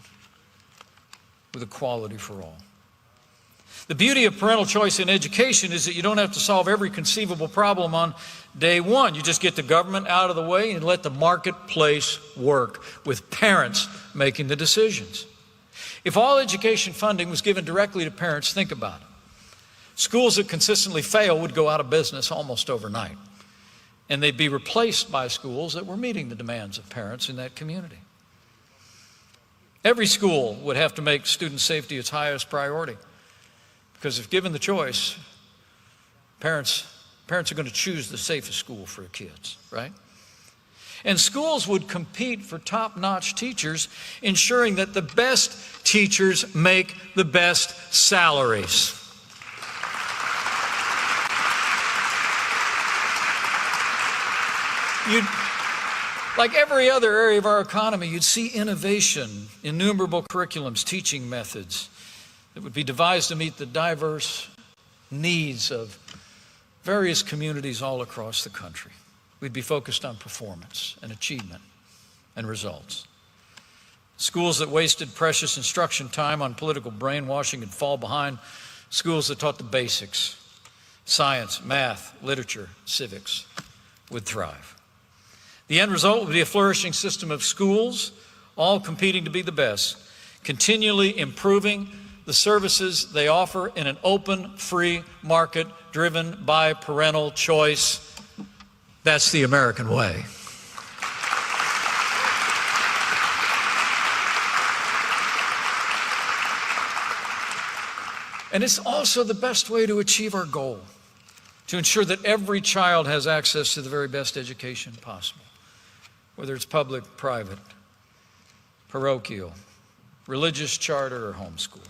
with equality for all. The beauty of parental choice in education is that you don't have to solve every conceivable problem on day one. You just get the government out of the way and let the marketplace work with parents making the decisions. If all education funding was given directly to parents, think about it. Schools that consistently fail would go out of business almost overnight, and they'd be replaced by schools that were meeting the demands of parents in that community. Every school would have to make student safety its highest priority, because if given the choice, parents are going to choose the safest school for their kids, right? And schools would compete for top-notch teachers, ensuring that the best teachers make the best salaries. Like every other area of our economy, you'd see innovation, innumerable curriculums, teaching methods that would be devised to meet the diverse needs of various communities all across the country. We'd be focused on performance and achievement and results. Schools that wasted precious instruction time on political brainwashing would fall behind schools that taught the basics, science, math, literature, civics, would thrive. The end result would be a flourishing system of schools, all competing to be the best, continually improving the services they offer in an open, free market driven by parental choice. That's the American way. And it's also the best way to achieve our goal, to ensure that every child has access to the very best education possible, whether it's public, private, parochial, religious, charter, or homeschool.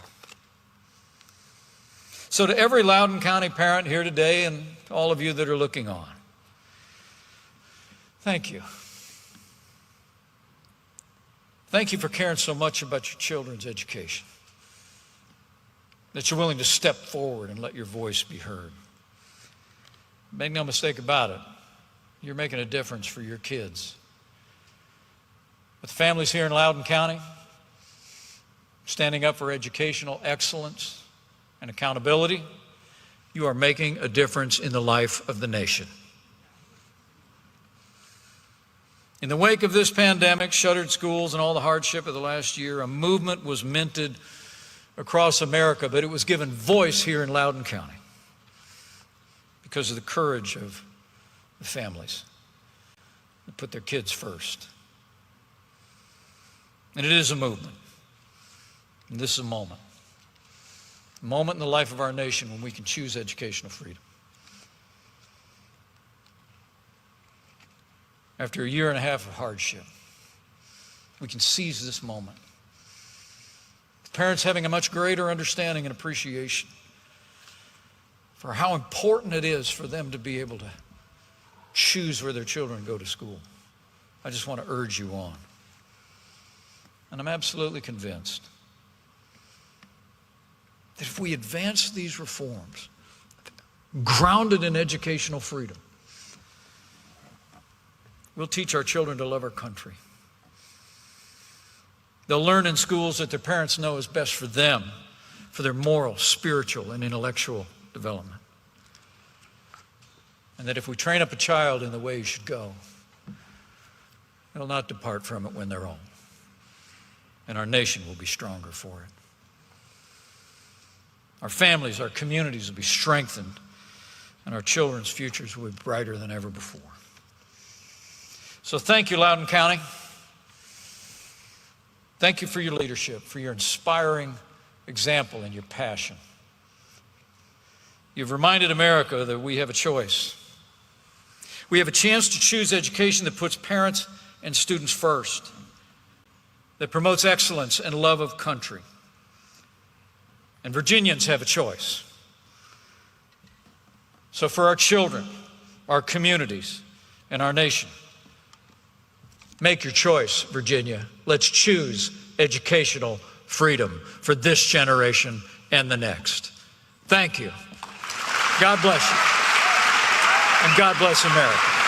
So to every Loudoun County parent here today and all of you that are looking on, thank you. Thank you for caring so much about your children's education, that you're willing to step forward and let your voice be heard. Make no mistake about it, you're making a difference for your kids. With families here in Loudoun County, standing up for educational excellence and accountability, you are making a difference in the life of the nation. In the wake of this pandemic, shuttered schools, and all the hardship of the last year, a movement was minted across America, but it was given voice here in Loudoun County because of the courage of the families that put their kids first. And it is a movement. And this is a moment in the life of our nation when we can choose educational freedom. After a year and a half of hardship, we can seize this moment. Parents having a much greater understanding and appreciation for how important it is for them to be able to choose where their children go to school. I just want to urge you on. And I'm absolutely convinced that if we advance these reforms, grounded in educational freedom, we'll teach our children to love our country. They'll learn in schools that their parents know is best for them, for their moral, spiritual, and intellectual development. And that if we train up a child in the way he should go, they'll not depart from it when they're old. And our nation will be stronger for it. Our families, our communities will be strengthened, and our children's futures will be brighter than ever before. So thank you, Loudoun County. Thank you for your leadership, for your inspiring example and your passion. You've reminded America that we have a choice. We have a chance to choose education that puts parents and students first. that promotes excellence and love of country. And Virginians have a choice. So for our children, our communities, and our nation, make your choice, Virginia. Let's choose educational freedom for this generation and the next. Thank you. God bless you. And God bless America.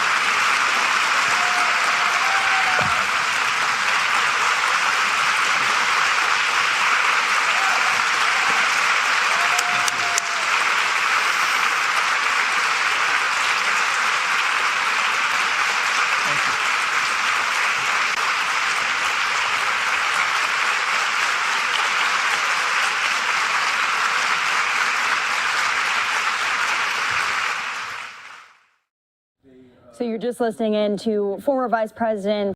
So you're just listening in to former Vice President